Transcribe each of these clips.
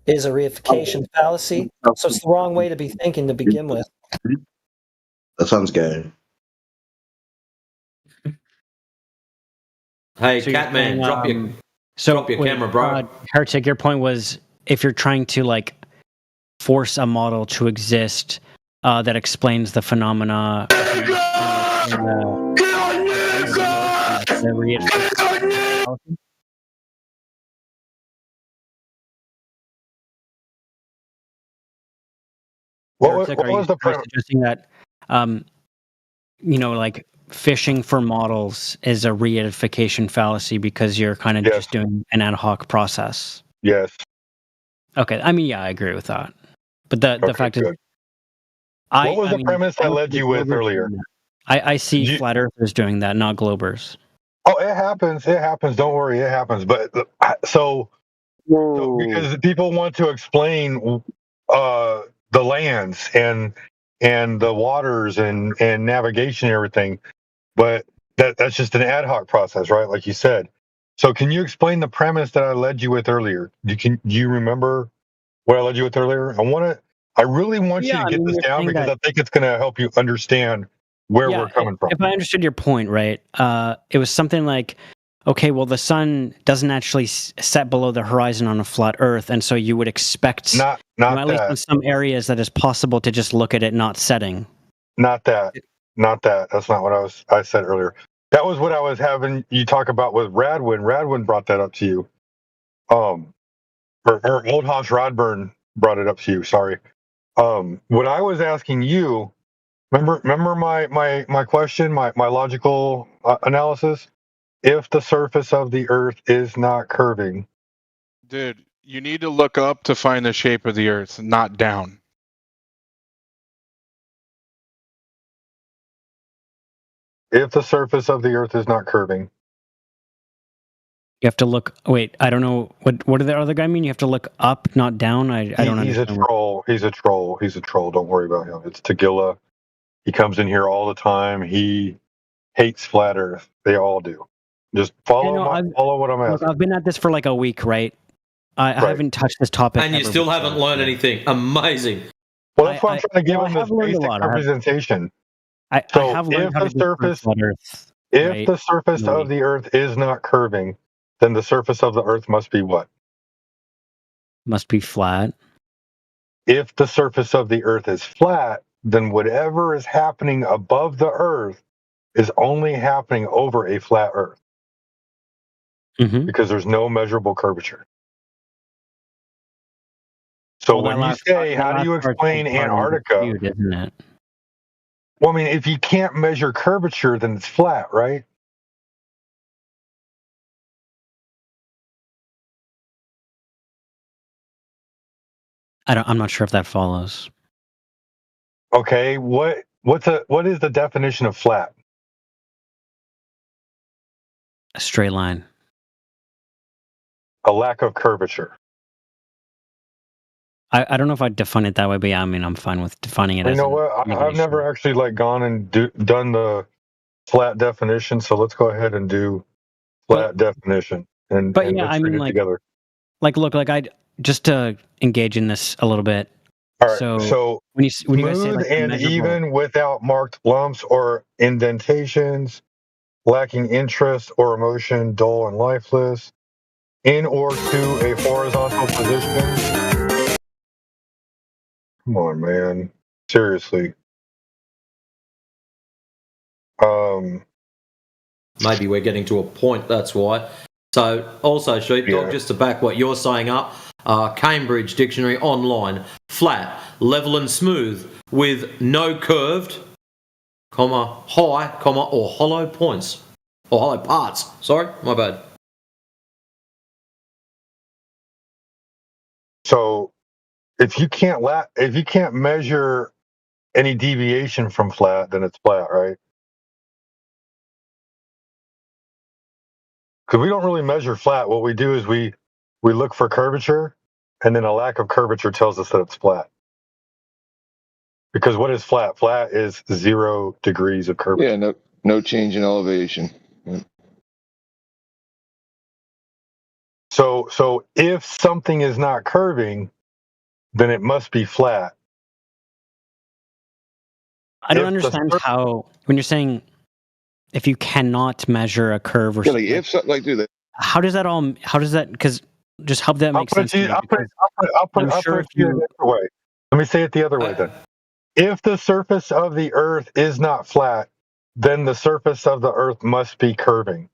is a reification fallacy. So it's the wrong way to be thinking to begin with. That sounds good. Hey, So Catman, you're saying, drop your camera, bro. Heretic, your point was if you're trying to like force a model to exist that explains the phenomena. What was the premise? Suggesting that, like fishing for models is a reification fallacy because you're kind of just doing an ad hoc process. Yes. Okay. I mean, yeah, I agree with that. But the fact is, what was the premise I led you with earlier? I see flat earthers doing that, not globers. Oh, it happens. It happens. Don't worry, it happens. But so because people want to explain the lands and the waters and navigation and everything, but that's just an ad hoc process, right? Like you said. So can you explain the premise that I led you with earlier? Do you remember what I led you with earlier? I really want you to get this down because I think it's going to help you understand where we're coming from. If I understood your point, right, it was something like, okay, well, the sun doesn't actually set below the horizon on a flat Earth, and so you would expect, not at least in some areas, that it's possible to just look at it not setting. Not that. That's not what I said earlier. That was what I was having you talk about with Radwin. Radwin brought that up to you. Or Old House Rodburn brought it up to you. Sorry. What I was asking you, remember my question, my logical analysis? If the surface of the Earth is not curving. Dude, you need to look up to find the shape of the Earth, not down. If the surface of the Earth is not curving. You have to look. Wait, I don't know. What did the other guy mean? You have to look up, not down? I don't understand. He's a troll. He's a troll. Don't worry about him. It's Tagilla. He comes in here all the time. He hates flat Earth. They all do. Just follow what I'm asking. Look, I've been at this for like a week, right? I haven't touched this topic. And you still haven't learned anything. Amazing. Well, that's why I'm trying to give him this basic representation. I have learned how to do flat Earth. If the surface of the Earth is not curving, then the surface of the Earth must be what? Must be flat. If the surface of the Earth is flat, then whatever is happening above the Earth is only happening over a flat Earth. Mm-hmm. Because there's no measurable curvature. So when you say, how do you explain Antarctica? Isn't it? Well, I mean, if you can't measure curvature, then it's flat, right? I'm not sure if that follows. Okay, what is the definition of flat? A straight line. A lack of curvature. I don't know if I'd define it that way, but yeah, I mean, I'm fine with defining it. You know what? I've never actually gone and done the flat definition, so let's go ahead and do flat definition and yeah, I mean, together. Look, I just to engage in this a little bit. All right. So when you guys say, like, and even without marked lumps or indentations, lacking interest or emotion, dull and lifeless, in or to a horizontal position. Come on, man. Seriously. Maybe we're getting to a point, that's why. So, also, Sheepdog, just to back what you're saying up, Cambridge Dictionary online, flat, level and smooth, with no curved, comma, high, comma, or hollow points. Or hollow parts. Sorry, my bad. So, if you can't measure any deviation from flat, then it's flat, right? Because we don't really measure flat. What we do is we look for curvature, and then a lack of curvature tells us that it's flat. Because what is flat? Flat is 0 degrees of curvature. Yeah, no change in elevation. Yeah. So if something is not curving, then it must be flat. I don't If the understand sur- how, when you're saying if you cannot measure a curve or Yeah, like something, if something like dude, how does that, because just help that I'll make put it sense to to you. me. I'll put Because it I'm sure to if you a you, different way. Let me say it the other way then. If the surface of the Earth is not flat, then the surface of the Earth must be curving.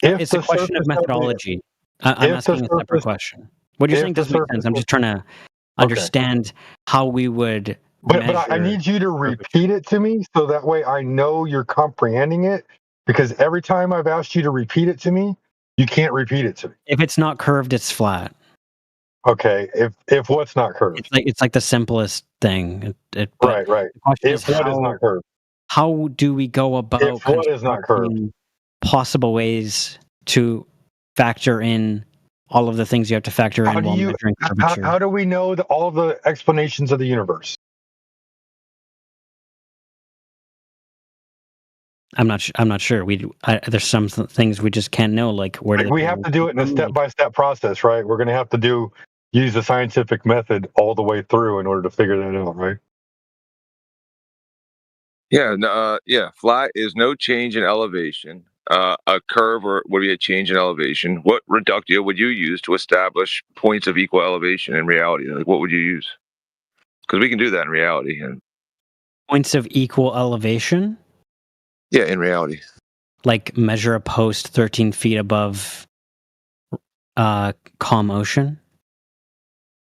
If it's a the question of surface of the methodology. I'm if the asking a separate surface question. What you're if saying the doesn't make sense. surface I'm of, just trying to okay, understand how we would but measure I need you to curvature. repeat it to me so that way I know you're comprehending it. Because every time I've asked you to repeat it to me, you can't repeat it to me. If it's not curved, it's flat. Okay, if what's not curved, It's like the simplest thing. But right. the question is If what is not curved, how do we go about if what is not curved, constructing possible ways to factor in all of the things you have to factor in while measuring curvature? how do we know all the explanations of the universe? I'm not sure. There's some things we just can't know, like where Like, we have to do it in a step-by-step process, right? We're going to have to use the scientific method all the way through in order to figure that out, right? Yeah, flat is no change in elevation. A curve would be a change in elevation. What reductio would you use to establish points of equal elevation in reality? Like, what would you use? Because we can do that in reality. And points of equal elevation. yeah, in reality. Like measure a post 13 feet above calm ocean.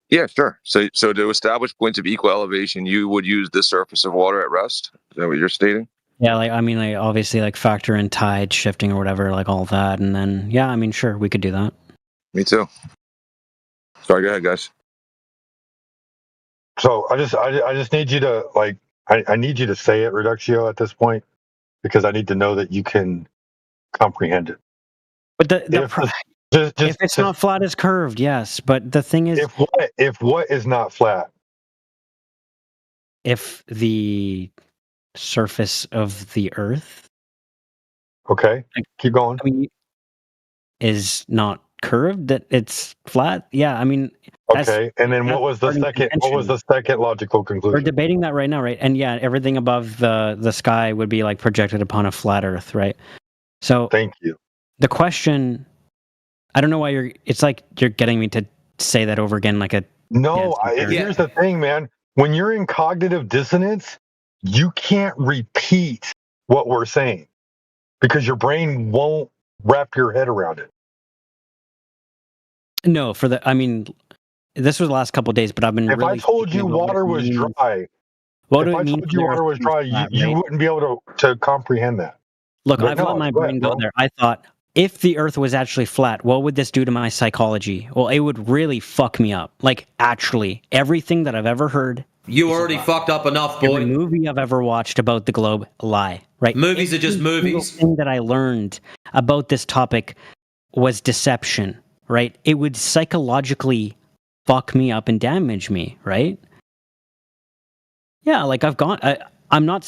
Yeah, sure. So to establish points of equal elevation, you would use the surface of water at rest. Is that what you're stating? Yeah, like obviously like factor in tide shifting or whatever, like all that, and then sure, we could do that. Me too. Sorry, go ahead, guys. So I just need you to I need you to say it, Reductio, at this point, because I need to know that you can comprehend it. But if it's not flat, it's curved, yes. But the thing is, if what is not flat, if the surface of the Earth, okay, keep going, is not curved, that it's flat. Yeah, okay. And then what was the second logical conclusion? We're debating that right now, right? And yeah, everything above the sky would be like projected upon a flat Earth, right? So thank you. The question, I don't know why it's like you're getting me to say that over again, like a here's the thing, man. When you're in cognitive dissonance, you can't repeat what we're saying because your brain won't wrap your head around it. No, this was the last couple of days, but I've been. If I told you water was dry, you wouldn't be able to comprehend that. Look, I've let my brain go there. I thought, if the Earth was actually flat, what would this do to my psychology? Well, it would really fuck me up. Like, actually, everything that I've ever heard. You already fucked up enough, boy. Every movie I've ever watched about the globe, lie. Right? Movies are just movies. The thing that I learned about this topic was deception. Right? It would psychologically fuck me up and damage me. Right? Yeah, like I'm not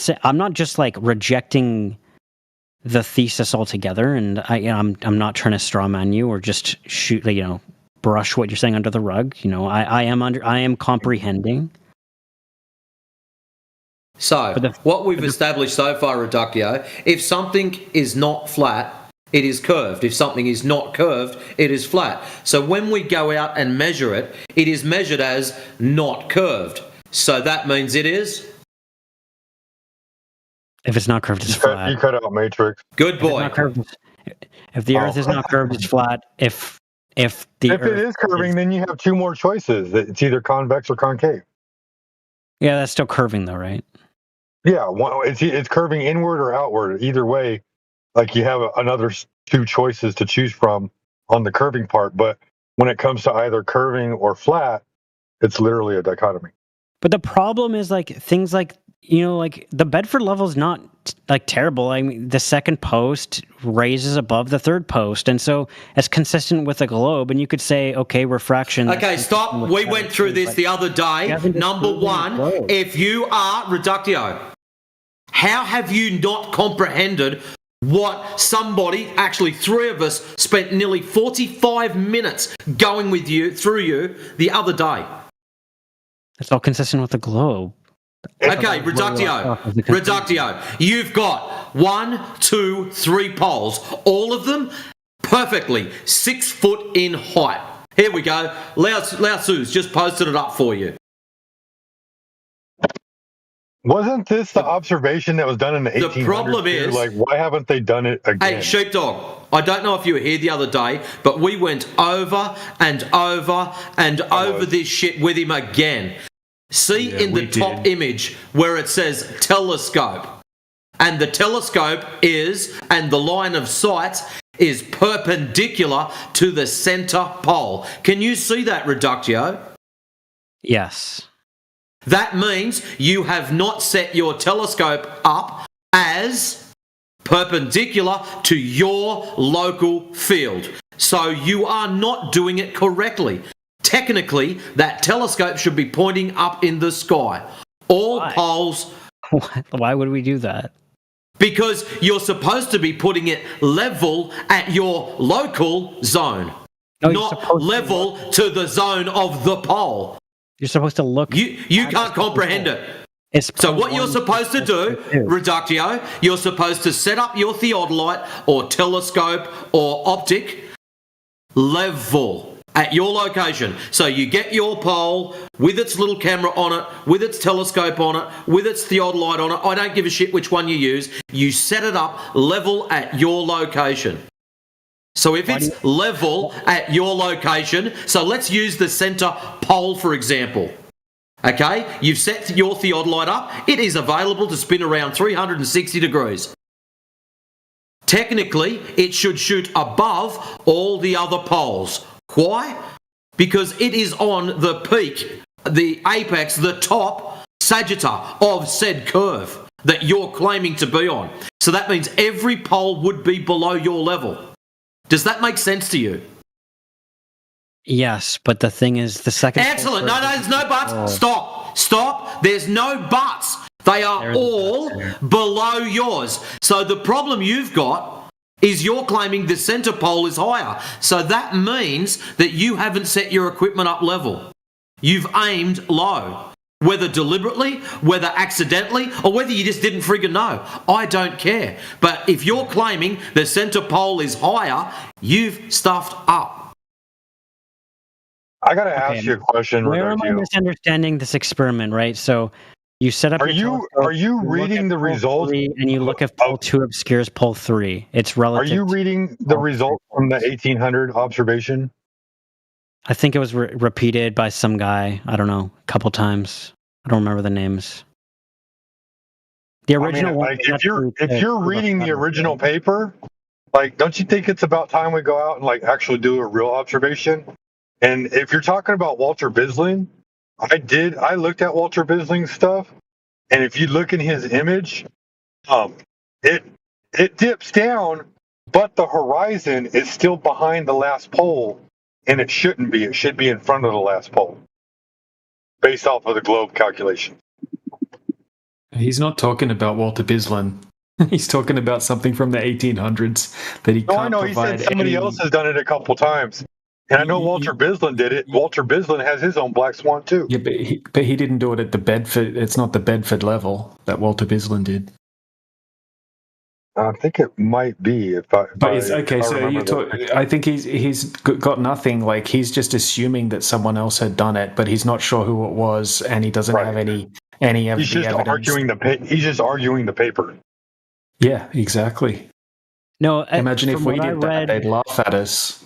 just like rejecting the thesis altogether, and I'm not trying to strawman you or just brush what you're saying under the rug. I am comprehending. So what we've established so far, Reductio, if something is not flat, it is curved. If something is not curved, it is flat. So when we go out and measure it, it is measured as not curved. So that means it is. If it's not curved, it's flat. You cut out Matrix. Good boy. If the Earth is not curved, it's flat. If it is curving, then you have two more choices. It's either convex or concave. Yeah, that's still curving, though, right? Yeah, it's curving inward or outward. Either way, like you have another two choices to choose from on the curving part. But when it comes to either curving or flat, it's literally a dichotomy. But the problem is like things like, like the Bedford level is not like terrible. The second post raises above the third post. And so it's consistent with the globe. And you could say, okay, refraction. Okay, stop. We went through this the other day. Number one, if you are Reductio, how have you not comprehended what somebody, actually three of us, spent nearly 45 minutes going through you the other day? It's all consistent with the globe. Okay, Reductio. You've got 1, 2, 3 poles. All of them perfectly 6 foot in height. Here we go. Lao Tzu's just posted it up for you. Wasn't this the observation that was done in the 1800s? The problem is, like, why haven't they done it again? Hey, Sheepdog, I don't know if you were here the other day, but we went over and over and over this shit with him again. See in the top image where it says telescope. And the telescope is, and the line of sight is perpendicular to the center pole. Can you see that, Reductio? Yes. That means you have not set your telescope up as perpendicular to your local field. So you are not doing it correctly. Technically, that telescope should be pointing up in the sky. All poles... Why would we do that? Because you're supposed to be putting it level at your local zone. Not level to the zone of the pole. You're supposed to look... You can't comprehend it. So what you're supposed to do, Reductio, you're supposed to set up your theodolite or telescope or optic level at your location. So you get your pole with its little camera on it, with its telescope on it, with its theodolite on it. I don't give a shit which one you use. You set it up level at your location. So if it's level at your location, so let's use the center pole for example. Okay, you've set your theodolite up. It is available to spin around 360 degrees. Technically, it should shoot above all the other poles. Why? Because it is on the peak, the apex, the top sagitta of said curve that you're claiming to be on. So that means every pole would be below your level. Does that make sense to you? Yes, but the thing is, the second... Excellent. No, there's no buts. Stop. There's no buts. They are all below yours. So the problem you've got is you're claiming the center pole is higher. So that means that you haven't set your equipment up level. You've aimed low. Whether deliberately, whether accidentally, or whether you just didn't friggin' know. I don't care. But if you're claiming the center pole is higher, you've stuffed up. I gotta ask you a question. Where am I misunderstanding this experiment, right? So you set up... Are you reading the results? And you look if pole 2 obscures pole 3. It's relative. Are you reading the result from the 1800 observation? I think it was repeated by some guy. I don't know, a couple times. I don't remember the names. The original one. If you're reading the original paper, like, don't you think it's about time we go out and like actually do a real observation? And if you're talking about Walter Bisling, I looked at Walter Bisling's stuff, and if you look in his image, it dips down, but the horizon is still behind the last pole. And it shouldn't be. It should be in front of the last pole, based off of the globe calculation. He's not talking about Walter Bislin. He's talking about something from the 1800s that he can't provide. No, I know. He said somebody else has done it a couple times. And I know Walter Bislin did it. Walter Bislin has his own black swan, too. Yeah, but he didn't do it at the Bedford. It's not the Bedford level that Walter Bislin did. I think it might be. I think he's got nothing. Like, he's just assuming that someone else had done it, but he's not sure who it was, and he doesn't have any of the evidence. He's just arguing the paper. Yeah, exactly. No, imagine if we did that, they'd laugh at us.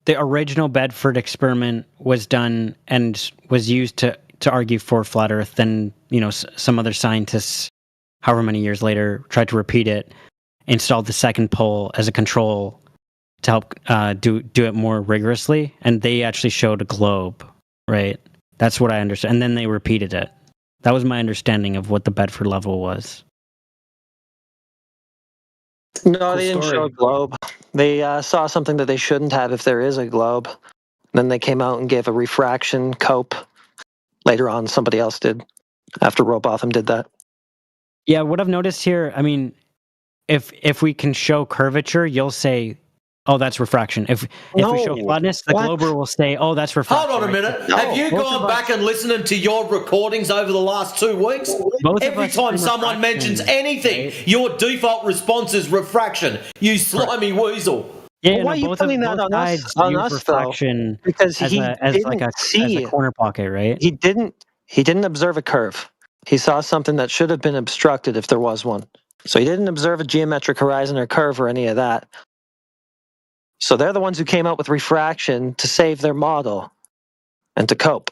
The original Bedford experiment was done and was used to argue for flat Earth. Then, some other scientists, however many years later, tried to repeat it. Installed the second pole as a control to help do it more rigorously, and they actually showed a globe, right? That's what I understand. And then they repeated it. That was my understanding of what the Bedford level was. No, they didn't show a globe. They saw something that they shouldn't have if there is a globe. Then they came out and gave a refraction cope. Later on, somebody else did, after Robotham did that. Yeah, what I've noticed here, I mean, if we can show curvature, you'll say oh, that's refraction. If we show flatness, the glober will say, oh, that's refraction. Hold on a minute. Have you gone back and listened to your recordings over the last 2 weeks? Every time someone mentions anything, your default response is refraction. You slimy weasel. Yeah, why are you putting that on us? On us, refraction because he as a corner pocket, right? He didn't observe a curve. He saw something that should have been obstructed if there was one. So he didn't observe a geometric horizon or curve or any of that. So they're the ones who came up with refraction to save their model and to cope.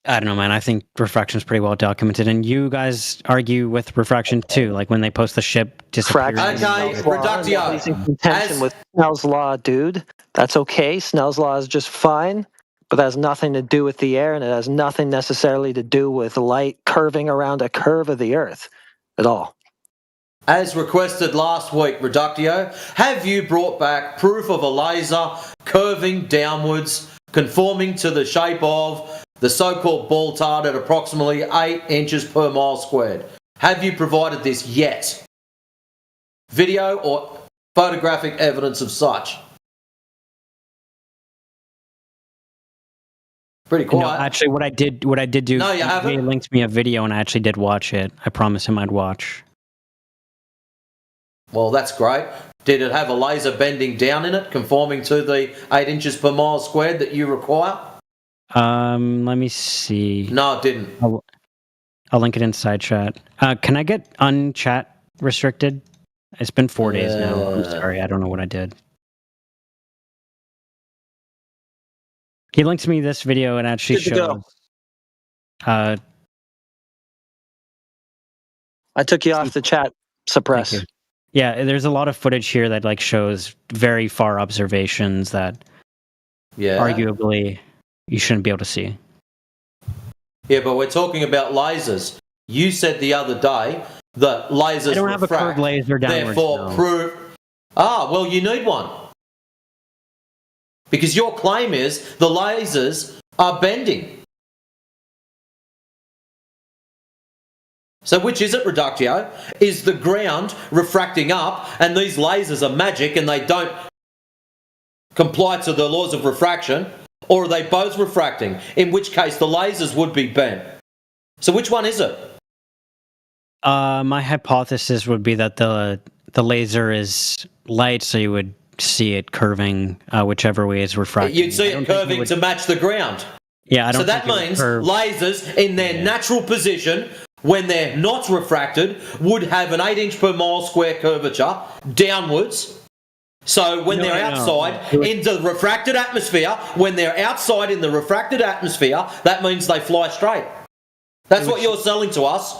I don't know, man. I think refraction is pretty well documented, and you guys argue with refraction too. Like when they post the ship disappearing. Okay, Reductio. In contention with Snell's law, dude. That's okay. Snell's law is just fine, but that has nothing to do with the air, and it has nothing necessarily to do with light curving around a curve of the Earth at all. As requested last week, Reductio, have you brought back proof of a laser curving downwards, conforming to the shape of the so-called ball tard at approximately 8 inches per mile squared? Have you provided this yet? Video or photographic evidence of such? Pretty quiet. No, actually, what I did do. No, you haven't. He linked me a video, and I actually did watch it. I promised him I'd watch. Well, that's great. Did it have a laser bending down in it, conforming to the 8 inches per mile squared that you require? Let me see. No, it didn't. I'll link it inside chat. Can I get unchat restricted? It's been 4 days now. I'm sorry, I don't know what I did. He linked me this video and actually shows. I took you off the chat suppress. Yeah, there's a lot of footage here that like shows very far observations that arguably you shouldn't be able to see. Yeah, but we're talking about lasers. You said the other day that lasers I don't have refract, a curved laser downwards. therefore prove. Ah, well, you need one. Because your claim is the lasers are bending. So which is it, Reductio? Is the ground refracting up and these lasers are magic and they don't comply to the laws of refraction? Or are they both refracting? In which case the lasers would be bent. So which one is it? My hypothesis would be that the laser is light, so you would see it curving whichever way is refracting. You'd see it curving to match the ground. Yeah, I don't. So that means lasers in their natural position, when they're not refracted, would have an 8 inch per mile square curvature downwards. So when they're outside in the refracted atmosphere, that means they fly straight. That's what you're selling to us.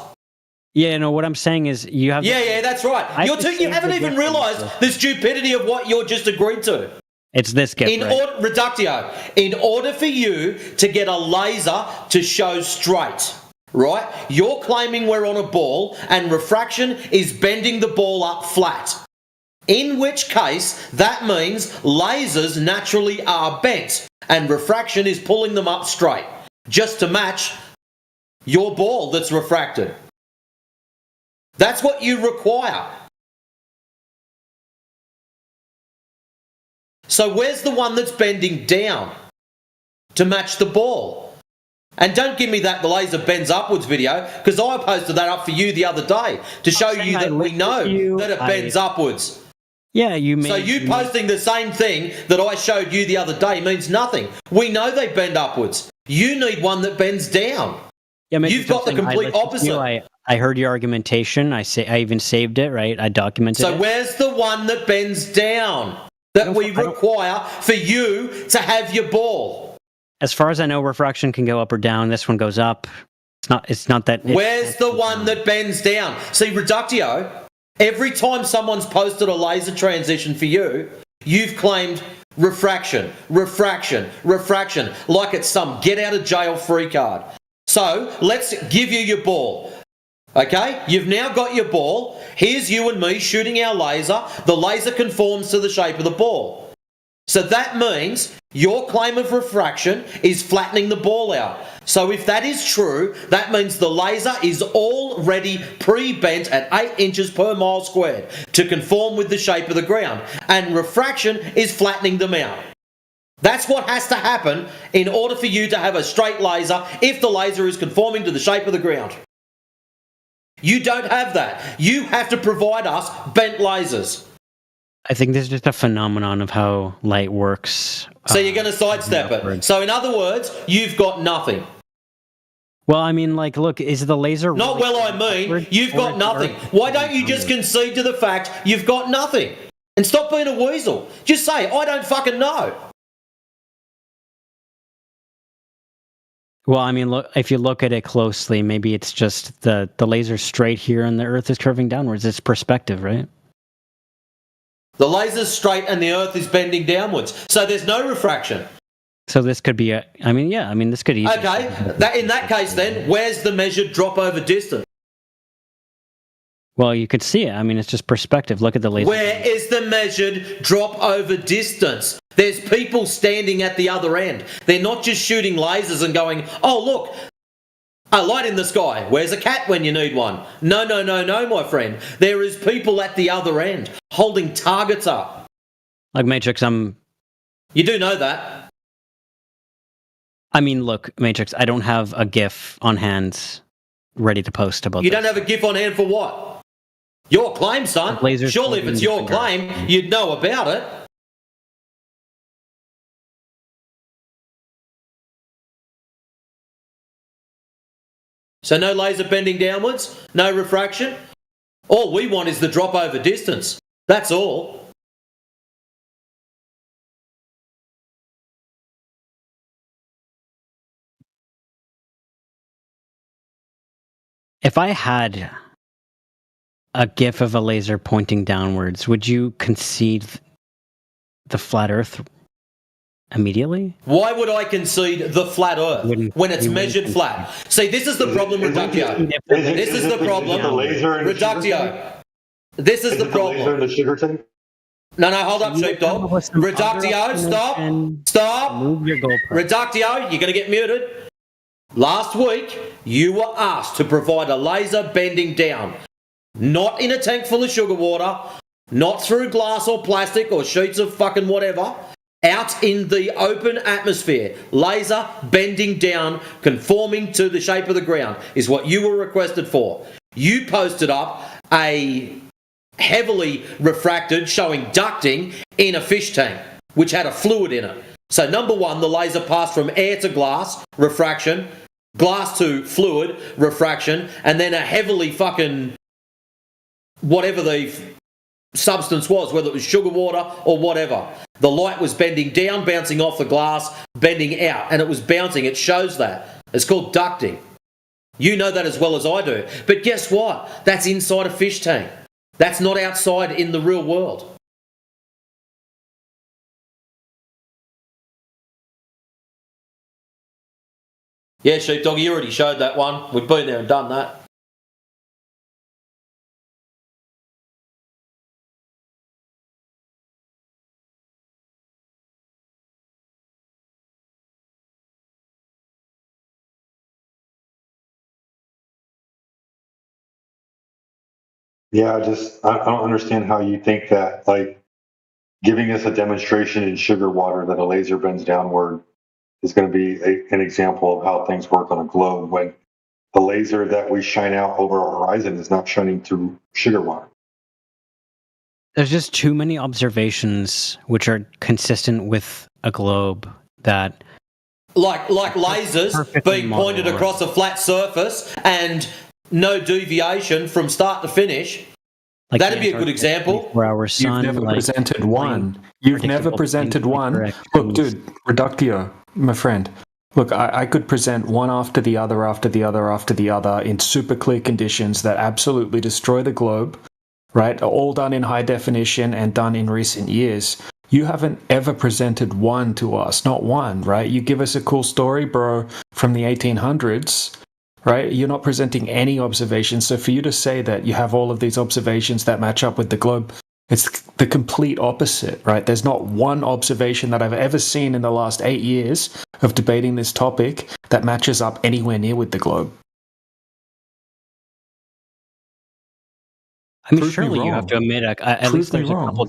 Yeah, no, what I'm saying is you have... Yeah, that's right. You haven't even realised the stupidity of what you're just agreed to. It's this gift, Reductio, in order for you to get a laser to show straight, right, you're claiming we're on a ball and refraction is bending the ball up flat. In which case, that means lasers naturally are bent and refraction is pulling them up straight, just to match your ball that's refracted. That's what you require. So where's the one that's bending down to match the ball? And don't give me that the laser bends upwards video, because I posted that up for you the other day to show you that we know that it bends upwards. Yeah, So you posting the same thing that I showed you the other day means nothing. We know they bend upwards. You need one that bends down. Yeah, you've got the complete opposite. I heard your argumentation. I even saved it, right? I documented it. So where's the one that bends down that we require for you to have your ball? As far as I know, refraction can go up or down. This one goes up. It's not that... Where's the one that bends down? See, Reductio, every time someone's posted a laser transition for you, you've claimed refraction, like it's some get-out-of-jail-free card. So let's give you your ball. Okay? You've now got your ball. Here's you and me shooting our laser. The laser conforms to the shape of the ball. So that means your claim of refraction is flattening the ball out. So if that is true, that means the laser is already pre-bent at 8 inches per mile squared to conform with the shape of the ground, and refraction is flattening them out. That's what has to happen in order for you to have a straight laser if the laser is conforming to the shape of the ground. You don't have that. You have to provide us bent lasers. I think this is just a phenomenon of how light works. So you're going to sidestep it. So in other words, you've got nothing. Well, I mean, like, look, is the laser... Not well, I mean, you've got nothing. Why don't you just concede to the fact you've got nothing? And stop being a weasel. Just say, I don't fucking know. Well, I mean, look, if you look at it closely, maybe it's just the laser's straight here and the Earth is curving downwards. It's perspective, right? The laser's straight and the Earth is bending downwards. So there's no refraction. So this could be this could easily... Okay, in that case then, where's the measured drop over distance? Well, you could see it. I mean, it's just perspective. Look at the laser. Where is the measured drop over distance? There's people standing at the other end. They're not just shooting lasers and going, oh, look, a light in the sky. Where's a cat when you need one? No, my friend. There is people at the other end holding targets up. Like Matrix, You do know that. I mean, look, Matrix, I don't have a GIF on hand ready to post about You this. don't have a GIF on hand for what? Your claim, son. Surely if it's your claim, you'd know about it. So no laser bending downwards, no refraction. All we want is the drop over distance. That's all. If I had a GIF of a laser pointing downwards, would you concede the flat Earth immediately? Why would I concede the flat Earth when it's measured flat? See, this is the problem, Reductio. This is the problem, Reductio. This is the problem. No, hold up, sheepdog. Reductio, stop. Move your goalpost. Reductio, you're going to get muted. Last week, you were asked to provide a laser bending down. Not in a tank full of sugar water, not through glass or plastic or sheets of fucking whatever. Out in the open atmosphere. Laser bending down, conforming to the shape of the ground is what you were requested for. You posted up a heavily refracted showing ducting in a fish tank, which had a fluid in it. So number one, the laser passed from air to glass, refraction, glass to fluid, refraction, and then a heavily fucking whatever the substance was, whether it was sugar water or whatever. The light was bending down, bouncing off the glass, bending out, and it was bouncing. It shows that. It's called ducting. You know that as well as I do. But guess what? That's inside a fish tank. That's not outside in the real world. Yeah, sheepdog, you already showed that one. We've been there and done that. Yeah, I don't understand how you think that, like, giving us a demonstration in sugar water that a laser bends downward is going to be an example of how things work on a globe when the laser that we shine out over our horizon is not shining through sugar water. There's just too many observations which are consistent with a globe that... Like lasers being pointed across a flat surface and no deviation from start to finish. Like that'd be a good example. You've never presented one. You've never presented one. Look, dude, Reductio, my friend. Look, I could present one after the other, after the other, after the other in super clear conditions that absolutely destroy the globe, right? All done in high definition and done in recent years. You haven't ever presented one to us, not one, right? You give us a cool story, bro, from the 1800s, right? You're not presenting any observations. So for you to say that you have all of these observations that match up with the globe, it's the complete opposite, right? There's not one observation that I've ever seen in the last 8 years of debating this topic that matches up anywhere near with the globe. I mean, surely you have to admit, at least there's a couple.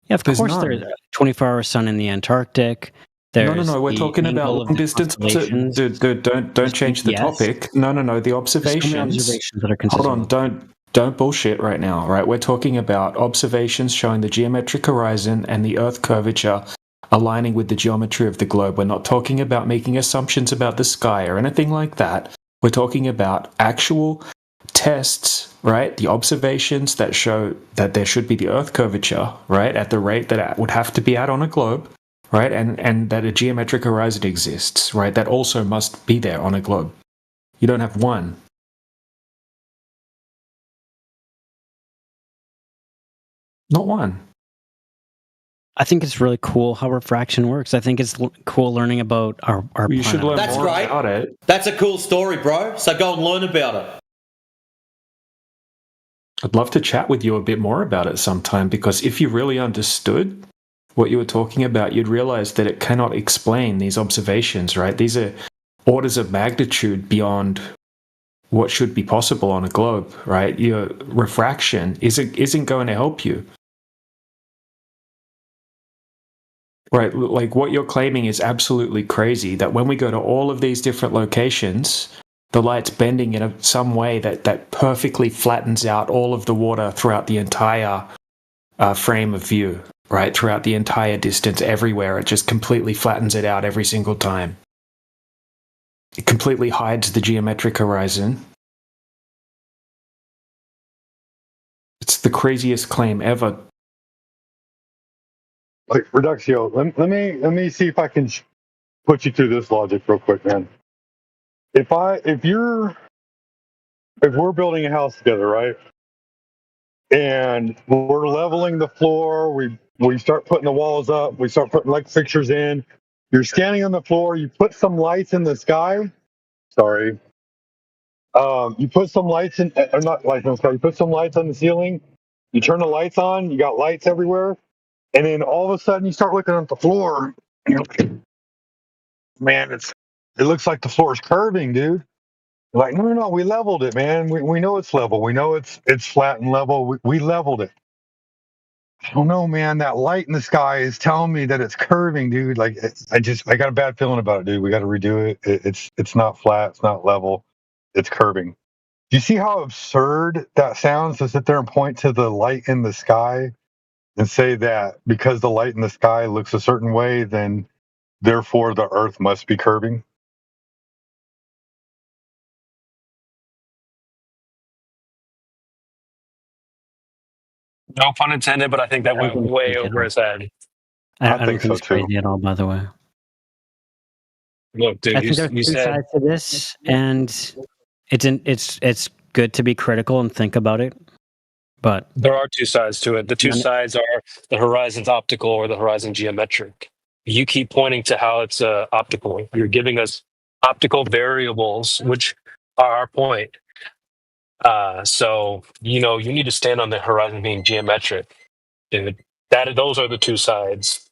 Yeah, of course, there's 24-hour sun in the Antarctic. No. We're talking about long distance. Dude, don't change the topic. No. The observations. That are consistent. Hold on, don't bullshit right now. Right, we're talking about observations showing the geometric horizon and the Earth curvature aligning with the geometry of the globe. We're not talking about making assumptions about the sky or anything like that. We're talking about actual tests, right? The observations that show that there should be the Earth curvature, right, at the rate that it would have to be at on a globe, right, and that a geometric horizon exists, right, that also must be there on a globe. You don't have one. Not one. I think it's really cool how refraction works. I think it's cool learning about our planet. You should learn That's more great. about it. That's a cool story, bro. So go and learn about it. I'd love to chat with you a bit more about it sometime, because if you really understood what you were talking about, you'd realize that it cannot explain these observations, right? These are orders of magnitude beyond what should be possible on a globe, right? Your refraction isn't going to help you. Right, like what you're claiming is absolutely crazy, that when we go to all of these different locations, the light's bending in some way that perfectly flattens out all of the water throughout the entire frame of view, right? Throughout the entire distance, everywhere. It just completely flattens it out every single time. It completely hides the geometric horizon. It's the craziest claim ever. Like, Reduxio, let me see if I can put you through this logic real quick, man. If we're building a house together, right, and we're leveling the floor, we start putting the walls up, we start putting light fixtures in. You're standing on the floor. You put some lights in the sky. Sorry. You put some lights in, or not lights in the sky. You put some lights on the ceiling. You turn the lights on. You got lights everywhere. And then all of a sudden, you start looking at the floor. Man, it looks like the floor is curving, dude. Like, no, we leveled it, man. We know it's level. We know it's flat and level. We leveled it. I don't know, man. That light in the sky is telling me that it's curving, dude. Like, I got a bad feeling about it, dude. We got to redo it. It's not flat. It's not level. It's curving. Do you see how absurd that sounds to sit there and point to the light in the sky and say that because the light in the sky looks a certain way, then therefore the Earth must be curving? No pun intended, but I think that went way over his head. I don't think it's crazy at all, by the way. Look, dude, I think there's two sides to this, and it's good to be critical and think about it. But there are two sides to it. The two sides are the horizon's optical or the horizon geometric. You keep pointing to how it's optical. You're giving us optical variables, which are our point. So, you need to stand on the horizon being geometric. Dude, those are the two sides.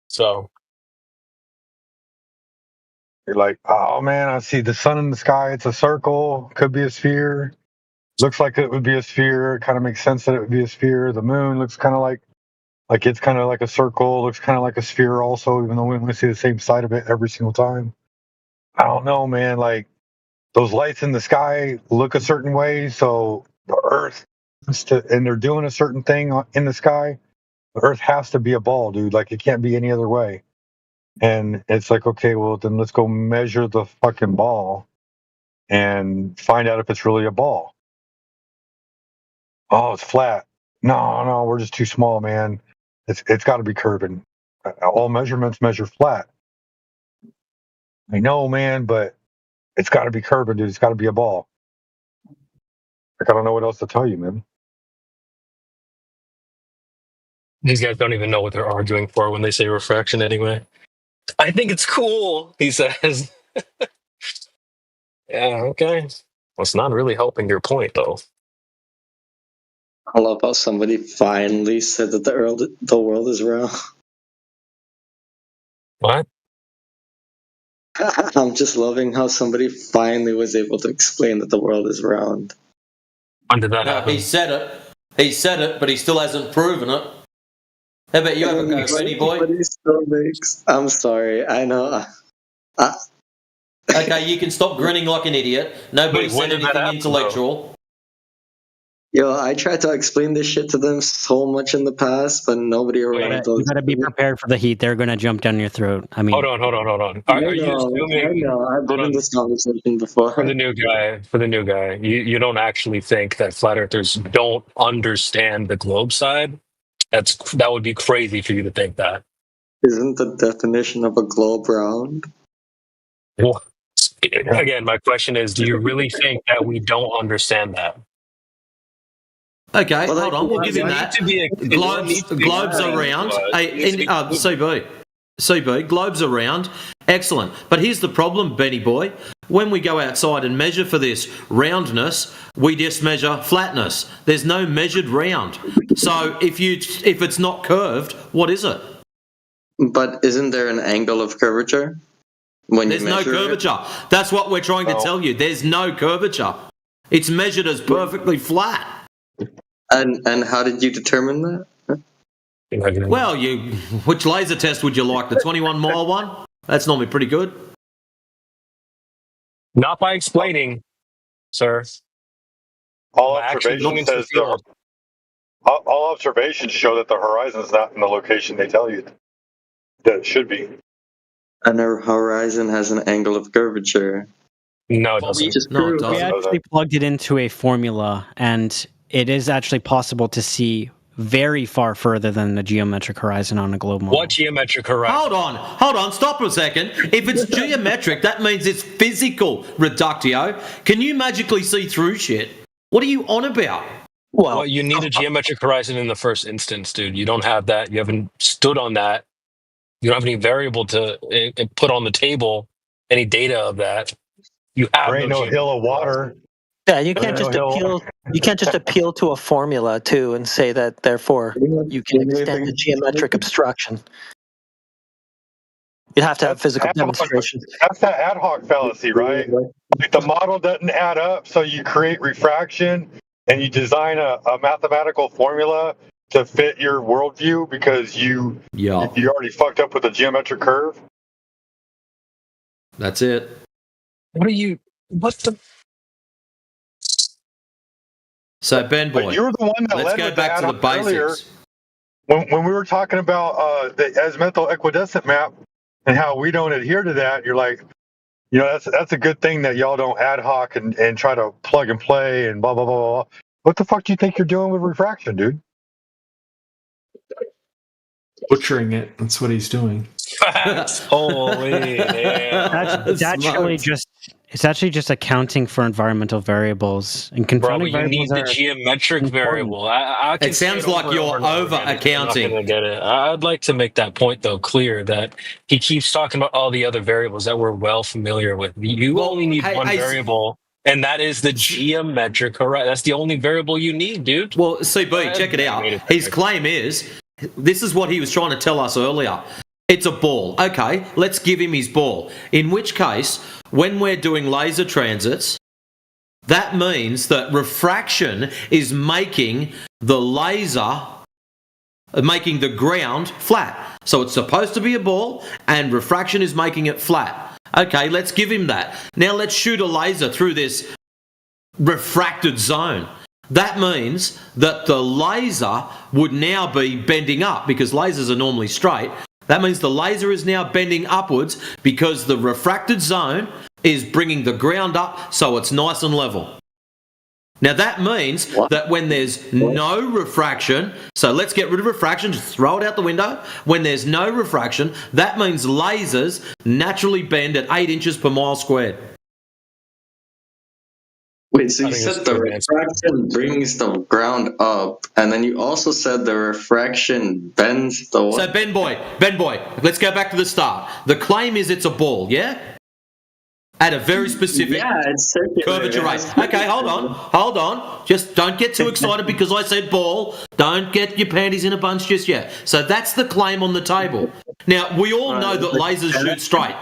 So you're like, oh man, I see the sun in the sky. It's a circle. Could be a sphere. Looks like it would be a sphere. It kind of makes sense that it would be a sphere. The moon looks kind of like it's kind of like a circle. Looks kind of like a sphere also, even though we only see the same side of it every single time. I don't know, man. Like, those lights in the sky look a certain way, so the Earth and they're doing a certain thing in the sky. The Earth has to be a ball, dude. Like, it can't be any other way. And it's like, okay, well, then let's go measure the fucking ball and find out if it's really a ball. Oh, it's flat. No, we're just too small, man. It's got to be curving. All measurements measure flat. I know, man, but it's got to be curving, dude. It's got to be a ball. Like, I don't know what else to tell you, man. These guys don't even know what they're arguing for when they say refraction anyway. I think it's cool, he says. Yeah, okay. Well, it's not really helping your point, though. I love how somebody finally said that the world is round. What? I'm just loving how somebody finally was able to explain that the world is round. When did that No, happen? he said it. He said it, but he still hasn't proven it. How about you have a go, Benny boy? But he still makes. I'm sorry. I know. Okay, you can stop grinning like an idiot. Nobody Wait, when said did that anything happen, intellectual. Yo, I tried to explain this shit to them so much in the past, but nobody You around gotta be prepared for the heat. They're gonna jump down your throat. I mean, Hold on. Are you assuming? I know. I've been Hold in on. this conversation before. For the new guy, you don't actually think that flat earthers don't understand the globe side? That would be crazy for you to think that. Isn't the definition of a globe round? Well, again, my question is, do you really think that we don't understand that? Okay, Well, hold on. We'll give him It that. needs to be Globes are round. CB, globes are round. Excellent. But here's the problem, Benny boy. When we go outside and measure for this roundness, we just measure flatness. There's no measured round. So if it's not curved, what is it? But isn't there an angle of curvature? There's no curvature. That's what we're trying to tell you. There's no curvature. It's measured as perfectly flat. And how did you determine that? Well, which laser test would you like? The 21 mile one? That's normally pretty good. Not by explaining, sir. All observations show that the horizon's not in the location they tell you that it should be. And our horizon has an angle of curvature. No, it doesn't. We actually plugged it into a formula, and it is actually possible to see very far further than the geometric horizon on a globe model. What geometric horizon? Hold on, stop a second. If it's geometric, that means it's physical, Reductio. Can you magically see through shit? What are you on about? Well, you need a geometric horizon in the first instance, dude. You don't have that. You haven't stood on that. You don't have any variable to put on the table, any data of that. You have there ain't no hill of water. Yeah, you can't just appeal. You can't just appeal to a formula too and say that therefore you can extend the geometric obstruction. You'd have to have physical demonstration. That's that ad hoc fallacy, right? Like the model doesn't add up, so you create refraction and you design a mathematical formula to fit your worldview because you already fucked up with the geometric curve. That's it. What the? So Ben boy, but you're the one that let's led go with back to the basics. Earlier, when we were talking about the azimuthal equidistant map and how we don't adhere to that, you're like, that's a good thing that y'all don't ad hoc and try to plug and play and blah blah blah blah. What the fuck do you think you're doing with refraction, dude? Butchering it. That's what he's doing. Holy damn. It's actually just accounting for environmental variables and confronting Bro, but you need the geometric variable. It sounds like you're over accounting. Get it. I'd like to make that point though clear that he keeps talking about all the other variables that we're well familiar with. You only need one variable. And that is the geometric horizon. That's the only variable you need, dude. Well, CB, check it out. His claim is, this is what he was trying to tell us earlier. It's a ball. Okay, let's give him his ball. In which case, when we're doing laser transits, that means that refraction is making the laser, making the ground flat. So it's supposed to be a ball, and refraction is making it flat. Okay, let's give him that. Now let's shoot a laser through this refracted zone. That means that the laser would now be bending up because lasers are normally straight. That means the laser is now bending upwards because the refracted zone is bringing the ground up so it's nice and level. Now that means that when there's no refraction, so let's get rid of refraction, just throw it out the window. When there's no refraction, that means lasers naturally bend at 8 inches per mile squared. Wait, so you said the refraction brings the ground up, and then you also said the refraction bends the what? So Ben boy, let's go back to the start. The claim is it's a ball, yeah? At a very specific curvature rate. Okay, hold on. Just don't get too excited because I said ball. Don't get your panties in a bunch just yet. So that's the claim on the table. Now, we all know that lasers shoot straight.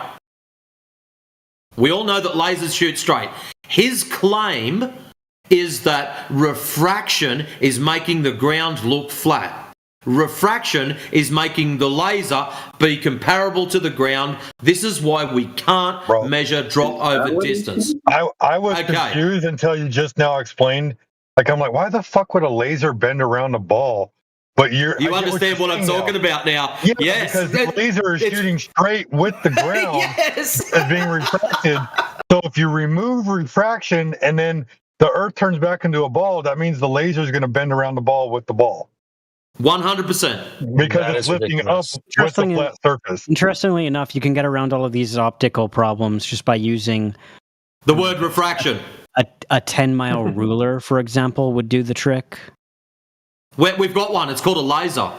We all know that lasers shoot straight. His claim is that refraction is making the ground look flat. Refraction is making the laser be comparable to the ground. This is why we can't measure drop over distance. I was confused until you just now explained. Like, I'm like, why the fuck would a laser bend around a ball? But you understand what I'm talking about now. Yeah, yes. Because the laser is shooting straight with the ground. Yes. It's being refracted. So if you remove refraction and then the Earth turns back into a ball, that means the laser is going to bend around the ball with the ball. 100%. Because it's lifting up with the flat surface. Interestingly enough, you can get around all of these optical problems just by using the word refraction. A 10-mile ruler, for example, would do the trick. We've got one. It's called a laser.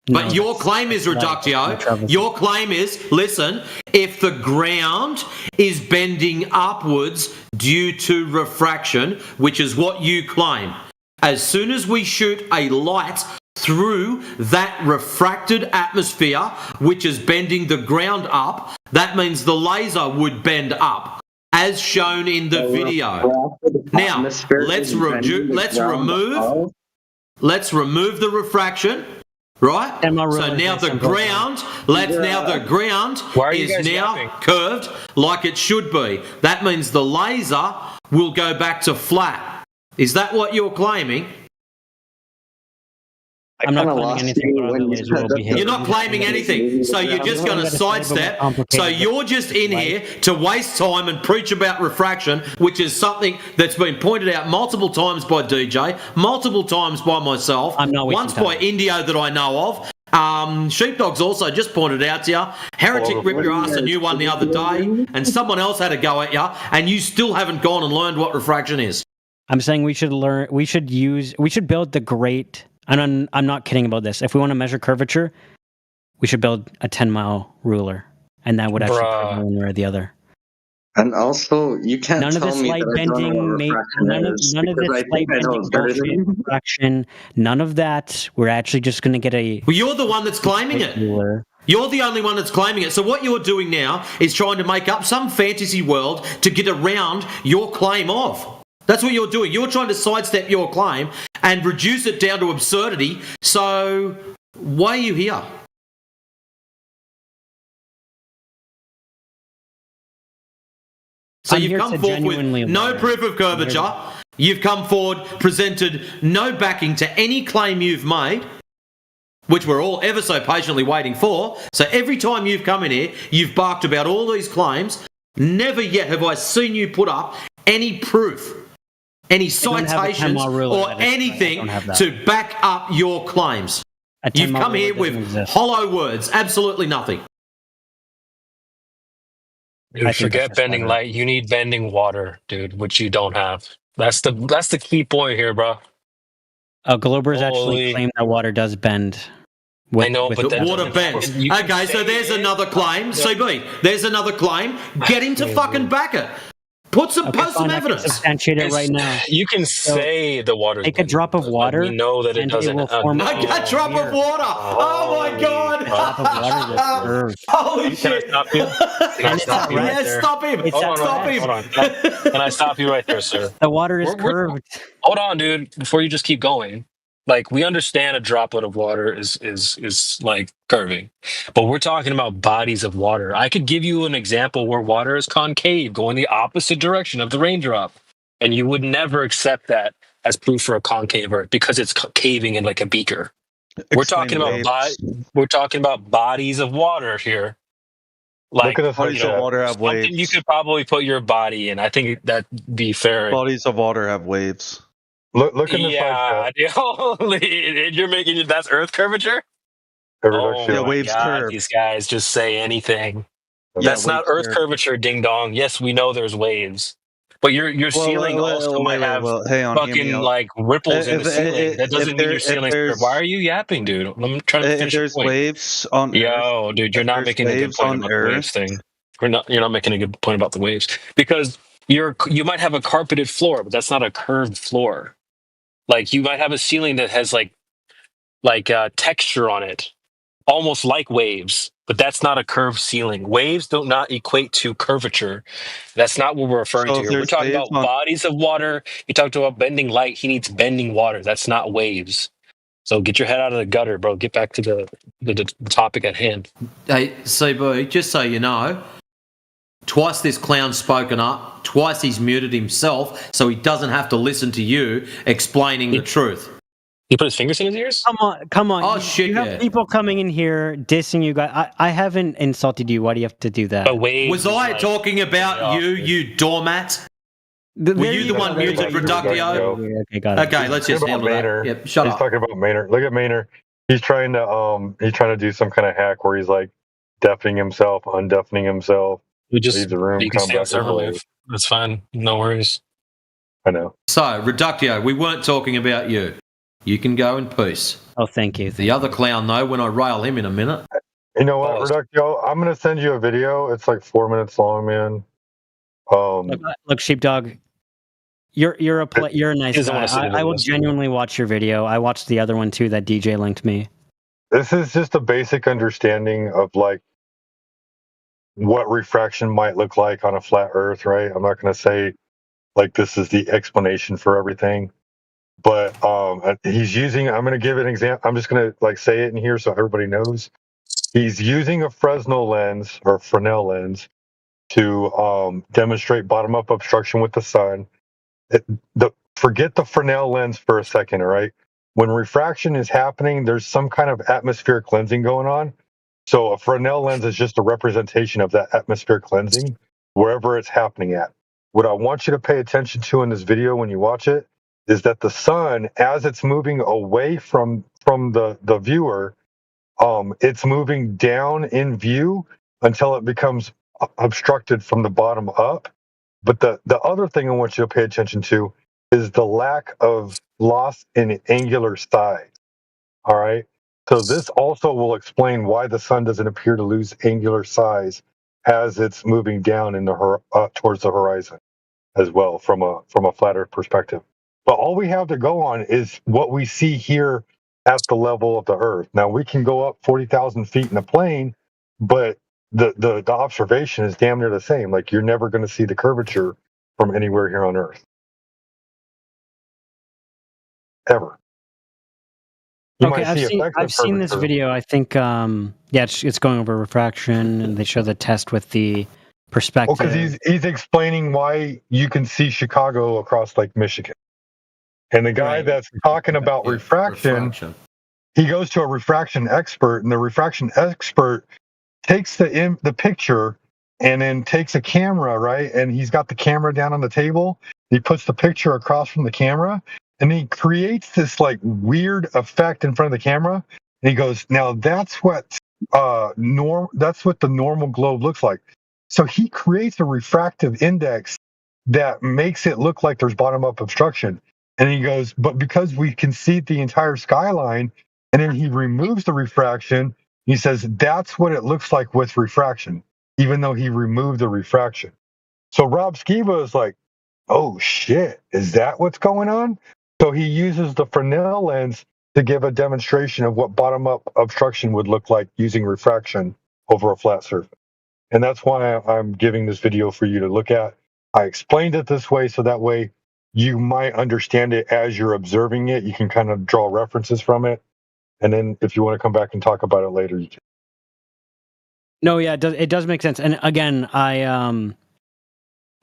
But your claim is, Reductio, your claim is, listen, if the ground is bending upwards due to refraction, which is what you claim, as soon as we shoot a light through that refracted atmosphere, which is bending the ground up, that means the laser would bend up, as shown in the video. Now, let's remove the refraction, right? So now the ground, is now curved like it should be. That means the laser will go back to flat. Is that what you're claiming? I'm not claiming anything. You're not claiming anything, so you're just going to sidestep. So you're just in here to waste time and preach about refraction, which is something that's been pointed out multiple times by DJ, multiple times by myself, once by Indio that I know of. Sheepdog's also just pointed out to you. Heretic ripped your ass a new one the other day, and someone else had a go at you, and you still haven't gone and learned what refraction is. I'm saying we should build the great. And I'm not kidding about this. If we want to measure curvature, we should build a 10-mile ruler, and that would actually curve one way or the other. And also, you can't none tell of this me light that bending, none of this light bending refraction, none of that. We're actually just going to get a. Well, you're the one that's claiming it. Ruler. You're the only one that's claiming it. So what you're doing now is trying to make up some fantasy world to get around your claim of. That's what you're doing. You're trying to sidestep your claim and reduce it down to absurdity. So why are you here? So you've come forward with no proof of curvature. You've come forward, presented no backing to any claim you've made, which we're all ever so patiently waiting for. So every time you've come in here, you've barked about all these claims. Never yet have I seen you put up any proof, any citations or anything to back up your claims. You've come here with hollow words, absolutely nothing. Dude, forget bending light. You need bending water, dude, which you don't have. That's the key point here, bro. Globers actually claim that water does bend. I know, but the water bends. Okay, so there's another claim. CB, there's another claim. Get him to fucking back it. Post some evidence. Substantiate it right now. You can say the water. Take a drop of water. We know that it doesn't. A drop of water. Oh my god. Holy shit. Can I stop you? Yes, stop him. Stop him. Hold on. Can I stop you right there, sir? The water is curved. Hold on, dude. Before you just keep going. Like, we understand a droplet of water is like curving, but we're talking about bodies of water. I could give you an example where water is concave, going the opposite direction of the raindrop, and you would never accept that as proof for a concave Earth because it's caving in like a beaker. We're talking about bodies of water here. Like, bodies of water have waves. You could probably put your body in. I think that'd be fair. Bodies of water have waves. Look in the side. You're making that's Earth curvature. Waves curve. These guys just say anything. That's not Earth curvature, ding dong. Yes, we know there's waves, but your ceiling also might have fucking like ripples in the ceiling. That doesn't mean your ceiling's curved. Why are you yapping, dude? I'm trying to finish. If there's waves on Earth, dude, you're not making a good point about the waves thing. You're not making a good point about the waves because you might have a carpeted floor, but that's not a curved floor. Like, you might have a ceiling that has like texture on it, almost like waves. But that's not a curved ceiling. Waves do not equate to curvature. That's not what we're referring So to if here. We're there's talking waves about on, bodies of water. You talked about bending light. He needs bending water. That's not waves. So get your head out of the gutter, bro. Get back to the topic at hand. Hey, CB, just so you know, twice this clown's spoken up, twice he's muted himself, so he doesn't have to listen to you explaining the truth. He put his fingers in his ears? Come on. Oh, shit, You have people coming in here dissing you guys. I haven't insulted you. Why do you have to do that? But waves Was I talking about you doormat? Were you the one muted, Reductio? Okay, got it. Okay, let's just handle that. Yep, shut He's up. talking about Maynard. Look at Maynard. He's trying to do some kind of hack where he's like deafening himself, undeafening himself. We just leave the room. you can Come stay on back server and live. That's fine. No worries. I know. So, Reductio, we weren't talking about you. You can go in peace. Oh, thank you. The other clown, though, when I rail him in a minute. You know what, Reductio? I'm gonna send you a video. It's like 4 minutes long, man. Look, Sheepdog. You're a nice doesn't wanna sit guy. in I will this. genuinely watch your video. I watched the other one too that DJ linked me. This is just a basic understanding of like what refraction might look like on a flat Earth, right? I'm not gonna say like this is the explanation for everything, but he's using. I'm gonna give an example. I'm just gonna like say it in here so everybody knows. He's using a Fresnel lens or Fresnel lens to demonstrate bottom-up obstruction with the sun. Forget the Fresnel lens for a second, all right? When refraction is happening, there's some kind of atmospheric cleansing going on. So a Fresnel lens is just a representation of that atmospheric cleansing wherever it's happening at. What I want you to pay attention to in this video when you watch it is that the sun, as it's moving away from the viewer, it's moving down in view until it becomes obstructed from the bottom up. But the other thing I want you to pay attention to is the lack of loss in angular size. All right. So this also will explain why the sun doesn't appear to lose angular size as it's moving down in towards the horizon as well from a flat Earth perspective. But all we have to go on is what we see here at the level of the Earth. Now we can go up 40,000 feet in a plane, but the observation is damn near the same. Like you're never going to see the curvature from anywhere here on Earth. Ever. Okay, I've seen this video. I think it's going over refraction, and they show the test with the perspective. Well, because he's explaining why you can see Chicago across Lake Michigan, and the guy that's talking about refraction, he goes to a refraction expert, and the refraction expert takes the picture and then takes a camera, right? And he's got the camera down on the table. He puts the picture across from the camera. And he creates this like weird effect in front of the camera. And he goes, now that's what the normal globe looks like. So he creates a refractive index that makes it look like there's bottom-up obstruction. And he goes, but because we can see the entire skyline, and then he removes the refraction, he says that's what it looks like with refraction, even though he removed the refraction. So Rob Skiba is like, oh shit, is that what's going on? So he uses the Fresnel lens to give a demonstration of what bottom-up obstruction would look like using refraction over a flat surface. And that's why I'm giving this video for you to look at. I explained it this way so that way you might understand it as you're observing it. You can kind of draw references from it. And then if you want to come back and talk about it later, you can. No, yeah, it does make sense. And again, I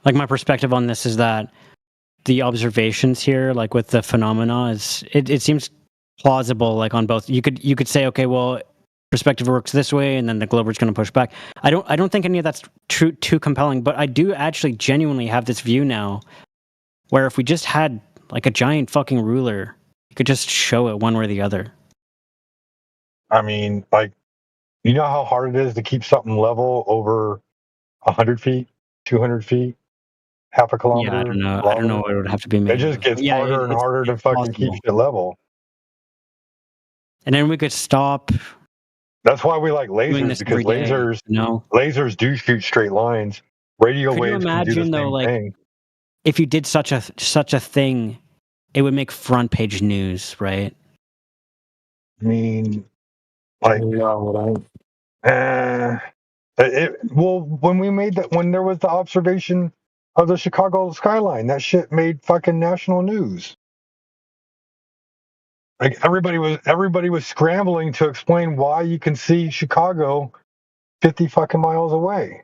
like my perspective on this is that the observations here, like with the phenomena, it seems plausible. Like on both, you could say, okay, well, perspective works this way, and then the glober's going to push back. I don't think any of that's too compelling, but I do actually genuinely have this view now, where if we just had like a giant fucking ruler, you could just show it one way or the other. I mean, like, you know how hard it is to keep something level over 100 feet, 200 feet? Half a kilometer. Yeah, I don't know what it would have to be made. It just gets harder and harder to fucking keep shit level. And then we could stop. That's why we like lasers, because lasers do shoot straight lines. Radio waves can do the same thing. If you did such a thing, it would make front page news, right? I mean, like Well, when there was the observation of the Chicago skyline, that shit made fucking national news. Like everybody was scrambling to explain why you can see Chicago 50 fucking miles away.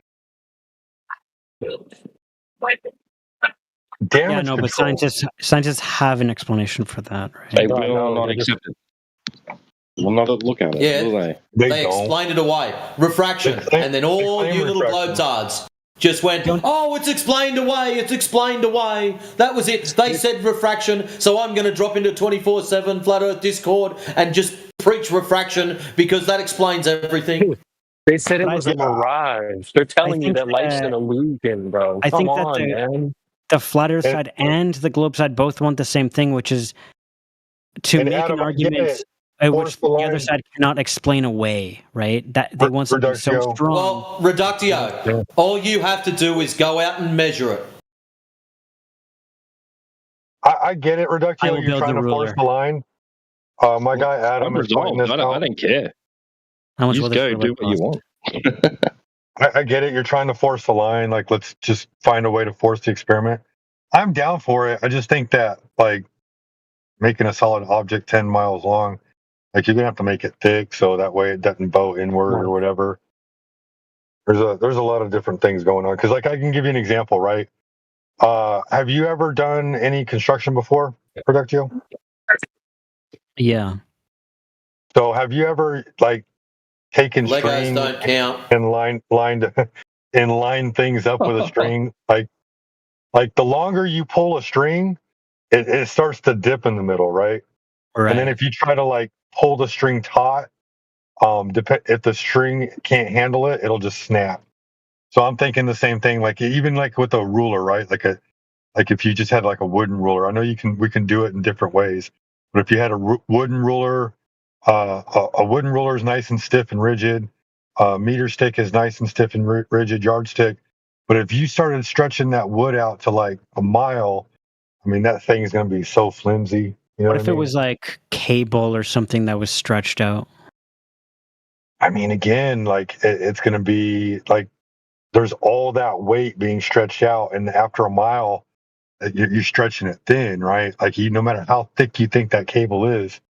Damage no, control. but scientists have an explanation for that, right? They will not accept it. Will not look at it, will they? They explained it away. Refraction. And then all you little globetards just went, oh, it's explained away, it's explained away. That was it. They said refraction, so I'm going to drop into 24/7 Flat Earth Discord and just preach refraction because that explains everything. They said it was a mirage. They're telling you that life's an illusion, bro. I think Come on, man. The Flat Earth side and the globe side both want the same thing, which is to make an argument which the other side cannot explain away, right? That they want something so strong. Well, Reductio, all you have to do is go out and measure it. I get it, Reductio. You're trying to force the line. My guy Adam is pointing this out. I don't care. You just go do what you want. I get it. You're trying to force the line. Like, let's just find a way to force the experiment. I'm down for it. I just think that, like, making a solid object 10 miles long, like, you're going to have to make it thick so that way it doesn't bow inward or whatever. There's a lot of different things going on. Because, like, I can give you an example, right? Have you ever done any construction before, Reductio? Yeah. So have you ever, like, taken Legos string don't count. and line things up with a string? Like the longer you pull a string, it starts to dip in the middle, right? And then if you try to, like, pull the string taut, if the string can't handle it, it'll just snap. So I'm thinking the same thing, like even like with a ruler, right? Like if you just had like a wooden ruler, I know we can do it in different ways, but if you had a wooden ruler, a wooden ruler is nice and stiff and rigid. Meter stick is nice and stiff and rigid. Yardstick. But if you started stretching that wood out to like a mile, I mean, that thing is going to be so flimsy. You know what if it was like cable or something that was stretched out? I mean, again, like it's going to be like there's all that weight being stretched out, and after a mile, you're stretching it thin, right? Like no matter how thick you think that cable is,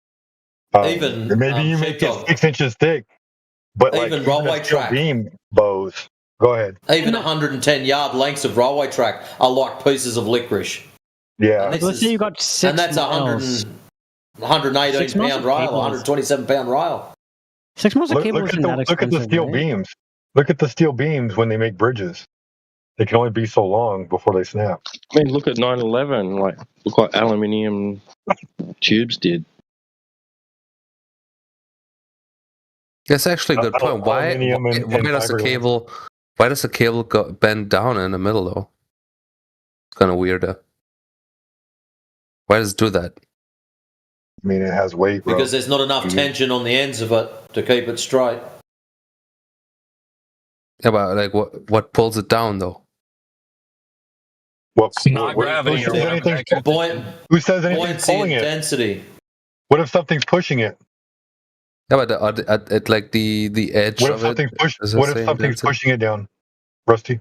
maybe you make it 6 inches thick, but even like railway track beam bows. Go ahead. Even 110-yard lengths of railway track are like pieces of licorice. Yeah. Let's say you got 6 and that's miles. 118 pound rail, 127 pound rail. 6 miles of cable isn't that expensive. Look at the steel beams. Look at the steel beams when they make bridges. They can only be so long before they snap. I mean, look at 9/11. Like, look what aluminium tubes did. That's actually a good point. Why does the cable go bend down in the middle though? It's kind of weird. Why does it do that? I mean, it has weight, bro. Because there's not enough tension on the ends of it to keep it straight. Yeah, but like, what pulls it down though? Not gravity. Who says anything's pulling it? Density. What if something's pushing it? Yeah, but at like the edge of it. What if something's pushing it down, Rusty?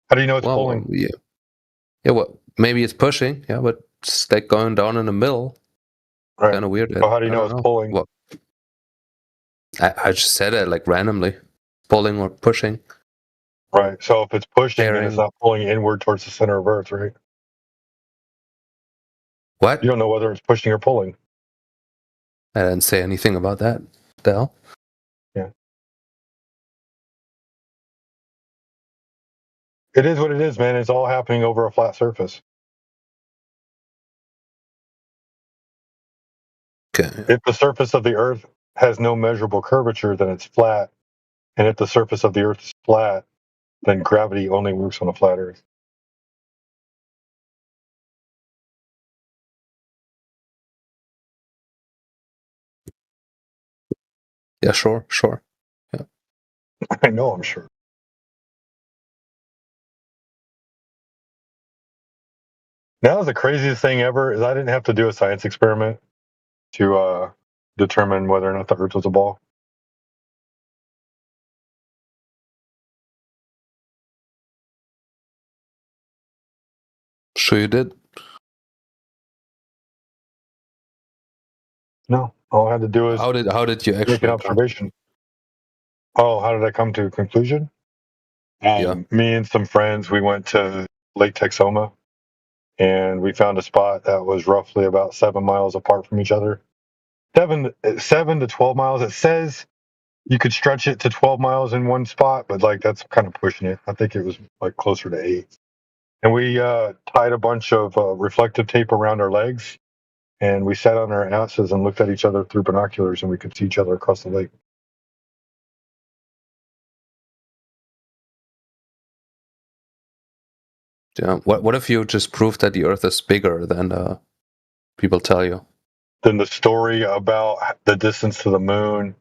How do you know it's pulling? Yeah. Well, maybe it's pushing. Yeah, but it's like going down in the middle. Right. Kind of weird. Well, how do you know it's pulling? Well, I just said it like randomly, pulling or pushing. Right. So if it's pushing, then it's not pulling inward towards the center of Earth, right? What? You don't know whether it's pushing or pulling. I didn't say anything about that. The hell? Yeah. It is what it is, man. It's all happening over a flat surface. Okay. If the surface of the Earth has no measurable curvature, then it's flat. And if the surface of the Earth is flat, then gravity only works on a flat Earth. Yeah, sure. Yeah. I know, I'm sure. Now, the craziest thing ever is I didn't have to do a science experiment to determine whether or not the Earth was a ball. So you did? No, all I had to do is how did you actually make an observation. Oh, how did I come to a conclusion? Me and some friends, we went to Lake Texoma, and we found a spot that was roughly about 7 miles apart from each other. 7 to 12 miles. It says you could stretch it to 12 miles in one spot, but like that's kind of pushing it. I think it was like closer to 8. And we tied a bunch of reflective tape around our legs, and we sat on our asses and looked at each other through binoculars, and we could see each other across the lake. Yeah. What if you just proved that the Earth is bigger than people tell you? Then the story about the distance to the moon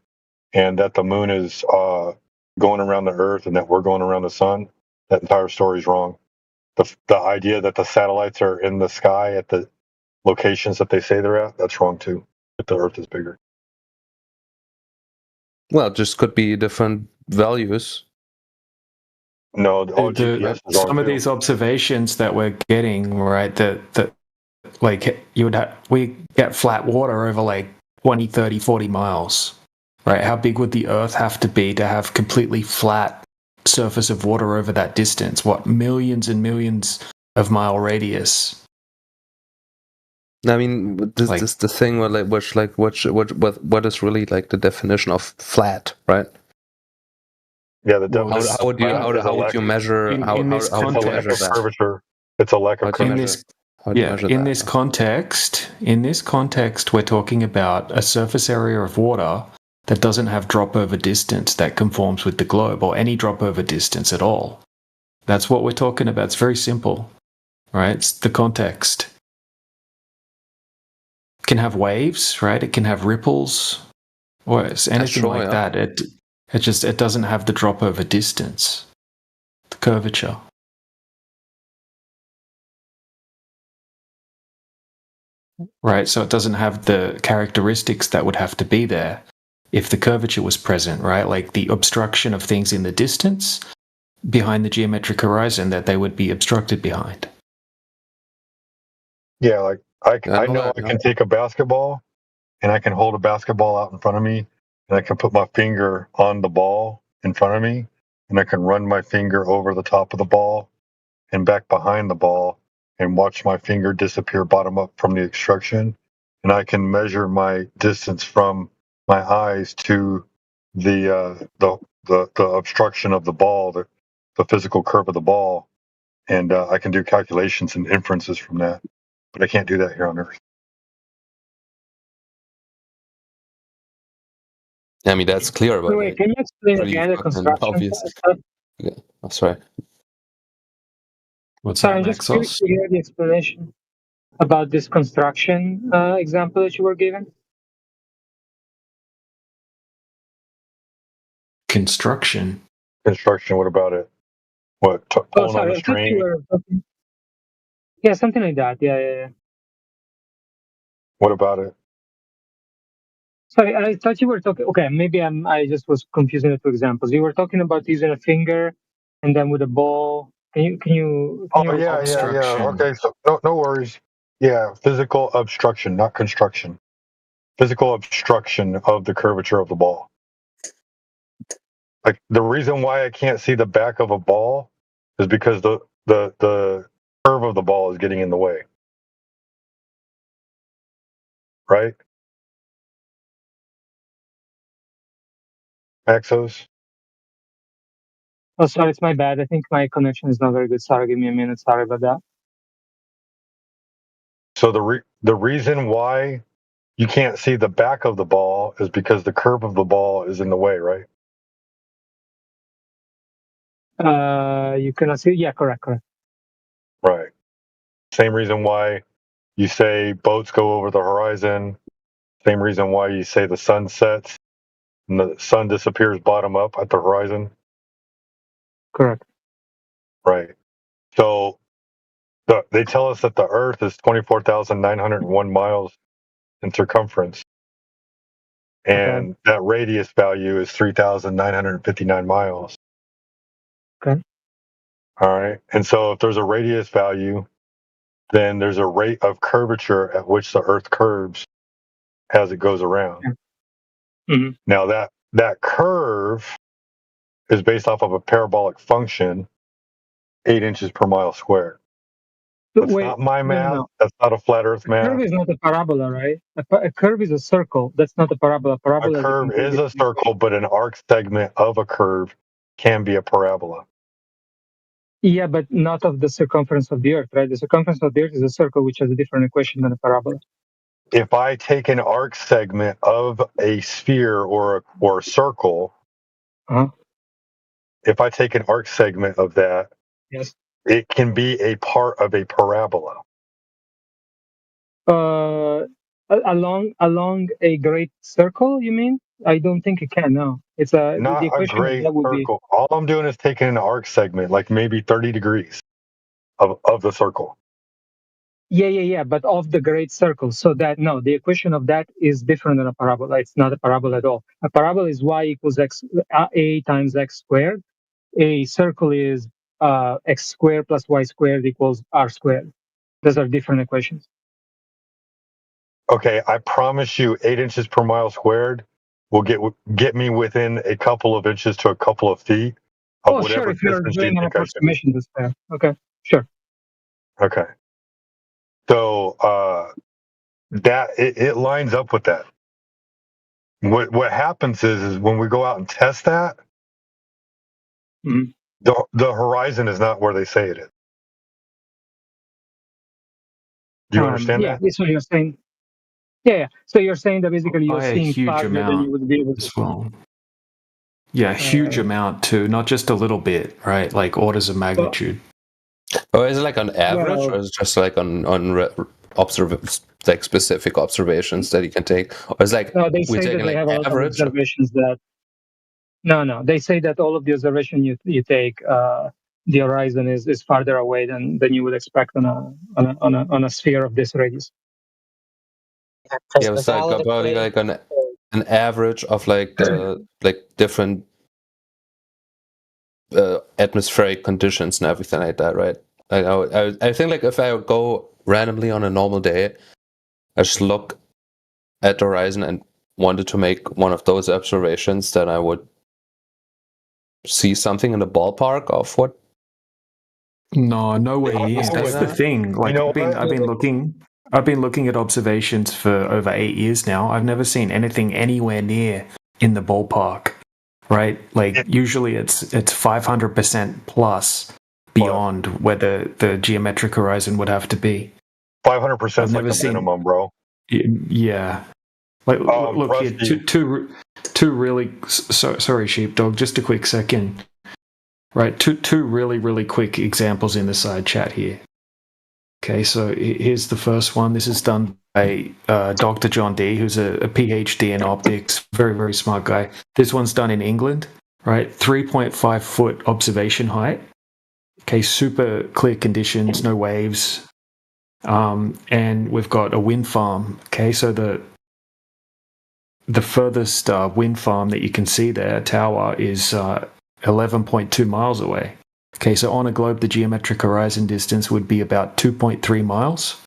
and that the moon is going around the Earth and that we're going around the sun, that entire story is wrong. The idea that the satellites are in the sky at the locations that they say they're at, that's wrong too. That the Earth is bigger. Well, it just could be different values. No, GPS is some of these observations that we're getting, right, that like we get flat water over like 20, 30, 40 miles, right? How big would the Earth have to be to have completely flat surface of water over that distance? What, millions and millions of mile radius? I mean, this is the thing where what is really like the definition of flat, right? Yeah, the definition. How would you measure? In this context, curvature. It's a lack of curvature. In this context, we're talking about a surface area of water that doesn't have drop over distance that conforms with the globe, or any drop over distance at all. That's what we're talking about. It's very simple, right? It's the context. It can have waves, right? It can have ripples, or anything like that. It doesn't have the drop over distance, the curvature. Right, so it doesn't have the characteristics that would have to be there if the curvature was present, right? Like the obstruction of things in the distance behind the geometric horizon that they would be obstructed behind. Yeah, like I can take a basketball and I can hold a basketball out in front of me, and I can put my finger on the ball in front of me, and I can run my finger over the top of the ball and back behind the ball and watch my finger disappear bottom up from the obstruction, and I can measure my distance from my eyes to the obstruction of the ball, the physical curve of the ball, and I can do calculations and inferences from that. But I can't do that here on Earth. I mean, that's clear. But wait, can you explain again the construction? Obvious. Yeah, that's right. Sorry, I'm just curious to hear the explanation about this construction example that you were given. Construction. What about it? What, pulling on a string? Yeah, something like that. Yeah. What about it? Sorry, I thought you were talking. Okay, maybe I just was confusing the two examples. You were talking about using a finger and then with a ball. Can you? Yeah. Okay, so no worries. Yeah, physical obstruction, not construction. Physical obstruction of the curvature of the ball. Like the reason why I can't see the back of a ball is because the curve of the ball is getting in the way. Right? Axos? Oh, sorry, it's my bad. I think my connection is not very good. Sorry, give me a minute. Sorry about that. So the reason why you can't see the back of the ball is because the curve of the ball is in the way, right? You cannot see. Yeah, correct. Right. Same reason why you say boats go over the horizon. Same reason why you say the sun sets and the sun disappears bottom up at the horizon. Correct. Right. So they tell us that the Earth is 24,901 miles in circumference. And that radius value is 3,959 miles. Okay. All right. And so if there's a radius value, then there's a rate of curvature at which the Earth curves as it goes around. Mm-hmm. Now that curve is based off of a parabolic function, 8 inches per mile squared. That's not my math. No. That's not a flat Earth math. A curve is not a parabola, right? A curve is a circle. That's not a parabola. A curve is a circle, but an arc segment of a curve can be a parabola. Yeah, but not of the circumference of the Earth, right? The circumference of the Earth is a circle, which has a different equation than a parabola. If I take an arc segment of a sphere or a circle, if I take an arc segment of that, yes, it can be a part of a parabola. Along a great circle, you mean? I don't think it can. No, it's not the equation a great that would circle. All I'm doing is taking an arc segment, like maybe 30 degrees of the circle. Yeah. But of the great circle, so that the equation of that is different than a parabola. It's not a parabola at all. A parabola is y equals x a times x squared. A circle is x squared plus y squared equals r squared. Those are different equations. Okay, I promise you 8 inches per mile squared will get me within a couple of inches to a couple of feet of whatever sure, if you're distance doing you an think I should. approximation, that's fair. Okay, sure. Okay. So that it lines up with that. What happens is when we go out and test that, the horizon is not where they say it is. Do you understand that? Yeah, so you're saying. Yeah. So you're saying that basically you're seeing a huge farther amount than you would be able to. as well. Yeah, a huge amount too, not just a little bit, right? Like orders of magnitude. Or is it like on average, or is it just like on like specific observations that you can take? Or is like no, they say taking that they like have a lot of average? observations that. No, they say that all of the observation you take, the horizon is farther away than you would expect on a sphere of this radius. Yeah, it was like about like an average of like the like different atmospheric conditions and everything like that, right? Like I think like if I go randomly on a normal day, I just look at the horizon and wanted to make one of those observations, then I would see something in the ballpark of what? No, nowhere near. That's the thing. Like I've been looking at observations for over 8 years now. I've never seen anything anywhere near in the ballpark. Right? Like usually it's 500% plus beyond where the geometric horizon would have to be. 500% is like a minimum, bro. Yeah. Like look Rusty. Here, two really sorry, Sheepdog, just a quick second. Right, two really quick examples in the side chat here. Okay, so here's the first one. This is done by Dr. John D, who's a PhD in optics, very smart guy. This one's done in England, right? 3.5 foot observation height. Okay, super clear conditions, no waves. And we've got a wind farm. Okay, so the furthest wind farm that you can see there, tower, is 11.2 miles away. Okay, so on a globe, the geometric horizon distance would be about 2.3 miles.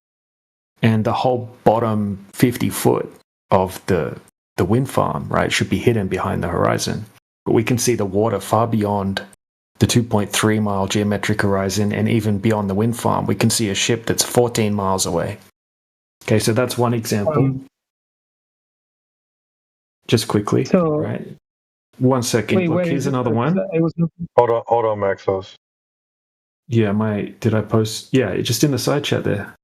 And the whole bottom 50 foot of the wind farm, right, should be hidden behind the horizon. But we can see the water far beyond the 2.3 mile geometric horizon, and even beyond the wind farm, we can see a ship that's 14 miles away. Okay, so that's one example. Just quickly, right? 1 second. Look, here's another one. Hold on, Maxos. Yeah, did I post? Yeah, just in the side chat there.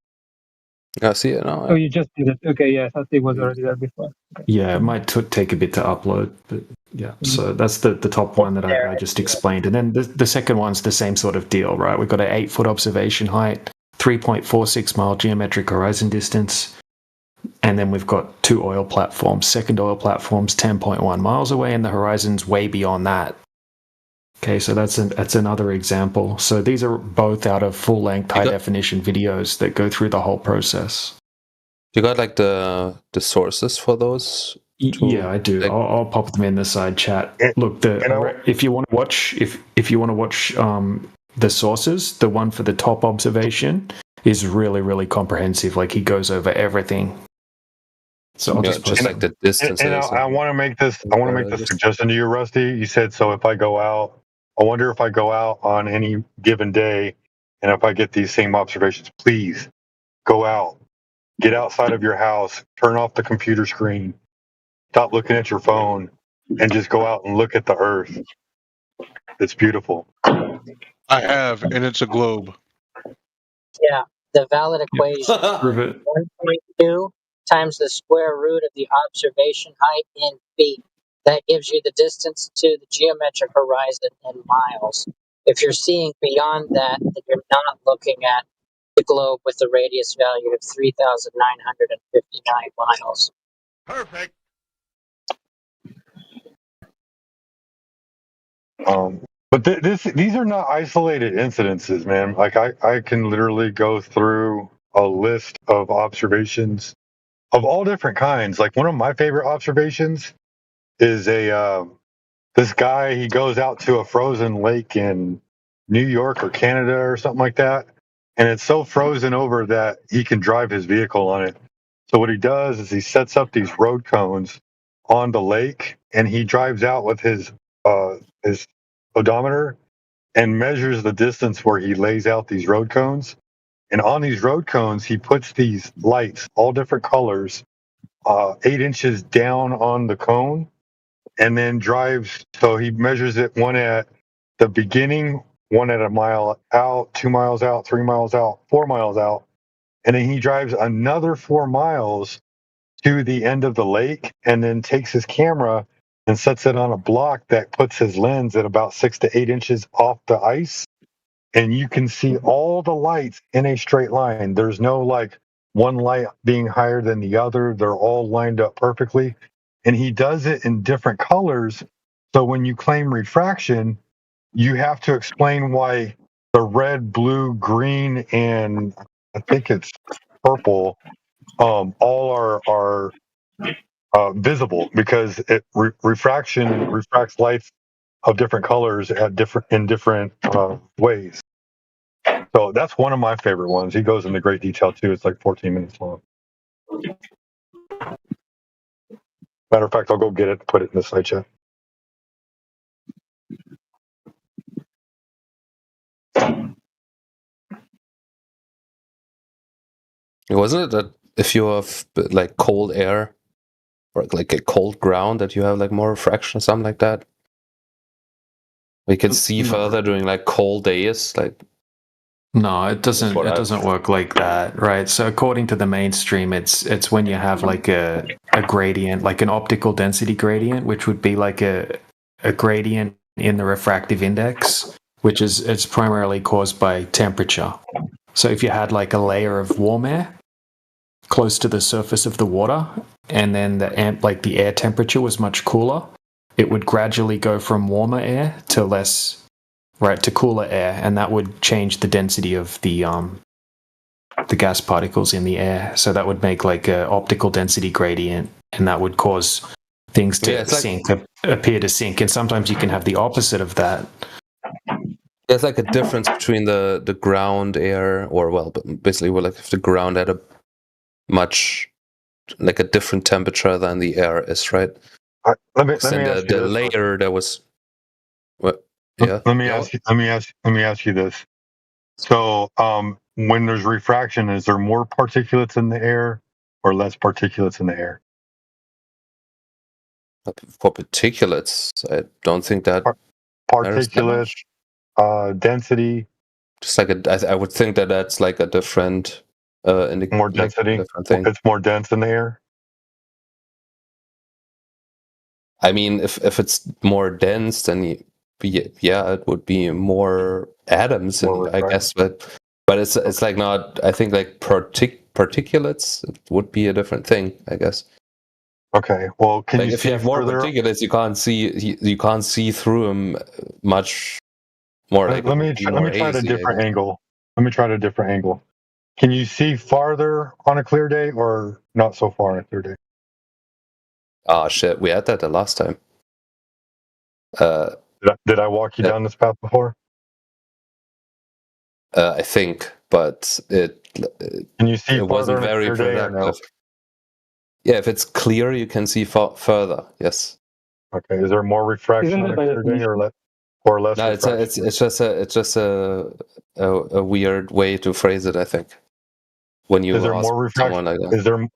I see it now. Oh, you just did it. Okay, yeah, I thought it was already there before. Okay. Yeah, it might take a bit to upload, but yeah. So that's the top one that I just explained. And then the second one's the same sort of deal, right? We've got an 8 foot observation height, 3.46 mile geometric horizon distance. And then we've got 2 oil platforms. Second oil platform's 10.1 miles away, and the horizon's way beyond that. Okay, so that's another example. So these are both out of full-length, high-definition videos that go through the whole process. You got like the sources for those? Yeah, I do. I'll pop them in the side chat. Look, if you want to watch, if you want to watch the sources, the one for the top observation is really, really comprehensive. Like he goes over everything. So I'll just like the distances. And I want to make this. I want to make this suggestion to you, Rusty. You said so. If I go out, I wonder if I go out on any given day, and if I get these same observations, please go out, get outside of your house, turn off the computer screen, stop looking at your phone, and just go out and look at the Earth. It's beautiful. I have, and it's a globe. Yeah, the valid equation: 1.2 times the square root of the observation height in feet. That gives you the distance to the geometric horizon in miles. If you're seeing beyond that, then you're not looking at the globe with the radius value of 3,959 miles. Perfect. But these are not isolated incidences, man. Like I can literally go through a list of observations of all different kinds. Like one of my favorite observations is this guy. He goes out to a frozen lake in New York or Canada or something like that, and it's so frozen over that he can drive his vehicle on it. So what he does is he sets up these road cones on the lake, and he drives out with his odometer and measures the distance where he lays out these road cones. And on these road cones, he puts these lights, all different colors, 8 inches down on the cone, and then drives. So he measures it, one at the beginning, one at a mile out, 2 miles out, 3 miles out, 4 miles out. And then he drives another 4 miles to the end of the lake, and then takes his camera and sets it on a block that puts his lens at about 6 to 8 inches off the ice. And you can see all the lights in a straight line. There's no like one light being higher than the other. They're all lined up perfectly. And he does it in different colors. So when you claim refraction, you have to explain why the red, blue, green, and I think it's purple, all are visible, because refraction refracts light of different colors in different ways. So that's one of my favorite ones. He goes into great detail too. It's like 14 minutes long. Matter of fact, I'll go get it and put it in the side chat. Wasn't it that if you have like cold air or like a cold ground, that you have like more refraction or something like that? We can see further during like cold days, like. No, it doesn't. It doesn't work like that, right? So according to the mainstream, it's when you have like a gradient, like an optical density gradient, which would be like a gradient in the refractive index, which is it's primarily caused by temperature. So if you had like a layer of warm air close to the surface of the water, and then the air temperature was much cooler, it would gradually go from warmer air to to cooler air, and that would change the density of the gas particles in the air. So that would make like an optical density gradient, and that would cause things to appear to sink. And sometimes you can have the opposite of that. There's like a difference between the ground air, basically like if the ground had a much like a different temperature than the air is, right? Let me ask the layer that was. What? Yeah. Let me ask you this. So, when there's refraction, is there more particulates in the air or less particulates in the air? For particulates, I don't think that particulates density. Just like I would think that's like a different more density. Different thing. It's more dense in the air. I mean, if it's more dense, then it would be more atoms, I guess, but it's like not. I think like particulates would be a different thing, I guess. Okay, well, can you if you have more particulates, you can't see through them much more. Let me try a different angle. Let me try a different angle. Can you see farther on a clear day, or not so far on a clear day? Oh shit, we had that the last time. Did I walk you down this path before? I think but Can you see it wasn't further very in a clear day or no? productive. Yeah, if it's clear, you can see further. Yes. Okay. Is there more refraction on a clear day or less No, refraction? it's just a weird way to phrase it. I think when you Is there ask more refraction? someone like that.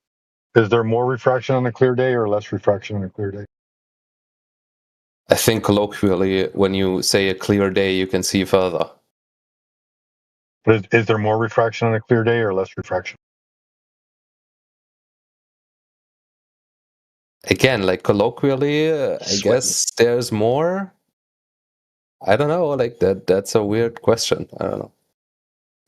Is there more refraction on a clear day or less refraction on a clear day? I think colloquially, when you say a clear day, you can see further. But is there more refraction on a clear day or less refraction? Again, like colloquially, I guess there's more. I don't know. Like that's a weird question. I don't know.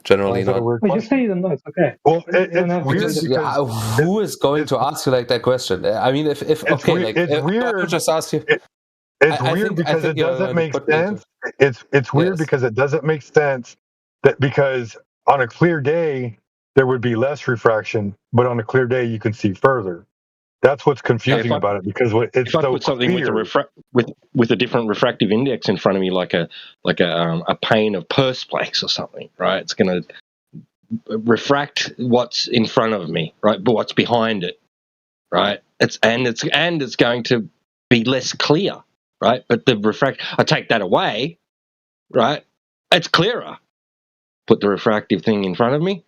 Generally not. Just say you don't know. It's okay. Well, it's weird because who is going to ask you like that question? I mean, if okay, like it's if weird. I would just ask you. It's weird because it doesn't make sense. It's weird because it doesn't make sense that because on a clear day there would be less refraction, but on a clear day you can see further. That's what's confusing about it because it's so if I put something clear. with a different refractive index in front of me, like a pane of Perspex or something, right? It's going to refract what's in front of me, right? But what's behind it, right? It's going to be less clear, right? But I take that away, right? It's clearer. Put the refractive thing in front of me,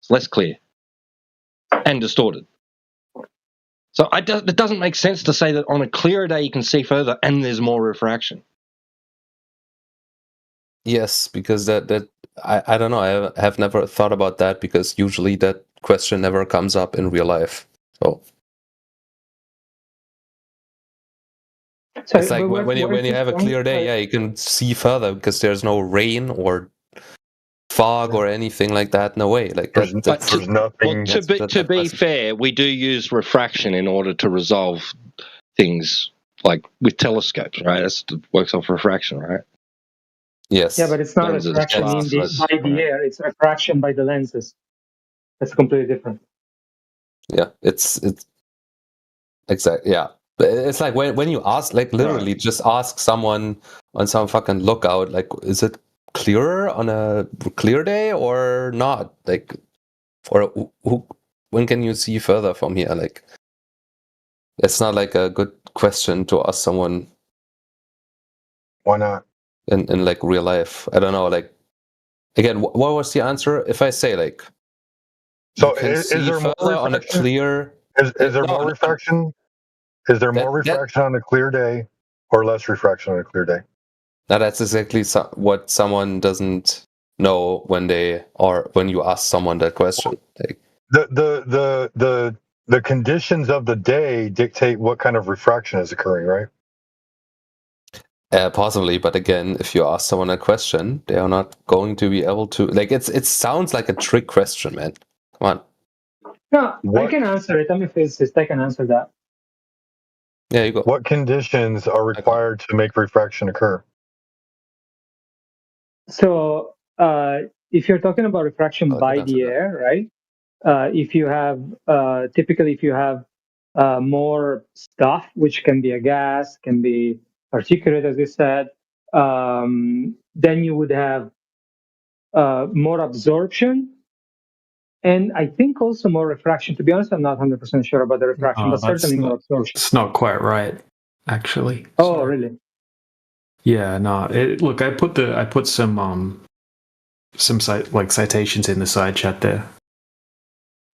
it's less clear and distorted. So it doesn't make sense to say that on a clearer day you can see further and there's more refraction. Yes, because that I don't know. I have never thought about that because usually that question never comes up in real life. So it's like when you have a clear day, yeah, you can see further because there's no rain or fog or anything like that. No way. Like there's nothing. Well, to be fair, we do use refraction in order to resolve things like with telescopes, right? It works off refraction, right? Yes. Yeah, but it's not refraction by the air. It's refraction by the lenses. That's completely different. Yeah, it's exactly, yeah. It's like when you ask, like literally just ask someone on some fucking lookout, like, is it clearer on a clear day or not? Like, or when can you see further from here? Like, it's not like a good question to ask someone. Why not? In like real life, I don't know. Like, again, what was the answer? If I say like, so is there more on a clear? Is there more refraction? Is there more refraction on a clear day or less refraction on a clear day? Now that's exactly what someone doesn't know when you ask someone that question. Like, the conditions of the day dictate what kind of refraction is occurring, right? Possibly, but again, if you ask someone a question, they are not going to be able to. Like, it sounds like a trick question, man. Come on. No, I can answer it. I'm a physicist. I can answer that. Yeah, you go. What conditions are required to make refraction occur? So, if you're talking about refraction by the air, right? If you have typically if you have more stuff, which can be a gas, can be particulate, as we said, then you would have more absorption. And I think also more refraction. To be honest, I'm not 100% sure about the refraction, but certainly more absorption. It's not quite right, actually. Oh, really? Yeah, no. Look, I put some citations in the side chat there.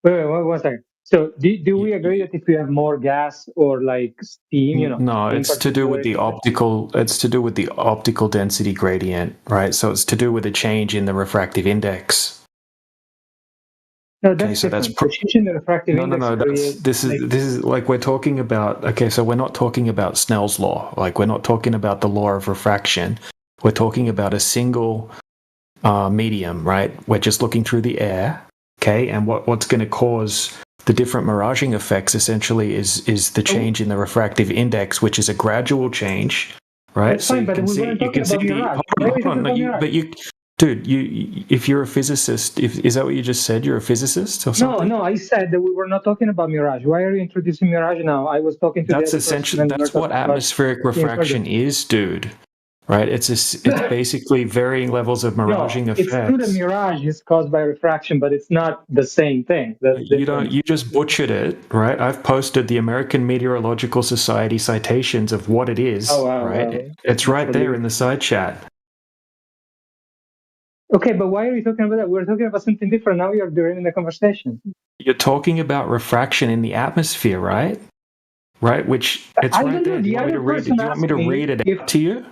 Wait, 1 second. So, do we agree that if you have more gas or like steam, No, it's to do with the optical. It's to do with the optical density gradient, right? So it's to do with a change in the refractive index. No, that's different. The refractive index. No. This is like we're talking about. Okay, so we're not talking about Snell's law. Like we're not talking about the law of refraction. We're talking about a single medium, right? We're just looking through the air. Okay, and what's going to cause the different miraging effects essentially is the change in the refractive index, which is a gradual change, right? That's fine, but we weren't talking about mirage. Dude, if you're a physicist, is that what you just said? You're a physicist or something? No, I said that we were not talking about mirage. Why are you introducing mirage now? I was talking to that's essentially that's what atmospheric refraction is, dude. right? It's basically varying levels of miraging effects. It's true the mirage is caused by refraction, but it's not the same thing. You just butchered it, right? I've posted the American Meteorological Society citations of what it is, right? Wow. It's right there in the side chat. Okay, but why are you talking about that? We're talking about something different. Now you're derailing the conversation. You're talking about refraction in the atmosphere, right? Right, which it's right there. Do you want me to read it? Do you want me to read it out to you?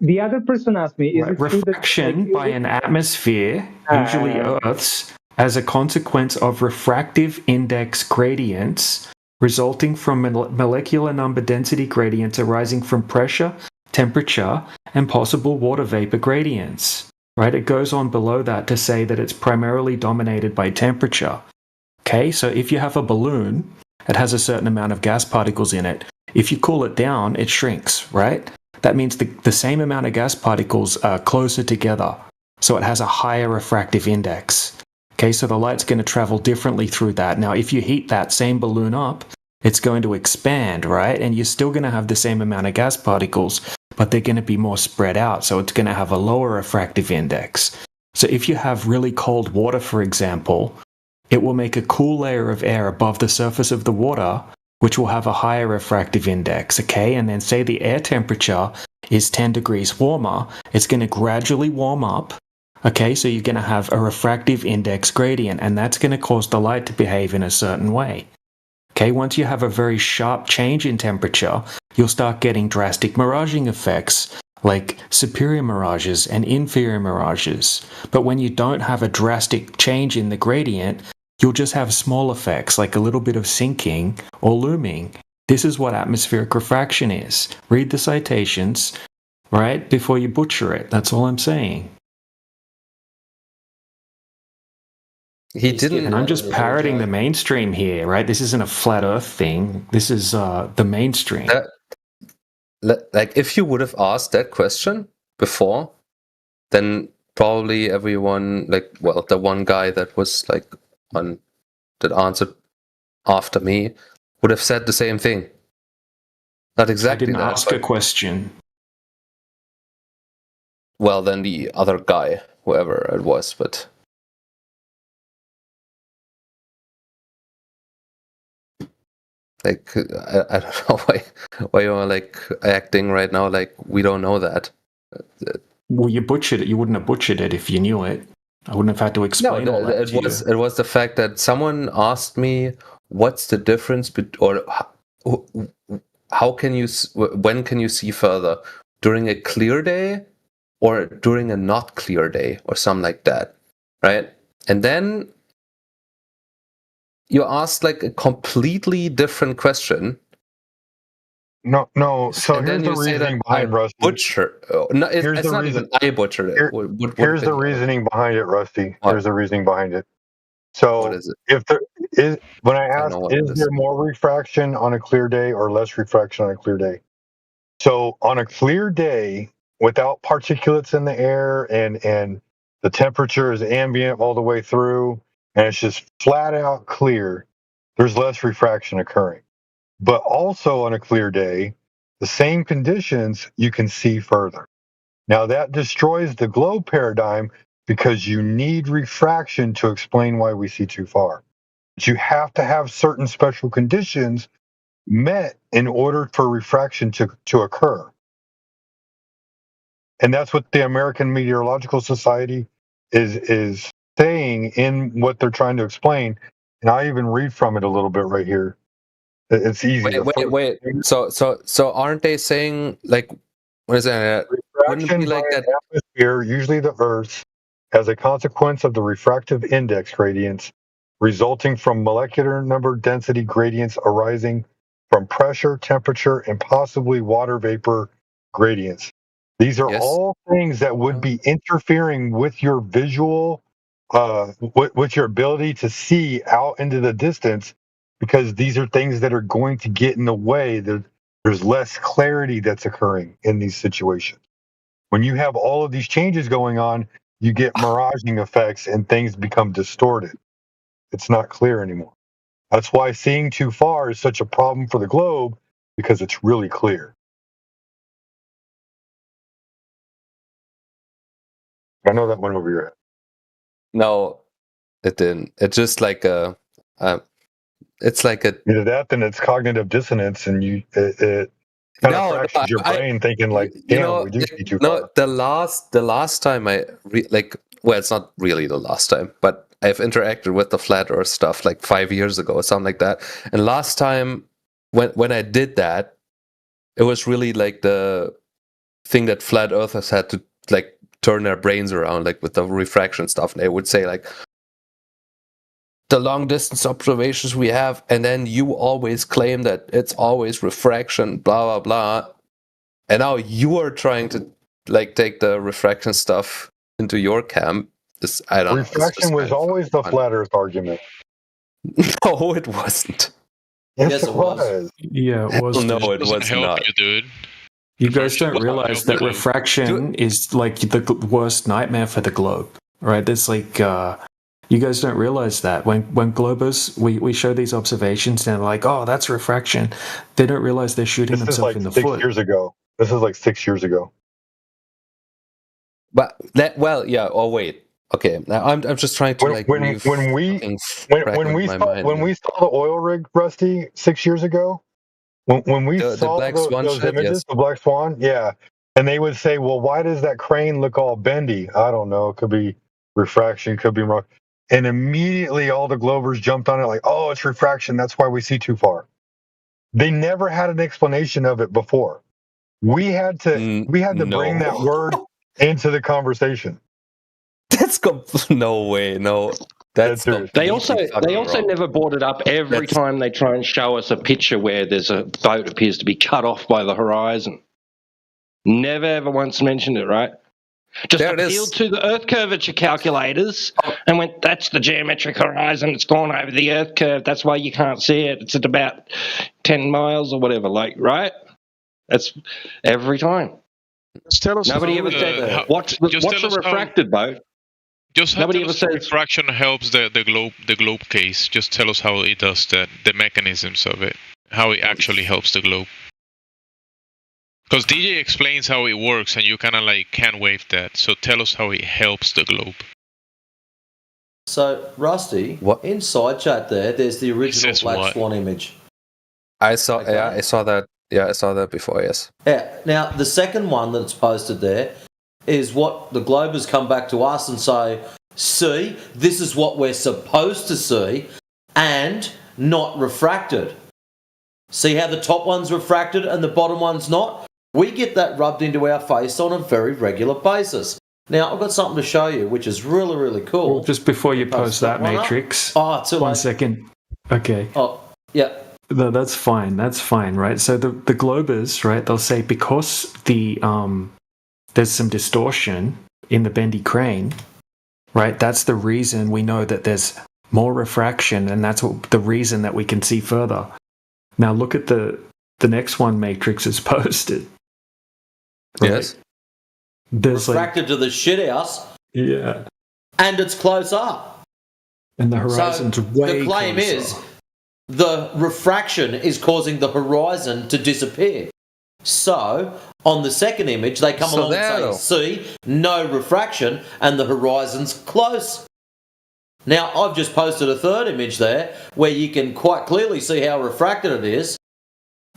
The other person asked me, is it refraction by an atmosphere, usually Earth's, as a consequence of refractive index gradients resulting from molecular number density gradients arising from pressure, temperature, and possible water vapor gradients. Right? It goes on below that to say that it's primarily dominated by temperature. Okay, so if you have a balloon, it has a certain amount of gas particles in it. If you cool it down, it shrinks, right? That means the same amount of gas particles are closer together, so it has a higher refractive index. Okay, so the light's going to travel differently through that. Now, if you heat that same balloon up, it's going to expand, right? And you're still going to have the same amount of gas particles, but they're going to be more spread out, so it's going to have a lower refractive index. So if you have really cold water, for example, it will make a cool layer of air above the surface of the water, which will have a higher refractive index, okay? And then say the air temperature is 10 degrees warmer, it's going to gradually warm up, okay? So you're going to have a refractive index gradient, and that's going to cause the light to behave in a certain way. Okay, once you have a very sharp change in temperature, you'll start getting drastic miraging effects, like superior mirages and inferior mirages. But when you don't have a drastic change in the gradient, you'll just have small effects, like a little bit of sinking or looming. This is what atmospheric refraction is. Read the citations, right, before you butcher it. That's all I'm saying. He didn't. And I'm just parroting the mainstream here, right? This isn't a flat Earth thing. This is the mainstream. Like, if you would have asked that question before, then probably everyone, like, well, the one guy that was like that answered after me would have said the same thing. Not exactly. I didn't ask a question. Well, then the other guy, whoever it was, but. Like, I don't know why you're like acting right now like we don't know that. Well, you butchered it. You wouldn't have butchered it if you knew it. I wouldn't have had to explain all that to you. It was the fact that someone asked me, "What's the difference or how can you? When can you see further? During a clear day, or during a not clear day, or something like that, right?" And then you asked like a completely different question. No. So here's the reasoning behind Rusty. No, it's not even I butchered it. Here's the reasoning behind it, Rusty. Here's the reasoning behind it. So what is it? If there is, when I asked, is there more refraction on a clear day or less refraction on a clear day? So on a clear day, without particulates in the air and the temperature is ambient all the way through, and it's just flat out clear, there's less refraction occurring. But also on a clear day, the same conditions, you can see further. Now that destroys the globe paradigm because you need refraction to explain why we see too far. But you have to have certain special conditions met in order for refraction to occur. And that's what the American Meteorological Society is saying in what they're trying to explain. And I even read from it a little bit right here. It's easy. Wait. So aren't they saying, like, what is that? Wouldn't it be like that? Atmosphere, usually the Earth, as a consequence of the refractive index gradients resulting from molecular number density gradients arising from pressure, temperature, and possibly water vapor gradients. These are all things that would be interfering with your visual, with your ability to see out into the distance, because these are things that are going to get in the way. There's less clarity that's occurring in these situations. When you have all of these changes going on, you get miraging effects and things become distorted. It's not clear anymore. That's why seeing too far is such a problem for the globe, because it's really clear. I know that went over your head. No, it didn't. It's just like it's like a either that, then it's cognitive dissonance, and it kind of fractures your brain, thinking like, "Damn, we do see too far." The last time well, it's not really the last time, but I've interacted with the flat Earth stuff like 5 years ago or something like that. And last time when I did that, it was really like the thing that flat earthers had to like turn their brains around, like with the refraction stuff. And they would say like, the long distance observations we have, and then you always claim that it's always refraction, blah blah blah. And now you are trying to like take the refraction stuff into your camp. I don't know. Refraction was always the flat Earth argument. No, it wasn't. Yes, it was. Yeah, it was. No, it was not. Dude. You guys don't realize that refraction is like the worst nightmare for the globe, right? There's like, you guys don't realize that when globers, we show these observations and they're like, oh, that's refraction. They don't realize they're shooting themselves in the foot. 6 years ago. This is like 6 years ago. But wait. Okay, now I'm just trying to when we saw the oil rig, Rusty, 6 years ago. When we saw those images, the Black Swan, yeah, and they would say, well, why does that crane look all bendy? I don't know. It could be refraction, could be wrong. And immediately all the Globers jumped on it like, oh, it's refraction. That's why we see too far. They never had an explanation of it before. We had to bring that word into the conversation. That's no way, no. That's they also never brought it up every time they try and show us a picture where there's a boat appears to be cut off by the horizon. Never ever once mentioned it, right? Just appealed to the Earth curvature calculators and went, that's the geometric horizon. It's gone over the Earth curve. That's why you can't see it. It's at about 10 miles or whatever, like, right? That's every time. Just tell us. Nobody ever said, what's a refracted boat? Just nobody ever says refraction helps the globe case. Just tell us how it does that, the mechanisms of it, how it actually helps the globe. Because DJ explains how it works, and you kind of like can't wave that. So tell us how it helps the globe. So Rusty, in side chat there's the original Black Swan image. I saw that. Yeah, I saw that before. Yes. Yeah. Now the second one that's posted there is what the Globers come back to us and say, see, this is what we're supposed to see and not refracted. See how the top one's refracted and the bottom one's not? We get that rubbed into our face on a very regular basis. Now, I've got something to show you, which is really, really cool. Well, just before you post that, Matrix. Oh, too late. 1 second. Okay. Oh, yeah. No, that's fine. That's fine, right? So the Globers, right, they'll say because there's some distortion in the bendy crane, right? That's the reason we know that there's more refraction, and that's the reason that we can see further. Now look at the next one Matrix is posted. Right? Yes. There's refracted to the shit house. Yeah. And it's close up. And the horizon's way the claim closer. is the refraction is causing the horizon to disappear. So, on the second image, they come along and say, see, no refraction, and the horizon's close. Now, I've just posted a third image there, where you can quite clearly see how refracted it is.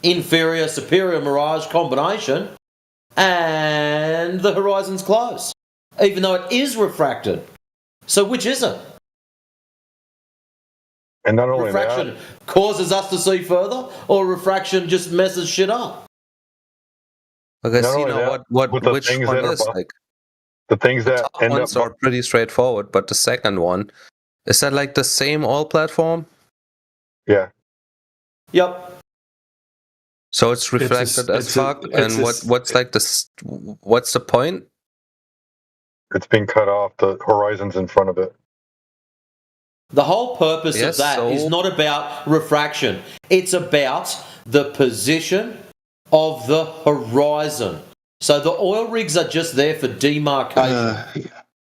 Inferior, superior mirage combination, and the horizon's close, even though it is refracted. So, which is it? And not only refraction causes us to see further, or refraction just messes shit up? Okay, so you know which one is like the things that end up are pretty straightforward, but the second one is that like the same oil platform? Yeah. Yep. So it's reflected as fuck, and what's like what's the point? It's being cut off. The horizon's in front of it. The whole purpose of that is not about refraction. It's about the position of the horizon. So the oil rigs are just there for demarcation.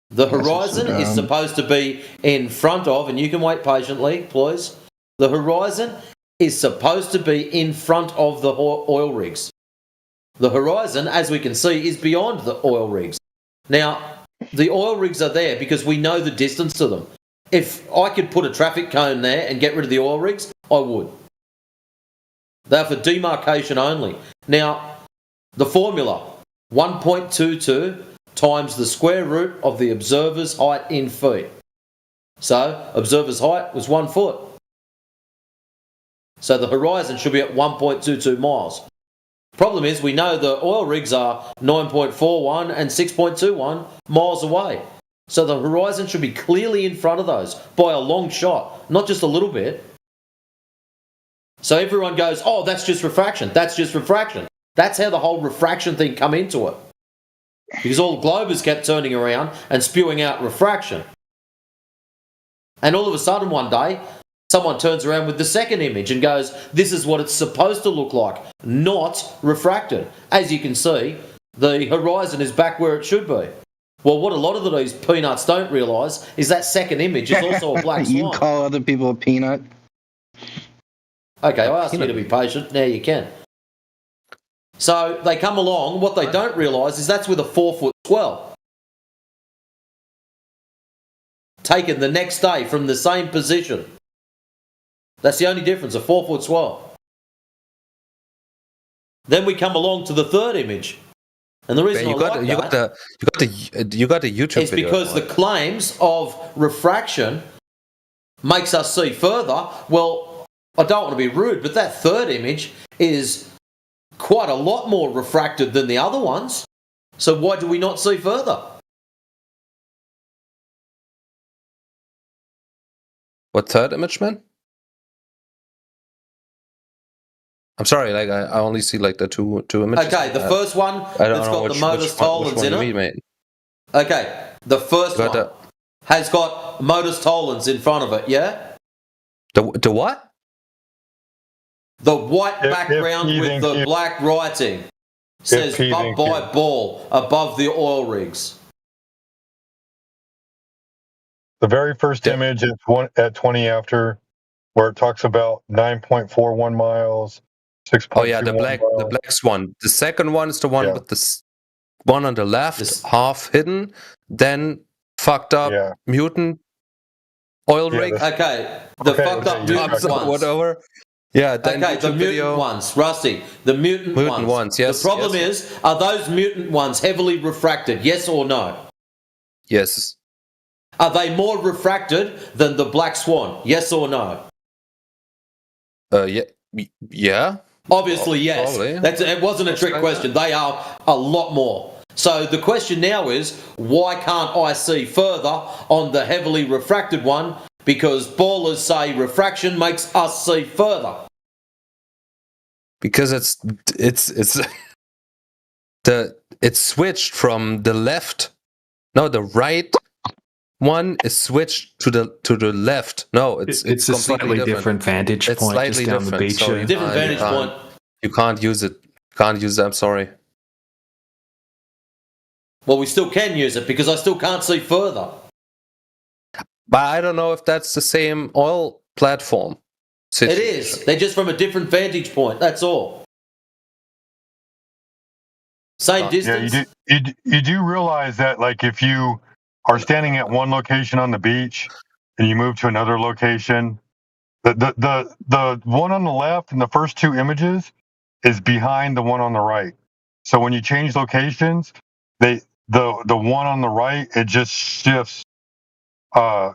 The horizon is supposed to be in front of, and you can wait patiently, please. The horizon is supposed to be in front of the oil rigs. The horizon, as we can see, is beyond the oil rigs. Now, The oil rigs are there because we know the distance to them. If I could put a traffic cone there and get rid of the oil rigs, I would. They're for demarcation only. Now, the formula, 1.22 times the square root of the observer's height in feet. So, observer's height was 1 foot. So the horizon should be at 1.22 miles. Problem is, we know the oil rigs are 9.41 and 6.21 miles away. So the horizon should be clearly in front of those by a long shot, not just a little bit. So everyone goes, oh, that's just refraction. That's just refraction. That's how the whole refraction thing come into it. Because all the globers kept turning around and spewing out refraction. And all of a sudden one day, someone turns around with the second image and goes, this is what it's supposed to look like, not refracted. As you can see, the horizon is back where it should be. Well, what a lot of these peanuts don't realise is that second image is also a black swan. You call other people a peanut? Okay, I asked you to be patient. Now you can. So they come along. What they don't realise is that's with a 4-foot swell. Taken the next day from the same position. That's the only difference, a 4-foot swell. Then we come along to the third image. And the reason you got the YouTube is video because the claims of refraction makes us see further. Well, I don't want to be rude, but that third image is quite a lot more refracted than the other ones. So why do we not see further? What third image, man? I'm sorry, like I only see like the two images. Okay, the first one that's got the Modus Tollens in it. Okay, the first one has got Modus Tollens in front of it, yeah? The what? The white background with the black writing says "Bub by Ball" above the oil rigs. The very first image is at 20 after, where it talks about 9.41 miles. Oh yeah, the black swan. The second one is the one with the one on the left, half hidden, then fucked up mutant oil rig. Okay, the fucked up mutant ones. Whatever. Yeah. Then the mutant ones, Rusty. The mutant ones. Yes. The problem is, are those mutant ones heavily refracted? Yes or no? Yes. Are they more refracted than the black swan? Yes or no? Yeah. Obviously, yes. It wasn't a trick question. They are a lot more. So the question now is, why can't I see further on the heavily refracted one? Because ballers say refraction makes us see further. Because it's switched from the left. No, the right one is switched to the left. No, it's a slightly different vantage point. It's slightly just down different. The beach. So different vantage point. You can't use it. Can't use it. I'm sorry. Well, we still can use it because I still can't see further. But I don't know if that's the same oil platform situation. It is. They're just from a different vantage point. That's all. Same distance. Yeah, you do realize that, like, if you are standing at one location on the beach and you move to another location, the one on the left in the first two images is behind the one on the right. So when you change locations, the one on the right, it just shifts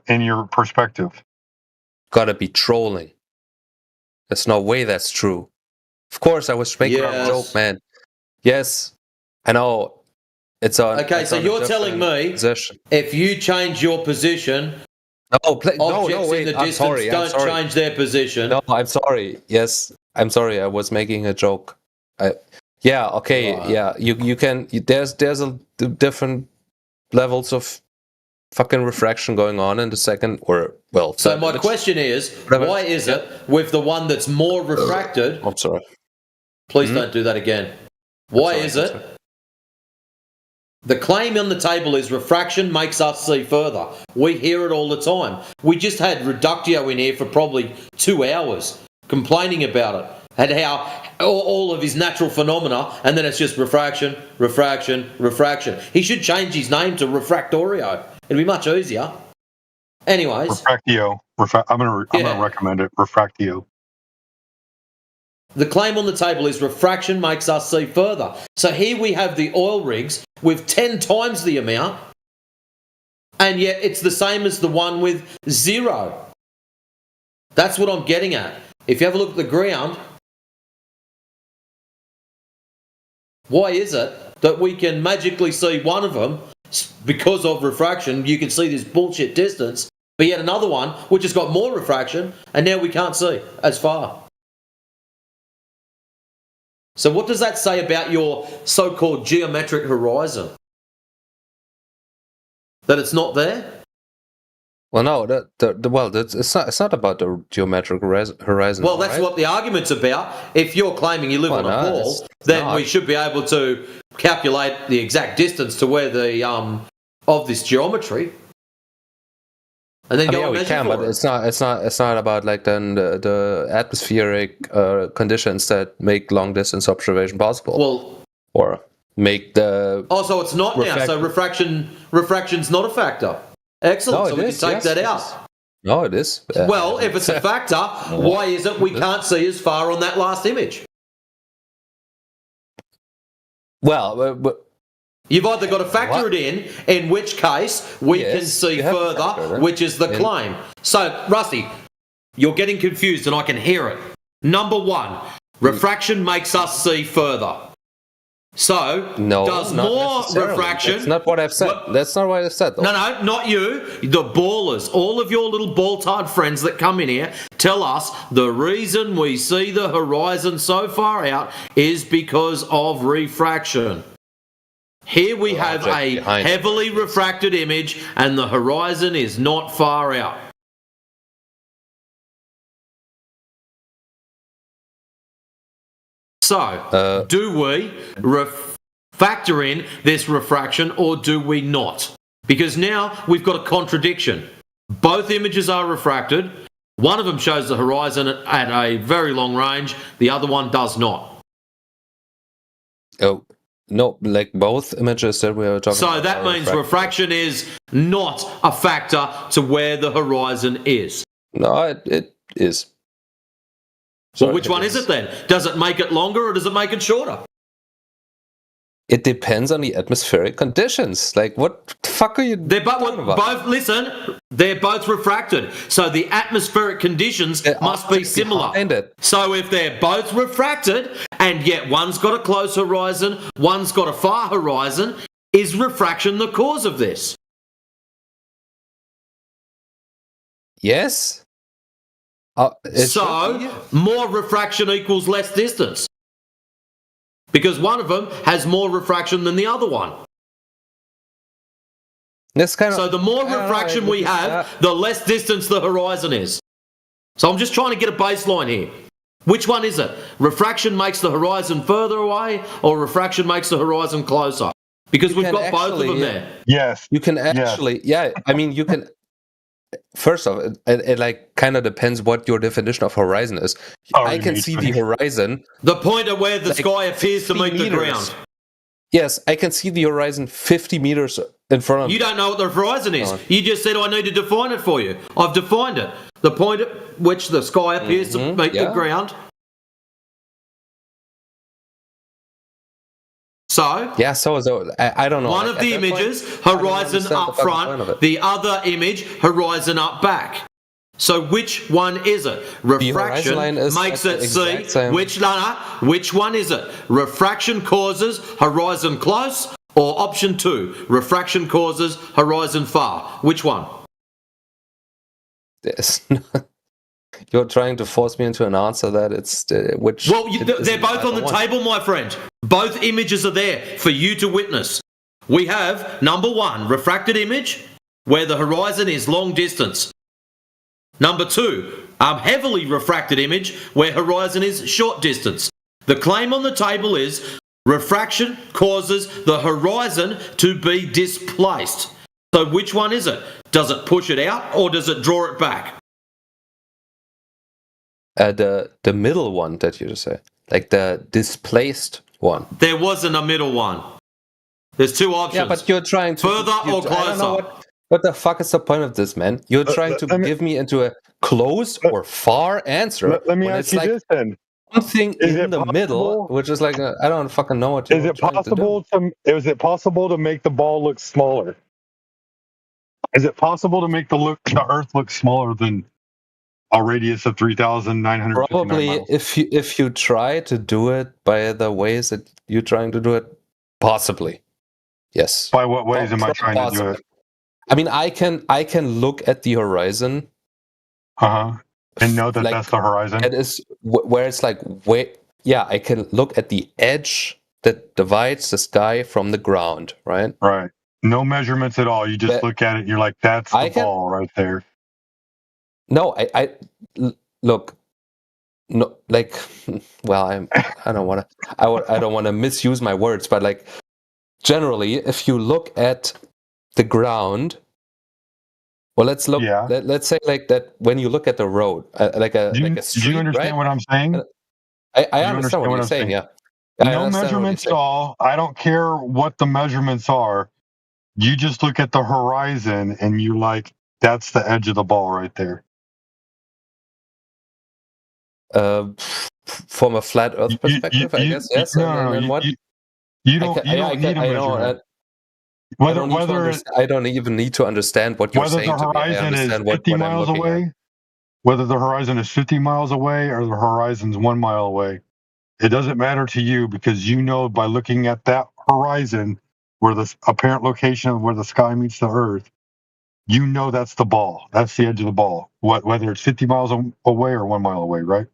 in your perspective. Gotta be trolling. There's no way that's true. Of course, I was making a joke, man. Yes, I know. It's on. Okay, so you're telling me if you change your position, objects in the distance don't change their position. No, I'm sorry. Yes, I'm sorry. I was making a joke. Yeah. Okay. Right. Yeah. You can. There's a different levels of fucking refraction going on in the second So my question is, why is it with the one that's more refracted? I'm sorry. Please don't do that again. Why is it? The claim on the table is refraction makes us see further. We hear it all the time. We just had Reductio in here for probably 2 hours complaining about it. and how all of his natural phenomena, and then it's just refraction, refraction, refraction. He should change his name to Refractorio. It'd be much easier. Anyways. Refractio. I'm gonna recommend it. Refractio. The claim on the table is refraction makes us see further. So here we have the oil rigs with 10 times the amount, and yet it's the same as the one with 0. That's what I'm getting at. If you have a look at the ground, why is it that we can magically see one of them because of refraction? You can see this bullshit distance, but yet another one which has got more refraction, and now we can't see as far. So what does that say about your so-called geometric horizon? That it's not there? Well, no. It's not about the geometric horizon. Well, that's right? what the argument's about. If you're claiming you live on a ball, then we should be able to calculate the exact distance to where the of this geometry, and then go and measure can, for but it. it's not about like then the atmospheric conditions that make long distance observation possible. Well, or make the so it's not now. So refraction's not a factor. Excellent. No, so we can take that out. No, it is. Well, if it's a factor, why is it we can't see as far on that last image? Well, but you've either got to factor it in which case we can see further, which is the claim. So, Rusty, you're getting confused and I can hear it. Number one, refraction makes us see further. So, does more refraction... That's not what I've said. That's not what I've said, though. No, not you. The ballers, all of your little ball-tard friends that come in here, tell us the reason we see the horizon so far out is because of refraction. Here we have a heavily refracted image and the horizon is not far out. So, do we factor in this refraction or do we not? Because now we've got a contradiction. Both images are refracted. One of them shows the horizon at a very long range. The other one does not. Oh, no, like both images that we were talking about. So that means refraction is not a factor to where the horizon is. No, it is. So which one is it then? Does it make it longer or does it make it shorter? It depends on the atmospheric conditions. Like, what the fuck are you talking about? Listen, they're both refracted. So the atmospheric conditions must be similar. So if they're both refracted and yet one's got a close horizon, one's got a far horizon, is refraction the cause of this? Yes. So more refraction equals less distance. Because one of them has more refraction than the other one. So the more refraction we have, the less distance the horizon is. So I'm just trying to get a baseline here. Which one is it? Refraction makes the horizon further away or refraction makes the horizon closer? Because we've got both of them there. Yes. You can actually, I mean, you can... First off, it like kind of depends what your definition of horizon is. I can see the horizon. The point at where the sky appears to meet the ground. Yes, I can see the horizon 50 meters in front of me. You don't know what the horizon is. You just said I need to define it for you. I've defined it. The point at which the sky appears to meet the ground. So, I don't know. One of the images, horizon up front, the other image, horizon up back. So which one is it? Refraction makes it see which one is it? Refraction causes horizon close or option 2, refraction causes horizon far. Which one? You're trying to force me into an answer that it's which. Well, they're both on the table, my friend. Both images are there for you to witness. We have number 1, refracted image, where the horizon is long distance. Number 2, heavily refracted image, where horizon is short distance. The claim on the table is refraction causes the horizon to be displaced. So which one is it? Does it push it out or does it draw it back? The middle one that you just say, like the displaced one. There wasn't a middle one. There's two options. Yeah, but you're trying to further or closer. I don't know what the fuck is the point of this, man? You're trying to give me into a close or far answer. Let me ask you this then. Something in the middle, which is like I don't fucking know what. Is it possible is it possible to make the ball look smaller? Is it possible to make the Earth look smaller than a radius of 3,959 Probably, miles? if you try to do it by the ways that you're trying to do it, possibly, yes. By what ways am I trying to do it? I mean, I can look at the horizon, and know that like, that's the horizon. It is where it's like yeah, I can look at the edge that divides the sky from the ground, right? Right. No measurements at all. You just look at it. You're like, that's the ball right there. No, I look. No, like, well, I don't want to. I don't want to misuse my words, but like, generally, if you look at the ground, well, let's look. Yeah. Let's say like that when you look at the road, like a street. Do you understand what I'm saying? I understand what you're saying. Yeah. No measurements at all. I don't care what the measurements are. You just look at the horizon and you're like, that's the edge of the ball right there. From a flat Earth perspective, I guess. Yes. No, what? You don't need a measurement. I don't even need to understand what you're saying to me. I understand what I'm looking at. Whether the horizon is 50 miles away or the horizon's 1 mile away, it doesn't matter to you because you know by looking at that horizon where the apparent location of where the sky meets the Earth, you know that's the ball. That's the edge of the ball. Whether it's 50 miles away or 1 mile away, right?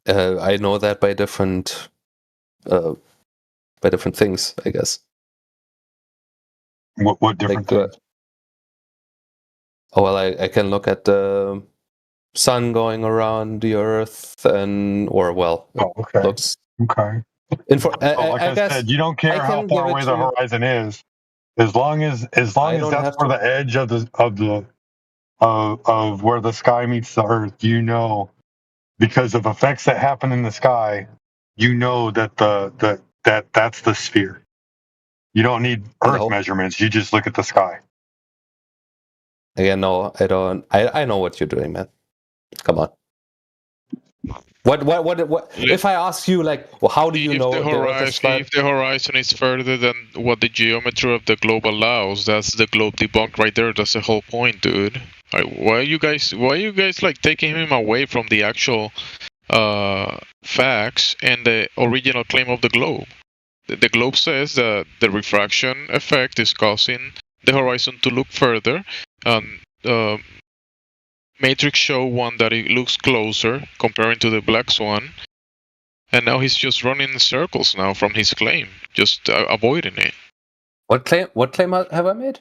I know that by different things, I guess. What different things? I can look at the sun going around the Earth, looks okay. I said, you don't care how far away the horizon is, as long as that's where the edge of where the sky meets the Earth. You know, because of effects that happen in the sky, you know that that's the sphere. You don't need Earth measurements. You just look at the sky. Again, no, I don't. I know what you're doing, man. Come on. What? If I ask you, like, well, how do you know if the horizon is further than what the geometry of the globe allows? That's the globe debunked right there. That's the whole point, dude. Why are you guys like taking him away from the actual facts and the original claim of the globe? The globe says that the refraction effect is causing the horizon to look further. Matrix show one that it looks closer comparing to the black swan, and now he's just running in circles now from his claim, just avoiding it. What claim have I made?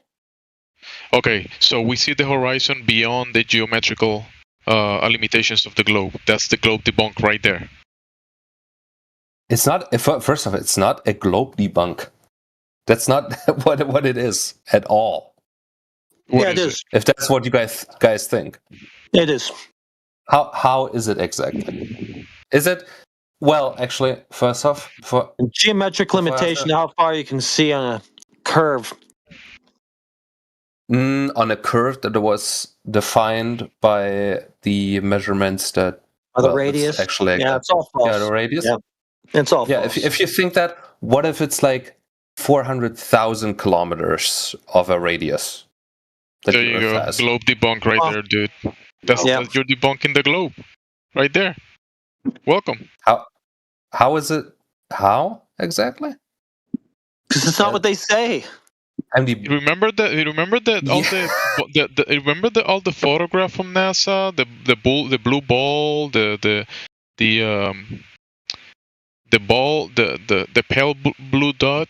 Okay, so we see the horizon beyond the geometrical limitations of the globe. That's the globe debunk right there. It's not. First of all, it's not a globe debunk. That's not what it is at all. It is. If that's what you guys think. It is. How is it exactly? Is it? Well, actually, first off, for geometric limitation, how far you can see on a curve. On a curve that was defined by the measurements that. The radius. Actually, it's all false. Yeah, the radius. Yeah, it's all false. If you think that, what if it's like 400,000 kilometers of a radius? There you go. Globe debunk right there, dude. That's you're debunking the globe. Right there. Welcome. How is it? How exactly? Because it's not what they say. Remember that all the photograph from NASA, the blue ball, the ball, the pale blue dot,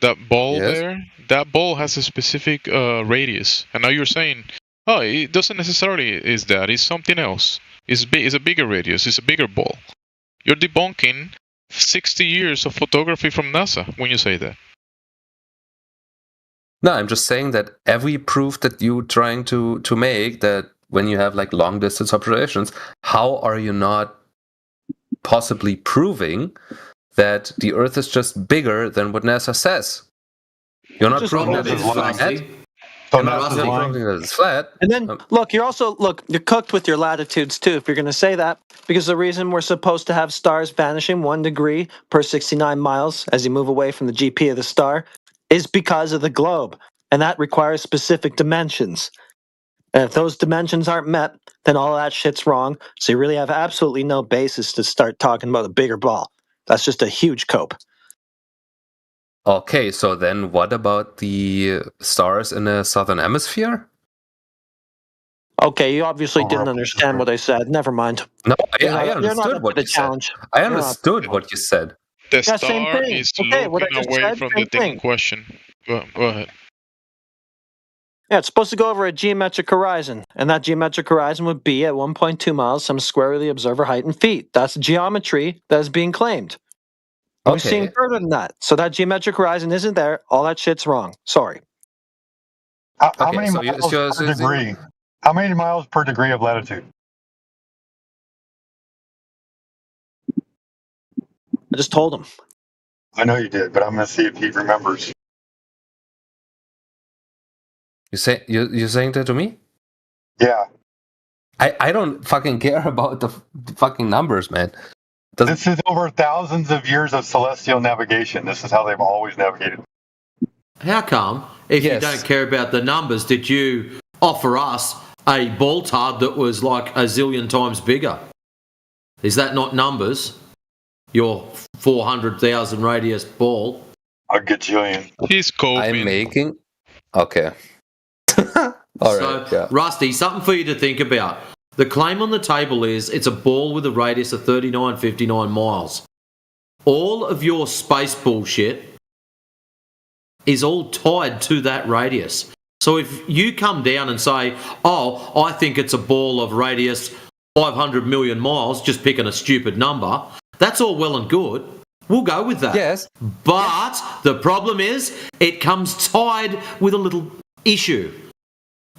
that ball there, that ball has a specific radius, and now you're saying, oh, it doesn't necessarily is that, it's something else. It's a bigger radius, it's a bigger ball. You're debunking 60 years of photography from NASA when you say that. No, I'm just saying that every proof that you're trying to make that when you have like long distance observations, how are you not possibly proving that the Earth is just bigger than what NASA says? You're not proving that it's flat. So NASA's lying. That it's flat. And then you're cooked with your latitudes too if you're going to say that, because the reason we're supposed to have stars vanishing 1 degree per 69 miles as you move away from the GP of the star is because of the globe, and that requires specific dimensions. And if those dimensions aren't met, then all that shit's wrong. So you really have absolutely no basis to start talking about a bigger ball. That's just a huge cope. Okay, so then what about the stars in the southern hemisphere? Okay, you obviously didn't understand what I said. Never mind. No, I understood what you said. I understood what you said. The star is looking away from the thing question. Go ahead. Yeah, it's supposed to go over a geometric horizon, and that geometric horizon would be at 1.2 miles, some square of the observer height in feet. That's the geometry that is being claimed. We're seeing further than that. So that geometric horizon isn't there. All that shit's wrong. Sorry. How many miles per degree? How many miles per degree of latitude? I just told him. I know you did, but I'm going to see if he remembers. You're saying that to me? Yeah. I don't fucking care about the fucking numbers, man. This is over thousands of years of celestial navigation. This is how they've always navigated. How come, if you don't care about the numbers, did you offer us a ball-tard that was like a zillion times bigger? Is that not numbers? Your 400,000 radius ball. A gajillion. He's coping. I'm making... Okay. All right, Rusty, something for you to think about. The claim on the table is it's a ball with a radius of 3959 miles. All of your space bullshit is all tied to that radius. So if you come down and say, oh, I think it's a ball of radius 500 million miles, just picking a stupid number, that's all well and good. We'll go with that. Yes. But the problem is it comes tied with a little issue.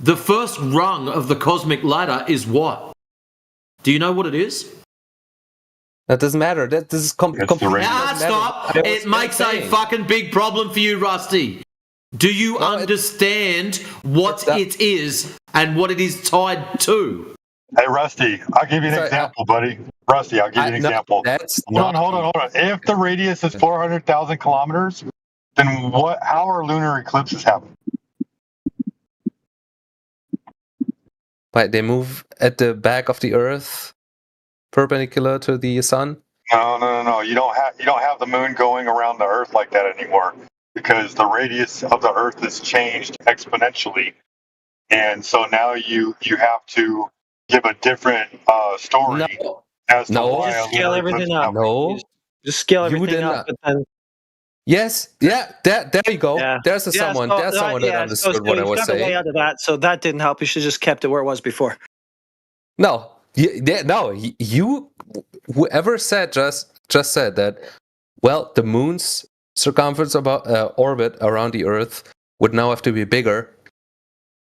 The first rung of the cosmic ladder is what? Do you know what it is? That doesn't matter. This is Stop. It makes a fucking big problem for you, Rusty. Do you understand what it is and what it is tied to? Hey, Rusty, I'll give you an example, buddy. Rusty, I'll give you an example. Hold on. If the radius is 400,000 kilometers, then how are lunar eclipses happening? But they move at the back of the Earth, perpendicular to the sun. No. You don't have the moon going around the Earth like that anymore, because the radius of the Earth has changed exponentially, and so now you have to give a different story as to why just scale everything up. Just scale everything up, but then. Yes, there you go. Yeah. There's someone that understood what I was saying. Way out of that, so that didn't help. You should just kept it where it was before. No, you whoever said just said that. Well, the moon's circumference about orbit around the Earth would now have to be bigger.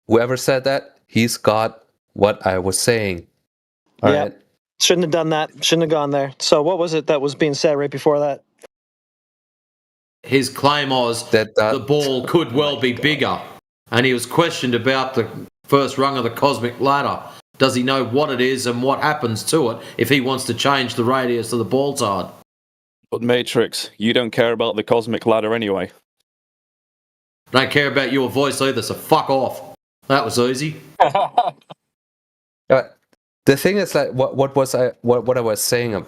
Whoever said that, he's got what I was saying. All right. Shouldn't have done that. Shouldn't have gone there. So what was it that was being said right before that? His claim was that the ball could well be bigger, and he was questioned about the first rung of the cosmic ladder. Does he know what it is and what happens to it if he wants to change the radius of the ball-tard? But Matrix, you don't care about the cosmic ladder anyway. I don't care about your voice either, so fuck off. That was easy. The thing is, like, what I was saying,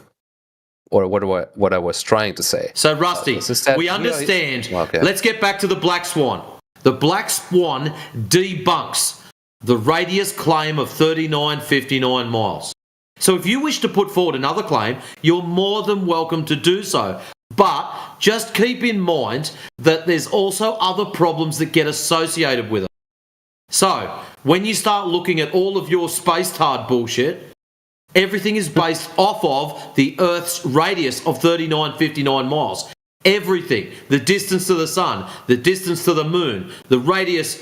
or what I was trying to say. So, Rusty, we understand. Okay. Let's get back to the Black Swan. The Black Swan debunks the radius claim of 3959 miles. So if you wish to put forward another claim, you're more than welcome to do so. But just keep in mind that there's also other problems that get associated with it. So, when you start looking at all of your space-tard bullshit, everything is based off of the Earth's radius of 3959 miles. Everything. The distance to the sun, the distance to the moon, the radius,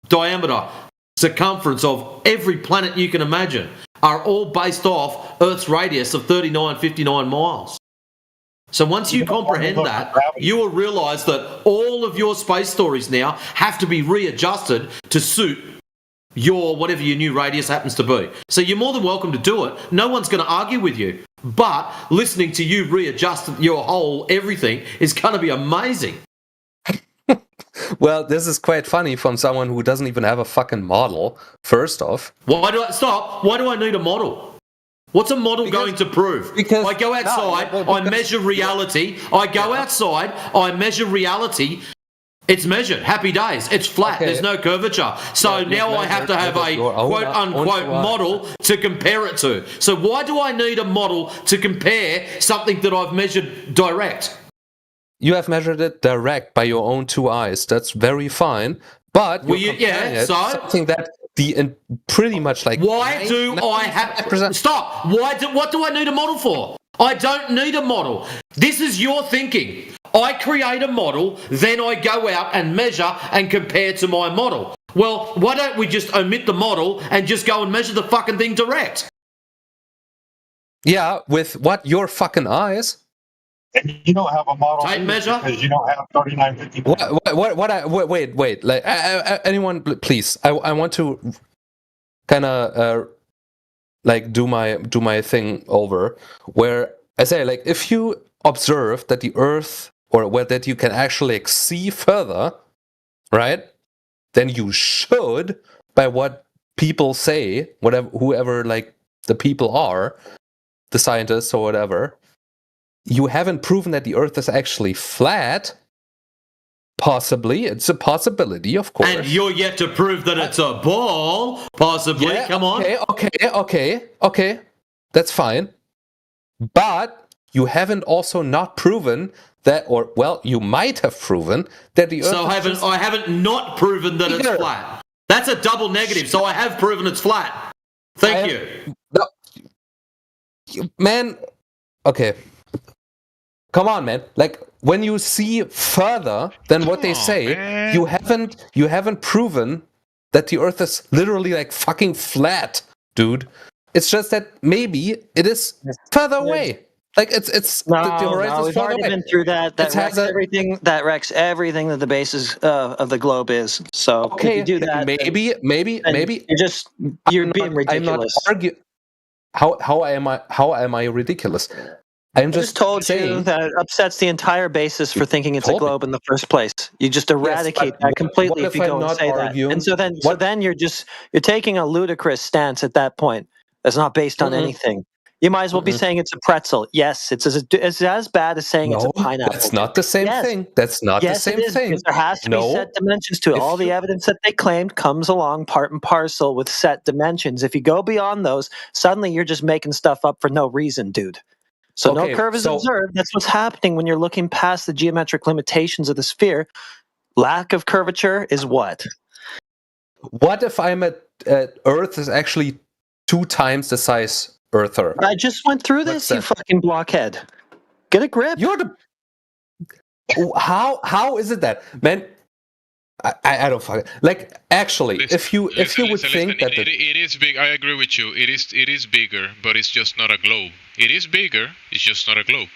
diameter, circumference of every planet you can imagine are all based off Earth's radius of 3959 miles. So once you comprehend that, you will realize that all of your space stories now have to be readjusted to suit your whatever your new radius happens to be. So you're more than welcome to do it. No one's going to argue with you. But listening to you readjust your whole everything is going to be amazing. Well, this is quite funny from someone who doesn't even have a fucking model, first off. Why do I need a model? What's a model going to prove? Because I go outside, I measure reality. I go outside, I measure reality. It's measured. Happy days. It's flat. Okay. There's no curvature. So now I have to have a quote-unquote model to compare it to. So why do I need a model to compare something that I've measured direct? You have measured it direct by your own two eyes. That's very fine. But something that pretty much like... Why do I have... Stop. What do I need a model for? I don't need a model. This is your thinking. I create a model, then I go out and measure and compare to my model. Well, why don't we just omit the model and just go and measure the fucking thing direct? Yeah, with what? Your fucking eyes? And you don't have a model tape measure because you don't have 3950. Wait. Like, anyone, please. I want to kind of like do my thing over, where I say, like, if you observe that the Earth, or where that you can actually see further, right? Then you should, by what people say, whoever like the people are, the scientists or whatever, you haven't proven that the Earth is actually flat. Possibly, it's a possibility, of course. And you're yet to prove that it's a ball. Possibly, yeah, come on. Okay, that's fine. But you haven't also not proven that, or well, you might have proven that the Earth. So I haven't not proven that it's flat. That's a double negative. So I have proven it's flat. Thank you. No, man. Okay. Come on, man. Like, when you see further than what they say, man. you haven't proven that the Earth is literally like fucking flat, dude. It's just that maybe it is further away. Like the horizon is we've already been through that. That wrecks everything. That wrecks everything that the basis of the globe is. So okay, if you do that, maybe you're being ridiculous. How am I ridiculous? I just told you that it upsets the entire basis for thinking it's a globe in the first place. You just eradicate that completely if you go and say that. And so then you're taking a ludicrous stance at that point. That's not based on anything. You might as well be saying it's a pretzel. Yes, it's as bad as saying it's a pineapple. That's not the same thing. That's not the same thing. Because there has to be set dimensions to it. All the evidence that they claimed comes along part and parcel with set dimensions. If you go beyond those, suddenly you're just making stuff up for no reason, dude. So no curve is observed. That's what's happening when you're looking past the geometric limitations of the sphere. Lack of curvature is what? What if I'm at Earth is actually 2 times the size Earther? I just went through this, you fucking blockhead. Get a grip. You're the... How is it that, man? I don't fucking like. Actually, if you would think that it is big, I agree with you. It is bigger, but it's just not a globe. It is bigger. It's just not a globe.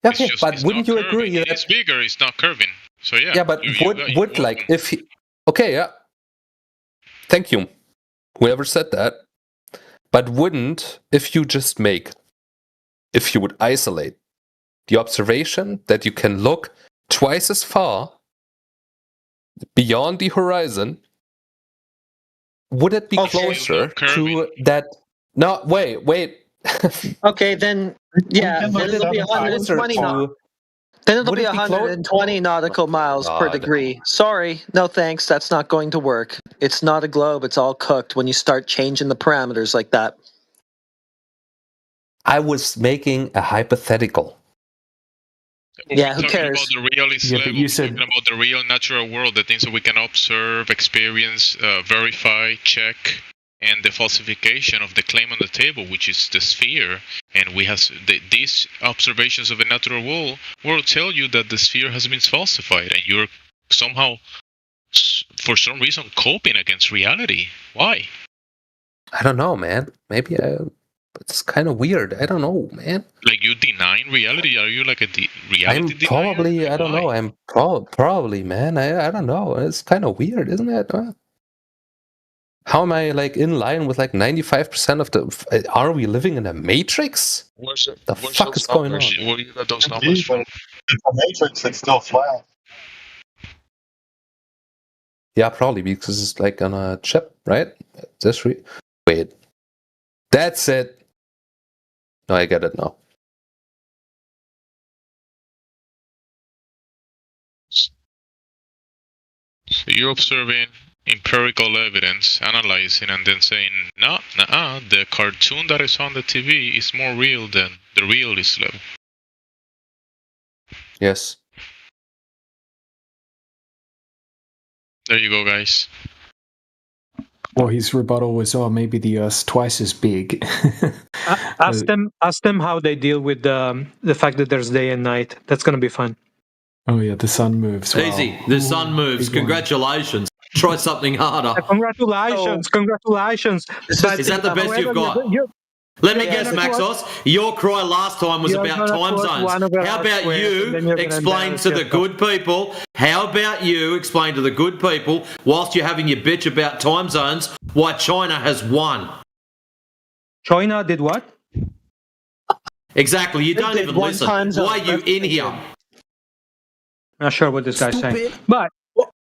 Okay, but wouldn't you agree that it's bigger? It's not curving. So yeah. Yeah, but would like if he, okay, yeah. Thank you, whoever said that. But wouldn't if you would isolate the observation that you can look twice as far beyond the horizon, would it be closer to that? No, wait. Okay, then then it'll be 120 knots. Then it'll be 120 nautical miles per degree. Sorry, no thanks. That's not going to work. It's not a globe. It's all cooked when you start changing the parameters like that. I was making a hypothetical. Yeah, who cares? About the realist level. We're talking about the real natural world, the things that we can observe, experience, verify, check, and the falsification of the claim on the table, which is the sphere. And we have these observations of the natural world tell you that the sphere has been falsified, and you're somehow for some reason, coping against reality. Why? I don't know, man. Maybe it's kind of weird. I don't know, man. Like, you denying reality? Are you like a reality denier? Probably, Like, I don't why? know. I'm probably, man. I don't know. It's kind of weird, isn't it? How am I like in line with like 95% of the? Are we living in a matrix? Where's The fuck is going on? Where do you get those numbers from? It's a matrix that's still flat. Yeah, probably because it's like on a chip, right? Wait, that's it. No, I get it now. So you're observing empirical evidence, analyzing, and then saying, no, the cartoon that is on the TV is more real than the realist level. Yes. There you go, guys. Well, his rebuttal was, maybe the Earth's twice as big. Ask them how they deal with the fact that there's day and night. That's going to be fun. Oh yeah, the sun moves. Easy. The sun moves. Congratulations. Try something harder. Congratulations. Is that the best you've got? Let me guess, Maxos. Your cry last time was about time zones. How about you explain to the good people? How about you explain to the good people, whilst you're having your bitch about time zones, why China has won? China did what? Exactly. You don't even listen. Why are you in here? Not sure what this guy's saying. But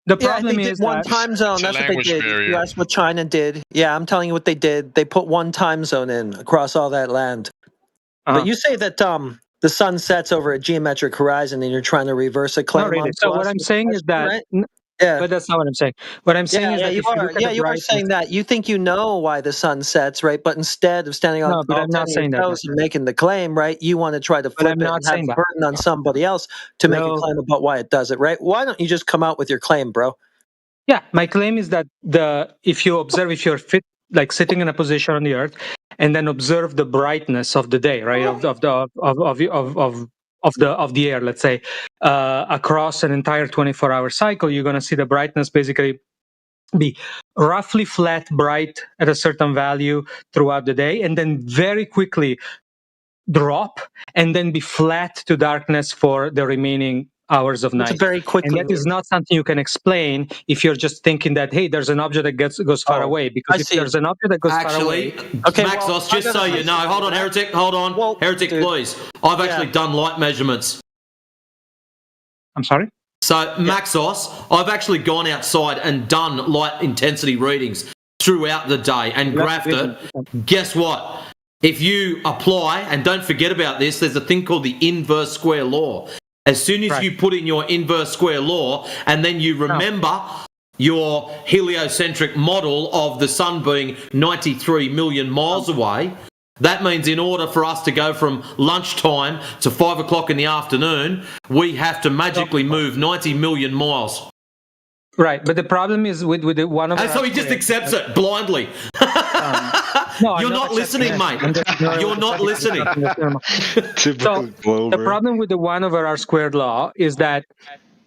the problem is one time zone. That's what they did. You asked what China did. Yeah, I'm telling you what they did. They put one time zone in across all that land. But you say that the sun sets over a geometric horizon, and you're trying to reverse a claim. Not really. So what I'm saying is that. Right? Yeah, but that's not what I'm saying. What I'm saying is that you are saying that you think you know why the sun sets, right? But instead of standing on but I'm not saying that and making the claim, right? You want to try to flip it and have the burden on somebody else to make a claim about why it does it, right? Why don't you just come out with your claim, bro? Yeah, my claim is that if you're fit, like sitting in a position on the Earth, and then observe the brightness of the day, right, of the air, let's say, across an entire 24-hour cycle, you're going to see the brightness basically be roughly flat, bright at a certain value throughout the day, and then very quickly drop, and then be flat to darkness for the remaining hours of night. Very quickly, and that is not something you can explain if you're just thinking that, hey, there's an object that goes far away. Because if there's an object that goes far away, Maxos, just so you know, hold on, Heretic, Heretic, please. I've actually done light measurements. I'm sorry. So Maxos, I've actually gone outside and done light intensity readings throughout the day and graphed it. Guess what? If you apply, and don't forget about this, there's a thing called the inverse square law. As soon as you put in your inverse square law, and then you remember your heliocentric model of the sun being 93 million miles away, that means in order for us to go from lunchtime to 5 o'clock in the afternoon, we have to magically move 90 million miles. Right, but the problem is with one of. And so he just accepts it blindly. You're not listening, mate. You're not listening. The problem with the 1 over r squared law is that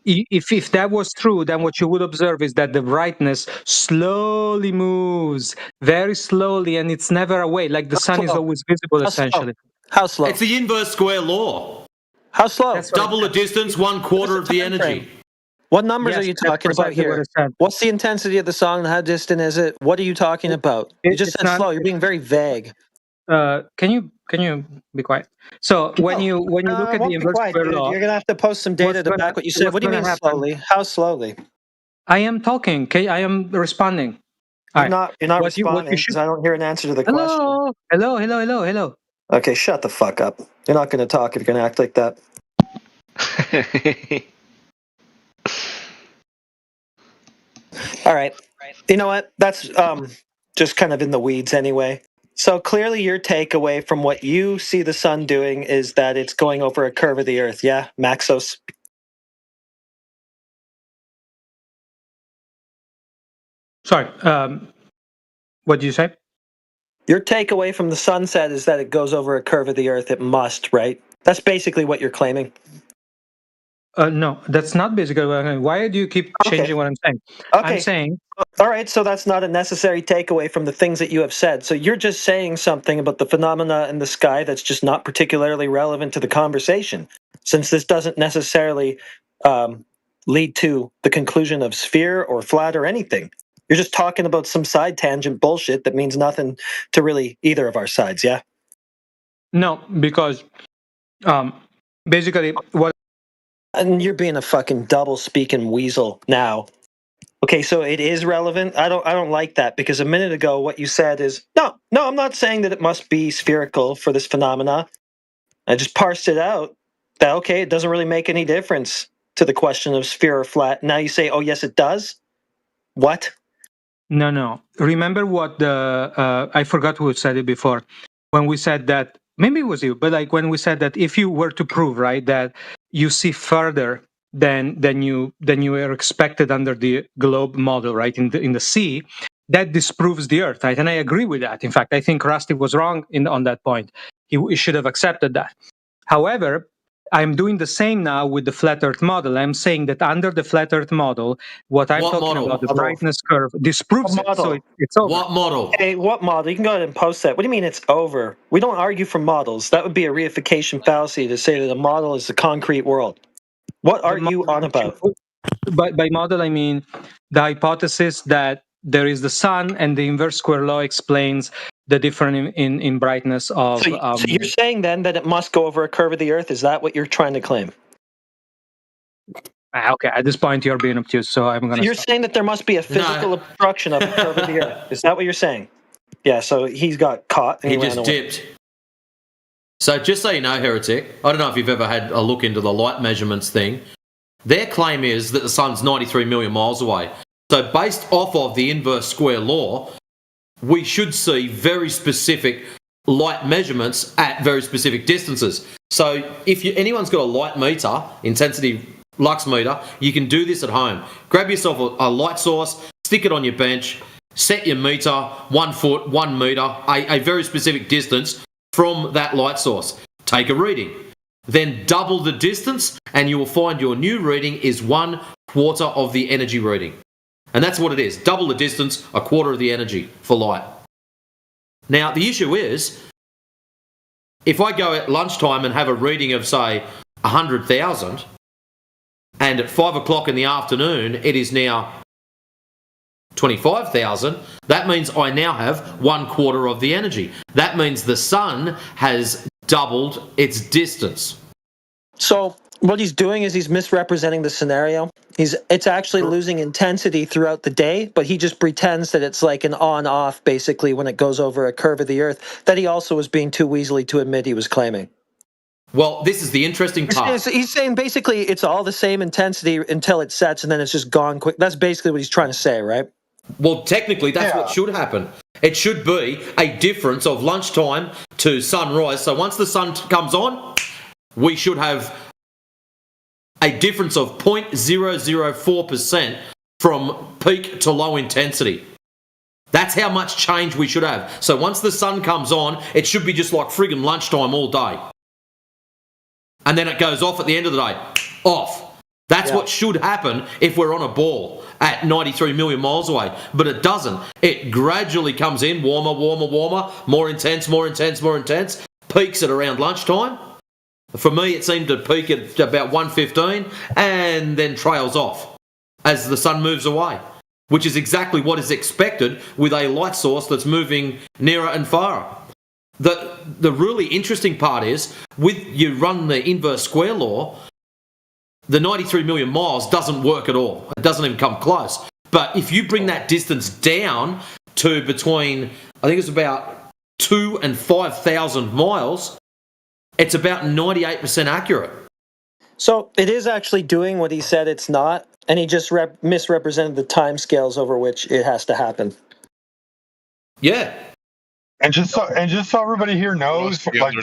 if that was true, then what you would observe is that the brightness slowly moves, very slowly, and it's never away. Like the sun is always visible, essentially. How slow? It's the inverse square law. How slow? Double the distance, 1/4 of the energy. What numbers are you talking about here? What's the intensity of the song? How distant is it? What are you talking about? You just said slow. You're being very vague. Can you be quiet? So when you look at the inverse square law, you're gonna have to post some data to back what you said. What do you mean slowly? How slowly? I am talking. Okay, I am responding. You're not responding because I don't hear an answer to the question. Hello. Okay, shut the fuck up. You're not gonna talk if you're gonna act like that. All right. You know what? That's just kind of in the weeds anyway. So clearly your takeaway from what you see the sun doing is that it's going over a curve of the Earth. Yeah, Maxos? Sorry. What did you say? Your takeaway from the sunset is that it goes over a curve of the Earth. It must, right? That's basically what you're claiming. No, that's not basically what I'm saying. Why do you keep changing what I'm saying? Okay. I'm saying. All right, so that's not a necessary takeaway from the things that you have said. So you're just saying something about the phenomena in the sky that's just not particularly relevant to the conversation, since this doesn't necessarily lead to the conclusion of sphere or flat or anything. You're just talking about some side tangent bullshit that means nothing to really either of our sides, yeah? No, because basically what. And you're being a fucking double speaking weasel now. Okay, so it is relevant. I don't like that, because a minute ago what you said is no, I'm not saying that it must be spherical for this phenomena. I just parsed it out. That okay, it doesn't really make any difference to the question of sphere or flat. Now you say, oh yes, it does. What? No. Remember what the I forgot who said it before. When we said that, maybe it was you, but like when we said that if you were to prove, right, that you see further than you were expected under the globe model, right, in the sea, that disproves the Earth, right? And I agree with that. In fact, I think Rusty was wrong on that point. He should have accepted that. However, I'm doing the same now with the flat Earth model. I'm saying that under the flat Earth model, what I'm talking about, the brightness curve, disproves it. So it's over. What model? Hey, what model? You can go ahead and post that. What do you mean it's over? We don't argue for models. That would be a reification fallacy to say that a model is the concrete world. What are you on about? By model, I mean the hypothesis that there is the sun, and the inverse square law explains the difference in brightness of. So you're saying then that it must go over a curve of the Earth? Is that what you're trying to claim? Okay, at this point you're being obtuse, so I'm going to. You're saying that there must be a physical obstruction of a curve of the Earth. Is that what you're saying? Yeah. So he's got caught. And he just dipped. So just so you know, Heretic, I don't know if you've ever had a look into the light measurements thing. Their claim is that the sun's 93 million miles away. So based off of the inverse square law, we should see very specific light measurements at very specific distances. So if anyone's got a light meter, intensity lux meter, you can do this at home. Grab yourself a light source, stick it on your bench, set your meter 1 foot, 1 meter, a very specific distance from that light source. Take a reading. Then double the distance and you will find your new reading is 1/4 of the energy reading. And that's what it is. Double the distance, 1/4 of the energy for light. Now, the issue is, if I go at lunchtime and have a reading of, say, 100,000, and at 5 o'clock in the afternoon, it is now 25,000, that means I now have 1/4 of the energy. That means the sun has doubled its distance. So what he's doing is he's misrepresenting the scenario. It's actually losing intensity throughout the day, but he just pretends that it's like an on-off basically when it goes over a curve of the Earth that he also was being too weaselly to admit he was claiming. Well, this is the interesting part. He's saying basically it's all the same intensity until it sets and then it's just gone quick. That's basically what he's trying to say, right? Well, technically, that's what should happen. It should be a difference of lunchtime to sunrise. So once the sun comes on, we should have a difference of 0.004% from peak to low intensity. That's how much change we should have. So once the sun comes on, it should be just like friggin' lunchtime all day. And then it goes off at the end of the day. Off. That's what should happen if we're on a ball at 93 million miles away. But it doesn't. It gradually comes in, warmer, warmer, warmer, more intense, more intense, more intense, peaks at around lunchtime. For me, it seemed to peak at about 1:15 and then trails off as the sun moves away, which is exactly what is expected with a light source that's moving nearer and farther. The really interesting part is, with you run the inverse square law, the 93 million miles doesn't work at all. It doesn't even come close. But if you bring that distance down to between, I think it's about 2,000 and 5,000 miles, it's about 98% accurate. So it is actually doing what he said it's not, and he just misrepresented the timescales over which it has to happen. Yeah. And just so everybody here knows, like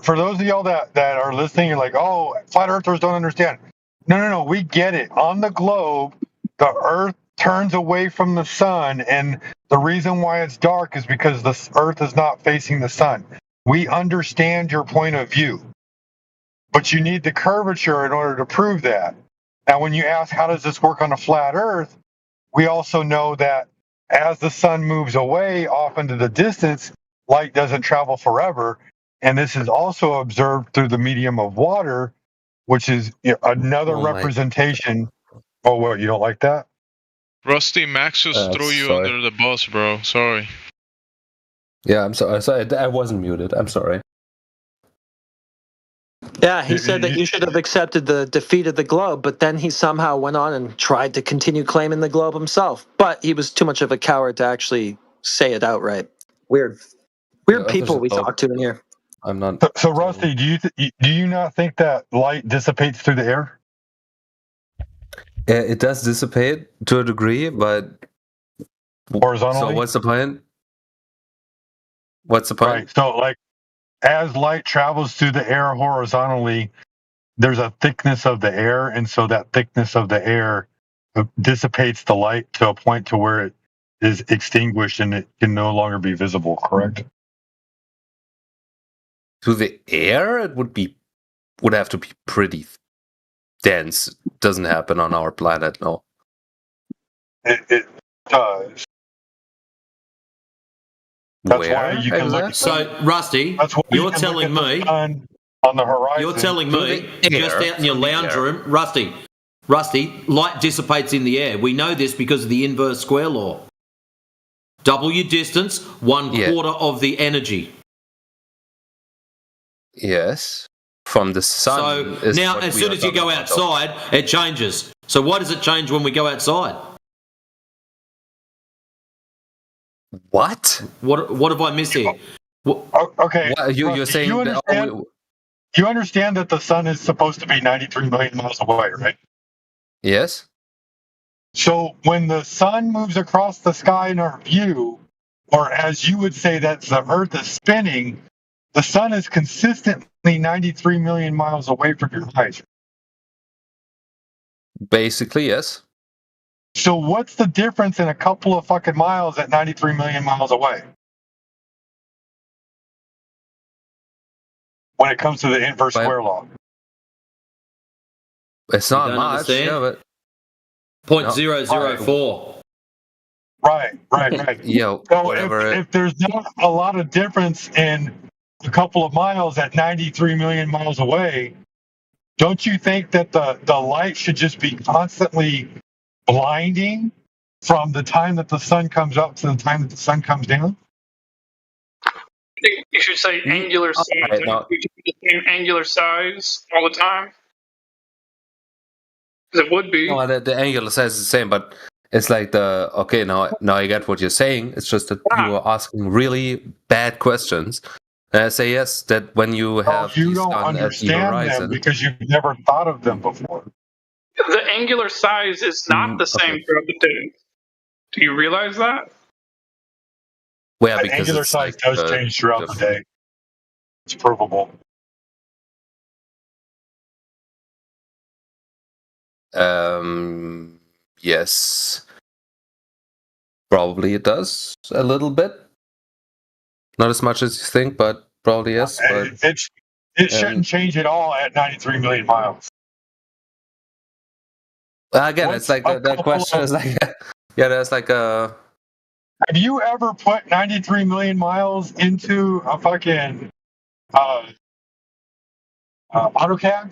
for those of y'all that are listening, you're like, oh, flat earthers don't understand. No, we get it. On the globe, the Earth turns away from the sun, and the reason why it's dark is because the Earth is not facing the sun. We understand your point of view. but you need the curvature in order to prove that. Now, when you ask how does this work on a flat Earth, we also know that as the sun moves away off into the distance, light doesn't travel forever. And this is also observed through the medium of water, which is another representation. Oh, well, you don't like that? Rusty, Max just threw you sorry. under the bus, bro. Sorry. Yeah, I'm sorry. I wasn't muted. I'm sorry. Yeah, he said that you should have accepted the defeat of the globe, but then he somehow went on and tried to continue claiming the globe himself. But he was too much of a coward to actually say it outright. Weird people we talk to in here. I'm not. So Rusty, do you not think that light dissipates through the air? It does dissipate to a degree, but horizontally. So what's the point? What's the point? Right. So, like, as light travels through the air horizontally, there's a thickness of the air, and so that thickness of the air dissipates the light to a point to where it is extinguished and it can no longer be visible. Correct? To the air, it would have to be pretty dense. Doesn't happen on our planet, no. It does. That's why you can look. So, Rusty, you're telling me on the horizon. You're telling me just out in your lounge room, Rusty, light dissipates in the air. We know this because of the inverse square law. Double your distance, one quarter of the energy. Yes, from the sun. So now, as soon as you go outside, it changes. So why does it change when we go outside? What? What have I missed here? Okay. You're saying you understand that the sun is supposed to be 93 million miles away, right? Yes. So when the sun moves across the sky in our view, or as you would say that the Earth is spinning, the sun is consistently 93 million miles away from your eyes. Basically, yes. So what's the difference in a couple of fucking miles at 93 million miles away? When it comes to the inverse square law. It's not much, yeah, but 0.004. Right. Yeah, so whatever. If there's not a lot of difference in a couple of miles at 93 million miles away, don't you think that the light should just be constantly blinding from the time that the sun comes up to the time that the sun comes down? I think you should say angular size. Right, no. You should be the same angular size all the time. Because it would be. No, the angular size is the same, but it's like now I get what you're saying. It's just that you are asking really bad questions. And I say yes, that when you have you the don't sun at the understand horizon, them because you've never thought of them before. The angular size is not the same throughout the day. Do you realize that? well, The because angular it's size like does change throughout the day. It's provable. Yes, probably it does a little bit. Not as much as you think, but probably yes. But It shouldn't change at all at 93 million miles. again, it's like that question is like, yeah, there's like a. Have you ever put 93 million miles into a fucking AutoCAD?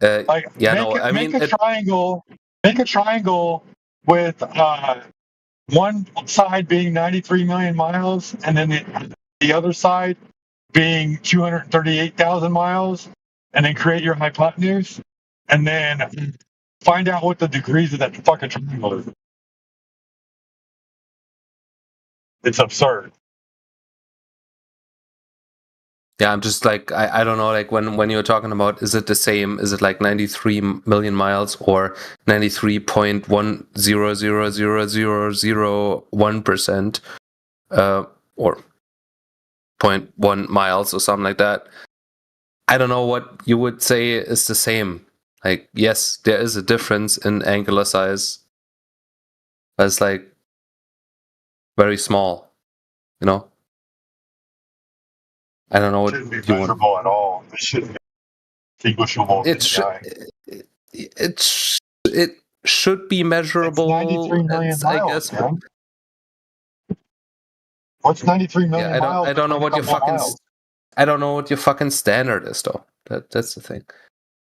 Make a triangle with one side being 93 million miles and then the other side being 238,000 miles, and then create your hypotenuse, and then find out what the degrees of that fucking triangle is. It's absurd. Yeah, I'm just like I don't know, like when you're talking about, is it the same? Is it like 93 million miles or 93.1000001%, or 0.1 miles or something like that? I don't know what you would say is the same. Like, yes, there is a difference in angular size, but it's like very small, you know. I don't know what shouldn't be you want. measurable at all. It shouldn't be distinguishable. It should be measurable. It's 93 million miles, I guess. Man. What's 93 million miles? I don't know what your fucking. Miles? I don't know what your fucking standard is, though. That's the thing.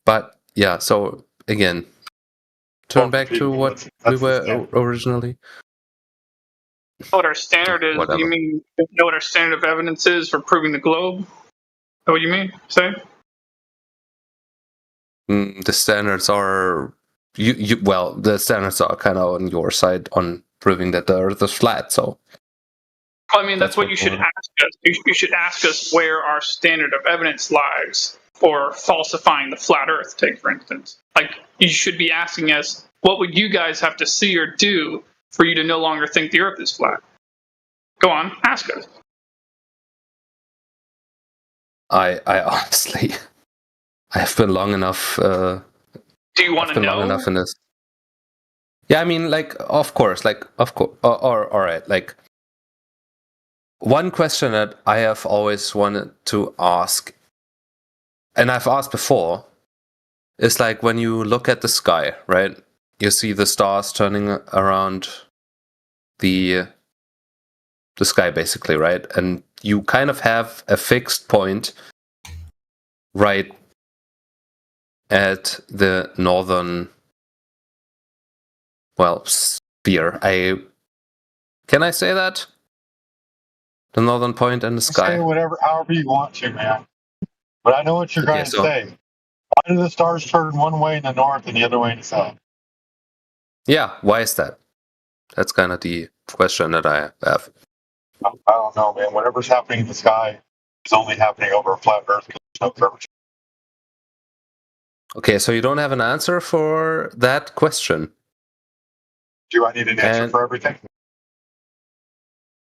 But yeah, so again, turn back to what we were originally. What our standard is? Whatever. You mean know what our standard of evidence is for proving the globe? Is that what you mean? Say? The standards are the standards are kind of on your side on proving that the Earth is flat. So. I mean, that's what you should ask us. You should ask us where our standard of evidence lies for falsifying the flat Earth, take for instance. Like, you should be asking us, what would you guys have to see or do for you to no longer think the Earth is flat? Go on, ask us. I honestly, I have been long enough. Do you want to know? Long enough in this. Yeah, I mean, of course. All right, one question that I have always wanted to ask, and I've asked before, is when you look at the sky, right? You see the stars turning around the sky, basically, right? And you kind of have a fixed point right at the northern, sphere. Can I say that? The northern point in the sky. Say whatever, however you want to, man. But I know what you're going to say. Why do the stars turn one way in the north and the other way in the south? Yeah, why is that? That's kind of the question that I have. I don't know, man. Whatever's happening in the sky is only happening over a flat Earth because there's no curvature. Okay, so you don't have an answer for that question. Do I need an answer for everything?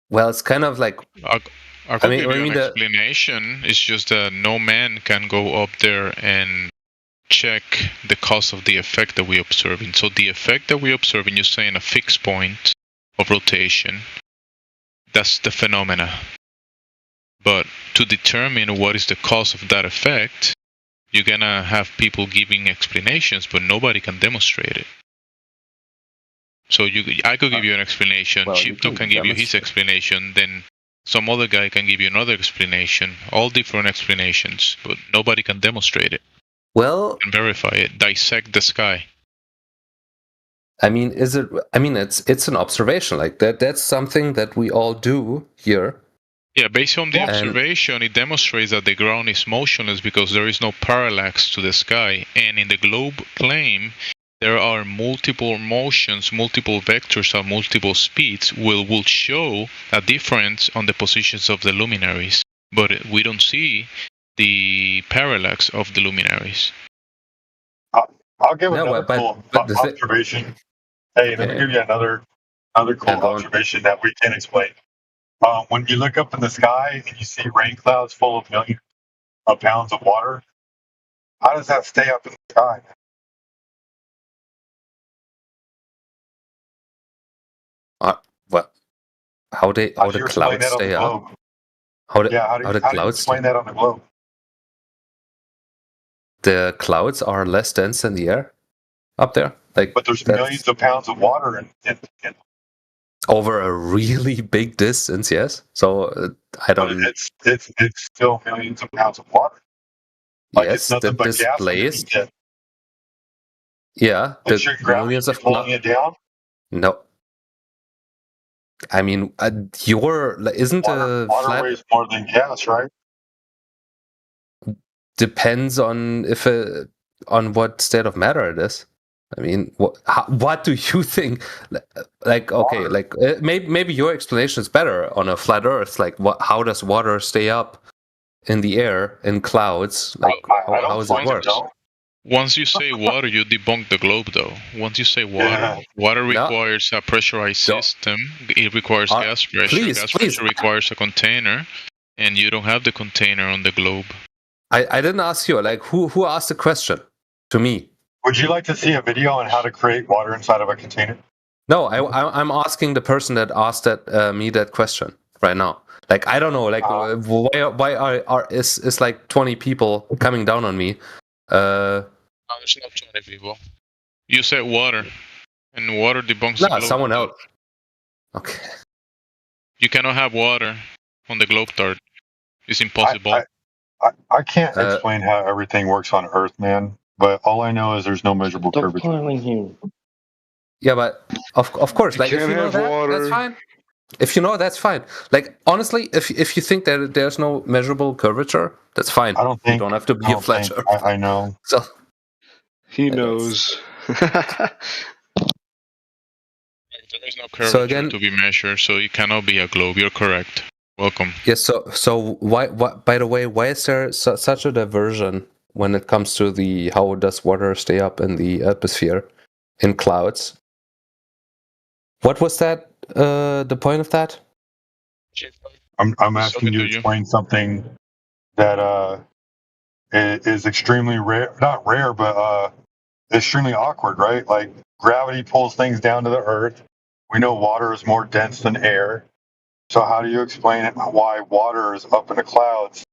Well, it's kind of like. I could give you an explanation. It's just that no man can go up there and check the cause of the effect that we're observing. So the effect that we're observing, you're saying a fixed point of rotation. That's the phenomena. But to determine what is the cause of that effect, you're gonna have people giving explanations, but nobody can demonstrate it. So I could give you an explanation. Sheepdog can give you his explanation. Then some other guy can give you another explanation. All different explanations, but nobody can demonstrate it. Well, and verify it. Dissect the sky. I mean, it's an observation like that. That's something that we all do here. Yeah, based on the observation, it demonstrates that the ground is motionless because there is no parallax to the sky. And in the globe claim, there are multiple motions, multiple vectors at multiple speeds will show a difference on the positions of the luminaries. But we don't see the parallax of the luminaries. I'll give another cool observation. Hey, let me give you another cool observation that we can explain. When you look up in the sky and you see rain clouds full of millions of pounds of water, how does that stay up in the sky? How the clouds stay up? How the clouds explain that on the globe? The clouds are less dense in the air up there. But there's millions of pounds of water in over a really big distance, yes. So I don't. But it's still millions of pounds of water. Yes, the displaced. Yeah, the millions of pulling it down. No. I mean, isn't a water weighs more than gas, right? Depends on on what state of matter it is. I mean, what do you think? Maybe your explanation is better on a flat Earth. How does water stay up in the air in clouds? How does it work? Once you say water, you debunk the globe, though. Once you say water, water requires a pressurized system. It requires gas pressure. Gas pressure requires a container, and you don't have the container on the globe. I didn't ask you. Who asked the question? To me. Would you like to see a video on how to create water inside of a container? No, I'm asking the person that asked me that question right now. Like I don't know, like why are is like 20 people coming down on me? No, there's not 20 people. You said water, and water debunks the globe. Someone else. Okay. You cannot have water on the globe dart. It's impossible. I can't explain how everything works on Earth, man. But all I know is there's no measurable curvature. Yeah, but of course, like if you know that, that's fine. If you know, that's fine. Like honestly, if you think that there's no measurable curvature, that's fine. I don't think you don't have to be a flat earth. I know. So he knows. There is no curvature to be measured, so it cannot be a globe. You're correct. Welcome. Yes. So why? By the way, why is there such a diversion when it comes to the how does water stay up in the atmosphere in clouds? What was that? The point of that? I'm asking you to explain something that is extremely rare. Not rare, but extremely awkward, right? Like gravity pulls things down to the Earth. We know water is more dense than air. So how do you explain it? Why water is up in the clouds,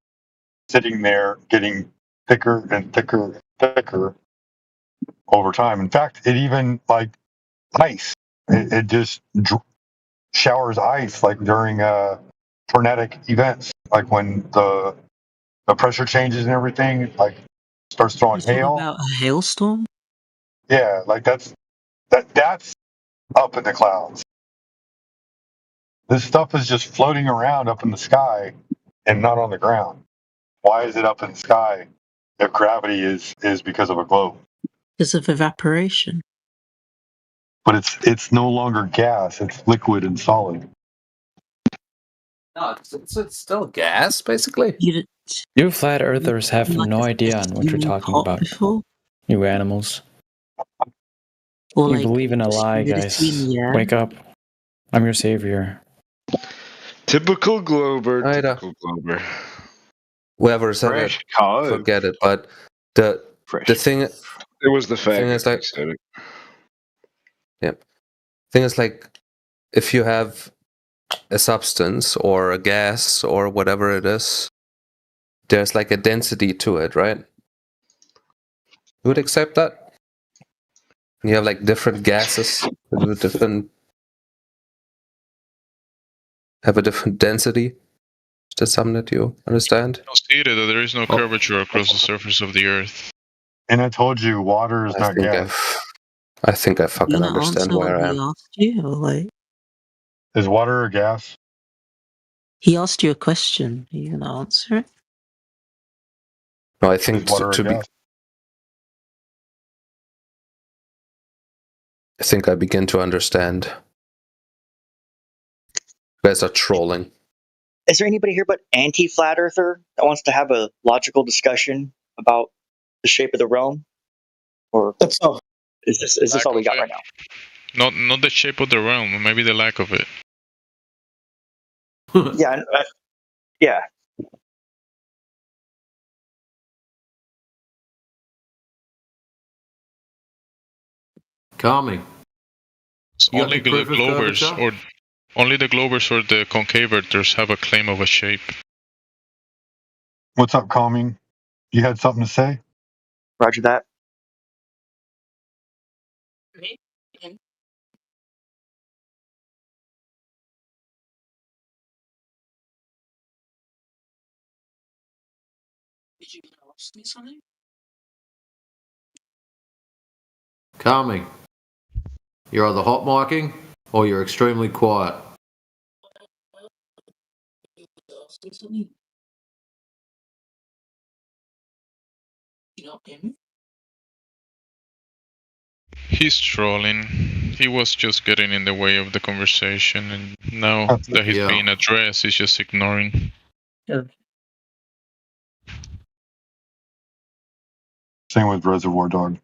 sitting there, getting thicker and thicker and thicker over time? In fact, it even like ice. It just showers ice like during tornadic events, like when the pressure changes and everything, like starts throwing hail. About a hailstorm? Yeah, like that's up in the clouds. This stuff is just floating around up in the sky and not on the ground. Why is it up in the sky if gravity is because of a globe? Because of evaporation. But it's no longer gas, it's liquid and solid. No, it's still gas, basically. You flat earthers have no idea on what you're talking about. You animals. You believe in a lie, guys. Wake up. I'm your savior. Typical Glober. Typical Glober. Whoever said it, forget it. But the thing, it was the fact. Thing is like, thing is like, if you have a substance or a gas or whatever it is, there's like a density to it, right? You would accept that? You have like different gases with different. Have a different density. Is that something that you understand? I stated that there is no curvature across the surface of the Earth. And I told you, water is not gas. I think I fucking understand where I am. He asked you, or like, is water a gas? He asked you a question. Are you gonna answer it? No, I think to be. I think I begin to understand. You guys are trolling. Is there anybody here but anti-flat earther that wants to have a logical discussion about the shape of the realm? Or that's all. Is this all we got right now? Not the shape of the realm, maybe the lack of it. Yeah, yeah. Kami. Only the globers or the concavators have a claim of a shape. What's up, Calming? You had something to say? Roger that. Did you ask me something? Kami. You're either hot micing or you're extremely quiet. He's trolling. He was just getting in the way of the conversation, and now that he's being addressed, he's just ignoring. Yeah. Same with Reservoir Dog.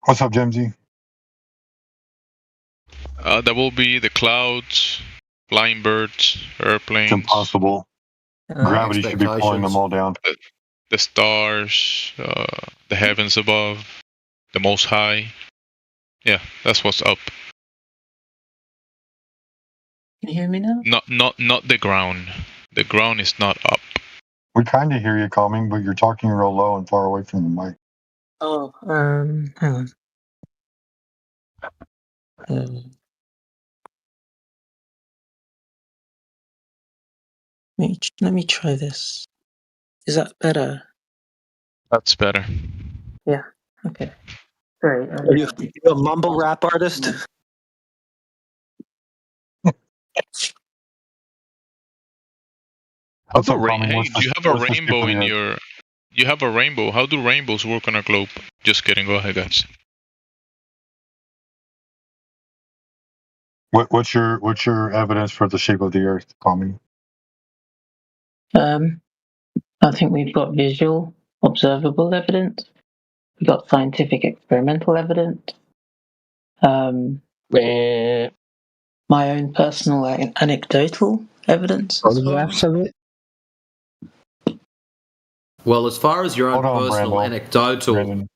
What's up, Jimsy? That will be the clouds, flying birds, airplanes. It's impossible. Gravity should be pulling them all down. The stars, the heavens above, the Most High. Yeah, that's what's up. Can you hear me now? Not the ground. The ground is not up. We kind of hear you coming, but you're talking real low and far away from the mic. Oh, hang on. Let me try this. Is that better? That's better. Yeah. Okay. Great. Are you a mumble rap artist? Hey, do you have a rainbow in your? You have a rainbow. How do rainbows work on a globe? Just kidding. Go ahead, guys. What's your evidence for the shape of the Earth, Tommy? I think we've got visual, observable evidence. We've got scientific experimental evidence. My own personal anecdotal evidence. Absolutely. Well, as far as your own personal anecdotal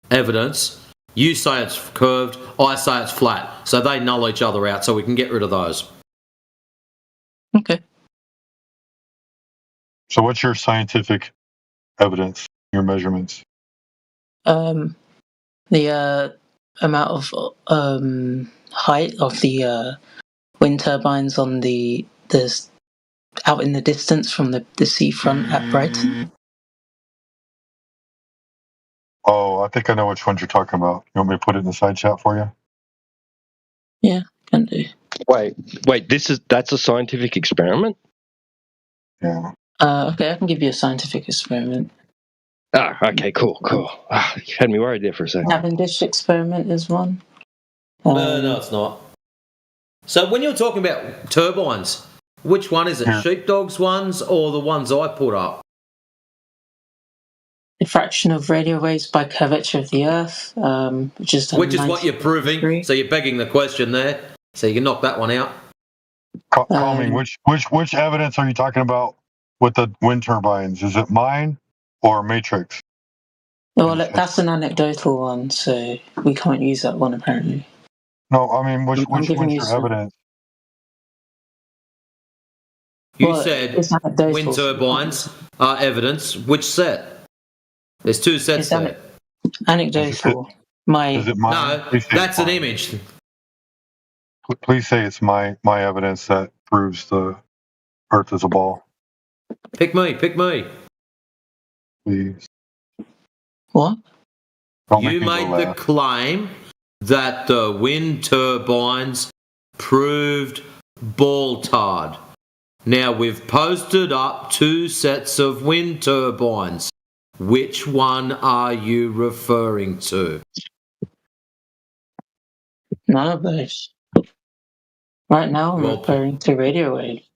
evidence, you say it's curved, I say it's flat. So they null each other out, so we can get rid of those. Okay. So what's your scientific evidence, your measurements? The amount of height of the wind turbines on the out in the distance from the seafront at Brighton. Oh, I think I know which ones you're talking about. You want me to put it in the side chat for you? Yeah, can do. Wait, that's a scientific experiment? Yeah. Okay, I can give you a scientific experiment. Ah, okay, cool. You had me worried there for a second. Cavendish experiment is one. No, it's not. So when you're talking about turbines, which one is it? Sheepdog's ones or the ones I put up? Diffraction of radio waves by curvature of the Earth, which is what you're proving. So you're begging the question there. So you can knock that one out. Calming, which evidence are you talking about with the wind turbines? Is it mine or Matrix? Well, that's an anecdotal one, so we can't use that one apparently. No, I mean, which one's your evidence? You said wind turbines are evidence. Which set? There's two sets there. Anecdotal. Is it mine? No, that's an image. Please say it's my evidence that proves the Earth is a ball. Pick me. Please. What? You made the claim that the wind turbines proved ball-tard. Now we've posted up two sets of wind turbines. Which one are you referring to? None of those. Right now I'm referring to radio waves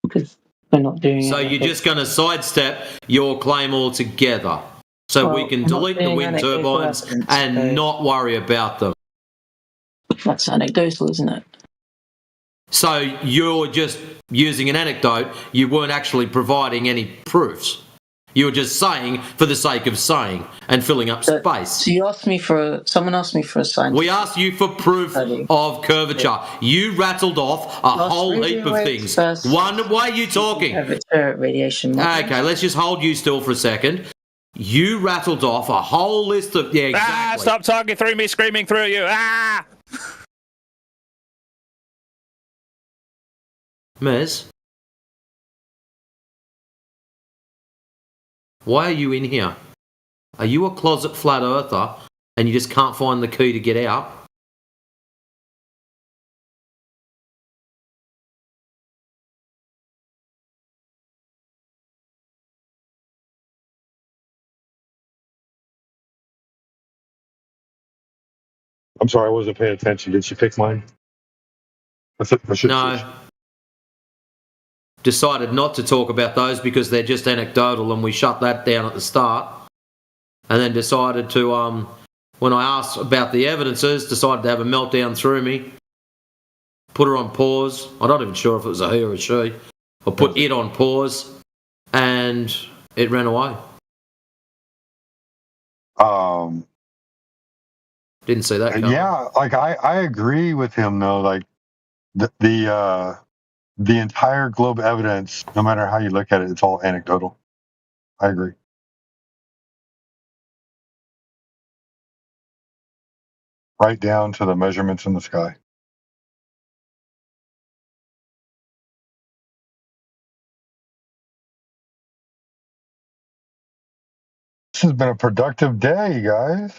because we're not doing it. So you're just going to sidestep your claim altogether. So we can delete the wind turbines and not worry about them. That's anecdotal, isn't it? So you're just using an anecdote. You weren't actually providing any proofs. You were just saying for the sake of saying and filling up space. So you asked me someone asked me for a scientific. We asked you for proof of curvature. You rattled off a whole heap of things. One, why are you talking? Radiation. Okay, let's just hold you still for a second. You rattled off a whole list of exactly. Stop talking through me, screaming through you. Mez, why are you in here? Are you a closet flat earther and you just can't find the key to get out? I'm sorry, I wasn't paying attention. Did she pick mine? No. Decided not to talk about those because they're just anecdotal and we shut that down at the start. And then decided to, when I asked about the evidences, decided to have a meltdown through me. Put her on pause. I'm not even sure if it was a he or a she. Or put it on pause. and it ran away. Didn't see that coming. Yeah, like I agree with him though. Like the entire globe evidence, no matter how you look at it, it's all anecdotal. I agree. Right down to the measurements in the sky. This has been a productive day, guys.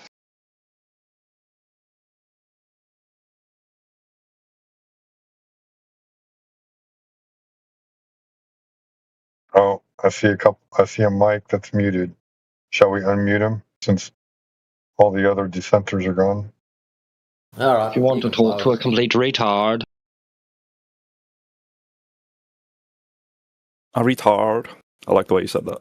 Oh, I see a mic that's muted. Shall we unmute him since all the other dissenters are gone? All right. If you want to talk to a complete retard. A retard. I like the way you said that.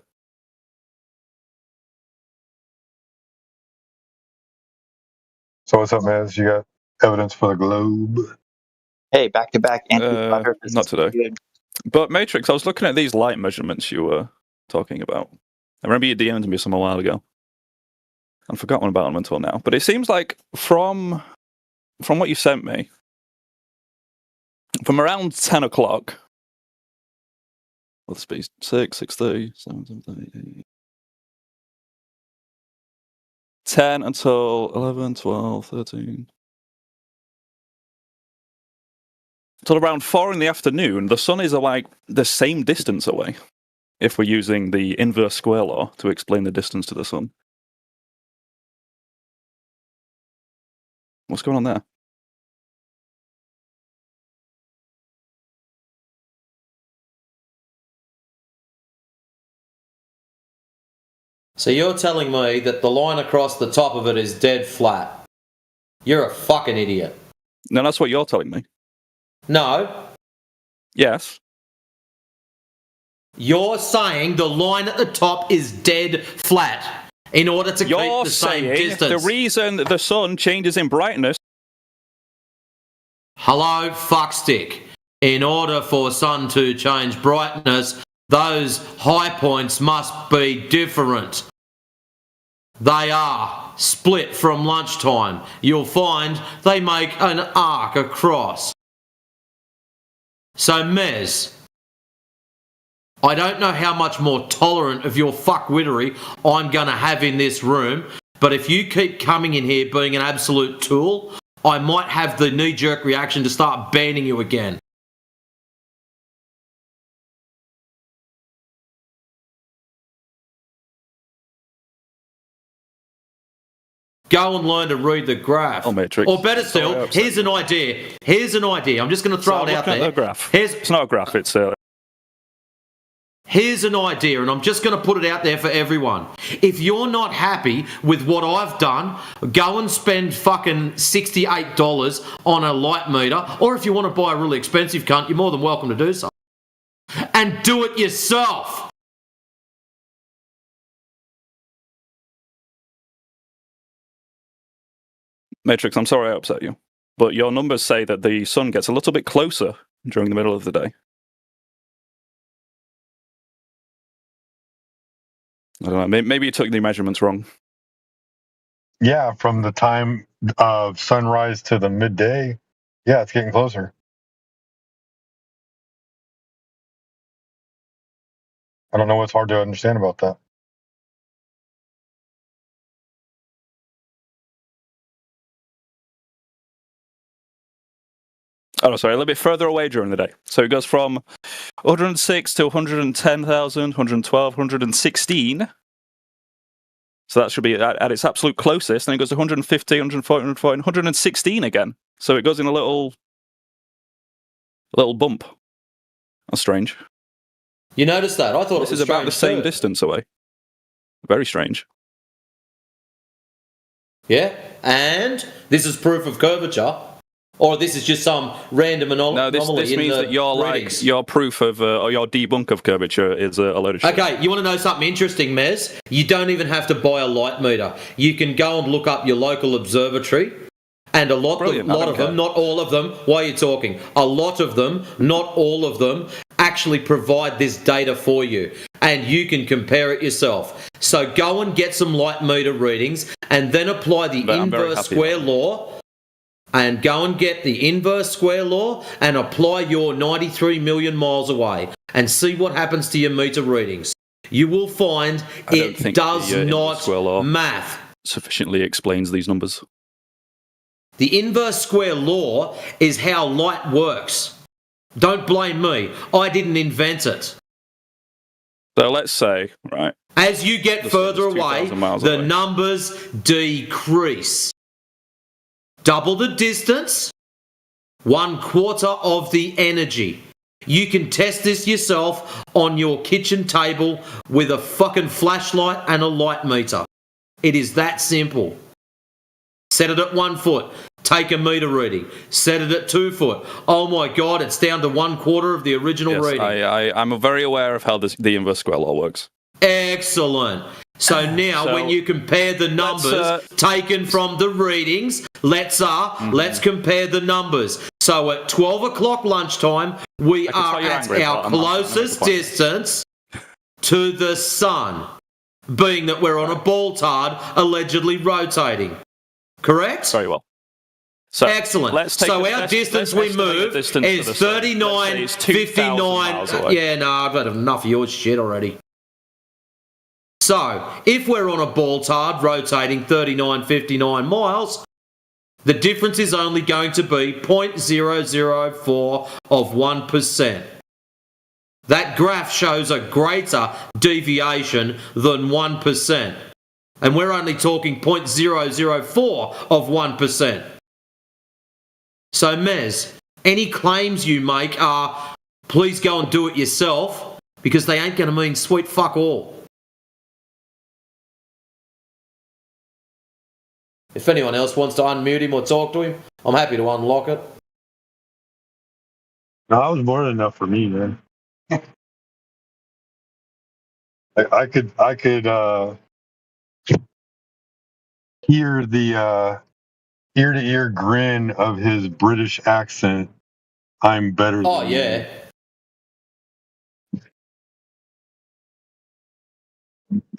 So what's up, Maz? You got evidence for the globe? Hey, back-to-back Not today. Good. But Matrix, I was looking at these light measurements you were talking about. I remember you DM'd me some a while ago. I've forgotten about them until now. But it seems like from what you sent me, from around 10 o'clock, let's be 6:30, 7:30, 10 until 11, 12, 13. Until around 4 in the afternoon, the sun is like the same distance away, if we're using the inverse square law to explain the distance to the sun. What's going on there? So you're telling me that the line across the top of it is dead flat? You're a fucking idiot. No, that's what you're telling me. No. Yes. You're saying the line at the top is dead flat in order to keep the same distance. The reason the sun changes in brightness. Hello, fuckstick. In order for sun to change brightness, those high points must be different. They are split from lunchtime. You'll find they make an arc across. So, Mez, I don't know how much more tolerant of your fuckwittery I'm going to have in this room, but if you keep coming in here being an absolute tool, I might have the knee-jerk reaction to start banning you again. Go and learn to read the graph. Oh, Matrix. Or better still, here's an idea. Here's an idea. I'm just going to throw it out there. Graph. It's not a graph, it's Here's an idea, and I'm just going to put it out there for everyone. If you're not happy with what I've done, go and spend fucking $68 on a light meter, or if you want to buy a really expensive cunt, you're more than welcome to do so. And do it yourself. Matrix, I'm sorry I upset you, but your numbers say that the sun gets a little bit closer during the middle of the day. I don't know, maybe you took the measurements wrong. Yeah, from the time of sunrise to the midday, yeah, it's getting closer. I don't know what's hard to understand about that. Oh, sorry, a little bit further away during the day. So it goes from 106 to 110,000, 112, 116. So that should be at its absolute closest. Then it goes to 150, 140, 140, 116 again. So it goes in a little bump. That's strange. You noticed that? I thought this it was is about the same too. distance away. Very strange. Yeah, and this is proof of curvature. Or this is just some random anomaly. No, this means that your proof of or your debunk of curvature is a load of shit. Okay, you want to know something interesting, Mez? You don't even have to buy a light meter. You can go and look up your local observatory, and a lot of them, not all of them. Why are you talking? A lot of them, not all of them, actually provide this data for you, and you can compare it yourself. So go and get some light meter readings, and then apply the inverse square law. And go and get the inverse square law and apply your 93 million miles away and see what happens to your meter readings. You will find it does not math. Sufficiently explains these numbers. The inverse square law is how light works. Don't blame me. I didn't invent it. So let's say, right. As you get further away, the numbers decrease. Double the distance, 1/4 of the energy. You can test this yourself on your kitchen table with a fucking flashlight and a light meter. It is that simple. Set it at 1 foot. Take a meter reading. Set it at 2 foot. Oh my God, it's down to 1/4 of the original reading. I'm very aware of how the inverse square law works. Excellent. So now when you compare the numbers taken from the readings, let's compare the numbers. So at 12 o'clock lunchtime, we are at our closest distance to the sun, being that we're on a ball tard allegedly rotating. Correct? Very well. So, excellent. So our distance we move is 39.59. Yeah, no, I've had enough of your shit already. So, if we're on a ball tard rotating 39.59 miles, the difference is only going to be 0.004 of 1%. That graph shows a greater deviation than 1%. And we're only talking 0.004 of 1%. So, Mez, any claims you make are, please go and do it yourself, because they ain't going to mean sweet fuck all. If anyone else wants to unmute him or talk to him, I'm happy to unlock it. No, that was more than enough for me, man. I could hear the ear-to-ear grin of his British accent. I'm better than yeah.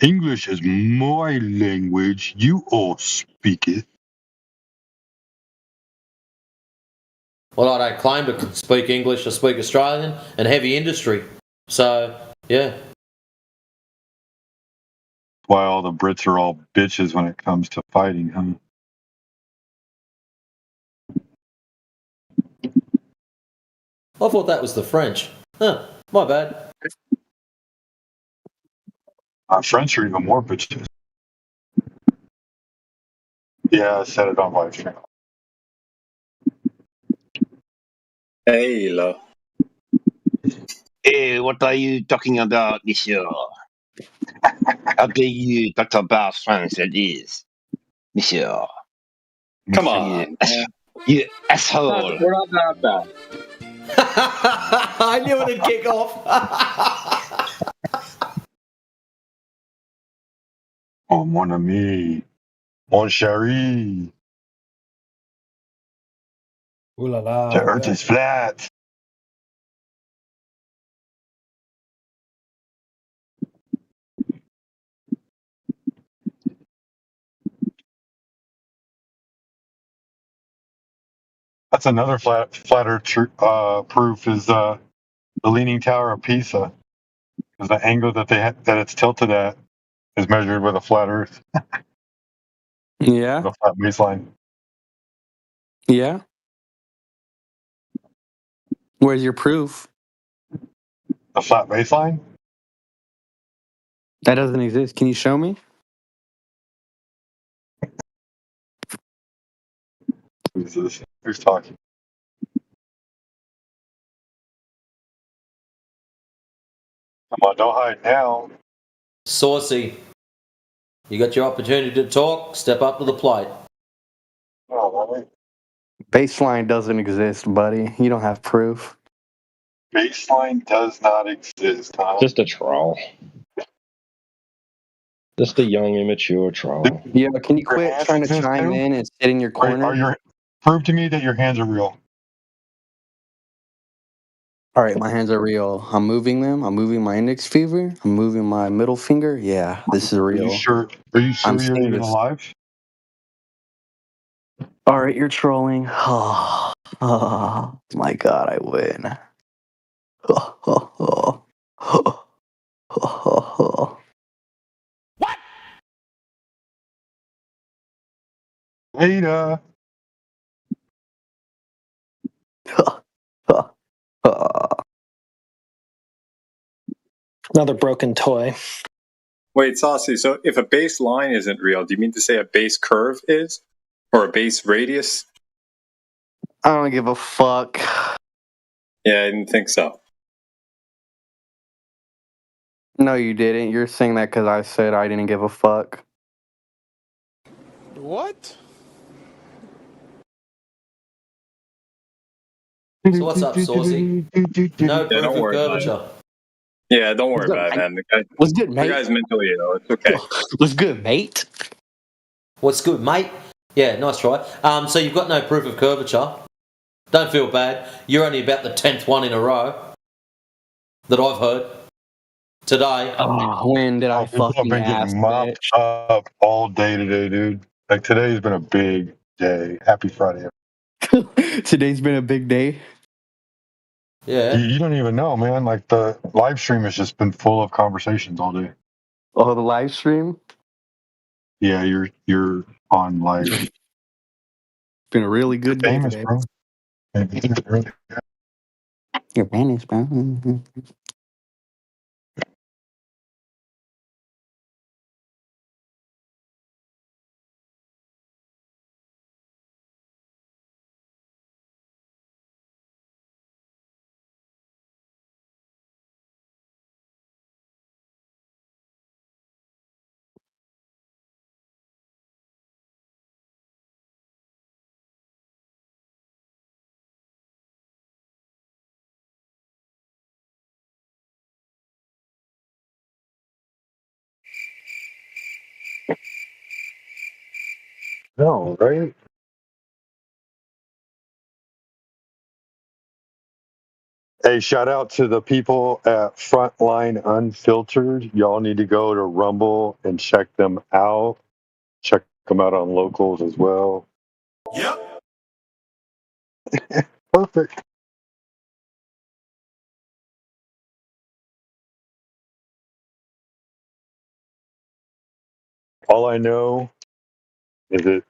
English is my language. You all speak it. Well, I don't claim to speak English. I speak Australian and heavy industry. So, yeah. Why all the Brits are all bitches when it comes to fighting, huh? I thought that was the French. Huh, my bad. French are even more bitches. Yeah, I said it on my channel. Hey, love. Hey, what are you talking about, monsieur? How dare you talk about France like this, monsieur? Come on, you asshole. We're not that bad. I knew it'd kick off. Oh, mon ami. Mon chéri. Ooh la la. The earth is flat. That's another flat earth proof is the Leaning Tower of Pisa. Because the angle that that it's tilted at is measured with a flat earth. Yeah. The flat baseline. Yeah. Where's your proof? The flat baseline? That doesn't exist. Can you show me? Who's this? Who's talking? Come on, don't hide now. Saucy. You got your opportunity to talk. Step up to the plate. Oh, Baseline doesn't exist, buddy. You don't have proof. Baseline does not exist, huh? Just a troll. Just a young, immature troll. Yeah, can you quit trying to chime in and sit in your corner? Prove to me that your hands are real. All right, my hands are real. I'm moving them. I'm moving my index finger. I'm moving my middle finger. Yeah, this is real. Are you sure? Are you sure I'm you're seeing even this. alive? All right, you're trolling. Oh, my God, I win. Ada. Another broken toy. Wait, Saucy, so if a base line isn't real, do you mean to say a base curve is? Or a base radius? I don't give a fuck. Yeah, I didn't think so. No, you didn't. You're saying that because I said I didn't give a fuck. What? So what's up, Saucy? No proof of curvature. Yeah, don't worry about it, man. What's good, mate? The guy's mentally ill. It's okay. What's good, mate? What's good, mate? Yeah, nice try. So you've got no proof of curvature. Don't feel bad. You're only about the 10th one in a row that I've heard today. Oh, when did I I've been fucking ask, getting mopped up all day today, dude. Like today's been a big day. Happy Friday. Today's been a big day. Yeah. You don't even know, man. Like the live stream has just been full of conversations all day. Oh, the live stream? Yeah, you're on live. Been a really good day Famous, today. bro. You're famous, bro. No, right? Hey, shout out to the people at Frontline Unfiltered. Y'all need to go to Rumble and check them out. Check them out on locals as well. Yep. Perfect. All I know is that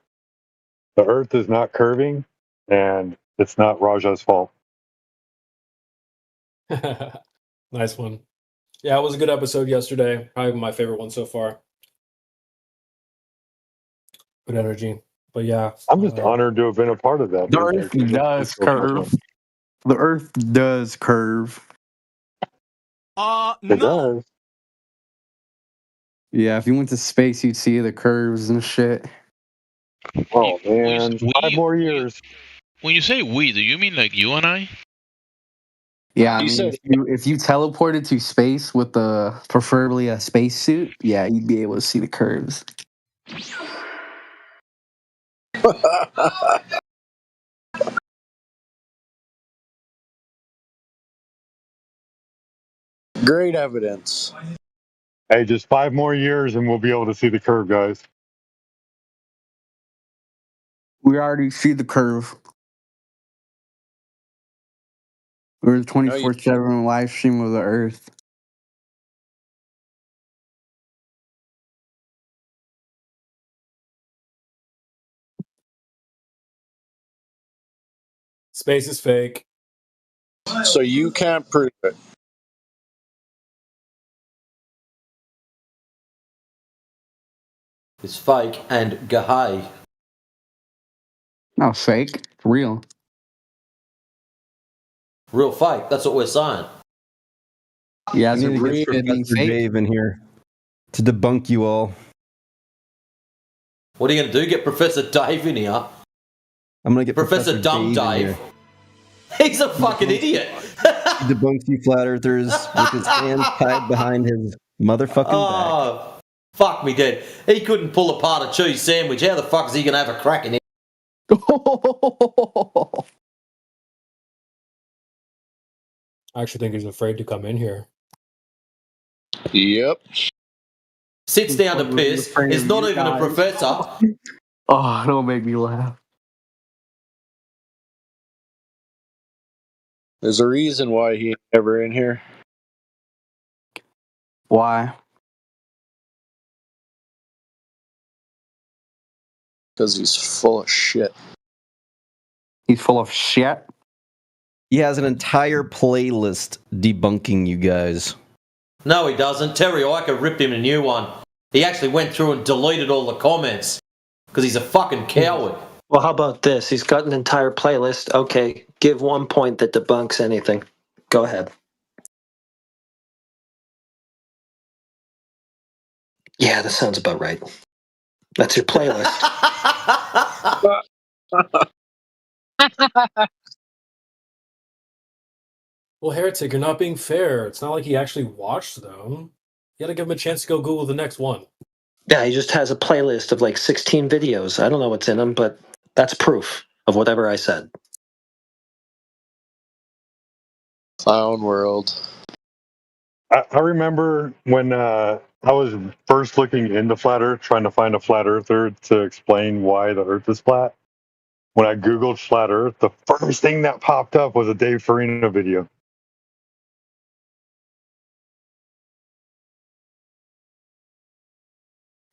the Earth is not curving, and it's not Raja's fault. Nice one. Yeah, it was a good episode yesterday. Probably my favorite one so far. Good energy. But yeah. I'm just honored to have been a part of that. The dude. Earth Like, does it's so much curve. fun. The Earth does curve. It does. Yeah, if you went to space, you'd see the curves and shit. Oh man, 5 more years. When you say we, do you mean like you and I? Yeah, I mean, if you teleported to space with preferably a spacesuit, yeah, you'd be able to see the curves. Great evidence. Hey, just 5 more years and we'll be able to see the curve, guys. We already see the curve. We're the 24/7 live stream of the Earth. Space is fake. So you can't prove it. It's fake and gahay. No, fake. It's real. Real fake. That's what we're saying. Yeah, I need to get Professor Dave in here to debunk you all. What are you going to do? Get Professor Dave in here? I'm going to get Professor Dumb Dave. He's a fucking idiot. He debunks you flat earthers with his hands tied behind his motherfucking back. Oh, fuck me dead. He couldn't pull apart a cheese sandwich. How the fuck is he going to have a crack in it? I actually think he's afraid to come in here. Yep. Sits down to piss. Is not even a professor. Oh, don't make me laugh. There's a reason why he ain't ever in here. Why? Because he's full of shit. He's full of shit? He has an entire playlist debunking you guys. No, he doesn't. Terry Iker ripped him a new one. He actually went through and deleted all the comments because he's a fucking coward. Well, how about this? He's got an entire playlist. Okay, give 1 point that debunks anything. Go ahead. Yeah, that sounds about right. That's your playlist. Well, Heretic, you're not being fair. It's not like he actually watched them. You gotta give him a chance to go Google the next one. Yeah, he just has a playlist of like 16 videos. I don't know what's in them, but that's proof of whatever I said. Clown world. I remember when I was first looking into Flat Earth, trying to find a Flat Earther to explain why the Earth is flat. When I Googled Flat Earth, the first thing that popped up was a Dave Farina video.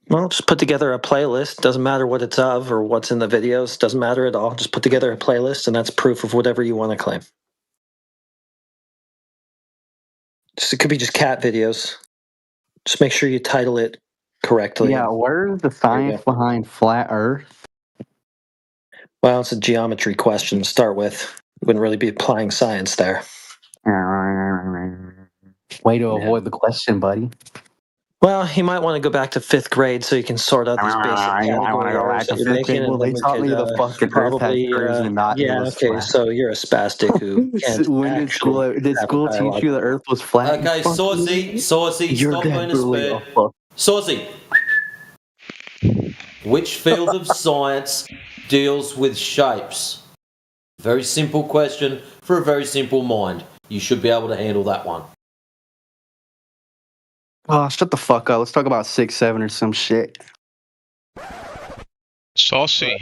Well, just put together a playlist. Doesn't matter what it's of or what's in the videos. Doesn't matter at all. Just put together a playlist, and that's proof of whatever you want to claim. It could be just cat videos. Just make sure you title it correctly. Yeah, where's the science behind Flat Earth? Well, it's a geometry question to start with. You wouldn't really be applying science there. Way to avoid the question, buddy. Well, you might want to go back to 5th grade so you can sort out these basic category errors that you're making. Well, they taught me the fucking Earth has curves and not yeah, okay, flat. so you're a spastic who can't When did school teach you the Earth was flat? Okay, Saucy, stop being a spare. Saucy, which field of science deals with shapes? Very simple question for a very simple mind. You should be able to handle that one. Oh, shut the fuck up. Let's talk about 6-7 or some shit. Saucy,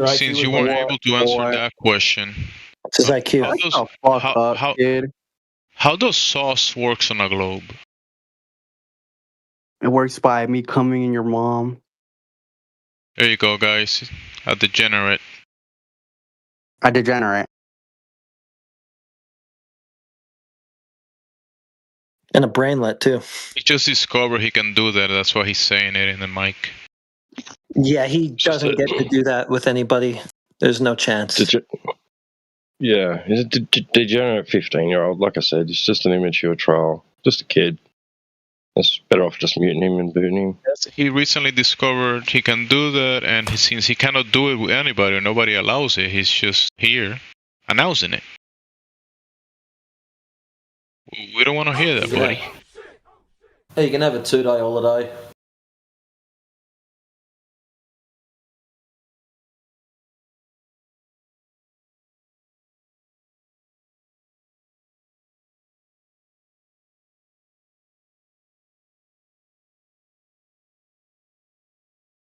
since you weren't able to answer that question, what's his IQ? How does sauce works on a globe? It works by me coming in your mom. There you go, guys. A degenerate. A degenerate. And a brainlet, too. He just discovered he can do that. That's why he's saying it in the mic. Yeah, he doesn't get to do that with anybody. There's no chance. Yeah, he's a degenerate 15-year-old. Like I said, it's just an immature trial. Just a kid. It's better off just muting him and booting him. He recently discovered he can do that, and since he cannot do it with anybody or nobody allows it, he's just here announcing it. We don't want to hear that, buddy. Hey, you can have a 2-day holiday.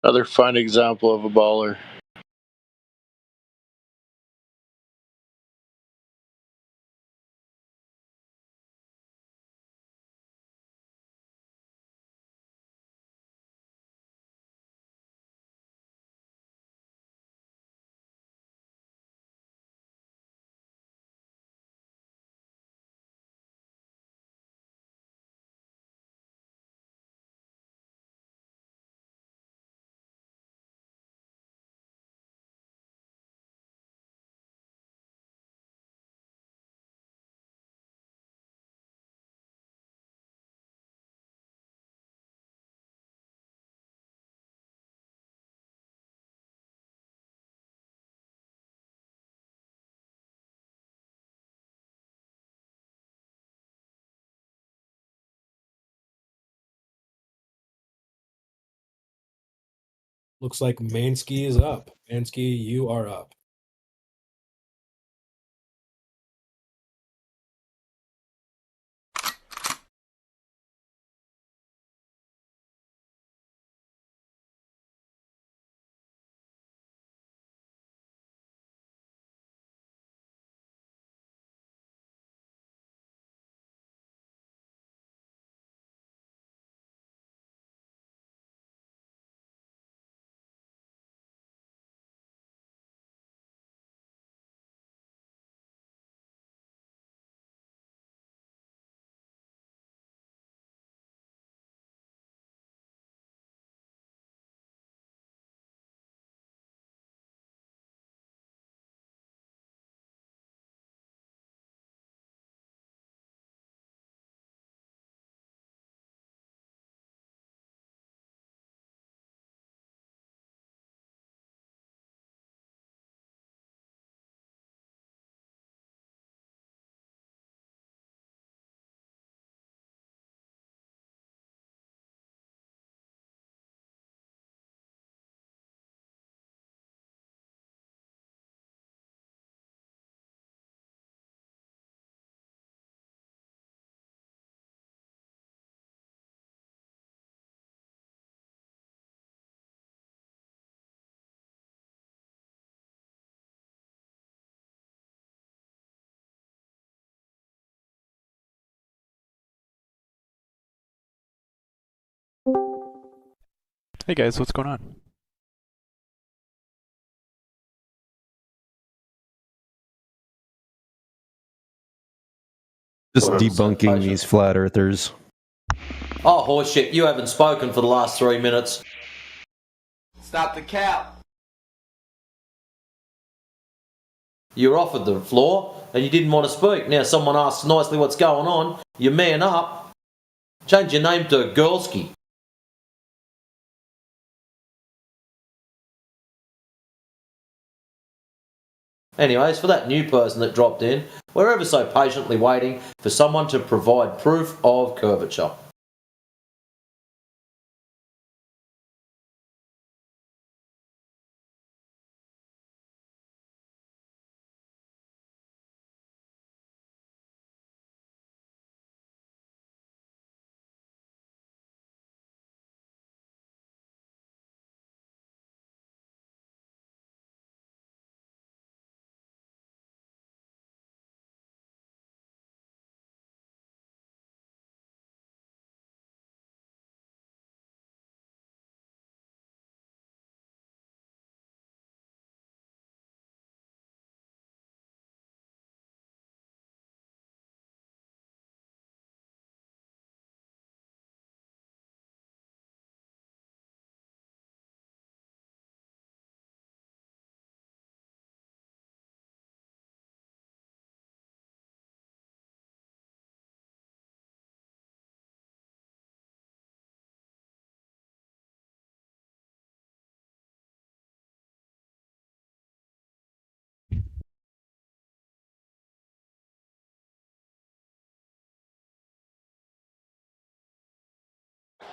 Another fine example of a baller. Looks like Mansky is up. Mansky, you are up. Hey guys, what's going on? Just debunking these flat earthers. Oh, horseshit, you haven't spoken for the last 3 minutes. Stop the cap. You were offered the floor and you didn't want to speak. Now someone asks nicely what's going on, you man up. Change your name to Gursky. Anyways, for that new person that dropped in, we're ever so patiently waiting for someone to provide proof of curvature.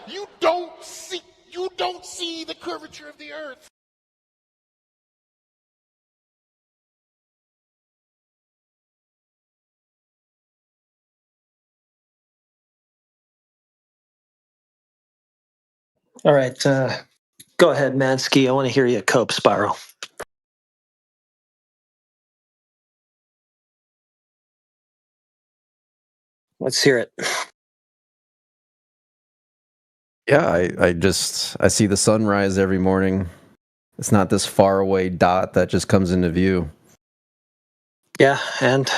You don't see the curvature of the earth. All right, go ahead, Mansky. I want to hear you cope, Spiral. Let's hear it. Yeah, I see the sunrise every morning. It's not this faraway dot that just comes into view. Yeah, and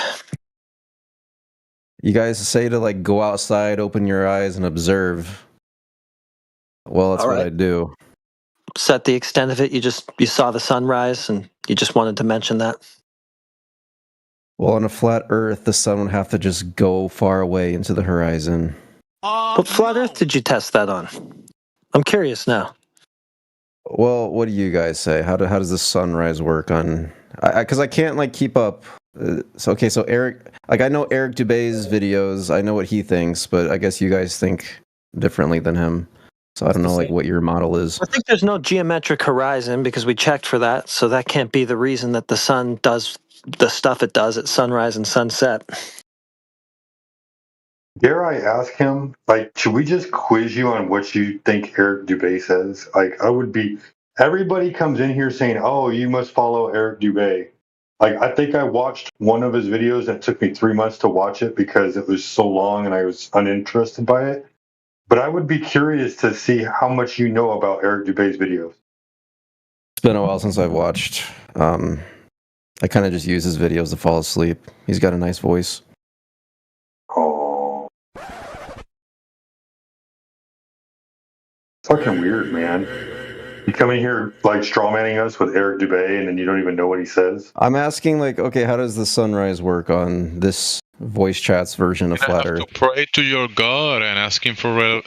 you guys say to like go outside, open your eyes, and observe. Well, that's what I do. Set the extent of it. You saw the sunrise, and you just wanted to mention that. Well, on a flat Earth, the sun would have to just go far away into the horizon. What flat Earth did you test that on? I'm curious now. Well, what do you guys say? How does the sunrise work on? Because I can't like keep up. So Eric, like I know Eric Dubé's videos. I know what he thinks, but I guess you guys think differently than him. So I don't know like what your model is. I think there's no geometric horizon because we checked for that, so that can't be the reason that the sun does the stuff it does at sunrise and sunset. Dare I ask him, like, should we just quiz you on what you think Eric Dubé says? Like, everybody comes in here saying, oh, you must follow Eric Dubé. Like, I think I watched one of his videos and it took me 3 months to watch it because it was so long and I was uninterested by it. But I would be curious to see how much you know about Eric Dubé's videos. It's been a while since I've watched. I kind of just use his videos to fall asleep. He's got a nice voice. Oh. Fucking weird, man. You come in here like strawmanning us with Eric Dubé and then you don't even know what he says? I'm asking like, okay, how does the sunrise work on this voice chat's version of Flat Earth? Pray to your God and ask him for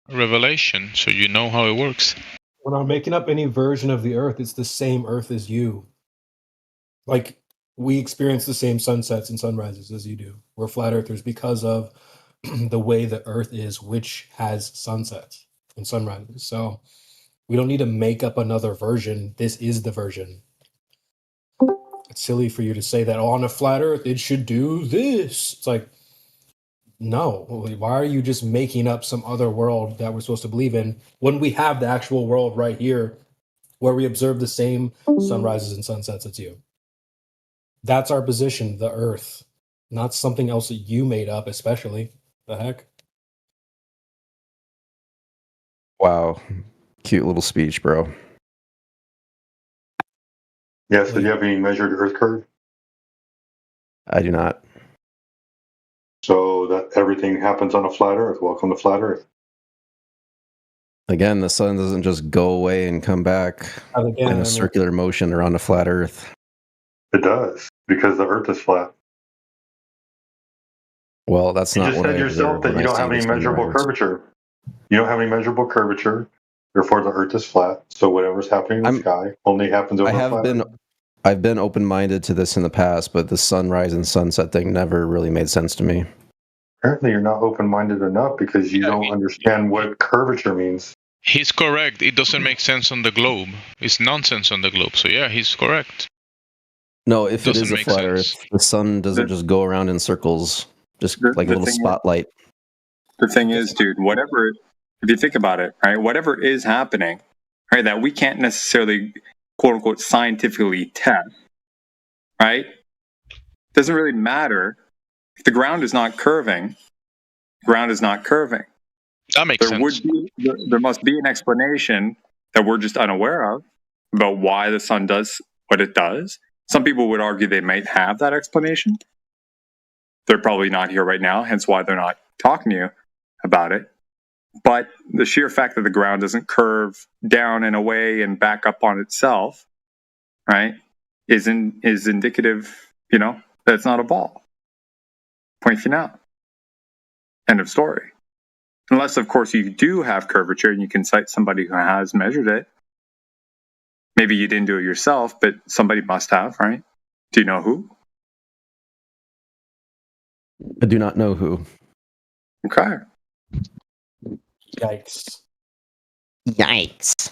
revelation so you know how it works. We're not making up any version of the Earth. It's the same Earth as you. Like, we experience the same sunsets and sunrises as you do. We're flat earthers because of the way the Earth is, which has sunsets and sunrises. So we don't need to make up another version. This is the version. It's silly for you to say that on a flat Earth, it should do this. It's like, no. Why are you just making up some other world that we're supposed to believe in when we have the actual world right here where we observe the same sunrises and sunsets as you? That's our position, the Earth, not something else that you made up, especially. The heck? Wow. Cute little speech, bro. Yes. Do you have any measured Earth curve? I do not. So that everything happens on a flat Earth. Welcome to flat Earth. Again, the sun doesn't just go away and come back in a circular motion around a flat Earth. It does, because the Earth is flat. Well, that's not You just what said I yourself that you don't have any measurable curvature. You don't have any measurable curvature, therefore the Earth is flat. So whatever's happening in the sky only happens over a flat Earth. I've been open-minded to this in the past, but the sunrise and sunset thing never really made sense to me. Apparently you're not open-minded enough because you don't understand what curvature means. He's correct. It doesn't make sense on the globe. It's nonsense on the globe. So yeah, he's correct. No, if it is a flat Earth, the sun doesn't just go around in circles, just like a little spotlight. The thing is, dude, whatever, if you think about it, right, whatever is happening, right, that we can't necessarily, quote unquote, scientifically test, right, doesn't really matter. If the ground is not curving, ground is not curving. That makes sense. There must be an explanation that we're just unaware of about why the sun does what it does. Some people would argue they might have that explanation. They're probably not here right now, hence why they're not talking to you about it. But the sheer fact that the ground doesn't curve down and away and back up on itself, right, is indicative, that it's not a ball. Point final. End of story. Unless, of course, you do have curvature and you can cite somebody who has measured it. Maybe you didn't do it yourself, but somebody must have, right? Do you know who? I do not know who. Okay. Yikes. Yikes.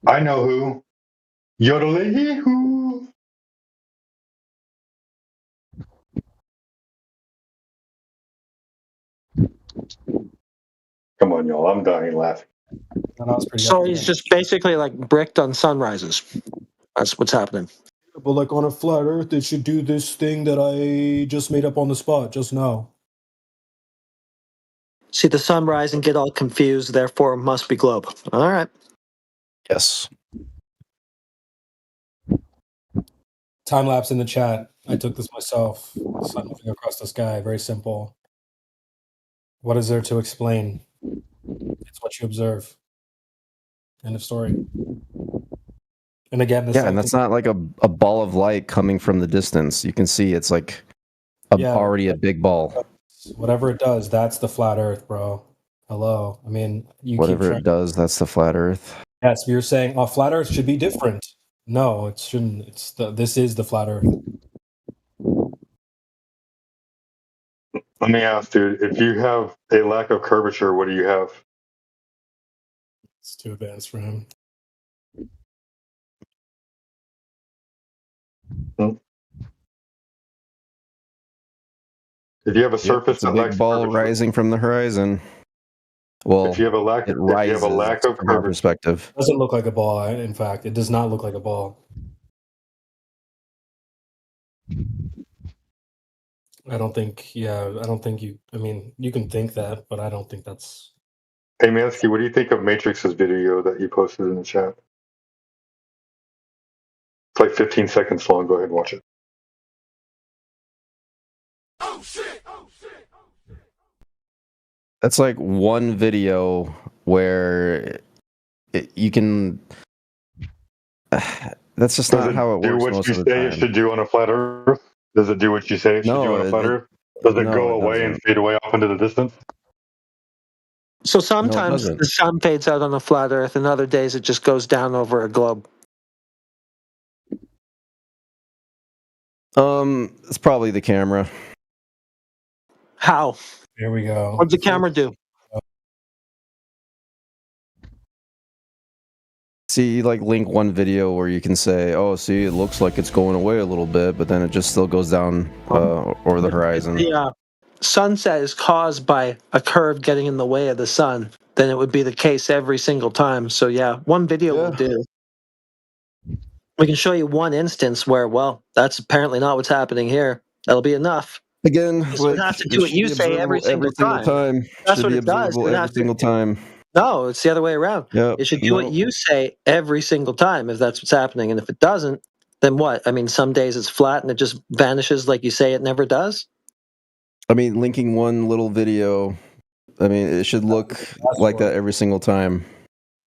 I know who. Yodeling-hoo. Come on, y'all. I'm dying laughing. So he's just basically like bricked on sunrises. That's what's happening. But like on a flat Earth, it should do this thing that I just made up on the spot just now. See the sunrise and get all confused, therefore it must be globe. All right. Yes. Time lapse in the chat. I took this myself. Sun moving across the sky. Very simple. What is there to explain? It's what you observe. End of story. And again, and that's not like a ball of light coming from the distance. You can see it's like already a big ball. Whatever it does, that's the flat Earth, bro. Hello. I mean, whatever it does, that's the flat Earth. Yes, you're saying flat Earth should be different. No, it shouldn't. This is the flat Earth. Let me ask, dude, if you have a lack of curvature, what do you have? It's too advanced for him. If you have a surface it's a big ball rising from the horizon. Well, if you have a lack, it rises if you have a lack of from our perspective. It doesn't look like a ball. In fact, it does not look like a ball. I don't think you. I mean, you can think that, but I don't think that's. Hey Mansky, what do you think of Matrix's video that you posted in the chat? It's like 15 seconds long. Go ahead and watch it. Oh shit! Oh shit! That's like one video where you can. That's just not how it works most of the time. Do what you say it should do on a flat Earth? Does it do what you say it should do on a flat Earth? Does it go away and fade away off into the distance? So sometimes the sun fades out on a flat Earth, and other days it just goes down over a globe. It's probably the camera. How? There we go. What'd the camera do? See, you like link one video where you can say, "Oh, see, it looks like it's going away a little bit," but then it just still goes down over the horizon. The sunset is caused by a curve getting in the way of the sun. Then it would be the case every single time. So yeah, one video will do. We can show you one instance where, well, that's apparently not what's happening here. That'll be enough. Again, you have to do what you say every single time. That's what it does. Every single time. No, it's the other way around. Yep. It should do what you say every single time if that's what's happening. And if it doesn't, then what? I mean, some days it's flat and it just vanishes like you say it never does. I mean, linking one little video, I mean, it should look like that every single time.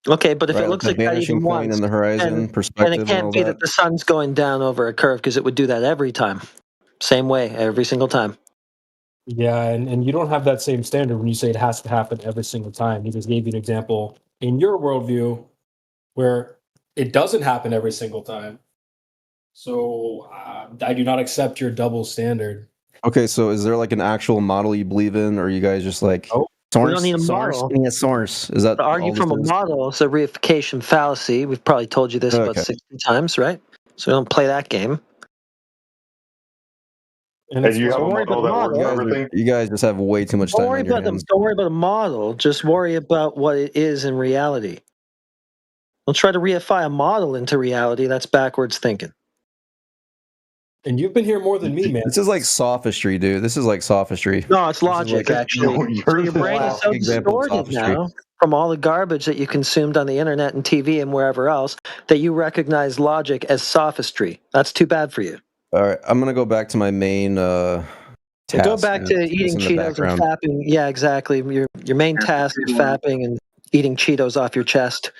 Okay, but if Right, it looks the like that vanishing even point once, in the horizon then perspective it and all can't be that the sun's going down over a curve because it would do that every time. Same way, every single time. Yeah, and you don't have that same standard when you say it has to happen every single time. He just gave you an example in your worldview where it doesn't happen every single time. So I do not accept your double standard. Okay, so is there like an actual model you believe in, or are you guys just like We don't need a model. Yeah, source. Is that To argue all from a this is? model is a reification fallacy. We've probably told you this about Okay. 60 times, right? So we don't play that game. And And you have a Don't worry model about that the works model. for everything. You guys just have way too much Don't time worry on your about the hands. don't worry about a model. Just worry about what it is in reality. Don't try to reify a model into reality. That's backwards thinking. And you've been here more than me, man. This is like sophistry, dude. This is like sophistry. No, it's logic, actually. So your brain is so Example of distorted sophistry. now from all the garbage that you consumed on the internet and TV and wherever else that you recognize logic as sophistry. That's too bad for you. All right, I'm gonna go back to my main So task. go back to and put this eating in the Cheetos and background. fapping. Yeah, exactly. Your main task is fapping and eating Cheetos off your chest.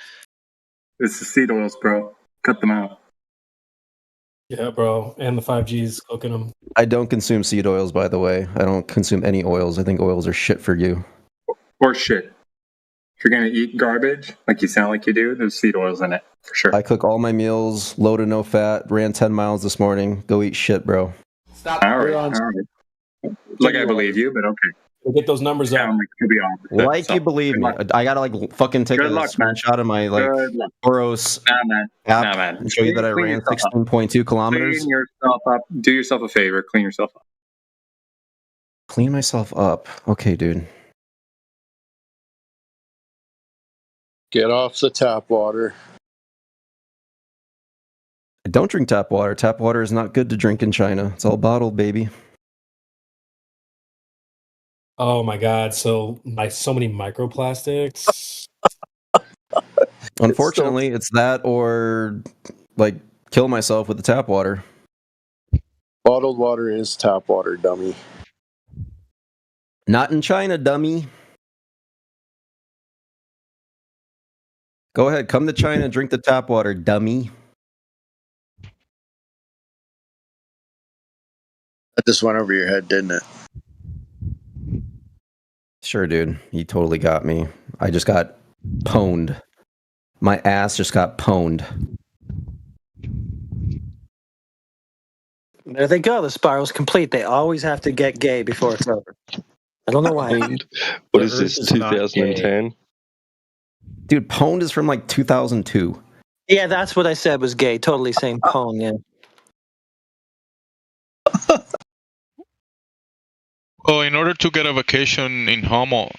It's the seed oils, bro. Cut them out. Yeah, bro. And the 5G's cooking them. I don't consume seed oils, by the way. I don't consume any oils. I think oils are shit for you. Or shit. If you're gonna eat garbage, like you sound like you do, there's seed oils in it, for sure. I cook all my meals, low to no fat, ran 10 miles this morning. Go eat shit, bro. Stop. All right. Like I believe you, but okay. We'll get those numbers up. Like you believe me. I gotta like fucking take a screenshot of my like Oros app and show you that I ran 16.2 kilometers. Clean yourself up. Do yourself a favor. Clean yourself up. Clean myself up. Okay, dude. Get off the tap water. I don't drink tap water. Tap water is not good to drink in China. It's all bottled, baby. Oh my god! So many microplastics. Unfortunately, it's that or like kill myself with the tap water. Bottled water is tap water, dummy. Not in China, dummy. Go ahead, come to China and drink the tap water, dummy. That just went over your head, didn't it? Sure, dude. You totally got me. I just got pwned. My ass just got pwned. There they go. The spiral's complete. They always have to get gay before it's over. I don't know why. What is this, 2010? Dude, pwned is from like 2002. Yeah, that's what I said was gay. Totally same pone, yeah. Well, in order to get a vacation in Homo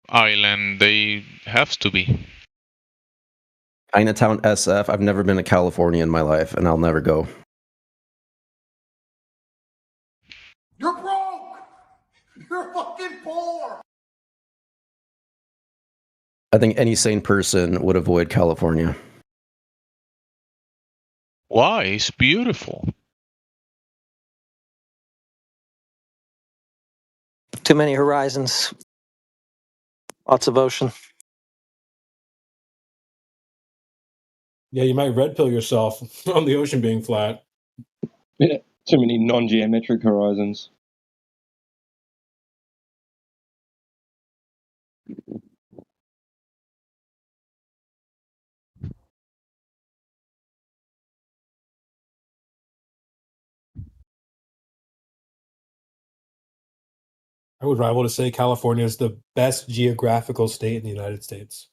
Island, they have to be. Chinatown SF. I've never been to California in my life, and I'll never go. You're broke! You're fucking poor! I think any sane person would avoid California. Why? It's beautiful. Too many horizons. Lots of ocean. Yeah, you might red pill yourself on the ocean being flat. Yeah, too many non-geometric horizons. I would rival to say California is the best geographical state in the United States.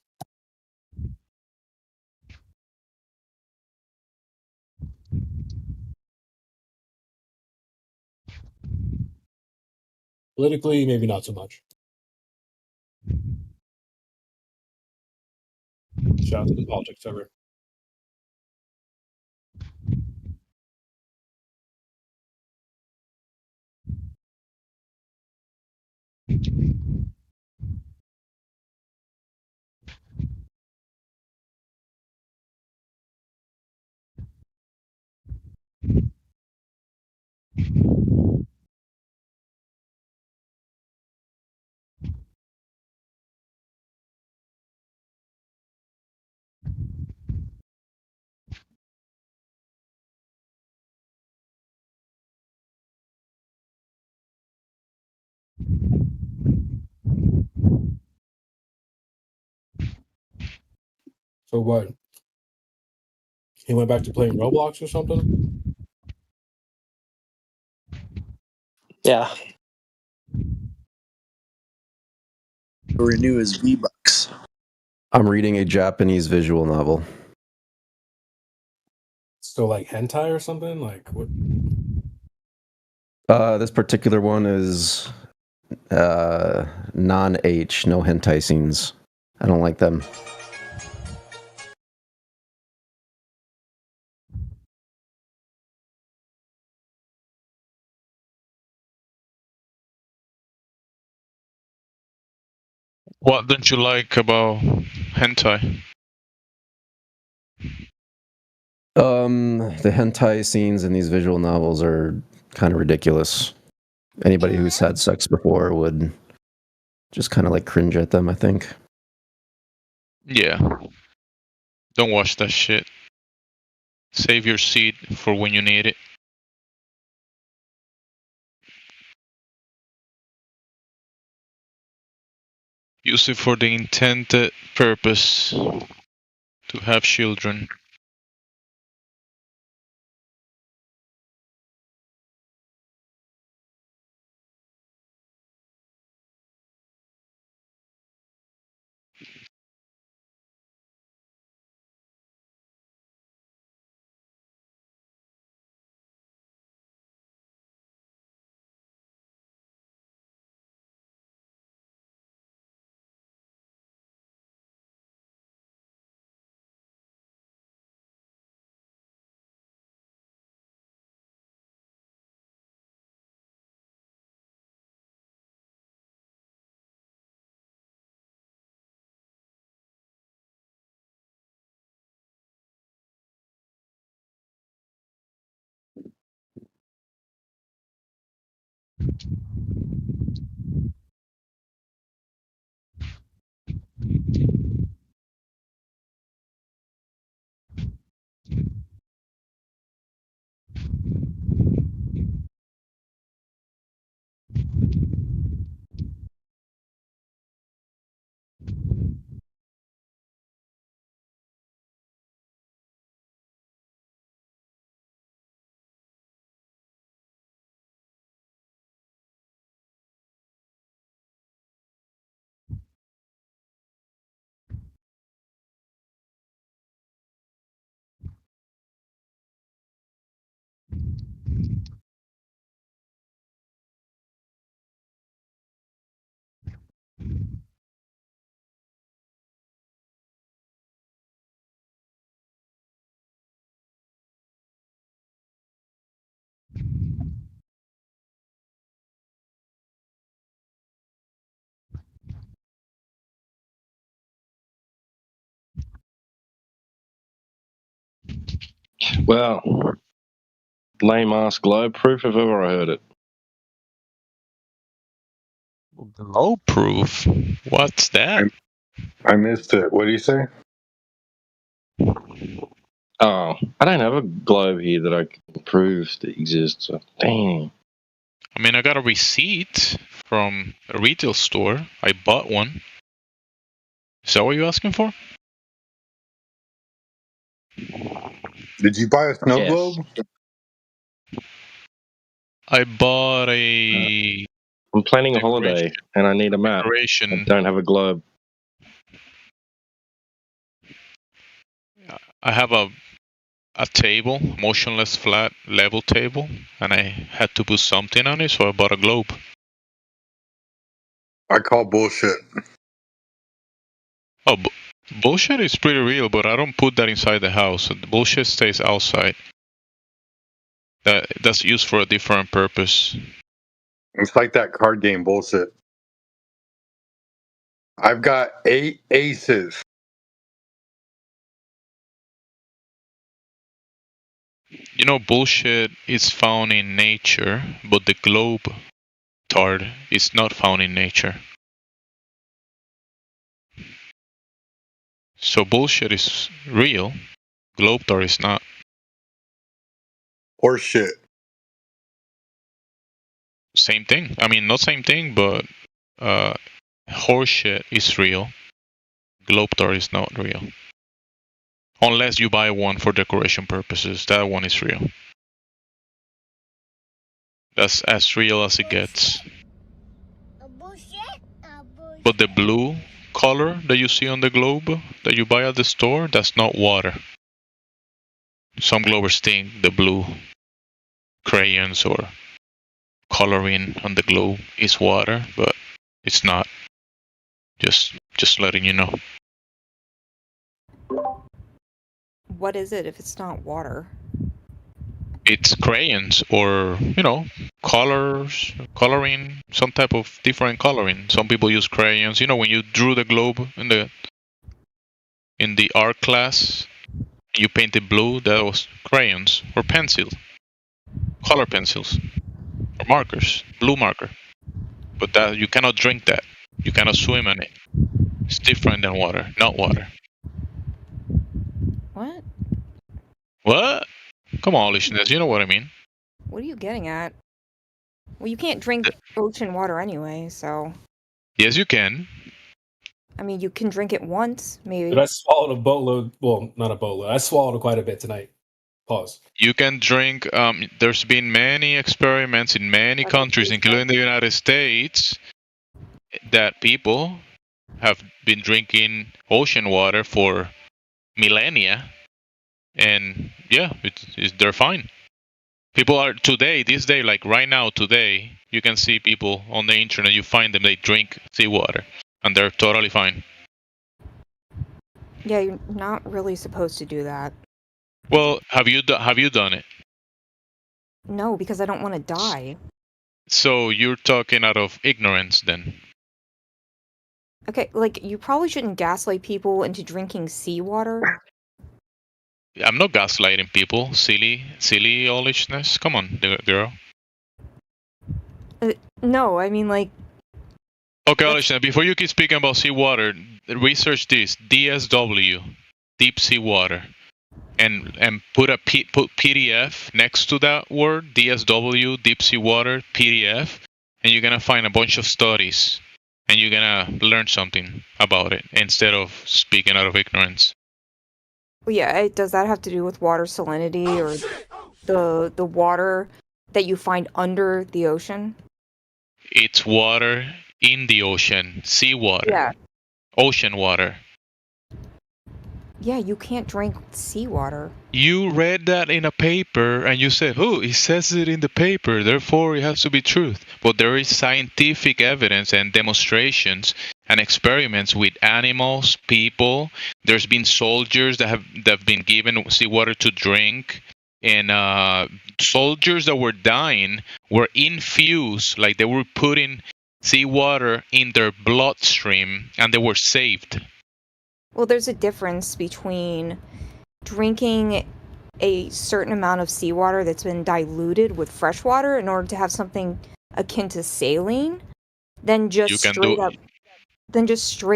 Politically, maybe not so much. Shout out to the politics server. So what? He went back to playing Roblox or something? Yeah. Renew his V-Bucks. I'm reading a Japanese visual novel. So like hentai or something? Like what? This particular one is non-H, no hentai scenes. I don't like them. What don't you like about hentai? The hentai scenes in these visual novels are kind of ridiculous. Anybody who's had sex before would just kind of like cringe at them, I think. Yeah. Don't watch that shit. Save your seed for when you need it. Use it for the intended purpose to have children. Well, lame ass globe proof if ever I heard it. Globe proof? What's that? I missed it. What do you say? Oh, I don't have a globe here that I can prove that exists. So, dang. I mean, I got a receipt from a retail store. I bought one. Is that what you're asking for? Did you buy a snow Yes. globe? I bought a I'm planning a holiday and I need a map. decoration. I don't have a globe. I have a table, motionless flat level table, and I had to put something on it, so I bought a globe. I call bullshit. Oh, bullshit is pretty real, but I don't put that inside the house. The bullshit stays outside. That's used for a different purpose. It's like that card game bullshit. I've got 8 aces. You know, bullshit is found in nature, but the globe card is not found in nature. So bullshit is real, globe card is not. Or shit. Same thing. I mean, not same thing, but horseshit is real. Globe card is not real. Unless you buy one for decoration purposes, that one is real. That's as real as it gets. But the blue color that you see on the globe that you buy at the store, that's not water. Some globers think the blue crayons or coloring on the globe is water, but it's not. Just letting you know. What is it if it's not water? It's crayons or, colors, coloring, some type of different coloring. Some people use crayons. When you drew the globe in the art class, you painted blue, that was crayons or pencil, color pencils or markers, blue marker. But that you cannot drink that. You cannot swim in it. It's different than water, not water. What? What? Come on, listeners, you know what I mean. What are you getting at? Well, you can't drink ocean water anyway, so... Yes, you can. I mean, you can drink it once, maybe. But I swallowed a boatload. Well, not a boatload. I swallowed quite a bit tonight. Pause. You can drink. There's been many experiments in many countries, including the United States, that people have been drinking ocean water for millennia, and yeah, they're fine. People are this day, like right now, today, you can see people on the internet. You find them, they drink seawater, and they're totally fine. Yeah, you're not really supposed to do that. Well, have you done it? No, because I don't want to die. So you're talking out of ignorance, then? Okay, like, you probably shouldn't gaslight people into drinking seawater. I'm not gaslighting people. Silly ollishness. Come on, girl. No, I mean, like... Okay, ollishness, before you keep speaking about seawater, research this. DSW, deep sea water. And put PDF next to that word, DSW, deep sea water, PDF, and you're going to find a bunch of studies. And you're going to learn something about it instead of speaking out of ignorance. Well, yeah, does that have to do with water salinity or the water that you find under the ocean? It's water in the ocean, seawater. Yeah. Ocean water. Yeah, you can't drink seawater. You read that in a paper and you said, oh, it says it in the paper, therefore it has to be truth. But there is scientific evidence and demonstrations and experiments with animals, people. There's been soldiers that have been given seawater to drink. And soldiers that were dying were infused, like they were putting seawater in their bloodstream and they were saved. Well, there's a difference between drinking a certain amount of seawater that's been diluted with fresh water in order to have something akin to saline than just straight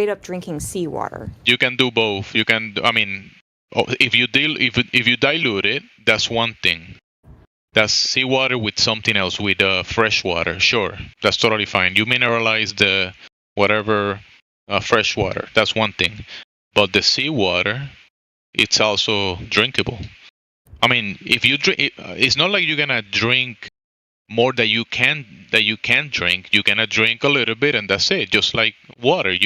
up drinking seawater. You can do both. You can, I mean, if you dilute it, that's one thing. That's seawater with something else, with fresh water. Sure, that's totally fine. You mineralize the whatever fresh water. That's one thing. But the seawater, it's also drinkable. I mean, if you drink, it's not like you're gonna drink more than you can drink. You're gonna drink a little bit, and that's it. Just like water,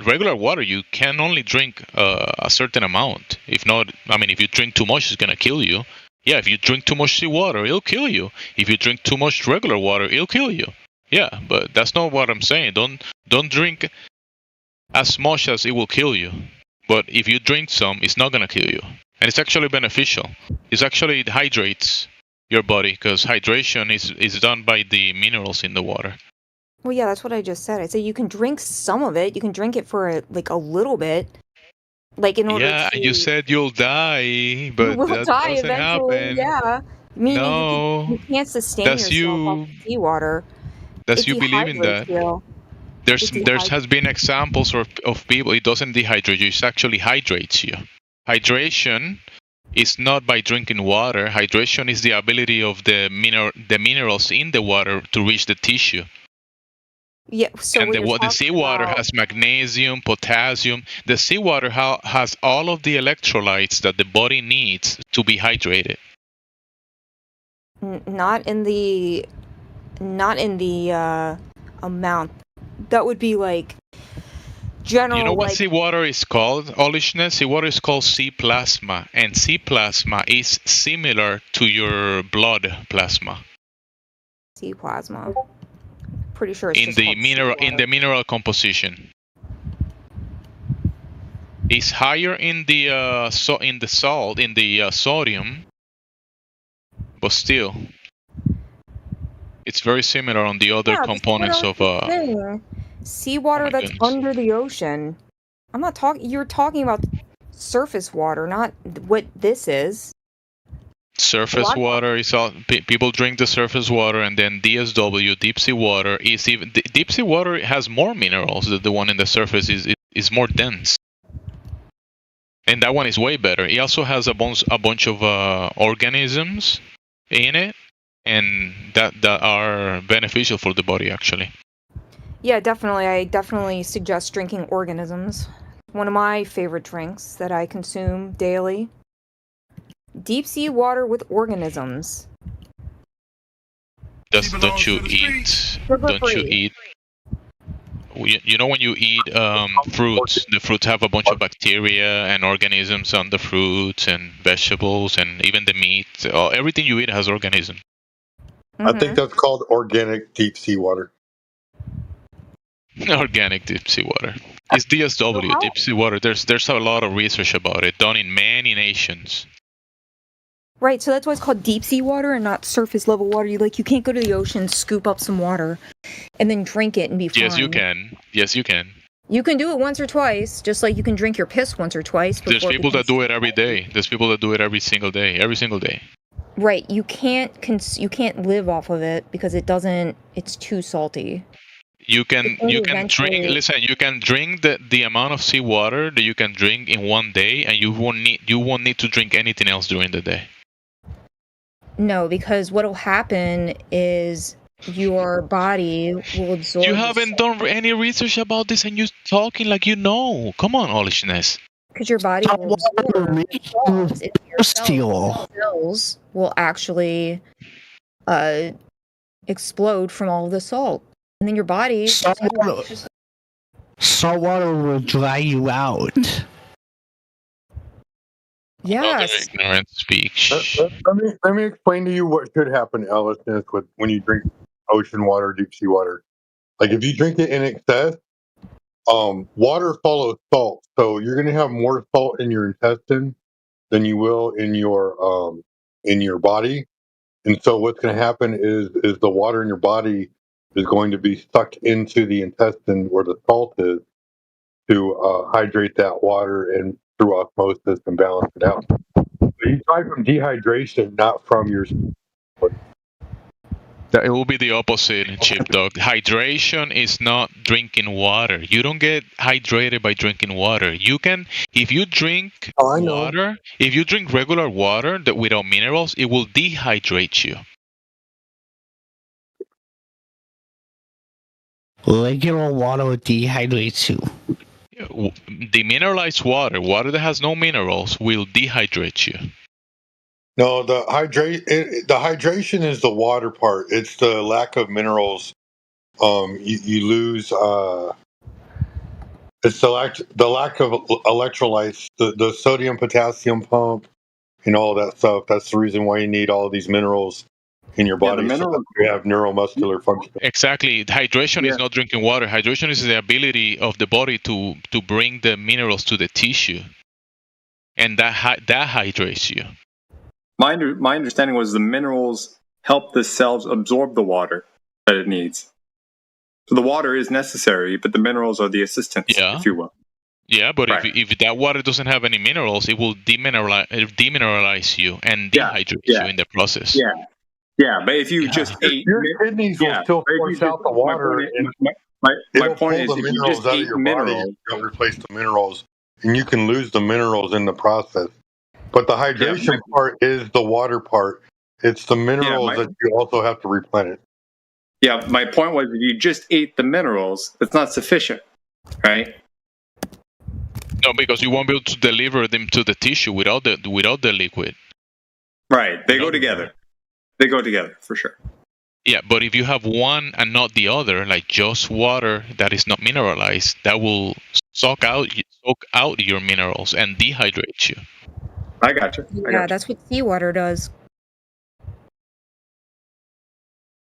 regular water, you can only drink a certain amount. If not, I mean, if you drink too much, it's gonna kill you. Yeah, if you drink too much seawater, it'll kill you. If you drink too much regular water, it'll kill you. Yeah, but that's not what I'm saying. Don't drink as much as it will kill you. But if you drink some, it's not going to kill you. And it's actually beneficial. It hydrates your body, because hydration is done by the minerals in the water. Well, yeah, that's what I just said. I said you can drink some of it. You can drink it for a little bit. Like in order to... you said you'll die, but that doesn't happen. Yeah. Meaning no. you can't sustain yourself off seawater. That's you believing that. There has been examples of people, it doesn't dehydrate you, it actually hydrates you. Hydration is not by drinking water. Hydration is the ability of the minerals in the water to reach the tissue. Yeah, so and the seawater has magnesium, potassium. The seawater has all of the electrolytes that the body needs to be hydrated. Not in the amount. That would be like general. You know what like, seawater is called, Olishness? Seawater is called sea plasma, and sea plasma is similar to your blood plasma. sea plasma. Pretty sure it's In just the called mineral composition. It's higher in the salt, in the sodium, but still, it's very similar on the other components of seawater that's under the ocean. I'm not talking. You're talking about surface water, not what this is. Surface water is all. People drink the surface water, and then DSW, deep sea water, is even deep sea water has more minerals. The one in the surface is more dense, and that one is way better. It also has a bunch of organisms in it, and that are beneficial for the body actually. Yeah, definitely. I definitely suggest drinking organisms. One of my favorite drinks that I consume daily. Deep sea water with organisms. Don't you eat? You know when you eat fruits, the fruits have a bunch of bacteria and organisms on the fruits and vegetables and even the meat. Everything you eat has organisms. I think that's called organic deep sea water. Organic deep sea water. It's DSW, deep sea water. There's a lot of research about it done in many nations. Right, so that's why it's called deep sea water and not surface level water. You can't go to the ocean, scoop up some water, and then drink it and be fine. Yes, you can. Yes, you can. You can do it once or twice, just like you can drink your piss once or twice. There's people that do it every day. There's people that do it every single day. Right, you can't live off of it because it's too salty. You can drink. Listen, you can drink the amount of seawater that you can drink in one day, and you won't need to drink anything else during the day. No, because what'll happen is your body will absorb. You haven't done any research about this, and you're talking like you know. Come on, Olishness. Because your body will absorb your cells will actually explode from all of the salt, and then your body. Salt water will dry you out. Yes. Ignorant speech. Let me explain to you what should happen, Alice, when you drink ocean water, deep sea water. Like if you drink it in excess, water follows salt, so you're going to have more salt in your intestine than you will in your body. And so what's going to happen is the water in your body is going to be sucked into the intestine where the salt is to hydrate that water and through osmosis and balance it out. So you die from dehydration, not from your. It will be the opposite, Chip Dog. Hydration is not drinking water. You don't get hydrated by drinking water. You can, if you drink water, if you drink regular water that without minerals, it will dehydrate you. Regular water will dehydrate you. Demineralized water that has no minerals, will dehydrate you. No, the hydration is the water part. It's the lack of minerals. You lose. It's the lack of electrolytes, the sodium potassium pump, and all that stuff. That's the reason why you need all these minerals in your body so that you have neuromuscular function. Exactly. Hydration is not drinking water. Hydration is the ability of the body to bring the minerals to the tissue, and that hydrates you. My understanding was the minerals help the cells absorb the water that it needs. So the water is necessary, but the minerals are the assistants, if you will. Yeah, but if that water doesn't have any minerals, it will demineralize you and dehydrate you in the process. Yeah, but if you just ate... Your kidneys will still force out the water. My point is, if you just ate minerals... You don't replace the minerals, and you can lose the minerals in the process. But the hydration part is the water part. It's the minerals that you also have to replenish. Yeah, my point was if you just ate the minerals, it's not sufficient, right? No, because you won't be able to deliver them to the tissue without the liquid. Right. They go together. They go together for sure. Yeah, but if you have one and not the other, like just water that is not mineralized, that will soak out your minerals and dehydrate you. I got you. Yeah, that's what seawater does.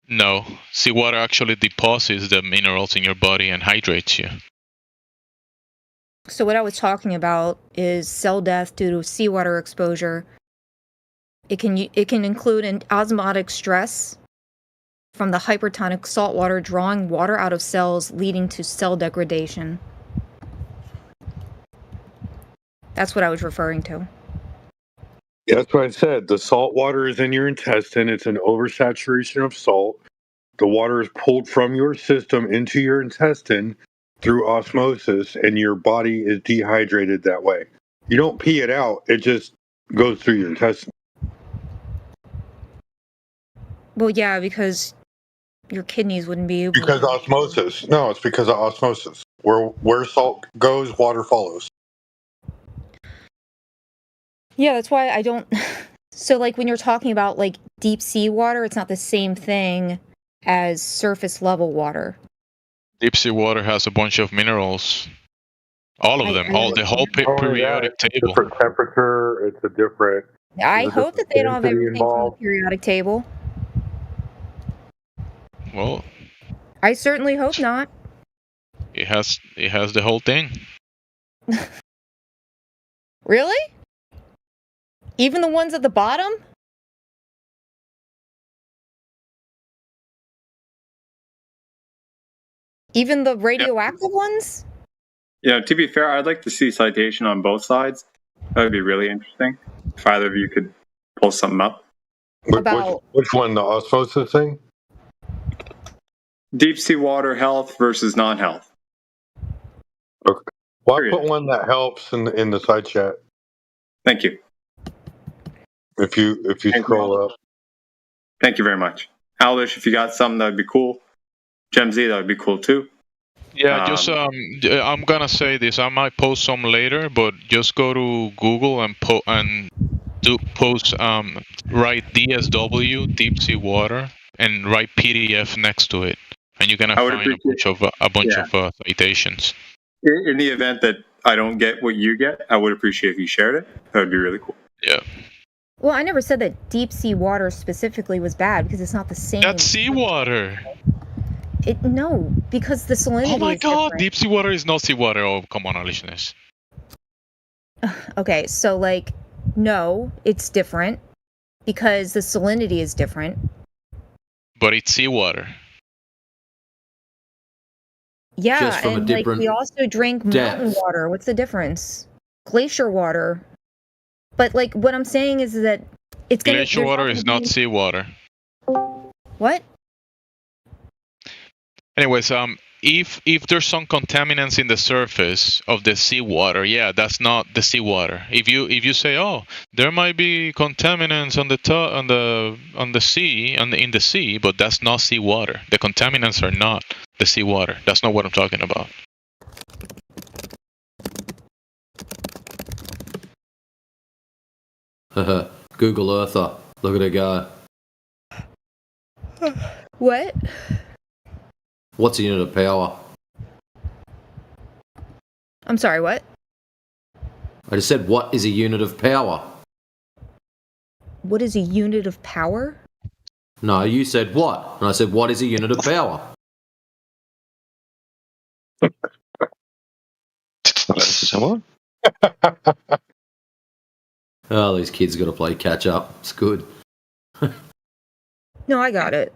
No, seawater actually deposits the minerals in your body and hydrates you. So what I was talking about is cell death due to seawater exposure. It can include an osmotic stress from the hypertonic saltwater drawing water out of cells, leading to cell degradation. That's what I was referring to. Yeah, that's what I said. The salt water is in your intestine. It's an oversaturation of salt. The water is pulled from your system into your intestine through osmosis, and your body is dehydrated that way. You don't pee it out. It just goes through your intestine. Well, yeah, because your kidneys wouldn't be able Because to. osmosis. No, it's because of osmosis. Where salt goes, water follows. Yeah, that's why I don't. So, like, when you're talking about, like, deep sea water, it's not the same thing as surface level water. Deep sea water has a bunch of minerals. All of them, the whole periodic table. Different temperature. It's a different. I hope that they don't have density everything from the involved. periodic table. Well, I certainly hope not. it has the whole thing. Really? Even the ones at the bottom? Even the radioactive ones? Yeah, to be fair, I'd like to see citation on both sides. That would be really interesting. If either of you could pull something up. Which one? The osmosis thing? Deep sea water health versus non-health. Okay. Well, I put one that helps in the side chat. Thank you. If you scroll up. Thank you very much. Alish, if you got something, that would be cool. Gemzy, that would be cool too. Yeah, just I'm gonna say this. I might post some later, but just go to Google and post write DSW deep sea water and write PDF next to it, and you're gonna find a bunch of citations. In the event that I don't get what you get, I would appreciate if you shared it. That would be really cool. Yeah. Well, I never said that deep sea water specifically was bad because it's not the same. That's seawater. No, because the salinity. Oh my is god, different. deep sea water is not seawater. Oh, come on, Alishness. Okay, so like, no, it's different because the salinity is different. But it's seawater. Yeah, Just from a and like different we also drink mountain depth. water. What's the difference? Glacier water. But like what I'm saying is that it's gonna. Glacier water is not seawater. What? Anyways, if there's some contaminants in the surface of the seawater, yeah, that's not the seawater. If you say, oh, there might be contaminants on the sea, in the sea, but that's not seawater. The contaminants are not the seawater. That's not what I'm talking about. Google Earther. Look at her go. What? What's a unit of power? I'm sorry, what? I just said, what is a unit of power? What is a unit of power? No, you said what? And I said, what is a unit of power? Someone? Oh, these kids got to play catch up. It's good. No, I got it.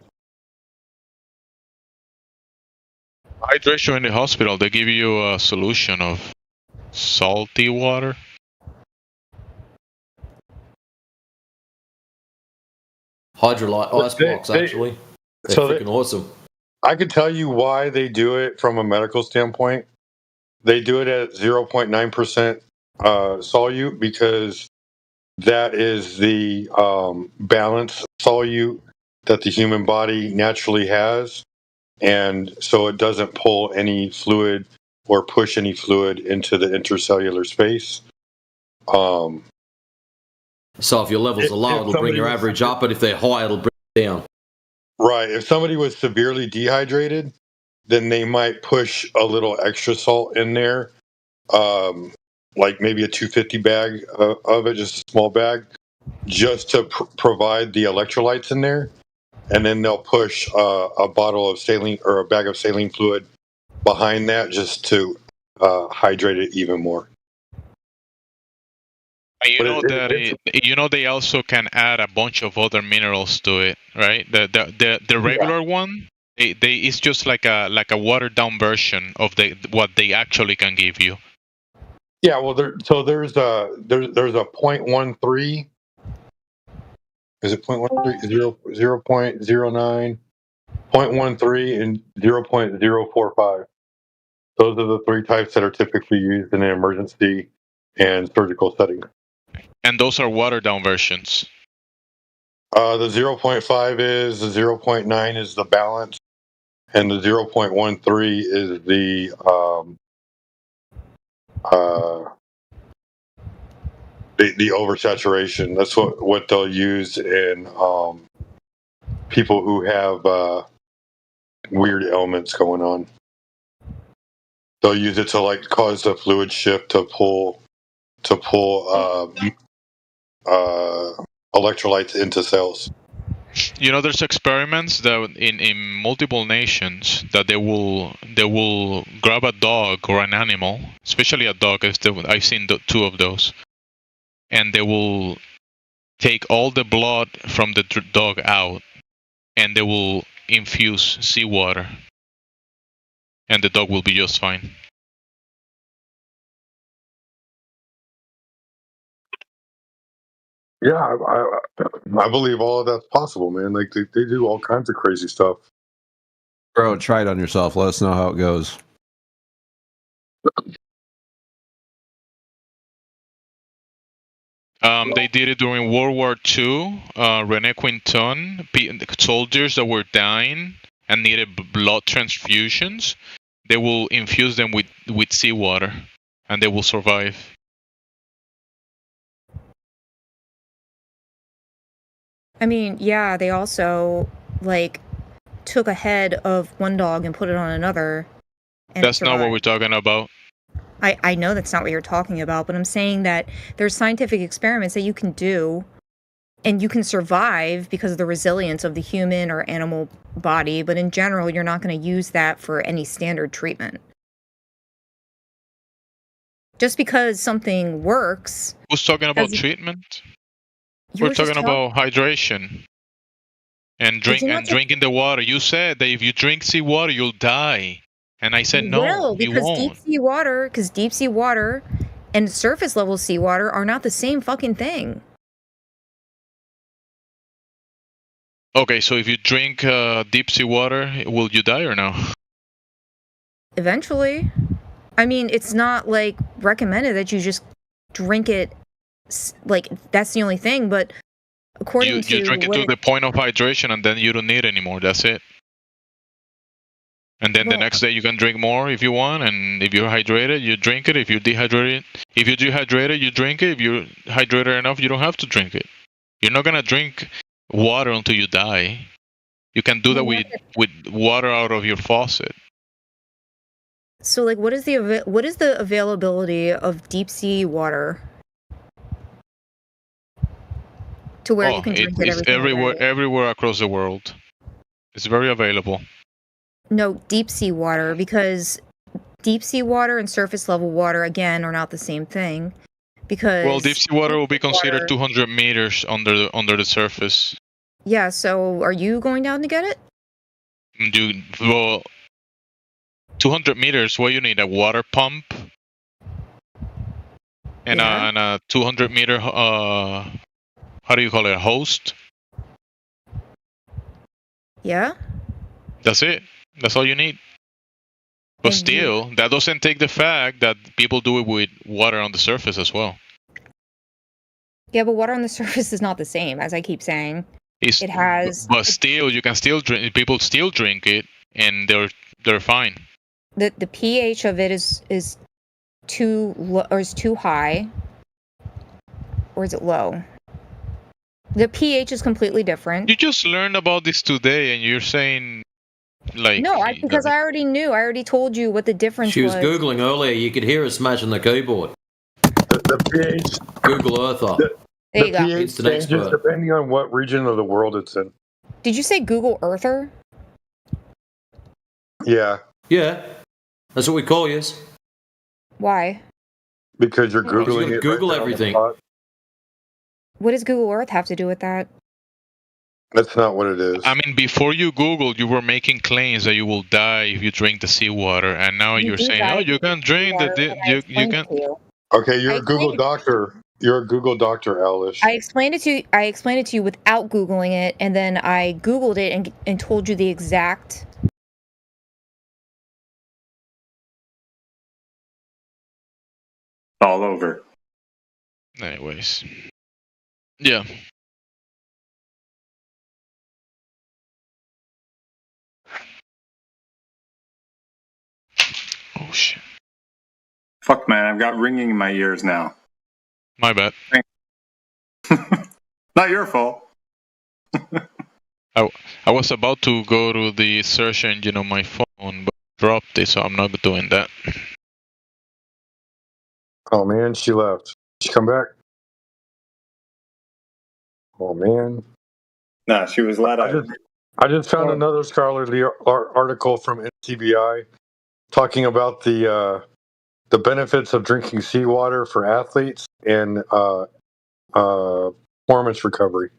Hydration in the hospital, they give you a solution of salty water. Hydrolyte icebox, actually. They're freaking awesome. I could tell you why they do it from a medical standpoint. They do it at 0.9% solute because that is the balanced solute that the human body naturally has, and so it doesn't pull any fluid or push any fluid into the intercellular space. So if your levels are low, it'll bring your average up, but if they're high, it'll bring it down. Right. If somebody was severely dehydrated, then they might push a little extra salt in there, like maybe a 250 bag of it, just a small bag, just to provide the electrolytes in there. And then they'll push a bottle of saline or a bag of saline fluid behind that just to hydrate it even more. You know that they also can add a bunch of other minerals to it, right? The regular one, it's just like a watered down version of what they actually can give you. Yeah, well, there's a 0.13. Is it 0.13, 0.09, 0.13, and 0.045? Those are the three types that are typically used in an emergency and surgical setting. And those are watered down versions. The 0.5 is, the 0.9 is the balance, and the 0.13 is the oversaturation. That's what they'll use in people who have weird ailments going on. They'll use it to like cause the fluid shift to pull electrolytes into cells. You know, there's experiments that in multiple nations that they will grab a dog or an animal, especially a dog. I've seen two of those, and they will take all the blood from the dog out, and they will infuse seawater, and the dog will be just fine. Yeah, I believe all of that's possible, man. Like they do all kinds of crazy stuff. Bro, try it on yourself. Let us know how it goes. They did it during World War II. Rene Quinton, soldiers that were dying and needed blood transfusions, they will infuse them with seawater, and they will survive. I mean, yeah, they also took a head of one dog and put it on another. And that's not what we're talking about. I know that's not what you're talking about, but I'm saying that there's scientific experiments that you can do and you can survive because of the resilience of the human or animal body, but in general, you're not going to use that for any standard treatment. Just because something works... Who's talking about treatment? We're talking about hydration and drinking the water. You said that if you drink seawater, you'll die. And I said, no, you won't. Deep sea water and surface level seawater are not the same fucking thing. Okay, so if you drink deep sea water, will you die or no? Eventually. I mean, it's not recommended that you just drink it that's the only thing, but according to... You drink it to the point of hydration and then you don't need it anymore, that's it. And then the next day you can drink more if you want, and if you're hydrated, you drink it. If you're dehydrated, you drink it. If you're hydrated enough, you don't have to drink it. You're not gonna drink water until you die. You can do that with water out of your faucet. So, what is the availability of deep sea water to where you can drink it it's everywhere across the world. It's very available. No, deep sea water, because deep sea water and surface level water, again, are not the same thing. Because deep sea water will be considered 200 meters under the surface. Yeah, so are you going down to get it? 200 meters, what you need? A water pump? And a 200 meter, how do you call it, a hose? Yeah? That's it. That's all you need. But still, that doesn't take the fact that people do it with water on the surface as well. Yeah, but water on the surface is not the same, as I keep saying. It has but still, you can still drink. People still drink it, and they're fine. the pH of it is too low, or is too high, or is it low? The pH is completely different. You just learned about this today, and you're saying like No, because I already knew. I already told you what the difference She was Googling earlier. You could hear her smashing the keyboard. The pH. Google Earther. There you go. pH It's an changes expert. depending on what region of the world it's in. Did you say Google Earther? Yeah, Yeah, that's what we call you. Why? because you're You Googling gotta it. Google right there on the everything. spot. What does Google Earth have to do with that? That's not what it is. I mean, before you Googled, you were making claims that you will die if you drink the seawater, and now You you're do saying, die "Oh, if you you can drink Water, the and I you explained can." it to you. Okay, you're I a Google explained it. doctor. You're a Google doctor, Alish. I explained it to you without Googling it, and then I Googled it and told you the exact. All over. Anyways, yeah. Oh shit! Fuck, man, I've got ringing in my ears now. My bad. Not your fault. I was about to go to the search engine on my phone, but dropped it, so I'm not doing that. Oh man, she left. She come back. Oh man. Nah, she was let out. I just found another scholarly article from NCBI talking about the benefits of drinking seawater for athletes and performance recovery.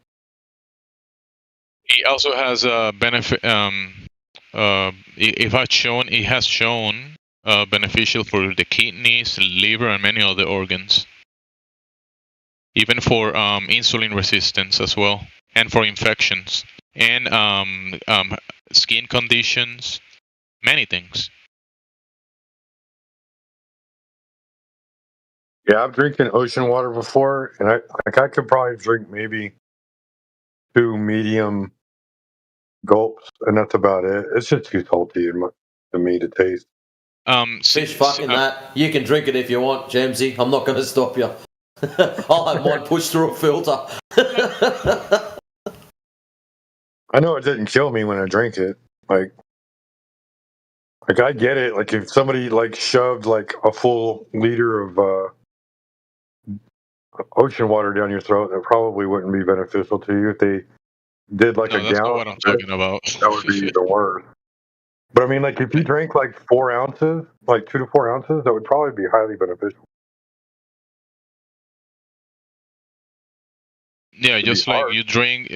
It also has a benefit. It has shown beneficial for the kidneys, liver, and many other organs. Even for insulin resistance as well, and for infections and skin conditions, many things. Yeah, I've drinking ocean water before, and I could probably drink maybe 2 medium gulps, and that's about it. It's just too salty to me to taste. Fish fucking that. You can drink it if you want, Jamesy. I'm not going to stop you. I'll have mine pushed through a filter. I know it didn't kill me when I drank it. Like I get it. Like if somebody like shoved like a full liter of ocean water down your throat, that probably wouldn't be beneficial to you. If they did like No, a that's not gallon, what I'm talking about. that would be even worse. But I mean, like if you drank like 4 ounces, like 2 to 4 ounces, that would probably be highly beneficial. Yeah, just like you drink,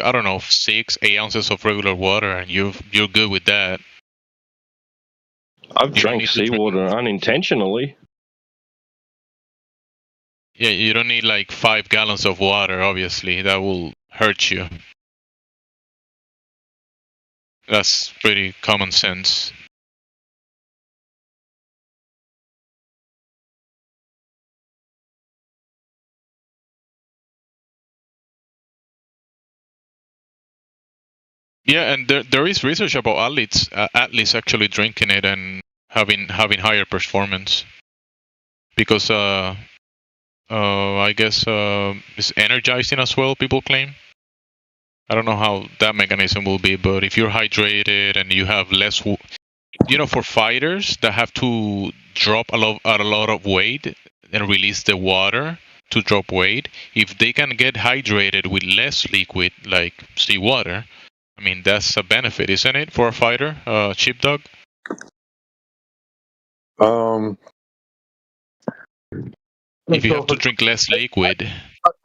I don't know, 6-8 ounces of regular water, and you're good with that. I've drank seawater unintentionally. Yeah, you don't need like 5 gallons of water. Obviously, that will hurt you. That's pretty common sense. Yeah, and there is research about athletes actually drinking it and having higher performance because I guess it's energizing as well. People claim. I don't know how that mechanism will be, but if you're hydrated and you have less, for fighters that have to drop a lot of weight and release the water to drop weight, if they can get hydrated with less liquid like seawater, I mean that's a benefit, isn't it, for a fighter, Sheepdog? If you have to drink less liquid.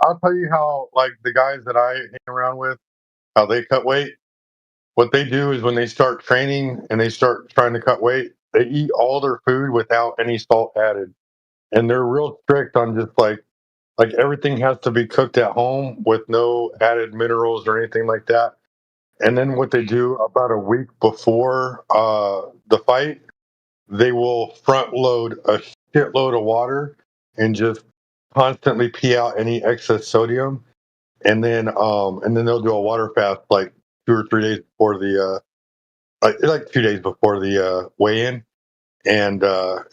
I'll tell you how, like the guys that I hang around with, how they cut weight. What they do is when they start training and they start trying to cut weight, they eat all their food without any salt added, and they're real strict on just like everything has to be cooked at home with no added minerals or anything like that. And then what they do about a week before the fight, they will front load a shitload of water and just constantly pee out any excess sodium. and then they'll do a water fast like 2 or 3 days before the like 2 days before the weigh-in, and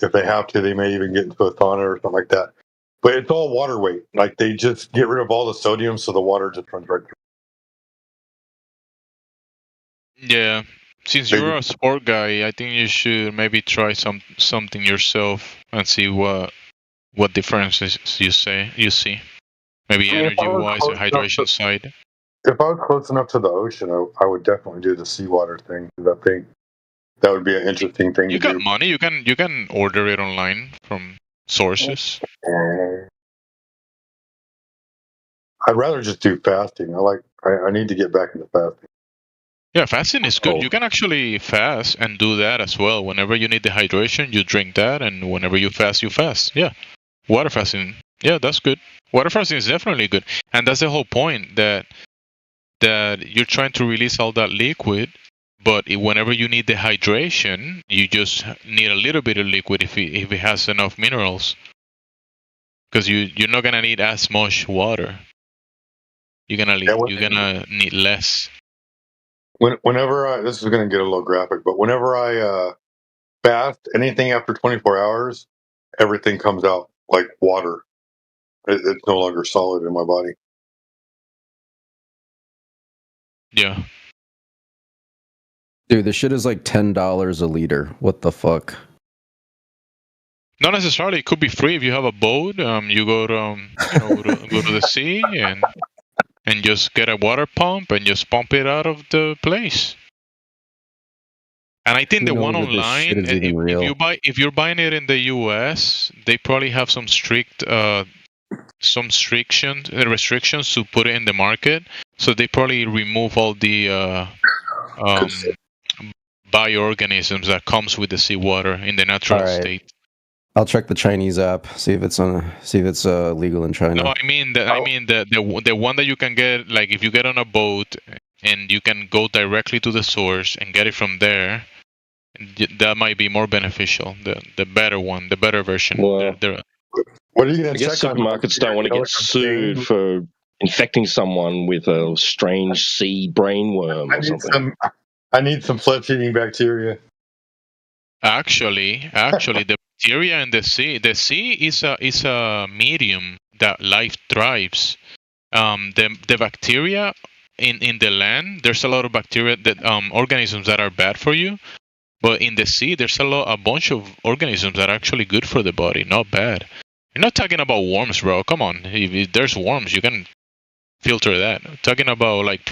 if they have to, they may even get into a sauna or something like that. But it's all water weight. Like they just get rid of all the sodium, so the water just runs right through. Yeah. Since you're a sport guy, I think you should maybe try something yourself and see what differences you see. Maybe energy wise or hydration side. If I was close enough to the ocean, I would definitely do the seawater thing. I think that would be an interesting thing You to got do. money. You can order it online from sources. I'd rather just do fasting. I need to get back into fasting. Yeah, fasting is good. You can actually fast and do that as well. Whenever you need the hydration, you drink that, and whenever you fast, you fast. Yeah, water fasting. Yeah, that's good. Water fasting is definitely good, and that's the whole point that you're trying to release all that liquid. But whenever you need the hydration, you just need a little bit of liquid if it has enough minerals, because you're not gonna need as much water. You're gonna need less. Whenever this is going to get a little graphic, but whenever I fast, anything after 24 hours, everything comes out like water. It's no longer solid in my body. Yeah. Dude, this shit is like $10 a liter. What the fuck? Not necessarily. It could be free if you have a boat. You go to go to the sea and just get a water pump and just pump it out of the place. And I think the one online, if you're buying it in the US, they probably have some strict restrictions to put it in the market. So they probably remove all the bioorganisms that comes with the seawater in the natural state. I'll check the Chinese app, see if it's legal in China. No, I mean the one that you can get, like if you get on a boat and you can go directly to the source and get it from there, that might be more beneficial. The better one, the better version. What are you going to check on? Supermarkets don't want to get sued for infecting someone with a strange sea brainworm or something. I need some flesh-eating bacteria. Actually, the bacteria in the sea is a medium that life thrives. The bacteria in the land, there's a lot of bacteria that organisms that are bad for you, but in the sea there's a bunch of organisms that are actually good for the body, not bad. You're not talking about worms, bro. Come on, if there's worms, you can filter that. I'm talking about like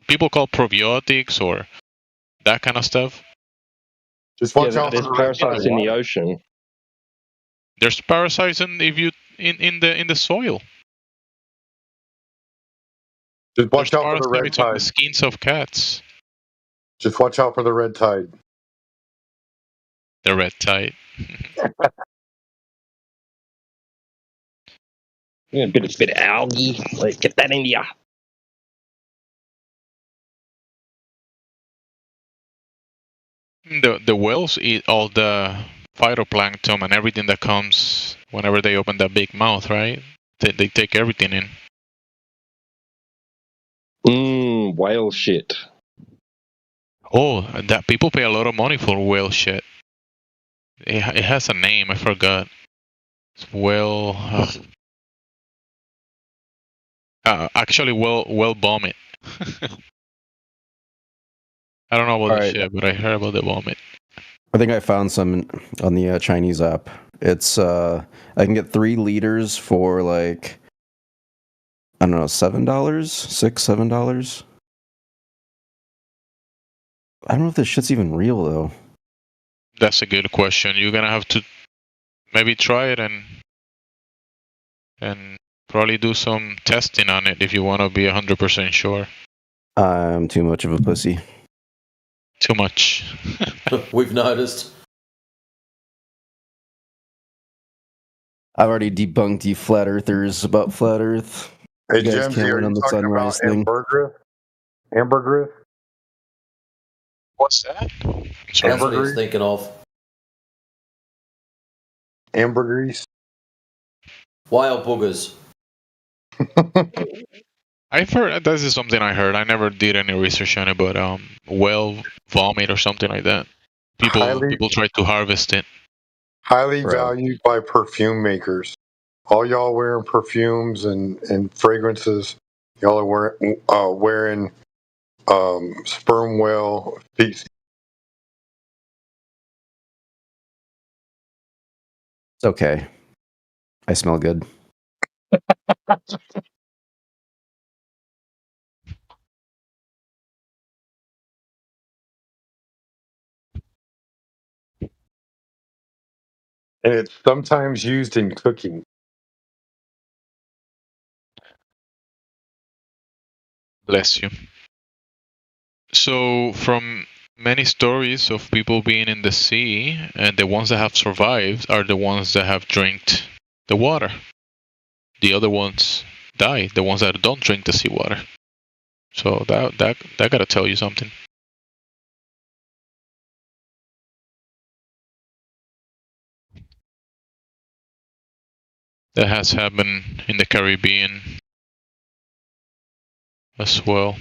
people call probiotics or that kind of stuff. Just watch out for parasites in the ocean. There's parasites in the soil. Just watch out for the red tide. The skins of cats. Just watch out for the red tide. The red tide. Yeah, a bit of algae. Let's get that in ya. The whales eat all the phytoplankton and everything that comes whenever they open that big mouth, right? They take everything in. Whale shit. Oh, that people pay a lot of money for whale shit. It has a name, I forgot. It's whale. Actually, whale vomit. I don't know about the shit, but I heard about the vomit. I think I found some on the Chinese app. It's I can get 3 liters for like, I don't know, $7, $7. I don't know if this shit's even real though. That's a good question. You're gonna have to maybe try it and probably do some testing on it if you want to be 100% sure. I'm too much of a pussy. Too much. We've noticed. I've already debunked you flat earthers about flat Earth. Hey, you guys Jim, can't win on the sunrise thing. Ambergris? What's that? That's what he's thinking of. Ambergris? Wild boogers. I've heard this is something I heard. I never did any research on it, but whale vomit or something like that. People try to harvest it. Highly valued by perfume makers. All y'all wearing perfumes and fragrances. Y'all are wearing sperm whale feces. It's okay. I smell good. And it's sometimes used in cooking. Bless you. So, from many stories of people being in the sea, and the ones that have survived are the ones that have drank the water. The other ones die. The ones that don't drink the seawater. So that gotta tell you something. That has happened in the Caribbean as well.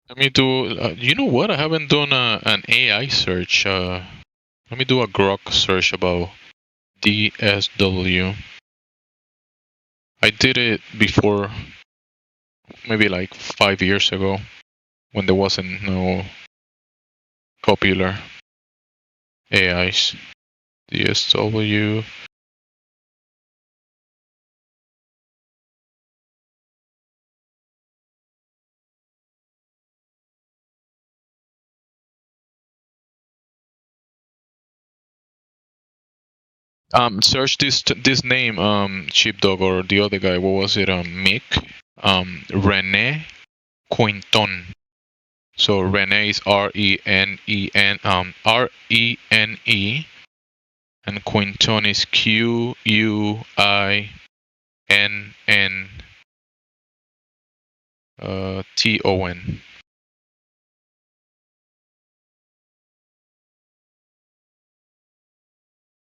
Let me do. You know what? I haven't done an AI search. Let me do a Grok search about DSW. I did it before, maybe like 5 years ago, when there wasn't no popular AIs. DSW. Search this name, Sheepdog, or the other guy. What was it? Mick. Rene Quinton. So Rene is R-E-N-E-N, R-E-N-E, and Quinton is Q-U-I-N-N-T-O-N.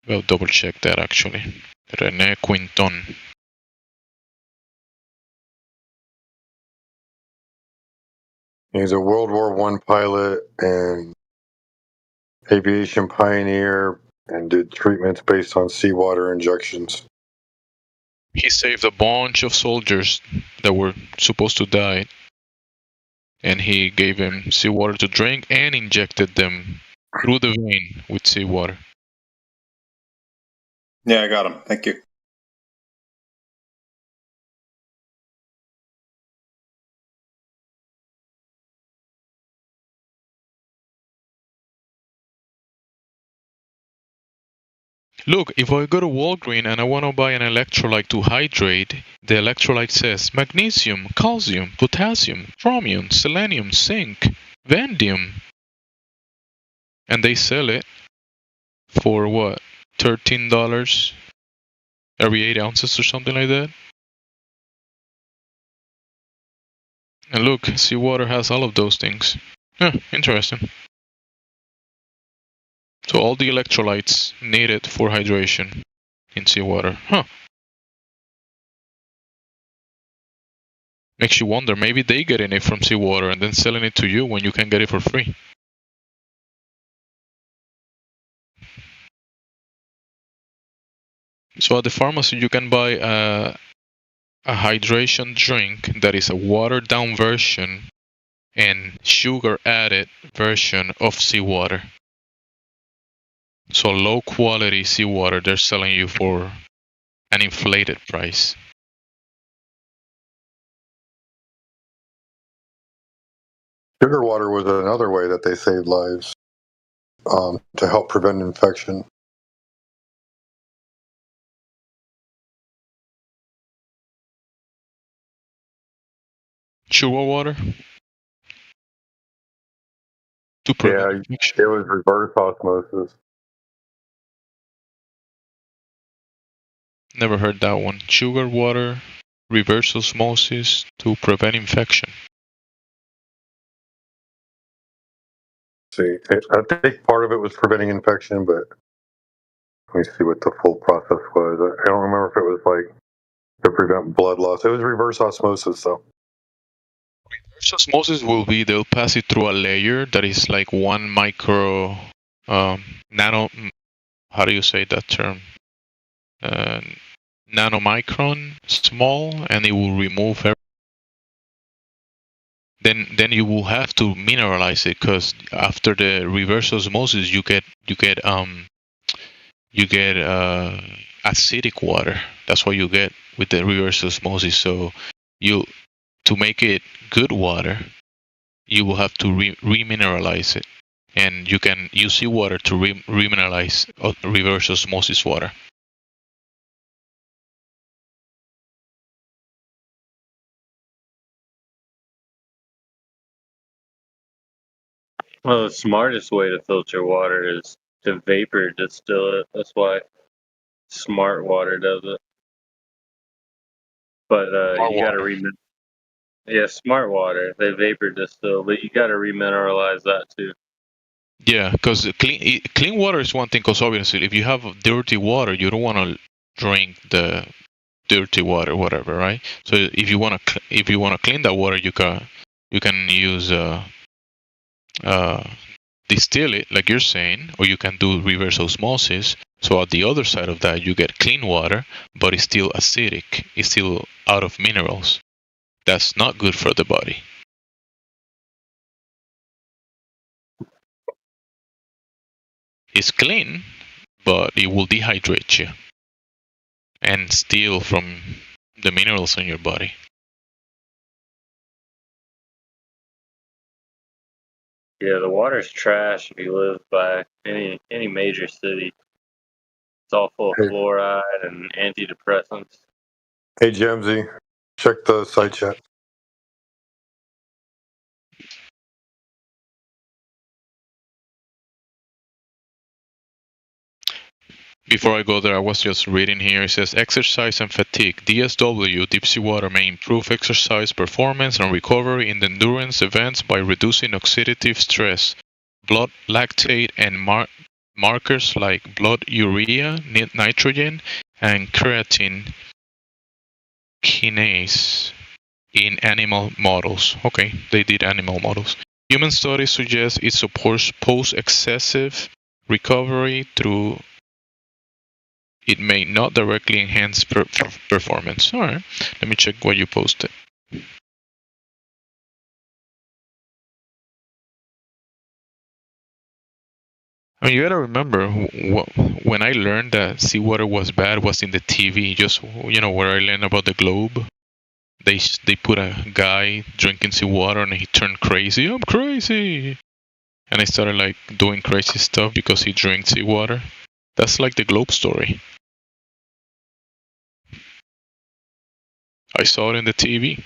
Well, double check that actually. Rene Quinton. He's a World War I pilot and aviation pioneer and did treatments based on seawater injections. He saved a bunch of soldiers that were supposed to die, and he gave them seawater to drink and injected them through the vein with seawater. Yeah, I got him. Thank you. Look, if I go to Walgreens and I want to buy an electrolyte to hydrate, the electrolyte says magnesium, calcium, potassium, chromium, selenium, zinc, vanadium. And they sell it for what? $13 every 8 ounces or something like that? And look, seawater has all of those things. Yeah, interesting. So all the electrolytes needed for hydration in seawater. Huh. Makes you wonder, maybe they getting it from seawater and then selling it to you when you can get it for free. So at the pharmacy you can buy a hydration drink that is a watered down version and sugar added version of seawater. So low quality seawater they're selling you for an inflated price. Sugar water was another way that they saved lives to help prevent infection. Sugar water? Yeah, it was reverse osmosis. Never heard that one. Sugar water, reverse osmosis to prevent infection. See, I think part of it was preventing infection, but let me see what the full process was. I don't remember if it was like to prevent blood loss. It was reverse osmosis, though. Reverse osmosis will be they'll pass it through a layer that is like 1 micro nano. How do you say that term? Nanomicron small, and it will remove then you will have to mineralize it, because after the reverse osmosis you get acidic water. That's what you get with the reverse osmosis. So to make it good water, you will have to remineralize it, and you can use seawater to remineralize reverse osmosis water. Well, the smartest way to filter water is to vapor distill it. That's why Smart Water does it. But you got to yeah, Smart Water. They vapor distill, but you got to remineralize that too. Yeah, because clean water is one thing. Because obviously, if you have dirty water, you don't want to drink the dirty water, whatever, right? So if you want to clean that water, you can use distill it, like you're saying, or you can do reverse osmosis. So at the other side of that, you get clean water, but it's still acidic. It's still out of minerals. That's not good for the body. It's clean, but it will dehydrate you and steal from the minerals in your body. Yeah, the water's trash if you live by any major city. It's all full of fluoride and antidepressants. Hey, Jamsey, check the side chat. Before I go there, I was just reading here. It says exercise and fatigue. DSW, deep sea water, may improve exercise performance and recovery in the endurance events by reducing oxidative stress, blood lactate, and markers like blood urea, nitrogen, and creatine kinase in animal models. Okay, they did animal models. Human studies suggest it supports post-excessive recovery through. It may not directly enhance performance. All right, let me check what you posted. I mean, you gotta remember, when I learned that seawater was bad was in the TV. Just where I learned about the globe. They put a guy drinking seawater and he turned crazy. I'm crazy, and I started like doing crazy stuff because he drinks seawater. That's like the globe story. I saw it in the TV.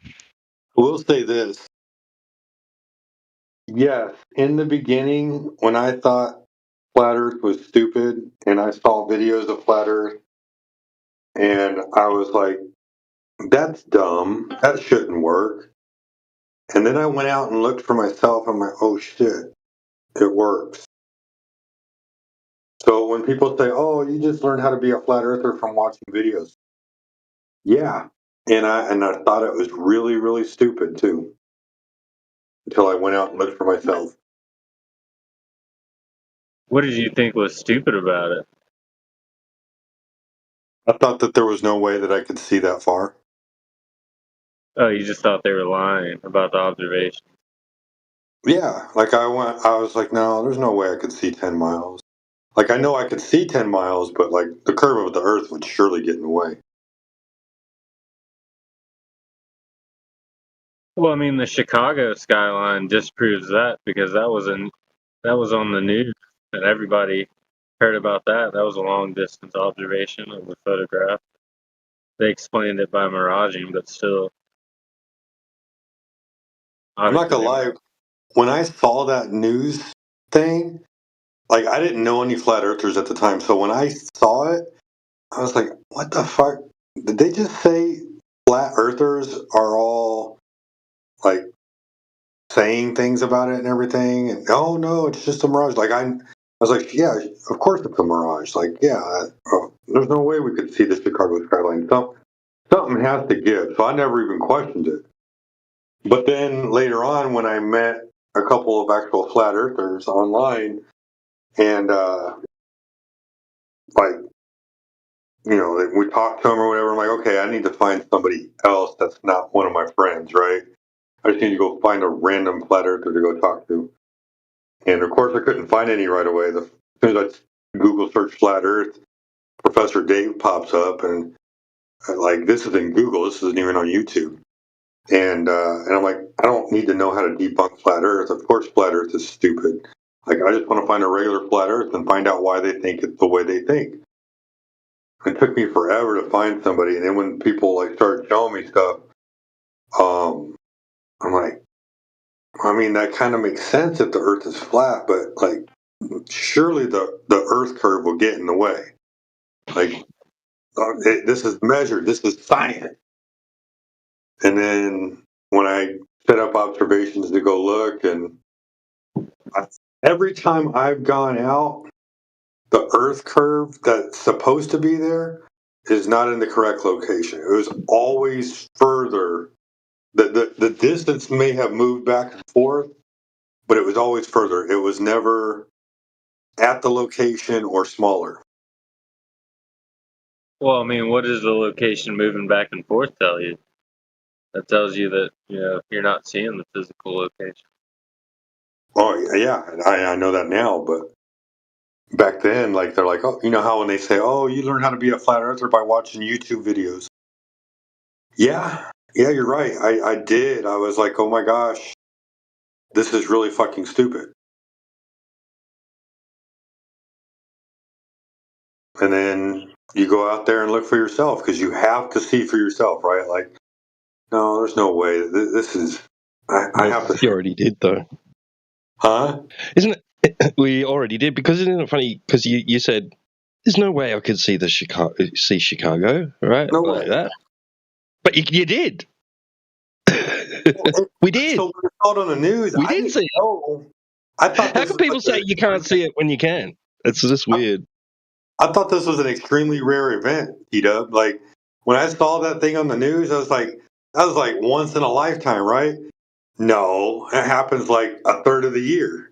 I will say this. Yes, in the beginning, when I thought Flat Earth was stupid and I saw videos of Flat Earth and I was like, that's dumb. That shouldn't work. And then I went out and looked for myself. I'm like, oh shit, it works. So when people say, oh, you just learned how to be a flat earther from watching videos. Yeah. And I thought it was really, really stupid too. Until I went out and looked for myself. What did you think was stupid about it? I thought that there was no way that I could see that far. Oh, you just thought they were lying about the observation. Yeah, like I was like, no, there's no way I could see 10 miles. Like I know I could see 10 miles, but like the curve of the earth would surely get in the way. Well, I mean, the Chicago skyline disproves that because that was on the news and everybody heard about that. That was a long distance observation of the photograph. They explained it by miraging, but still. I'm not gonna lie. When I saw that news thing, like I didn't know any flat earthers at the time. So when I saw it, I was like, what the fuck? Did they just say flat earthers are all like saying things about it and everything, and oh no, it's just a mirage. Like I was like, yeah, of course it's a mirage. Like, yeah, there's no way we could see the Chicago skyline. Something has to give. So I never even questioned it. But then later on, when I met a couple of actual flat earthers online, and like, you know, we talked to them or whatever, I'm like, okay, I need to find somebody else that's not one of my friends, right? I just need to go find a random flat earther to go talk to. And of course, I couldn't find any right away. As soon as I Google search flat Earth, Professor Dave pops up, and like, this is in Google. This isn't even on YouTube. And I'm like, I don't need to know how to debunk flat Earth. Of course, flat Earth is stupid. Like, I just want to find a regular flat Earth and find out why they think it the way they think. It took me forever to find somebody, and then when people like started showing me stuff, I'm like, I mean, that kind of makes sense if the Earth is flat, but like, surely the Earth curve will get in the way. Like, this is measured. This is science. And then when I set up observations to go look, and every time I've gone out, the Earth curve that's supposed to be there is not in the correct location. It was always further. The distance may have moved back and forth, but it was always further. It was never at the location or smaller. Well, I mean, what does the location moving back and forth tell you? That tells you that, you know, you're not seeing the physical location. Oh yeah, I know that now, but back then, like, they're like, oh, you know how when they say, oh, you learn how to be a flat earther by watching YouTube videos. Yeah, you're right. I did. I was like, oh my gosh, this is really fucking stupid. And then you go out there and look for yourself, because you have to see for yourself, right? Like, no, there's no way. This is. I have to. You already did, though. Huh? Isn't it? We already did, because isn't it funny? Because you said there's no way I could see Chicago, right? No like way. that. But you did. We did. So when I saw it on the news, We did see it. I thought. How can people say you can't see it when you can? It's just weird. I thought this was an extremely rare event, T-Dub. Like, when I saw that thing on the news, I was like, that was like once in a lifetime, right? No, it happens like a third of the year.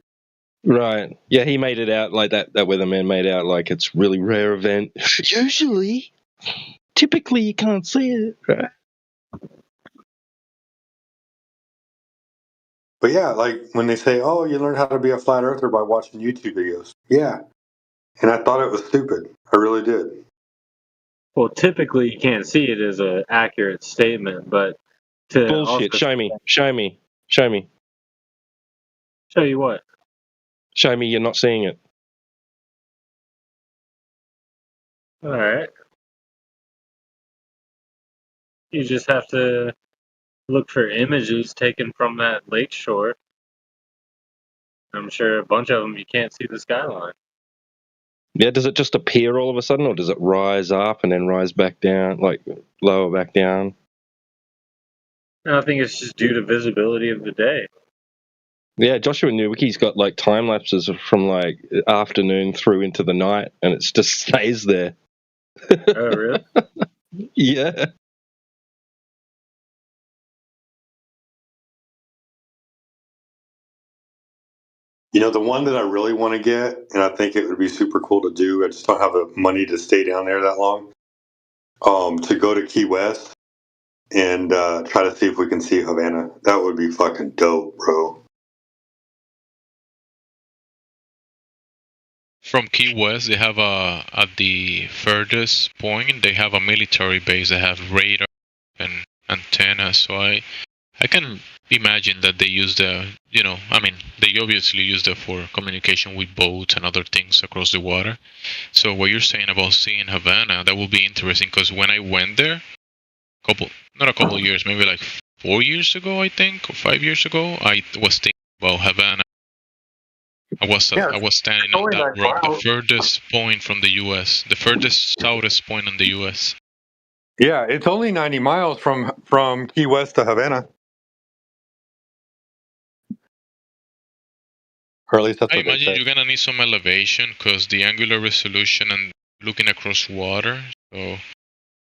Right. Yeah, he made it out like that. That weatherman made out like it's really rare event. Typically, you can't see it, right? But yeah, like when they say, oh, you learn how to be a flat earther by watching YouTube videos. Yeah. And I thought it was stupid. I really did. Well, typically you can't see it as an accurate statement, but to Bullshit. also... Show me. Show you what? Show me you're not seeing it. All right. You just have to look for images taken from that lake shore. I'm sure a bunch of them you can't see the skyline. Yeah, does it just appear all of a sudden, or does it rise up and then rise back down, like lower back down? I think it's just due to visibility of the day. Yeah, Joshua Nowicki's got like time lapses from like afternoon through into the night, and it just stays there. Oh, really? Yeah. You know, the one that I really want to get, and I think it would be super cool to do, I just don't have the money to stay down there that long, to go to Key West and try to see if we can see Havana. That would be fucking dope, bro. From Key West, they have at the furthest point, they have a military base. They have radar and antennas. So I can imagine that they use they obviously use that for communication with boats and other things across the water. So what you're saying about seeing Havana, that will be interesting, because when I went there, not a couple of years, maybe like 4 years ago, I think, or 5 years ago, I was thinking about Havana. I was standing on that rock, the furthest point from the U.S., the furthest southest point in the U.S. Yeah, it's only 90 miles from Key West to Havana. Or at least that's I what they imagine said. you're gonna need some elevation because the angular resolution and looking across water. So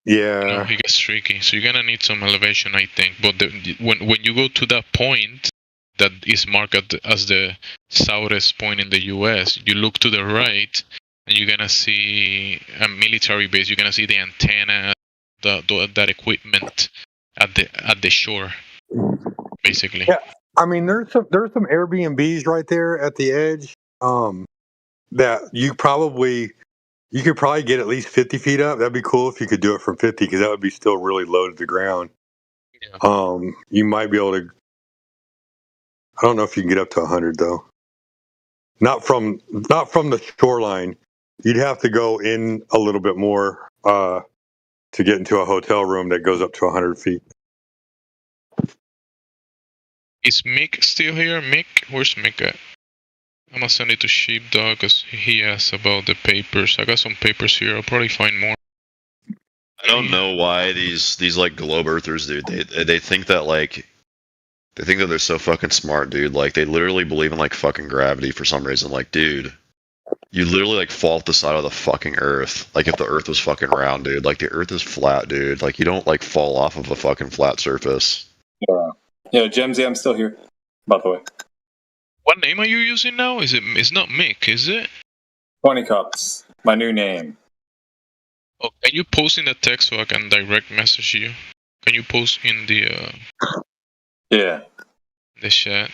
Yeah. it gets tricky. So you're gonna need some elevation, I think. But when you go to that point that is marked as the southest point in the U.S., you look to the right, and you're gonna see a military base. You're gonna see the antenna, that equipment at the shore, basically. Yeah, I mean, there's some Airbnbs right there at the edge that you could probably get at least 50 feet up. That'd be cool if you could do it from 50 because that would be still really low to the ground. Yeah. You might be able to. I don't know if you can get up to 100 though. Not from the shoreline. You'd have to go in a little bit more to get into a hotel room that goes up to 100 feet. Is Mick still here? Mick, where's Mick at? I'm gonna send it to Sheepdog because he asked about the papers. I got some papers here. I'll probably find more. I don't know why these like globe earthers, dude. They think that they're so fucking smart, dude. Like they literally believe in like fucking gravity for some reason. Like, dude, you literally like fall off the side of the fucking earth. Like if the earth was fucking round, dude. Like the earth is flat, dude. Like you don't like fall off of a fucking flat surface. Yeah, Gemsy, I'm still here. By the way. What name are you using now? It's not Mick, is it? 20 Cups. My new name. Oh, can you post in the text so I can direct message you? Can you post in the Yeah. The chat?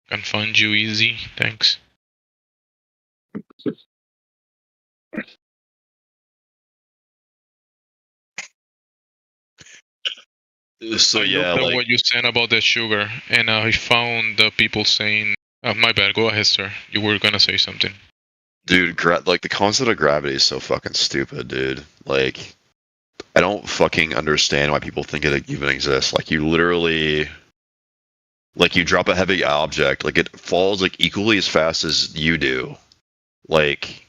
Can find you easy. Thanks. So I yeah, looked at like what you said about the sugar, and I found the people saying, "My bad. Go ahead, sir. You were gonna say something." dude, like the concept of gravity is so fucking stupid, dude. Like I don't fucking understand why people think it even exists. Like you literally, like you drop a heavy object, like it falls like equally as fast as you do. Like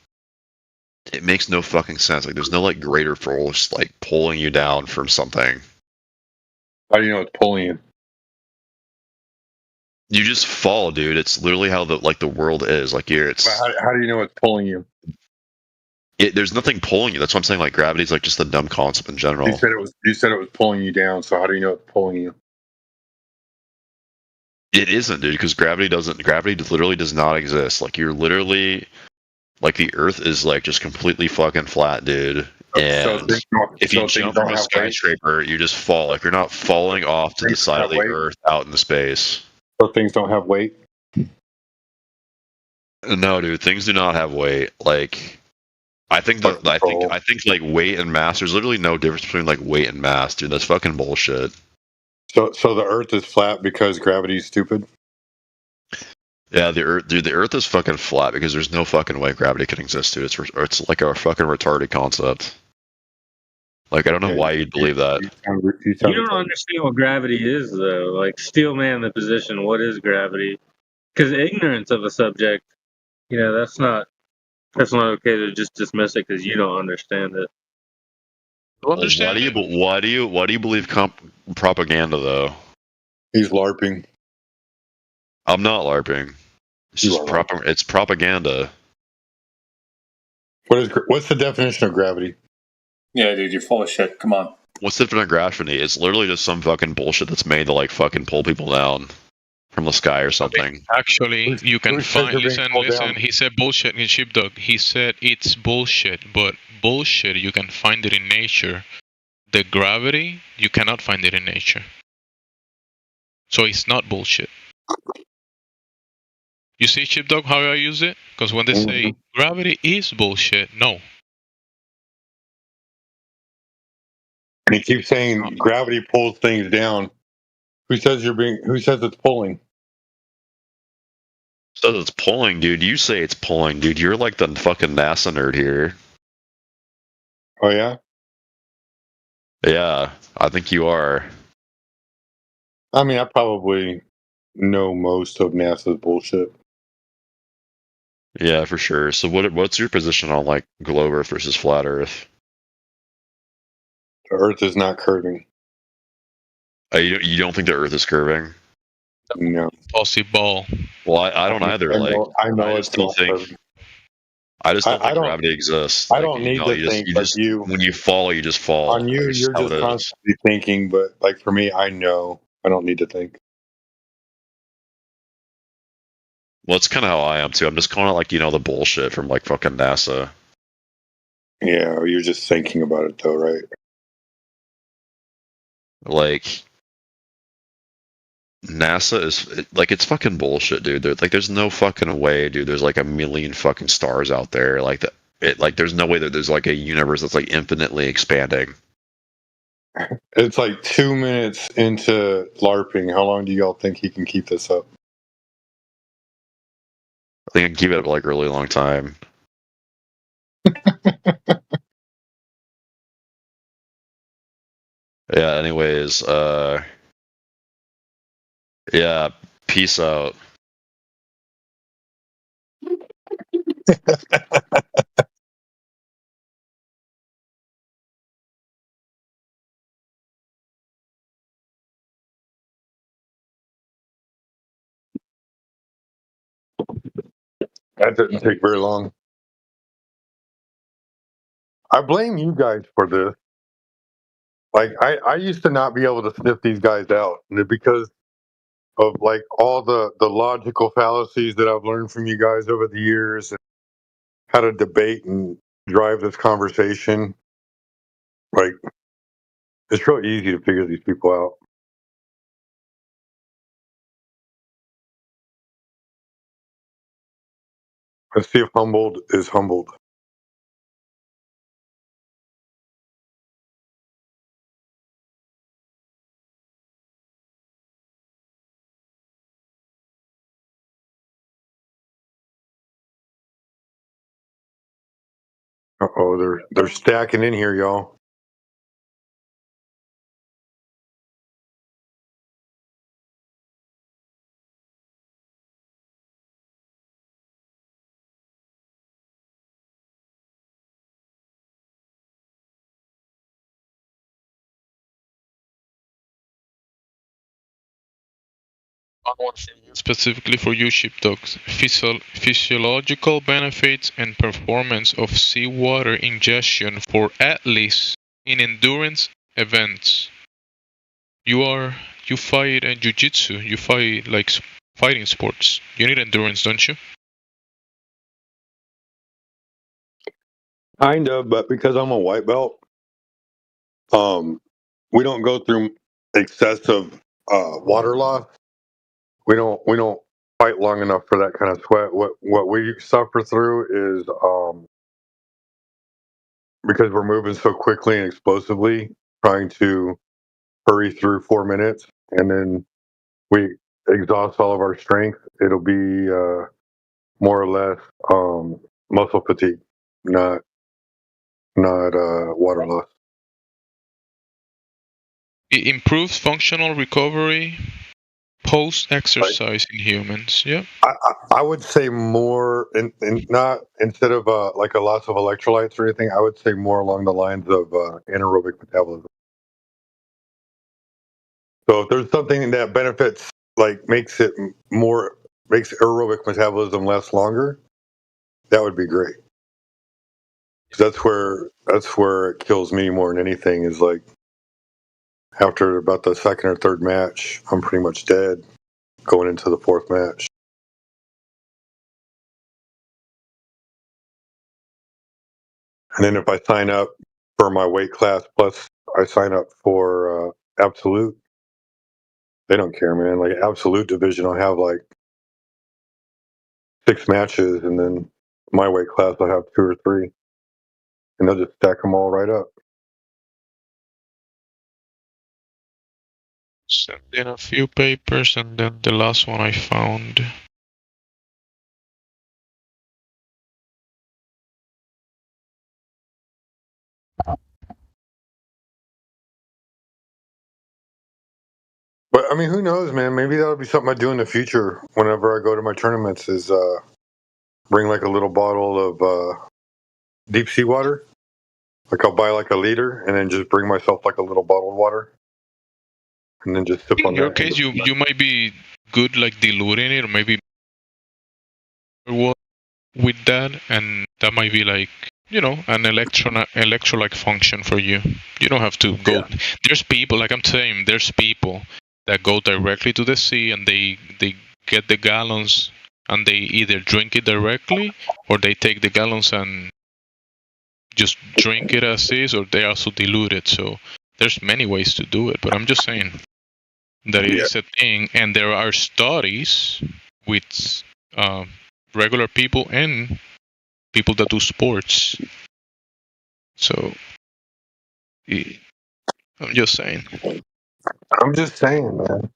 it makes no fucking sense. Like there's no like greater force like pulling you down from something. How do you know it's pulling you? You just fall, dude. It's literally how the world is. Like it's. How do you know it's pulling you? There's nothing pulling you. That's what I'm saying. Like gravity is like just a dumb concept in general. You said it was pulling you down. So how do you know it's pulling you? It isn't, dude. Because gravity literally does not exist. Like you're literally, like the Earth is like just completely fucking flat, dude. And if you jump from a skyscraper, you just fall. Like you're not falling off to the side of the Earth out into space. So things don't have weight? No, dude. Things do not have weight. Like I think like weight and mass. There's literally no difference between like weight and mass, dude. That's fucking bullshit. So the Earth is flat because gravity is stupid? Yeah, the Earth is fucking flat because there's no fucking way gravity can exist, dude. It's like a fucking retarded concept. Like I don't know why you'd believe that. You don't understand what gravity is, though. Like Steelman, the position. What is gravity? Because ignorance of a subject, that's not okay to just dismiss it because you don't understand it. Why do you believe propaganda though? He's LARPing. I'm not LARPing. It's just it's propaganda. What's the definition of gravity? Yeah, dude, you're full of shit. Come on. What's the difference in gravity? It's literally just some fucking bullshit that's made to like fucking pull people down from the sky or something. Actually, you can find. Listen. He said bullshit in Sheepdog. He said it's bullshit, but bullshit you can find it in nature. The gravity you cannot find it in nature. So it's not bullshit. You see, Sheepdog, how I use it? Because when they say gravity is bullshit, no. And he keeps saying gravity pulls things down. Who says it's pulling? Says it's pulling, dude. You say it's pulling, dude. You're like the fucking NASA nerd here. Oh yeah? Yeah, I think you are. I mean, I probably know most of NASA's bullshit. Yeah, for sure. So what's your position on like globe Earth versus flat Earth? The Earth is not curving. You don't think the Earth is curving? No. Possible. Well, I don't either. I know I it's just don't not think. curving. I just don't I think don't- gravity exists. I don't need to think, you like just you. when you fall, you just fall. On you, That's you're how just it is. constantly thinking, but like for me, I know I don't need to think. Well, it's kind of how I am too. I'm just kind of like the bullshit from like fucking NASA. Yeah, you're just thinking about it though, right? Like NASA is like it's fucking bullshit, dude. There's no fucking way, dude. There's like a million fucking stars out there. There's no way that there's like a universe that's like infinitely expanding. It's like 2 minutes into LARPing. How long do y'all think he can keep this up? I think I can keep it up like a really long time. Yeah. Anyways, yeah. Peace out. That didn't take very long. I blame you guys for this. Like I used to not be able to sniff these guys out, and because of like all the logical fallacies that I've learned from you guys over the years, and how to debate and drive this conversation. Like it's real easy to figure these people out. Let's see if humbled is humbled. Uh-oh, they're stacking in here, y'all. Specifically for you, sheepdogs, physiological benefits and performance of seawater ingestion for athletes in endurance events. You fight in jiu-jitsu. You fight like fighting sports. You need endurance, don't you? Kind of, but because I'm a white belt, we don't go through excessive water loss. We don't fight long enough for that kind of sweat. What we suffer through is because we're moving so quickly and explosively, trying to hurry through 4 minutes, and then we exhaust all of our strength. It'll be more or less muscle fatigue, not water loss. It improves functional recovery post-exercise in humans. Yeah. I would say more, not instead of like a loss of electrolytes or anything. I would say more along the lines of anaerobic metabolism. So if there's something that benefits, like makes aerobic metabolism last longer, that would be great. That's where it kills me more than anything. Is like after about the second or third match, I'm pretty much dead going into the fourth match. And then if I sign up for my weight class, plus I sign up for Absolute, they don't care, man. Like Absolute division, I'll have like 6 matches, and then my weight class, I'll have 2 or 3. And they'll just stack them all right up. Send in a few papers, and then the last one I found. But I mean, who knows, man? Maybe that'll be something I do in the future. Whenever I go to my tournaments, is bring like a little bottle of deep sea water, Like I'll buy like a liter and then just bring myself like a little bottled water, and then just sip on In your that. case, you might be good like diluting it, or maybe with that, and that might be like an electrolyte function for you. You don't have to go. Yeah. There's people, like I'm saying, there's people that go directly to the sea and they get the gallons and they either drink it directly or they take the gallons and just drink it as is, or they also dilute it. So there's many ways to do it, but I'm just saying that it is a thing, and there are studies with regular people and people that do sports. So I'm just saying. I'm just saying, man.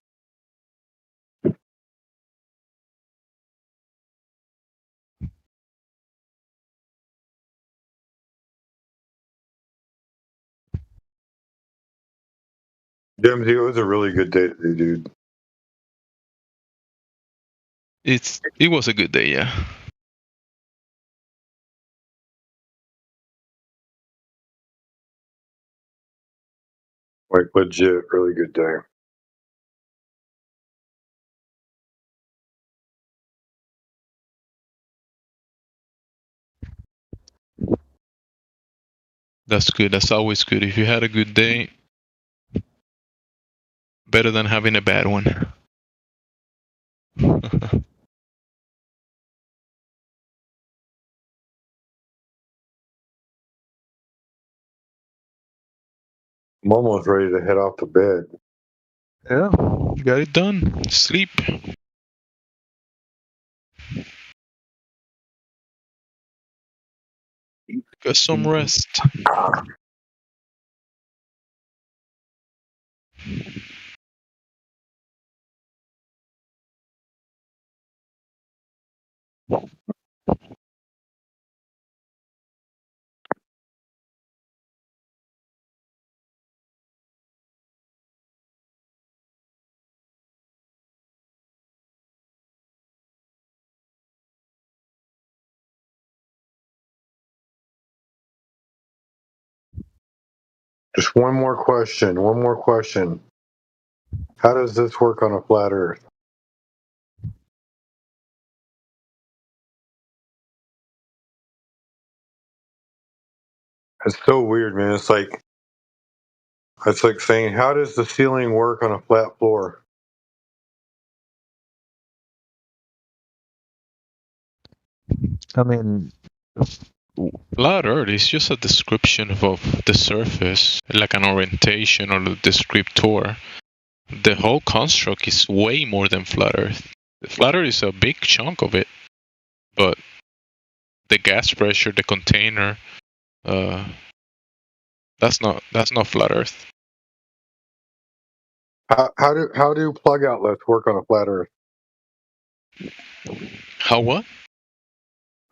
Dempsey, it was a really good day today, dude. It was a good day, yeah. Like legit, really good day. That's good. That's always good. If you had a good day, better than having a bad one. I'm almost ready to head off to bed. Yeah, you got it done. Sleep. Get some rest. Just one more question. One more question. How does this work on a flat Earth? It's so weird, man. It's like saying, how does the ceiling work on a flat floor? I mean, flat Earth is just a description of the surface, like an orientation or a descriptor. The whole construct is way more than flat Earth. The flat Earth is a big chunk of it, but the gas pressure, the container, that's not flat Earth. How do plug outlets work on a flat Earth? How what?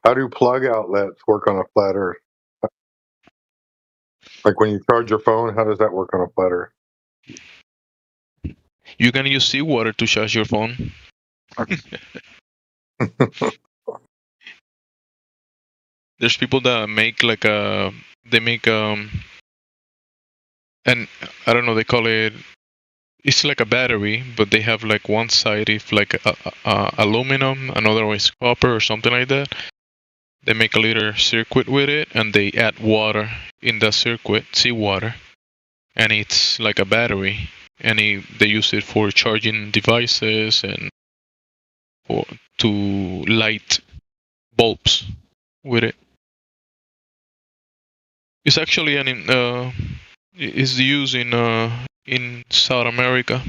How do plug outlets work on a flat Earth? Like when you charge your phone, how does that work on a flat Earth? You can use seawater to charge your phone. There's people that make and I don't know, they call it, it's like a battery, but they have like one side is like aluminum, another one is copper or something like that. They make a little circuit with it and they add water in that circuit, seawater, and it's like a battery, and they use it for charging devices and to light bulbs with it. It's actually is used in South America.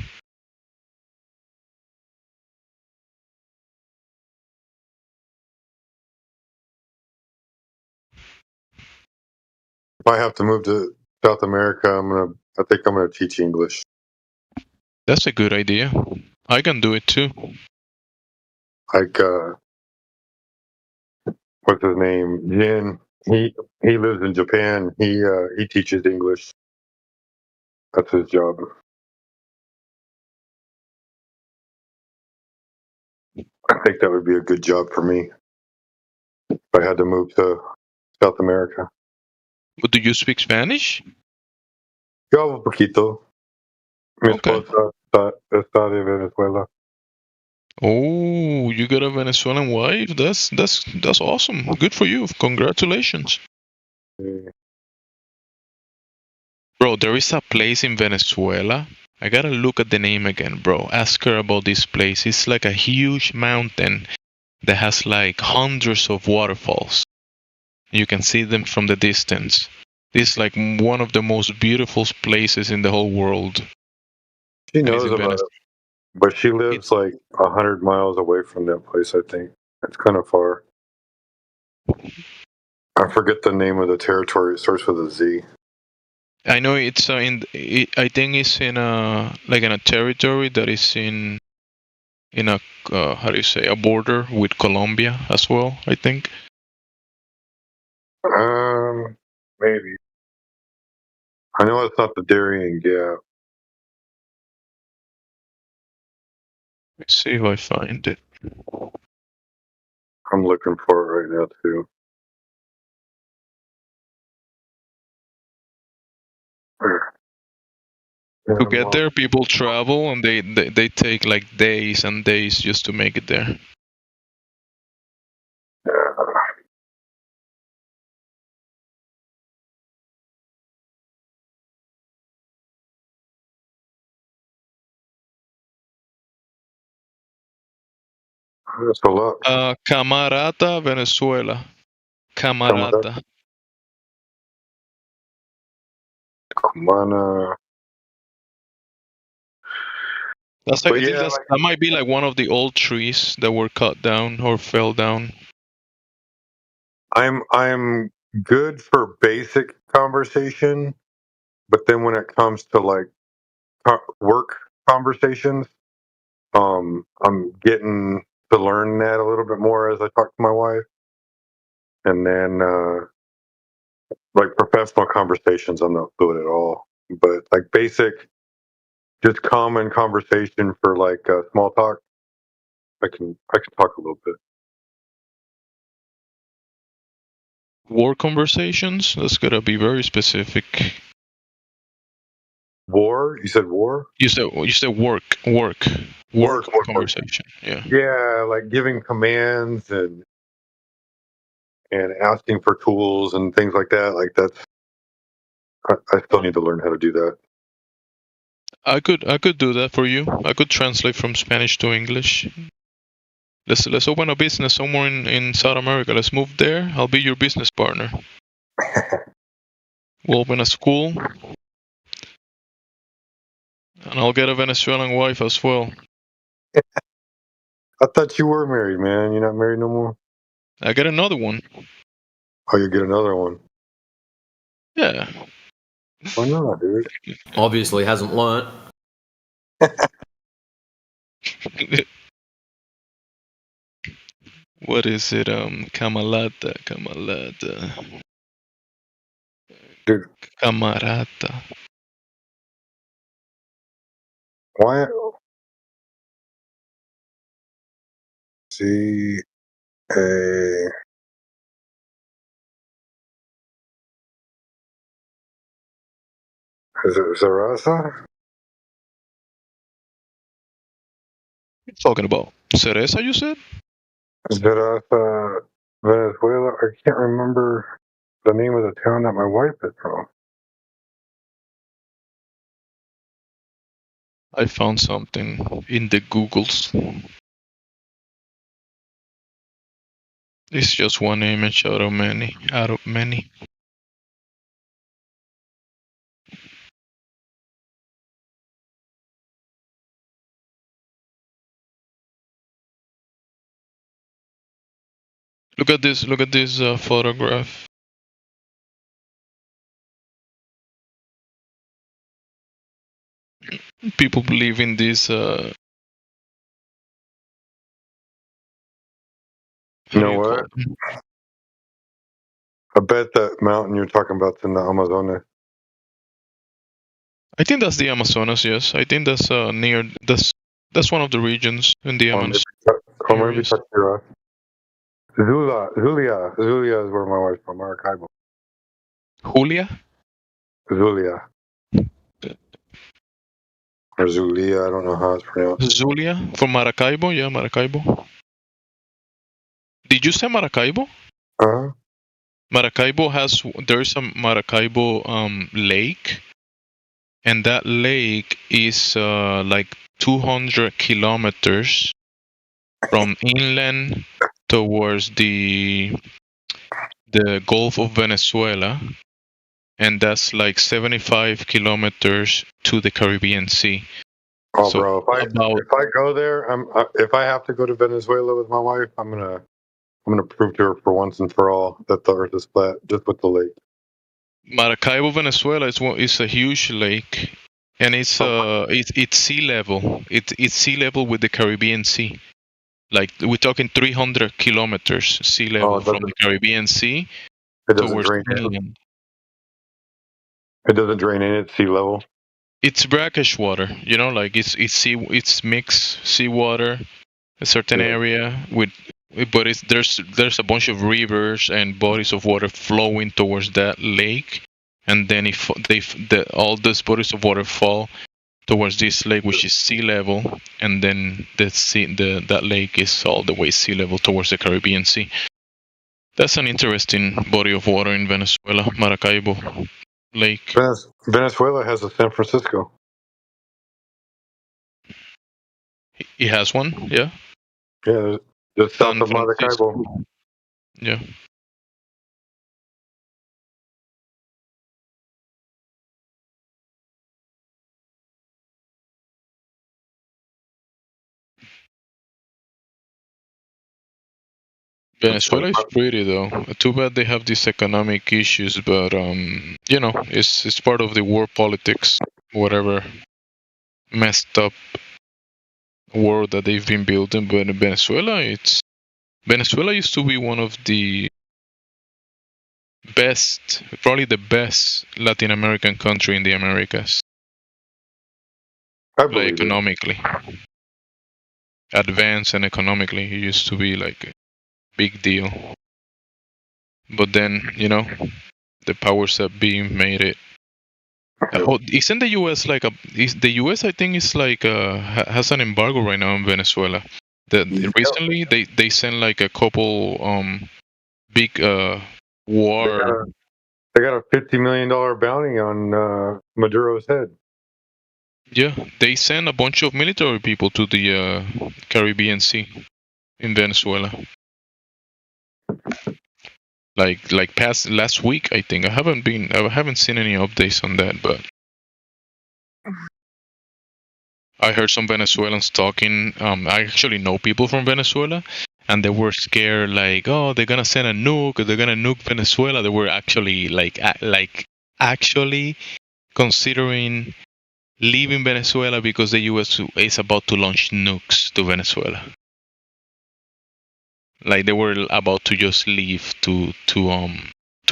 If I have to move to South America, I think I'm gonna teach English. That's a good idea. I can do it too. Like what's his name? Jin. He lives in Japan. He teaches English. That's his job. I think that would be a good job for me if I had to move to South America. But do you speak Spanish? Yo hablo poquito. Mi esposa está de Venezuela. Oh, you got a Venezuelan wife? That's awesome. Good for you. Congratulations. Bro, there is a place in Venezuela. I gotta look at the name again, bro. Ask her about this place. It's like a huge mountain that has like hundreds of waterfalls. You can see them from the distance. It's like one of the most beautiful places in the whole world. She knows about it, but she lives like 100 miles away from that place, I think. It's kind of far. I forget the name of the territory. It starts with a Z. I know it's I think it's in a territory that is in a how do you say, a border with Colombia as well, I think. Maybe. I know it's not the Darien Gap. Let's see if I find it. I'm looking for it right now too. To get there, people travel and they take like days and days just to make it there. That's a lot. Camarata, Venezuela. Camarata. Cumana. That's like, that might be like one of the old trees that were cut down or fell down. I'm good for basic conversation, but then when it comes to like work conversations, I'm getting to learn that a little bit more as I talk to my wife, and then like professional conversations, I'm not good at all. But like basic, just common conversation for like small talk, I can talk a little bit. War conversations? That's gotta be very specific. War? You said war? You said work conversation. Yeah. Yeah, like giving commands and asking for tools and things like that. Like that's, I still need to learn how to do that. I could do that for you. I could translate from Spanish to English. Let's open a business somewhere in South America. Let's move there. I'll be your business partner. We'll open a school. And I'll get a Venezuelan wife as well. I thought you were married, man. You're not married no more? I get another one. Oh, you get another one? Yeah. Why not, dude? Obviously hasn't learnt. What is it? Camalata. Dude. Camarata. Why? C A. Is it Zarasa? What are you talking about? Cereza, you said? Zarasa, Venezuela. I can't remember the name of the town that my wife is from. I found something in the Googles. It's just one image out of many. Look at this photograph. People believe in this. You know what? I bet that mountain you're talking about's in the Amazonas. I think that's the Amazonas. Yes, I think that's near. That's one of the regions in the Amazonas. Or maybe Zulia is where my wife's from, Maracaibo. Julia? Zulia. Or Zulia, I don't know how it's pronounced. Zulia from Maracaibo? Yeah, Maracaibo. Did you say Maracaibo? Uh-huh. Maracaibo there's a Maracaibo lake, and that lake is like 200 kilometers from inland towards the Gulf of Venezuela, and that's like 75 kilometers to the Caribbean Sea. Oh, so bro, if I go there, if I have to go to Venezuela with my wife, I'm gonna prove to her for once and for all that the Earth is flat, just with the lake. Maracaibo, Venezuela is a huge lake, and it's sea level. It's sea level with the Caribbean Sea. Like we're talking 300 kilometers sea level from the Caribbean Sea towards inland. It doesn't drain in at sea level. It's brackish water, like it's mixed seawater, a certain area but there's a bunch of rivers and bodies of water flowing towards that lake, and then if all those bodies of water fall towards this lake, which is sea level, and then that lake is all the way sea level towards the Caribbean Sea. That's an interesting body of water in Venezuela, Maracaibo Lake. Venezuela has a San Francisco. It has one, yeah. Yeah, just south of Maracaibo. Yeah. Venezuela is pretty though. Too bad they have these economic issues, but it's part of the war politics, whatever messed up world that they've been building. But in Venezuela used to be one of the best, probably the best Latin American country in the Americas. Like economically. Advanced and economically, it used to be like a big deal. But then, the powers that be made it. Isn't the U.S. the U.S. I think is has an embargo right now in Venezuela. Recently they sent like a couple big war. They got a $50 million bounty on Maduro's head. Yeah, they sent a bunch of military people to the Caribbean Sea in Venezuela. Like past last week, I think. I haven't seen any updates on that, but I heard some Venezuelans talking. I actually know people from Venezuela, and they were scared, like, oh, they're gonna send a nuke, or they're gonna nuke Venezuela. They were actually actually considering leaving Venezuela because the U.S. is about to launch nukes to Venezuela. Like they were about to just leave to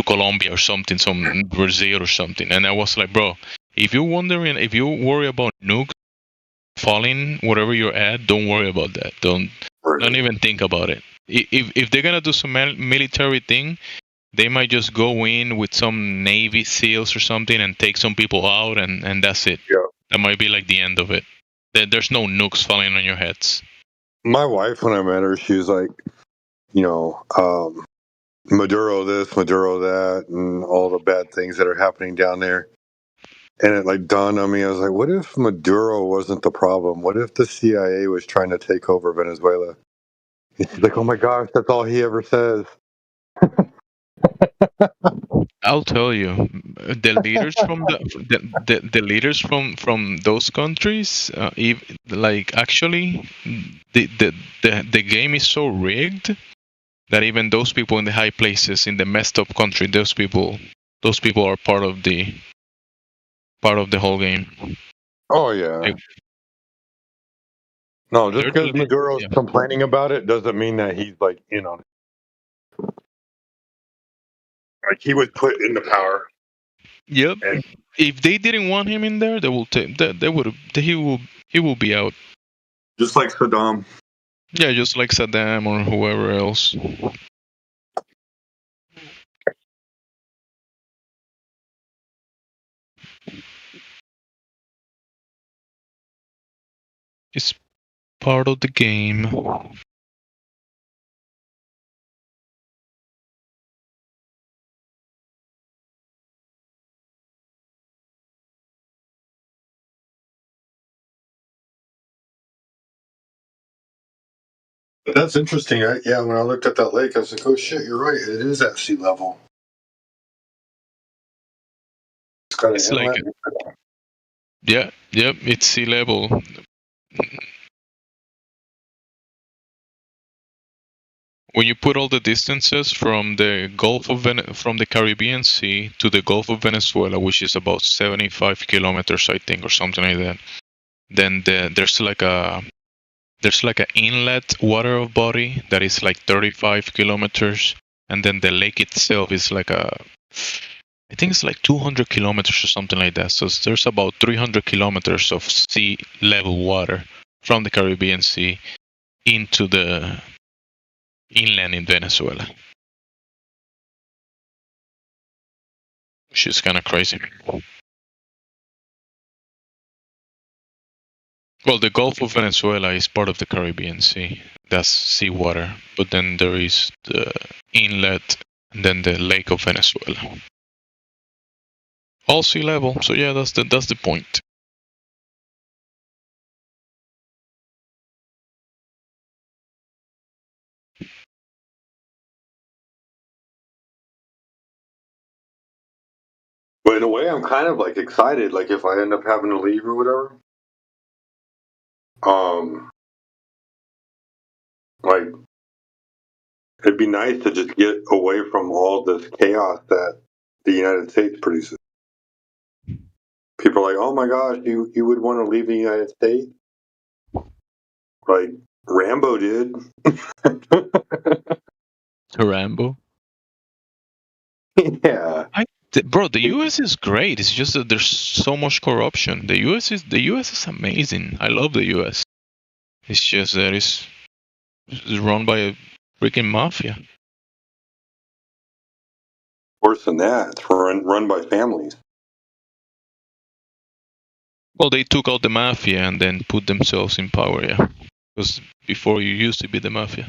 Colombia or something, some Brazil or something. And I was like, bro, if you worry about nukes falling wherever you're at, don't worry about that. Don't even think about it. If they're gonna do some military thing, they might just go in with some Navy SEALs or something and take some people out, and that's it. Yeah. That might be like the end of it. There's no nukes falling on your heads. My wife, when I met her, she was like, Maduro this, Maduro that, and all the bad things that are happening down there. And it dawned on me, I was like, what if Maduro wasn't the problem? What if the CIA was trying to take over Venezuela? And she's like, oh my gosh, that's all he ever says. I'll tell you, the leaders from the leaders from those countries, actually, the game is so rigged that even those people in the high places in the messed up country, those people are part of the whole game. Oh yeah. No, just because Maduro's complaining about it doesn't mean that he's in on it. Like he was put into power. Yep. And if they didn't want him in there, they will take. They would. He will be out. Just like Saddam. Yeah, just like Saddam or whoever else. It's part of the game. That's interesting. Yeah, when I looked at that lake, I was like, "Oh shit, you're right. It is at sea level. It's got an It's like, inlet." yep, it's sea level. When you put all the distances from the from the Caribbean Sea to the Gulf of Venezuela, which is about 75 kilometers, I think, or something like that, then there's like an inlet water body that is like 35 kilometers, and then the lake itself is like I think it's like 200 kilometers or something like that. So there's about 300 kilometers of sea level water from the Caribbean Sea into the inland in Venezuela, which is kind of crazy. Well, the Gulf of Venezuela is part of the Caribbean Sea. That's seawater. But then there is the inlet and then the Lake of Venezuela. All sea level. So yeah, that's the point. But in a way, I'm kind of like excited. Like if I end up having to leave or whatever, like it'd be nice to just get away from all this chaos that the United States produces. People are like, "Oh my gosh, you would want to leave the United States?" Like Rambo did. Rambo? Yeah. Bro, the US is great. It's just that there's so much corruption. The US is amazing. I love the US. It's just that it's run by a freaking mafia. Worse than that, it's run by families. Well, they took out the mafia and then put themselves in power, yeah. Because before you used to be the mafia.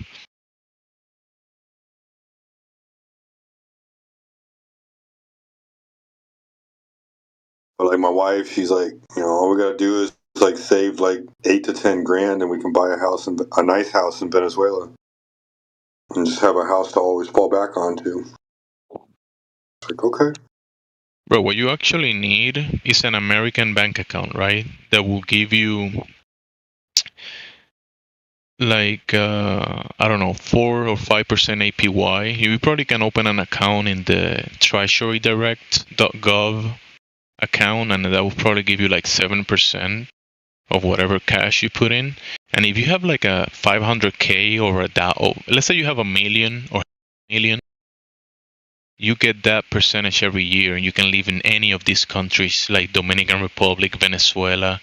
But like my wife, she's like, all we gotta do is like save like 8 to 10 grand, and we can buy a nice house in Venezuela, and just have a house to always fall back onto. It's like, okay. Bro, what you actually need is an American bank account, right? That will give you like I don't know, 4 or 5% APY. You probably can open an account in the treasurydirect.gov account, and that will probably give you like 7% of whatever cash you put in. And if you have like a 500k or let's say you have $1 million or $1 million, you get that percentage every year, and you can live in any of these countries like Dominican Republic, Venezuela.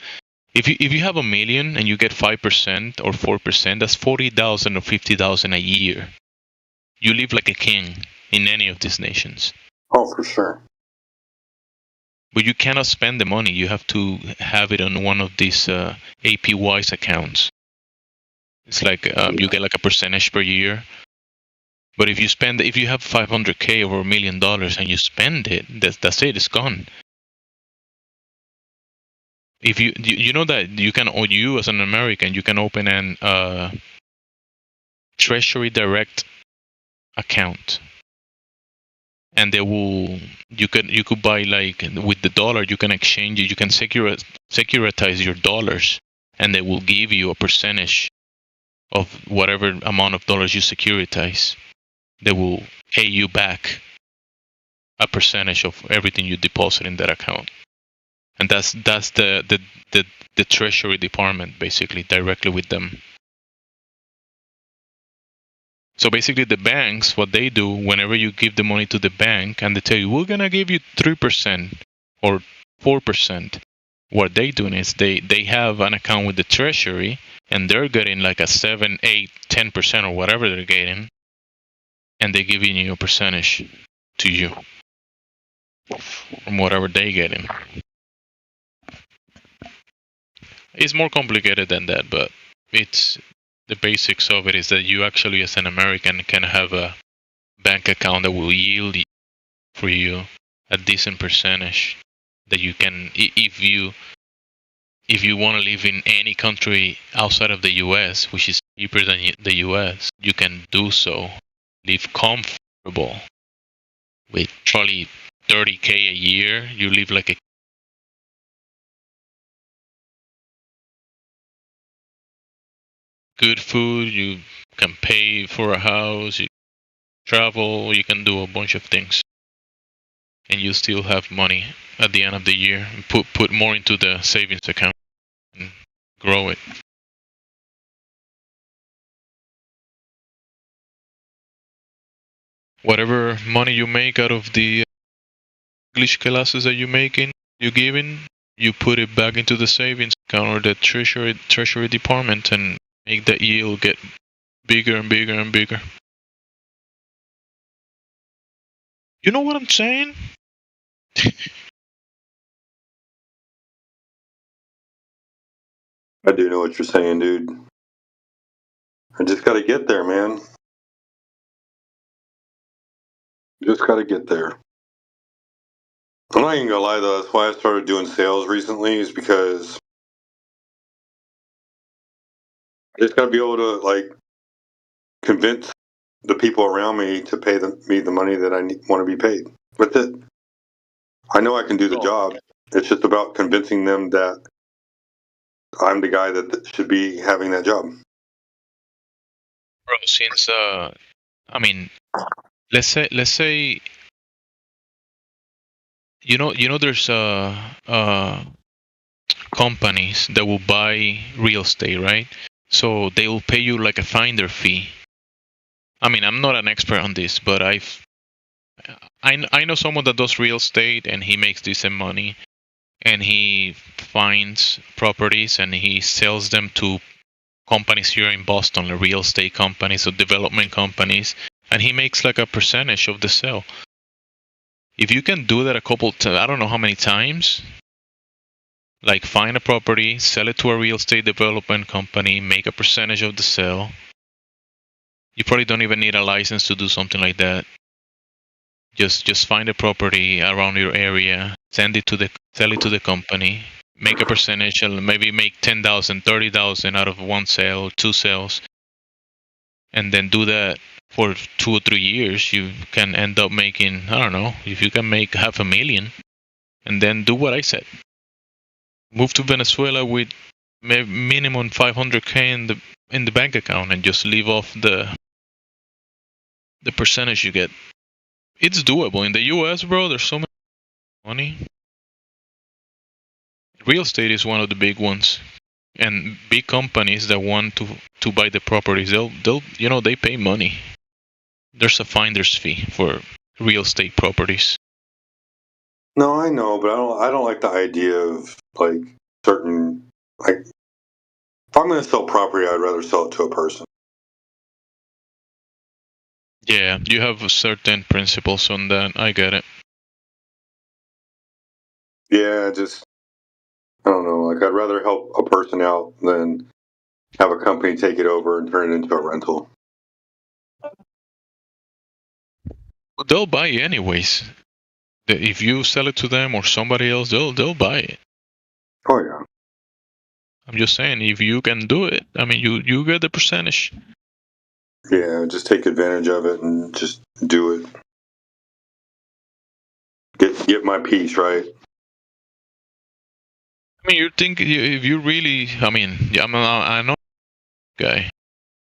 If you have $1 million and you get 5% or 4%, that's $40,000 or $50,000 a year. You live like a king in any of these nations. Oh, for sure. But you cannot spend the money. You have to have it on one of these APY's accounts. It's like you get like a percentage per year. But if you have 500k or $1 million and you spend it, that's it. It's gone. If you know that you as an American, you can open an Treasury Direct account, and you could buy, like, with the dollar, you can exchange it, you can securitize your dollars, and they will give you a percentage of whatever amount of dollars you securitize. They will pay you back a percentage of everything you deposit in that account. And that's the Treasury Department, basically, directly with them. So basically, the banks, what they do, whenever you give the money to the bank and they tell you, we're going to give you 3% or 4%, what they do is they have an account with the Treasury, and they're getting like a 7, 8, 10% or whatever they're getting, and they're giving you a percentage to you from whatever they're getting. It's more complicated than that, but it's the basics of it is that you actually, as an American, can have a bank account that will yield for you a decent percentage that you can, if you want to live in any country outside of the U.S., which is cheaper than the U.S., you can do so. Live comfortable with probably $30K a year. You live like a good food. You can pay for a house. You travel. You can do a bunch of things, and you still have money at the end of the year. And put more into the savings account and grow it. Whatever money you make out of the English classes that you're giving, you put it back into the savings account or the treasury department and make that yield get bigger and bigger and bigger. You know what I'm saying? I do know what you're saying, dude. I just got to get there, man. Just got to get there. I'm not even gonna lie though. That's why I started doing sales recently. Is because I just got to be able to like convince the people around me to pay me the money that I want to be paid. That's it. I know I can do the job. It's just about convincing them that I'm the guy that should be having that job. Bro, since I mean, let's say you know there's companies that will buy real estate, right? So they will pay you like a finder fee. I mean, I'm not an expert on this, but I know someone that does real estate and he makes decent money, and he finds properties and he sells them to companies here in Boston, like real estate companies or development companies, and he makes like a percentage of the sale. If you can do that I don't know how many times, like find a property, sell it to a real estate development company, make a percentage of the sale. You probably don't even need a license to do something like that. Just find a property around your area, sell it to the company, make a percentage, and maybe make 10,000, 30,000 out of one sale, two sales, and then do that for 2 or 3 years. You can end up making, I don't know, if you can make $500,000, and then do what I said. Move to Venezuela with minimum $500K in the bank account and just leave off the percentage you get. It's doable. In the US, bro, there's so much money. Real estate is one of the big ones. And big companies that want to buy the properties, they pay money. There's a finder's fee for real estate properties. No, I know, but I don't like the idea of like certain like if I'm going to sell property, I'd rather sell it to a person. Yeah, you have certain principles on that. I get it. Yeah, just I don't know. Like I'd rather help a person out than have a company take it over and turn it into a rental. They'll buy it anyways. If you sell it to them or somebody else, they'll buy it. Oh yeah. I'm just saying, if you can do it, I mean, you get the percentage. Yeah, just take advantage of it and just do it. Get my piece, right? I mean, you think if you really, I mean, I know guy,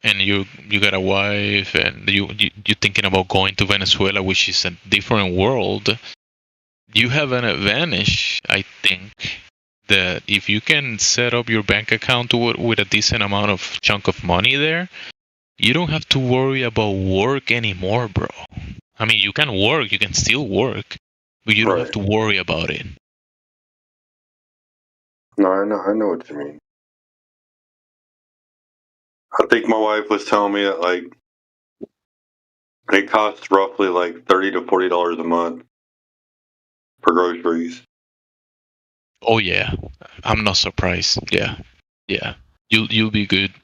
and you got a wife, and you're thinking about going to Venezuela, which is a different world. You have an advantage, I think, that if you can set up your bank account with a decent amount of chunk of money there, you don't have to worry about work anymore, bro. I mean, you can work, you can still work, but you don't have to worry about it. No, I know what you mean. I think my wife was telling me that like it costs roughly like $30 to $40 a month for groceries. Oh yeah, I'm not surprised. Yeah, Yeah, you'll be good.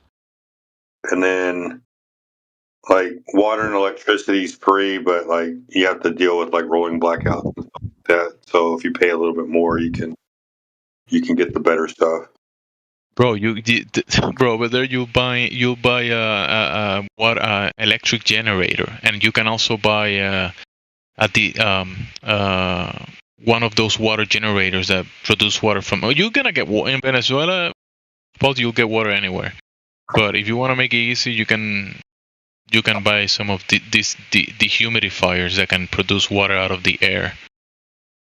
And then like water and electricity is free, but like you have to deal with like rolling blackouts and stuff like that. So if you pay a little bit more, you can get the better stuff. Bro, bro, whether you'll buy a electric generator, and you can also buy one of those water generators that produce water from. You're gonna get water in Venezuela. Suppose you'll get water anywhere, but if you want to make it easy, you can buy some of these dehumidifiers that can produce water out of the air.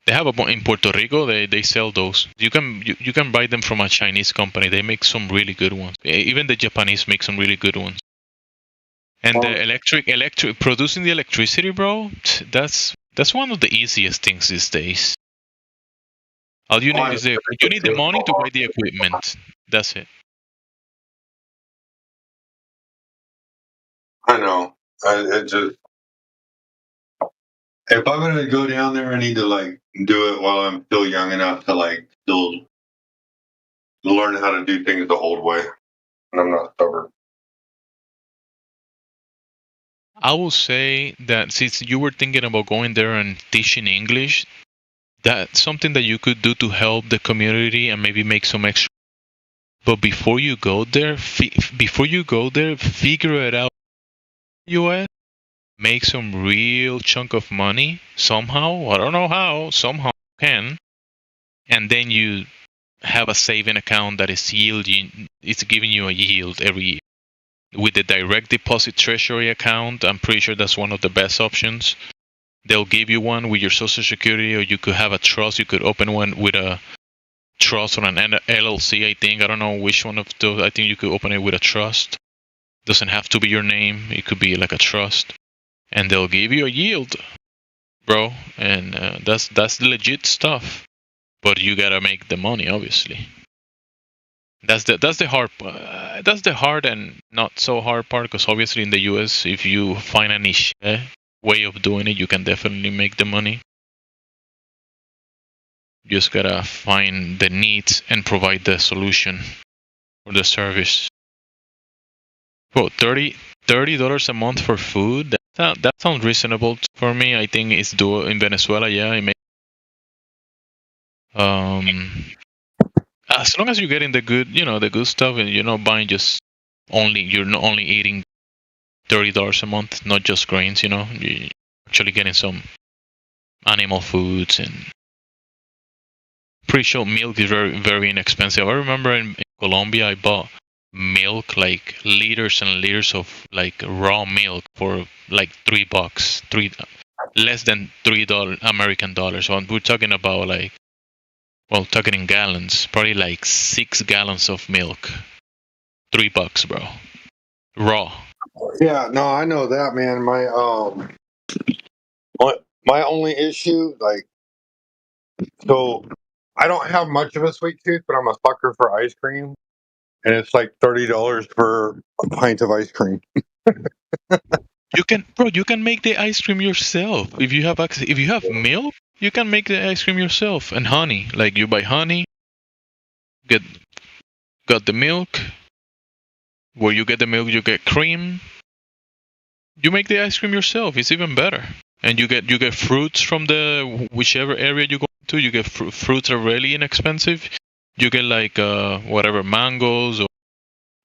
They have in Puerto Rico. They sell those. You can buy them from a Chinese company. They make some really good ones. Even the Japanese make some really good ones. And the electric producing the electricity, bro. That's one of the easiest things these days. All you need is you need the money to buy the equipment. That's it. I know. It just if I'm gonna go down there, I need to like do it while I'm still young enough to like still learn how to do things the old way, and I'm not stubborn. I will say that since you were thinking about going there and teaching English, that's something that you could do to help the community and maybe make some extra. But before you go there, figure it out. US, make some real chunk of money somehow. I don't know how. Somehow you can, and then you have a saving account that is yielding. It's giving you a yield every year. With the direct deposit treasury account, I'm pretty sure that's one of the best options. They'll give you one with your social security, or you could have a trust. You could open one with a trust or an LLC, I think. I don't know which one of those. I think you could open it with a trust. Doesn't have to be your name. It could be like a trust. And they'll give you a yield, bro. And that's legit stuff. But you gotta make the money, obviously. That's the hard and not so hard part, because obviously in the US, if you find a niche way of doing it, you can definitely make the money. You just gotta find the needs and provide the solution or the service. Well, $30 a month for food. That sounds reasonable for me. I think it's doable in Venezuela. Yeah, it may. As long as you're getting the good stuff, and you're not buying you're not only eating $30 a month, not just grains. You're actually getting some animal foods, and pretty sure milk is very, very inexpensive. I remember in Colombia, I bought milk, like liters and liters of like raw milk for like $3, less than $3 American dollars. So we're talking about talking in gallons, probably like 6 gallons of milk. $3, bro. Raw. Yeah, no, I know that, man. My only issue, so I don't have much of a sweet tooth, but I'm a sucker for ice cream, and it's like $30 for a pint of ice cream. You can make the ice cream yourself if you have access. If you have milk, you can make the ice cream yourself, and honey. Like you buy honey, got the milk. Where you get the milk, you get cream. You make the ice cream yourself. It's even better. And you get fruits from the whichever area you go to. You get fruits are really inexpensive. You get like whatever mangoes or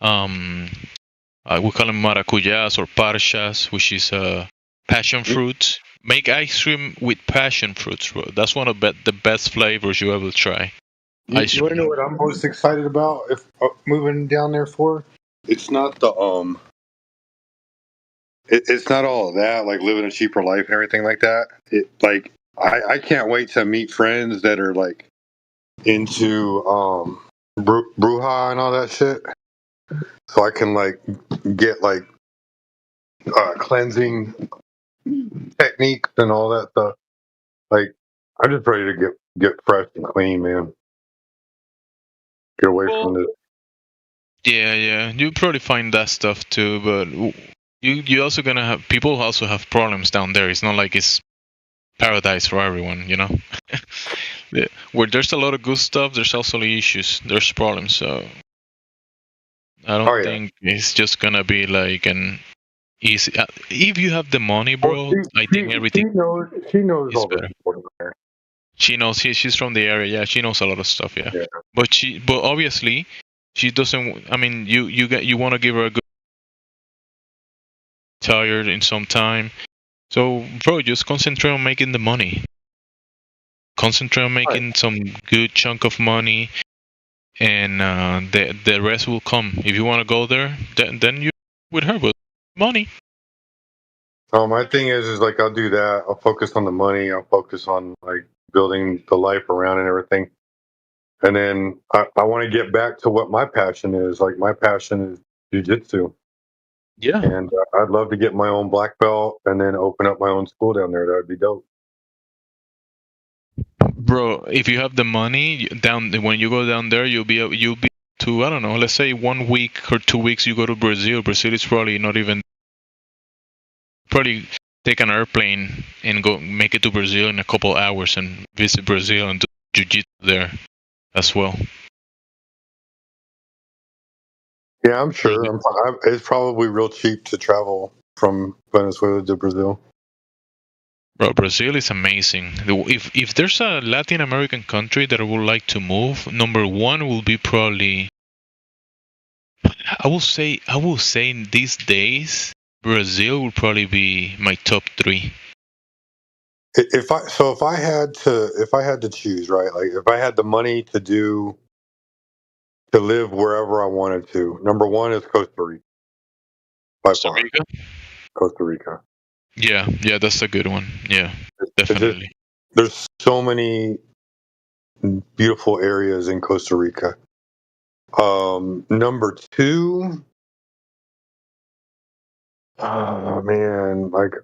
we call them maracuyas or parchas, which is passion fruit. Make ice cream with passion fruits, bro. That's one of the best flavors you ever try. You want to know what I'm most excited about if moving down there for? It's not the it's not all of that, like living a cheaper life and everything like that. I can't wait to meet friends that are like into bruja and all that shit, so I can like get like cleansing techniques and all that stuff. Like I'm just ready to get fresh and clean, man. Get away from this. Yeah, you probably find that stuff too, but you also gonna have people also have problems down there. It's not like it's paradise for everyone, Where there's a lot of good stuff, there's also issues, there's problems. So I don't think it's just gonna be like an easy. If you have the money, bro, I think everything She knows is all the better. people there. She knows. She's from the area. Yeah, she knows a lot of stuff. Yeah, but obviously, she doesn't. I mean, you want to give her a good tired in some time. So, bro, just concentrate on making the money. Concentrate on making some good chunk of money, and the rest will come. If you want to go there, then you with her, but money. My thing is like I'll do that. I'll focus on the money. I'll focus on like building the life around and everything. And then I want to get back to what my passion is. Like my passion is jujitsu. Yeah. And I'd love to get my own black belt and then open up my own school down there. That would be dope. Bro, if you have the money when you go down there, you'll be to, I don't know, let's say 1 week or 2 weeks you go to Brazil. Brazil is probably not even take an airplane and go make it to Brazil in a couple hours and visit Brazil and do jiu-jitsu there as well. Yeah, I'm sure. It's probably real cheap to travel from Venezuela to Brazil. Bro, Brazil is amazing. If there's a Latin American country that I would like to move, number one will be probably. I will say in these days, Brazil will probably be my top 3. If I had to choose, right? Like if I had the money to live wherever I wanted to, number one is Costa Rica. Costa Rica? Costa Rica. Yeah, that's a good one. Yeah, definitely. There's so many beautiful areas in Costa Rica. Number 2, oh man, like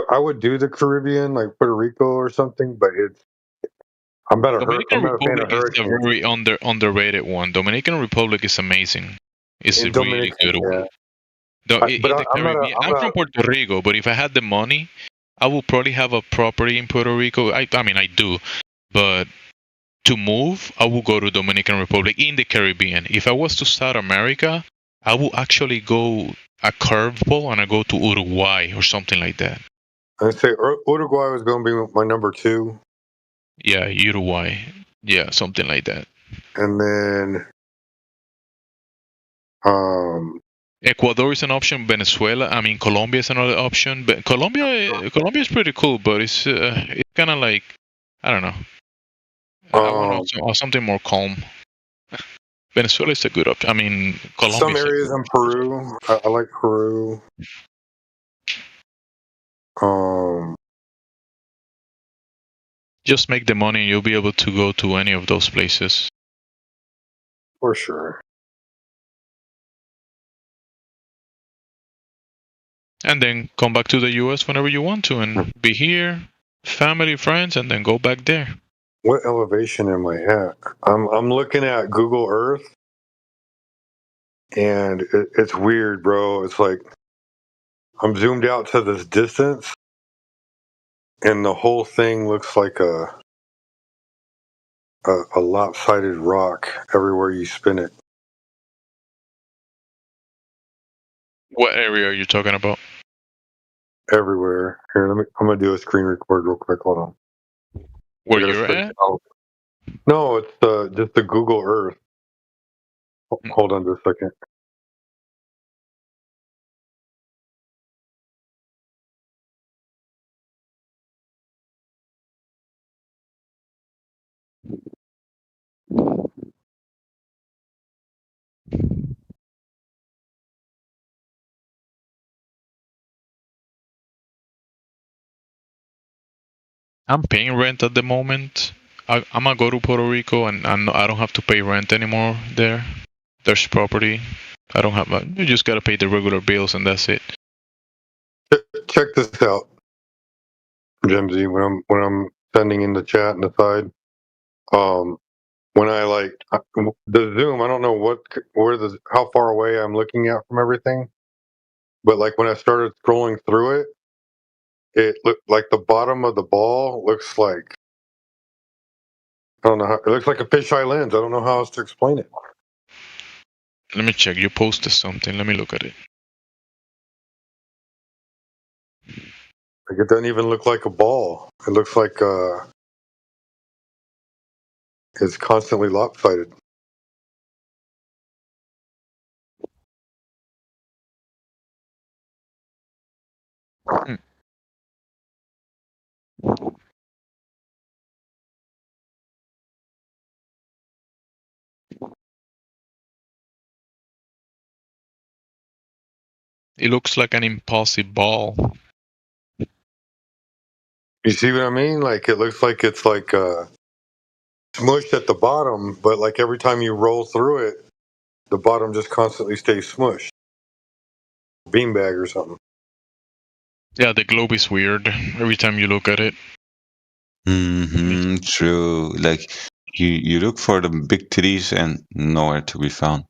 I would do the Caribbean, like Puerto Rico or something, but I'm not a Dominican fan of Republic is a hurricanes. very underrated one. Dominican Republic is amazing. It's a really good one. I'm from Puerto Rico, but if I had the money, I would probably have a property in Puerto Rico. I mean, I do, but to move, I would go to Dominican Republic in the Caribbean. If I was to South America, I would actually go a curveball and I go to Uruguay or something like that. I'd say Uruguay was going to be my number 2. Yeah, Uruguay. Yeah, something like that. And then, Ecuador is an option. Venezuela, I mean, Colombia is another option. But Colombia is pretty cool, but it's kind of like, I don't know. I want something more calm. Venezuela is a good option. I mean, Colombia. Some areas in Peru. I like Peru. Just make the money and you'll be able to go to any of those places. For sure. And then come back to the US whenever you want to and be here, family, friends, and then go back there. What elevation am I at? I'm looking at Google Earth, and it's weird, bro. It's like I'm zoomed out to this distance, and the whole thing looks like a lopsided rock everywhere you spin it. What area are you talking about? Everywhere. Here, I'm gonna do a screen record real quick. Hold on. Where you're at? No, it's just the Google Earth. Hold on just a second. I'm paying rent at the moment. I'm gonna go to Puerto Rico and I don't have to pay rent anymore there. There's property. I don't have. You just gotta pay the regular bills and that's it. Check this out, Jimsy. When I'm sending in the chat and the side, when I like the zoom, I don't know how far away I'm looking at from everything, but like when I started scrolling through it, it looked like the bottom of the ball looks like, I don't know how, it looks like a fisheye lens. I don't know how else to explain it. Let me check. You posted something. Let me look at it. Like it doesn't even look like a ball. It looks like it's constantly lopsided. It looks like an impossible ball. You see what I mean? Like it looks like it's like smushed at the bottom, but like every time you roll through it, the bottom just constantly stays smushed. Beanbag or something. Yeah, the globe is weird every time you look at it. True. Like you look for the big titties and nowhere to be found.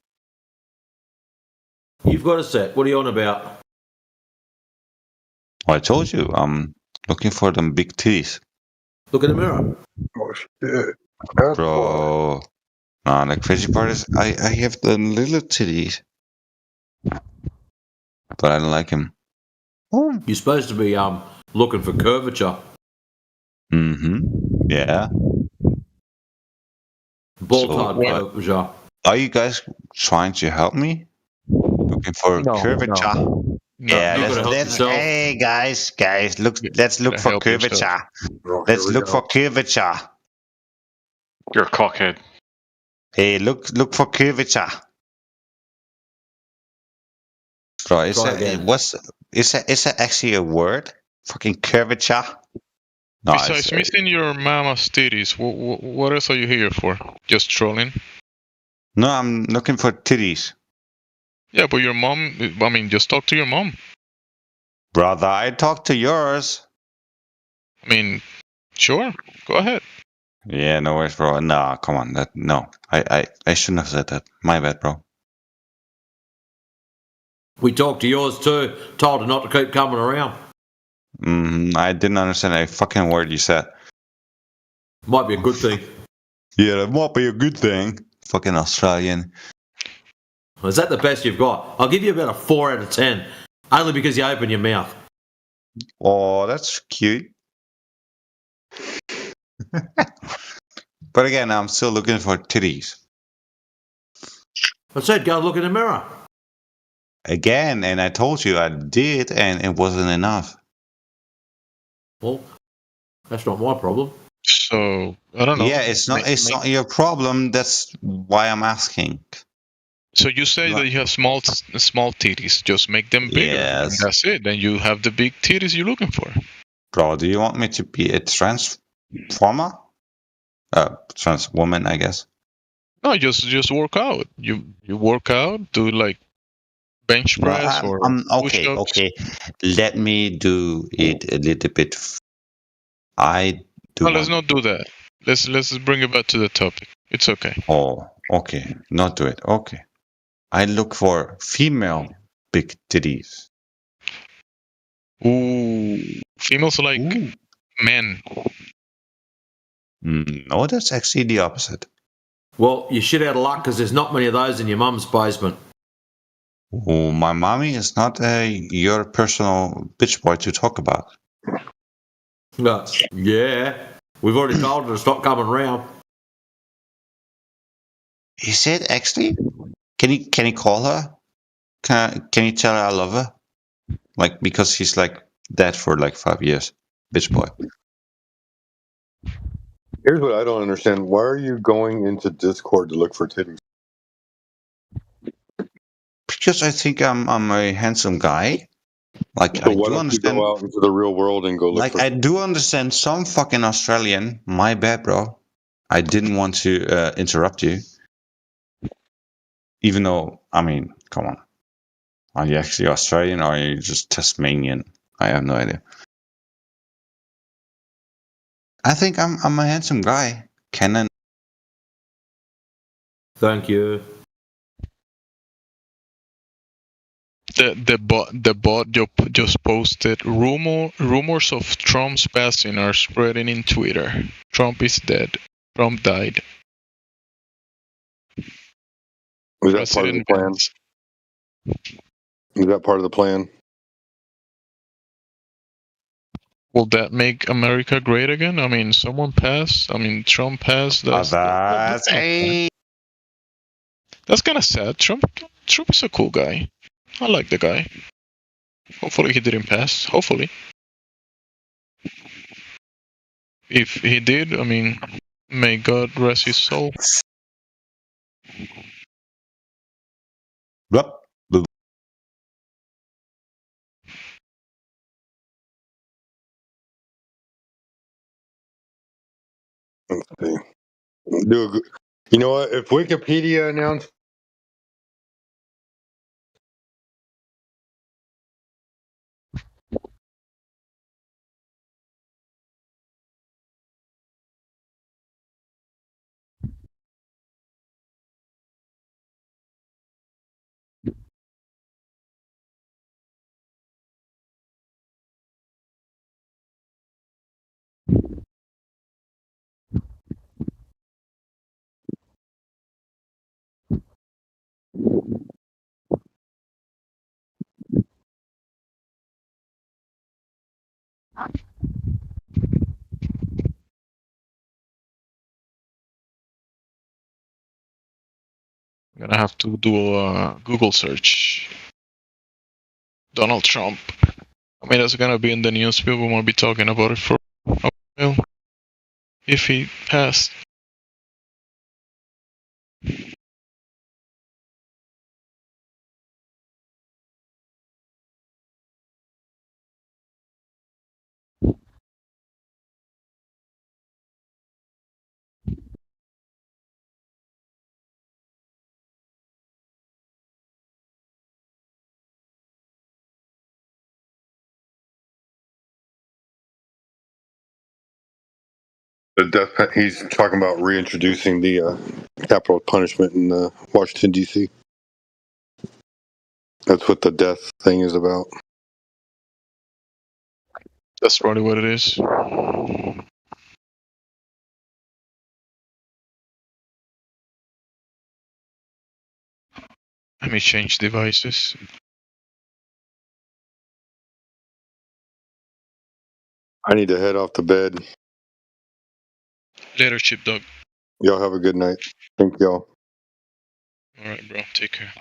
You've got a set. What are you on about? I told you, I'm looking for them big titties. Look in the mirror. Oh shit. Bro. Nah, the crazy part is I have the little titties. But I don't like him. You're supposed to be looking for curvature. Yeah. Ball-type curvature. Are you guys trying to help me? Looking for curvature? No, Yeah, you gotta help let's yourself. hey guys, let's look for curvature. Let's look for curvature. You're a cockhead. Hey, look for curvature. Bro, is that actually a word? Fucking curvature? No, Besides missing your mama's titties, what else are you here for? Just trolling? No, I'm looking for titties. Yeah, but your mom, I mean, just talk to your mom. Brother, I talked to yours. I mean, sure, go ahead. Yeah, no worries, bro. Nah, come on. I shouldn't have said that. My bad, bro. We talked to yours too. Told her not to keep coming around. I didn't understand a fucking word you said. Might be a good thing. Yeah, that might be a good thing. Fucking Australian. Is that the best you've got? I'll give you about a 4 out of 10. Only because you open your mouth. Oh, that's cute. But again, I'm still looking for titties. I said go look in the mirror. Again, and I told you I did, and it wasn't enough. Well, that's not my problem. So, I don't know. Yeah, it's not your problem. That's why I'm asking. So you say that you have small titties. Just make them bigger. Yes. And that's it. Then you have the big titties you're looking for. Bro, do you want me to be a transformer? Trans woman, I guess. No, just work out. You work out, do like bench press or okay, push-ups. okay. Let me do it a little bit. Let's not do that. Let's bring it back to the topic. It's okay. Oh, okay. Not do it. Okay. I look for female big titties. Ooh, females are like men. No, that's actually the opposite. Well, you're shit out of luck because there's not many of those in your mum's basement. Oh, my mommy is not your personal bitch boy to talk about. No. Yeah. We've already told her to stop coming round. Is it actually? Can you call her? Can you tell her I love her? Like, because she's like dead for like 5 years. Bitch boy. Here's what I don't understand. Why are you going into Discord to look for titties? Because I think I'm a handsome guy. Like, So I why do don't understand. you go out into the real world and go look Like, for I do understand some fucking Australian. My bad, bro. I didn't want to interrupt you. Even though, I mean, come on. Are you actually Australian or are you just Tasmanian? I have no idea. I think I'm a handsome guy. Kenan. Thank you. The bot just posted rumors of Trump's passing are spreading in Twitter. Trump is dead. Trump died. Was that part of the plan? Is that part of the plan? Will that make America great again? I mean, someone passed. I mean, Trump passed. That's kind of sad. Trump is a cool guy. I like the guy. Hopefully he didn't pass. Hopefully. If he did, I mean, may God rest his soul. Let's see. You know what? If Wikipedia announced I'm gonna have to do a Google search. Donald Trump. I mean, that's gonna be in the news. People might be talking about it for a while. If he passed. the he's talking about reintroducing the capital punishment in Washington D.C. That's what the death thing is about. That's probably what it is. Let me change devices. I need to head off to bed. Later, Chip Dog. Y'all have a good night. Thank y'all. Alright, bro. Take care.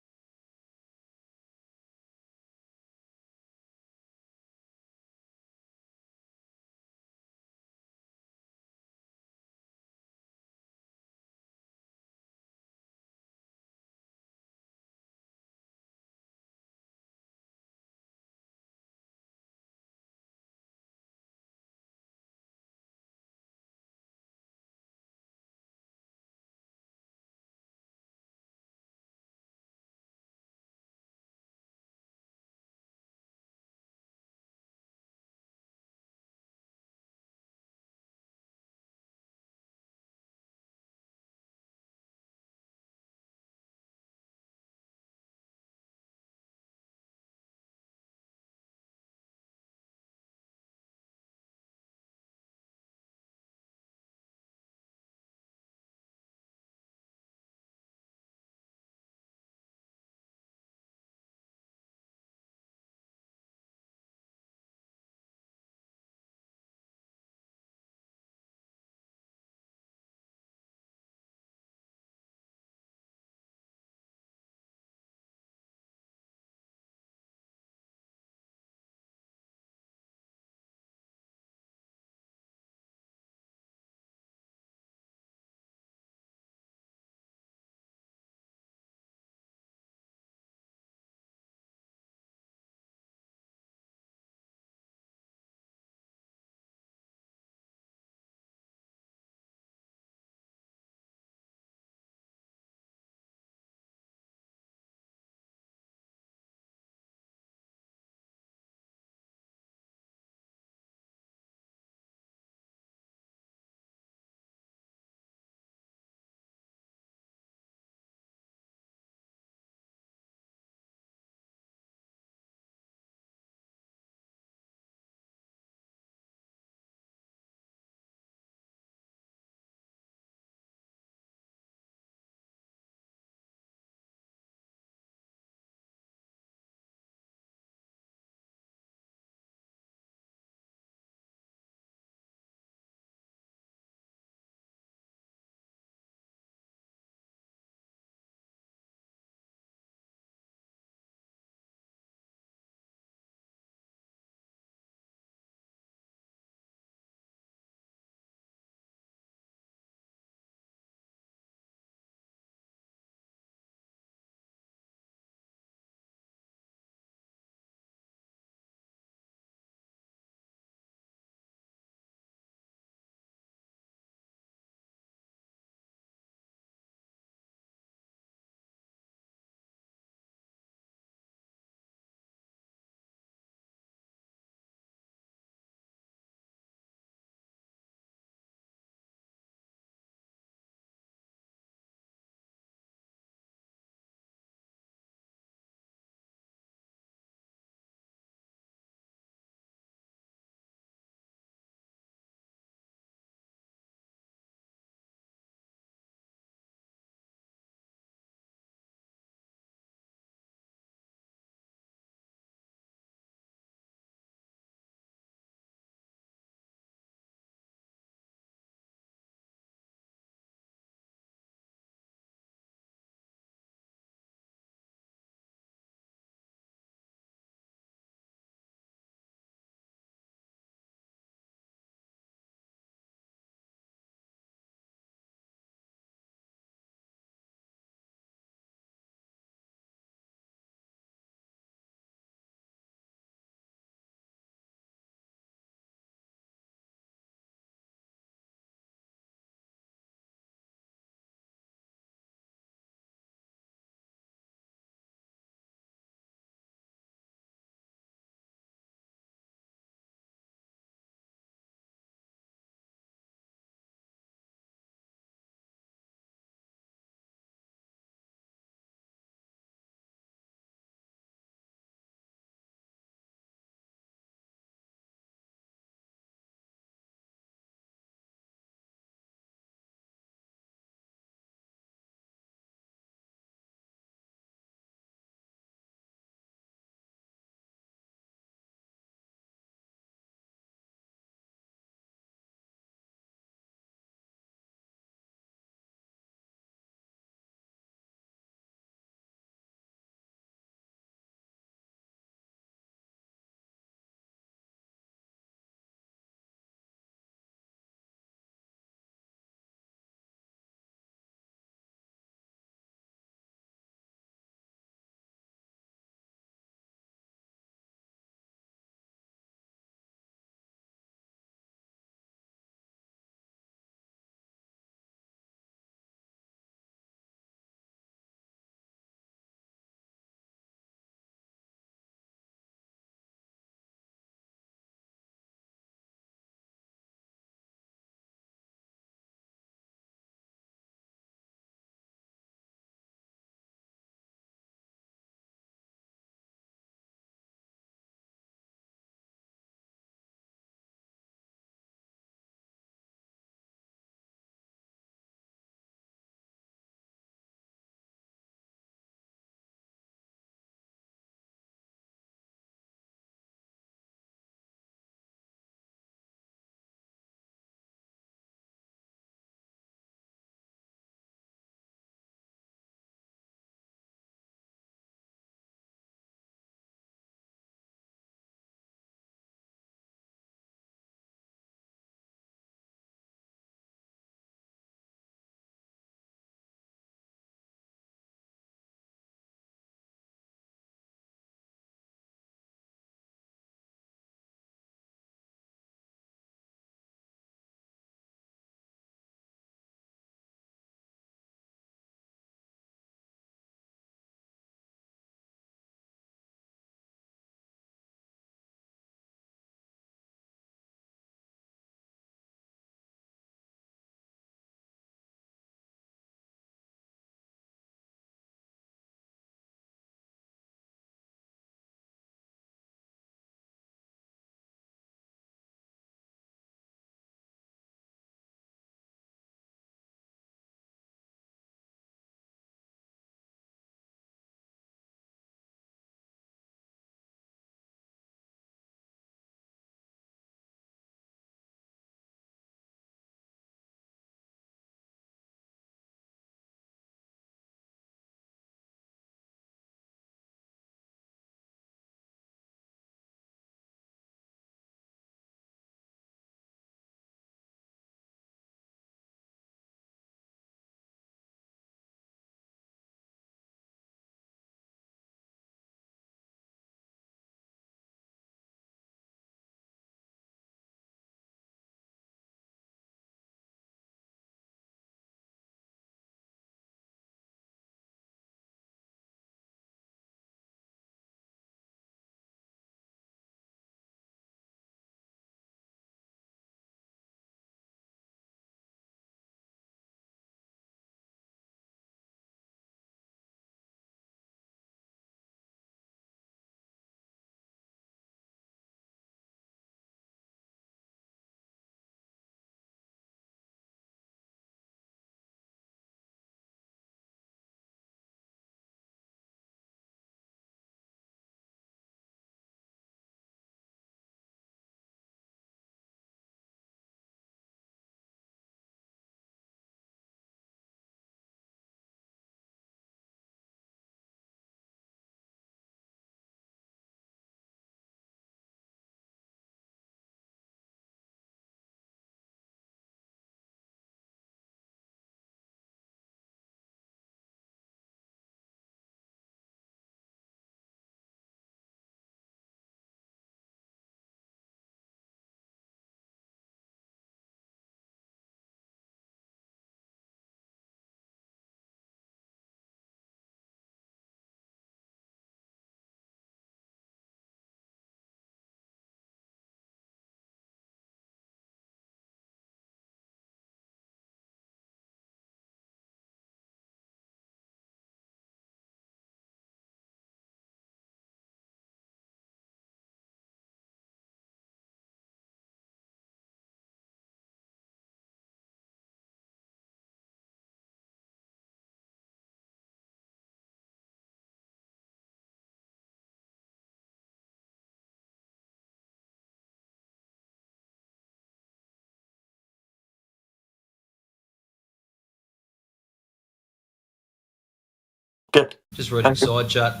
Good. Just reading side chat.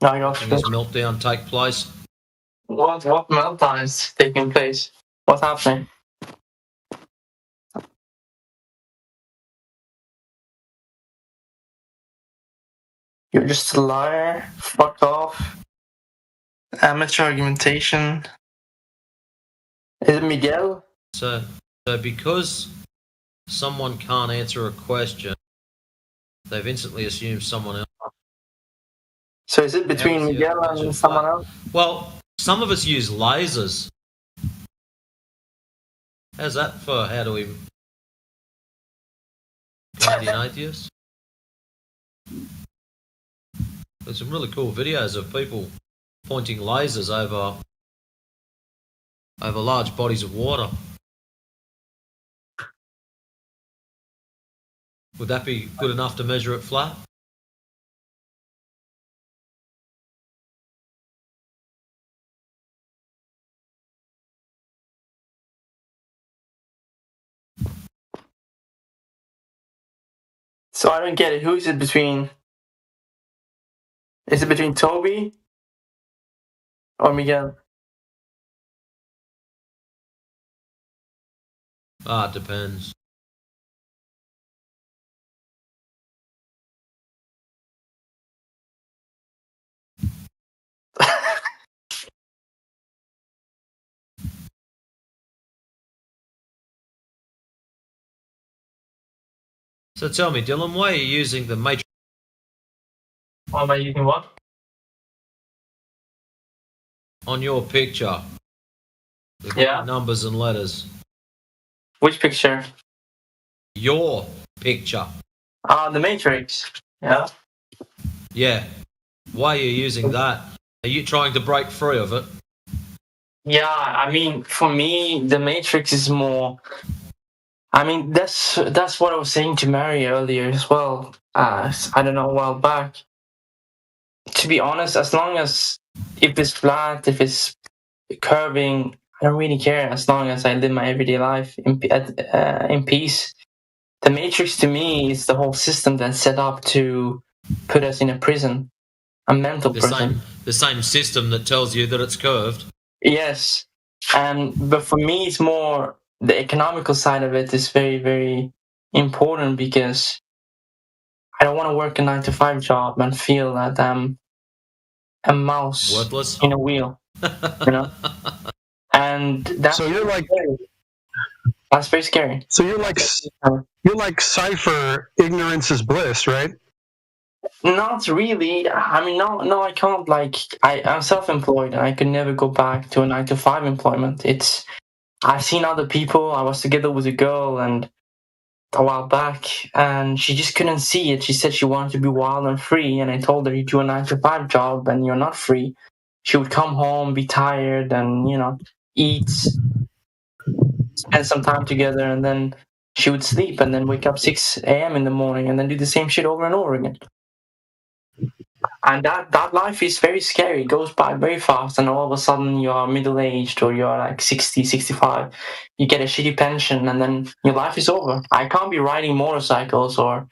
No, I got Having this meltdown take place. What meltdown is taking place? What's happening? You're just a liar. Fuck off. Amateur argumentation. Is it Miguel? So because someone can't answer a question, they've instantly assumed someone else. So is it between Miguel and someone else? Well, some of us use lasers. How's that for how do we Canadian atheists? There's some really cool videos of people pointing lasers over large bodies of water. Would that be good enough to measure it flat? So I don't get it. Who is it between? Is it between Toby or Miguel? It depends. So tell me, Dylan, why are you using the matrix? Why am I using what? On your picture? The numbers and letters. Which picture? Your picture. The Matrix. Yeah. Yeah. Why are you using that? Are you trying to break free of it? Yeah, I mean, for me, the Matrix is more. I mean, that's what I was saying to Mary earlier as well. I don't know, a while back. To be honest, as long as if it's flat, if it's curving, I don't really care. As long as I live my everyday life in peace. The Matrix to me is the whole system that's set up to put us in a prison, a mental prison. The same system that tells you that it's curved. Yes, but for me, it's more the economical side of it is very, very important because I don't want to work a 9-to-5 job and feel that I'm a mouse worthless in a wheel, you know. And that's so you're like that's very scary. So you're like Cypher. Ignorance is bliss, right? Not really. I mean, no, I can't. Like, I'm self-employed, and I could never go back to a 9-to-5 employment. I've seen other people. I was together with a girl, and a while back, and she just couldn't see it. She said she wanted to be wild and free, and I told her, you do a 9-to-5 job, and you're not free. She would come home, be tired, and eat, spend some time together, and then she would sleep, and then wake up 6 a.m. in the morning, and then do the same shit over and over again. And that life is very scary. It goes by very fast, and all of a sudden you are middle-aged, or you're like 60, 65. You get a shitty pension, and then your life is over. I can't be riding motorcycles or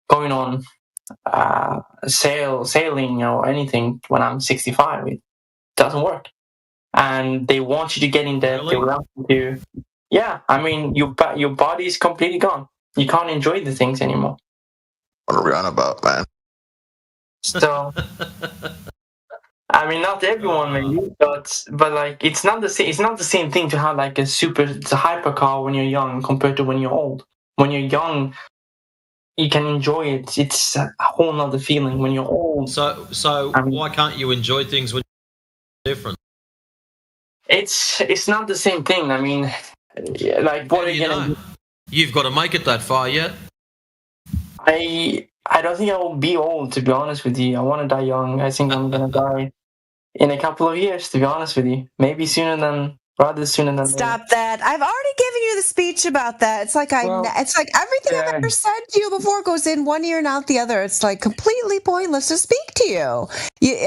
going on sailing or anything when I'm 65. It doesn't work. And they want you to get in debt. Really? They want you to. Yeah, I mean, your body is completely gone. You can't enjoy the things anymore. What are we on about, man? So, I mean, not everyone maybe, but like it's not the same. It's not the same thing to have like it's a hypercar when you're young compared to when you're old. When you're young, you can enjoy it. It's a whole nother feeling. When you're old, so why can't you enjoy things when you're different? It's not the same thing. I mean, like what are you gonna do? You've got to make it that far yet. I don't think I will be old, to be honest with you. I want to die young. I think I'm going to die in a couple of years, to be honest with you. Maybe rather sooner than Stop later. that. I've already given you the speech about that. It's like it's like everything I've ever said to you before goes in one ear and out the other. It's like completely pointless to speak to you.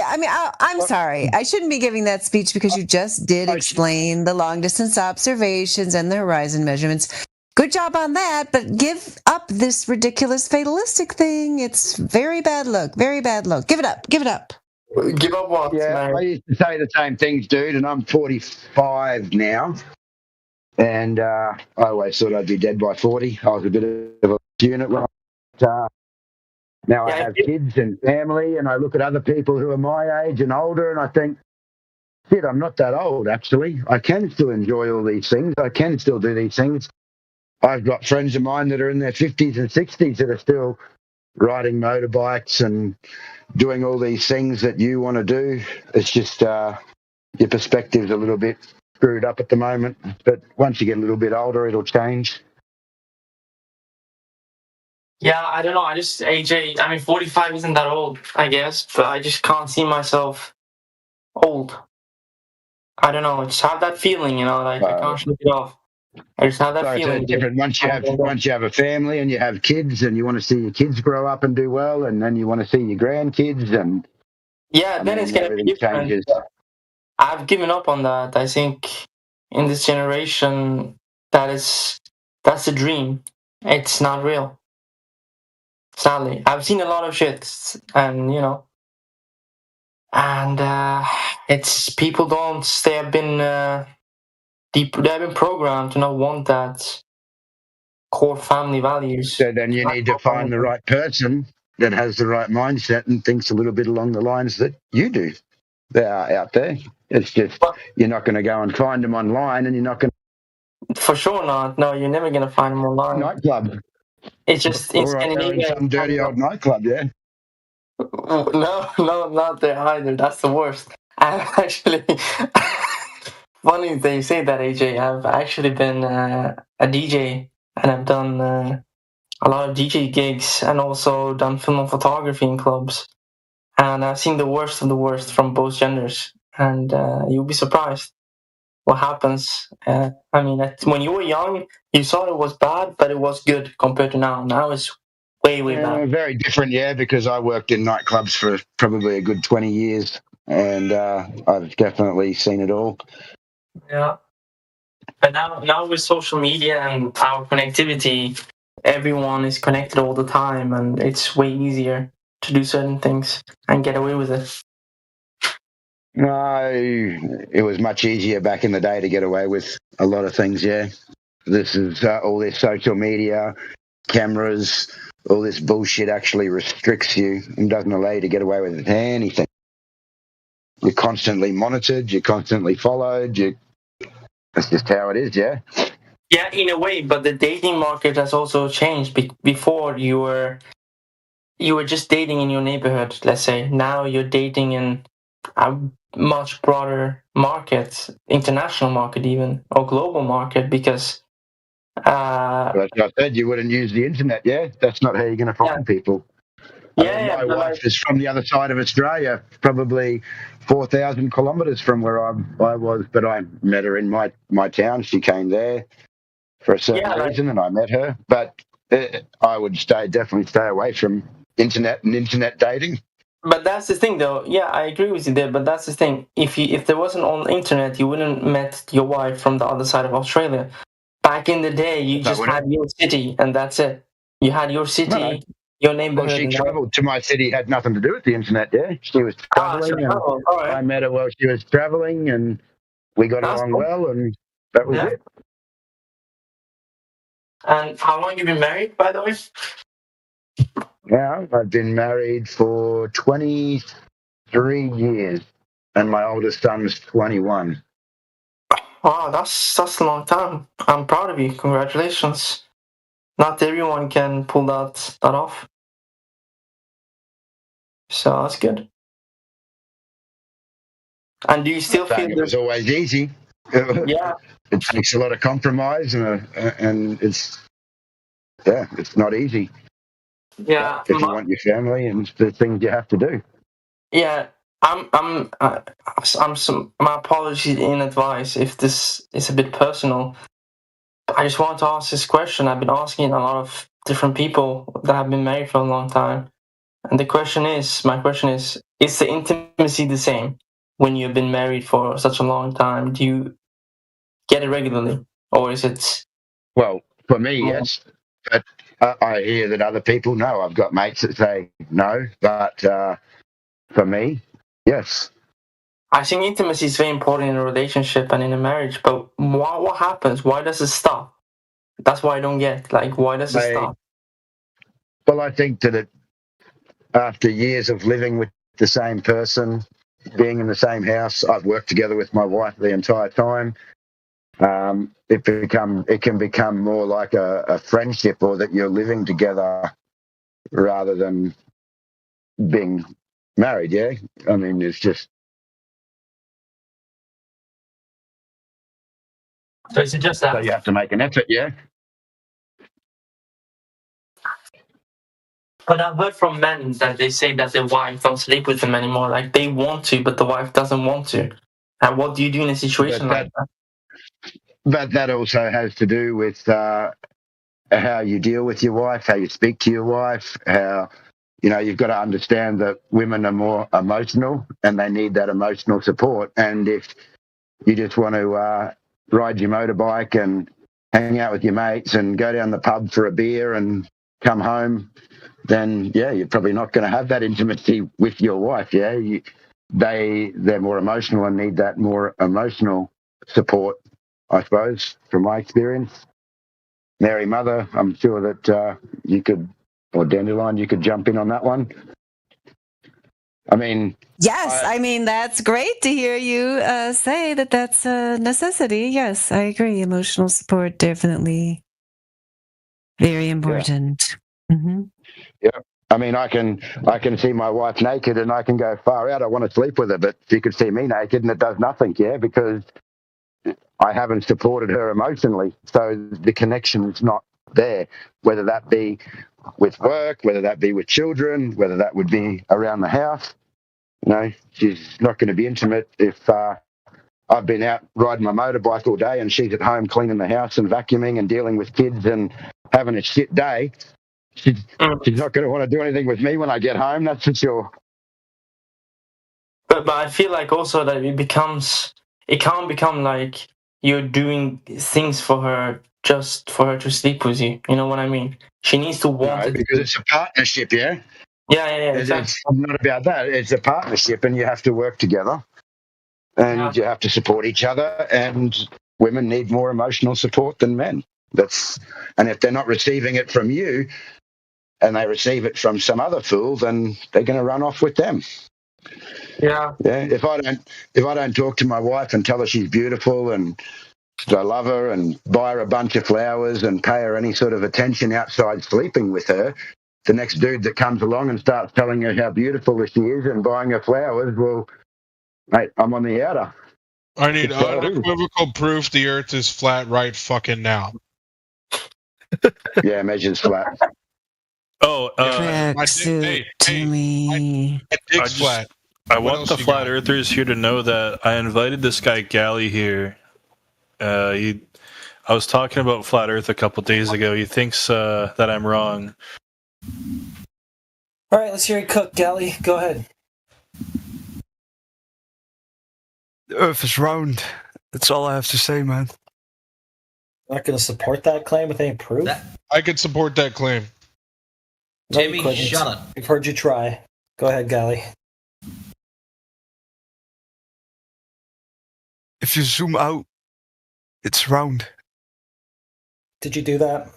I mean, I'm sorry. I shouldn't be giving that speech because you just did explain the long distance observations and the horizon measurements. Good job on that, but give up this ridiculous fatalistic thing. It's very bad look. Very bad look. Give it up. Give it up. Give up what? Yeah, I used to say the same things, dude, and I'm 45 now. And I always thought I'd be dead by 40. I was a bit of a unit when now I have kids and family, and I look at other people who are my age and older, and I think, shit, I'm not that old, actually. I can still enjoy all these things. I can still do these things. I've got friends of mine that are in their 50s and 60s that are still riding motorbikes and doing all these things that you want to do. It's just your perspective's a little bit screwed up at the moment. But once you get a little bit older, it'll change. Yeah, I don't know. AJ, I mean, 45 isn't that old, I guess, but I just can't see myself old. I don't know. I just have that feeling, you know, like I can't shake it off. I just have that feeling. It's different. Once you have a family and you have kids and you want to see your kids grow up and do well, and then you want to see your grandkids, and then it's gonna be different. Changes. I've given up on that. I think in this generation, that's the dream. It's not real. Sadly, I've seen a lot of shit, and you know, and it's people don't. They have been programmed to not want that core family values. So then you need to find the right person that has the right mindset and thinks a little bit along the lines that you do. They are out there. It's just you're not going to go and find them online, and you're not going to. For sure not. No, you're never going to find them online. Nightclub. It's just in Scandinavia. Some dirty old nightclub, yeah. No, not there either. That's the worst. I've actually, funny that you say that, AJ. I've actually been a DJ, and I've done a lot of DJ gigs, and also done film and photography in clubs. And I've seen the worst of the worst from both genders, and you'll be surprised what happens. I mean, when you were young, you thought it was bad, but it was good compared to now. Now it's way bad. Very different, yeah, because I worked in nightclubs for probably a good 20 years, and I've definitely seen it all. Yeah. But now with social media and our connectivity, everyone is connected all the time, and it's way easier to do certain things and get away with it. No, it was much easier back in the day to get away with a lot of things, yeah. This is all this social media, cameras, all this bullshit actually restricts you and doesn't allow you to get away with anything. You're constantly monitored, you're constantly followed, that's just how it is, yeah. Yeah, in a way, but the dating market has also changed. Before you were just dating in your neighborhood, let's say. Now you're dating in a much broader market, international market even, or global market, because that's what I said, you wouldn't use the internet, yeah? That's not how you're going to find people. My wife is from the other side of Australia, probably 4,000 kilometres from where I was, but I met her in my town. She came there for a certain reason, and I met her. But I would definitely stay away from internet and internet dating. But that's the thing, though. Yeah, I agree with you there. But that's the thing. If there wasn't on the internet, you wouldn't met your wife from the other side of Australia. Back in the day, you just had your city, and that's it. You had your city, your neighborhood. Well, she travelled to my city. Had nothing to do with the internet. Yeah, she was travelling. I met her while she was travelling, and we got along well, and that was it. And how long have you been married, by the way? Yeah, I've been married for 23 years, and my oldest son's 21. Wow, that's a long time. I'm proud of you. Congratulations. Not everyone can pull that off. So that's good. And do you still feel it was always easy? Yeah. It takes a lot of compromise, and it's not easy. Yeah, if you want your family and the things you have to do. Yeah, my apologies in advance if this is a bit personal. I just want to ask this question. I've been asking a lot of different people that have been married for a long time, and my question is: is the intimacy the same when you've been married for such a long time? Do you get it regularly, or is it? Well, For me, yes. But I hear that other people know. I've got mates that say no, but for me, yes. I think intimacy is very important in a relationship and in a marriage, but what happens? Why does it stop? That's what I don't get. Like, why does it stop? Well, I think that after years of living with the same person, being in the same house, I've worked together with my wife the entire time. It can become more like a friendship, or that you're living together rather than being married. Yeah, I mean, it's just. So is it just that? So you have to make an effort, yeah. But I've heard from men that they say that their wife don't sleep with them anymore. Like, they want to, but the wife doesn't want to. And what do you do in a situation like that? But that also has to do with how you deal with your wife, how you speak to your wife, how, you've got to understand that women are more emotional and they need that emotional support. And if you just want to ride your motorbike and hang out with your mates and go down the pub for a beer and come home, then, yeah, you're probably not going to have that intimacy with your wife, yeah? They're more emotional and need that more emotional support, I suppose, from my experience. Mary Mother, I'm sure that you could, or Dandelion, you could jump in on that one. I mean... Yes, I mean, that's great to hear you say that that's a necessity. Yes, I agree. Emotional support, definitely very important. Yeah. Mm-hmm. Yeah. I mean, I can see my wife naked and I can go far out. I want to sleep with her, but she could see me naked and it does nothing, yeah, because I haven't supported her emotionally. So the connection is not there, whether that be with work, whether that be with children, whether that would be around the house. She's not going to be intimate if I've been out riding my motorbike all day and she's at home cleaning the house and vacuuming and dealing with kids and having a shit day. She's not going to want to do anything with me when I get home, that's for sure. But I feel like also that it can't become like you're doing things for her just for her to sleep with you. You know what I mean? She needs to want it. Because it's a partnership, yeah? Yeah, exactly. It's not about that. It's a partnership and you have to work together and you have to support each other, and women need more emotional support than men. And if they're not receiving it from you and they receive it from some other fool, then they're going to run off with them. Yeah. If I don't talk to my wife and tell her she's beautiful and I love her and buy her a bunch of flowers and pay her any sort of attention outside sleeping with her, the next dude that comes along and starts telling her how beautiful she is and buying her flowers, well, mate, I'm on the outer. I need unequivocal proof the Earth is flat right fucking now. Yeah, measures flat. Oh, my dick's flat. I want the flat earthers here to know that I invited this guy Galley here. I was talking about flat Earth a couple days ago. He thinks that I'm wrong. All right, let's hear you cook, Galley. Go ahead. The Earth is round. That's all I have to say, man. Not going to support that claim with any proof? I could support that claim. Timmy, shut it. We've heard you try. Go ahead, Galley. If you zoom out, it's round. Did you do that?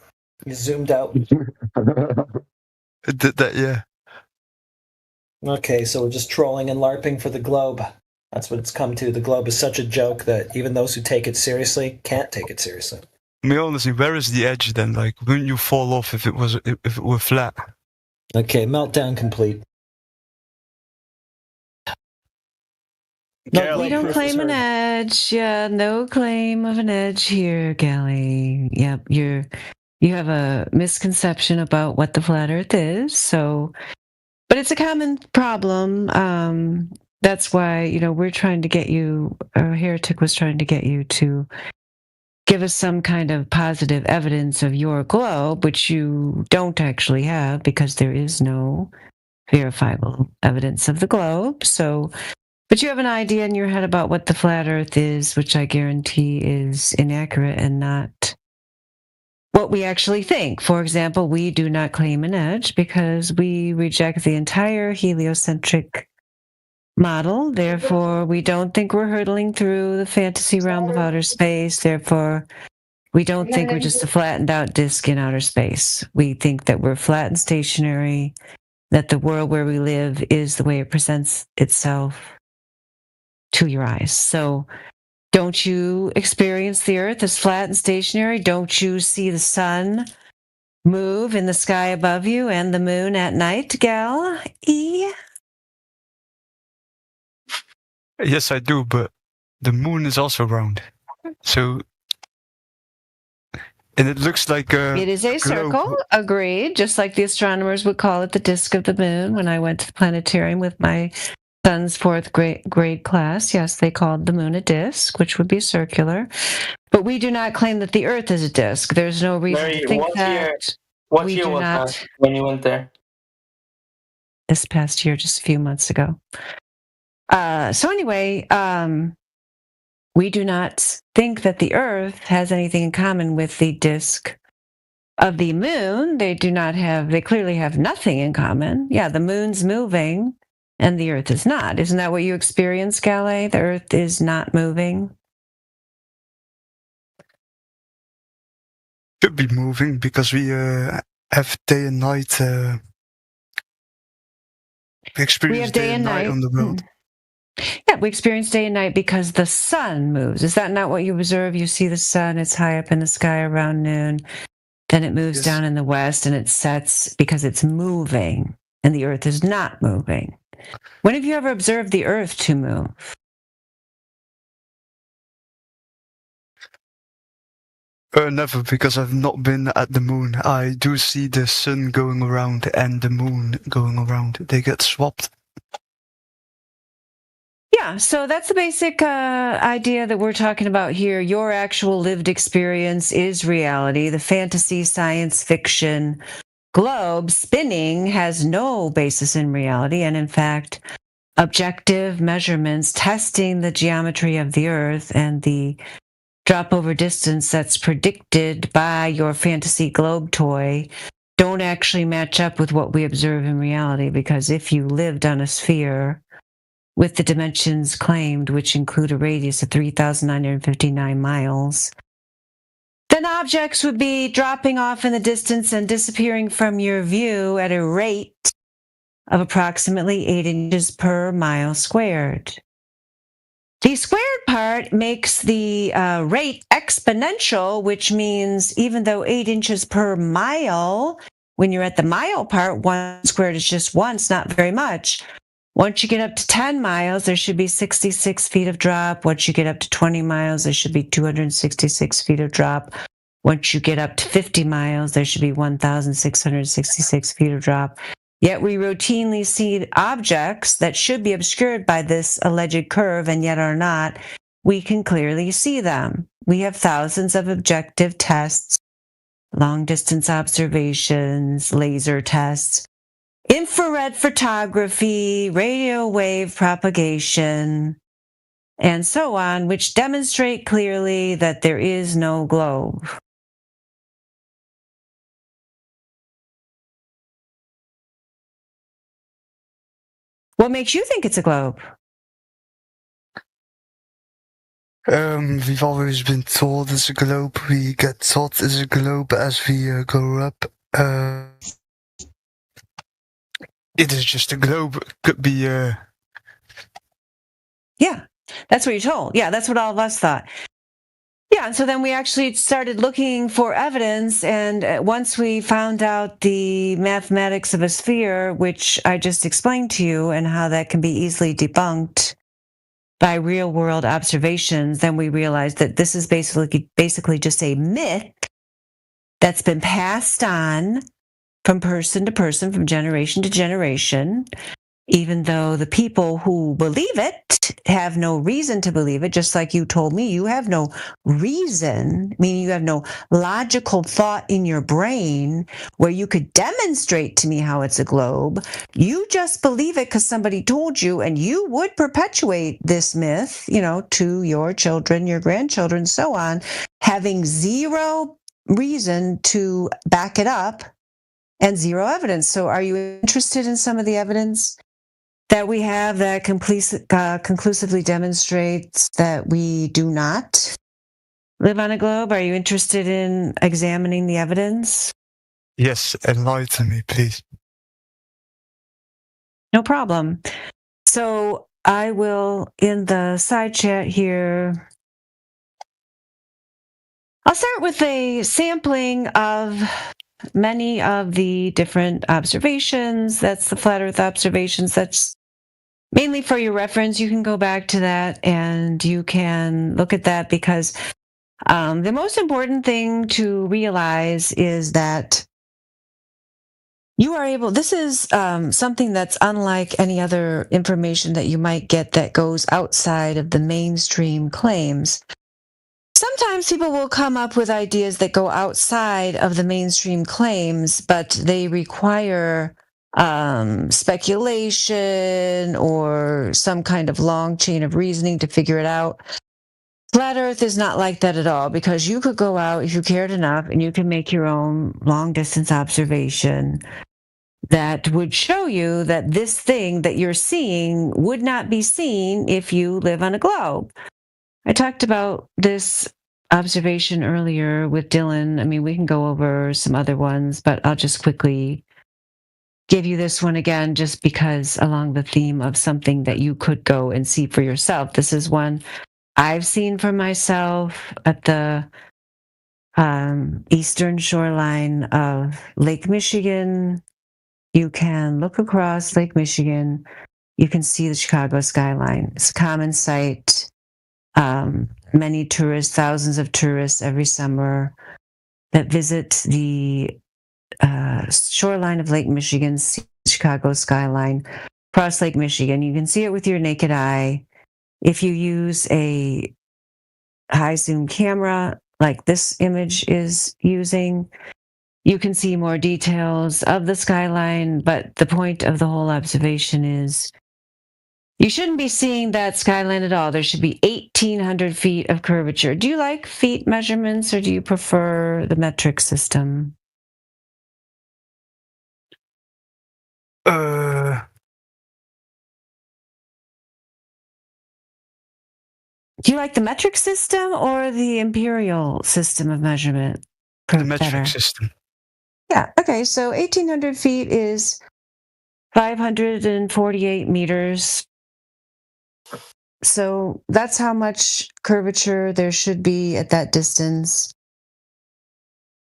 You zoomed out? I did that, yeah. Okay, so we're just trolling and LARPing for the globe. That's what it's come to. The globe is such a joke that even those who take it seriously can't take it seriously. I mean, honestly, where is the edge then? Like, wouldn't you fall off if it were flat? Okay, meltdown complete. No, we don't claim an edge. Yeah, no claim of an edge here, Galley. Yep, you have a misconception about what the flat Earth is. So, but it's a common problem. That's why we're trying to get you. Heretic was trying to get you to give us some kind of positive evidence of your globe, which you don't actually have because there is no verifiable evidence of the globe. So. But you have an idea in your head about what the flat Earth is, which I guarantee is inaccurate and not what we actually think. For example, we do not claim an edge because we reject the entire heliocentric model. Therefore, we don't think we're hurtling through the fantasy realm of outer space. Therefore, we don't think we're just a flattened out disk in outer space. We think that we're flat and stationary, that the world where we live is the way it presents itself to your eyes. So don't you experience the Earth as flat and stationary? Don't you see the sun move in the sky above you and the moon at night, Gal E? Yes, I do, but the moon is also round. So, and it looks like it is a circle, agreed, just like the astronomers would call it the disk of the moon when I went to the planetarium with my son's fourth grade class. Yes, they called the moon a disk, which would be circular. But we do not claim that the Earth is a disk. There's no reason to think that. What year was that when you went there? This past year, just a few months ago. So anyway, we do not think that the Earth has anything in common with the disk of the moon. They clearly have nothing in common. Yeah, the moon's moving and the Earth is not. Isn't that what you experience, Gale? The Earth is not moving? Should be moving because we have day and night. We experience day and night on the world. Yeah, we experience day and night because the sun moves. Is that not what you observe? You see the sun, it's high up in the sky around noon. Then it moves down in the west and it sets because it's moving and the Earth is not moving. When have you ever observed the Earth to move? Never, because I've not been at the moon. I do see the sun going around and the moon going around. They get swapped. Yeah, so that's the basic idea that we're talking about here. Your actual lived experience is reality. The fantasy science fiction globe spinning has no basis in reality. And in fact, objective measurements testing the geometry of the Earth and the drop over distance that's predicted by your fantasy globe toy don't actually match up with what we observe in reality. Because if you lived on a sphere with the dimensions claimed, which include a radius of 3,959 miles, then objects would be dropping off in the distance and disappearing from your view at a rate of approximately 8 inches per mile squared. The squared part makes the rate exponential, which means even though 8 inches per mile, when you're at the mile part, 1 squared is just once, not very much. Once you get up to 10 miles, there should be 66 feet of drop. Once you get up to 20 miles, there should be 266 feet of drop. Once you get up to 50 miles, there should be 1,666 feet of drop. Yet we routinely see objects that should be obscured by this alleged curve and yet are not. We can clearly see them. We have thousands of objective tests, long-distance observations, laser tests, infrared photography, radio wave propagation, and so on, which demonstrate clearly that there is no globe. What makes you think it's a globe? We've always been told it's a globe. We get taught it's a globe as we grow up. It is just a globe. Could be. Yeah, that's what you're told. Yeah, that's what all of us thought. Yeah, and so then we actually started looking for evidence, and once we found out the mathematics of a sphere, which I just explained to you, and how that can be easily debunked by real-world observations, then we realized that this is basically just a myth that's been passed on from person to person, from generation to generation, even though the people who believe it have no reason to believe it, just like you told me, you have no reason, meaning you have no logical thought in your brain where you could demonstrate to me how it's a globe. You just believe it because somebody told you, and you would perpetuate this myth, to your children, your grandchildren, so on, having zero reason to back it up and zero evidence. So are you interested in some of the evidence that we have that conclusively demonstrates that we do not live on a globe? Are you interested in examining the evidence? Yes, enlighten me, please. No problem. So I will, in the side chat here, I'll start with a sampling of many of the different observations. That's the flat Earth observations. That's mainly for your reference. You can go back to that and you can look at that, because the most important thing to realize is that you are able, this is something that's unlike any other information that you might get that goes outside of the mainstream claims. Sometimes people will come up with ideas that go outside of the mainstream claims, but they require speculation or some kind of long chain of reasoning to figure it out. Flat Earth is not like that at all, because you could go out if you cared enough and you can make your own long distance observation that would show you that this thing that you're seeing would not be seen if you live on a globe. I talked about this observation earlier with Dylan. I mean, we can go over some other ones, but I'll just quickly give you this one again, just because along the theme of something that you could go and see for yourself. This is one I've seen for myself at the eastern shoreline of Lake Michigan. You can look across Lake Michigan. You can see the Chicago skyline. It's a common sight. Many tourists, thousands of tourists every summer that visit the shoreline of Lake Michigan, see the Chicago skyline, across Lake Michigan. You can see it with your naked eye. If you use a high zoom camera like this image is using, you can see more details of the skyline, but the point of the whole observation is you shouldn't be seeing that skyline at all. There should be 1,800 feet of curvature. Do you like feet measurements, or do you prefer the metric system? Do you like the metric system or the imperial system of measurement? The metric system. Yeah, okay, so 1,800 feet is 548 meters. So that's how much curvature there should be at that distance.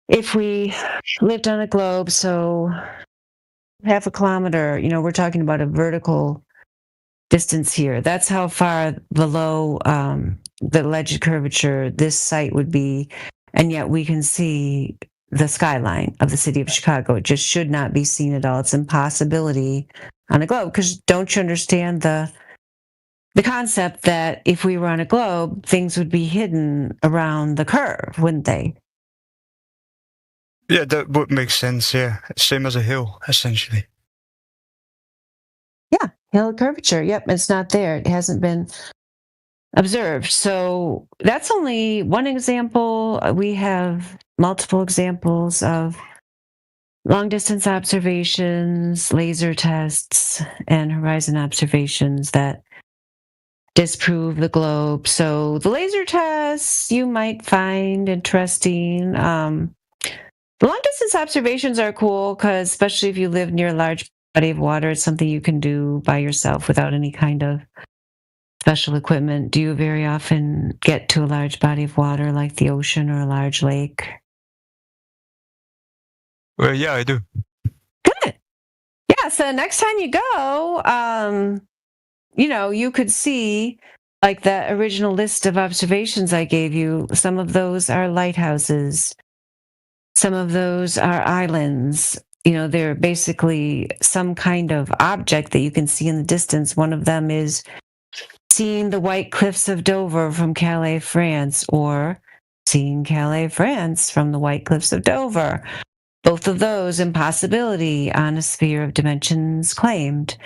If we lived on a globe, so half a kilometer, we're talking about a vertical distance here. That's how far below the alleged curvature this site would be, and yet we can see the skyline of the city of Chicago. It just should not be seen at all. It's an impossibility on a globe, because don't you understand the concept that if we were on a globe, things would be hidden around the curve, wouldn't they? Yeah, that would make sense, yeah. Same as a hill, essentially. Yeah, hill curvature. Yep, it's not there. It hasn't been observed. So that's only one example. We have multiple examples of long-distance observations, laser tests, and horizon observations that disprove the globe. So the laser tests you might find interesting. The long-distance observations are cool, because especially if you live near a large body of water, it's something you can do by yourself without any kind of special equipment. Do you very often get to a large body of water like the ocean or a large lake? Well, yeah, I do. Good. Yeah, so next time you go, you could see, like that original list of observations I gave you, some of those are lighthouses. Some of those are islands. They're basically some kind of object that you can see in the distance. One of them is seeing the white cliffs of Dover from Calais, France, or seeing Calais, France from the white cliffs of Dover. Both of those, impossibility on a sphere of dimensions claimed.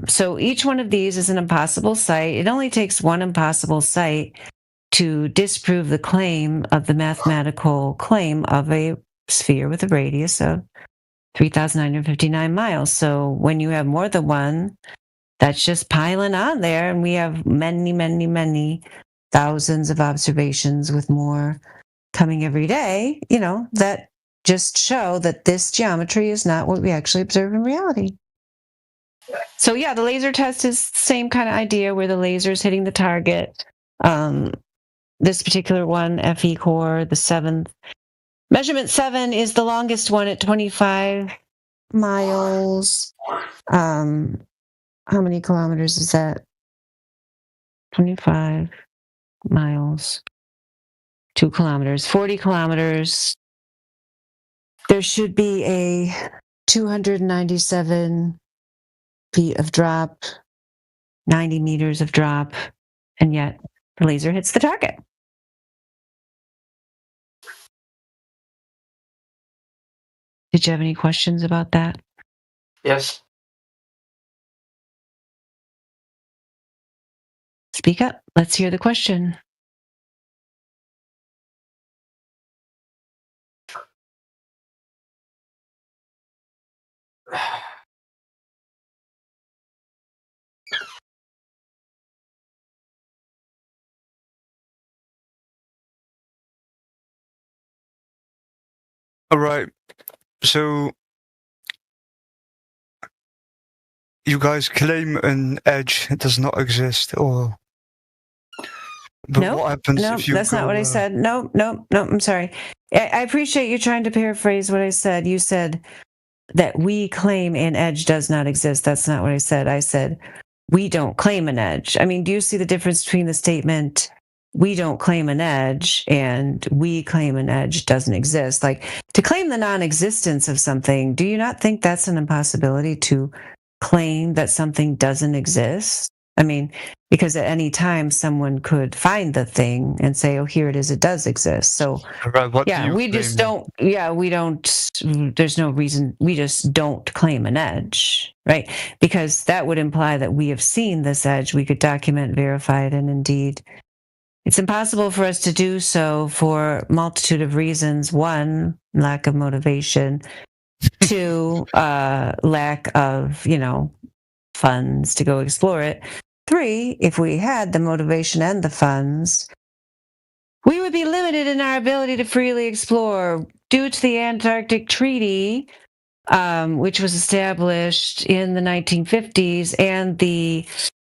So each one of these is an impossible site. It only takes one impossible site to disprove the claim of the mathematical claim of a sphere with a radius of 3,959 miles. So when you have more than one, that's just piling on there, and we have many, many, many thousands of observations with more coming every day, that just show that this geometry is not what we actually observe in reality. So yeah, the laser test is the same kind of idea where the laser is hitting the target. This particular one, FE core, the 7th. Measurement 7 is the longest one at 25 miles. How many kilometers is that? 25 miles. 2 kilometers. 40 kilometers. There should be a 297 feet of drop, 90 meters of drop, and yet the laser hits the target. Did you have any questions about that? Yes. Speak up. Let's hear the question. All right. So you guys claim an edge does not exist, or but what happens if you that's not what I said. No, I'm sorry. I appreciate you trying to paraphrase what I said. You said that we claim an edge does not exist. That's not what I said. I said we don't claim an edge. I mean, do you see the difference between the statement we don't claim an edge and we claim an edge doesn't exist? Like, to claim the non-existence of something, do you not think that's an impossibility to claim that something doesn't exist? I mean, because at any time someone could find the thing and say, oh, here it is, it does exist. So yeah, we just don't, we don't, there's no reason, we just don't claim an edge, right? Because that would imply that we have seen this edge, we could document, verify it, and indeed it's impossible for us to do so for a multitude of reasons. 1, lack of motivation. 2, lack of, funds to go explore it. 3, if we had the motivation and the funds, we would be limited in our ability to freely explore due to the Antarctic Treaty, which was established in the 1950s, and the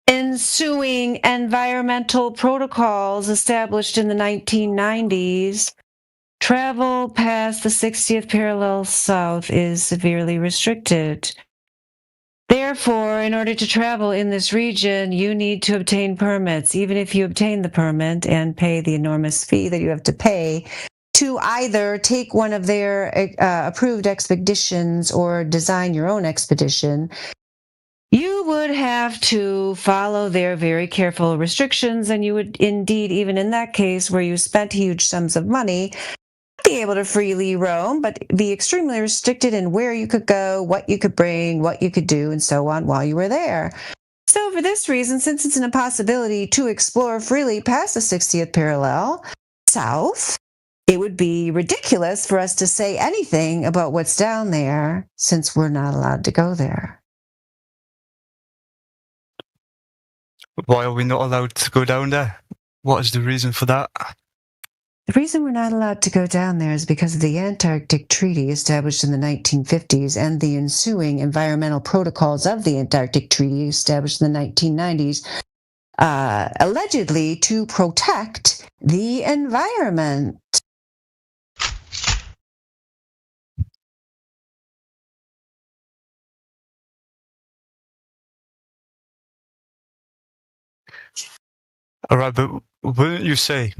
ensuing environmental protocols established in the 1990s. Travel past the 60th parallel south is severely restricted. Therefore, in order to travel in this region, you need to obtain permits, even if you obtain the permit and pay the enormous fee that you have to pay to either take one of their approved expeditions or design your own expedition. You would have to follow their very careful restrictions, and you would indeed, even in that case where you spent huge sums of money, be able to freely roam, but be extremely restricted in where you could go, what you could bring, what you could do, and so on while you were there. So for this reason, since it's an impossibility to explore freely past the 60th parallel south, it would be ridiculous for us to say anything about what's down there since we're not allowed to go there. Why are we not allowed to go down there? What is the reason for that? The reason we're not allowed to go down there is because of the Antarctic Treaty established in the 1950s and the ensuing environmental protocols of the Antarctic Treaty established in the 1990s, allegedly to protect the environment. All right, but wouldn't you say,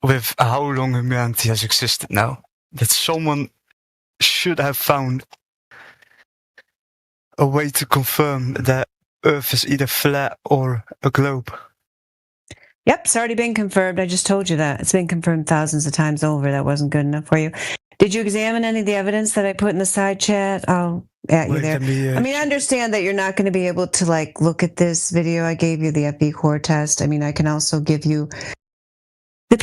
with how long humanity has existed now, that someone should have found a way to confirm that Earth is either flat or a globe? Yep, it's already been confirmed. I just told you that. It's been confirmed thousands of times over. That wasn't good enough for you. Did you examine any of the evidence that I put in the side chat? I'll at you there. I mean, I understand that you're not going to be able to look at this video. I gave you the FE core test. I mean, I can also give you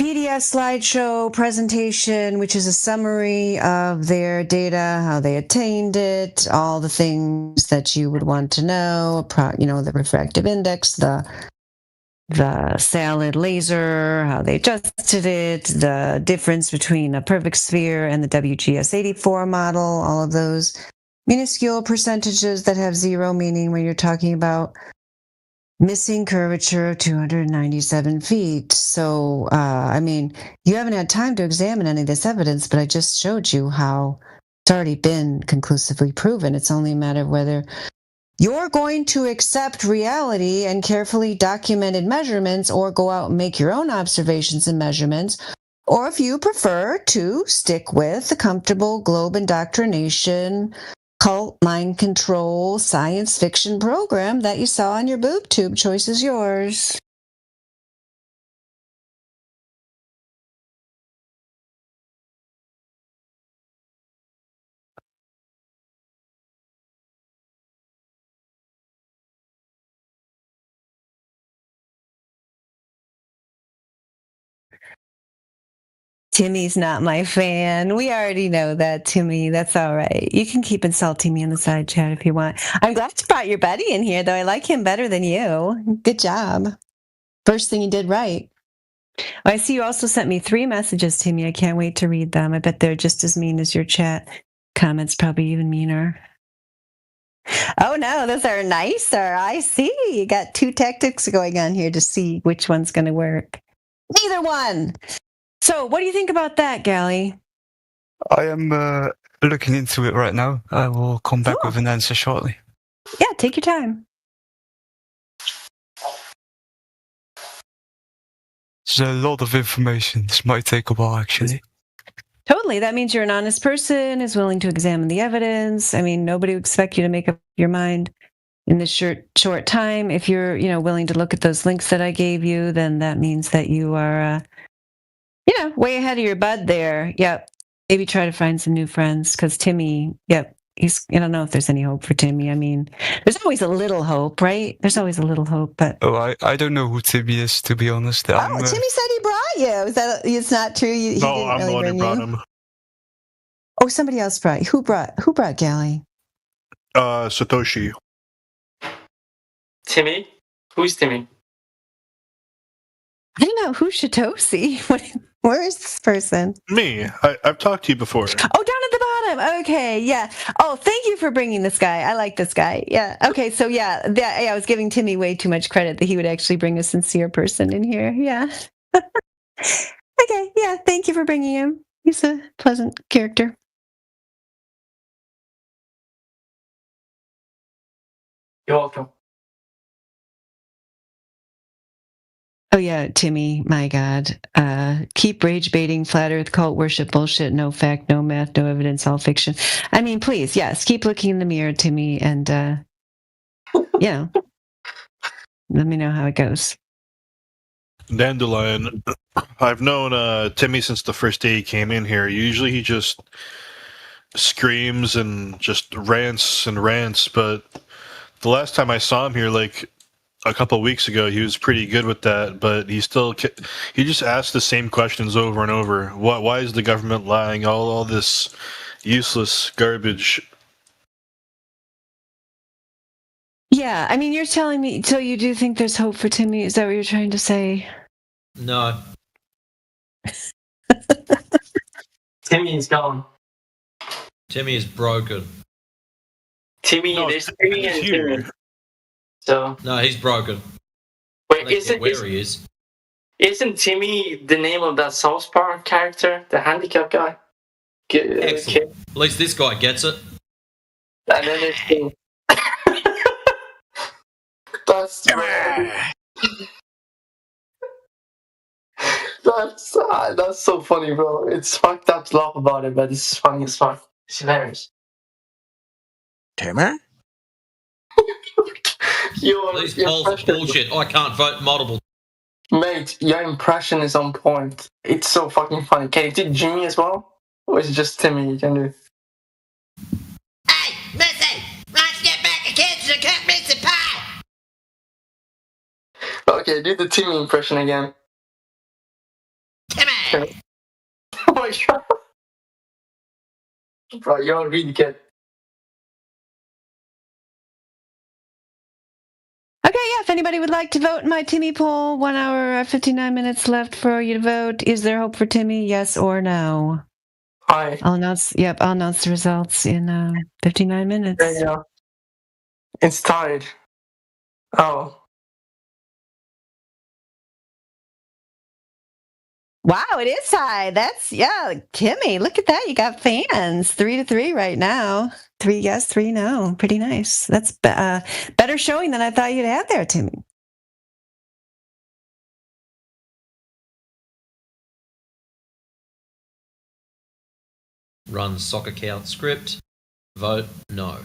PDF slideshow presentation, which is a summary of their data, how they attained it, all the things that you would want to know, the refractive index, the salad laser, how they adjusted it, the difference between a perfect sphere and the WGS84 model, all of those minuscule percentages that have zero meaning when you're talking about missing curvature of 297 feet. So, you haven't had time to examine any of this evidence, but I just showed you how it's already been conclusively proven. It's only a matter of whether you're going to accept reality and carefully documented measurements or go out and make your own observations and measurements, or if you prefer to stick with the comfortable globe indoctrination, cult, mind control, science fiction program that you saw on your boob tube. Choice is yours. Timmy's not my fan. We already know that, Timmy. That's all right. You can keep insulting me in the side chat if you want. I'm glad you brought your buddy in here, though. I like him better than you. Good job. First thing you did right. I see you also sent me 3 messages, Timmy. I can't wait to read them. I bet they're just as mean as your chat comments, probably even meaner. Oh, no, those are nicer. I see. You got 2 tactics going on here to see which one's going to work. Neither one. So, what do you think about that, Gally? I am looking into it right now. I will come back with an answer shortly. Yeah, take your time. There's a lot of information. This might take a while, actually. Totally. That means you're an honest person, is willing to examine the evidence. I mean, nobody would expect you to make up your mind in this short time. If you're, willing to look at those links that I gave you, then that means that you are, way ahead of your bud there. Yep. Maybe try to find some new friends, because Timmy, yep, I don't know if there's any hope for Timmy. I mean, there's always a little hope, right? There's always a little hope, but... Oh, I don't know who Timmy is, to be honest. Timmy said he brought you. It's not true? He no, didn't I'm really the one who bring brought you? him. Oh, somebody else brought you. Who brought Gally? Satoshi. Timmy? Who's Timmy? I don't know. Who's Shitosi? Where is this person? Me. I've talked to you before. Oh, down at the bottom. Okay, yeah. Oh, thank you for bringing this guy. I like this guy. Yeah. Okay, so I was giving Timmy way too much credit that he would actually bring a sincere person in here. Yeah. Okay, yeah. Thank you for bringing him. He's a pleasant character. You're welcome. Oh yeah, Timmy, my God. Keep rage baiting, flat earth, cult worship, bullshit, no fact, no math, no evidence, all fiction. I mean, please, yes, keep looking in the mirror, Timmy, and let me know how it goes. Dandelion. I've known Timmy since the first day he came in here. Usually he just screams and just rants, but the last time I saw him here, like a couple of weeks ago, he was pretty good with that, but he just asked the same questions over and over. Why is the government lying? All this useless garbage. Yeah, I mean, you're telling me, so you do think there's hope for Timmy? Is that what you're trying to say? No. Timmy is gone. Timmy is broken. There's Timmy and Timmy. So no, he's broken. Wait, isn't Timmy the name of that South Park character, the handicapped guy? Excellent. At least this guy gets it. And then there's Timmy. That's so funny, bro. It's fucked up to laugh about it, but it's funny as fuck. It's hilarious. Timmy? These polls are bullshit. I can't vote multiple. Mate, your impression is on point. It's so fucking funny. Can you do Jimmy as well? Or is it just Timmy you can do? Hey, Missy! Let's get back to kids to cook Missy pie! Okay, do the Timmy impression again. Oh my god. Bro, you're really good. Okay, yeah, if anybody would like to vote in my Timmy poll, 1 hour, 59 minutes left for you to vote. Is there hope for Timmy, yes or no? Hi. I'll announce the results in 59 minutes. There you go. It's tied. Oh. Wow, it is tied. That's, Timmy, look at that. You got fans. 3-3 right now. 3 yes, 3 no. Pretty nice. That's better showing than I thought you'd have there, Timmy. Run soccer count script. Vote no.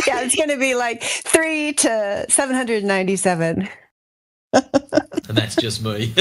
Yeah, it's going to be like 3 to 797. And that's just me.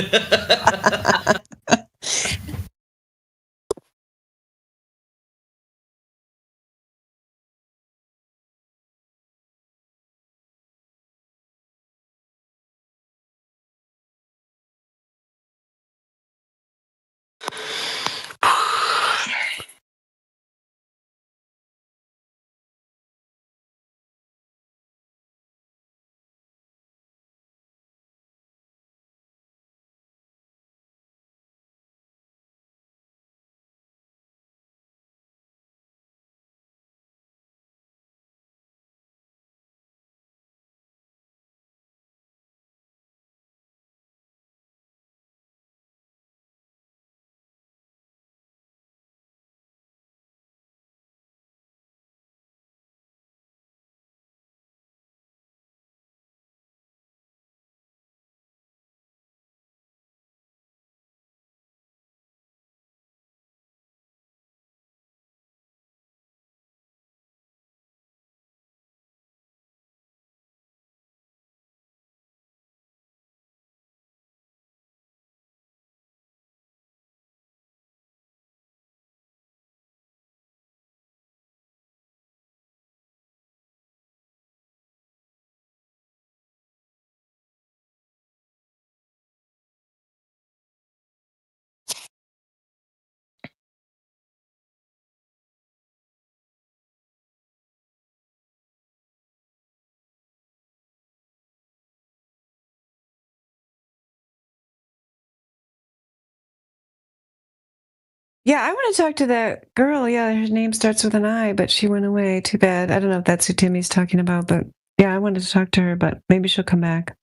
Yeah, I want to talk to that girl. Yeah, her name starts with an I, but she went away. Too bad. I don't know if that's who Timmy's talking about, but yeah, I wanted to talk to her, but maybe she'll come back.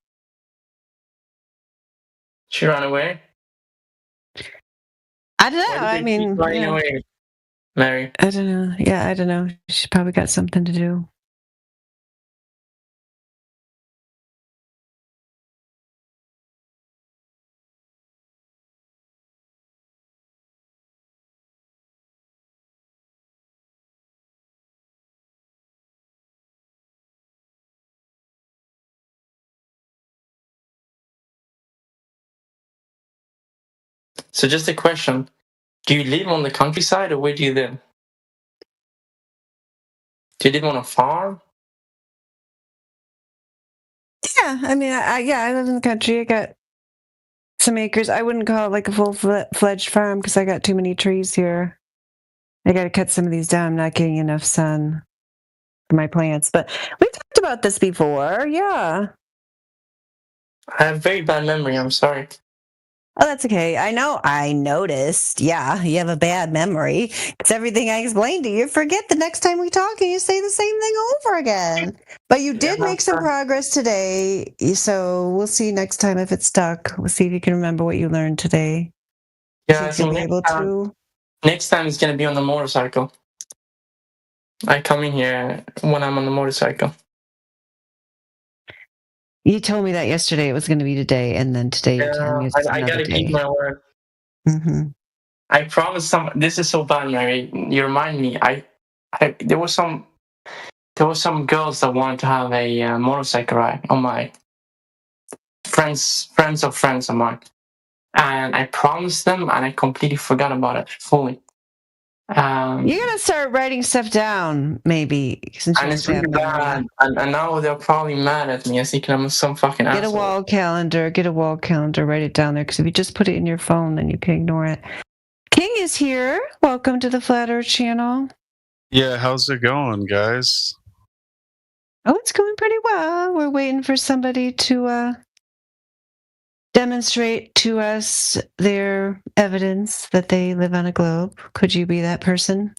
She ran away? I don't know. I mean, running away, Mary. I don't know. Yeah, I don't know. She probably got something to do. So just a question. Do you live on the countryside or where do you live? Do you live on a farm? Yeah, I mean, I live in the country. I got some acres. I wouldn't call it like a full-fledged farm because I got too many trees here. I got to cut some of these down. I'm not getting enough sun for my plants. But we've talked about this before. Yeah. I have very bad memory. I'm sorry. Oh, that's okay. I know. I noticed. Yeah, you have a bad memory. It's everything I explained to you. You forget the next time we talk and you say the same thing over again. But you did make some progress today. So we'll see next time if it's stuck. We'll see if you can remember what you learned today. Yeah, I think next time it's going to be on the motorcycle. I come in here when I'm on the motorcycle. You told me that yesterday it was going to be today, and then today you're telling me it's I another got to day. keep my word. Mm-hmm. I promise. This is so bad, Mary. You remind me. There was some girls that wanted to have a motorcycle ride on my friends of friends of mine, and I promised them, and I completely forgot about it fully. You gotta start writing stuff down, maybe. Since And you it's really bad. And now they're probably mad at me. I think I'm some fucking Get asshole. a wall calendar. Get a wall calendar. Write it down there. Because if you just put it in your phone, then you can ignore it. King is here. Welcome to the Flat Earth channel. Yeah, how's it going, guys? Oh, it's going pretty well. We're waiting for somebody to demonstrate to us their evidence that they live on a globe. Could you be that person?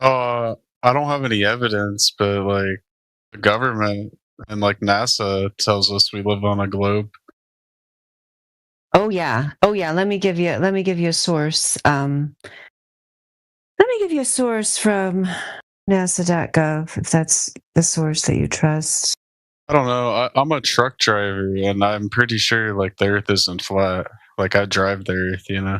I don't have any evidence, but like the government and like NASA tells us we live on a globe. Oh yeah. Let me give you a source. Let me give you a source from NASA.gov if that's the source that you trust. I don't know. I'm a truck driver, and I'm pretty sure like the Earth isn't flat. Like I drive the Earth, you know.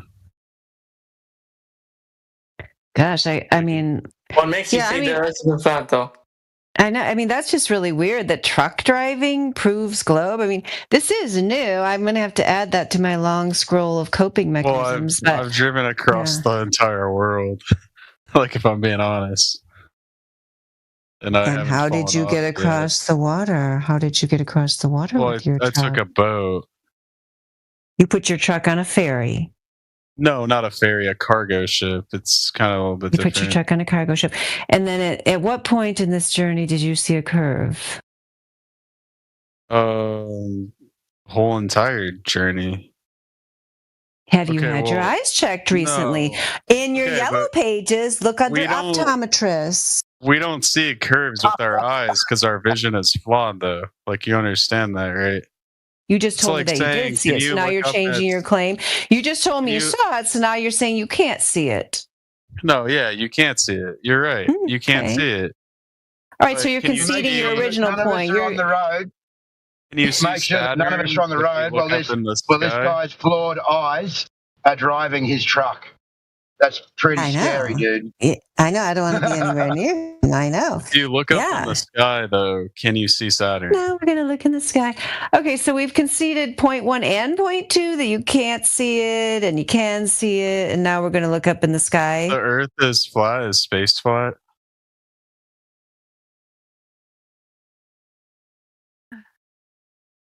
Gosh, I mean, What makes you say the Earth isn't flat, though? I know. I mean, that's just really weird that truck driving proves globe. I mean, this is new. I'm going to have to add that to my long scroll of coping mechanisms. Well, I've driven across the entire world. Like, if I'm being honest. And how did you get across the water? How did you get across the water with your I truck? took a boat. You put your truck on a ferry. No, not a ferry, a cargo ship. It's kind of a little bit You different. put your truck on a cargo ship. And then at what point in this journey did you see a curve? Whole entire journey. Have you had your eyes checked recently? No. In your Okay, yellow but pages, look under we don't- optometrists. We don't see curves with our eyes because our vision is flawed, though. Like, you understand that, right? You just It's told like me that you saying, did see can it, so you now look you're up changing at- your claim. You just told me you You- saw it, so now you're saying you can't see it. No, yeah, you can't see it. You're right. You can't Okay. see it. All right, But so you're can you conceding see- your original None of point. us are on the road. Can you see Make sure that none of us are on the Saturn if you road look while up in the this sky? guy's flawed eyes are driving his truck. That's pretty I know. scary, dude. I know. I don't want to be anywhere near. I know. If you look up in the sky, though, can you see Saturn? Now we're going to look in the sky. Okay, so we've conceded point 1 and point 2 that you can't see it and you can see it, and now we're going to look up in the sky. The Earth is flat. Is space flat?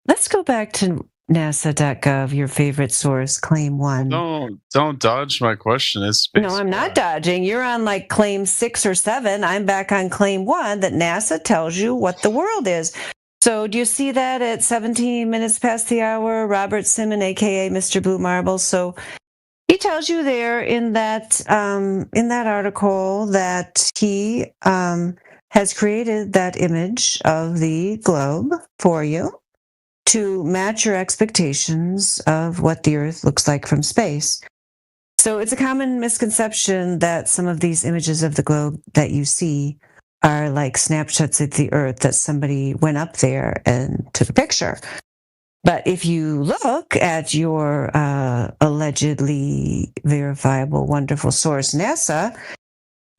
Let's go back to NASA.gov, your favorite source, claim 1. Don't dodge my question. Is space No, I'm not dodging. You're on like claim 6 or 7. I'm back on claim 1 that NASA tells you what the world is. So do you see that at 17 minutes past the hour? Robert Simon, aka Mr. Blue Marble. So he tells you there in that article that he has created that image of the globe for you to match your expectations of what the Earth looks like from space. So it's a common misconception that some of these images of the globe that you see are like snapshots of the Earth, that somebody went up there and took a picture. But if you look at your allegedly verifiable, wonderful source, NASA,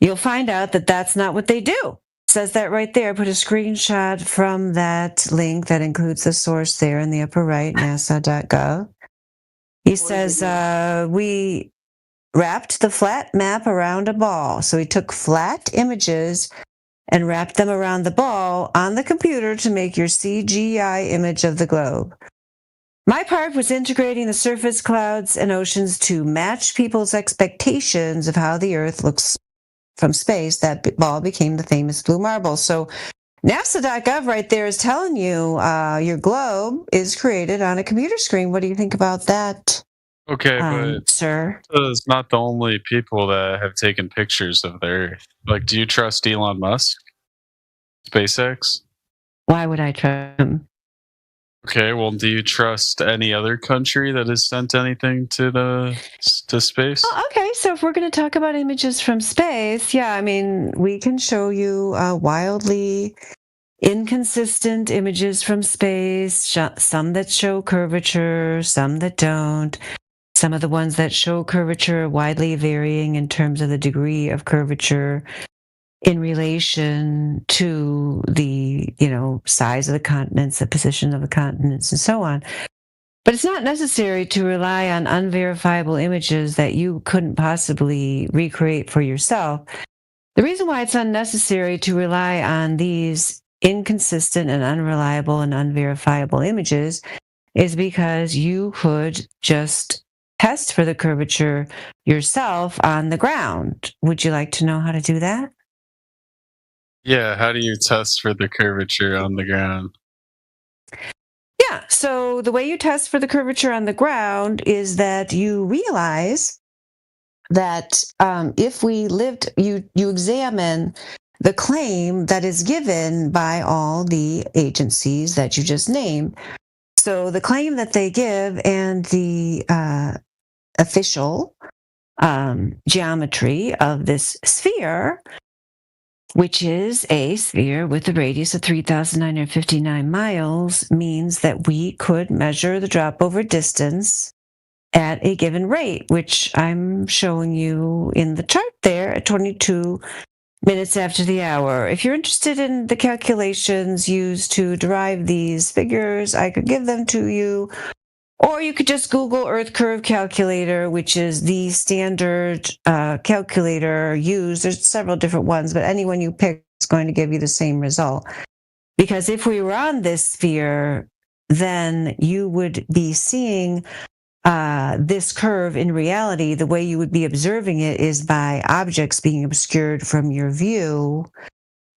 you'll find out that that's not what they do. It says that right there. Put a screenshot from that link that includes the source there in the upper right, nasa.gov. He says, we wrapped the flat map around a ball. So he took flat images and wrapped them around the ball on the computer to make your CGI image of the globe. My part was integrating the surface, clouds, and oceans to match people's expectations of how the Earth looks from space. That ball became the famous blue marble. So NASA.gov right there is telling you your globe is created on a computer screen. What do you think about that? Okay, but sir, it's not the only people that have taken pictures of the Earth. Like, do you trust Elon Musk? SpaceX? Why would I trust him? Okay, well, do you trust any other country that has sent anything to space? Oh, okay, so if we're going to talk about images from space, yeah, I mean, we can show you wildly inconsistent images from space, some that show curvature, some that don't. Some of the ones that show curvature are widely varying in terms of the degree of curvature in relation to the, size of the continents, the position of the continents, and so on. But it's not necessary to rely on unverifiable images that you couldn't possibly recreate for yourself. The reason why it's unnecessary to rely on these inconsistent and unreliable and unverifiable images is because you could just test for the curvature yourself on the ground. Would you like to know how to do that? Yeah, how do you test for the curvature on the ground? Yeah, so the way you test for the curvature on the ground is that you realize that if we lived, you examine the claim that is given by all the agencies that you just named. So the claim that they give and the official geometry of this sphere, which is a sphere with a radius of 3,959 miles, means that we could measure the drop over distance at a given rate, which I'm showing you in the chart there at 22 minutes after the hour. If you're interested in the calculations used to derive these figures, I could give them to you. Or you could just Google Earth Curve Calculator, which is the standard calculator used. There's several different ones, but any one you pick is going to give you the same result. Because if we were on this sphere, then you would be seeing this curve in reality. The way you would be observing it is by objects being obscured from your view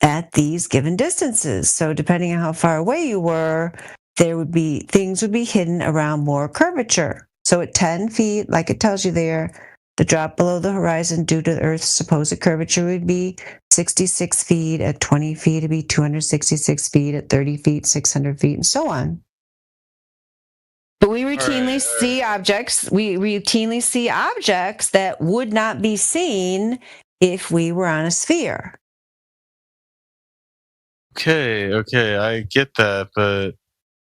at these given distances. So depending on how far away you were, things would be hidden around more curvature. So at 10 feet, like it tells you there, the drop below the horizon due to the Earth's supposed curvature would be 66 feet. At 20 feet, it'd be 266 feet. At 30 feet, 600 feet, and so on. But we routinely see objects. We routinely see objects that would not be seen if we were on a sphere. Okay, I get that, but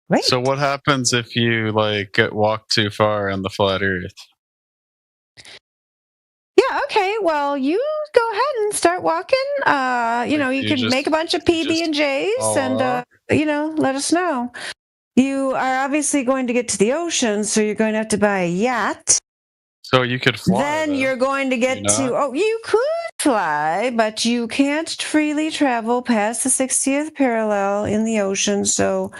right. So what happens if you get walk too far on the flat Earth? Yeah, okay. Well, you go ahead and start walking. You can make a bunch of PB&Js and let us know. You are obviously going to get to the ocean, so you're going to have to buy a yacht. So you could fly. Then you're going to get you could fly, but you can't freely travel past the 60th parallel in the ocean. So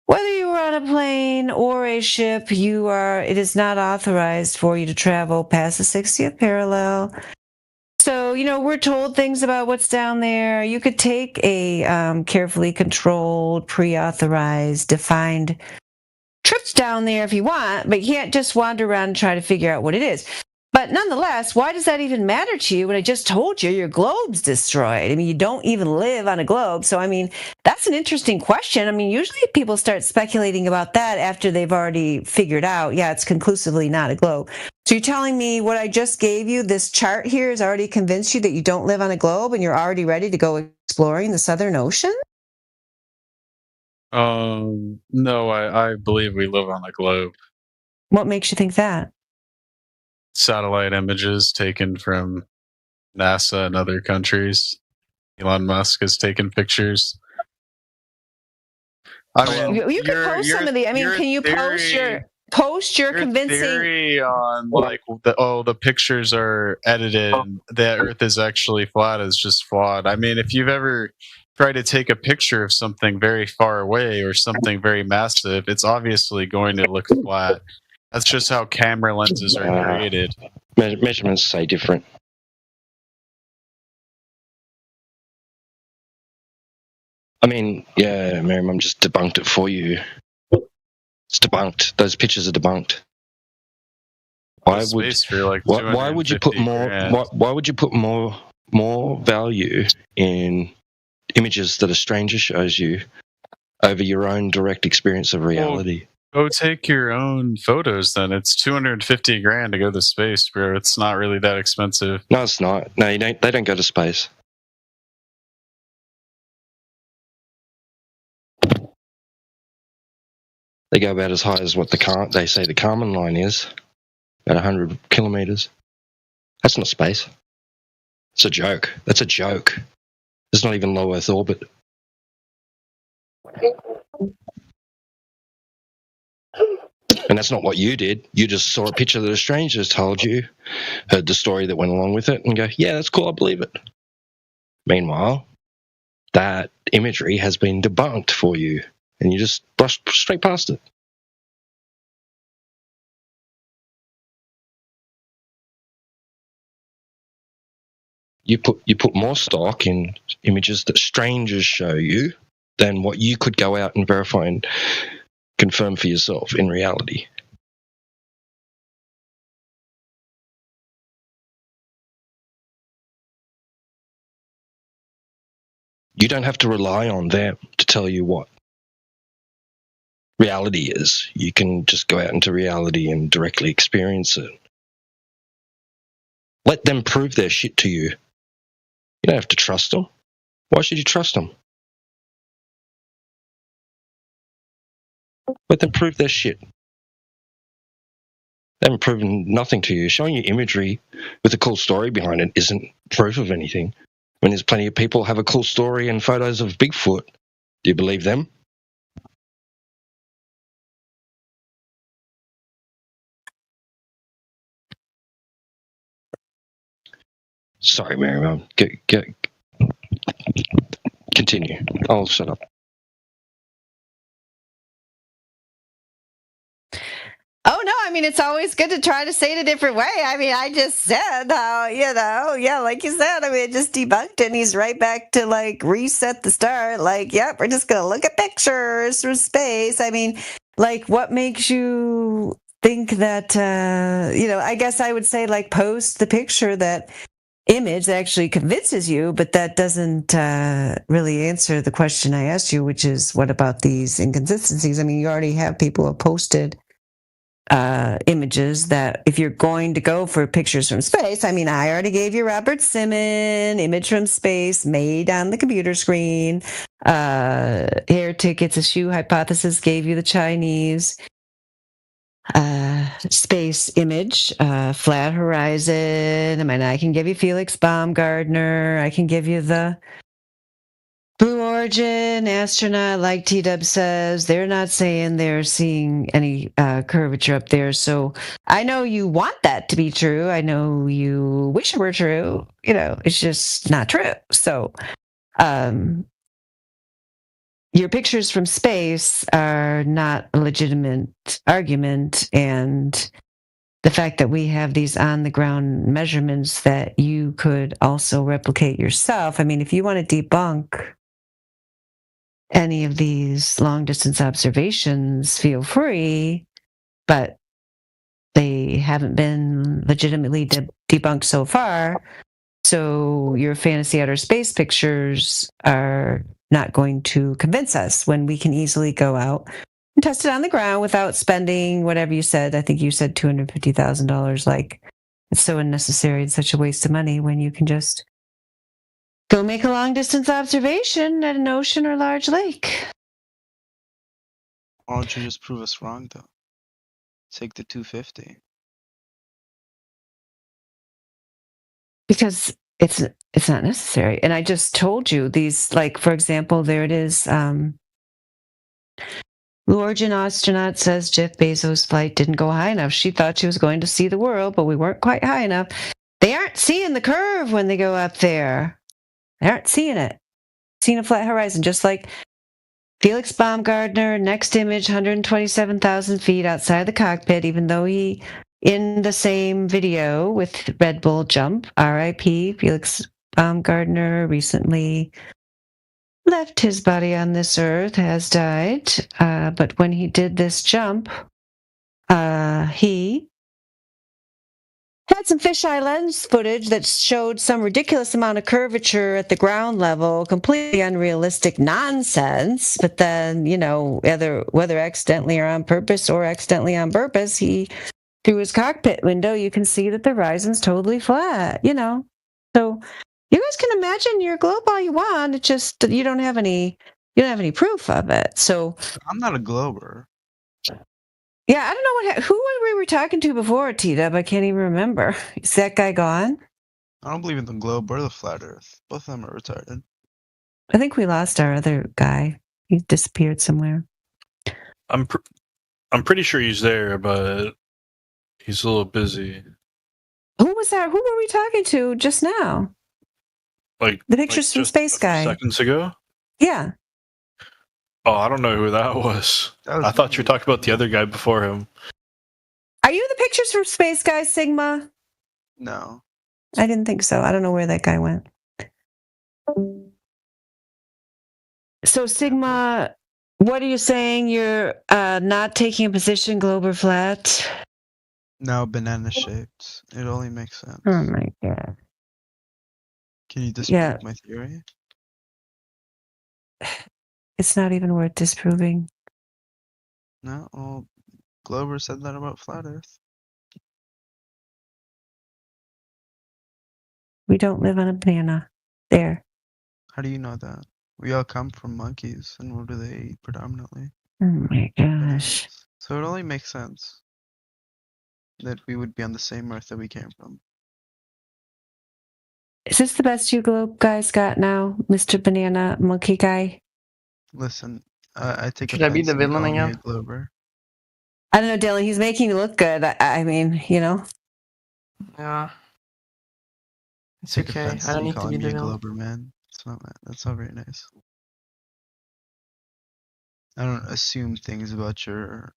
whether you are on a plane or a ship, it is not authorized for you to travel past the 60th parallel. So, we're told things about what's down there. You could take a carefully controlled, pre-authorized, defined trip down there if you want, but you can't just wander around and try to figure out what it is. But nonetheless, why does that even matter to you when I just told you your globe's destroyed? I mean, you don't even live on a globe. So, that's an interesting question. Usually people start speculating about that after they've already figured out, it's conclusively not a globe. So you're telling me what I just gave you, this chart here, has already convinced you that you don't live on a globe and you're already ready to go exploring the Southern Ocean? No, I believe we live on a globe. What makes you think that? Satellite images taken from NASA and other countries. Elon Musk has taken pictures. You can post some of the. Can you post your convincing theory on the pictures are edited and the Earth is actually flat is just flawed. If you've ever tried to take a picture of something very far away or something very massive, it's obviously going to look flat. That's just how camera lenses are created. Measurements say different. Miriam, just debunked it for you. It's debunked. Those pictures are debunked. Why would you put more? Why would you put more value in images that a stranger shows you over your own direct experience of reality? Go take your own photos then. It's $250,000 to go to space, bro. It's not really that expensive. No, it's not. No, you don't. They don't go to space. They go about as high as what they say the Kármán line is, about 100 kilometers. That's not space. It's a joke. That's a joke. It's not even low Earth orbit. And that's not what you did. You just saw a picture that a stranger told you, heard the story that went along with it, and go, yeah, that's cool, I believe it. Meanwhile, that imagery has been debunked for you, and you just brushed straight past it. You put more stock in images that strangers show you than what you could go out and verify and confirm for yourself in reality. You don't have to rely on them to tell you what reality is. You can just go out into reality and directly experience it. Let them prove their shit to you. You don't have to trust them. Why should you trust them? Let them prove their shit. They haven't proven nothing to you. Showing you imagery with a cool story behind it isn't proof of anything. When there's plenty of people have a cool story and photos of Bigfoot, do you believe them? Sorry, Mary. Continue. I'll shut up. Oh no, I mean it's always good to try to say it a different way. I mean, I just said how, like you said, I mean it just debunked it and he's right back to like reset the start. Like, yep, we're just gonna look at pictures from space. I mean, like what makes you think that I guess I would say like post the picture that image that actually convinces you, but that doesn't really answer the question I asked you, which is what about these inconsistencies? I mean, you already have people who have posted images that if you're going to go for pictures from space, I mean, I already gave you Robert Simon, image from space made on the computer screen. Air Tickets, a shoe hypothesis gave you the Chinese space image, flat horizon. I mean, I can give you Felix Baumgartner. I can give you the Blue Origin astronaut, like T-Dub says. They're not saying they're seeing any curvature up there. So I know you want that to be true. I know you wish it were true. It's just not true. So your pictures from space are not a legitimate argument. And the fact that we have these on-the-ground measurements that you could also replicate yourself. I mean, if you want to debunk any of these long-distance observations, feel free, but they haven't been legitimately debunked so far. So your fantasy outer space pictures are not going to convince us when we can easily go out and test it on the ground without spending whatever you said. I think you said $250,000. Like, it's so unnecessary and such a waste of money when you can just go make a long-distance observation at an ocean or large lake. Why don't you just prove us wrong, though? Take the 250. Because it's not necessary. And I just told you these, like, for example, there it is. Blue Origin astronaut says Jeff Bezos' flight didn't go high enough. She thought she was going to see the world, but we weren't quite high enough. They aren't seeing the curve when they go up there. They aren't seeing it. Seeing a flat horizon, just like Felix Baumgartner, next image, 127,000 feet outside the cockpit, even though he, in the same video with Red Bull Jump, R.I.P. Felix Baumgartner recently left his body on this earth, has died. But when he did this jump, he had some fisheye lens footage that showed some ridiculous amount of curvature at the ground level, completely unrealistic nonsense. But then, whether accidentally or on purpose, he, through his cockpit window, you can see that the horizon's totally flat, So you guys can imagine your globe all you want. It's just that you don't have any proof of it. So I'm not a glober. Yeah, I don't know who we were talking to before, T-Dub. I can't even remember. Is that guy gone? I don't believe in the globe or the flat earth. Both of them are retarded. I think we lost our other guy. He disappeared somewhere. I'm pretty sure he's there, but he's a little busy. Who was that? Who were we talking to just now? Like the pictures from Space Guy. Seconds ago? Yeah. Oh, I don't know who that was. I thought you were talking about the other guy before him. Are you the pictures from Space Guy, Sigma? No. I didn't think so. I don't know where that guy went. So, Sigma, what are you saying? You're not taking a position, globe or flat? No, banana shaped. It only makes sense. Oh my god. Can you disprove my theory? It's not even worth disproving. No, well, Glober said that about flat Earth. We don't live on a banana. There. How do you know that? We all come from monkeys, and what do they eat predominantly? Oh my gosh. So it only makes sense that we would be on the same Earth that we came from. Is this the best you globe guys got now, Mr. Banana Monkey Guy? Listen, I take Should I be offense the in you villain calling me a again? Glober. I don't know, Dylan. He's making you look good. I mean, you know. Yeah. It's Take okay. offense I don't in you need to calling be me the a villain. Glober, man. That's not very nice. I don't assume things about your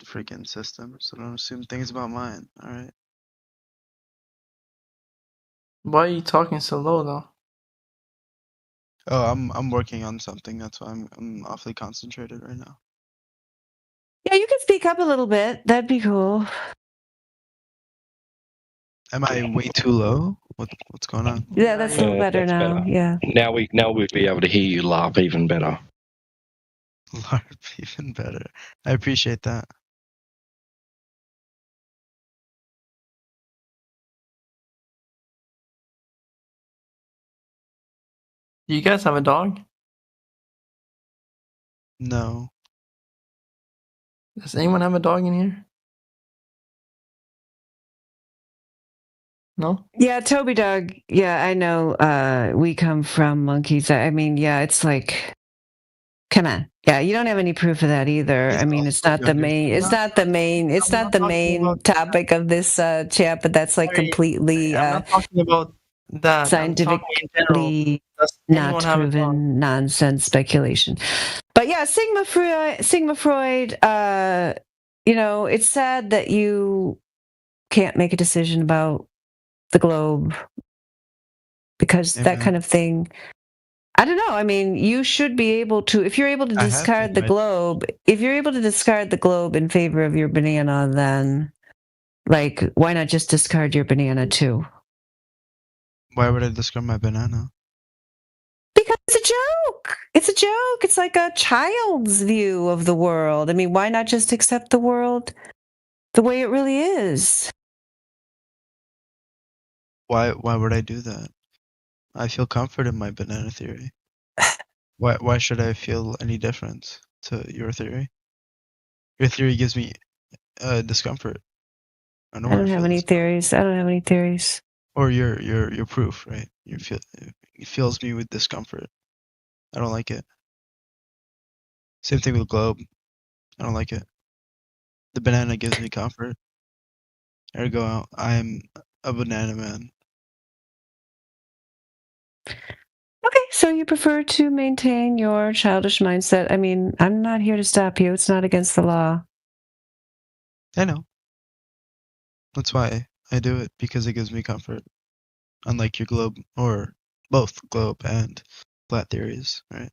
freaking system, so don't assume things about mine, alright? Why are you talking so low though? Oh, I'm working on something, that's why I'm awfully concentrated right now. Yeah, you can speak up a little bit. That'd be cool. Am I way too low? What's going on? Yeah, that's a little better That's now. better. Yeah. Now we'll be able to hear you laugh even better. LARP even better. I appreciate that. Do you guys have a dog? No. Does anyone have a dog in here? No? Yeah, Toby Dog. Yeah, I know. We come from monkeys. I mean, yeah, it's like, come on. Yeah, you don't have any proof of that either. I mean, it's not the main. It's not the main. It's not the main topic of this chat. But that's like completely I'm not talking about that. scientifically not proven nonsense speculation. But yeah, Sigma Freud. You know, it's sad that you can't make a decision about the globe because that kind of thing, I don't know. I mean, you should be able to, if you're able to discard the globe, in favor of your banana, then like, why not just discard your banana too? Why would I discard my banana? Because it's a joke. It's a joke. It's like a child's view of the world. I mean, why not just accept the world the way it really is? Why would I do that? I feel comfort in my banana theory. Why should I feel any difference to your theory? Your theory gives me discomfort. I don't have any theories. I don't have any theories. Or your proof, right? It fills me with discomfort. I don't like it. Same thing with globe. I don't like it. The banana gives me comfort. Ergo, I am a banana man. Okay, so you prefer to maintain your childish mindset. I mean, I'm not here to stop you. It's not against the law. I know. That's why I do it, because it gives me comfort. Unlike your globe, or both globe and flat theories, right?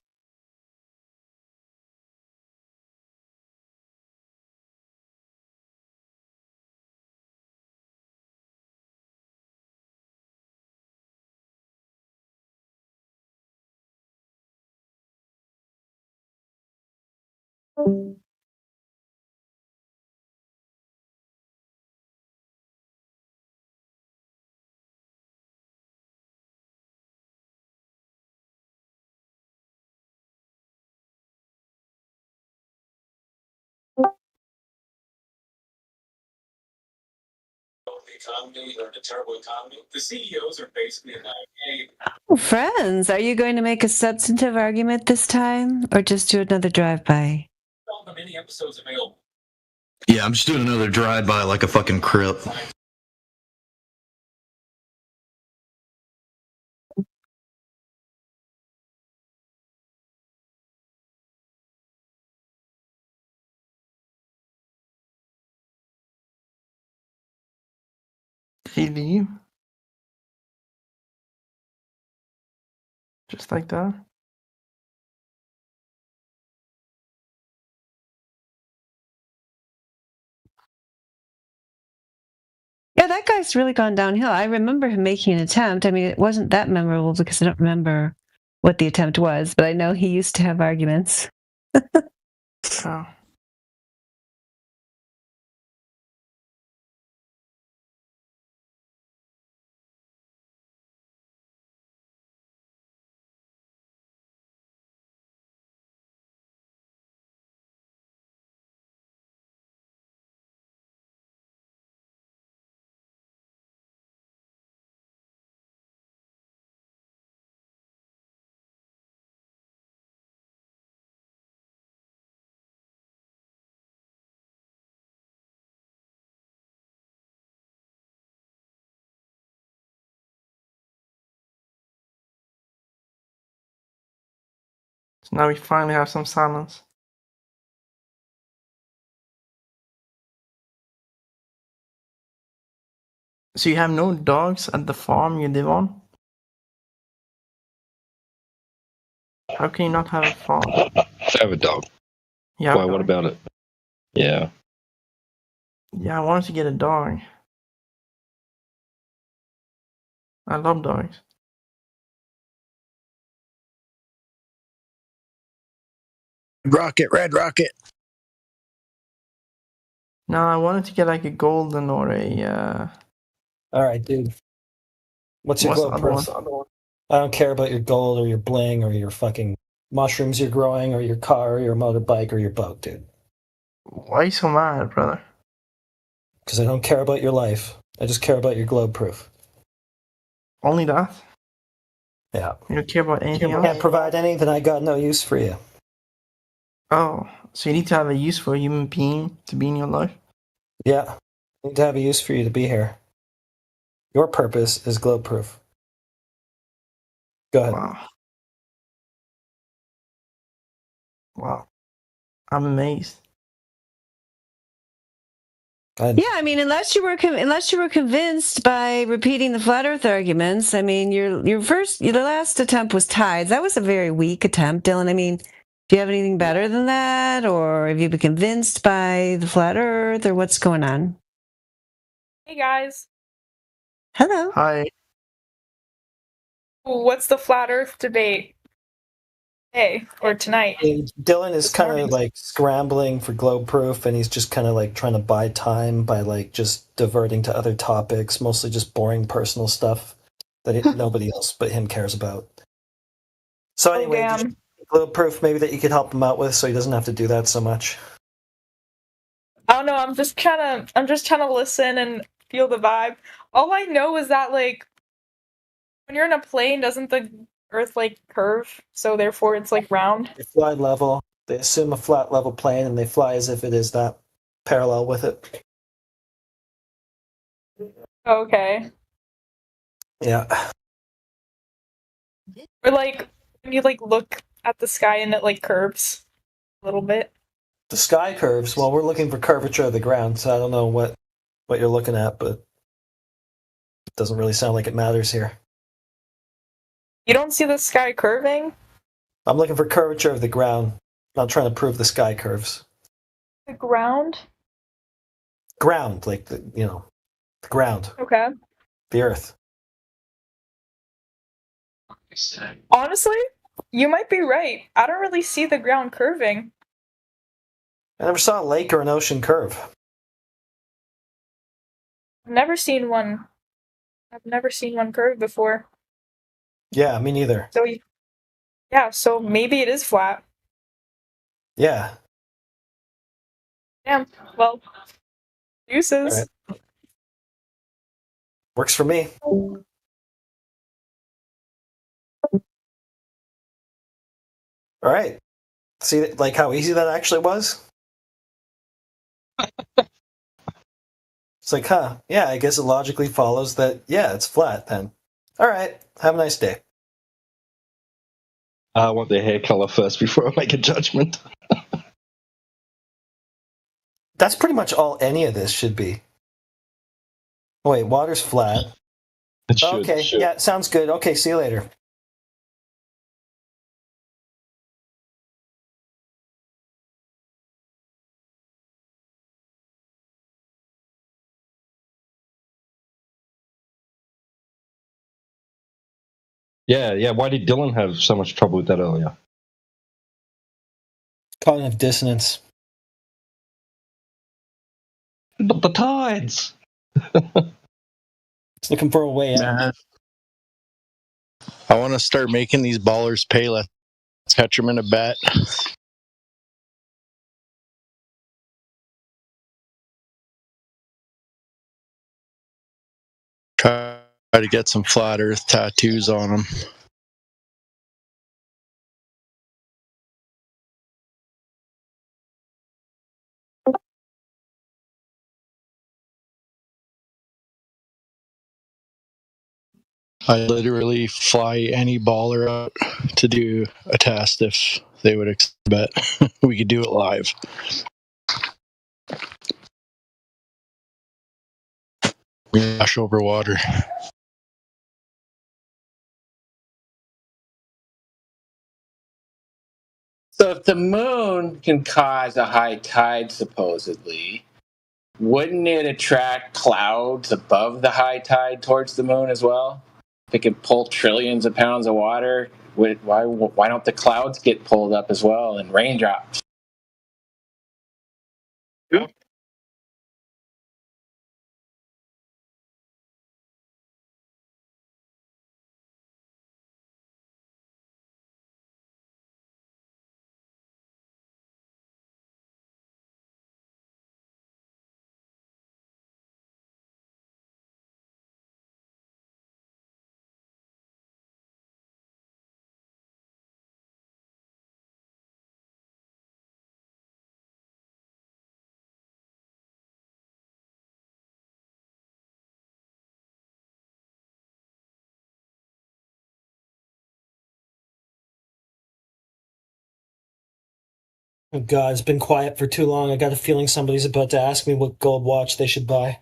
The CEOs are basically friends, are you going to make a substantive argument this time, or just do another drive-by? Yeah, I'm just doing another drive-by like a fucking crip. CD. Just like that. Yeah, that guy's really gone downhill. I remember him making an attempt. I mean, it wasn't that memorable because I don't remember what the attempt was, but I know he used to have arguments. Oh. So now we finally have some silence. So you have no dogs at the farm you live on? How can you not have a farm? I have a dog. Yeah. Why? What about it? Yeah. Yeah, I wanted to get a dog. I love dogs. Rocket, Red Rocket. No, I wanted to get like a golden or a. All right, dude. What's your What's globe the other proof? one? I don't care about your gold or your bling or your fucking mushrooms you're growing or your car or your motorbike or your boat, dude. Why are you so mad, brother? Because I don't care about your life. I just care about your globe proof. Only that? Yeah. You don't care about anything You else? can't provide any, then I got no use for you. Oh, so you need to have a use for a human being to be in your life? Yeah. I need to have a use for you to be here. Your purpose is globe proof. Go ahead. Wow. I'm amazed. Yeah, I mean, unless you were convinced by repeating the flat Earth arguments, I mean, your last attempt was tides. That was a very weak attempt, Dylan. I mean, do you have anything better than that, or have you been convinced by the flat Earth, or what's going on? Hey guys. Hello. Hi. What's the flat Earth debate? Hey, or tonight? Dylan is kind of like scrambling for globe proof, and he's just kind of like trying to buy time by like just diverting to other topics, mostly just boring personal stuff that nobody else but him cares about. So anyway, just globe proof maybe that you could help him out with, so he doesn't have to do that so much. I don't know. I'm just trying to listen and feel the vibe. All I know is that like when you're in a plane, doesn't the Earth like curve? So therefore, it's like round. They fly level. They assume a flat level plane, and they fly as if it is that parallel with it. Okay. Yeah. Or like when you like look at the sky and it like curves a little bit. The sky curves. Well, we're looking for curvature of the ground, so I don't know what you're looking at, but it doesn't really sound like it matters here. You don't see the sky curving? I'm looking for curvature of the ground. Not trying to prove the sky curves. The ground? Ground, like the ground, Okay. the earth. Honestly, you might be right. I don't really see the ground curving. I never saw a lake or an ocean curve. I've never seen one. I've never seen one curve before. Yeah, me neither. So yeah, so maybe it is flat. Yeah. Damn. Well, deuces. All right. Works for me. All right. See, like how easy that actually was? It's like, yeah, I guess it logically follows that, yeah, it's flat then. All right, have a nice day. I want their hair color first before I make a judgment. That's pretty much all any of this should be. Wait, water's flat. Okay, yeah, sounds good. Okay, see you later. Yeah. Why did Dylan have so much trouble with that earlier? Cognitive dissonance. But the tides. It's looking for a way out. I want to start making these ballers pay. Let's catch them in a bet. Try to get some flat earth tattoos on them. I literally fly any baller out to do a test if they would accept bet. We could do it live. Dash over water. So if the moon can cause a high tide, supposedly, wouldn't it attract clouds above the high tide towards the moon as well? If it could pull trillions of pounds of water, why don't the clouds get pulled up as well and raindrops? Oh God, it's been quiet for too long. I got a feeling somebody's about to ask me what gold watch they should buy.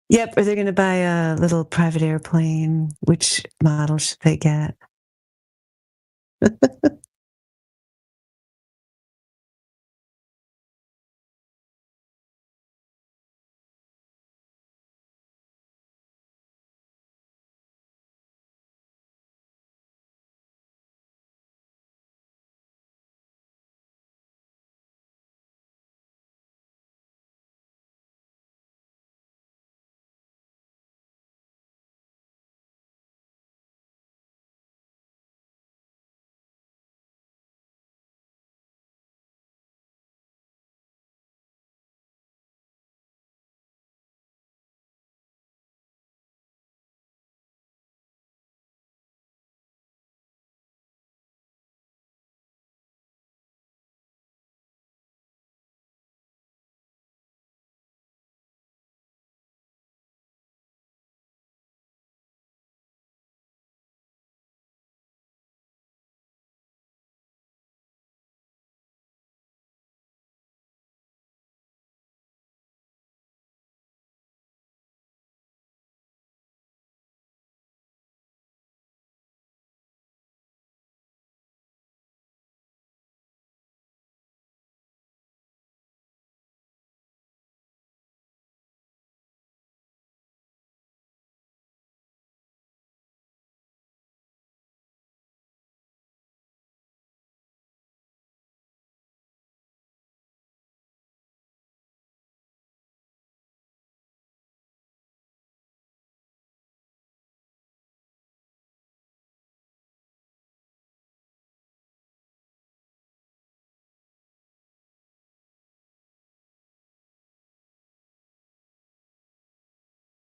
Yep. Are they going to buy a little private airplane? Which model should they get?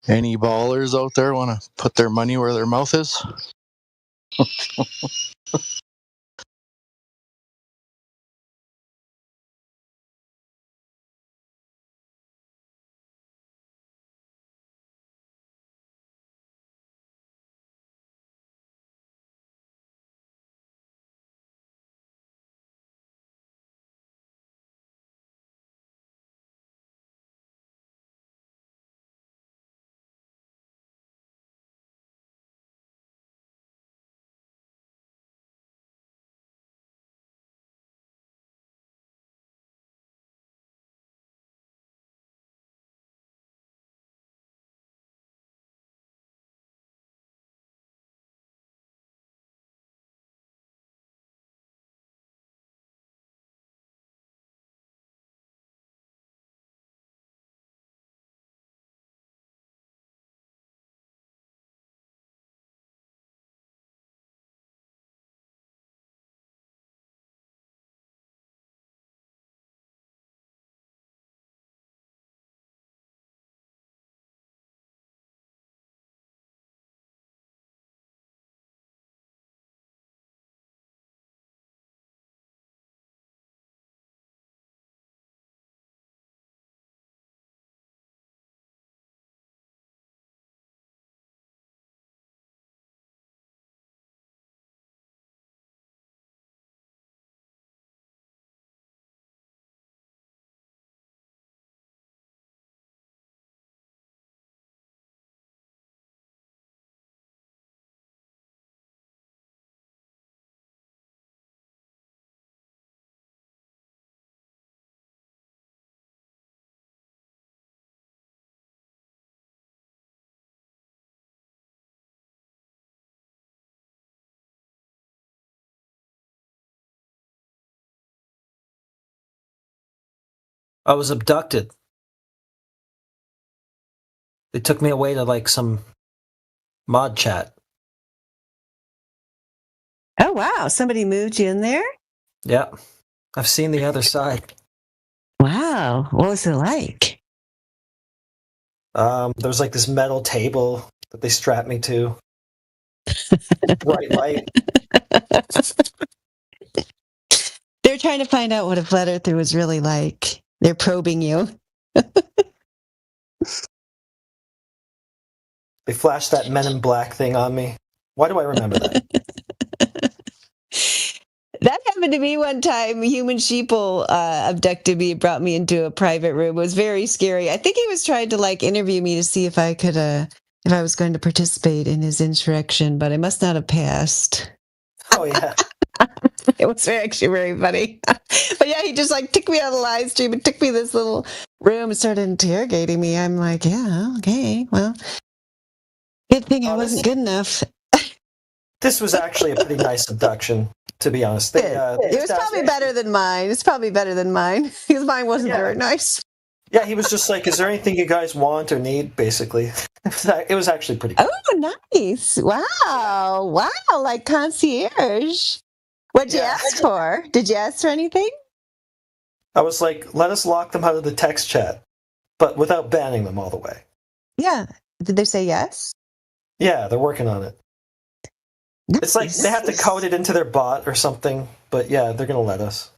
Any ballers out there want to put their money where their mouth is? I was abducted. They took me away to like some mod chat. Oh wow! Somebody moved you in there. Yeah, I've seen the other side. Wow, what was it like? There was like this metal table that they strapped me to. Bright light. They're trying to find out what a flat earther was really like. They're probing you. They flashed that Men in Black thing on me. Why do I remember that? That happened to me one time. Human sheeple abducted me and brought me into a private room. It was very scary. I think he was trying to like interview me to see if I could, if I was going to participate in his insurrection, but I must not have passed. Oh yeah. It was actually very funny. But yeah, he just like took me on the live stream and took me to this little room and started interrogating me. I'm like, yeah, okay, well, good thing I wasn't good enough. This was actually a pretty nice abduction, to be honest. It was probably better than mine. It's probably better than mine because mine wasn't very nice. Yeah, he was just like, "Is there anything you guys want or need?" Basically, it was actually pretty good. Oh, nice! Wow, wow, like concierge. What'd you ask for? Did you ask for anything? I was like, "Let us lock them out of the text chat, but without banning them all the way." Yeah. Did they say yes? Yeah, they're working on it. Nice. It's like they have to code it into their bot or something, but yeah, they're gonna let us.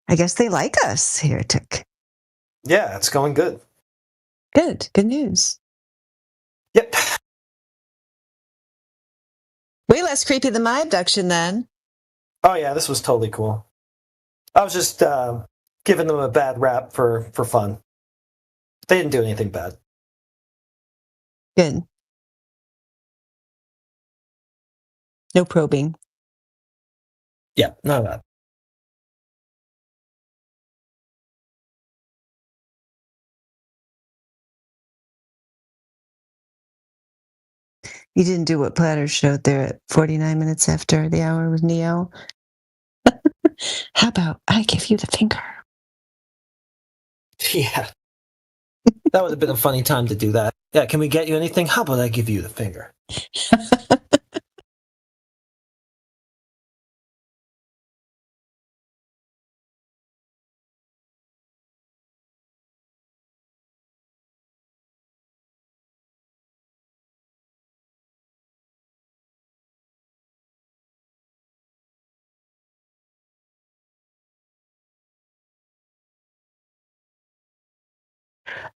I guess they like us, Heretic. Yeah, it's going good. Good news. Yep. Way less creepy than my abduction, then. Oh yeah, this was totally cool. I was just giving them a bad rap for fun. They didn't do anything bad. Good. No probing. Yeah, none of that. You didn't do what Platter showed there at 49 minutes after the hour with Neo. How about I give you the finger? Yeah. That would have been a funny time to do that. Yeah, can we get you anything? How about I give you the finger?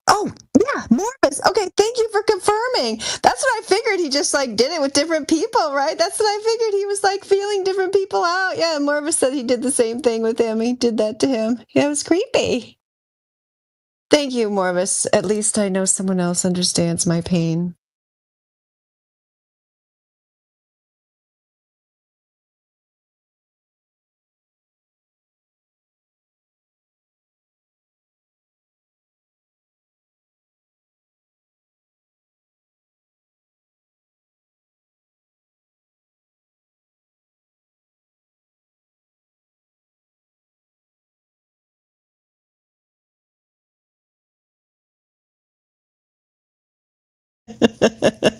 Oh, yeah, Morpheus. Okay, thank you for confirming. That's what I figured. He just like did it with different people, right? That's what I figured. He was like feeling different people out. Yeah, Morpheus said he did the same thing with him. He did that to him. Yeah, it was creepy. Thank you, Morvis. At least I know someone else understands my pain.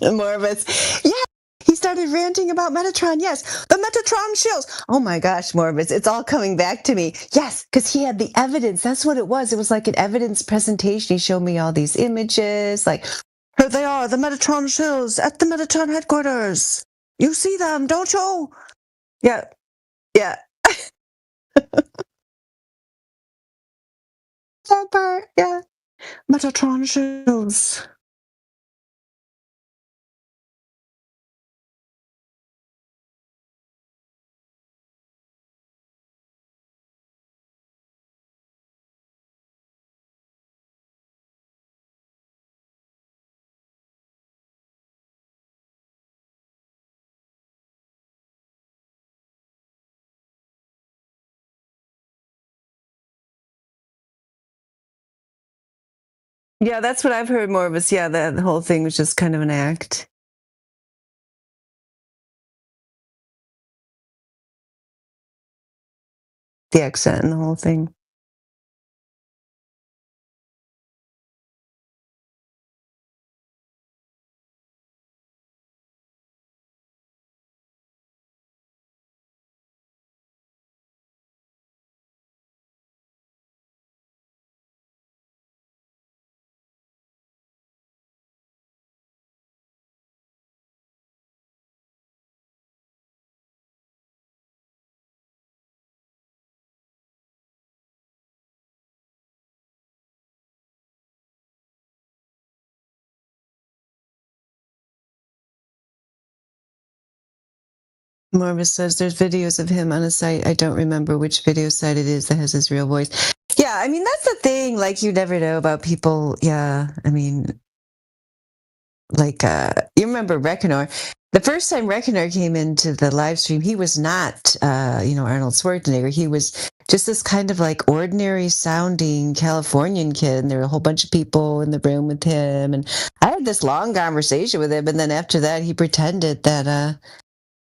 Morvis. Yeah, he started ranting about Metatron. Yes, the Metatron shields. Oh my gosh, Morvis, it's all coming back to me. Yes, because he had the evidence. That's what it was. It was like an evidence presentation. He showed me all these images. Like, here they are, the Metatron shields at the Metatron headquarters. You see them, don't you? Yeah, yeah. That part, yeah. Metatron shields. Yeah, that's what I've heard, Morvis. Yeah, the whole thing was just kind of an act. The accent and the whole thing. Morvis says there's videos of him on a site. I don't remember which video site it is that has his real voice. Yeah, I mean, that's the thing. Like, you never know about people. Yeah, I mean, like, you remember Reckoner. The first time Reckoner came into the live stream, he was not, Arnold Schwarzenegger. He was just this kind of like ordinary sounding Californian kid. And there were a whole bunch of people in the room with him. And I had this long conversation with him. And then after that, he pretended that,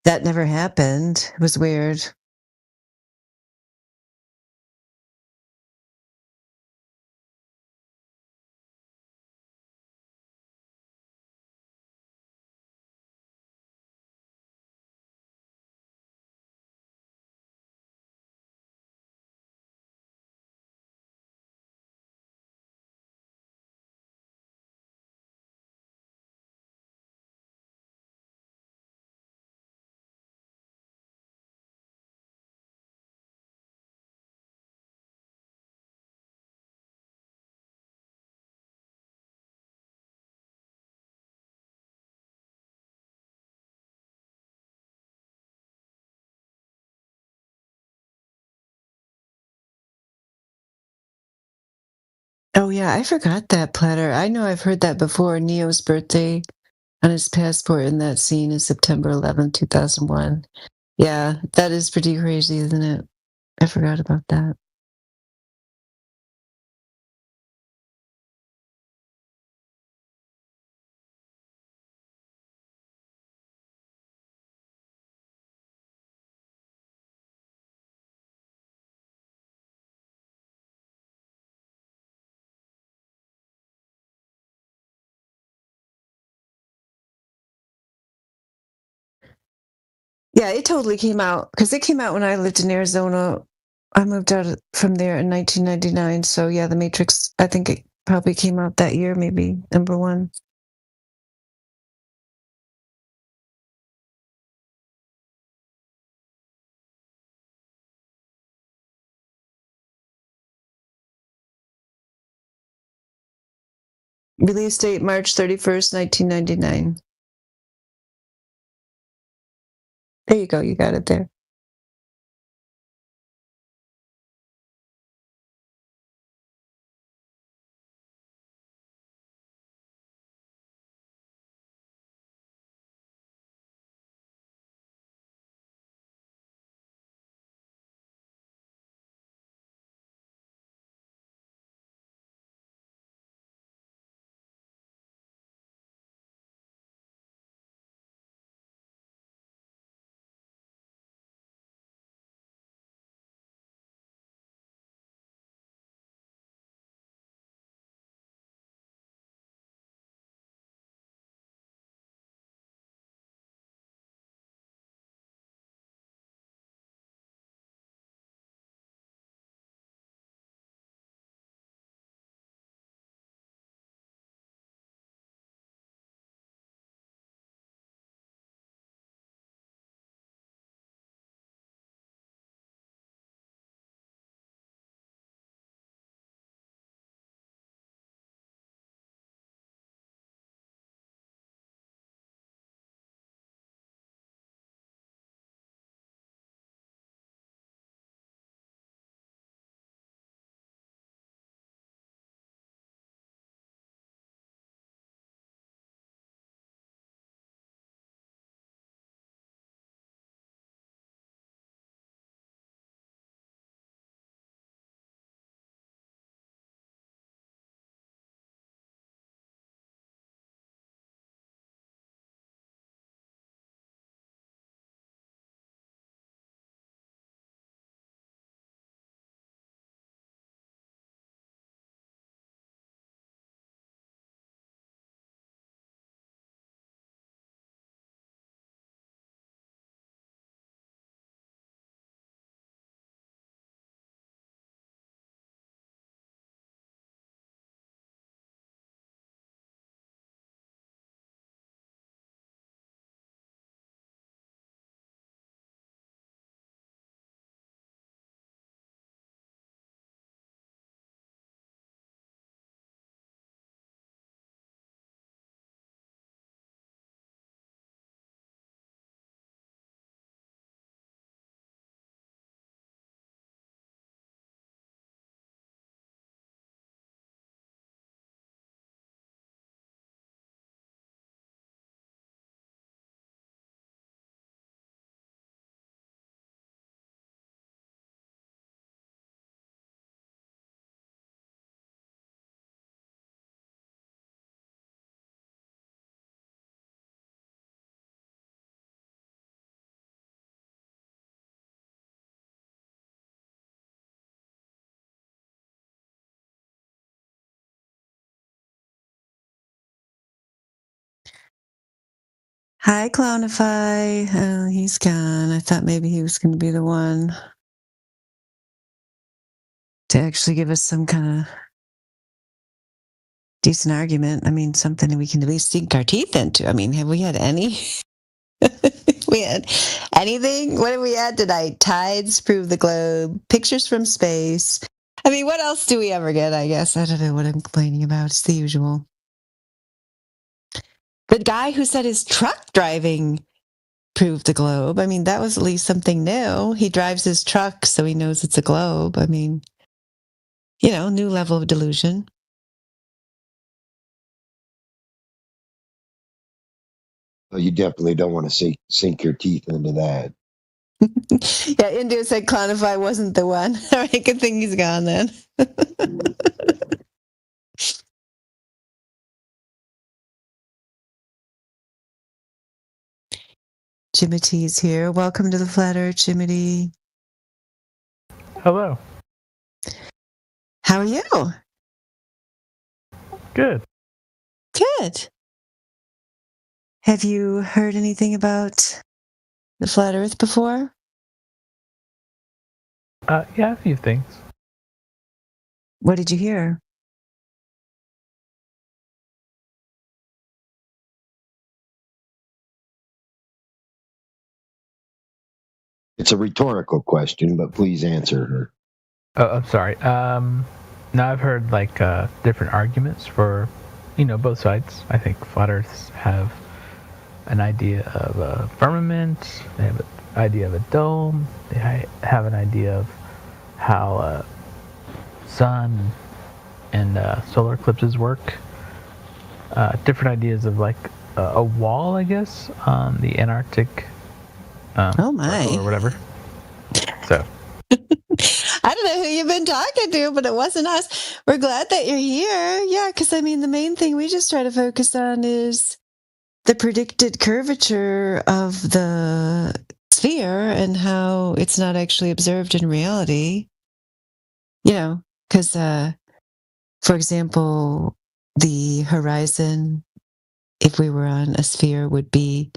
that never happened. It was weird. Oh yeah, I forgot that platter. I know I've heard that before. Neo's birthday on his passport in that scene is September 11th, 2001. Yeah, that is pretty crazy, isn't it? I forgot about that. Yeah, it totally came out because it came out when I lived in Arizona. I moved out from there in 1999. So yeah, The Matrix, I think it probably came out that year, maybe number one. Release date March 31st, 1999. There you go. You got it there. Hi, Clownify. Oh, he's gone. I thought maybe he was going to be the one to actually give us some kind of decent argument. I mean, something that we can at least sink our teeth into. I mean, have we had any? We had anything? What did we add tonight? Tides prove the globe, pictures from space. I mean, what else do we ever get, I guess? I don't know what I'm complaining about. It's the usual. The guy who said his truck driving proved the globe. I mean, that was at least something new. He drives his truck, so he knows it's a globe. I mean, you know, new level of delusion. So you definitely don't want to sink your teeth into that. Yeah, India said Clownify wasn't the one. All right, good thing he's gone then. Jimity's here. Welcome to the Flat Earth, Jimity. Hello. How are you? Good. Good. Have you heard anything about the Flat Earth before? Yeah, a few things. What did you hear? It's a rhetorical question, but please answer her. Oh, I'm sorry. No, I've heard like different arguments for both sides. I think flat Earths have an idea of a firmament. They have an idea of a dome. They have an idea of how sun and solar eclipses work. Different ideas of like a wall, I guess, on the Antarctic. Oh my! Or whatever. So. I don't know who you've been talking to, but it wasn't us. We're glad that you're here. Yeah, because I mean, the main thing we just try to focus on is the predicted curvature of the sphere and how it's not actually observed in reality. Because, for example, the horizon, if we were on a sphere, would be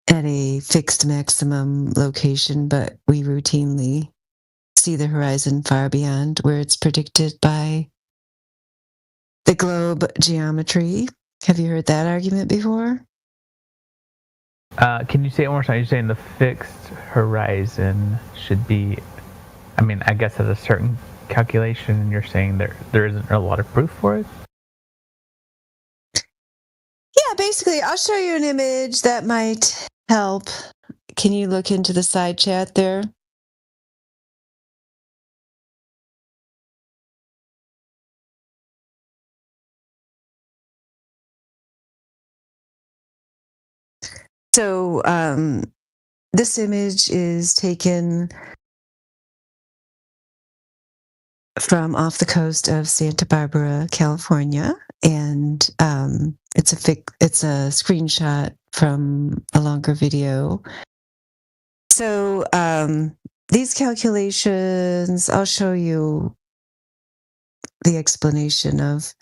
at a fixed maximum location, but we routinely see the horizon far beyond where it's predicted by the globe geometry. Have you heard that argument before? Can you say it one more time? You're saying the fixed horizon should be, I guess at a certain calculation, and you're saying there isn't a lot of proof for it? Yeah, basically, I'll show you an image that might help. Can you look into the side chat there? So this image is taken from off the coast of Santa Barbara, California, and it's a screenshot from a longer video. So these calculations, I'll show you the explanation of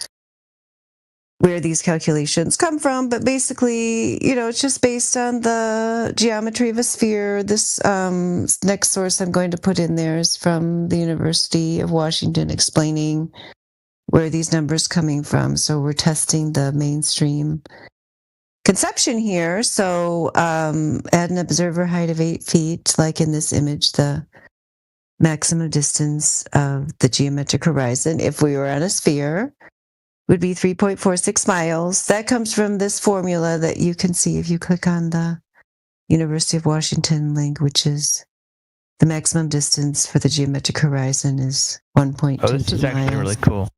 where these calculations come from, but basically, it's just based on the geometry of a sphere. This next source I'm going to put in there is from the University of Washington, explaining where these numbers coming from. So we're testing the mainstream conception here. So at an observer height of 8 feet, like in this image, the maximum distance of the geometric horizon, if we were on a sphere, would be 3.46 miles. That comes from this formula that you can see if you click on the University of Washington link, which is the maximum distance for the geometric horizon is 1.22 miles. Oh, this is actually really cool.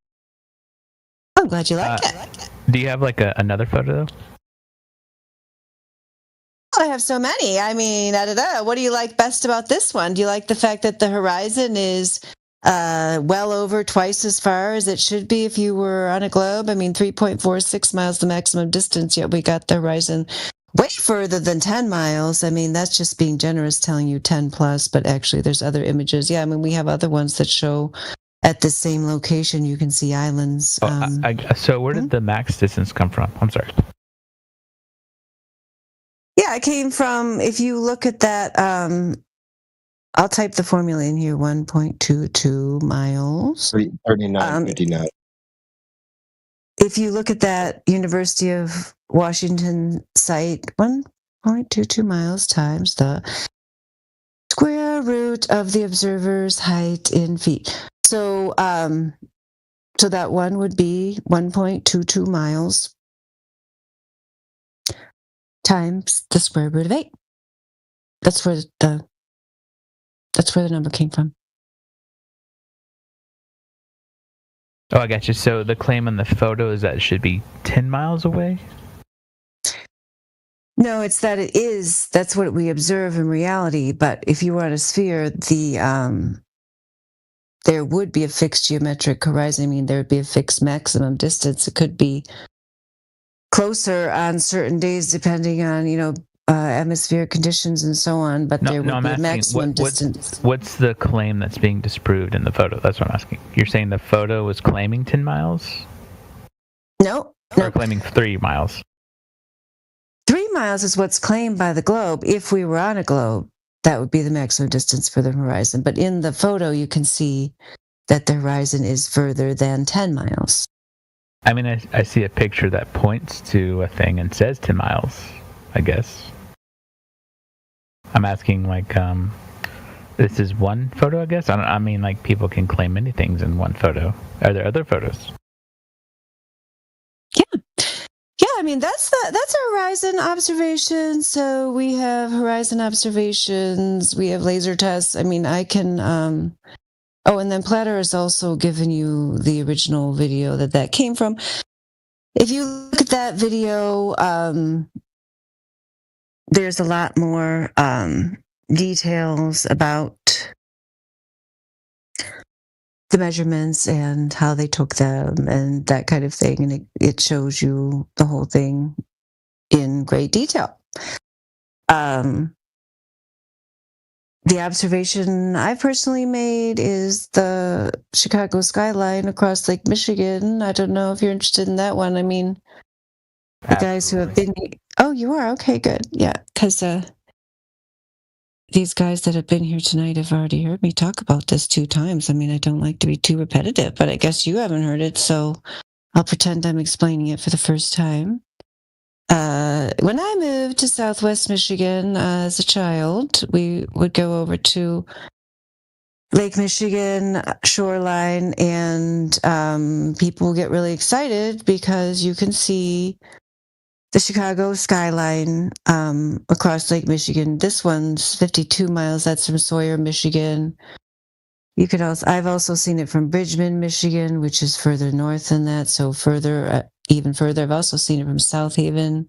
I'm glad you like it. Do you have like another photo though? I have so many. What do you like best about this one? Do you like the fact that the horizon is well over twice as far as it should be if you were on a globe? 3.46 miles the maximum distance, yet we got the horizon way further than 10 miles. That's just being generous, telling you 10 plus, but actually there's other images. Yeah, we have other ones that show at the same location you can see islands. So where did the max distance come from? I'm sorry. Yeah, it came from, if you look at that, I'll type the formula in here, 1.22 miles. 39.59. If you look at that University of Washington site, 1.22 miles times the square root of the observer's height in feet. So, so that one would be 1.22 miles times the square root of 8. That's where the number came from. Oh, I got you. So the claim on the photo is that it should be 10 miles away? No, it's that it is. That's what we observe in reality. But if you were on a sphere, there would be a fixed geometric horizon. There would be a fixed maximum distance. It could be closer on certain days, depending on, atmospheric conditions and so on, but there would be a maximum distance. What's the claim that's being disproved in the photo? That's what I'm asking. You're saying the photo was claiming 10 miles? No. Or claiming 3 miles? 3 miles is what's claimed by the globe. If we were on a globe, that would be the maximum distance for the horizon. But in the photo, you can see that the horizon is further than 10 miles. I see a picture that points to a thing and says 10 miles, I guess. I'm asking, this is one photo, I guess? People can claim many things in one photo. Are there other photos? I mean that's our horizon observations. So we have horizon observations. We have laser tests. I mean, I can. Oh, and then Platter has also given you the original video that came from. If you look at that video, there's a lot more details about the measurements and how they took them and that kind of thing. And it shows you the whole thing in great detail. The observation I personally made is the Chicago skyline across Lake Michigan. I don't know if you're interested in that one. I mean, the guys who have been... Oh, you are? Okay, good. Yeah, because these guys that have been here tonight have already heard me talk about this 2 times. I mean, I don't like to be too repetitive, but I guess you haven't heard it, so I'll pretend I'm explaining it for the first time. When I moved to Southwest Michigan as a child, we would go over to Lake Michigan shoreline, and people get really excited because you can see the Chicago skyline across Lake Michigan. This one's 52 miles. That's from Sawyer, Michigan. You could also, I've also seen it from Bridgman, Michigan, which is further north than that. So further, even further. I've also seen it from South Haven,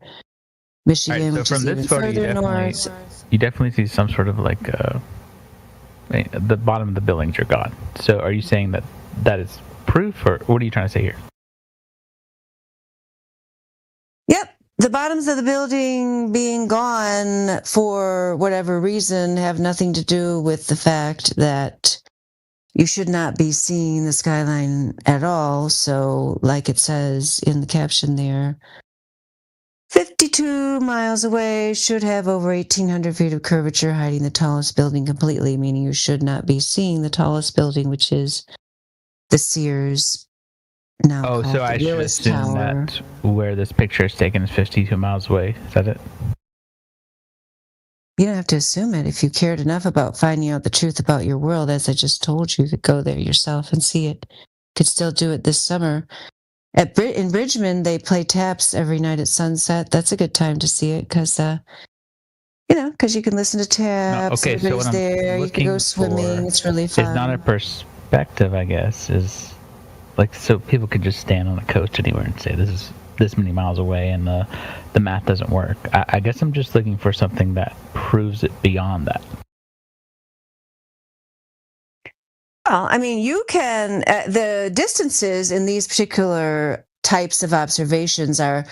Michigan, right, so which is even further north. You definitely see some sort of like the bottom of the buildings are gone. So are you saying that is proof, or what are you trying to say here? Yep. The bottoms of the building being gone for whatever reason have nothing to do with the fact that you should not be seeing the skyline at all. So, like it says in the caption there, 52 miles away, should have over 1,800 feet of curvature, hiding the tallest building completely, meaning you should not be seeing the tallest building, which is the Sears. Oh, so I should assume that where this picture is taken is 52 miles away. Is that it? You don't have to assume it. If you cared enough about finding out the truth about your world, as I just told you, could go there yourself and see it. Could still do it this summer. In Bridgman, they play taps every night at sunset. That's a good time to see it because, because you can listen to taps. Okay, everybody's so what there. You can go swimming. It's really fun. It's not a perspective, I guess. Is like so people could just stand on a coast anywhere and say this is this many miles away, and the math doesn't work. I guess I'm just looking for something that proves it beyond that. Well, I mean, you can, the distances in these particular types of observations are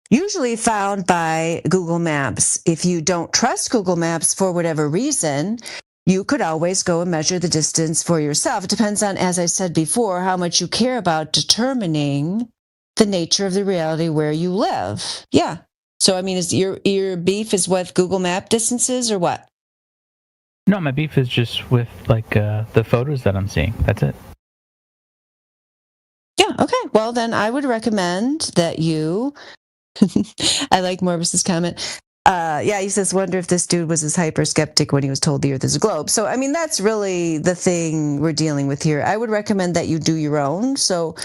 usually found by Google Maps. If you don't trust Google Maps for whatever reason, you could always go and measure the distance for yourself. It depends on, as I said before, how much you care about determining the nature of the reality where you live. Yeah. So, I mean, is your beef is with Google Map distances or what? No, my beef is just with like the photos that I'm seeing. That's it. Yeah. Okay. Well, then I would recommend that you. I like Morbus's comment. Yeah, he says, wonder if this dude was as hyper skeptic when he was told the Earth is a globe. So, I mean, that's really the thing we're dealing with here. I would recommend that you do your own. So,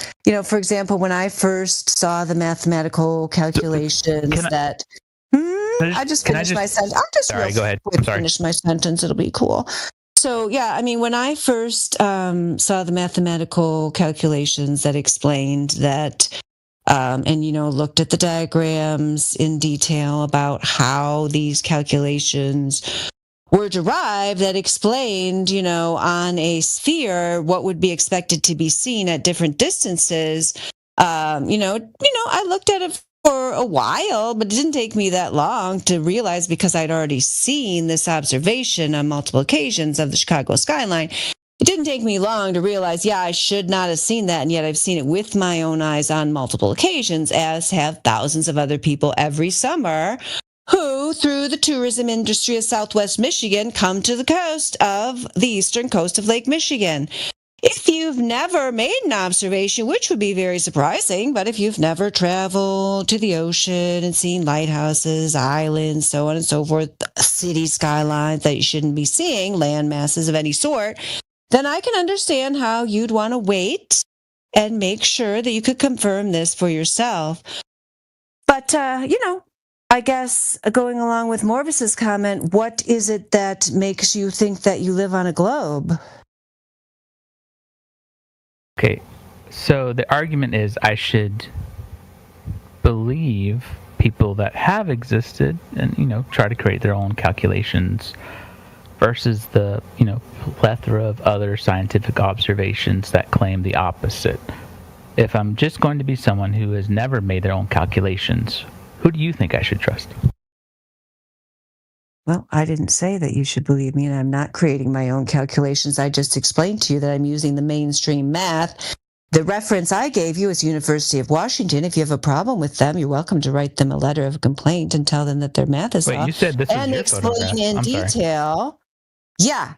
for example, when I first saw the mathematical calculations I just finished my sentence. I'll just go ahead. I'm sorry. Finish my sentence. It'll be cool. So, yeah, I mean, when I first saw the mathematical calculations that explained that, and, looked at the diagrams in detail about how these calculations were derived that explained, on a sphere, what would be expected to be seen at different distances. I looked at it for a while, but it didn't take me that long to realize, because I'd already seen this observation on multiple occasions of the Chicago skyline. It didn't take me long to realize, I should not have seen that, and yet I've seen it with my own eyes on multiple occasions, as have thousands of other people every summer who, through the tourism industry of Southwest Michigan, come to the eastern coast of Lake Michigan. If you've never made an observation, which would be very surprising, but if you've never traveled to the ocean and seen lighthouses, islands, so on and so forth, city skylines that you shouldn't be seeing, land masses of any sort, then I can understand how you'd want to wait and make sure that you could confirm this for yourself. But, I guess going along with Morvis's comment, what is it that makes you think that you live on a globe? Okay, so the argument is I should believe people that have existed and, try to create their own calculations versus the, plethora of other scientific observations that claim the opposite. If I'm just going to be someone who has never made their own calculations, who do you think I should trust? Well, I didn't say that you should believe me, and I'm not creating my own calculations. I just explained to you that I'm using the mainstream math. The reference I gave you is University of Washington. If you have a problem with them, you're welcome to write them a letter of complaint and tell them that their math is off. You said this was and your explain photograph. in I'm sorry. detail. Yeah.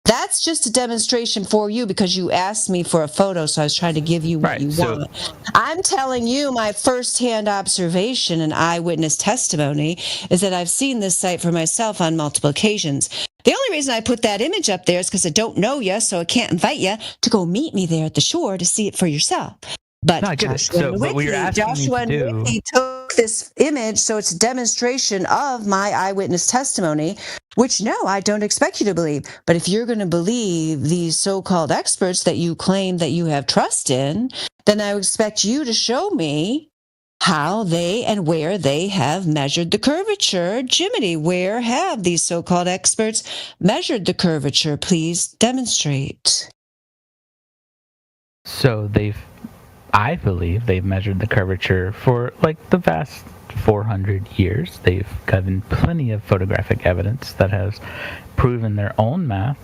That's just a demonstration for you because you asked me for a photo, so I was trying to give you what you want. I'm telling you my firsthand observation and eyewitness testimony is that I've seen this site for myself on multiple occasions. The only reason I put that image up there is because I don't know you, so I can't invite you to go meet me there at the shore to see it for yourself. But No, I get it. So, but what you're asking Joshua me to do... Nowicki took this image, so it's a demonstration of my eyewitness testimony, which, no, I don't expect you to believe. But if you're going to believe these so-called experts that you claim that you have trust in, then I would expect you to show me how they and where they have measured the curvature. Jiminy, where have these so-called experts measured the curvature? Please demonstrate. So I believe they've measured the curvature for the past 400 years. They've given plenty of photographic evidence that has proven their own math,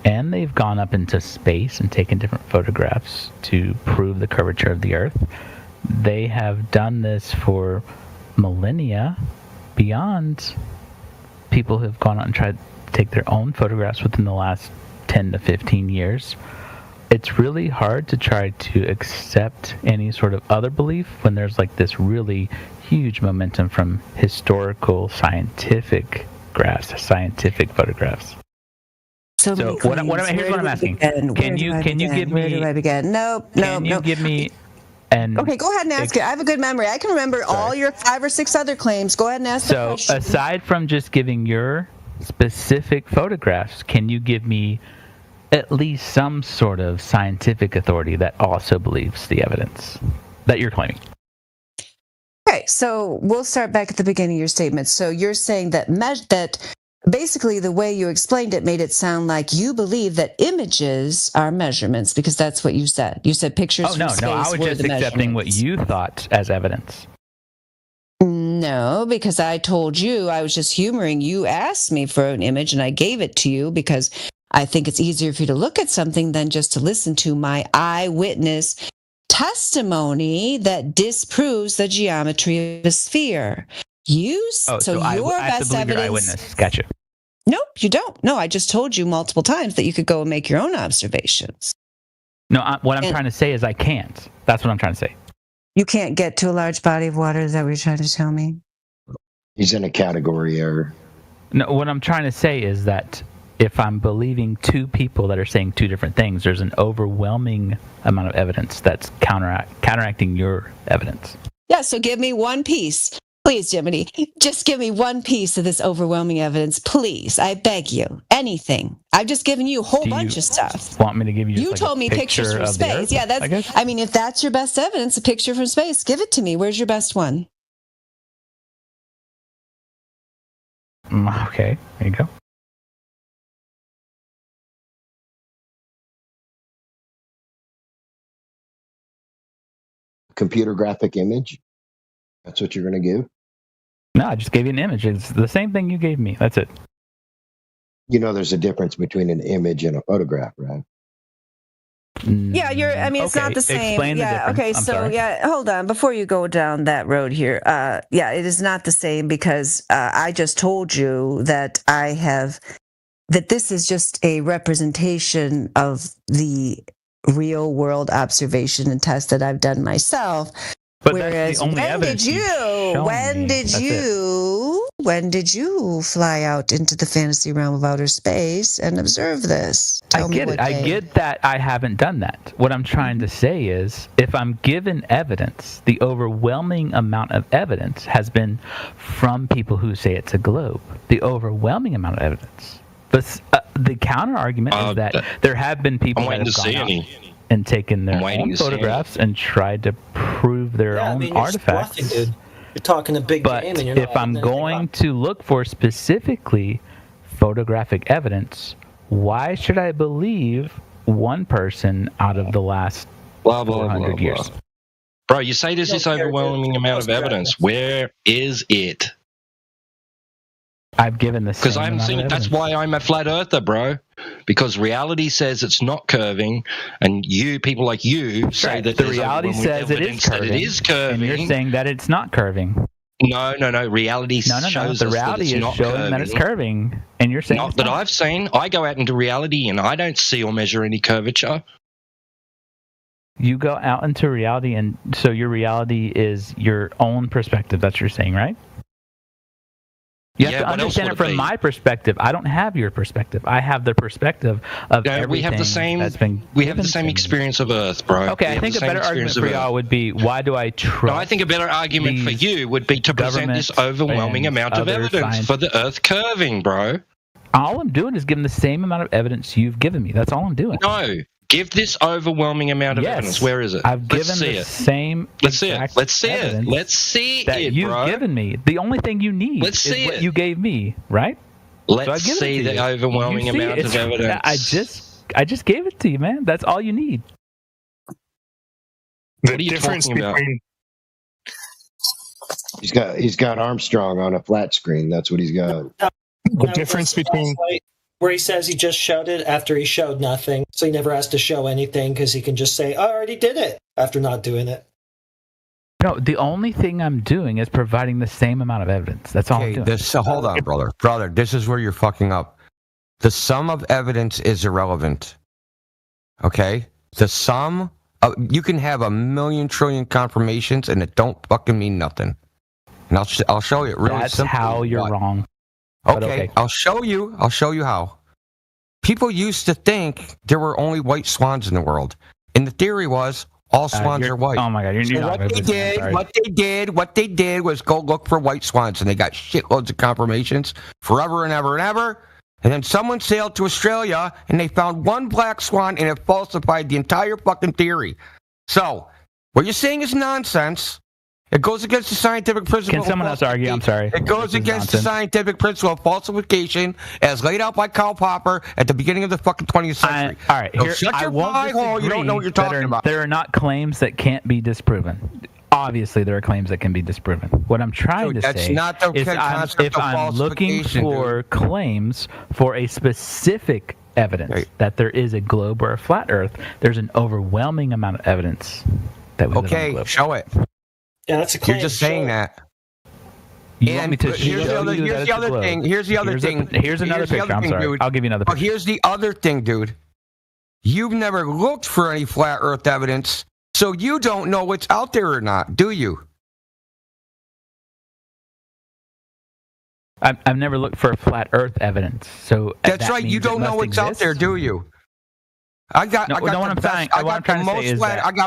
and they've gone up into space and taken different photographs to prove the curvature of the Earth. They have done this for millennia beyond people who have gone out and tried to take their own photographs within the last 10 to 15 years. It's really hard to try to accept any sort of other belief when there's this really huge momentum from historical scientific graphs, scientific photographs. So here's what I'm asking. Can you give me... Where do I begin? Nope. Give me... Okay, go ahead and ask it. I have a good memory. I can remember all your 5 or 6 other claims. Go ahead and ask the question. So aside from just giving your specific photographs, can you give me at least some sort of scientific authority that also believes the evidence that you're claiming? Okay, so we'll start back at the beginning of your statement. So you're saying that that basically the way you explained it made it sound like you believe that images are measurements, because that's what you said. You said pictures from space I was were just the accepting what you thought as evidence. No, because I told you, I was just humoring. You asked me for an image and I gave it to you because I think it's easier for you to look at something than just to listen to my eyewitness testimony that disproves the geometry of a sphere. So your best evidence. Eyewitness. Gotcha. Nope, you don't. No, I just told you multiple times that you could go and make your own observations. No, what I'm trying to say is I can't. That's what I'm trying to say. You can't get to a large body of water. Is that what you're trying to tell me? He's in a category error. No, what I'm trying to say is that if I'm believing 2 people that are saying 2 different things, there's an overwhelming amount of evidence that's counteracting your evidence. Yeah, so give me one piece. Please, Jiminy, just give me one piece of this overwhelming evidence. Please, I beg you. Anything. I've just given you a whole bunch of stuff. Want me to give you You told me pictures from space. Yeah, I mean, if that's your best evidence, a picture from space, give it to me. Where's your best one? Okay, there you go. Computer graphic image? That's what you're going to give? No, I just gave you an image. It's the same thing you gave me. That's it. You know there's a difference between an image and a photograph, right? Yeah, it's not the same. Explain the difference. Okay, sorry. Hold on. Before you go down that road here, it is not the same because I just told you that that this is just a representation of the real world observation and test that I've done myself. But whereas that's the only when evidence did you when did you fly out into the fantasy realm of outer space and observe this? Tell me what I day. get that I haven't done that. What I'm trying to say is, if I'm given evidence, the overwhelming amount of evidence has been from people who say it's a globe. The overwhelming amount of evidence. But the counter argument is that there have been people that have gone out and taken their own photographs and tried to prove their own artifacts. You're talking a big game, and you're not if I'm going to look for specifically photographic evidence, why should I believe one person out of the last 400 years? Bro, you say there's this overwhelming amount of evidence. Where is it? I've given this because I haven't seen it. That's why I'm a flat earther, bro. Because reality says it's not curving, and people like you say that the reality says it is curving, and you're saying that it's not curving. No. Reality shows the us reality that it's is not showing curving. that it's curving, and you're saying not it's that not. I've seen. I go out into reality, and I don't see or measure any curvature. You go out into reality, and so your reality is your own perspective. That's what you're saying, right? You have to understand it from my perspective. I don't have your perspective. I have the perspective of everything we have the same. That's been we have the same experience of Earth, bro. Okay, I think a better argument for y'all would be, why do I trust? No, I think a better argument for you would be to present this overwhelming amount of evidence for the Earth curving, bro. All I'm doing is giving the same amount of evidence you've given me. That's all I'm doing. No. Give this overwhelming amount of evidence. Where is it? I've given the same. Let's see it. Let's see it. Let's see that it, you've bro. given me. The only thing you need is what you gave me, right? Let's see the overwhelming amount of evidence. I just gave it to you, man. That's all you need. What are you talking about? He's got Armstrong on a flat screen. That's what he's got. The difference between where he says he just showed it after he showed nothing, so he never has to show anything because he can just say, "I already did it," after not doing it. No, the only thing I'm doing is providing the same amount of evidence. That's all I'm doing. Hold on, brother. This is where you're fucking up. The sum of evidence is irrelevant. Okay, the sum. You can have 1,000,000 trillion confirmations, and it don't fucking mean nothing. And I'll show you. Really That's simple. how you're wrong. Okay, I'll show you. I'll show you how. People used to think there were only white swans in the world, and the theory was all swans are white. Oh my god! So what they did was go look for white swans, and they got shitloads of confirmations forever and ever and ever. And then someone sailed to Australia, and they found one black swan, and it falsified the entire fucking theory. So what you're saying is nonsense. It goes against the scientific principle. Can someone else argue? I'm sorry. It goes against the scientific principle of falsification as laid out by Karl Popper at the beginning of the fucking 20th century. All right, So shut your pie hole. You don't know what you're talking about. There are not claims that can't be disproven. Obviously, there are claims that can be disproven. What I'm trying to say is if I'm looking for claims for a specific evidence that there is a globe or a flat Earth, there's an overwhelming amount of evidence that we live on a globe. Show it. Yeah, that's a claim. You're just saying that. You want me to here's the other thing. Here's the other thing. Here's another picture. I'm sorry. I'll give you another picture. But here's the other thing, dude. You've never looked for any flat Earth evidence, so you don't know what's out there or not, do you? I've never looked for flat Earth evidence, so that's right. You don't know what's out there, do you? I got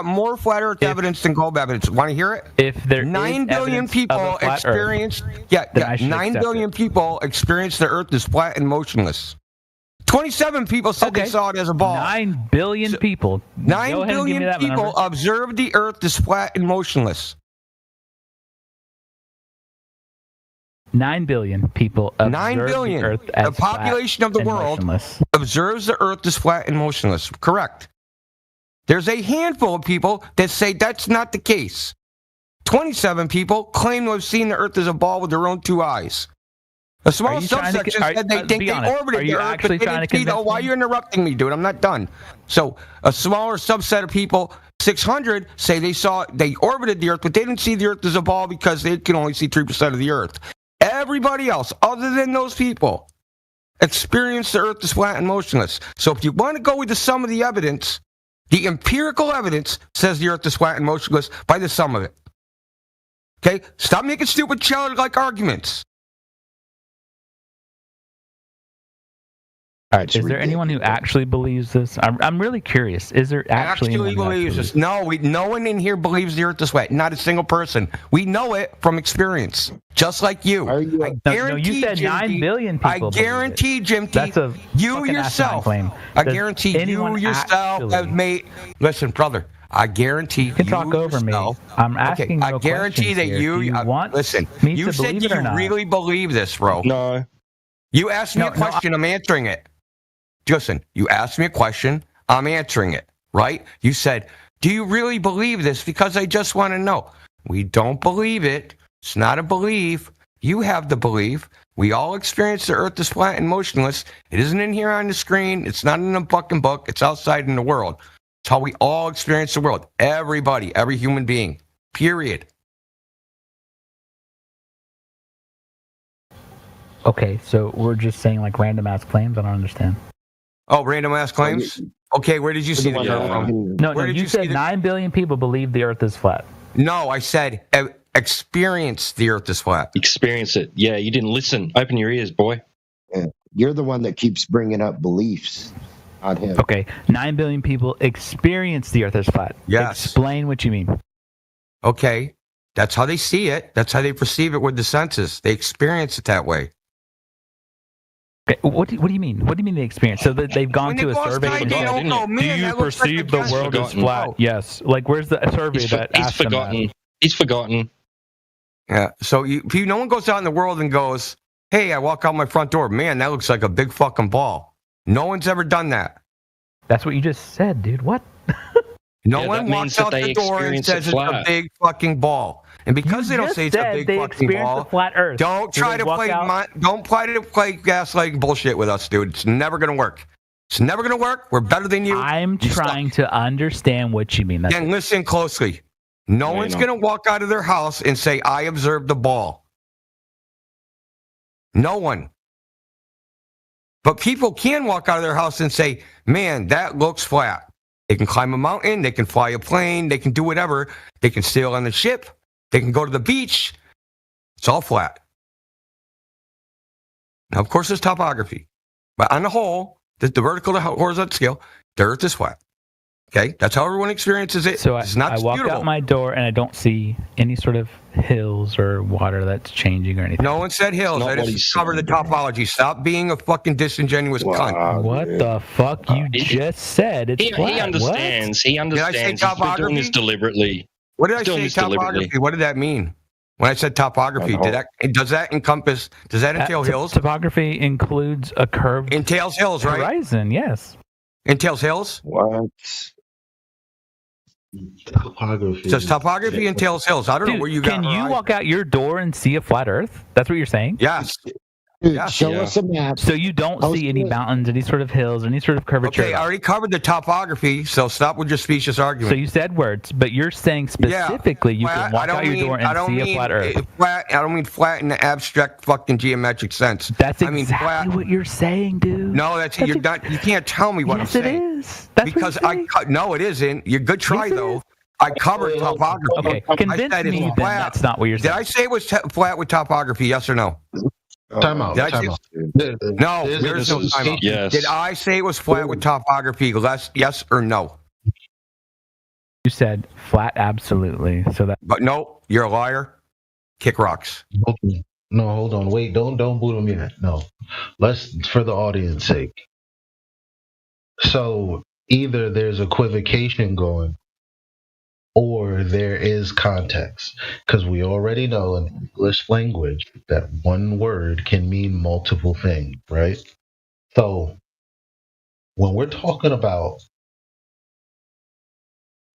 more flat Earth evidence than globe evidence. Want to hear it? If there 9 billion people experienced, 9 billion people experienced the Earth is flat and motionless. 27 people said they saw it as a ball. 9 billion people. 9 billion people observed the Earth is flat and motionless. 9 billion people observe 9 billion. The Earth as the population of the world observes the Earth as flat and motionless. Correct. There's a handful of people that say that's not the case. 27 people claim to have seen the Earth as a ball with their own two eyes. A small subsection said they think they orbited the Earth, but they didn't see. Why are you interrupting me, dude? I'm not done. So a smaller subset of people, 600, say they orbited the Earth, but they didn't see the Earth as a ball because they can only see 3% of the Earth. Everybody else, other than those people, experienced the Earth as flat and motionless. So if you want to go with the sum of the evidence, the empirical evidence says the Earth is flat and motionless by the sum of it. Okay? Stop making stupid childlike arguments. All right. Is there anyone who actually believes this? I'm really curious. Is there actually anyone who believes this? No, no one in here believes the Earth is flat. Not a single person. We know it from experience, just like you. I guarantee, you said 9 billion people. I guarantee, Jim T. That's a you yourself. Claim. I guarantee you yourself have made. Listen, brother. I guarantee you can talk over me. I'm asking. I guarantee that you want. Listen, you said you really believe this, bro. No. You asked me a question. I'm answering it. Listen, you asked me a question. I'm answering it. Right? You said, "Do you really believe this?" Because I just want to know. We don't believe it. It's not a belief. You have the belief. We all experience the Earth is flat and motionless. It isn't in here on the screen. It's not in a fucking book. It's outside in the world. It's how we all experience the world. Everybody, every human being. Period. Okay, so we're just saying like random ass claims? I don't understand. Oh, random ass claims? Okay, where did you see that from? No, you said 9 billion people believe the Earth is flat. No, I said experience the Earth is flat. Experience it. Yeah, you didn't listen. Open your ears, boy. Yeah. You're the one that keeps bringing up beliefs. Not him. Okay, 9 billion people experience the Earth is flat. Yes. Explain what you mean. Okay, that's how they see it. That's how they perceive it with the senses. They experience it that way. Okay, what do you mean? What do you mean they experience? So that they've gone to a survey and said, "Do you perceive the world as flat?" Yes. Like, where's the survey that asked them that? He's forgotten. Yeah. So no one goes out in the world and goes, "Hey, I walk out my front door. Man, that looks like a big fucking ball." No one's ever done that. That's what you just said, dude. What? No one walks out the door and says it's a big fucking ball. And because they don't say it's a big fucking ball, flat Earth. Don't try to play gaslighting bullshit with us, dude. It's never gonna work. It's never gonna work. We're better than you. I'm trying to understand what you mean. Then listen closely. No one's gonna walk out of their house and say, "I observed the ball." No one. But people can walk out of their house and say, "Man, that looks flat." They can climb a mountain. They can fly a plane. They can do whatever. They can sail on the ship. They can go to the beach. It's all flat. Now, of course, there's topography. But on the whole, the vertical to horizontal scale, the Earth is flat. Okay? That's how everyone experiences it. So it's not I walk out my door and I don't see any sort of hills or water that's changing or anything. No one said hills. I just covered the topology. Stop being a fucking disingenuous cunt. What the fuck? You just said it's flat. He understands. What? He understands. Did I say He's been topography? doing this deliberately. What did I say topography? What did that mean? When I said topography, does that entail hills? Topography includes a curved entails hills, right? Horizon, yes. Entails hills? What? Topography. Says topography entails hills. I don't know where you got. Can you walk out your door and see a flat Earth? That's what you're saying? Yes. Show us a map. So you don't see any mountains, any sort of hills, any sort of curvature. Okay, I already covered the topography, so stop with your specious argument. So you said words, but you're saying specifically you can walk out your door and see a flat Earth. Flat, I don't mean flat in the abstract fucking geometric sense. That's exactly what you're saying, dude. No, you're not. You can't tell me what I'm saying. Yes, it is. That's because no, it isn't. You're good try though. I covered topography. Okay, convince me then that's not what you're saying. Did I say it was flat with topography? Yes or no? Time out. No, there's no time out. Yes. Did I say it was flat with topography? Yes or no? You said flat, absolutely. But no, you're a liar. Kick rocks. No, hold on. Wait, don't boot him yet. No. Let's, for the audience sake. So either there's equivocation going, or there is context, because we already know in English language that one word can mean multiple things, right? So when we're talking about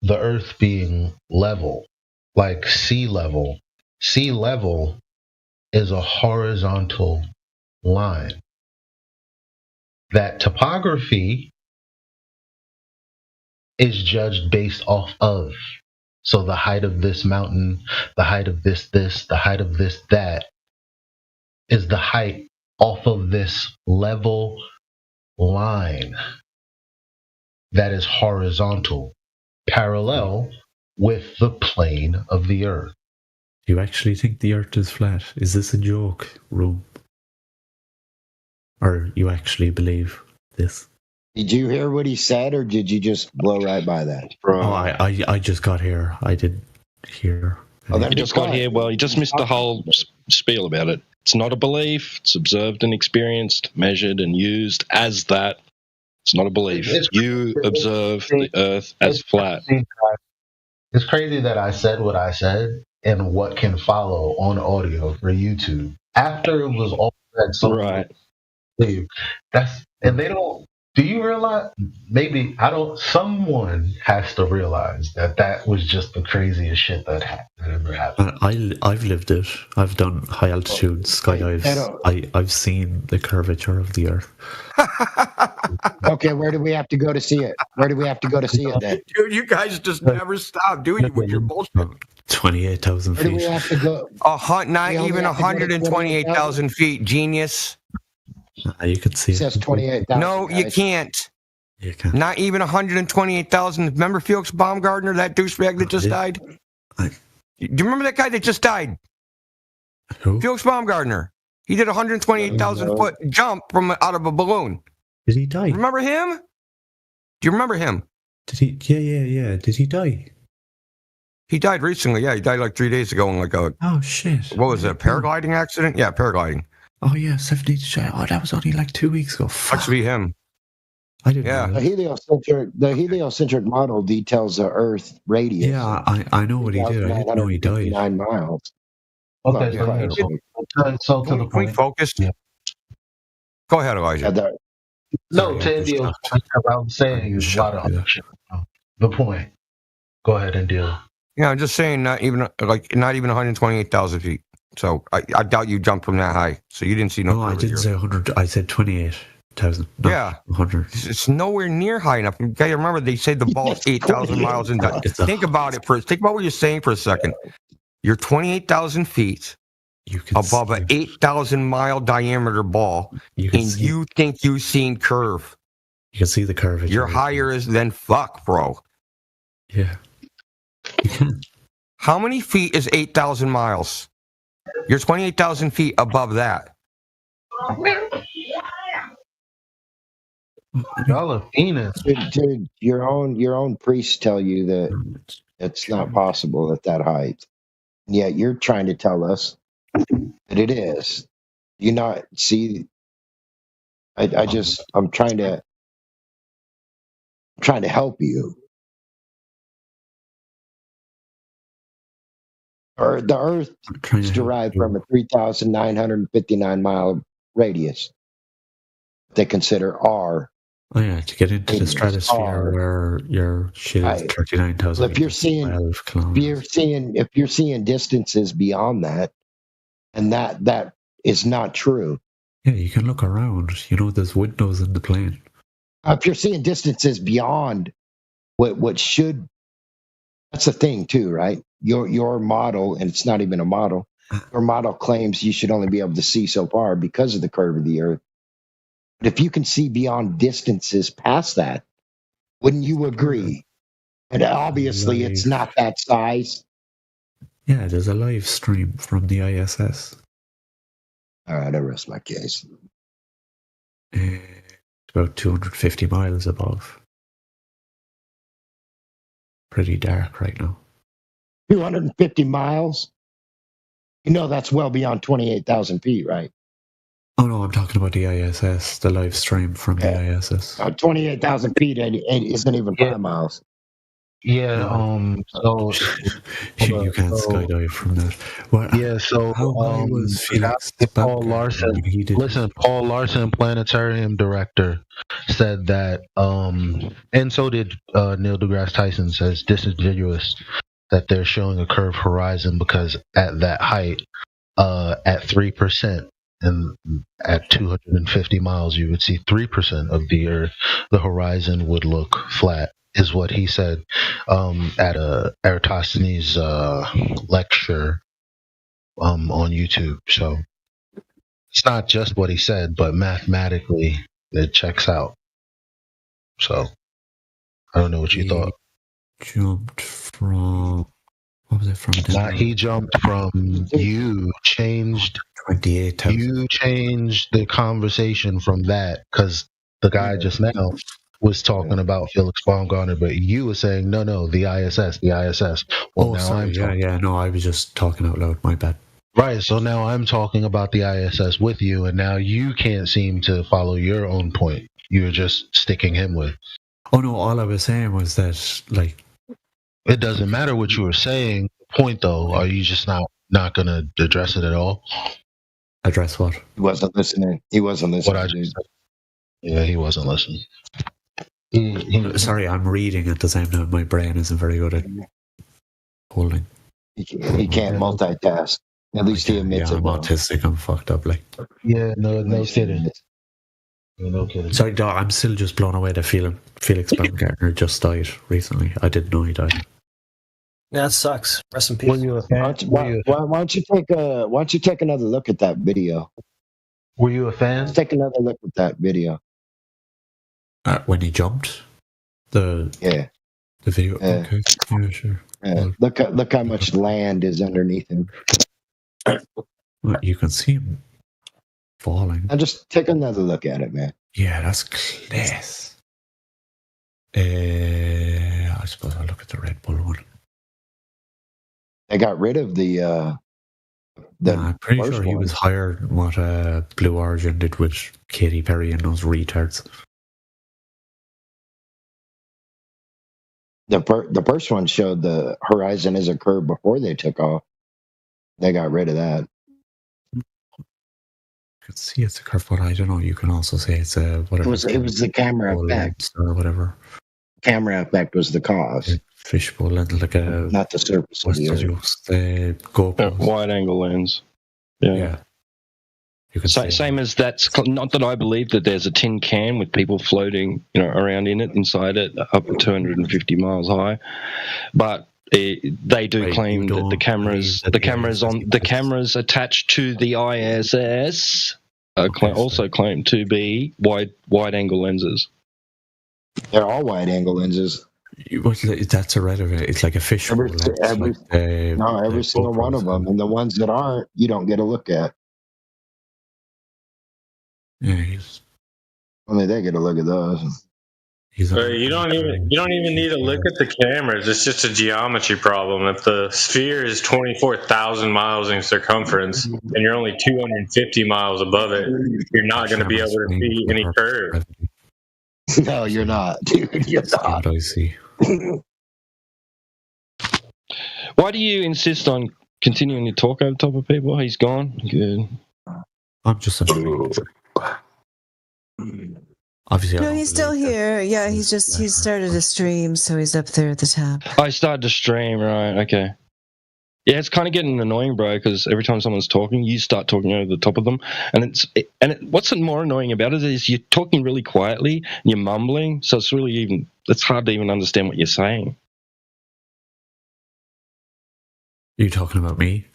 the earth being level, like sea level is a horizontal line. That topography is judged based off of. So the height of this mountain, the height of this, the height of this, that, is the height off of this level line that is horizontal, parallel with the plane of the earth. Do you actually think the earth is flat? Is this a joke, Rome? Or you actually believe this. Did you hear what he said, or did you just blow right by that? Oh, I just got here. I did hear. Oh, then You just got here. Well, you just missed the whole spiel about it. It's not a belief. It's observed and experienced, measured and used as that. It's not a belief. You observe the Earth as flat. It's crazy that I said what I said and what can follow on audio for YouTube after it was all said. So right. And they don't. Do you realize? Maybe I don't. Someone has to realize that was just the craziest shit that ever happened. I've lived it. I've done high altitude skydives. I've seen the curvature of the Earth. Okay, where do we have to go to see it? Where do we have to go to see it then? Dude, you guys just never stop doing it with your bullshit. 28,000 feet. Where do we have to go? Not even 128,000 feet, genius. You can see it. Says 28,000. No, you can't. You can't. Not even 128,000. Remember Felix Baumgartner, that douchebag that just died? Do you remember that guy that just died? Who? Felix Baumgartner. He did a 128,000 foot jump from out of a balloon. Did he die? Remember him? Do you remember him? Did he? Yeah. Did he die? He died recently. Yeah, he died like 3 days ago in like a. Oh shit! What was it? A paragliding accident? Yeah, paragliding. Oh yeah, 70. Oh, that was only like 2 weeks ago. Fuck. Must be him. I didn't. Yeah. The heliocentric model details the Earth radius. Yeah, I know what he did. I didn't know he died. 9 miles. Okay, so to the point. Can we focus? Yeah. Go ahead, Elijah. No, to India, I'm saying is a lot of the point. Go ahead and deal. Yeah, I'm just saying not even 128,000 feet. So I doubt you jumped from that high. So you didn't see no. No, I didn't say 100. I said 28,000. Yeah, 100. It's nowhere near high enough. You gotta remember they say the ball's 8,000 miles in depth. Think about it first. Think about what you're saying for a second. You're 28,000 feet above an 8,000 mile diameter ball, and you think you've seen curve. You can see the curve. You're higher than fuck, bro. Yeah. You can. How many feet is 8,000 miles? You're 28,000 feet above that. Y'all are Venus. Dude, your own priests tell you that it's not possible at that height. And yet you're trying to tell us that it is. You not see? I'm trying to help you. Or the Earth is derived from a 3,959 mile radius. They consider R. Oh yeah, to get into the stratosphere where your shit is 39,000. If you're seeing distances beyond that, and that is not true. Yeah, you can look around. You know, there's windows in the plane. If you're seeing distances beyond what should, that's the thing too, right? Your model, and it's not even a model. Your model claims you should only be able to see so far because of the curve of the Earth. But if you can see beyond distances past that, wouldn't you agree? And obviously, it's not that size. Yeah, there's a live stream from the ISS. All right, I rest my case. It's about 250 miles above. Pretty dark right now. 250 miles? You know that's well beyond 28,000 feet, right? Oh no, I'm talking about the ISS, the live stream from the ISS. 28,000 feet isn't even 5 miles. Yeah, so you can't skydive from that. Well, yeah, so was Felix Paul Larson. Listen, Paul Larson, planetarium director, said that, and so did Neil deGrasse Tyson, says disingenuous that they're showing a curved horizon because at that height, at 3%. And at 250 miles, you would see 3% of the Earth. The horizon would look flat, is what he said at a Eratosthenes lecture on YouTube. So it's not just what he said, but mathematically it checks out. So I don't know what you thought. Jumped from. What was it from? He jumped from. You changed 28,000. You changed the conversation from that because The guy just now was talking about Felix Baumgartner, but you were saying no, the ISS. Well, now sorry. No, I was just talking out loud. My bad. Right, so now I'm talking about the ISS with you, and now you can't seem to follow your own point. You're just sticking him with. Oh no, all I was saying was that, like, it doesn't matter what you were saying. Point though, are you just not going to address it at all? Address what? He wasn't listening. What I just said. Yeah, he wasn't listening. Sorry, I'm reading at the same time. My brain isn't very good at holding. He can't multitask. At least he admits I'm it. autistic. I'm fucked up. Like, yeah, no kidding. No kidding. Sorry, dog, I'm still just blown away that Felix Baumgartner just died recently. I didn't know he died. Yeah, that sucks. Rest in peace. Why don't you take another look at that video? Were you a fan? Let's take another look at that video. When he jumped? The video? Yeah. Okay. Yeah, sure. Yeah. Look how much land is underneath him. Well, you can see him falling. Now just take another look at it, man. Yeah, that's class. I suppose I'll look at the Red Bull one. They got rid of the I'm pretty sure he was hired what Blue Origin did with Katy Perry and those retards. The first one showed the horizon as a curve before they took off. They got rid of that. You can see it's a curve, but I don't know. You can also say it's a whatever. It was the camera effect or whatever. Camera effect was the cause. Fishbowl lens, like a not the surface of the earth. GoPro. Wide angle lens. Yeah. You can same as that's not that I believe that there's a tin can with people floating, around in it, inside it, up to 250 miles high, but they do claim that the cameras attached to the ISS also claim to be wide angle lenses. They're all wide angle lenses. That's irrelevant. It's like a fish. Every single one of them, and the ones that aren't, you don't get a look at. Yeah, only they get a look at those. You don't even need to look at the cameras. It's just a geometry problem. If the sphere is 24,000 miles in circumference and you're only 250 miles above it, you're not going to be able to see any curve. No, you're not, dude. You're not. I see. Why do you insist on continuing to talk over top of people? He's gone. Good. I'm just obviously. No, he's still here. Yeah, he started a stream, so he's up there at the top. I started to stream, right? Okay. Yeah, it's kind of getting annoying, bro, because every time someone's talking, you start talking over the top of them, and what's more annoying about it is you're talking really quietly and you're mumbling, so it's hard to even understand what you're saying. Are you talking about me?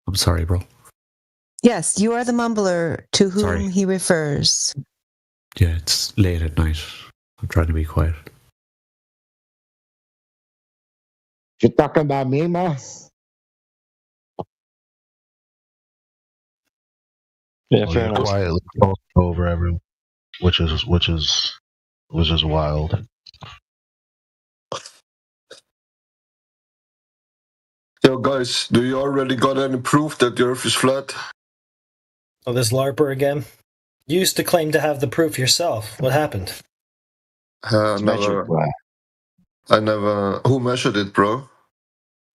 I'm sorry, bro. Yes, you are the mumbler to whom he refers. Yeah, it's late at night. I'm trying to be quiet. You're talking about me, Ma? Yeah, fair enough. Quietly over everyone, which is wild. Yo, guys, do you already got any proof that the Earth is flat? Oh, this LARPer again? You used to claim to have the proof yourself. What happened? I never. Who measured it, bro?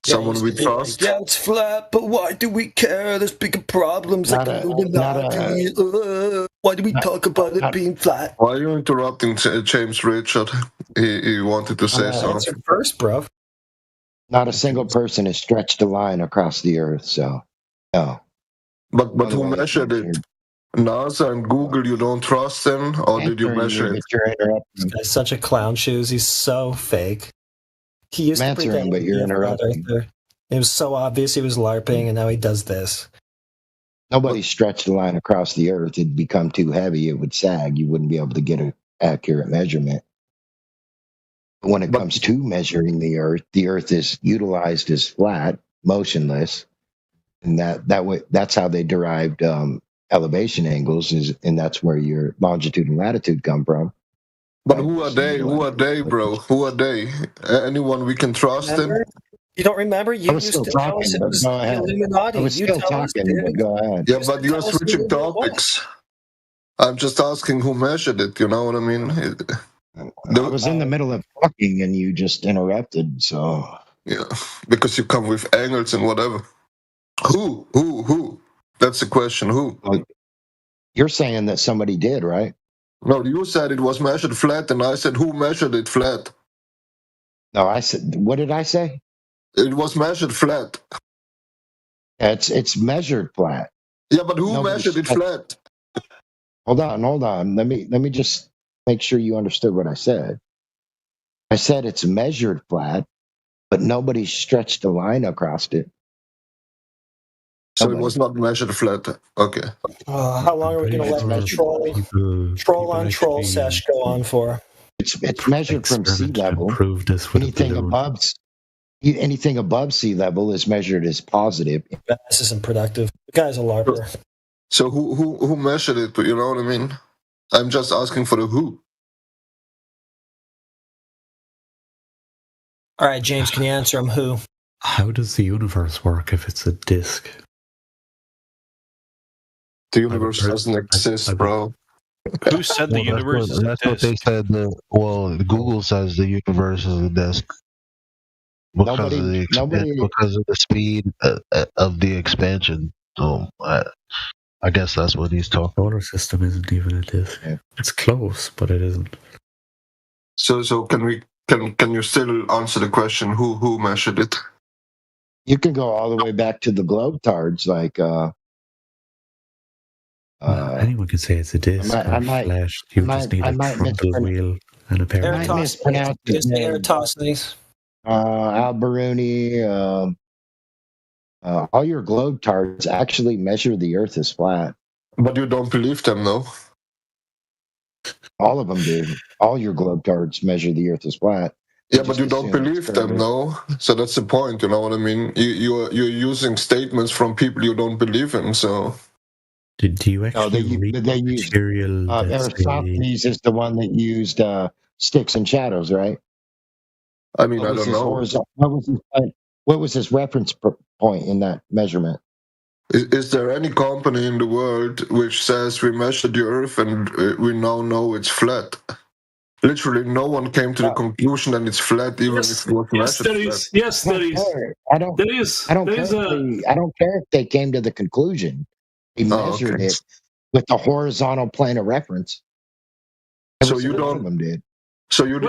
Someone we trust? Yeah, it's flat, but why do we care? There's bigger problems like Illuminati. Why do we talk about it being flat? Why are you interrupting James Richard? He wanted to say something. First, bro. Not a single person has stretched a line across the Earth, so no. But who measured it? NASA and Google, you don't trust them, or did you measure it? This guy's such a clown shoes. He's so fake. He used to pretend, but you're interrupting. It was so obvious he was LARPing, and now he does this. Nobody stretched a line across the Earth. It'd become too heavy. It would sag. You wouldn't be able to get an accurate measurement. When it comes to measuring the Earth is utilized as flat, motionless, and that's how they derived elevation angles, and that's where your longitude and latitude come from. But who are they? Who are they, bro? Who are they? Anyone we can trust in? You don't remember? You I was used still to tell us talking, it but was go the ahead. Illuminati. I was You still tell us, talking, but dude. go ahead. Yeah, but you're Tell us switching who it was. topics. I'm just asking who measured it. You know what I mean? I was in the middle of talking, and you just interrupted. So yeah, because you come with angles and whatever. Who? That's the question. Who? Well, you're saying that somebody did, right? No, you said it was measured flat, and I said who measured it flat. No, I said. What did I say? It was measured flat. It's measured flat. Yeah, but who measured it flat? Hold on. Let me just make sure you understood what I said. I said it's measured flat, but nobody stretched a line across it. So it was not measured flat. Okay. How long are we going to let that troll on troll sesh go on for? It's measured from sea level. Prove this with Anything above sea level is measured as positive. This isn't productive. The guy's a LARPer. So who measured it? You know what I mean? I'm just asking for the who. All right, James, can you answer him? Who? How does the universe work if it's a disk? The universe doesn't exist, bro. Who said the universe is a That's what they said. Well, Google says the universe is a disk because of the speed of the expansion. So I guess that's what he's talking. The solar system isn't even a disk. Yeah. It's close, but it isn't. So can you still answer the question who measured it? You can go all the way back to the globetards, like. Anyone can say it's a disc or flash. You just need a trundle wheel and a pair of Eratosthenes. Al-Biruni, all your globetards actually measure the Earth as flat. But you don't believe them, no? All of them do. All your globetards measure the Earth as flat. Yeah, but you don't believe them, no? So that's the point, you know what I mean? You're using statements from people you don't believe in, so... Do you actually read they used, material? Aristophanes is the one that used sticks and shadows, right? I mean, I don't know. What was his reference point in that measurement? Is there any company in the world which says we measured the Earth and we now know it's flat? Literally, no one came to the conclusion that it's flat, even if it was measured flat. Yes, there is. I don't care if they came to the conclusion. They measured it with the horizontal plane of reference. So you don't. So you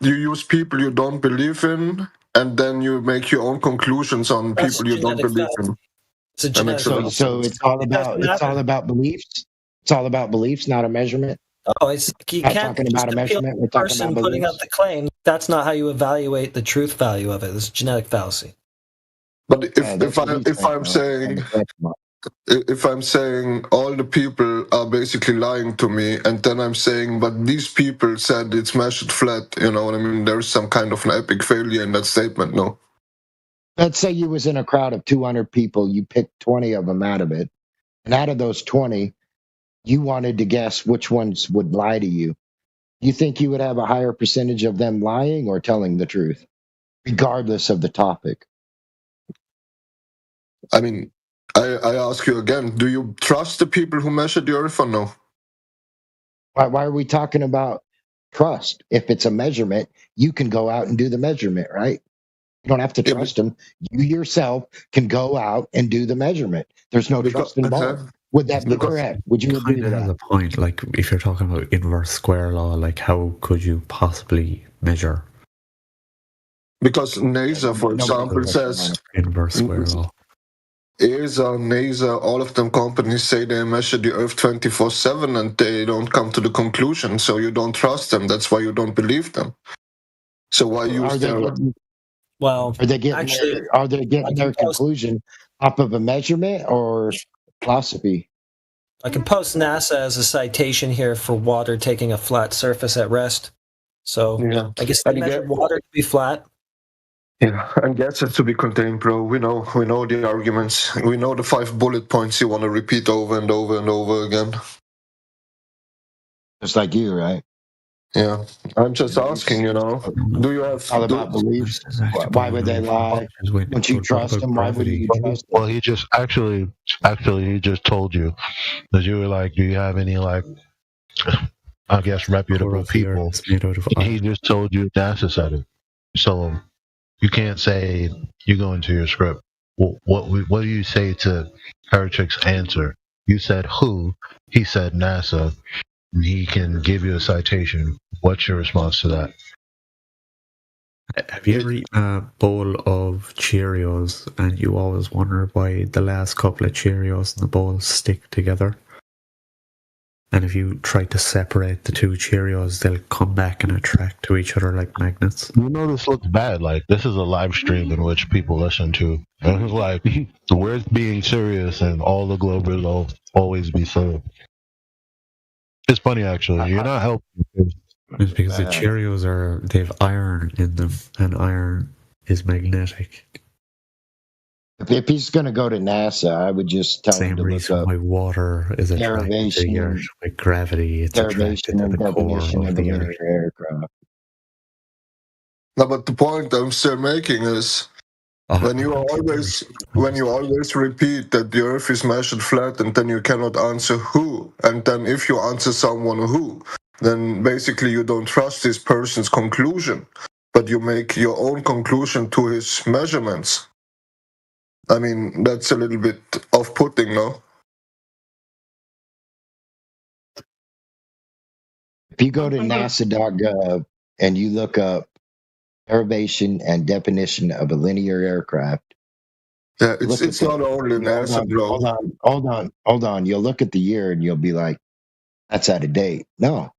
use people you don't believe in, and then you make your own conclusions on people you don't believe in. So it's all about beliefs. It's all about beliefs, not a measurement. Oh, you can't talking about a measurement. We're talking about putting beliefs. out the claim. That's not how you evaluate the truth value of it. It's a genetic fallacy. But if I'm saying all the people are basically lying to me, and then I'm saying, but these people said it's measured flat, you know what I mean? There's some kind of an epic failure in that statement, no? Let's say you was in a crowd of 200 people, you picked 20 of them out of it, and out of those 20, you wanted to guess which ones would lie to you. You think you would have a higher percentage of them lying or telling the truth, regardless of the topic? I mean, I ask you again, do you trust the people who measure the Earth or no? Why are we talking about trust? If it's a measurement, you can go out and do the measurement, right? You don't have to trust them. You yourself can go out and do the measurement. There's no trust involved. Would that be correct? Would you agree to that? Has a point. Like, if you're talking about inverse square law, like, how could you possibly measure? Because NASA, for example, says inverse square law. ESA, NASA, all of them companies say they measure the Earth 24/7 and they don't come to the conclusion. So you don't trust them. That's why you don't believe them. So why use their... Well, are they getting their conclusion off of a measurement or philosophy? I can post NASA as a citation here for water taking a flat surface at rest. So I guess they measured water to be flat. Yeah, and gas has to be contained, bro. We know the arguments. We know the 5 bullet points you want to repeat over and over and over again. Just like you, right? Yeah, I'm just asking, do you have... All about beliefs. Why would they lie? Once you trust them, why wouldn't you trust them? Well, he just actually he just told you that you were like, do you have any like, I guess, reputable people? And he just told you NASA said it. So you can't say you go into your script. What do you say to Heretic's answer? You said who? He said NASA. He can give you a citation. What's your response to that? Have you ever eaten a bowl of Cheerios and you always wonder why the last couple of Cheerios in the bowl stick together? And if you try to separate the two Cheerios, they'll come back and attract to each other like magnets. You know this looks bad. Like, this is a live stream in which people listen to. And it's like, where's being serious and all the globe will always be so. It's funny, actually. You're not helping. It's because the Cheerios they have iron in them, and iron is magnetic. If he's going to go to NASA, I would just tell him to look up why water is attracted to the Earth, by gravity, it's attracted to the core of the Earth. Aircraft. No, but the point I'm still making is when you always repeat that the Earth is measured flat, and then you cannot answer who, and then if you answer someone who, then basically you don't trust this person's conclusion, but you make your own conclusion to his measurements. I mean, that's a little bit off-putting, no? If you go to nasa.gov and you look up derivation and definition of a linear aircraft. Yeah, it's not only NASA, bro. Hold on. You'll look at the year and you'll be like, that's out of date. No,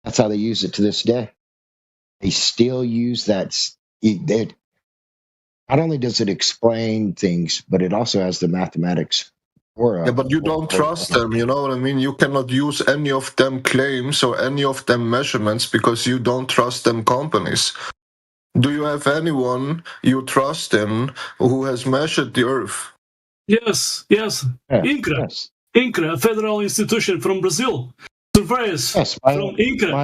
that's how they use it to this day. They still use that. Not only does it explain things, but it also has the mathematics. Yeah, but you don't trust them, you know what I mean? You cannot use any of them claims or any of them measurements because you don't trust them companies. Do you have anyone you trust in who has measured the Earth? Yes. INCRA, a federal institution from Brazil. Surveyors from INCRA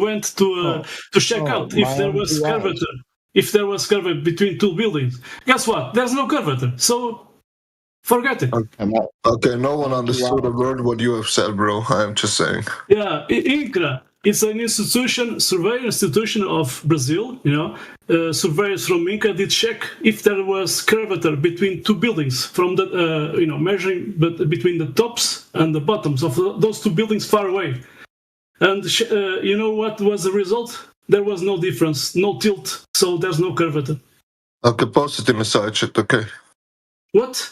went to check out if there was curvature. If there was curvature between two buildings. Guess what? There's no curvature. So forget it. Okay, no one understood a word what you have said, bro. I'm just saying. Yeah, INCRA. It's an institution, survey institution of Brazil. Surveyors from INCRA did check if there was curvature between two buildings from the, measuring between the tops and the bottoms of those two buildings far away. And you know what was the result? There was no difference, no tilt, so there's no curvature. Okay, post it in the side chat, okay? What?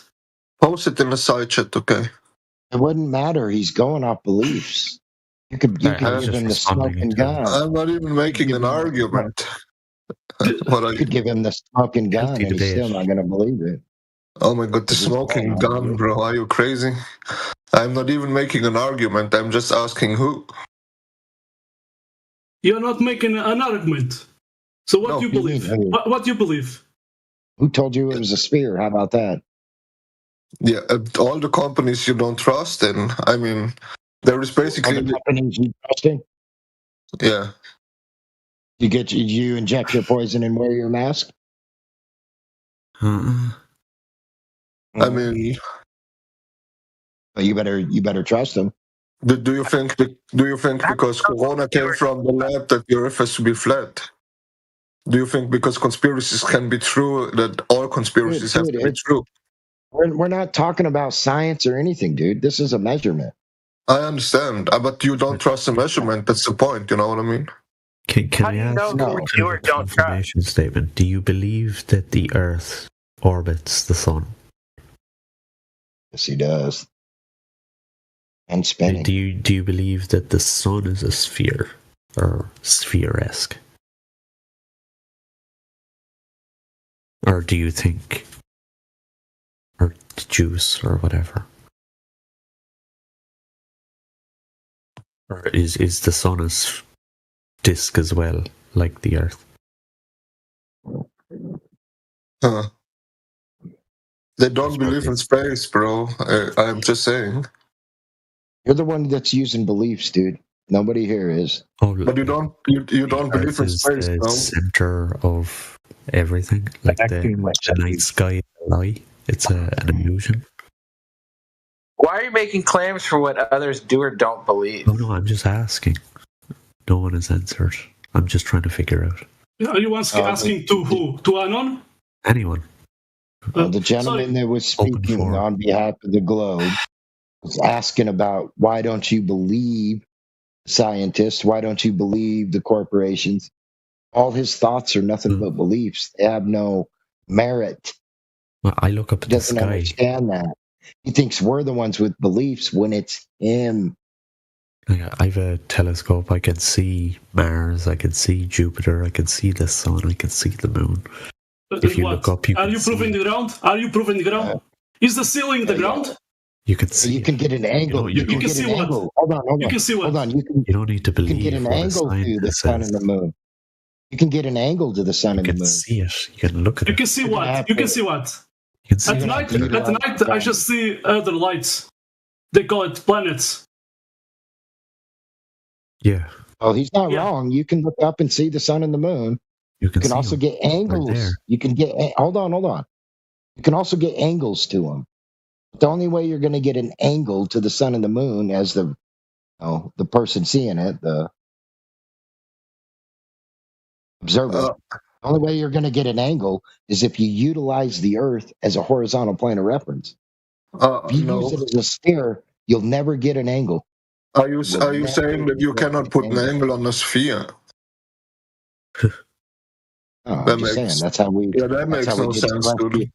Post it in the side chat, okay? It wouldn't matter. He's going off beliefs. You could give him the smoking gun. I'm not even making an argument. You could give him the smoking gun and he's still not going to believe it. Oh my god, the smoking gun, bro. Are you crazy? I'm not even making an argument. I'm just asking who. You're not making an argument. So what do you believe? What do you believe? Who told you it was a sphere? How about that? Yeah, all the companies you don't trust in. I mean, there is basically... All the companies you trust in? Yeah. You inject your poison and wear your mask? I mean... But you better trust them. Do you think because Corona came from the lab that the Earth has to be flat? Do you think because conspiracies can be true that all conspiracies have to be true? We're not talking about science or anything, dude. This is a measurement. I understand, but you don't trust the measurement. That's the point. You know what I mean? Can I ask a confirmation statement? Do you believe that the Earth orbits the sun? Yes, he does. And spinning. Do you believe that the sun is a sphere or sphere-esque? Or do you think, or juice or whatever? Or is the sun a disk as well, like the Earth? They don't believe in space, bro. I'm just saying. You're the one that's using beliefs, dude. Nobody here is. But you don't believe in space, the no? center of everything. Like the night sky is a lie. It's an illusion. Why are you making claims for what others do or don't believe? Oh no, I'm just asking. No one has answered. I'm just trying to figure out. Are you asking to who? To Anon? Anyone. The gentleman that was speaking on behalf of the globe was asking about why don't you believe scientists? Why don't you believe the corporations? All his thoughts are nothing but beliefs. They have no merit. Well, I look up at the Doesn't sky. understand that. He thinks we're the ones with beliefs when it's him. I have a telescope. I can see Mars. I can see Jupiter. I can see the sun. I can see the moon. If you look up, Are you proving the ground? Are you proving the ground? Is the ceiling the ground? You can see. You can get an angle. You can see what? Hold on. You can see what? Hold on. You don't need to believe. You can get an angle to the sun and the moon. You can get an angle to the sun and the moon. You can see it. You can look at it. You can see what? You can see what? At night, I just see other lights. They call it planets. Yeah. Oh, he's not wrong. You can look up and see the sun and the moon. You can also get angles. Right, you can get hold on. You can also get angles to them. The only way you're going to get an angle to the sun and the moon, as the person seeing it, the observer. The only way you're going to get an angle is if you utilize the Earth as a horizontal plane of reference. If you use it as a sphere, you'll never get an angle. Are you saying that you cannot put an angle on a sphere? I'm just saying that's how we. Yeah, that makes no sense, dude.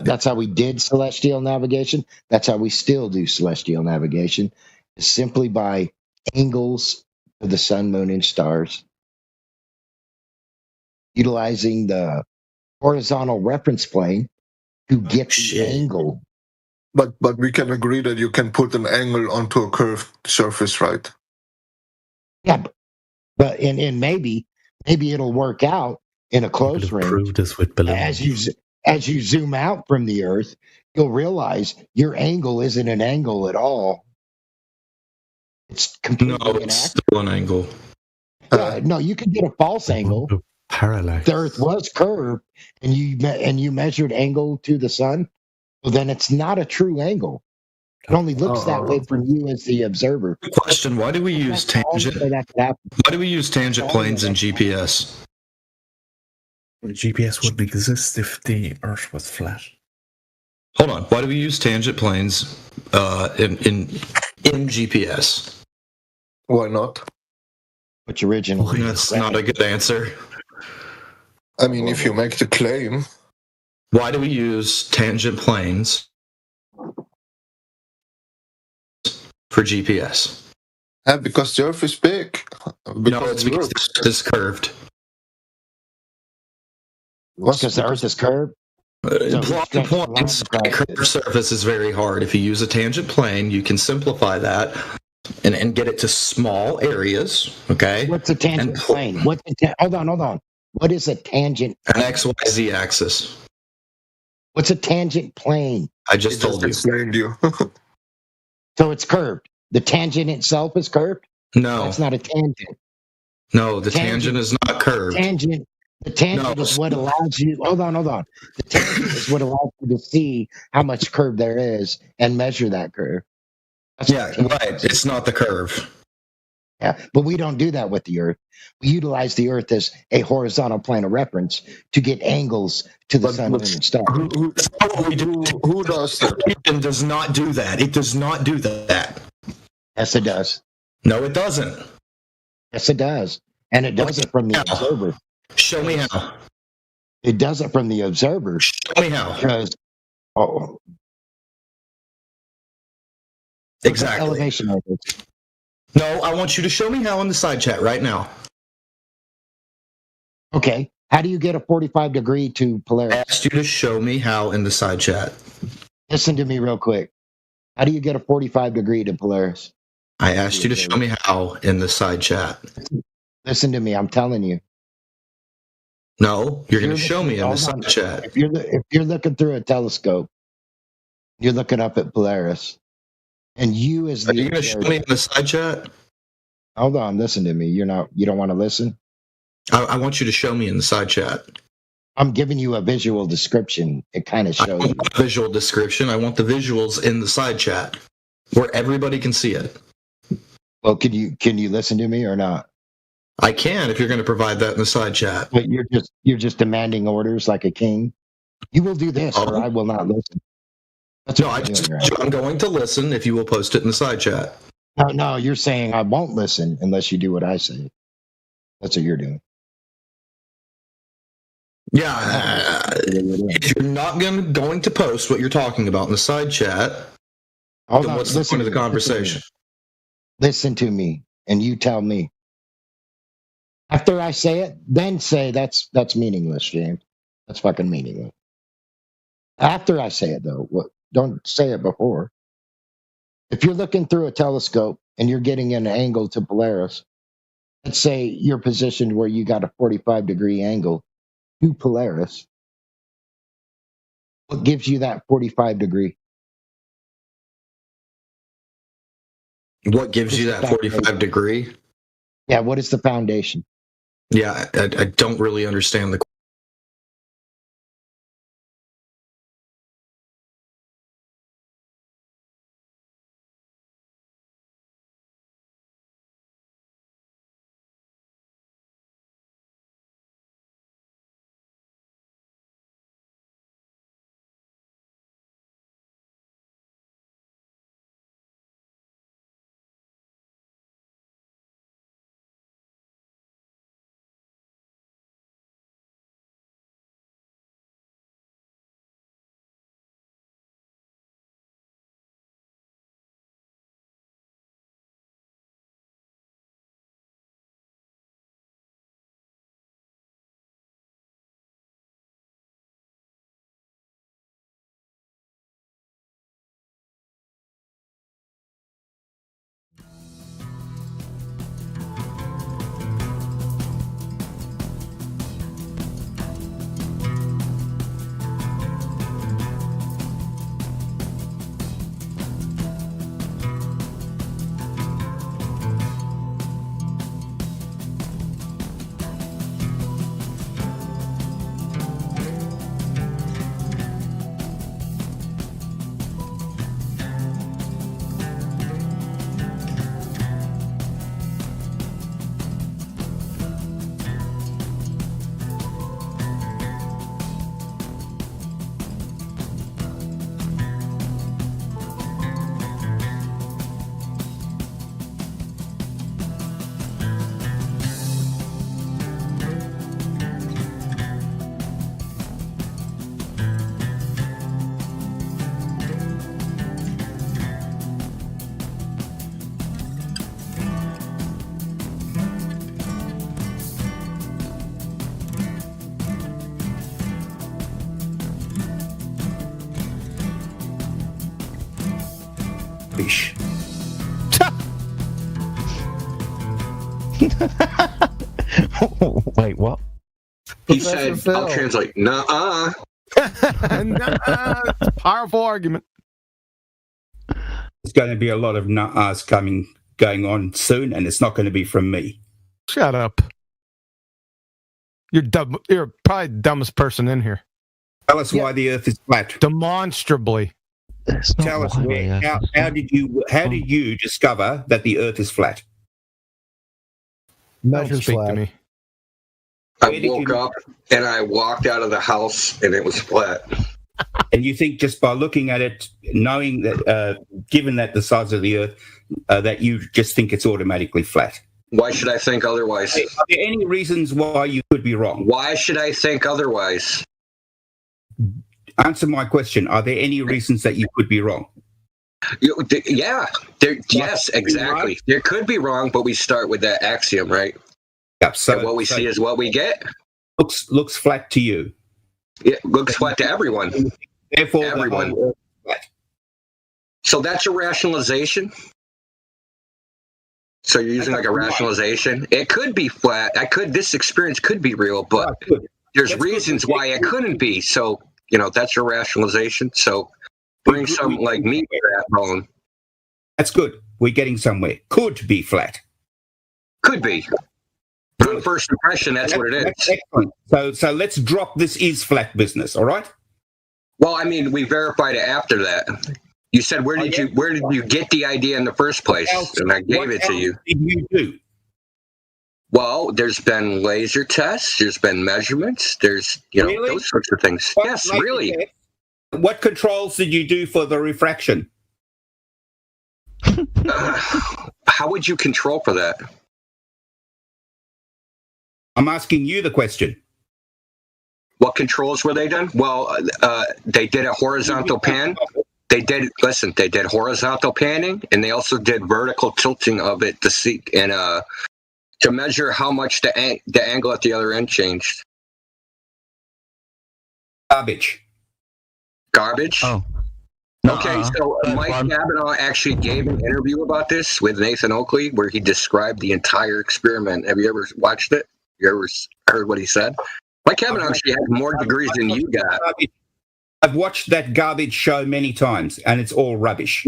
That's how we did celestial navigation. That's how we still do celestial navigation, simply by angles of the sun, moon, and stars, utilizing the horizontal reference plane to get the angle. But we can agree that you can put an angle onto a curved surface, right? Yeah, but and maybe it'll work out in a close range. This with As you zoom out from the Earth, you'll realize your angle isn't an angle at all. It's completely still an angle. Yeah, no, you could get a false angle. Parallax. The Earth was curved, and you measured angle to the sun. Well, then it's not a true angle. It only looks that way from you as the observer. Question: why do we use tangent? Why do we use tangent planes in GPS? GPS wouldn't exist if the Earth was flat. Hold on. Why do we use tangent planes in GPS? Why not? Which originally that's not a good answer. I mean, if you make the claim. Why do we use tangent planes for GPS? Because the Earth is big. No, it's because the Earth is curved. Because the Earth is curved? Plotting points on a curved surface is very hard. If you use a tangent plane, you can simplify that and get it to small areas. Okay. What's a tangent plane? Hold on. What is a tangent? An XYZ axis. What's a tangent plane? I just told you. Explained you. So it's curved. The tangent itself is curved? No. That's not a tangent. No, the tangent is not curved. The tangent is what allows you. Hold on. The tangent is what allows you to see how much curve there is and measure that curve. Right. It's not the curve. Yeah, but we don't do that with the Earth. We utilize the Earth as a horizontal plane of reference to get angles to the sun, moon, and stars. That's not what we do. Who does that? It does not do that. It does not do that. Yes, it does. No, it doesn't. Yes, it does. And it does it from the observer. Show me how. It does it from the observer. Show me how. Because, exactly. Elevation angles. No, I want you to show me how in the side chat right now. Okay. How do you get a 45 degree to Polaris? I asked you to show me how in the side chat. Listen to me real quick. How do you get a 45 degree to Polaris? I asked you to show me how in the side chat. Listen to me. I'm telling you. No, you're going to show me in the side chat. If you're looking through a telescope, you're looking up at Polaris, and you as the. Are you going to show me in the side chat? Hold on, listen to me. You don't want to listen? I want you to show me in the side chat. I'm giving you a visual description. It kind of shows I want a visual description. I want the visuals in the side chat where everybody can see it. Well, can you listen to me or not? I can if you're going to provide that in the side chat. But you're just demanding orders like a king. You will do this, or I will not listen. That's I'm going to listen if you will post it in the side chat. No, you're saying I won't listen unless you do what I say. That's what you're doing. Yeah, if you're not going to post what you're talking about in the side chat, then what's the point of the conversation? Listen to me, and you tell me. After I say it, then say that's meaningless, James. That's fucking meaningless. After I say it, though, don't say it before. If you're looking through a telescope and you're getting an angle to Polaris, let's say you're positioned where you got a 45-degree angle to Polaris. What gives you that 45 degree? What gives you that 45 degree? Yeah, what is the foundation? Yeah, I don't really understand the. Fish. Wait, what? He said, I'll translate, nuh-uh. Nuh-uh. Powerful argument. There's going to be a lot of nuh-uhs going on soon, and it's not going to be from me. Shut up. You're dumb. You're probably the dumbest person in here. Tell us why the Earth is flat. Demonstrably. Tell us how did you discover that the Earth is flat? Don't speak to me. I woke up and I walked out of the house and it was flat. And you think just by looking at it, knowing that, given that the size of the Earth, that you just think it's automatically flat? Why should I think otherwise? Are there any reasons why you could be wrong? Why should I think otherwise? Answer my question. Are there any reasons that you could be wrong? Yeah. Yes, exactly. There could be wrong, but we start with that axiom, right? Yeah, so and what we see is what we get. Looks flat to you. It looks flat to everyone. Therefore, everyone. So that's a rationalization. So you're using like a rationalization. It could be flat. This experience could be real, but there's reasons why it couldn't be. So, that's your rationalization. So bring some like meat to that bone. That's good. We're getting somewhere. Could be flat. Could be. On first impression, that's what it is. That's excellent. So let's drop this is flat business, all right? Well, I mean, we verified it after that. You said, where did you get the idea in the first place? And I gave it to you. What did you do? Well, there's been laser tests. There's been measurements. There's, those sorts of things. Yes, really. Test? What controls did you do for the refraction? How would you control for that? I'm asking you the question. What controls were they done? Well, they did a horizontal pan. They did horizontal panning, and they also did vertical tilting of it to see and to measure how much the angle at the other end changed. Garbage. Oh. Okay, so Mike Kavanaugh actually gave an interview about this with Nathan Oakley where he described the entire experiment. Have you ever watched it? You ever heard what he said? Mike Kavanaugh actually has more degrees than you got. I've watched that garbage show many times, and it's all rubbish.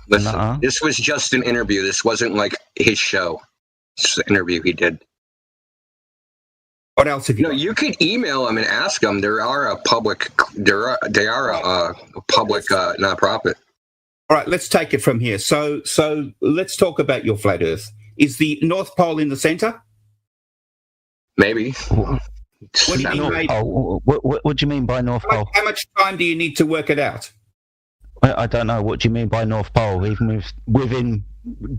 Listen, this was just an interview. This wasn't like his show. It's an interview he did. What else have you? You could email them and ask them. They are a public nonprofit. All right, let's take it from here. So let's talk about your flat Earth. Is the North Pole in the center? Maybe. What do you mean? What do you mean by North Pole? How much time do you need to work it out? I don't know. What do you mean by North Pole? Even within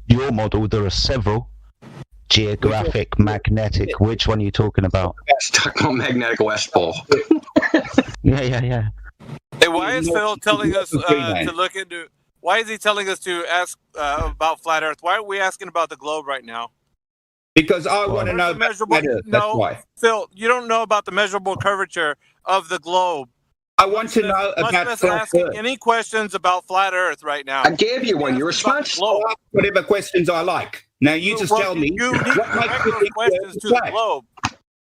your model, there are several. Geographic, magnetic. Which one are you talking about? Talking about magnetic West Pole. Yeah. Hey, why is Phil telling us to look into? Why is he telling us to ask about flat Earth? Why aren't we asking about the globe right now? Because I want to know about flat Earth. That's why. Phil, you don't know about the measurable curvature of the globe. I want to know about flat Earth. Any questions about flat Earth right now? I gave you one. Your response. Whatever questions I like. Now you just tell me what makes you think questions to flat. the globe.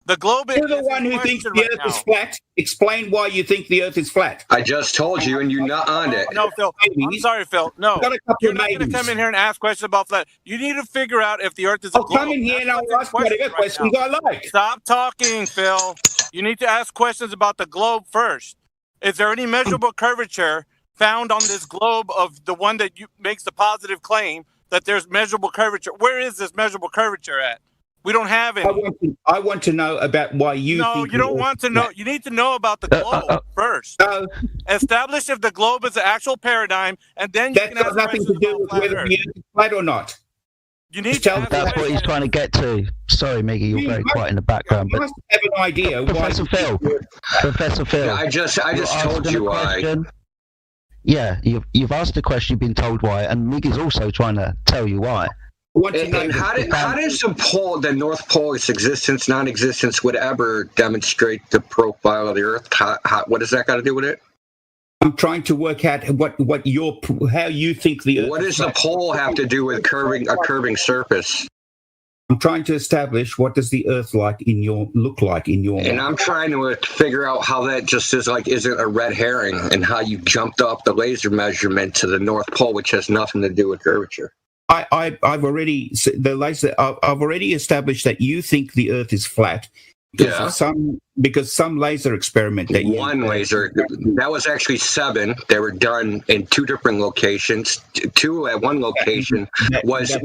The globe is You're the one who thinks the Earth is flat. Explain why you think the Earth is flat. I just told you, and you're not on it. No, Phil. I'm sorry, Phil. No, you're not going to come in here and ask questions about flat. You need to figure out if the Earth is a globe. I'll come in here and I'll ask whatever questions I like. Stop talking, Phil. You need to ask questions about the globe first. Is there any measurable curvature found on this globe of the one that makes the positive claim that there's measurable curvature? Where is this measurable curvature at? We don't have any. I want to know about why you. No, you don't want to know. You need to know about the globe first. Establish if the globe is the actual paradigm, and then you can ask nothing to do with whether the Earth is flat or not. You need to. That's what he's trying to get to. Sorry, Miggy, you're very quiet in the background. You must have an idea. Professor Phil. Yeah, I just told you why. Yeah, you've asked a question, you've been told why, and Miggy's also trying to tell you why. And how does the North Pole's existence, non-existence, would ever demonstrate the profile of the Earth? What does that got to do with it? I'm trying to work out how you think the Earth. What does the pole have to do with a curving surface? I'm trying to establish what does the Earth look like in your. And I'm trying to figure out how that just isn't a red herring, and how you jumped off the laser measurement to the North Pole, which has nothing to do with curvature. I've already established that you think the Earth is flat because some laser experiment that laser that was actually 7. They were done in 2 different locations. 2 at one location was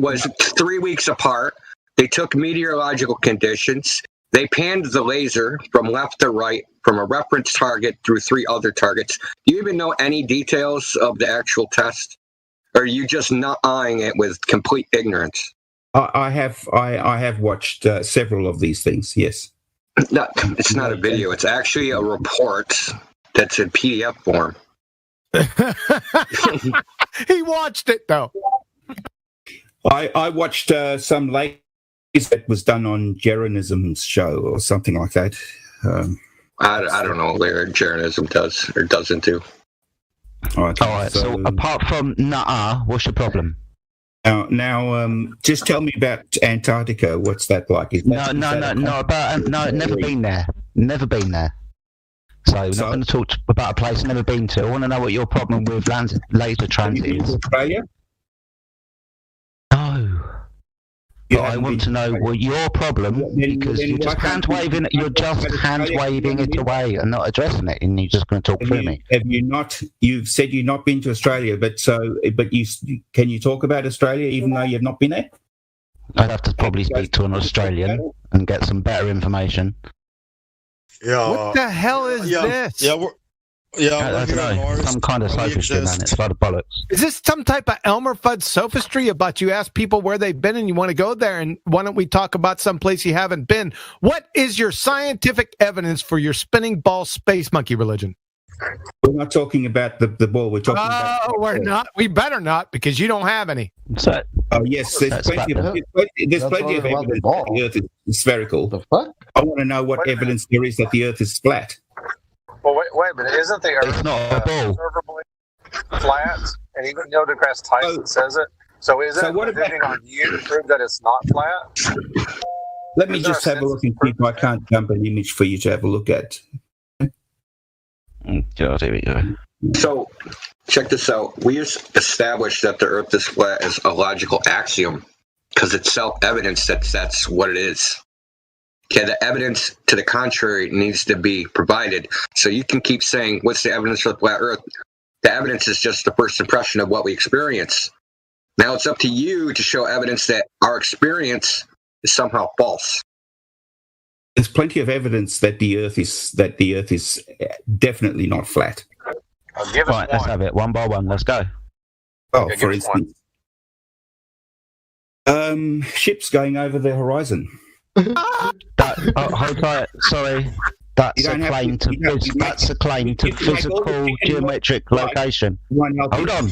3 weeks apart. They took meteorological conditions. They panned the laser from left to right from a reference target through 3 other targets. Do you even know any details of the actual test? Or are you just not eyeing it with complete ignorance? I have watched several of these things, yes. No, it's not a video. It's actually a report that's in PDF form. He watched it, though. I watched some late that was done on Jeranism's show or something like that. I don't know where Jeranism does or doesn't do. All right. So apart from what's your problem? Now, just tell me about Antarctica. What's that like? No. Never been there. Never been there. So we're not going to talk about a place I've never been to. I want to know what your problem with laser transit is. Australia? No. But I want to know what your problem, because you're just hand waving it away and not addressing it, and you're just going to talk through me. Have you not? You've said you've not been to Australia, but can you talk about Australia even though you've not been there? I'd have to probably speak to an Australian and get some better information. Yeah. What the hell is this? I don't know. Some kind of sophistry, man. It's a lot of bollocks. Is this some type of Elmer Fudd sophistry about you ask people where they've been and you want to go there, and why don't we talk about some place you haven't been? What is your scientific evidence for your spinning ball space monkey religion? We're not talking about the ball. We're talking about... Oh, we're not. We better not, because you don't have any. Oh, yes. There's plenty of evidence that the Earth is spherical. The fuck? I want to know what evidence there is that the Earth is flat. Well, wait a minute. Isn't the Earth observably flat? And even Neil deGrasse Tyson says it. So is it depending on you to prove that it's not flat? Let me just have a look and see if I can't jump an image for you to have a look at. God, here we go. So, check this out. We established that the Earth is flat as a logical axiom because it's self-evident that that's what it is. Okay, the evidence to the contrary needs to be provided. So you can keep saying, what's the evidence for the flat Earth? The evidence is just the first impression of what we experience. Now it's up to you to show evidence that our experience is somehow false. There's plenty of evidence that the Earth is definitely not flat. Right, let's have it one by one. Let's go. Oh, for instance, ships going over the horizon. Hold on, sorry. That's a claim to physical geometric location. Hold on.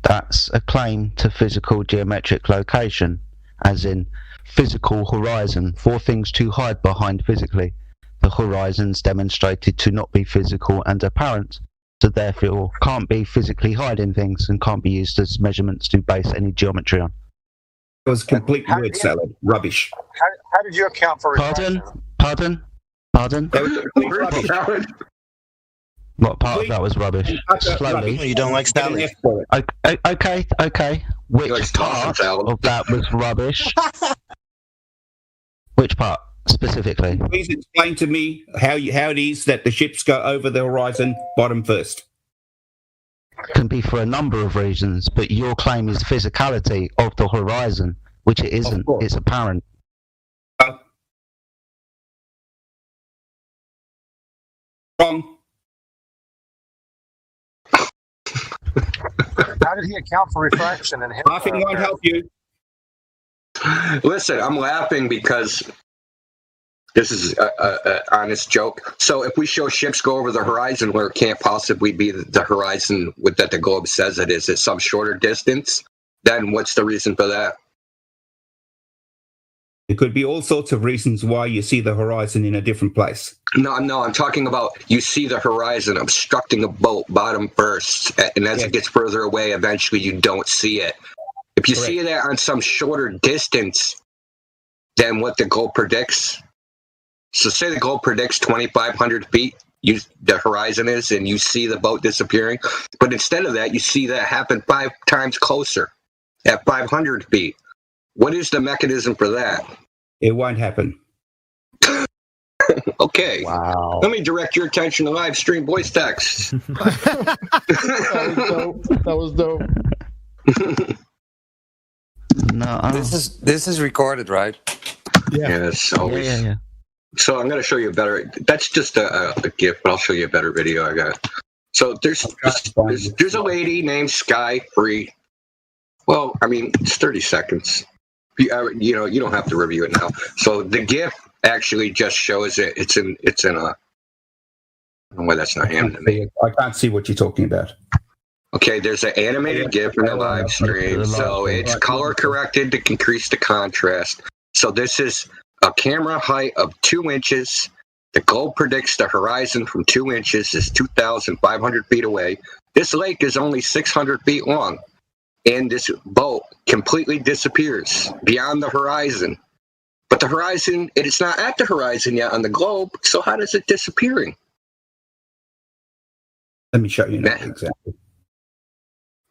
That's a claim to physical geometric location, as in physical horizon, for things to hide behind physically. The horizon's demonstrated to not be physical and apparent, so therefore can't be physically hiding things and can't be used as measurements to base any geometry on. It was complete word salad. Rubbish. How did you account for refraction? Pardon? What part of that was rubbish? Slowly. You don't like salad. Okay. Which part of that was rubbish? Which part specifically? Please explain to me how it is that the ships go over the horizon bottom first. Can be for a number of reasons, but your claim is physicality of the horizon, which it isn't. It's apparent. Wrong. How did he account for refraction? And laughing won't help you. Listen, I'm laughing because this is an honest joke. So if we show ships go over the horizon where it can't possibly be the horizon that the globe says it is at some shorter distance, then what's the reason for that? There could be all sorts of reasons why you see the horizon in a different place. No, I'm talking about you see the horizon obstructing a boat bottom first, and as it gets further away, eventually you don't see it. If you see that on some shorter distance than what the globe predicts, so say the globe predicts 2,500 feet, the horizon is, and you see the boat disappearing, but instead of that, you see that happen 5 times closer at 500 feet. What is the mechanism for that? It won't happen. Okay. Wow. Let me direct your attention to live stream voice text. That was dope. No, this is recorded, right? Yeah, it's always. Yeah. So I'm going to show you a better. That's just a gift, but I'll show you a better video I got. So there's a lady named Sky Free. Well, I mean, it's 30 seconds. You don't have to review it now. So the GIF actually just shows it. It's in a. Well, that's not him to me. I can't see what you're talking about. Okay, there's an animated GIF in the live stream, so it's color corrected to increase the contrast. So this is a camera height of 2 inches. The globe predicts the horizon from 2 inches is 2,500 feet away. This lake is only 600 feet long. And this boat completely disappears beyond the horizon. But the horizon, it's not at the horizon yet on the globe. So how does it disappearing? Let me show you now exactly.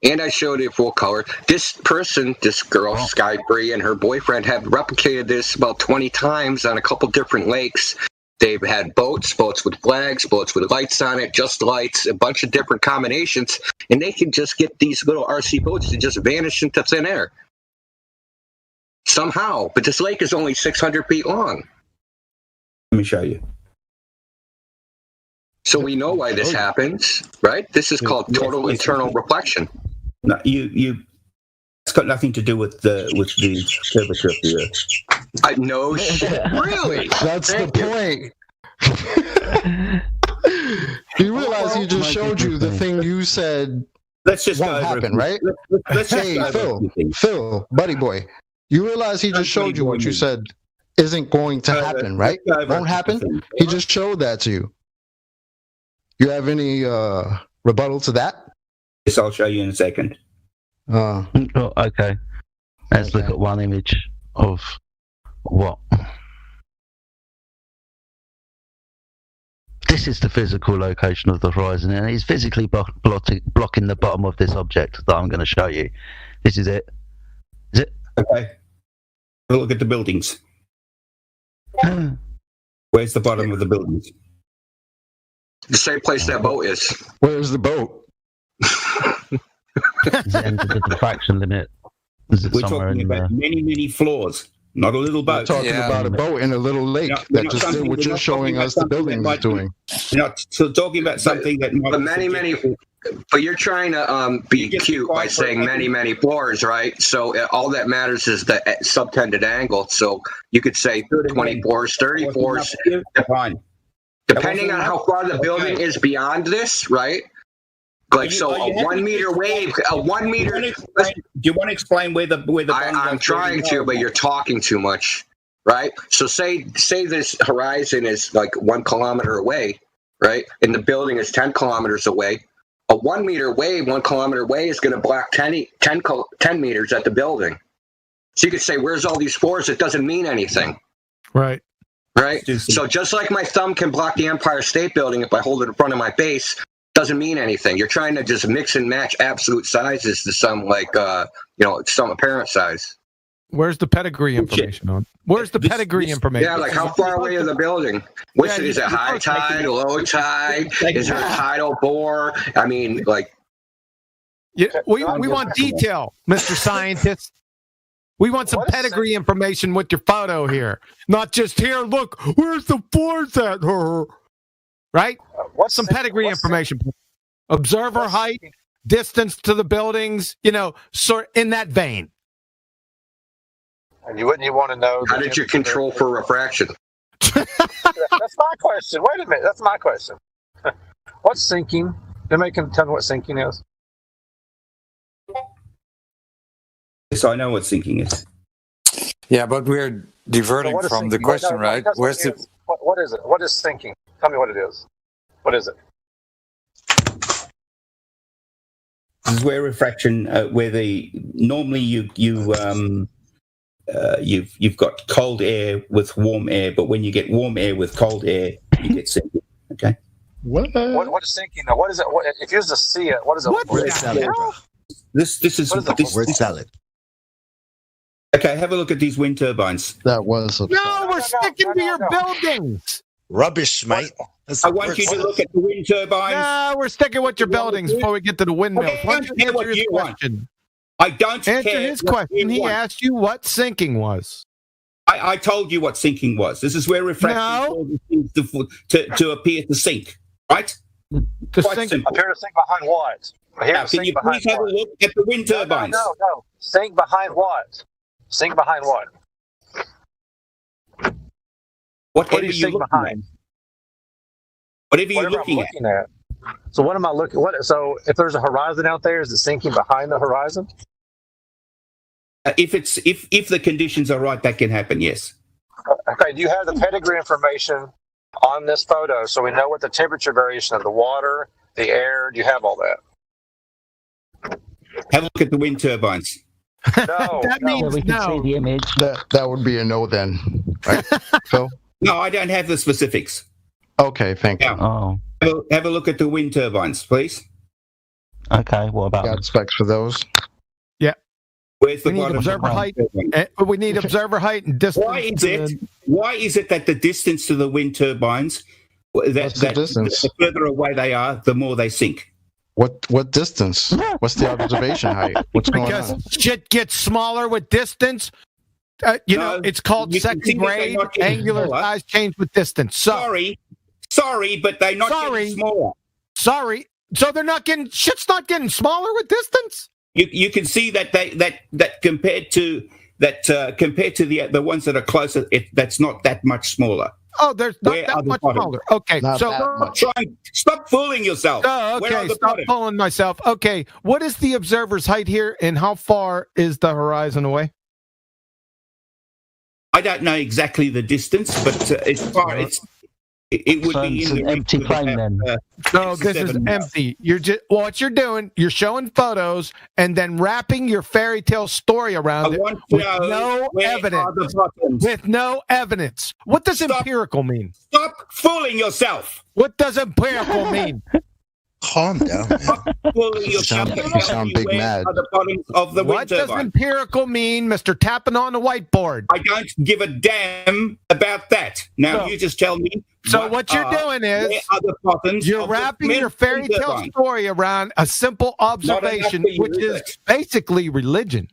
And I showed it full color. This person, this girl, Sky Bree, and her boyfriend have replicated this about 20 times on a couple different lakes. They've had boats with flags, boats with lights on it, just lights, a bunch of different combinations, and they can just get these little RC boats to just vanish into thin air. Somehow. But this lake is only 600 feet long. Let me show you. So we know why this happens, right? This is called total internal reflection. No, it's got nothing to do with the curvature of the Earth. No shit, really? That's the point. You realize he just showed you the thing you said. Let's just won't happen, right? Let's hey, Phil, buddy boy. You realize he just showed you what you said isn't going to happen, right? Won't happen. He just showed that to you. You have any rebuttal to that? Yes, I'll show you in a second. Okay. Let's look at one image of what? This is the physical location of the horizon, and it's physically blocking the bottom of this object that I'm going to show you. This is it. Is it? Okay. Look at the buildings. Where's the bottom of the buildings? The same place that boat is. Where's the boat? Is it into the diffraction limit? Is it We're talking about many floors, not a little boat. We're talking about a boat in a little lake that just did what you're showing us the building is doing. You're not talking about something that might but you're trying to be cute by saying many floors, right? So all that matters is the subtended angle. So you could say 20 floors, 30 floors. Depending on how far the building is beyond this, right? Like, so a 1 meter wave, a 1 meter. Do you want to explain where the I'm trying to, but you're talking too much, right? So say this horizon is like 1 kilometer away, right? And the building is 10 kilometers away. A 1 meter wave, 1 kilometer away is going to block 10 meters at the building. So you could say, where's all these floors? It doesn't mean anything. Right. Right? So just like my thumb can block the Empire State Building if I hold it in front of my face, doesn't mean anything. You're trying to just mix and match absolute sizes to some some apparent size. Where's the pedigree information on? Where's the pedigree information? Yeah, like how far away is the building? Is it high tide, low tide? Is there a tidal bore? I mean, like. Yeah, we want detail, Mr. Scientist. We want some pedigree information with your photo here, not just here. Look, where's the floors at? Right? Some pedigree information. Observer height, distance to the buildings. Sort in that vein. And you want to know? How did you control for refraction? That's my question. Wait a minute. That's my question. What's sinking? Anybody can tell me what sinking is? Yes, I know what sinking is. Yeah, but we're diverting from the question, right? What is it? What is sinking? Tell me what it is. What is it? This is where refraction, normally you've got cold air with warm air, but when you get warm air with cold air, you get sinking. Okay. What is sinking? Now, what is it? If you use to see it, what is it? Word salad. This is word salad. Okay, have a look at these wind turbines. That was no, we're sticking to your buildings. Rubbish, mate. I want you to look at the wind turbines. No, we're sticking with your buildings before we get to the windmills. Okay, I don't care what you want. I don't answer care his question. He asked you what sinking was. I told you what sinking was. This is where refraction seems to appear to sink, right? To sink. Appear to sink behind what? Can you please have a look at the wind turbines? No. Sink behind what? Sink behind what? Whatever you're looking at. Whatever you're looking at. So what am I looking? So if there's a horizon out there, is it sinking behind the horizon? If the conditions are right, that can happen. Yes. Okay. Do you have the pedigree information on this photo so we know what the temperature variation of the water, the air? Do you have all that? Have a look at the wind turbines. No, that means we can no. see the image. That would be a no then, right, Phil? No, I don't have the specifics. Okay, thank you. Oh, Have a look at the wind turbines, please. okay. What about Got specs for those? Yeah. Where's the We need bottom? observer height. We need observer height and distance. Why is it that the distance to the wind turbines, distance? The further away they are, the more they sink? What distance? What's the observation height? What's going on? Because shit gets smaller with distance. It's called second grade angular size change with distance. Sorry, but they're not getting smaller. Sorry, so they're not getting shit's not getting smaller with distance. You can see that that compared to the ones that are closer, that's not that much smaller. Oh, there's not that much smaller. Okay, stop fooling yourself. Oh, okay, stop fooling myself. Okay, what is the observer's height here, and how far is the horizon away? I don't know exactly the distance, but as far as it would be in an empty plane then. No, this is empty. What you're doing, you're showing photos and then wrapping your fairy tale story around it with no evidence. With no evidence. What does empirical mean? Stop fooling yourself. What does empirical mean? Calm down. You sound big mad. What does empirical mean, Mr. Tapping on the whiteboard? I don't give a damn about that. Now you just tell me. So what you're doing is you're wrapping your fairy tale story around a simple observation, which is basically religion.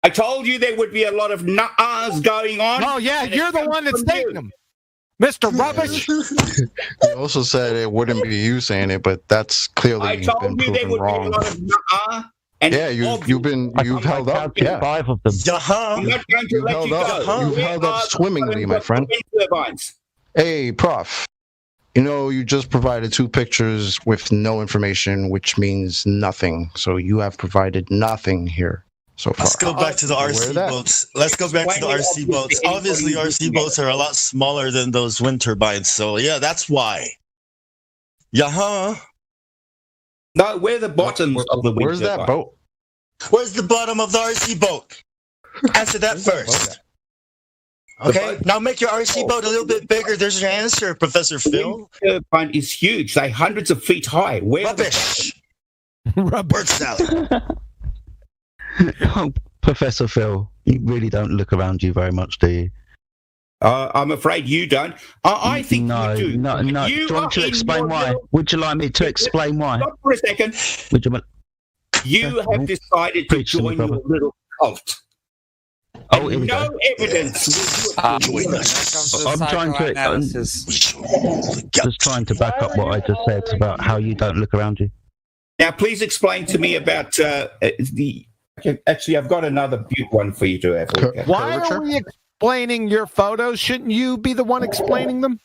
I told you there would be a lot of nuh-ahs going on. Oh yeah, you're the one that's taking them. Mr. Rubbish. You also said it wouldn't be you saying it, but that's clearly been proven wrong. Be a lot of nuh-uh. And you've held up. Yeah, 5 of them. I'm not going to let you go. You've held up swimmingly, my friend. Hey, Prof. You just provided 2 pictures with no information, which means nothing. So you have provided nothing here. So far. Let's go back to the RC boats. Obviously, RC boats are a lot smaller than those wind turbines. So, yeah, that's why. Yeah, No, where the bottom of the wind Where's that boat? Where's the bottom of the RC boat? Answer that first. Okay, now make your RC boat a little bit bigger. There's your answer, Professor Phil. The turbine is huge. They're hundreds of feet high. Rubbish. Word salad. Professor Phil, you really don't look around you very much, do you? I'm afraid you don't. I think no, you do. No. Do you want to explain why? Would you like me to explain why? Stop for a second. You have decided to join your little cult. Oh, no evidence. I'm trying to just trying to back up what I just said about how you don't look around you. Now, please explain to me about the. Actually, I've got another one for you to have a look at. Why are we explaining your photos? Shouldn't you be the one explaining them?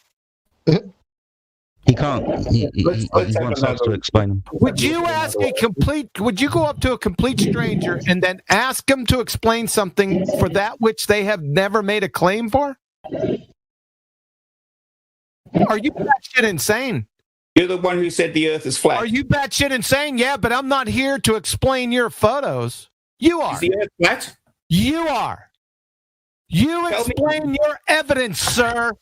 He can't. He wants us to explain them. Would you go up to a complete stranger and then ask them to explain something for that which they have never made a claim for? Are you batshit insane? You're the one who said the Earth is flat. Are you batshit insane? Yeah, but I'm not here to explain your photos. You are. Is the Earth flat? You are. You explain your evidence, sir.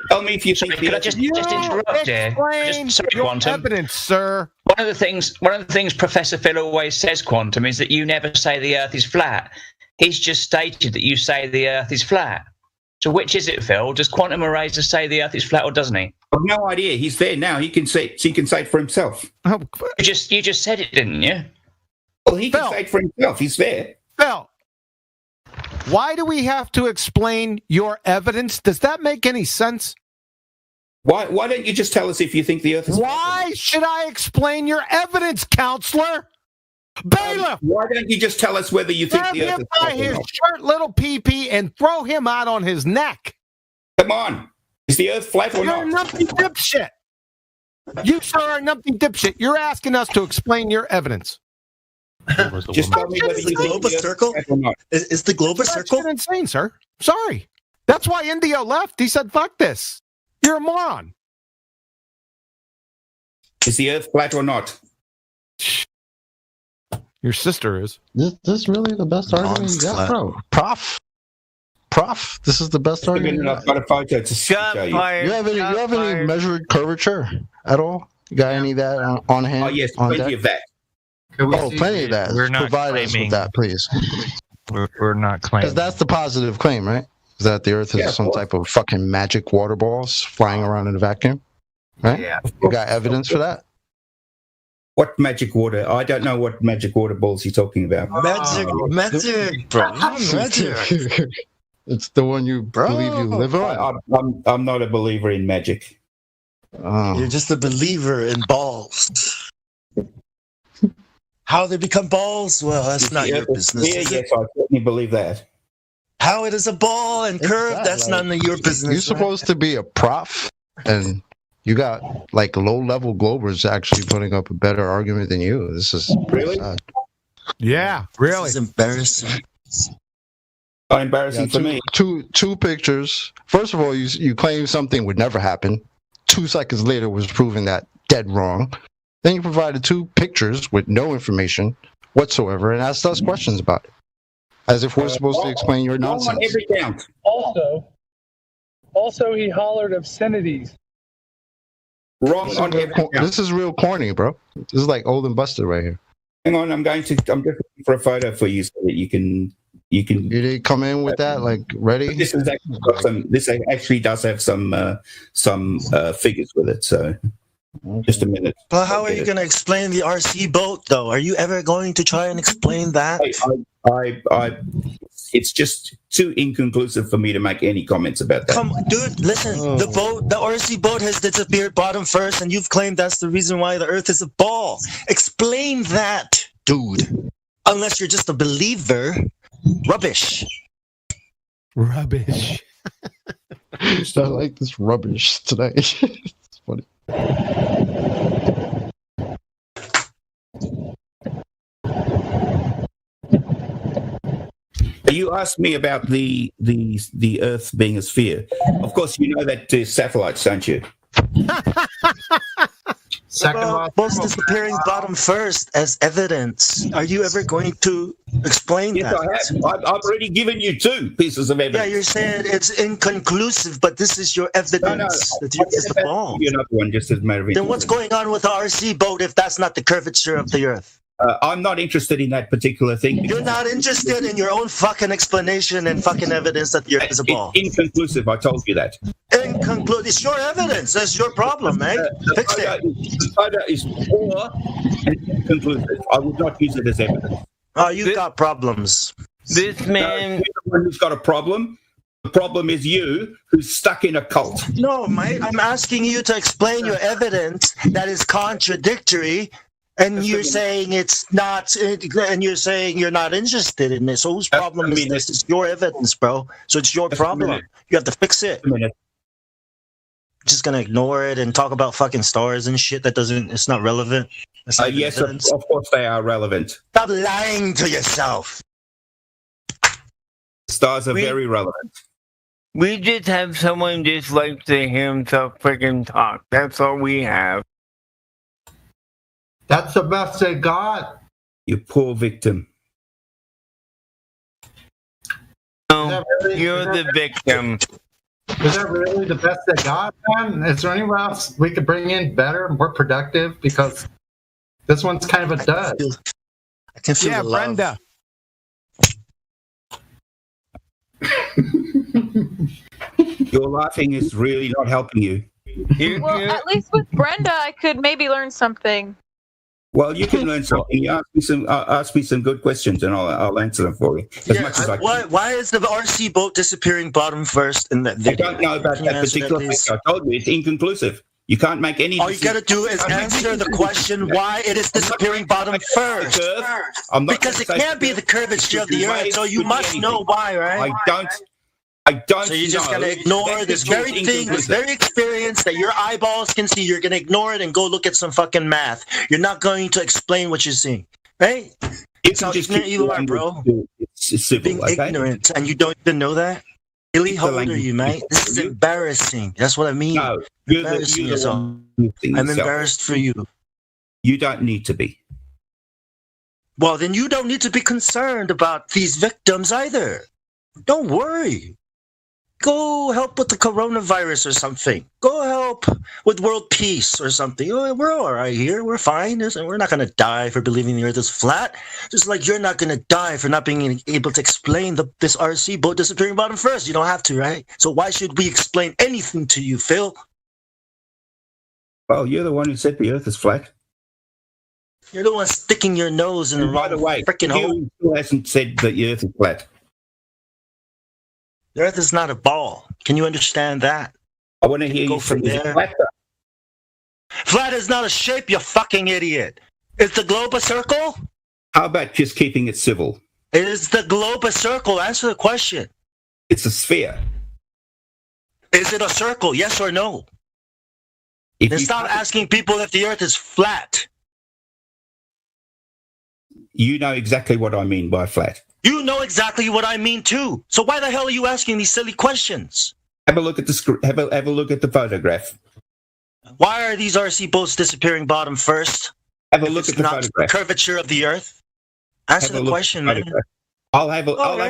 Tell me if you think Could I just interrupt you? Sorry, Quantum. Evidence, sir. One of the things Professor Phil always says, Quantum, is that you never say the Earth is flat. He's just stated that you say the Earth is flat. So which is it, Phil? Does Quantum Eraser say the Earth is flat, or doesn't he? I've no idea. He's there now. He can say it for himself. Oh, you just said it, didn't you? Well, he can say it for himself. He's there. Phil, why do we have to explain your evidence? Does that make any sense? Why don't you just tell us if you think the Earth is flat? Why should I explain your evidence, counselor? Bailiff! Why don't you just tell us whether you think the Earth is flat? Grab him by his short little pee-pee and throw him out on his neck. Come on. Is the Earth flat or not? You're a numpty dipshit. You, sir, are a numpty dipshit. You're asking us to explain your evidence. Just tell me whether the globe a circle? Is the globe a circle? That's insane, sir. Sorry. That's why Indio left. He said, fuck this. You're a moron. Is the Earth flat or not? Your sister is. Is this really the best argument you got, bro? Prof, this is the best argument. I've got a photo to show you. You have any measured curvature at all? You got any of that on hand? Oh yes, plenty of that. Plenty of that. We're not Provide us with that, please. We're not claiming. Because that's the positive claim, right? Is that the Earth is some type of fucking magic water balls flying around in a vacuum, right? Yeah. You got evidence for that? What magic water? I don't know what magic water balls you're talking about. Magic, bro. Magic. It's the one you believe you live on. I'm not a believer in magic. You're just a believer in balls. How they become balls? Well, that's not your business. Yes, I certainly believe that. How it is a ball and curved, that's none of your business. You're supposed to be a prof, and you got like low-level Globers actually putting up a better argument than you. This is pretty sad. Yeah, really. This is embarrassing. Embarrassing for me. Two pictures. First of all, you claim something would never happen. 2 seconds later was proven that dead wrong. Then you provided 2 pictures with no information whatsoever and asked us questions about it. As if we're supposed to explain your nonsense. Also, he hollered obscenities. Wrong on every count. This is real corny, bro. This is like old and busted right here. Hang on, I'm just looking for a photo for you so that you can. You did come in with that like ready? This is actually got some. This actually does have some figures with it. So, just a minute. But how are you going to explain the RC boat, though? Are you ever going to try and explain that? It's just too inconclusive for me to make any comments about that. Come, dude, listen. The RC boat has disappeared bottom first, and you've claimed that's the reason why the Earth is a ball. Explain that, dude. Unless you're just a believer. Rubbish. I like this rubbish today. It's funny. You asked me about the Earth being a sphere. Of course, you know that satellites, don't you? Most disappearing bottom first as evidence. Are you ever going to explain that? Yes, I have. I've already given you 2 pieces of evidence. Yeah, you're saying it's inconclusive, but this is your evidence that you is the ball. Another one, just as a matter of then what's going on with the RC boat if that's not the curvature of the Earth? I'm not interested in that particular thing. You're not interested in your own fucking explanation and fucking evidence that the Earth is a ball. It's inconclusive. I told you that. Inconclusive. It's your evidence. That's your problem, man. Fix it. The photo is poor and inconclusive. I would not use it as evidence. Oh, you've got problems. This man. You're the one who's got a problem. The problem is you, who's stuck in a cult. No, mate. I'm asking you to explain your evidence that is contradictory. And you're saying it's not, and you're saying you're not interested in this. So whose problem is this? It's your evidence, bro. So it's your problem. You have to fix it. Just gonna ignore it and talk about fucking stars and shit it's not relevant. Yes, of course they are relevant. Stop lying to yourself. Stars are very relevant. We just have someone just like to hear himself freaking talk. That's all we have. That's the best they got. You poor victim. No, you're the victim. Is that really the best they got, man? Is there anyone else we could bring in better, more productive? Because this one's kind of a dud. I can feel the love. Brenda. Your laughing is really not helping you. Well, at least with Brenda, I could maybe learn something. Well, you can learn something. You ask me some good questions, and I'll answer them for you as much as I can. Why is the RC boat disappearing bottom first in that video? I don't know about that particular thing. I told you it's inconclusive. You can't make any. All you got to do is answer the question why it is disappearing bottom first. Because it can't be the curvature of the Earth, so you must know why, right? I don't. So you're just going to ignore this very thing, this very experience that your eyeballs can see. You're going to ignore it and go look at some fucking math. You're not going to explain what you're seeing, right? It's how ignorant you are, bro. Civil, being ignorant, and you don't even know that. Really, how old are you, mate? This is embarrassing. That's what I mean. No, I'm embarrassed for you. You don't need to be. Well, then you don't need to be concerned about these victims either. Don't worry. Go help with the coronavirus or something. Go help with world peace or something. Oh, we're all right here. We're fine. We're not going to die for believing the earth is flat. Just like you're not going to die for not being able to explain this RC boat disappearing bottom first. You don't have to, right? So why should we explain anything to you, Phil? Well, you're the one who said the earth is flat. You're the one sticking your nose in the wrong freaking hole. Who hasn't said that the earth is flat? The earth is not a ball. Can you understand that? I want to hear you from there. Flat is not a shape, you fucking idiot. Is the globe a circle? How about just keeping it civil? Is the globe a circle? Answer the question. It's a sphere. Is it a circle? Yes or no? Then stop asking people if the earth is flat. You know exactly what I mean by flat. You know exactly what I mean too. So why the hell are you asking these silly questions? Have a look at the have a look at the photograph. Why are these RC boats disappearing bottom first? Have a look at the photograph. The curvature of the earth. Answer the question, man. I'll have a go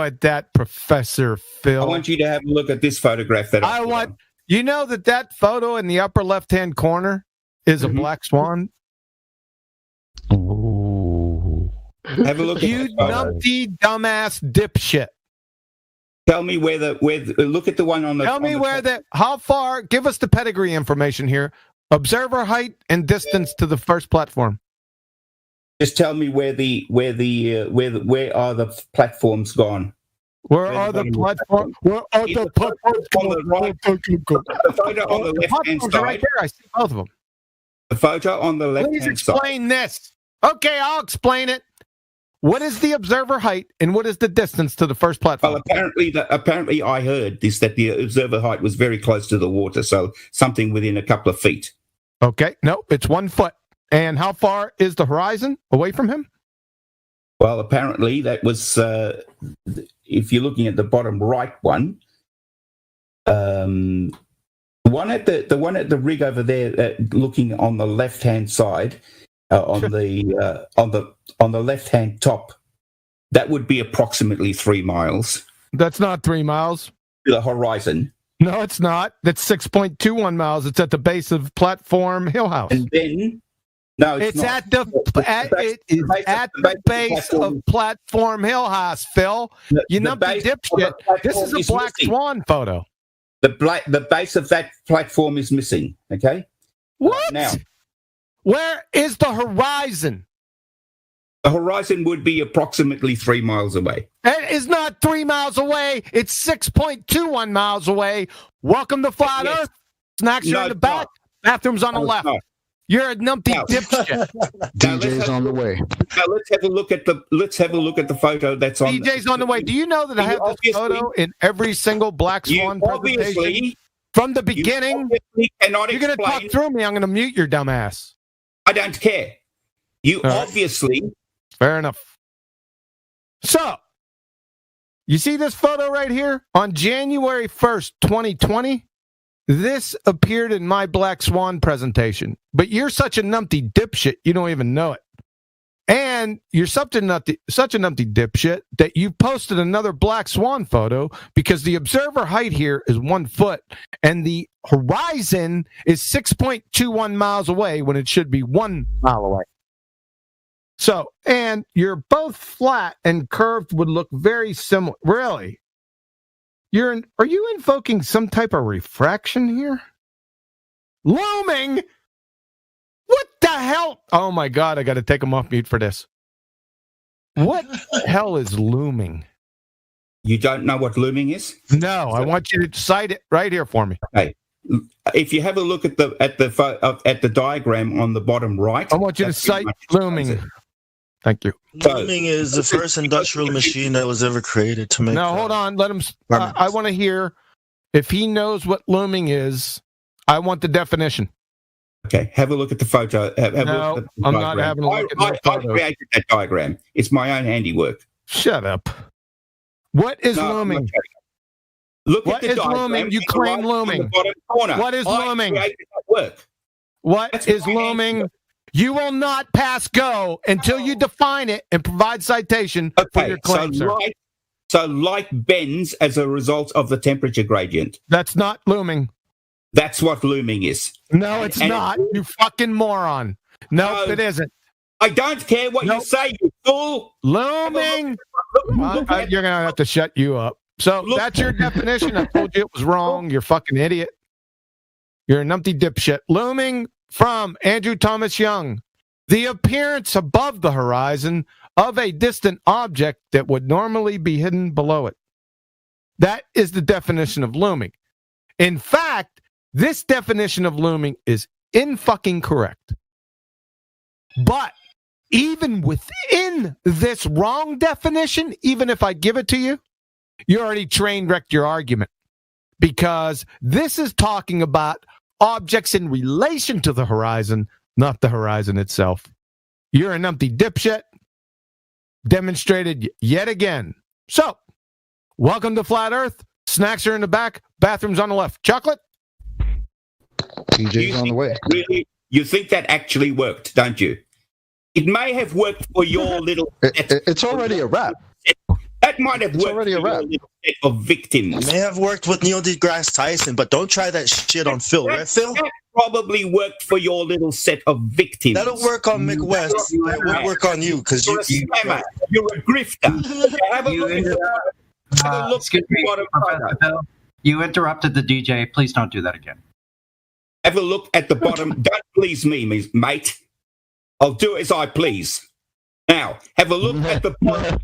at that, Professor Phil. I want you to have a look at this photograph that I want. You know that photo in the upper left-hand corner is a black swan? Ooh. Have a look at you numpty dumbass dipshit. Tell me where look at the one on the. Tell me how far, give us the pedigree information here. Observer height and distance to the first platform. Just tell me where are the platforms gone? Where are the platforms? Where are the platforms? The photo on the left-hand side. Right there. I see both of them. The photo on the left-hand side. Please explain this. Okay, I'll explain it. What is the observer height and what is the distance to the first platform? Well, apparently I heard this, that the observer height was very close to the water, so something within a couple of feet. Okay, no, it's 1 foot. And how far is the horizon away from him? Well, apparently that was, if you're looking at the bottom right one, the one at the rig over there, looking on the left-hand side, on the left-hand top, that would be approximately 3 miles. That's not 3 miles. To the horizon. No, it's not. That's 6.21 miles. It's at the base of Platform Hill House. And then, no, it's not. At the base of Platform Hill House, Phil. You numpty dipshit. This is a black swan photo. The base of that platform is missing. Okay. What? Now, where is the horizon? The horizon would be approximately 3 miles away. It is not 3 miles away. It's 6.21 miles away. Welcome to Flat Earth. Snacks are in the back. Bathrooms on the left. You're a numpty dipshit. DJ's on the way. Now let's have a look at the photo that's on. DJ's on the way. Do you know that I have this photo in every single Black Swan presentation from the beginning? You're going to talk through me. I'm going to mute your dumb ass. I don't care. You obviously. Fair enough. So, you see this photo right here? On January 1st, 2020, this appeared in my Black Swan presentation. But you're such a numpty dipshit, you don't even know it. And you're such a numpty dipshit that you posted another Black Swan photo because the observer height here is 1 foot and the horizon is 6.21 miles away when it should be 1 mile away. So, and you're both flat and curved would look very similar. Really? Are you invoking some type of refraction here? Looming? What the hell? Oh my God, I got to take them off mute for this. What the hell is looming? You don't know what looming is? No, I want you to cite it right here for me. Okay. If you have a look at the diagram on the bottom right, I want you to cite looming. Thank you. Looming is the first industrial machine that was ever created to make. No, hold on. Let him. I want to hear if he knows what looming is. I want the definition. Okay, have a look at the photo. No, I'm not having a look at the photo. I created that diagram. It's my own handiwork. Shut up. What is looming? Look at the diagram. Looming? You claim looming. Bottom corner. What is looming? I created that work. what is looming. You will not pass go until you define it and provide citation for your claim, sir. So light bends as a result of the temperature gradient. That's not looming. That's what looming is. No, it's not. You fucking moron. No, it isn't. I don't care what you say, you fool. Looming. You're going to have to shut you up. So that's your definition. I told you it was wrong. You're a fucking idiot. You're a numpty dipshit. Looming from Andrew Thomas Young. The appearance above the horizon of a distant object that would normally be hidden below it. That is the definition of looming. In fact, this definition of looming is in-fucking correct. But even within this wrong definition, even if I give it to you, you already train-wrecked your argument. Because this is talking about objects in relation to the horizon, not the horizon itself. You're a numpty dipshit. Demonstrated yet again. So, welcome to Flat Earth. Snacks are in the back. Bathrooms on the left. Chocolate? PJ's on the way. Really, you think that actually worked, don't you? It may have worked for your little... It's already a wrap. That might have worked already a wrap. for your little set of victims. It may have worked with Neil deGrasse Tyson, but don't try that shit on Phil, right, Phil? That probably worked for your little set of victims. That'll work on Mick West. It won't work on you because you're a scammer. You're a grifter. Have a look at the bottom. You interrupted the DJ. Please don't do that again. Have a look at the bottom. Don't please me, mate. I'll do as I please. Now, have a look at the bottom.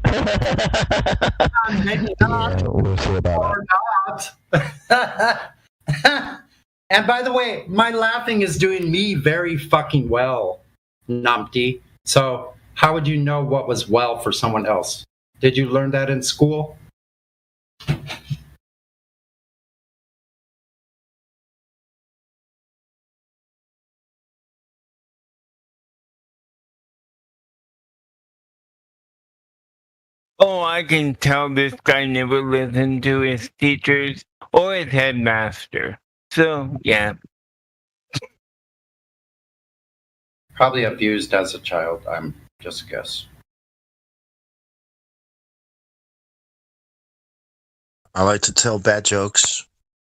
Maybe not. We'll see about that. And by the way, my laughing is doing me very fucking well, numpty. So how would you know what was well for someone else? Did you learn that in school? Oh, I can tell this guy never listened to his teachers or his headmaster. So, yeah. Probably abused as a child, I'm just a guess. I like to tell bad jokes.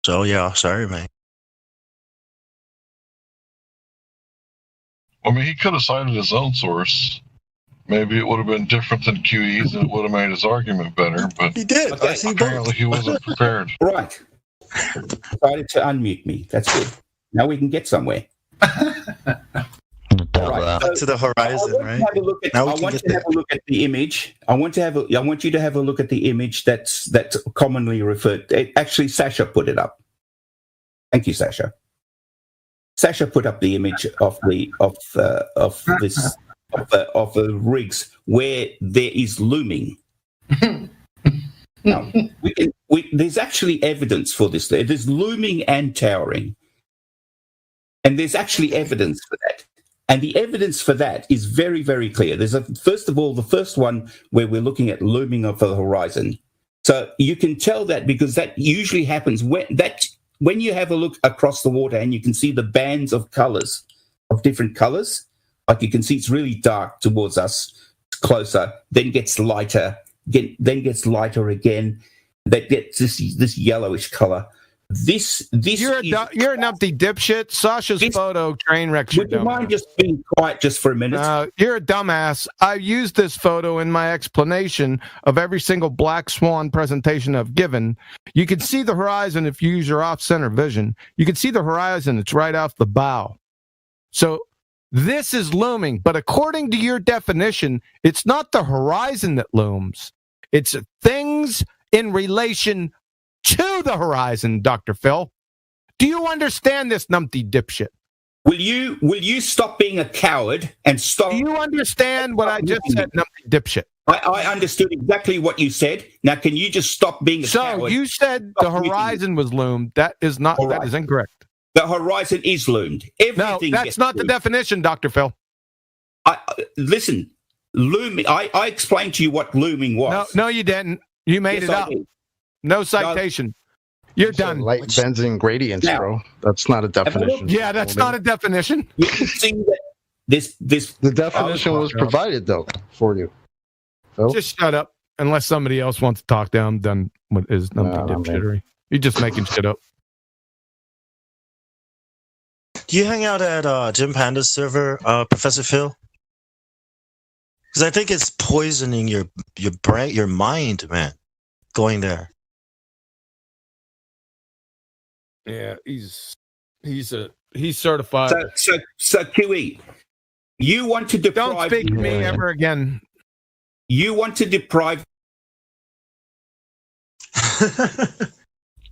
So, yeah, sorry, man. I mean, he could have cited his own source. Maybe it would have been different than QE's and it would have made his argument better, but he did. Apparently he wasn't prepared. Right. Decided to unmute me. That's good. Now we can get somewhere. Right. Back to the horizon, right? I want to have a look at the image. I want you to have a look at the image that's commonly referred. Actually, Sasha put it up. Thank you, Sasha. Sasha put up the image of the rigs where there is looming. Now, there's actually evidence for this. There's looming and towering. And there's actually evidence for that. And the evidence for that is very, very clear. First of all, the first one where we're looking at looming of the horizon. So you can tell that because that usually happens when you have a look across the water and you can see the bands of colors, of different colors. Like you can see it's really dark towards us, closer, then gets lighter, then gets lighter again, that gets this yellowish color. You're a numpty dipshit. Sasha's photo train wrecks your dumbass. Would you mind just being quiet just for a minute? You're a dumbass. I used this photo in my explanation of every single Black Swan presentation I've given. You can see the horizon if you use your off-center vision. You can see the horizon. It's right off the bow. So this is looming, but according to your definition, it's not the horizon that looms. It's things in relation to the horizon, Dr. Phil. Do you understand this, numpty dipshit? Will you stop being a coward and stop? Do you understand what I just said, numpty dipshit? I understood exactly what you said. Now, can you just stop being a coward? So you said the horizon was loomed. That is not. Right. That is incorrect. The horizon is loomed. Everything. No, that's not the definition, Dr. Phil. Listen, looming. I explained to you what looming was. No, you didn't. You made it up. No citation. You're done. Light benzene gradients, bro. That's not a definition. Yeah, that's not a definition. You can see that the definition was provided though for you. So? Just shut up. Unless somebody else wants to talk down, done with his dipshittery. You're just making shit up. Do you hang out at Jim Panda's server, Professor Phil? Because I think it's poisoning your brain, your mind, man. Going there. Yeah, he's certified. So QE, you want to deprive? Don't speak to me ever again. You want to deprive?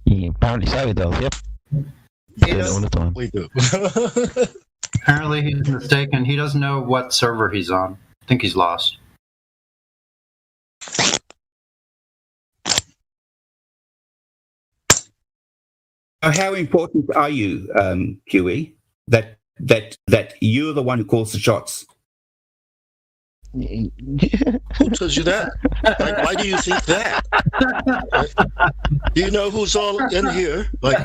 Yeah, apparently so he does. Yep. All the time. We do. Apparently he's mistaken. He doesn't know what server he's on. I think he's lost. How important are you, QE? That you're the one who calls the shots. Who tells you that? Like, why do you think that? Do you know who's all in here? Like,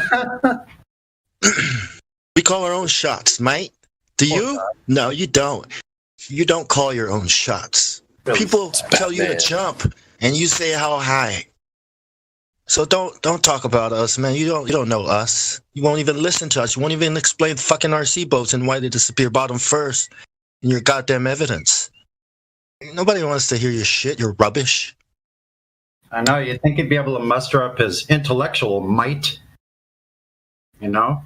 we call our own shots, mate. Do you? No, you don't. You don't call your own shots. People tell you to jump, and you say how high. So don't talk about us, man. You don't know us. You won't even listen to us. You won't even explain the fucking RC boats and why they disappear bottom first in your goddamn evidence. Nobody wants to hear your shit. You're rubbish. I know. You think he'd be able to muster up his intellectual might? You know,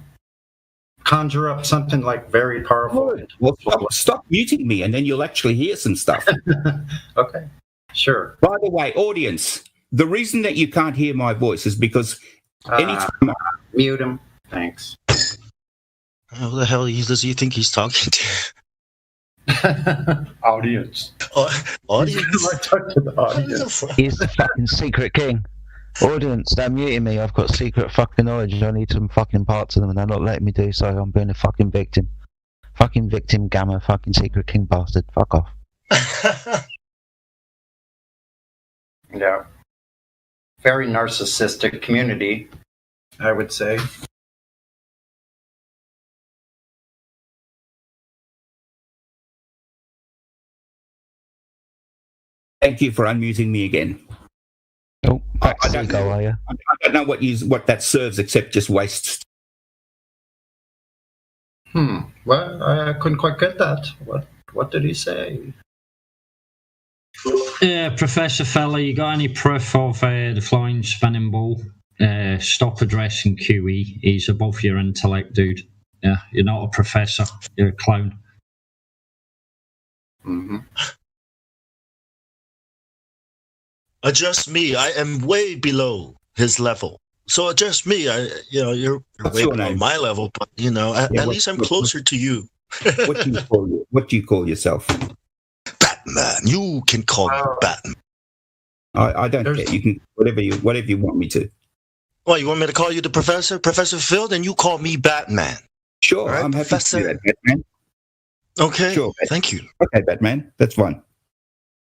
conjure up something like very powerful. Well, stop muting me, and then you'll actually hear some stuff. Okay, sure. By the way, audience, the reason that you can't hear my voice is because anytime mute him. Thanks. Who the hell does he think he's talking to? Audience. Audience. I talk to the audience. He's the fucking secret king. Audience, they're muting me. I've got secret fucking knowledge. I need some fucking parts of them, and they're not letting me do so. I'm being a fucking victim. Fucking victim, Gamma. Fucking secret king bastard. Fuck off. Yeah. Very narcissistic community, I would say. Thank you for unmuting me again. Oh, I don't know what that serves except just waste. Well, I couldn't quite get that. What did he say? Professor Feller, you got any proof of the flying spinning ball? Stop addressing QE. He's above your intellect, dude. Yeah, you're not a professor. You're a clown. Mm-hmm. Adjust me. I am way below his level. So adjust me. You're way below my level, but at least I'm closer to you. What do you call yourself? Batman. You can call me Batman. I don't care. You can whatever you want me to. Well, you want me to call you the Professor Phil? Then you call me Batman. Sure, right, I'm happy to do that, Batman. Okay. Sure. Thank you. Okay, Batman. That's fine.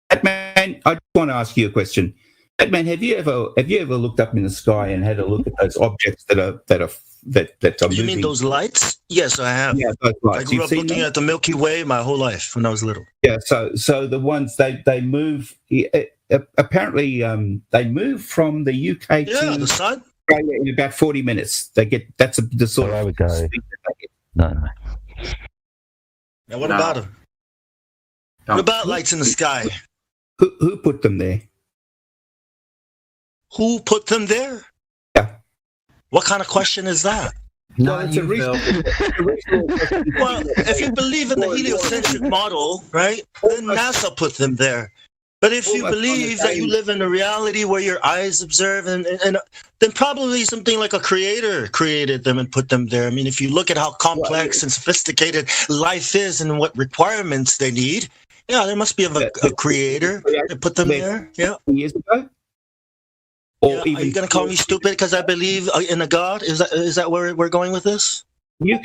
Batman, I just want to ask you a question. Batman, have you ever looked up in the sky and had a look at those objects that are You moving? mean those lights? Yes, I have. Yeah, those lights. I grew up looking at the Milky Way my whole life when I was little. Yeah, so the ones they move. Apparently, they move from the UK to the sun Australia in about 40 minutes. That's the sort of go. speed that they get. No. Now, what about them? What about lights in the sky? Who put them there? Who put them there? Yeah. What kind of question is that? Well, it's well, if you believe in the heliocentric model, right, then NASA put them there. But if you believe that you live in a reality where your eyes observe, and then probably something like a creator created them and put them there. I mean, if you look at how complex and sophisticated life is and what requirements they need, yeah, there must be a creator that put them there. Yeah. Years ago. Are you going to call me stupid because I believe in a God? Is that where we're going with this? You're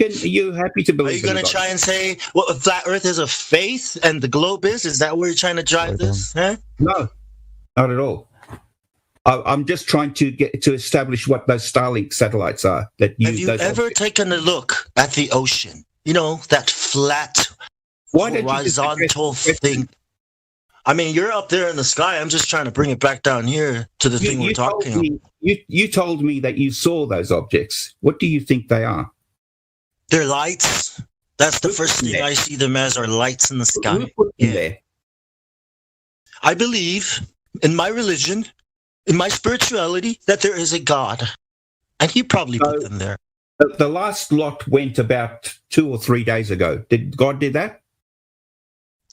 happy to believe. Are you going to try and say, well, flat Earth is a faith and the globe is? Is that where you're trying to drive this? Huh? No, not at all. I'm just trying to get to establish what those Starlink satellites are. That Have you ever taken a look at the ocean? You know, that flat, horizontal thing. I mean, you're up there in the sky. I'm just trying to bring it back down here to the thing we're talking about. You told me that you saw those objects. What do you think they are? They're lights. That's the first thing I see them as, are lights in the sky. Who put them there? I believe in my religion, in my spirituality, that there is a God. And he probably put them there. The last lot went about 2 or 3 days ago. Did God do that?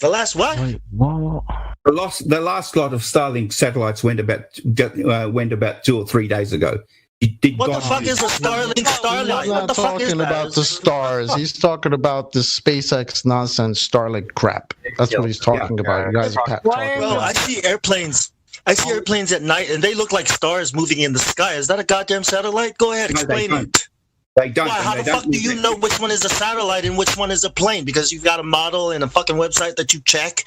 The last what? Wait, what? The last lot of Starlink satellites went about 2 or 3 days ago. What the fuck is a Starlink starlight? He's not talking about the stars. He's talking about the SpaceX nonsense Starlink crap. That's what he's talking about. You guys are talking Well, I see airplanes. I see airplanes at night, and they look like stars moving in the sky. Is that a goddamn satellite? Go ahead, explain it. They don't. Why, how the fuck do you know which one is a satellite and which one is a plane? Because you've got a model and a fucking website that you check?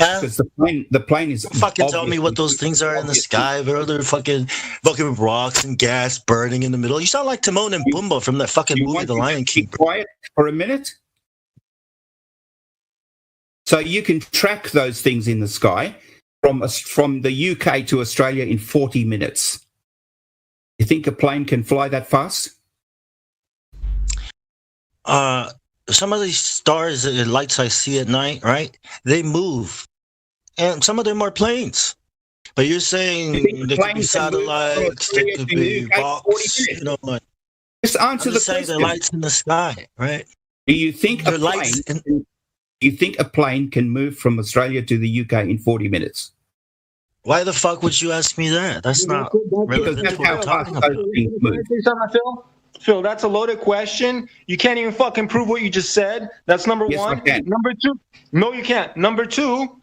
Huh? Because the plane is... Don't fucking tell me what those things are in the sky, bro. They're fucking rocks and gas burning in the middle. You sound like Timon and Pumbaa from that fucking movie, The Lion King. Keep quiet for a minute? So you can track those things in the sky from the UK to Australia in 40 minutes. You think a plane can fly that fast? Some of these stars, the lights I see at night, right? They move. And some of them are planes. But you're saying there could be satellites, there could be rocks, you know, like... Just answer the question. They're lights in the sky, right? Do you think a plane can move from Australia to the UK in 40 minutes? Why the fuck would you ask me that? That's not relevant to what we're talking about. Phil, that's a loaded question. You can't even fucking prove what you just said. That's number one. I can. Number two, no, you can't. Number two,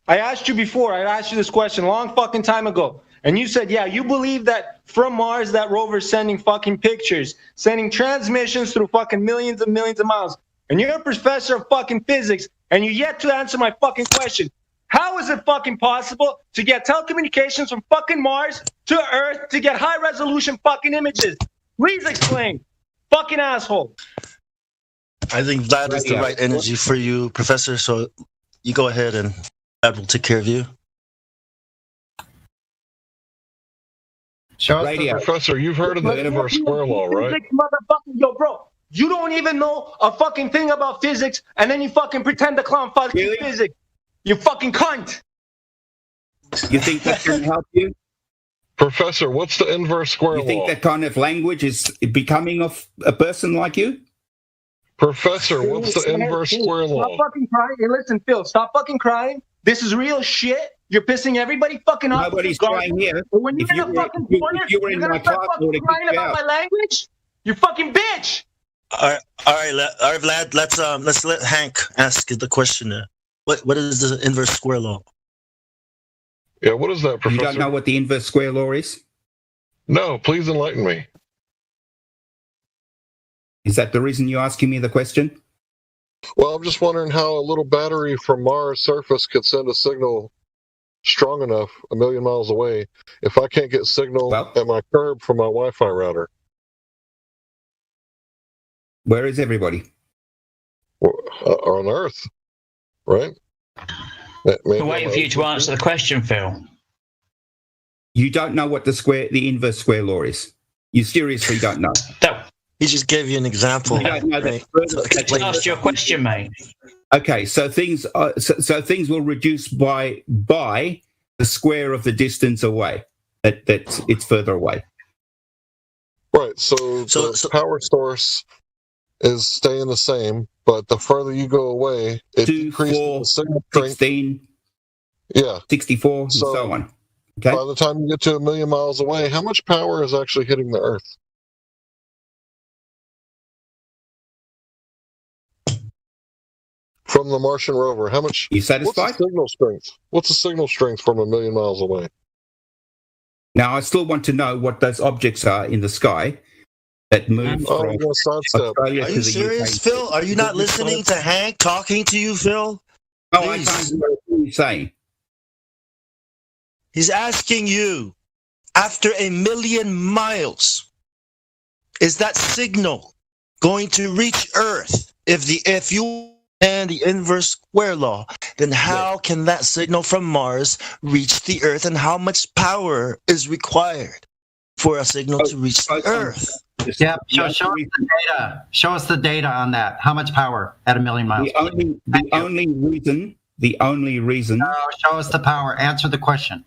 I asked you before. I asked you this question a long fucking time ago. And you said, yeah, you believe that from Mars, that rover's sending fucking pictures, sending transmissions through fucking millions and millions of miles. And you're a professor of fucking physics, and you yet to answer my fucking question. How is it fucking possible to get telecommunications from fucking Mars to Earth to get high resolution fucking images? Please explain. Fucking asshole. I think that is the right energy for you, Professor. So you go ahead and that will take care of you. Professor, you've heard of the inverse square law, right? Yo, bro, you don't even know a fucking thing about physics, and then you fucking pretend to clown fucking physics. You fucking cunt. You think that can help you? Professor, what's the inverse square law? You think that kind of language is becoming of a person like you? Professor, what's the inverse square law? Stop fucking crying. Hey, listen, Phil, stop fucking crying. This is real shit. You're pissing everybody fucking off. Nobody's crying here. But when you're in a fucking corner, you're gonna start fucking crying about my language? You fucking bitch! All right, Vlad. Let's let Hank ask the question. What is the inverse square law? Yeah, what is that, Professor? You don't know what the inverse square law is? No, please enlighten me. Is that the reason you're asking me the question? Well, I'm just wondering how a little battery from Mars' surface could send a signal strong enough 1 million miles away if I can't get signal at my curb from my Wi-Fi router. Where is everybody? On Earth, right? We're waiting for you to answer the question, Phil. You don't know what the inverse square law is. You seriously don't know. He just gave you an example. You don't know that. I asked you a question, mate. Okay, so things will reduce by the square of the distance away. That it's further away. Right. So the power source is staying the same, but the further you go away, it decreases the signal strength. 16, 64, and so on. Okay. By the time you get to 1 million miles away, how much power is actually hitting the Earth? From the Martian rover, how much? You satisfied? What's the signal strength? What's the signal strength from 1 million miles away? Now, I still want to know what those objects are in the sky that move from Australia Are to you the serious, UK. Phil? Are you not listening to Hank talking to you, Phil? No, I can't hear what you're saying. He's asking you after 1,000,000 miles, is that signal going to reach Earth? If you and the inverse square law, then how can that signal from Mars reach the Earth, and how much power is required for a signal to reach the Earth? Yeah, show us the data. Show us the data on that. How much power at 1,000,000 miles? The only reason. No, show us the power. Answer the question.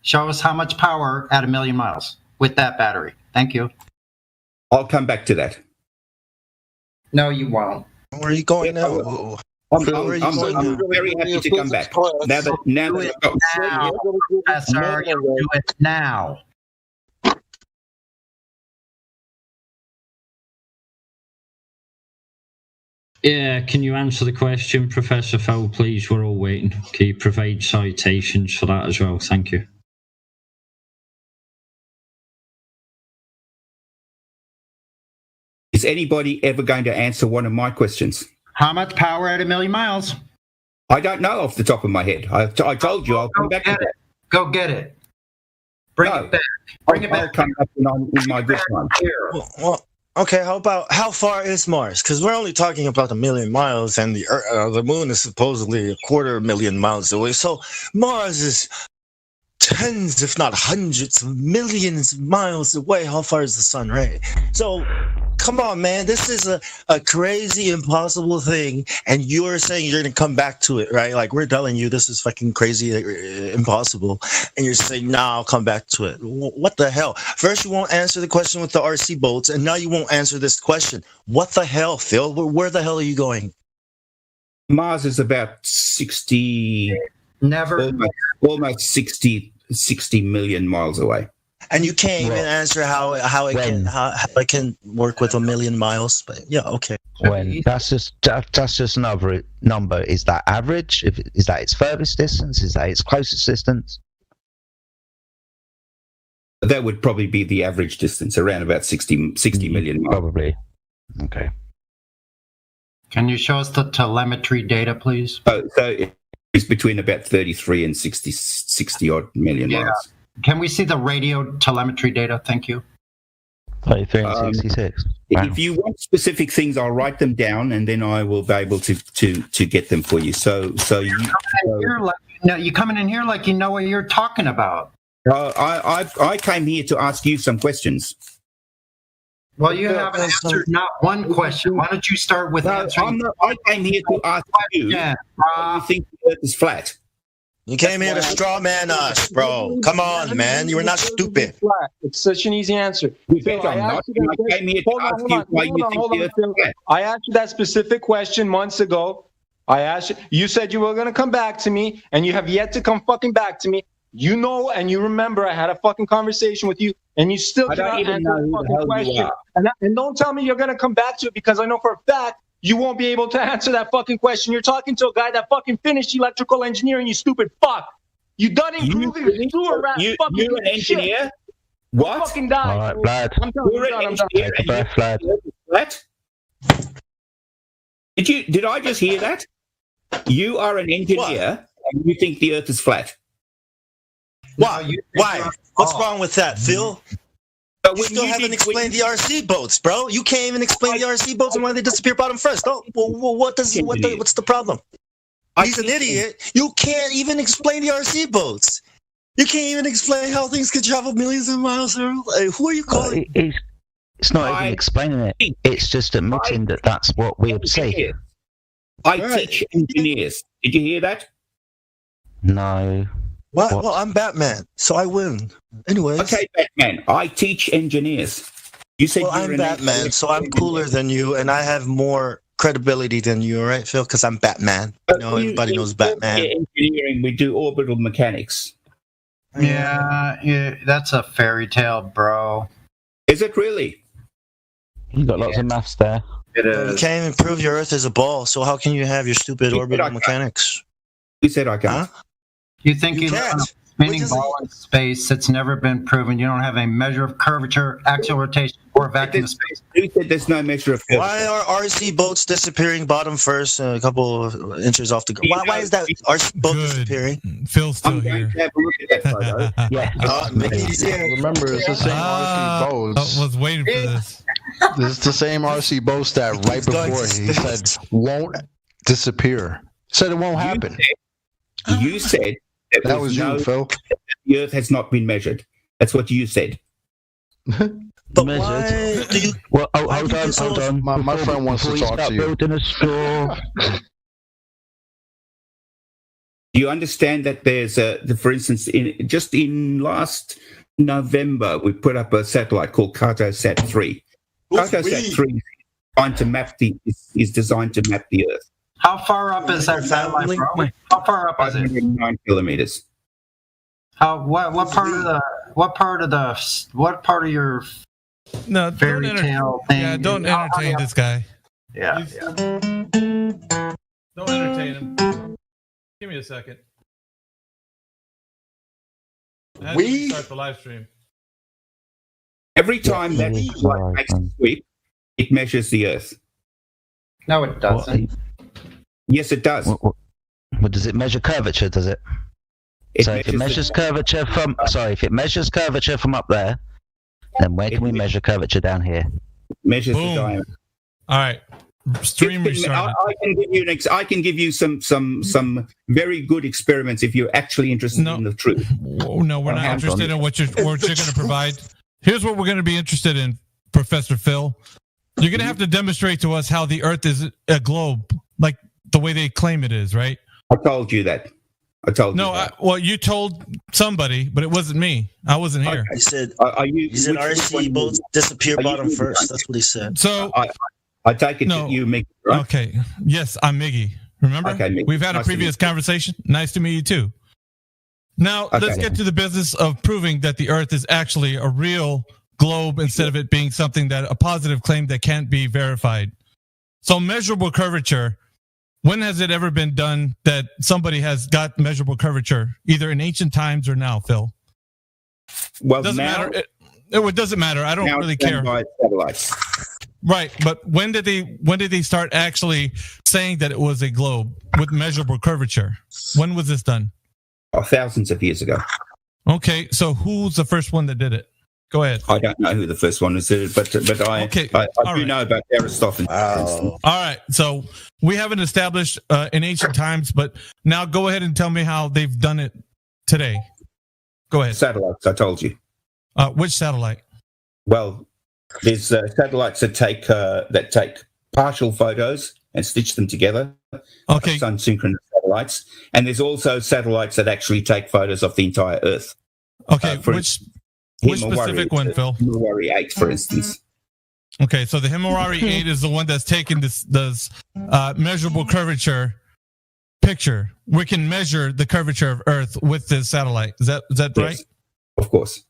Show us how much power at 1,000,000 miles with that battery. Thank you. I'll come back to that. No, you won't. Where are you going now? I'm very happy to come back. Now that Professor, do it now. Yeah, can you answer the question, Professor Phil, please? We're all waiting. Can you provide citations for that as well? Thank you. Is anybody ever going to answer one of my questions? How much power at 1,000,000 miles? I don't know off the top of my head. I told you I'll come back to that. Go get it. Bring it back. Bring it back. I'll come back in my good time. Well, okay, how far is Mars? Because we're only talking about 1,000,000 miles, and the moon is supposedly 250,000 miles away. So Mars is tens, if not hundreds of millions of miles away. How far is the sun, right? So come on, man. This is a crazy, impossible thing, and you're saying you're going to come back to it, right? Like, we're telling you this is fucking crazy, impossible, and you're saying, nah, I'll come back to it. What the hell? First, you won't answer the question with the RC boats, and now you won't answer this question. What the hell, Phil? Where the hell are you going? Mars is about 60... Almost 60 million miles away. And you can't even answer how it can work with 1,000,000 miles. But yeah, okay. When that's just another number. Is that average? Is that its furthest distance? Is that its closest distance? That would probably be the average distance, around about 60 million miles. Probably. Okay. Can you show us the telemetry data, please? So it's between about 33 and 60 odd million miles. Can we see the radio telemetry data? Thank you. 33 and 66. Wow. If you want specific things, I'll write them down, and then I will be able to get them for you. You coming in here like you know what you're talking about. I came here to ask you some questions. Well, you haven't answered not one question. Why don't you start with answering? I came here to ask you. You think the Earth is flat? You came here to straw man us, bro. Come on, man. You were not stupid. It's such an easy answer. I came here to ask you why you think the Earth is flat. I asked you that specific question months ago. I asked you. You said you were going to come back to me, and you have yet to come fucking back to me. You know, and you remember I had a fucking conversation with you, and you still cannot answer the fucking question. And don't tell me you're going to come back to it, because I know for a fact you won't be able to answer that fucking question. You're talking to a guy that fucking finished electrical engineering, you stupid fuck. You done improving sewer rat fucking you're an engineer? Shit. What? Fucking die. All right, Vlad. You're an engineer. Vlad. What? Did I just hear that? You are an engineer, and you think the Earth is flat. Why? What's wrong with that, Phil? You still haven't explained the RC boats, bro. You can't even explain the RC boats and why they disappear bottom first. What's the problem? He's an idiot. You can't even explain the RC boats. You can't even explain how things could travel millions of miles. Who are you calling? It's not even explaining it. It's just admitting that that's what we see. I teach engineers. Did you hear that? No. Well, I'm Batman, so I win. Anyways. Okay, Batman. I teach engineers. You said I'm Batman, so I'm cooler than you, and I have more credibility than you, right, Phil? Because I'm Batman. Everybody knows Batman. Engineering, we do orbital mechanics. Yeah, that's a fairy tale, bro. Is it really? You got lots of maths there. It is. You can't even prove your Earth is a ball, so how can you have your stupid orbital mechanics? You said I can't. You think you can't? spinning ball in space. It's never been proven. You don't have a measure of curvature, axial rotation, or vacuum of space. Who said there's no measure of curvature? Why are RC boats disappearing bottom first, a couple of inches off the ground? Why is that RC boat disappearing? Phil's still here. Yeah. Remember, it's the same RC boats. I was waiting for this. This is the same RC boats that right before he said won't disappear. Said it won't happen. You said that was you, Phil. The Earth has not been measured. That's what you said. But why do you? Well, hold on. My friend wants to talk to you. Building a store. Do you understand that there's for instance, in last November, we put up a satellite called Cartosat 3. Cartosat 3 is designed to map the Earth. How far up is that satellite from? How far up is it? 9 kilometers. What part of your no fairy tale thing? Yeah, don't entertain this guy. Yeah. Don't entertain him. Give me a second. We start the live stream. Every time that light makes a sweep, it measures the Earth. No, it doesn't. Yes, it does. What does it measure curvature? Does it? So if it measures curvature from up there, then where can we measure curvature down here? Measures the diameter. All right. Stream restarted. I can give you some very good experiments if you're actually interested in the truth. No, we're not interested in what you're going to provide. Here's what we're going to be interested in, Professor Phil. You're going to have to demonstrate to us how the Earth is a globe, like the way they claim it is, right? I told you that. Well, you told somebody, but it wasn't me. I wasn't here. He said RC boats disappear bottom first. That's what he said. So I take it that you, Miggy, right? Okay. Yes, I'm Miggy. Remember? Okay, Miggy. We've had a previous conversation. Nice to meet you, too. Now, let's get to the business of proving that the Earth is actually a real globe instead of it being something that a positive claim that can't be verified. So measurable curvature, when has it ever been done that somebody has got measurable curvature, either in ancient times or now, Phil? Well, doesn't matter. It doesn't matter. I don't really care. Satellites. Right, but when did they start actually saying that it was a globe with measurable curvature? When was this done? Thousands of years ago. Okay, so who's the first one that did it? Go ahead. I don't know who the first one was, but I do know about Aristophanes. All right, so we haven't established in ancient times, but now go ahead and tell me how they've done it today. Go ahead. Satellites, I told you. Which satellite? Well, there's satellites that take partial photos and stitch them together. Okay. Sun synchronous satellites, and there's also satellites that actually take photos of the entire Earth. Okay, which specific one, Phil? Himawari 8, for instance. Okay, so the Himawari 8 is the one that's taken this measurable curvature picture. We can measure the curvature of Earth with this satellite. Is that Yes, right? Of course.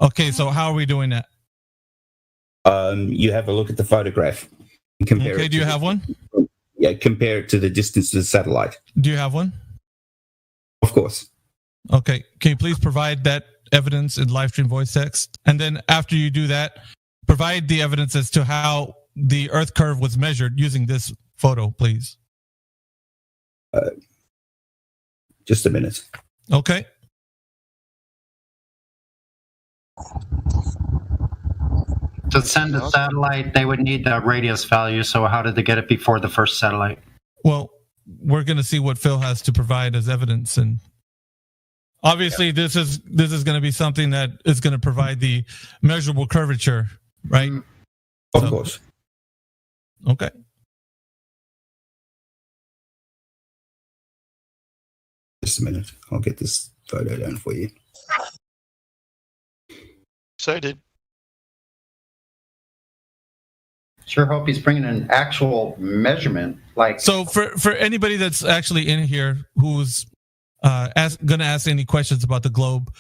Okay, so how are we doing that? You have a look at the photograph. And compare okay, do you have one? Yeah, compare it to the distance to the satellite. Do you have one? Of course. Okay, can you please provide that evidence in live stream voice text? And then after you do that, provide the evidence as to how the Earth curve was measured using this photo, please. Just a minute. Okay. To send a satellite, they would need the radius value. So how did they get it before the first satellite? Well, we're going to see what Phil has to provide as evidence, and obviously this is going to be something that is going to provide the measurable curvature, right? Of course. Okay. Just a minute. I'll get this photo down for you. Excited. Sure hope he's bringing an actual measurement. So for anybody that's actually in here who's going to ask any questions about the globe,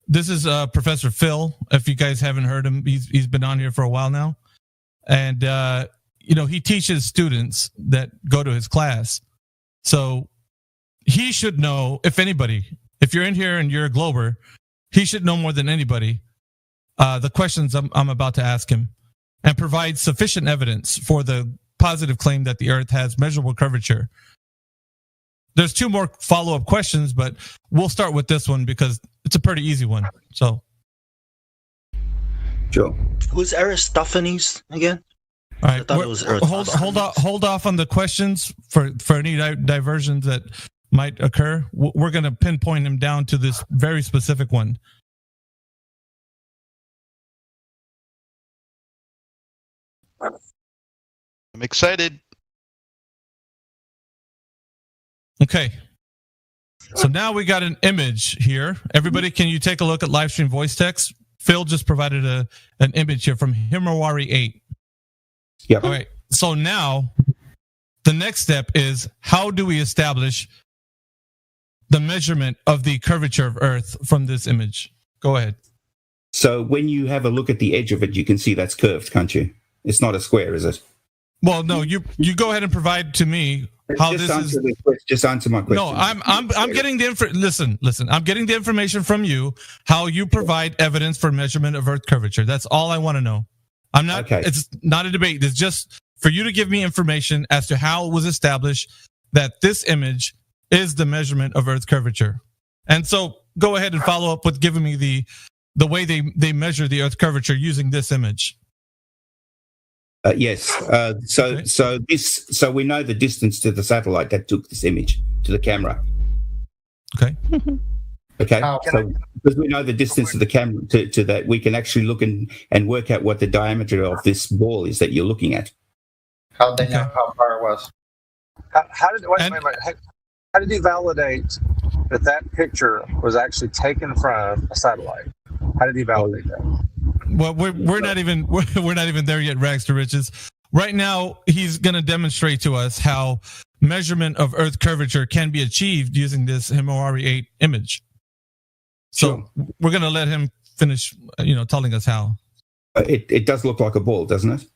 this is Professor Phil. If you guys haven't heard him, he's been on here for a while now, and he teaches students that go to his class. So he should know, if anybody if you're in here and you're a Glober, he should know more than anybody the questions I'm about to ask him, and provide sufficient evidence for the positive claim that the Earth has measurable curvature. There's 2 more follow-up questions, but we'll start with this one because it's a pretty easy one. So, sure. Who's Aristophanes again? All right, hold off on the questions for any diversions that might occur. We're going to pinpoint him down to this very specific one. I'm excited. Okay. So now we got an image here. Everybody, can you take a look at Livestream voice text? Phil just provided an image here from Himawari 8. Yep. All right. So now the next step is, how do we establish the measurement of the curvature of Earth from this image? Go ahead. So when you have a look at the edge of it, you can see that's curved, can't you? It's not a square, is it? Well, no, you go ahead and provide to me how just this is. Just answer my question. No, I'm getting the listen. I'm getting the information from you, how you provide evidence for measurement of Earth curvature. That's all I want to know. I'm not. Okay. It's not a debate. It's just for you to give me information as to how it was established that this image is the measurement of Earth curvature. And so go ahead and follow up with giving me the way they measure the Earth curvature using this image. Yes. So we know the distance to the satellite that took this image to the camera. Okay. Okay. So because we know the distance to the camera to that, we can actually look and work out what the diameter of this ball is that you're looking at. How they know how far it was? How did you validate that picture was actually taken from a satellite? How did you validate that? Well, we're not even there yet, Rags to Riches. Right now, he's going to demonstrate to us how measurement of Earth curvature can be achieved using this Himawari 8 image. So we're going to let him finish, telling us how. It does look like a ball, doesn't it?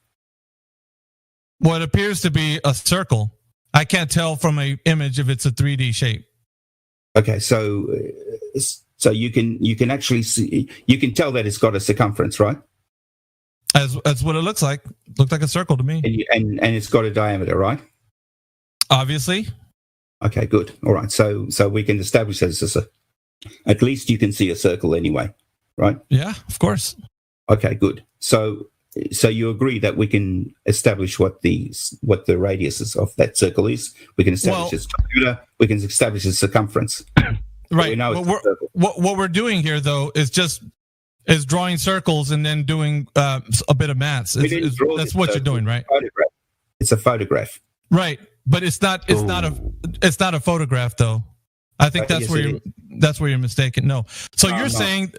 Well, it appears to be a circle. I can't tell from an image if it's a 3D shape. Okay, so you can actually see, you can tell that it's got a circumference, right? As what it looks like. Looked like a circle to me. And it's got a diameter, right? Obviously. Okay, good. All right. So we can establish that it's at least you can see a circle anyway, right? Yeah, of course. Okay, good. So you agree that we can establish what the radius of that circle is. We can establish its diameter. We can establish its circumference. Right. What we're doing here, though, is drawing circles and then doing a bit of maths. That's what you're doing, right? It's a photograph. Right, but it's not a photograph, though. I think that's where you're mistaken. No. So you're saying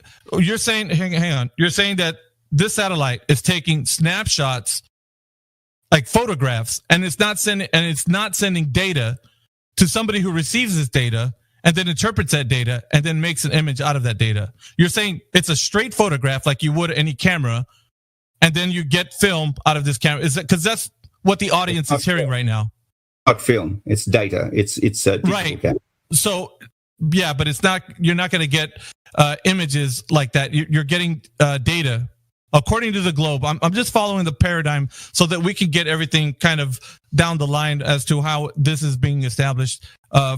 hang on. You're saying that this satellite is taking snapshots, like photographs, and it's not sending data to somebody who receives this data and then interprets that data and then makes an image out of that data. You're saying it's a straight photograph like you would any camera, and then you get film out of this camera. Is that because that's what the audience is hearing right now? Not film. It's data. It's right. Camera. So yeah, but it's not. You're not going to get images like that. You're getting data. According to the Globe, I'm just following the paradigm so that we can get everything kind of down the line as to how this is being established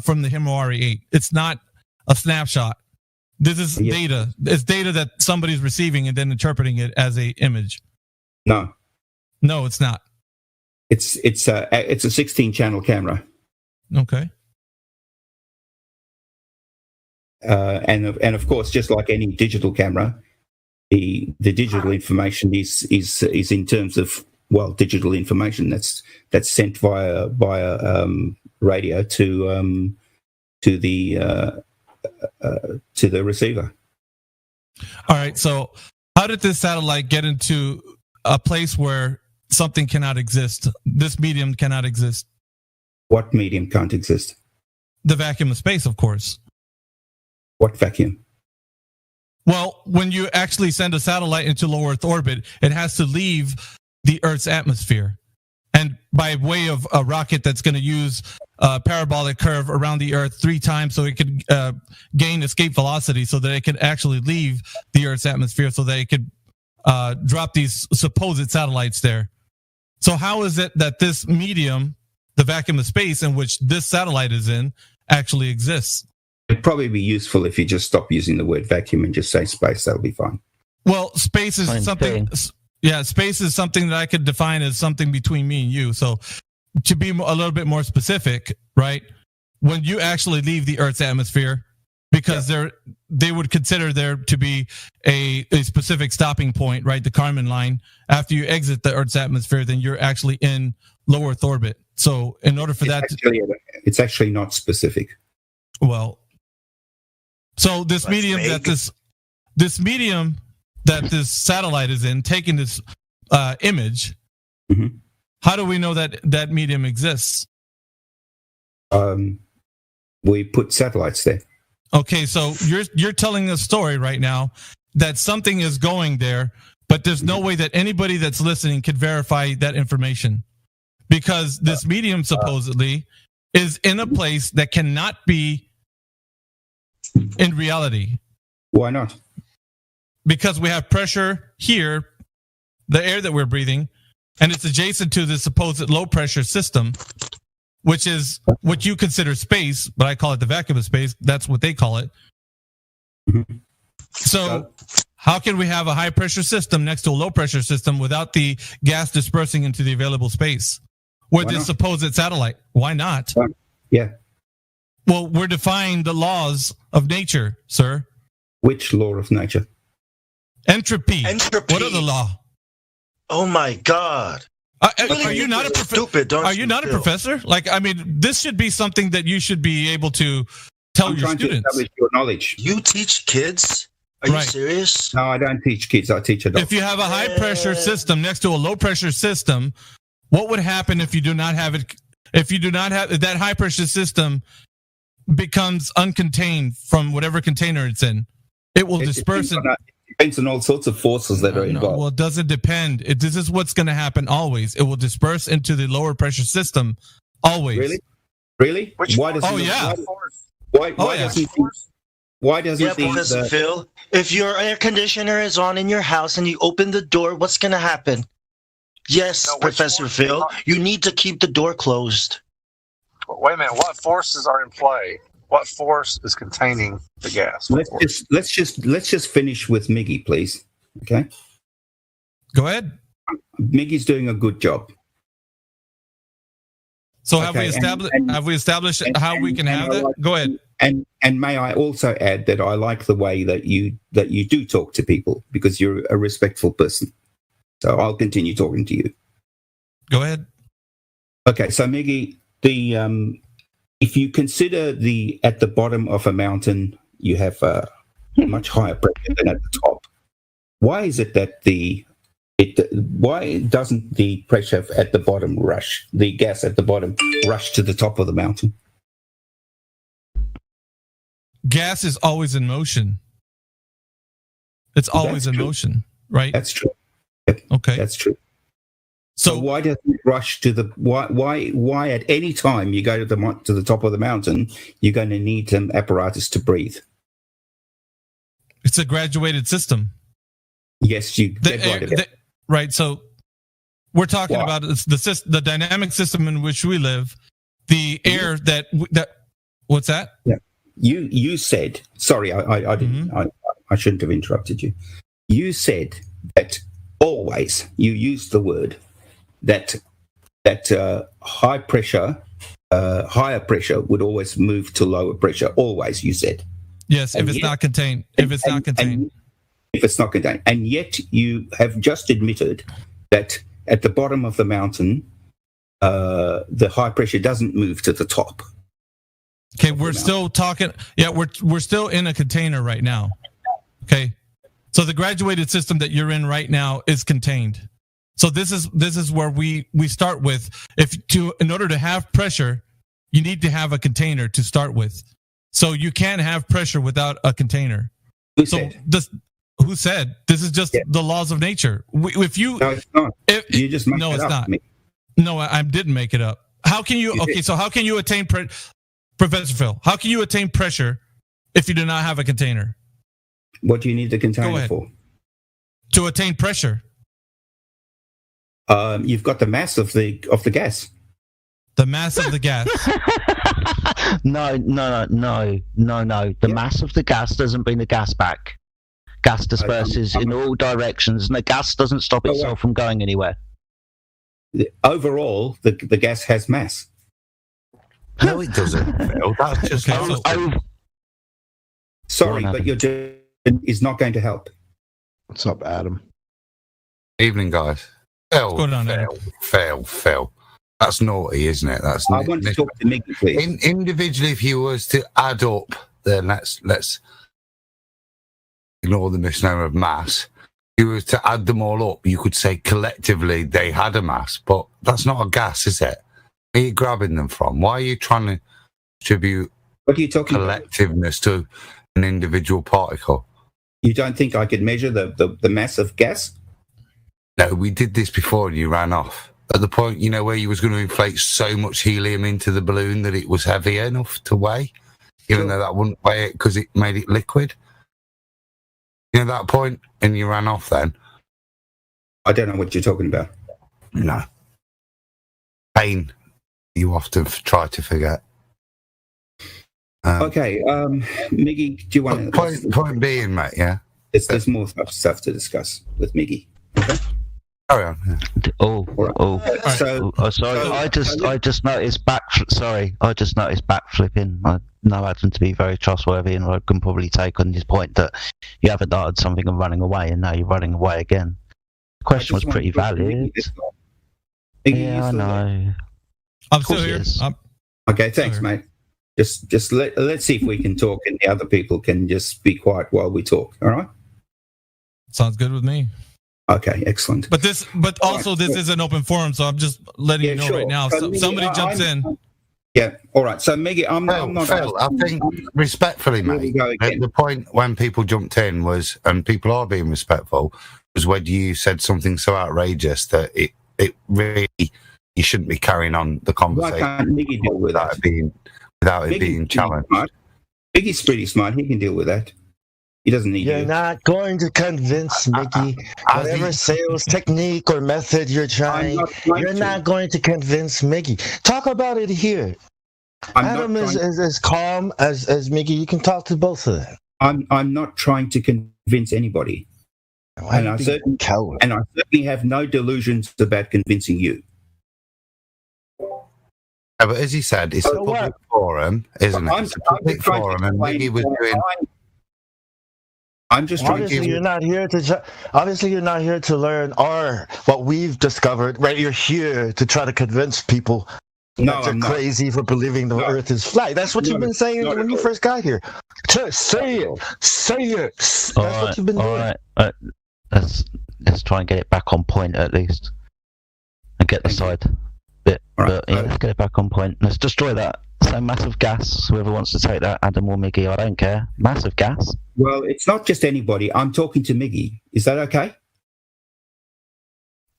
from the Himawari 8. It's not a snapshot. This is data. It's data that somebody's receiving and then interpreting it as a image. No, it's not. It's a 16-channel camera. Okay. And of course, just like any digital camera, the digital information is in terms of digital information that's sent via radio to the receiver. All right. So, how did this satellite get into a place where something cannot exist? This medium cannot exist. What medium can't exist? The vacuum of space, of course. What vacuum? Well, when you actually send a satellite into low Earth orbit, it has to leave the Earth's atmosphere. And by way of a rocket that's going to use parabolic curve around the Earth 3 times so it could gain escape velocity so that it could actually leave the Earth's atmosphere so that it could drop these supposed satellites there. So how is it that this medium, the vacuum of space in which this satellite is in, actually exists? It'd probably be useful if you just stop using the word vacuum and just say space. That'll be fine. Well, space is something. Yeah, space is something that I could define as something between me and you. So, to be a little bit more specific, right? When you actually leave the Earth's atmosphere, because they would consider there to be a specific stopping point, right? The Kármán line. After you exit the Earth's atmosphere, then you're actually in low Earth orbit. So, in order for it's actually not specific. Well, so this medium that this satellite is in, taking this image, how do we know that that medium exists? We put satellites there. Okay, so you're telling a story right now that something is going there, but there's no way that anybody that's listening could verify that information, because this medium supposedly is in a place that cannot be in reality. Why not? Because we have pressure here, the air that we're breathing, and it's adjacent to the supposed low pressure system, which is what you consider space, but I call it the vacuum of space. That's what they call it. So how can we have a high pressure system next to a low pressure system without the gas dispersing into the available space with this supposed satellite? Why not? Yeah. Well, we're defying the laws of nature, sir. Which law of nature? Entropy. What are the law? Oh my God. Are you not a professor? Are you not a professor? Like, I mean, this should be something that you should be able to tell your students. To establish your knowledge. You teach kids? Are you serious? No, I don't teach kids. I teach adults. If you have a high pressure system next to a low pressure system, what would happen if you do not have it? If you do not have that high pressure system, becomes uncontained from whatever container it's in. It will disperse. It depends on all sorts of forces that are involved. Well, it doesn't depend. This is what's going to happen always. It will disperse into the lower pressure system always. Really? Why does Professor Phil, if your air conditioner is on in your house and you open the door, what's going to happen? Yes, Professor Phil, you need to keep the door closed. Wait a minute. What forces are in play? What force is containing the gas? Let's just finish with Miggy, please. Okay. Go ahead. Miggy's doing a good job. So have we established how we can have that? Go ahead. And may I also add that I like the way that you do talk to people, because you're a respectful person. So I'll continue talking to you. Go ahead. Okay, so Miggy, if you consider at the bottom of a mountain you have a much higher pressure than at the top, why is it that why doesn't the pressure at the bottom the gas at the bottom rush to the top of the mountain? Gas is always in motion. It's always in motion, right? That's true. Okay. That's true. So why does it rush to the why at any time you go to the top of the mountain, you're going to need some apparatus to breathe? It's a graduated system. Yes, right. So we're talking about the dynamic system in which we live. The air that what's that? Yeah. You said, sorry, I didn't. I shouldn't have interrupted you. You said that always. You used the word that higher pressure would always move to lower pressure. Always, you said. Yes, if it's not contained. If it's not contained. And yet you have just admitted that at the bottom of the mountain, the high pressure doesn't move to the top. Okay, we're still talking. Yeah, we're still in a container right now. Okay, so the graduated system that you're in right now is contained. So this is where we start with. In order to have pressure, you need to have a container to start with. So you can't have pressure without a container. Who said? This is just the laws of nature. No, it's not. You just made no, it it's up. not. No, I didn't make it up. How can you? Okay, so how can you attain Professor Phil? How can you attain pressure if you do not have a container? What do you need the container for? To attain pressure. You've got the mass of the gas. The mass of the gas. No. The mass of the gas doesn't bring the gas back. Gas disperses in all directions, and the gas doesn't stop itself from going anywhere. Overall, the gas has mass. No, it doesn't. Phil. That's just sorry, but your is not going to help. What's up, Adam? Evening, guys. Phil. That's naughty, isn't it? That's. I want to talk to Mickey, please. Individually, if you was to add up, then let's ignore the misnomer of mass. If you were to add them all up, you could say collectively they had a mass, but that's not a gas, is it? Where are you grabbing them from? Why are you trying to attribute collectiveness to an individual particle? You don't think I could measure the mass of gas? No, we did this before and you ran off. At the point, where you was going to inflate so much helium into the balloon that it was heavy enough to weigh, even though that wouldn't weigh it because it made it liquid. That point, and you ran off then. I don't know what you're talking about. No. Pain you often try to forget. Okay, Miggy, do you want to... Point being, mate, yeah? There's more stuff to discuss with Miggy. Okay? Carry on. Yeah. Sorry. I just noticed backflipping. I know Adam to be very trustworthy, and I can probably take on his point that you haven't uttered something and running away, and now you're running away again. The question was pretty valid. Yeah, I know. I'm still here. Okay, thanks, mate. Just let's see if we can talk, and the other people can just be quiet while we talk. All right? Sounds good with me. Okay, excellent. But this is an open forum, so I'm just letting you know right now. So somebody jumps in. Yeah, all right. So, Miggy, I'm not... Phil, I think, respectfully, mate, the point when people jumped in was, and people are being respectful, was when you said something so outrageous that it really, you shouldn't be carrying on the conversation. Why can't Miggy deal with that? Without it being challenged. Miggy's pretty smart. He can deal with that. He doesn't need You're not going to convince Mickey. Whatever sales technique or method you're trying, you're not going to convince Mickey. Talk about it here. Adam is as calm as Mickey. You can talk to both of them. I'm not trying to convince anybody. And I certainly have no delusions about convincing you. Yeah, but as he said, it's a public forum, isn't it? It's a public forum, and Mickey was doing... I'm just trying obviously you're not here to learn what we've discovered, right? You're here to try to convince people that they're crazy for believing the Earth is flat. That's what you've been saying when you first got here. Say it. That's what you've been doing. All right. Let's try and get it back on point at least, and get the side bit. But let's get it back on point. Let's destroy that. So massive gas. Whoever wants to take that, Adam or Miggy, I don't care. Massive gas. Well, it's not just anybody. I'm talking to Miggy. Is that okay?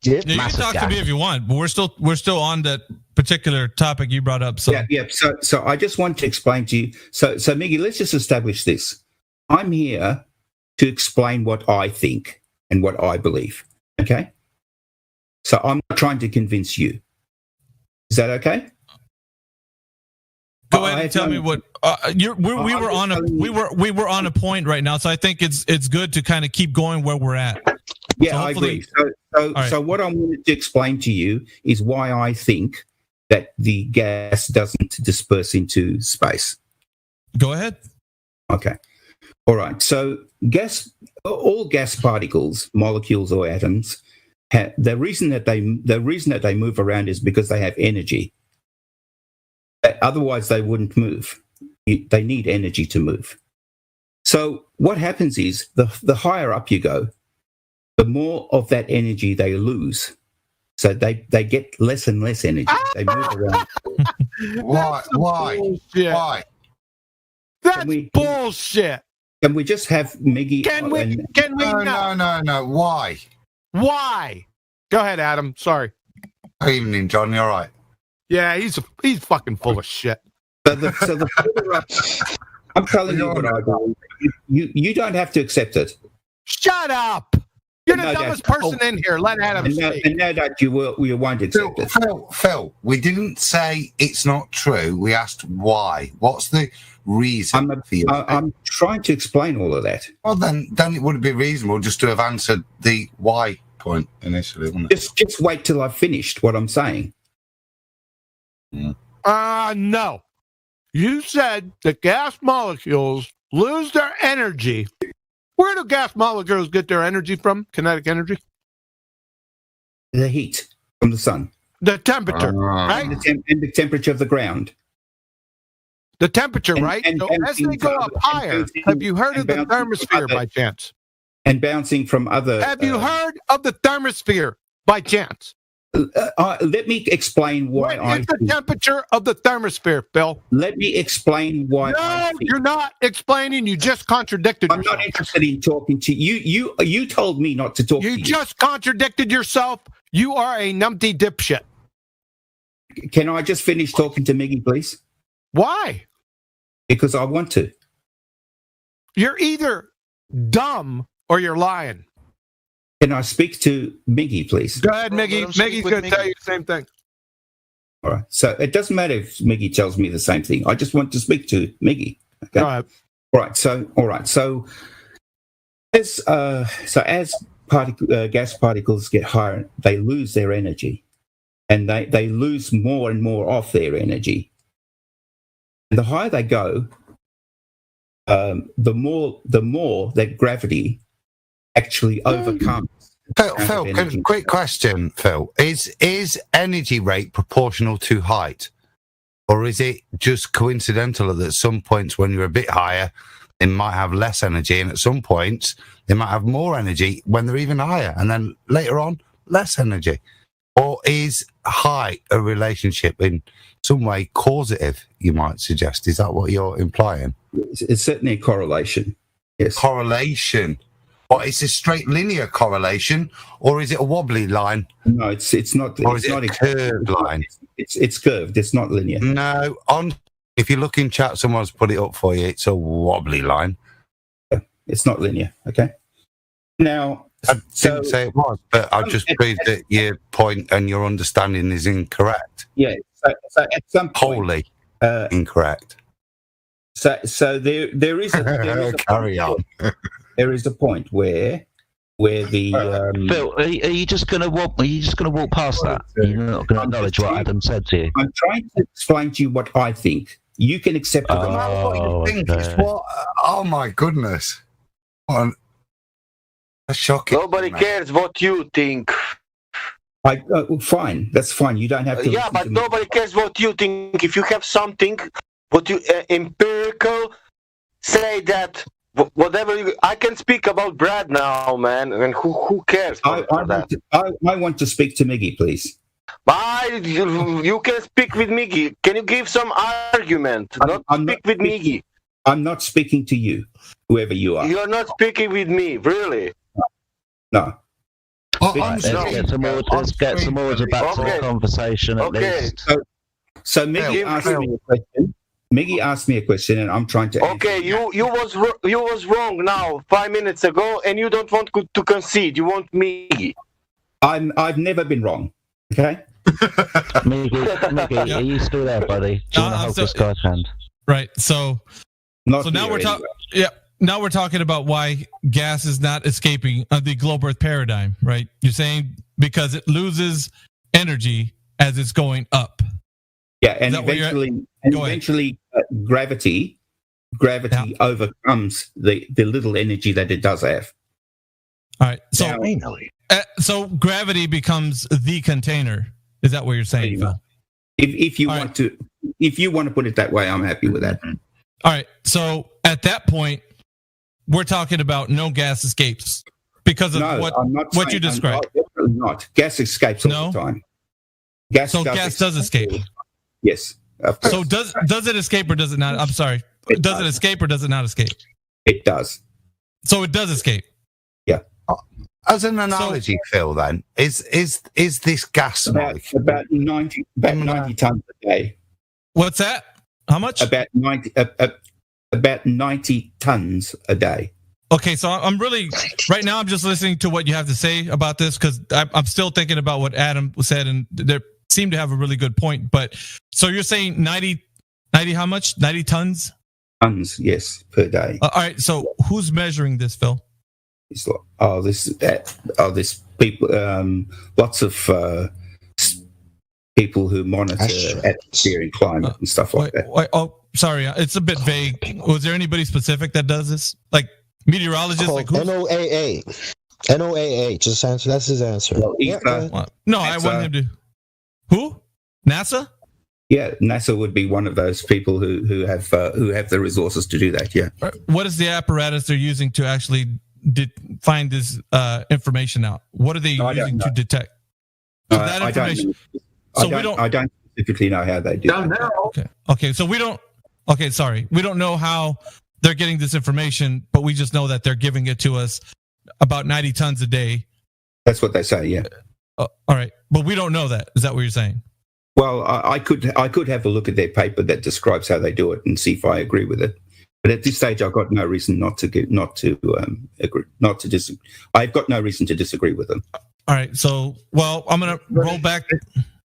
Yeah, you can talk to me if you want, but we're still on that particular topic you brought up. So yeah. So I just want to explain to you. So Miggy, let's just establish this. I'm here to explain what I think and what I believe. Okay. So I'm not trying to convince you. Is that okay? Go ahead and tell me what we were on a point right now, so I think it's good to kind of keep going where we're at. Yeah, so I agree. So what I wanted to explain to you is why I think that the gas doesn't disperse into space. Go ahead. Okay. All right. So all gas particles, molecules or atoms, the reason that they move around is because they have energy. Otherwise, they wouldn't move. They need energy to move. So what happens is the higher up you go, the more of that energy they lose. So they get less and less energy. They move around. Why? That's bullshit. Can we just have Miggy? Can we? No. Why? Why? Go ahead, Adam. Sorry. Good evening, John. You all right? Yeah, he's fucking full of shit. So the further up, I'm telling you what I believe. You don't have to accept it. Shut up! You're the dumbest person in here. Let Adam speak. And no doubt you won't accept it. Phil, we didn't say it's not true. We asked why. What's the reason for you? I'm trying to explain all of that. Well, then it would be reasonable just to have answered the why point initially, wouldn't it? Just wait till I've finished what I'm saying. No. You said that gas molecules lose their energy. Where do gas molecules get their energy from? Kinetic energy? The heat from the sun. The temperature, right? And the temperature of the ground. The temperature, right? So as they go up higher, have you heard of the thermosphere by chance? And bouncing from other... Have you heard of the thermosphere by chance? Let me explain why What is the temperature of the thermosphere, Phil? Let me explain why. No, you're not explaining. You just contradicted yourself. I'm not interested in talking to you. You told me not to talk to you. You just contradicted yourself. You are a numpty dipshit. Can I just finish talking to Miggy, please? Why? Because I want to. You're either dumb or you're lying. Can I speak to Miggy, please? Go ahead, Miggy. Miggy's going to tell you the same thing. All right. So it doesn't matter if Miggy tells me the same thing. I just want to speak to Miggy. Okay. Go ahead. All right. So as gas particles get higher, they lose their energy, and they lose more and more of their energy. And the higher they go, the more that gravity actually overcomes. Phil, quick question, Phil. Is energy rate proportional to height? Or is it just coincidental that at some points when you're a bit higher, they might have less energy, and at some points they might have more energy when they're even higher, and then later on, less energy? Or is height a relationship in some way causative, you might suggest? Is that what you're implying? It's certainly a correlation. Yes. Correlation. What, is it a straight linear correlation, or is it a wobbly line? No, it's not. Or is it a curved line? It's curved. It's not linear. No, if you look in chat, someone's put it up for you. It's a wobbly line. It's not linear. Okay. Now, I didn't say it was, but I've just proved that your point and your understanding is incorrect. Yeah. So at some point, wholly incorrect. So there is a carry on. There is a point where the Phil, are you just going to walk? Are you just going to walk past that? You're not going to acknowledge what Adam said to you. I'm trying to explain to you what I think. You can accept it. Oh my goodness! What a shocking. Nobody cares what you think. Fine, that's fine. You don't have to. Yeah, but nobody cares what you think. If you have something, what you empirical, say that. Whatever I can speak about Brad now, man, and who cares? I want to speak to Miggy, please. You can speak with Miggy. Can you give some argument? I'm not with Miggy. I'm not speaking to you, whoever you are. You're not speaking with me, really? No. Let's get some orders back to the conversation at least. So Miggy asked me a question. Miggy asked me a question, and I'm trying to. Okay, you was wrong now 5 minutes ago, and you don't want to concede. You want Miggy. I've never been wrong. Okay. Miggy, are you still there, buddy? Do you want to help this guy's hand? Right. So now we're talking. Yeah. Now we're talking about why gas is not escaping the globe Earth paradigm. Right. You're saying because it loses energy as it's going up. Yeah, and eventually, gravity overcomes the little energy that it does have. All right, so gravity becomes the container. Is that what you're saying, Phil? If you want to put it that way, I'm happy with that. All right, so at that point, we're talking about no gas escapes because of what you described. Definitely not. Gas escapes all the time. Gas does escape. Yes. So does it escape or does it not? I'm sorry. Does it escape or does it not escape? It does. So it does escape. Yeah. As an analogy, Phil, then is this gas molecule about 90 tons a day? What's that? How much? About 90 tons a day. Okay, so I'm really right now. I'm just listening to what you have to say about this because I'm still thinking about what Adam said, and they seem to have a really good point. But so you're saying 90 how much? 90 tons? Tons, yes, per day. All right. So who's measuring this, Phil? It's like this people. Lots of people who monitor atmosphere and climate and stuff like that. Oh, sorry, it's a bit vague. Was there anybody specific that does this? Like meteorologists? Like NOAA. NOAA. Just answer. That's his answer. No, I want him to. Who? NASA? Yeah, NASA would be one of those people who have the resources to do that. Yeah. What is the apparatus they're using to actually find this information out? What are they using to detect? So that information. I don't specifically know how they do that. Okay. So we don't. Okay, sorry. We don't know how they're getting this information, but we just know that they're giving it to us about 90 tons a day. That's what they say. Yeah. All right, but we don't know that. Is that what you're saying? Well, I could have a look at their paper that describes how they do it and see if I agree with it. But at this stage, I've got no reason not to disagree. I've got no reason to disagree with them. All right. So, well, I'm going to roll back.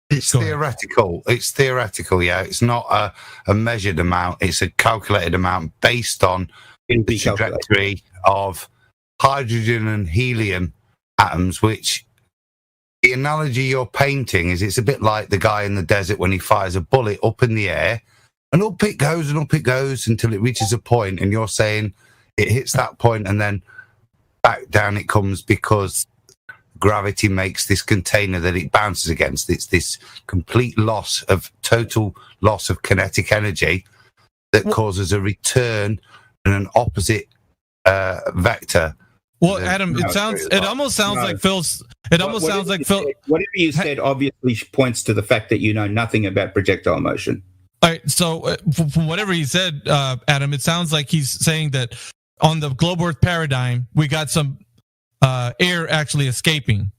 It's theoretical. It's theoretical. Yeah, it's not a measured amount. It's a calculated amount based on the trajectory of hydrogen and helium atoms, which. The analogy you're painting is it's a bit like the guy in the desert when he fires a bullet up in the air and up it goes until it reaches a point, and you're saying it hits that point and then back down it comes because gravity makes this container that it bounces against. It's this complete total loss of kinetic energy that causes a return and an opposite vector. Well, Adam, it almost sounds like Phil's. It almost sounds like Phil. Whatever you said obviously points to the fact that you know nothing about projectile motion. All right, so from whatever he said, Adam, it sounds like he's saying that on the globe Earth paradigm, we got some air actually escaping,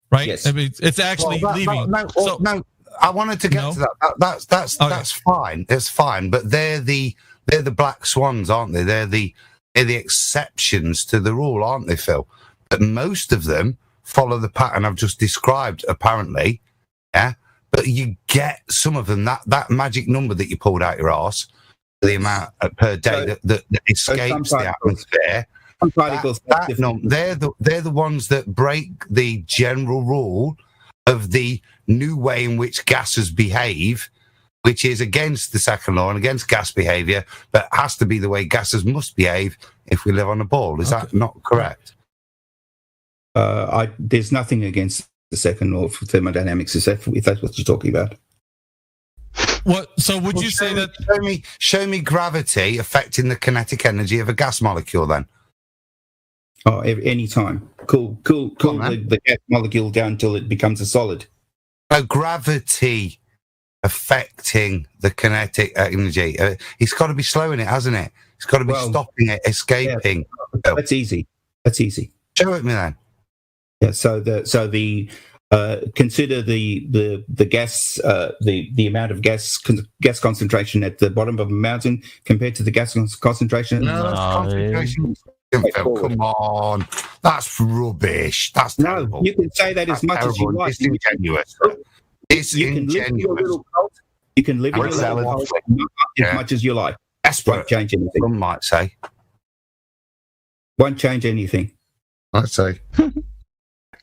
right? Yes. I mean, it's actually leaving. No, I wanted to get to that. That's fine. It's fine, but they're the black swans, aren't they? They're the exceptions to the rule, aren't they, Phil? But most of them follow the pattern I've just described, apparently. Yeah. But you get some of them, that magic number that you pulled out your arse, the amount per day that escapes the atmosphere. They're the ones that break the general rule of the new way in which gases behave, which is against the second law and against gas behavior, but has to be the way gases must behave if we live on a ball. Is that not correct? There's nothing against the second law of thermodynamics, if that's what you're talking about. What? So would you say that? Show me gravity affecting the kinetic energy of a gas molecule, then. Oh, any time. Cool the gas molecule down until it becomes a solid. No, gravity affecting the kinetic energy. It's got to be slowing it, hasn't it? It's got to be stopping it escaping. Yeah, that's easy. Show it me then. Yeah. So the consider the gas the amount of gas concentration at the bottom of a mountain compared to the gas concentration. Concentration. Come on, that's rubbish. That's terrible. You can say that as much as you like. It's ingenuous. It's ingenuous. You can live in your little cult as much as you like. Won't change anything. Some might say. Won't change anything. I'd say. You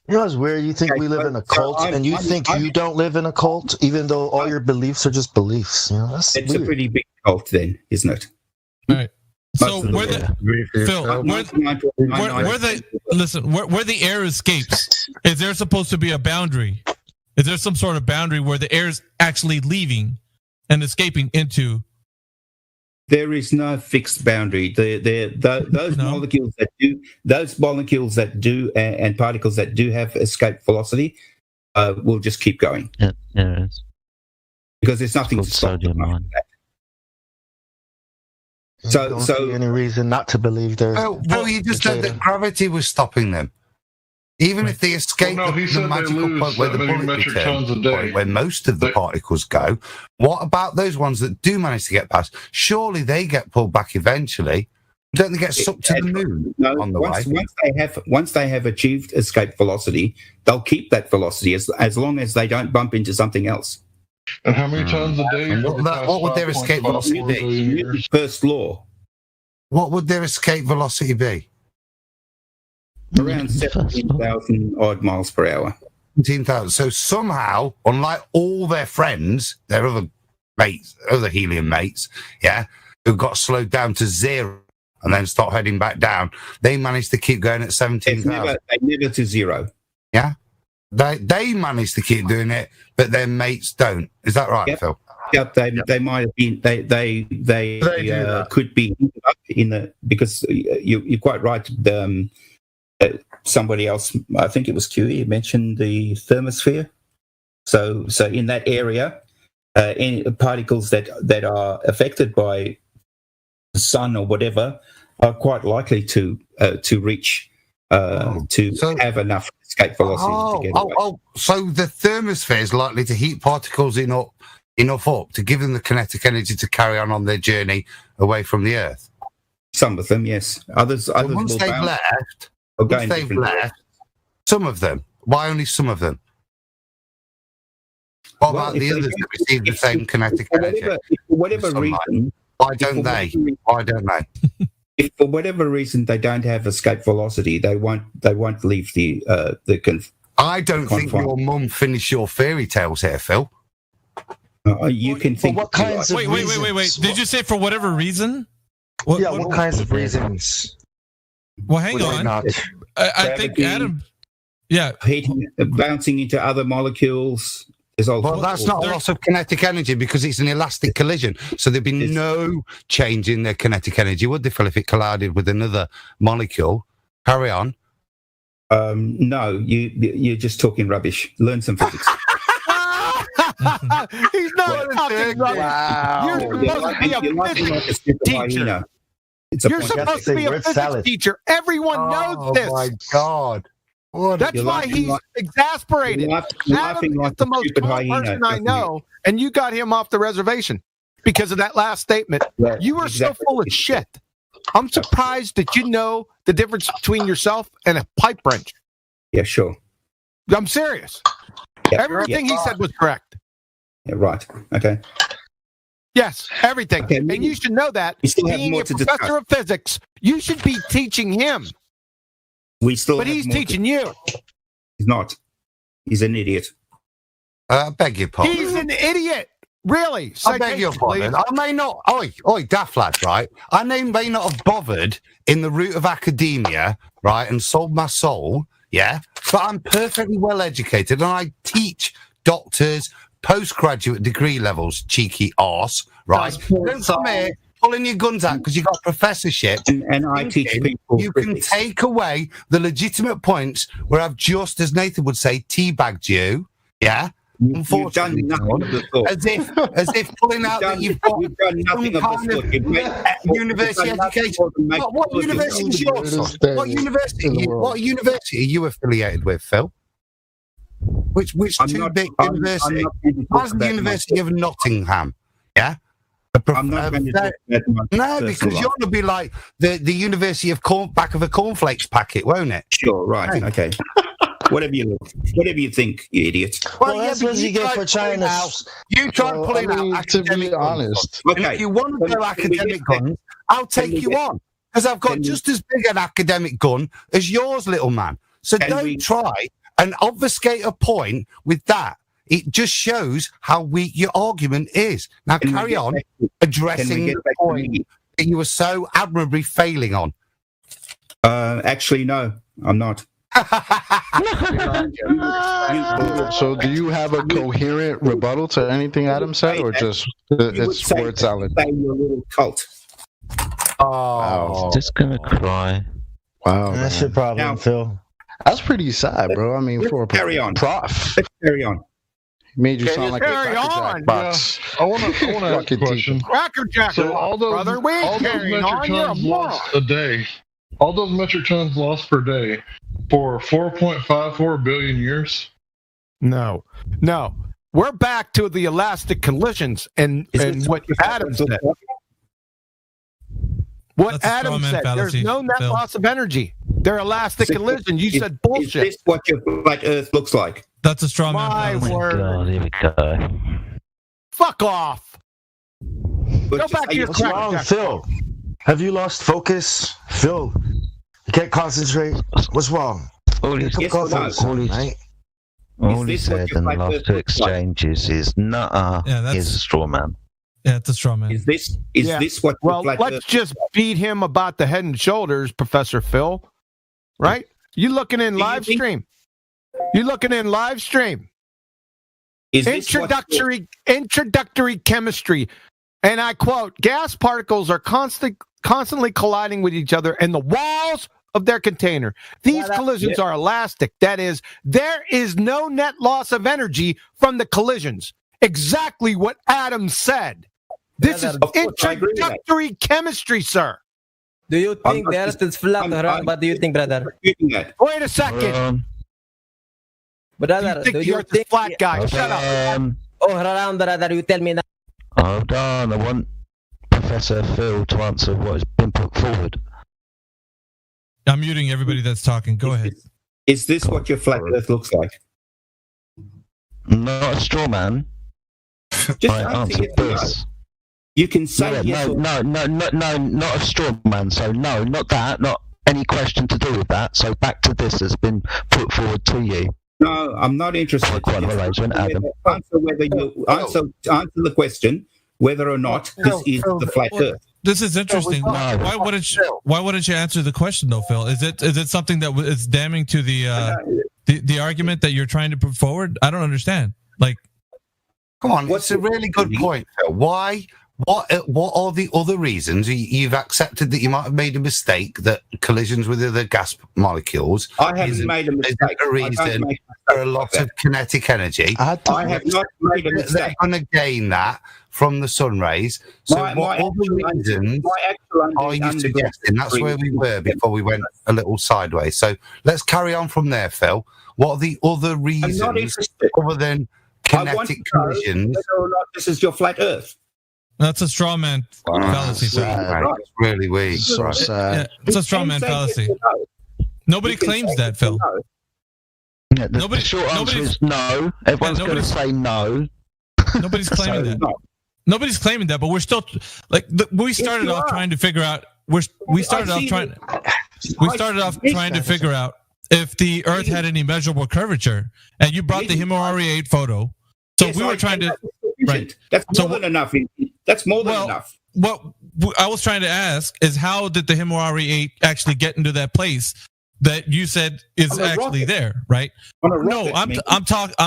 know, it's weird. You think we live in a cult, and you think you don't live in a cult, even though all your beliefs are just beliefs. You know, that's it's weird. A pretty big cult, then, isn't it? All right. So where the air escapes, is there supposed to be a boundary? Is there some sort of boundary where the air is actually leaving and escaping into? There is no fixed boundary. Those molecules that do, and particles that do have escape velocity, will just keep going. Yeah, it is. Because there's nothing to stop them after that. Don't see any reason not to believe there's. Well, you just said that gravity was stopping them. Even if they escape the magical point where the bullet returns, where most of the particles go, what about those ones that do manage to get past? Surely they get pulled back eventually. Don't they get sucked to the moon on the way? Once they have achieved escape velocity, they'll keep that velocity as long as they don't bump into something else. And how many times a day? What would their escape velocity be? First law. What would their escape velocity be? Around 17,000 odd miles per hour. 17,000. So somehow, unlike all their friends, their other mates, other helium mates, who got slowed down to 0 and then start heading back down, they managed to keep going at 17,000. They never to 0. Yeah, they managed to keep doing it, but their mates don't. Is that right, Phil? Yep, they might have been. They could be in the, because you're quite right. Somebody else, I think it was QE, mentioned the thermosphere. So in that area, any particles that are affected by the sun or whatever are quite likely to reach have enough escape velocity to get away. So the thermosphere is likely to heat particles enough up to give them the kinetic energy to carry on their journey away from the Earth. Some of them, yes. Others once they've left, some of them. Why only some of them? What about the others that receive the same kinetic energy? For whatever reason, why don't they? If for whatever reason they don't have escape velocity, they won't leave the I don't think your mum finished your fairy tales here, Phil. You can think. What kinds of reasons? Wait. Did you say for whatever reason? What kinds of reasons? Well, hang on. I think Adam. Yeah, heating, bouncing into other molecules. Well, that's not a loss of kinetic energy because it's an elastic collision. So there'd be no change in their kinetic energy, would there, Phil, if it collided with another molecule? Carry on. No, you're just talking rubbish. Learn some physics. He's not talking rubbish. Wow. You're supposed to be a physics teacher. You're supposed to be a physics teacher. Everyone knows this. Oh, my God. That's why he's exasperated. Adam is the most calm person I know, and you got him off the reservation because of that last statement. Yeah, you are so full of shit. I'm surprised that you know the difference between yourself and a pipe wrench. Yeah, sure. I'm serious. Yeah, everything he said was correct. Yeah, right. Okay. Yes, everything. Okay, and you should know that. Being a professor of physics, you should be teaching him. But he's teaching you. He's not. He's an idiot. I beg your pardon. He's an idiot. Really? I beg your pardon. I may not. Oi, daft lad, right? I may not have bothered in the route of academia, right, and sold my soul, yeah. But I'm perfectly well educated, and I teach doctors postgraduate degree levels. Cheeky arse, right? Don't come here pulling your guns out because you got a professorship. And I teach people. You can take away the legitimate points where I've just, as Nathan would say, teabagged you. Yeah. You've done nothing of the sort. As if pulling out that you've got nothing of the sort. University education. What university is yours? What university are you affiliated with, Phil? Which two big university? How's the University of Nottingham? Yeah. I'm not going to do that. No, because you're going to be like the University of back of a cornflakes packet, won't it? Sure, right, okay. Whatever you think, you idiot. Well, that's what you get for China. You try pulling out academic, to be honest. Okay. If you want to go academic guns, I'll take you on because I've got just as big an academic gun as yours, little man. So don't try and obfuscate a point with that. It just shows how weak your argument is. Now carry on addressing the point that you were so admirably failing on. Actually, no, I'm not. So do you have a coherent rebuttal to anything Adam said, or just it's word salad? You're a little cult. Oh, just gonna cry. Wow, that's your problem, Phil. That's pretty sad, bro. I mean, for a carry on, prof. Let's carry on. Made you sound like a carry on. Box. Yeah. I want to ask a question. Cracker Jack, so all those metric tons lost a day. All those metric tons lost per day, For 4.54 billion years? No. We're back to the elastic collisions and what Adam said. What Adam said, there's no net loss of energy. They're elastic collisions. You said bullshit. Is this what your flat Earth looks like? That's a straw man fallacy. My word. God, here we go. Fuck off. Go back to your What's wrong, Phil? Have you lost focus? Phil, you can't concentrate. What's wrong? All he said in the last two exchanges is, he's a straw man. Yeah, it's a straw man. Is this what? Well, let's just beat him about the head and shoulders, Professor Phil. Right? You looking in live stream? You looking in live stream? Introductory chemistry, and I quote: "Gas particles are constantly colliding with each other and the walls of their container. These collisions are elastic. That is, there is no net loss of energy from the collisions." Exactly what Adam said. This is introductory chemistry, sir. Do you think the Earth is flat or round? What do you think, brother? Wait a second. Brother, do you think the Earth is flat, guy? Shut up. Around, brother. You tell me now. Hold on. I want Professor Phil to answer what has been put forward. I'm muting everybody that's talking. Go ahead. Is this what your flat Earth looks like? Not a straw man. Just I answered this. You can say no, not a straw man. So no, not that. Not any question to do with that. So back to this has been put forward to you. No, I'm not interested. Adam. Answer the question whether or not this is the flat Earth. This is interesting. Why wouldn't you answer the question though, Phil? Is it something that is damning to the argument that you're trying to put forward? I don't understand. Like, come on, what's a really good point, Phil? Why? What are the other reasons you've accepted that you might have made a mistake, that collisions with other gas molecules? I haven't made a mistake. Is a reason for a lot of kinetic energy? I have not made a mistake. They're going to gain that from the sun rays. So what other reasons are you suggesting? That's where we were before we went a little sideways. So let's carry on from there, Phil. What are the other reasons other than kinetic collisions? Whether or not this is your flat Earth. That's a straw man fallacy. It's really weak. So sad. Yeah, it's a straw man fallacy. Nobody claims that, Phil. Yeah, the short answer is no. Everyone's going to say no. Nobody's claiming that. Nobody's claiming that, but we're still we started off trying to figure out. We started off trying to figure out if the Earth had any measurable curvature, and you brought the Himawari 8 photo. So we were trying to. Right. That's more than enough. That's more than enough. What I was trying to ask is, how did the Himawari 8 actually get into that place that you said is actually there, right? No, I'm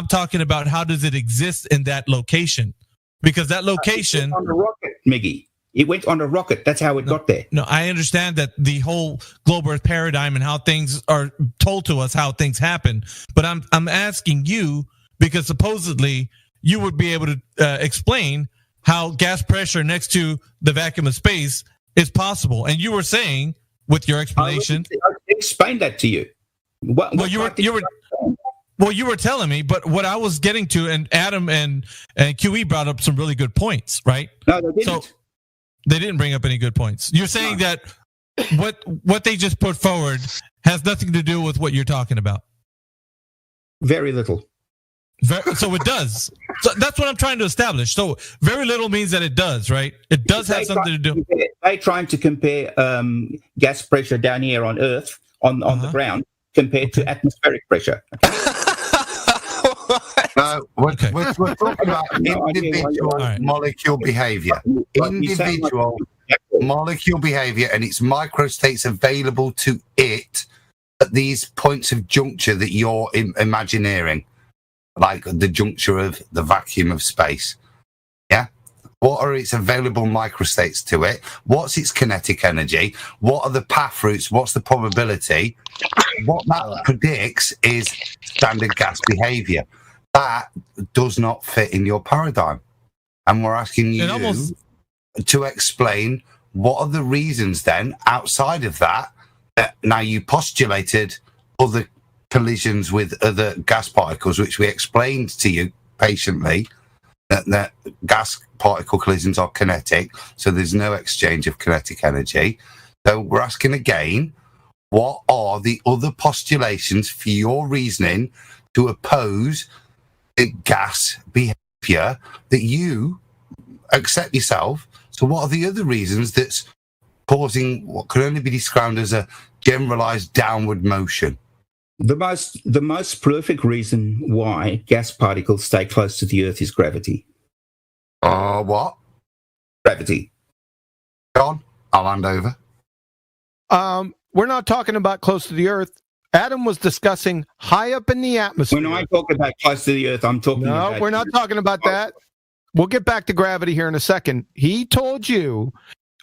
talking about how does it exist in that location? Because that location on a rocket, Miggy. It went on a rocket. That's how it got there. No, I understand that the whole globe Earth paradigm and how things are told to us, how things happen. But I'm asking you because supposedly you would be able to explain how gas pressure next to the vacuum of space is possible. And you were saying, with your explanation, I explained that to you. You were telling me, but what I was getting to, and Adam and QE brought up some really good points, right? No, they didn't. So they didn't bring up any good points. You're saying that what they just put forward has nothing to do with what you're talking about. Very little. So it does. So that's what I'm trying to establish. So very little means that it does, right? It does have something to do. They're trying to compare gas pressure down here on Earth, on the ground, compared to atmospheric pressure. We're talking about individual molecule behavior. Individual molecule behavior and its microstates available to it at these points of juncture that you're imagineering. Like the juncture of the vacuum of space. Yeah? What are its available microstates to it? What's its kinetic energy? What are the path routes? What's the probability? What that predicts is standard gas behavior. That does not fit in your paradigm. And we're asking you to explain what are the reasons then outside of that. Now you postulated other collisions with other gas particles, which we explained to you patiently, that gas particle collisions are kinetic, so there's no exchange of kinetic energy. So we're asking again, what are the other postulations for your reasoning to oppose the gas behavior that you accept yourself? So what are the other reasons that's causing what could only be described as a generalized downward motion? The most prolific reason why gas particles stay close to the Earth is gravity. What? Gravity. John, I'll hand over. We're not talking about close to the Earth. Adam was discussing high up in the atmosphere. When I talk about close to the Earth, I'm talking about... No, we're not talking about that. We'll get back to gravity here in a second. He told you,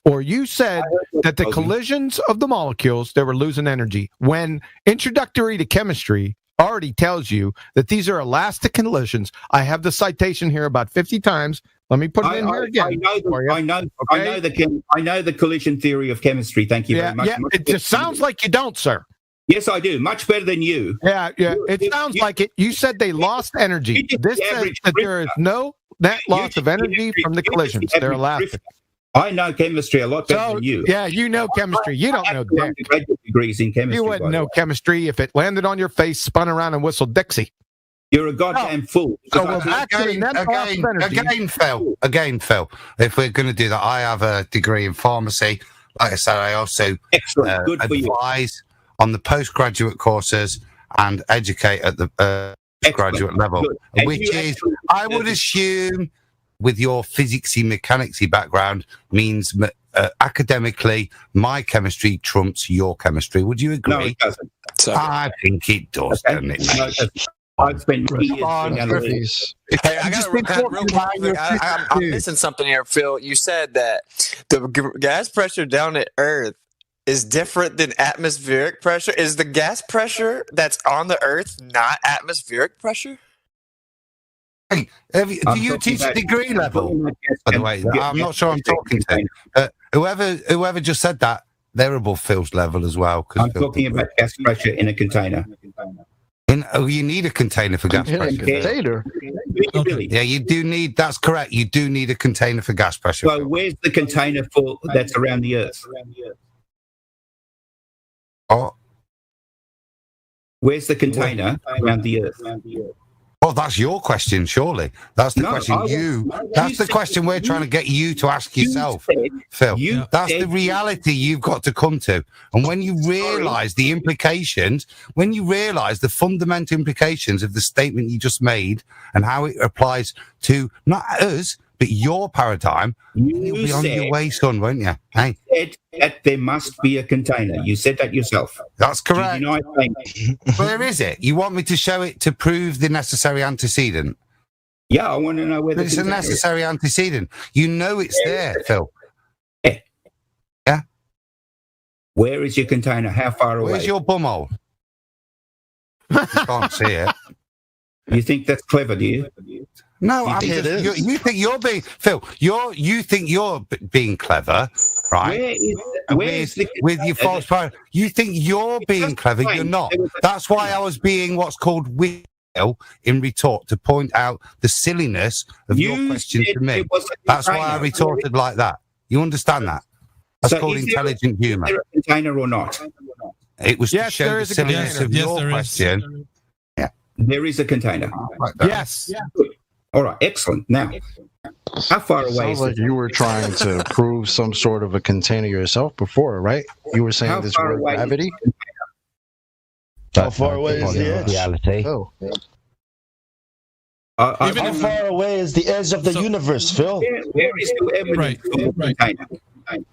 or you said, that the collisions of the molecules, they were losing energy. When Introductory to Chemistry already tells you that these are elastic collisions. I have the citation here about 50 times. Let me put it in here again. I know the collision theory of chemistry. Thank you very much. Yeah, it just sounds like you don't, sir. Yes, I do. Much better than you. Yeah. It sounds like it. You said they lost energy. This says that there is no net loss of energy from the collisions. They're elastic. I know chemistry a lot better than you. Yeah, you know chemistry. You don't know graduate degrees in chemistry. You wouldn't know chemistry if it landed on your face, spun around, and whistled Dixie. You're a goddamn fool. So we're back to the net loss of energy. Again, Phil, if we're going to do that, I have a degree in pharmacy. Like I said, I also advise on the postgraduate courses and educate at the graduate level, which is, I would assume, with your physicsy, mechanicsy background, means academically, my chemistry trumps your chemistry. Would you agree? No, it doesn't. I think it does, doesn't it, mate? I've spent years. Hey, I got real quick. I'm missing something here, Phil. You said that the gas pressure down at Earth is different than atmospheric pressure. Is the gas pressure that's on the Earth not atmospheric pressure? Hey, do you teach a degree level? By the way, I'm not sure I'm talking to. Whoever just said that, they're above Phil's level as well. I'm talking about gas pressure in a container. You need a container for gas pressure. Container? Yeah, you do need. That's correct. You do need a container for gas pressure. Well, where's the container for that's around the Earth? Oh, where's the container around the Earth? Well, that's your question, surely. That's the question That's the question we're trying to get you to ask yourself, Phil. That's the reality you've got to come to. And when you realise the implications, when you realise the fundamental implications of the statement you just made and how it applies to not us, but your paradigm, you'll be on your way, son, won't you? Hey. You said that there must be a container. You said that yourself. That's correct. Where is it? You want me to show it to prove the necessary antecedent? Yeah, I want to know where it's a necessary antecedent. You know it's there, Phil. Yeah. Where is your container? How far away? Where's your bumhole? You can't see it. You think that's clever, do you? No, you think you're being Phil. You think you're being clever, right? With your false power. You think you're being clever. You're not. That's why I was being what's called wheel in retort to point out the silliness of your question to me. That's why I retorted like that. You understand that? That's called intelligent humour. Is there a container or not? It was to show the silliness of your question. Yeah, there is a container. Yes. All right, excellent. Now, how far away? Sounds like you were trying to prove some sort of a container yourself before, right? You were saying this word gravity. How far away is the edge? Reality. Oh. How far away is the edge of the universe, Phil? Where is the evidence for the container?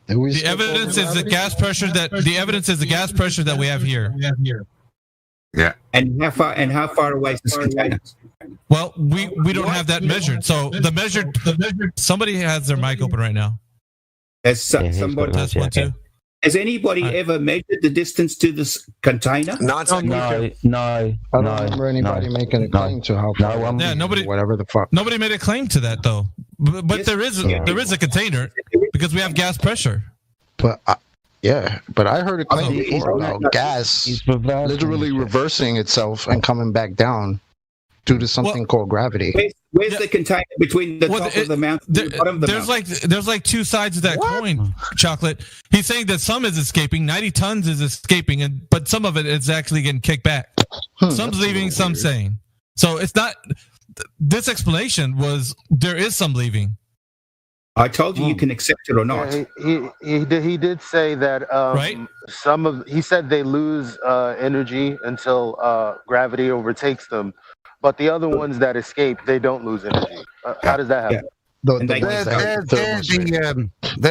The evidence is the gas pressure that we have here. Yeah. And how far away is this container? Well, we don't have that measured. So the measured somebody has their mic open right now. Has somebody test one too? Has anybody ever measured the distance to this container? No. I don't remember anybody making a claim to how far. Nobody. Whatever the fuck. Nobody made a claim to that though. But there is a container because we have gas pressure. But Yeah, but I heard it claimed before about gas literally reversing itself and coming back down due to something called gravity. Where's the container between the top of the mountain and the bottom of the mountain? There's like two sides of that coin, Chocolate. He's saying that some is escaping, 90 tons is escaping, but some of it is actually getting kicked back. Some's leaving, some staying. So it's not. This explanation was there is some leaving. I told you can accept it or not. Yeah, he did say that right? He said they lose energy until gravity overtakes them, but the other ones that escape, they don't lose energy. How does that happen? They're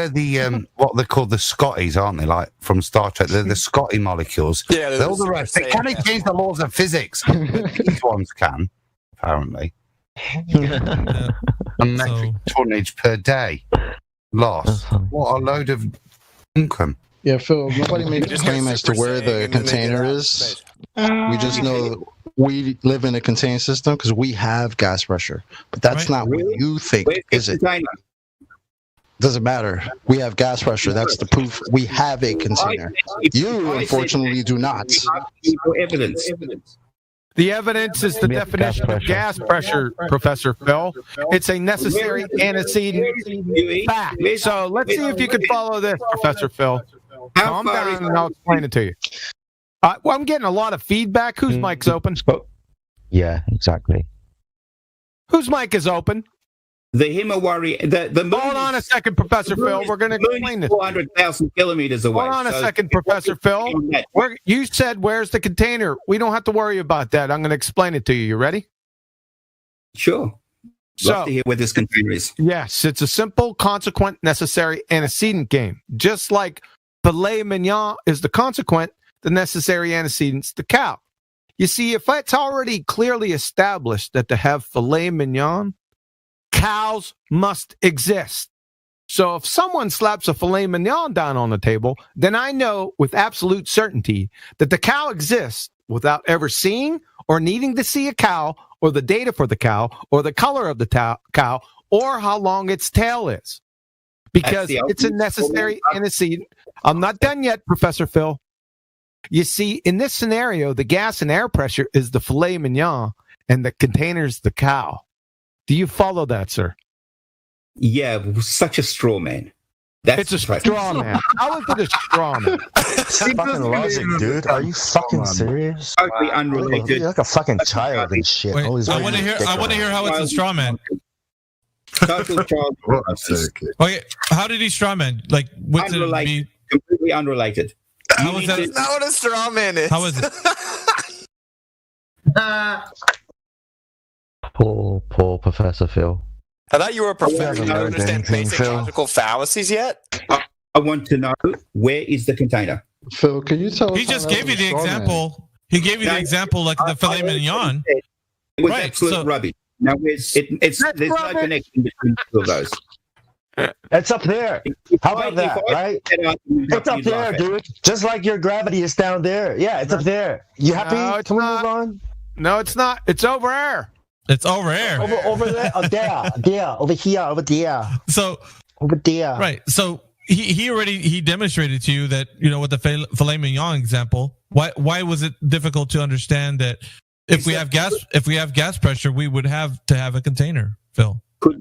the what they call the Scotties, aren't they? Like from Star Trek, they're the Scotty molecules. Yeah, they're all the rest. They can't change the laws of physics. These ones can, apparently. A metric tonnage per day loss. What a load of income. Yeah, Phil, nobody made a claim as to where the container is. We just know we live in a contained system because we have gas pressure. But that's not what you think, is it? Doesn't matter. We have gas pressure. That's the proof. We have a container. You, unfortunately, do not. Evidence. The evidence is the definition of gas pressure, Professor Phil. It's a necessary antecedent fact. So let's see if you can follow this, Professor Phil. Calm down and I'll explain it to you. Well, I'm getting a lot of feedback. Whose mic's open? Yeah, exactly. Whose mic is open? The Himawari. Hold on a second, Professor Phil. We're going to explain this. 400,000 kilometers away. Hold on a second, Professor Phil. You said, where's the container? We don't have to worry about that. I'm going to explain it to you. You ready? Sure. Love to hear where this container is. Yes, it's a simple, consequent, necessary antecedent game. Just like filet mignon is the consequent, the necessary antecedent's the cow. You see, if it's already clearly established that to have filet mignon, cows must exist. So if someone slaps a filet mignon down on the table, then I know with absolute certainty that the cow exists without ever seeing or needing to see a cow or the data for the cow or the color of the cow or how long its tail is. Because it's a necessary antecedent. I'm not done yet, Professor Phil. You see, in this scenario, the gas and air pressure is the filet mignon and the container's the cow. Do you follow that, sir? Yeah, such a straw man. It's a straw man. How is it a straw man? Fucking logic, dude. Are you fucking serious? Totally unrelated. You're like a fucking child and shit. Wait, I want to hear how it's a straw man. Total child. Okay, how did he straw man? Like, what's it? Completely unrelated. How is that? That's not what a straw man is. How is it? Poor Professor Phil. I thought you were a professor. You don't understand basic logical fallacies yet? I want to know, where is the container? Phil, can you tell us? He just gave you the example. He gave you the example like the filet mignon. It was absolute rubbish. Now, there's no connection between the two of those. It's up there. How about that, right? It's up there, dude. Just like your gravity is down there. Yeah, it's up there. You happy to move on? No, it's not. It's over there. It's over there. Over there. Oh, there. Over here. Over there. So over there. Right. So he demonstrated to you that, you know, with the filet mignon example, why was it difficult to understand that if we have gas pressure, we would have to have a container, Phil? Could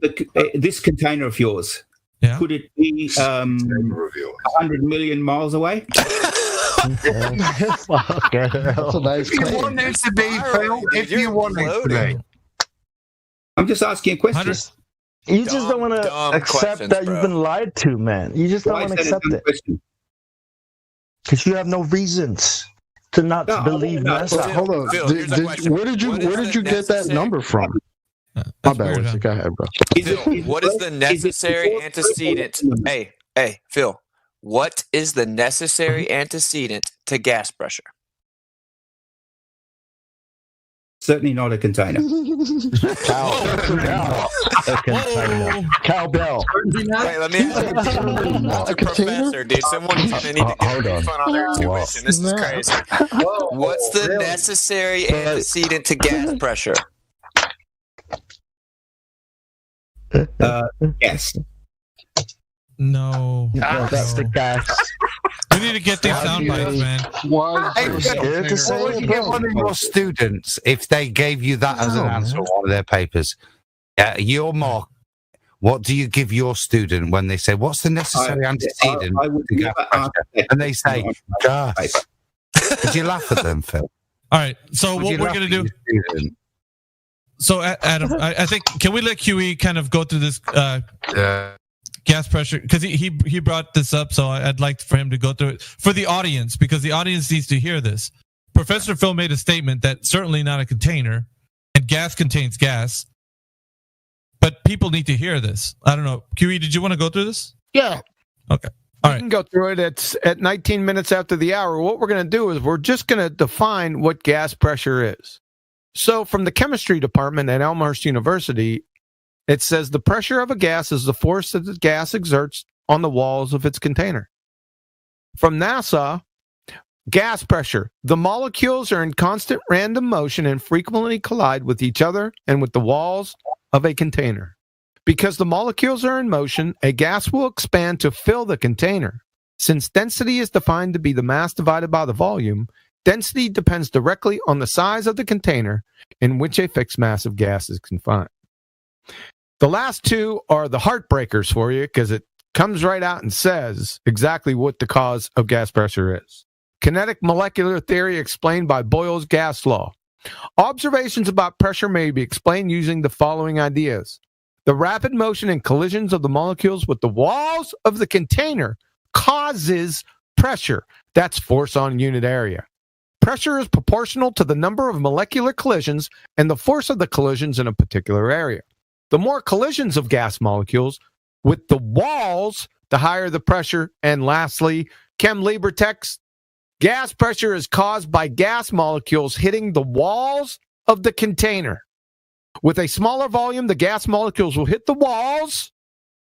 this container of yours, could it be 100 million miles away? That's a nice If you want it to be, Phil, if you want it to be. I'm just asking a question. You just don't want to accept that you've been lied to, man. You just don't want to accept it. Because you have no reasons to not believe NASA. Hold on. Where did you get that number from? My bad. Go ahead, bro. Phil, what is the necessary antecedent? Hey, Phil. What is the necessary antecedent to gas pressure? Certainly not a container. Cowbell. Wait, let me ask you. That's a professor, dude. Someone's going to need to get fun on their tuition. This is crazy. What's the necessary antecedent to gas pressure? Yes. No. That's the gas. need to get these sound bites, man. Why Hey, is Phil, it what would you get one of your students if they gave you that as an answer on one of their papers? Your mark. What do you give your student when they say, "What's the necessary antecedent to gas pressure?" And they say, "Gas." Did you laugh at them, Phil? All right. So what we're gonna do? So Adam, I think can we let QE kind of go through this gas pressure, because he brought this up, so I'd like for him to go through it for the audience, because the audience needs to hear this. Professor Phil made a statement that certainly not a container, and gas contains gas. But people need to hear this. I don't know. QE, did you want to go through this? Yeah. Okay. All right. We can go through it. It's at 19 minutes after the hour. What we're going to do is we're just going to define what gas pressure is. So from the chemistry department at Elmhurst University, it says the pressure of a gas is the force that the gas exerts on the walls of its container. From NASA, gas pressure. The molecules are in constant random motion and frequently collide with each other and with the walls of a container. Because the molecules are in motion, a gas will expand to fill the container. Since density is defined to be the mass divided by the volume, density depends directly on the size of the container in which a fixed mass of gas is confined. The last two are the heartbreakers for you, because it comes right out and says exactly what the cause of gas pressure is. Kinetic molecular theory explained by Boyle's gas law. Observations about pressure may be explained using the following ideas. The rapid motion and collisions of the molecules with the walls of the container causes pressure. That's force on unit area. Pressure is proportional to the number of molecular collisions and the force of the collisions in a particular area. The more collisions of gas molecules with the walls, the higher the pressure. And lastly, Chem Libre text, gas pressure is caused by gas molecules hitting the walls of the container. With a smaller volume, the gas molecules will hit the walls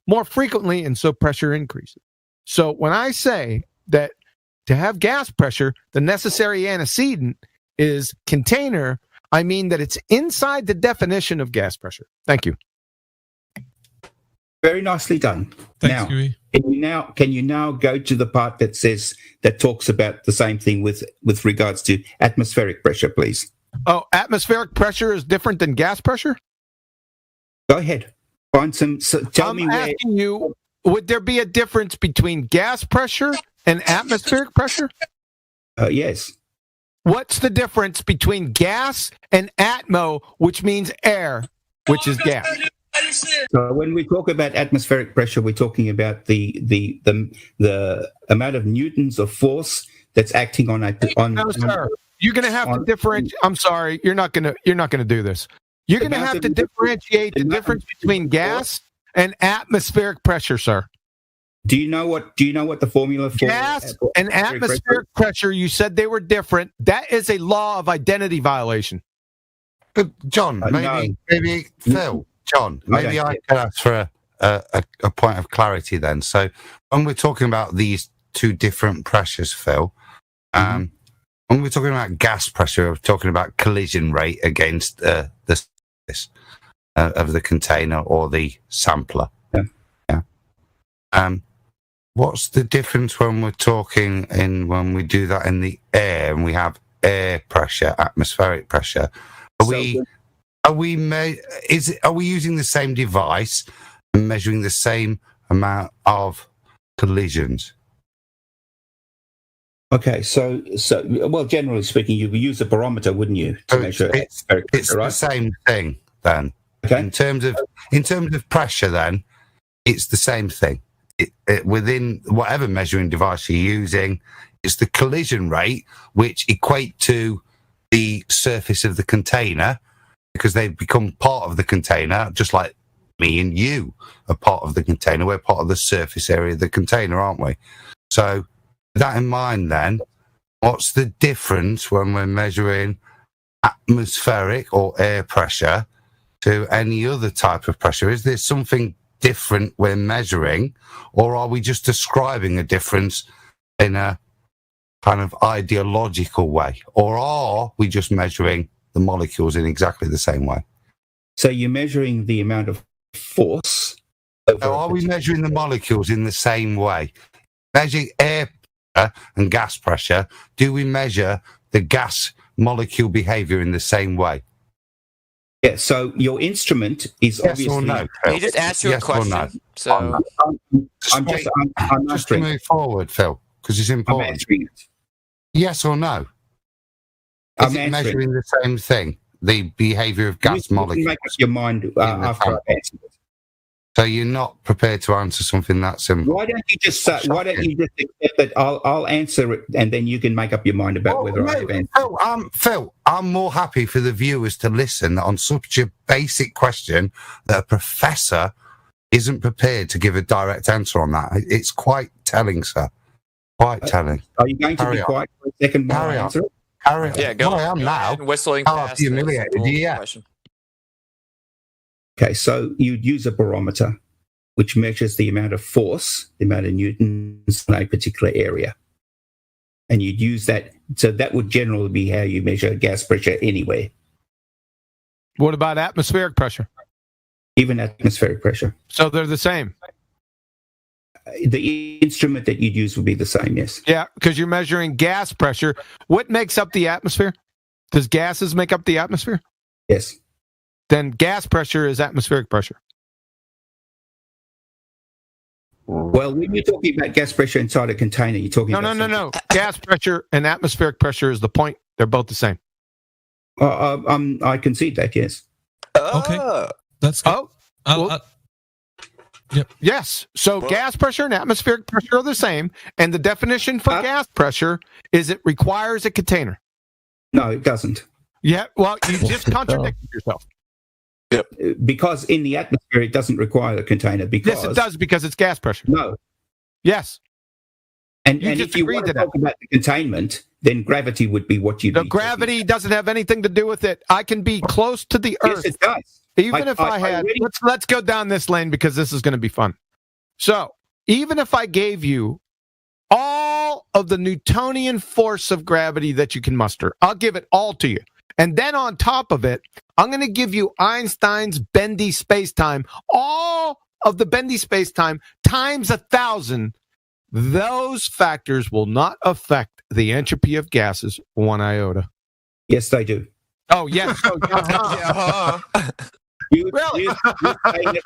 more frequently, and so pressure increases. So when I say that to have gas pressure, the necessary antecedent is container, I mean that it's inside the definition of gas pressure. Thank you. Very nicely done. Thanks, Can you now go to the part that talks about the same thing with regards to atmospheric pressure, please? Oh, atmospheric pressure is different than gas pressure? Go ahead. Find some. Tell me where. I'm asking you, would there be a difference between gas pressure and atmospheric pressure? Yes. What's the difference between gas and atmo, which means air, which is gas? So when we talk about atmospheric pressure, we're talking about the amount of newtons of force that's acting on. No, sir. You're going to have to differentiate. I'm sorry, you're not going to do this. You're going to have to differentiate the difference between gas and atmospheric pressure, sir. Do you know what the formula for gas and atmospheric pressure? You said they were different. That is a law of identity violation. But John, maybe Phil. John, maybe I can ask for a point of clarity then. So when we're talking about these two different pressures, Phil, when we're talking about gas pressure, we're talking about collision rate against the surface of the container or the sampler. Yeah. What's the difference when we're talking when we do that in the air and we have air pressure, atmospheric pressure? Are we using the same device and measuring the same amount of collisions? Okay, so well, generally speaking, you would use a barometer, wouldn't you, to measure? It's the same thing then. Okay. In terms of pressure, then it's the same thing. Within whatever measuring device you're using, it's the collision rate which equate to the surface of the container, because they've become part of the container, just like me and you are part of the container. We're part of the surface area of the container, aren't we? So with that in mind, then, what's the difference when we're measuring atmospheric or air pressure to any other type of pressure? Is there something different we're measuring, or are we just describing a difference in a kind of ideological way, or are we just measuring the molecules in exactly the same way? So you're measuring the amount of force. Are we measuring the molecules in the same way? Measuring air and gas pressure, do we measure the gas molecule behavior in the same way? Yeah, so your instrument is Yes obviously... or no? He just asked you Yes a question. or no? So I'm just to move forward, Phil, because it's important. I'm answering it. Yes or no? Is it measuring the same thing? The behavior of gas molecules? You can make up your mind after I've answered it. So you're not prepared to answer something that simple? Why don't you just accept that I'll answer it, and then you can make up your mind about whether I have answered. Phil, I'm more happy for the viewers to listen on such a basic question that a professor isn't prepared to give a direct answer on that. It's quite telling, sir. Quite telling. Are you going to be quiet for a second while I answer it? Carry on. yeah, go. I am go now. ahead, whistling How past humiliated the you yet? question. Okay, so you'd use a barometer, which measures the amount of force, the amount of newtons in a particular area. And you'd use that. So that would generally be how you measure gas pressure anywhere. What about atmospheric pressure? Even atmospheric pressure. So they're the same. The instrument that you'd use would be the same, yes. Yeah, because you're measuring gas pressure. What makes up the atmosphere? Does gases make up the atmosphere? Yes. Then gas pressure is atmospheric pressure. Well, when you're talking about gas pressure inside a container, you're talking about... No. Gas pressure and atmospheric pressure is the point. They're both the same. I concede that, yes. Okay. That's good. Yep. Yes. So gas pressure and atmospheric pressure are the same. And the definition for gas pressure is it requires a container. No, it doesn't. Yeah. Well, you just contradicted yourself. Yep. Because in the atmosphere, it doesn't require a container. Because yes, it does, because it's gas pressure. No. Yes. And if you want to talk about the containment, then gravity would be what you need. Gravity doesn't have anything to do with it. I can be close to the Earth. Yes, it does. Even if I had... Let's go down this lane because this is going to be fun. So, even if I gave you all of the Newtonian force of gravity that you can muster, I'll give it all to you. And then on top of it, I'm going to give you Einstein's bendy spacetime, all of the bendy spacetime times 1,000. Those factors will not affect the entropy of gases one iota. Yes, they do. Oh, yes. You're saying it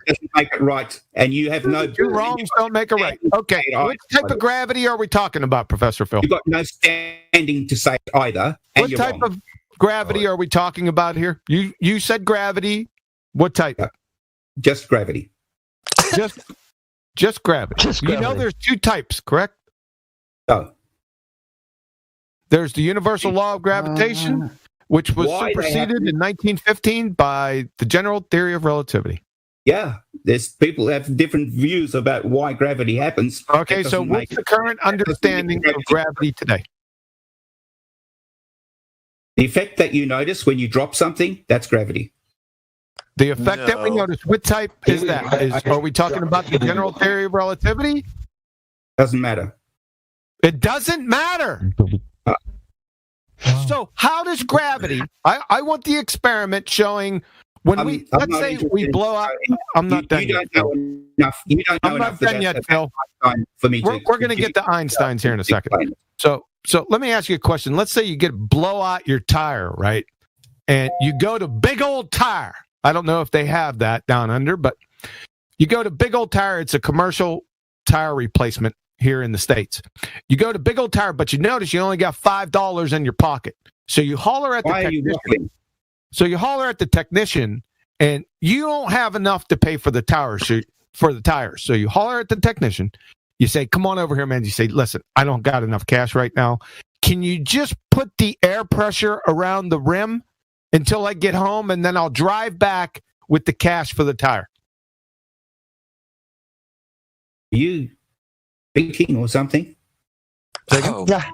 doesn't make it right, and you have no... Two wrongs don't make it right. Okay, which type of gravity are we talking about, Professor Phil? You've got no standing to say either, and what type of gravity are we talking about here? You said gravity. What type? Just gravity. Just gravity. You know there's two types, correct? Oh. There's the universal law of gravitation, which was superseded in 1915 by the general theory of relativity. Yeah, there's people have different views about why gravity happens. Okay, so what's the current understanding of gravity today? The effect that you notice when you drop something, that's gravity. The effect that we notice, what type is that? Are we talking about the general theory of relativity? Doesn't matter. It doesn't matter. So how does gravity, I want the experiment showing when let's say we blow out, I'm not done yet. You don't know I'm not done yet, Phil. For me we're going to get to Einsteins here in a second. So let me ask you a question. Let's say you blow out your tire, right? And you go to Big Old Tire. I don't know if they have that down under, but you go to Big Old Tire. It's a commercial tire replacement here in the States. You go to Big Old Tire, but you notice you only got $5 in your pocket. So you holler at the technician. So you holler at the technician, and you don't have enough to pay for the tires. So you holler at the technician. You say, "Come on over here, man." You say, "Listen, I don't got enough cash right now. Can you just put the air pressure around the rim until I get home, and then I'll drive back with the cash for the tire?" You thinking or something? Yeah.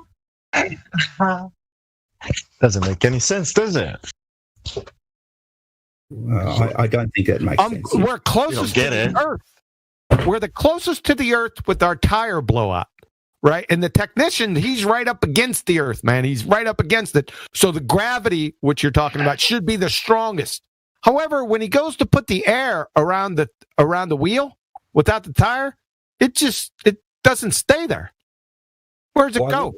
Doesn't make any sense, does it? I don't think that makes sense. We're closest to the Earth. We're the closest to the Earth with our tire blowout, right? And the technician, he's right up against the Earth, man. He's right up against it. So the gravity, which you're talking about, should be the strongest. However, when he goes to put the air around the wheel without the tire, it doesn't stay there. Where's it go?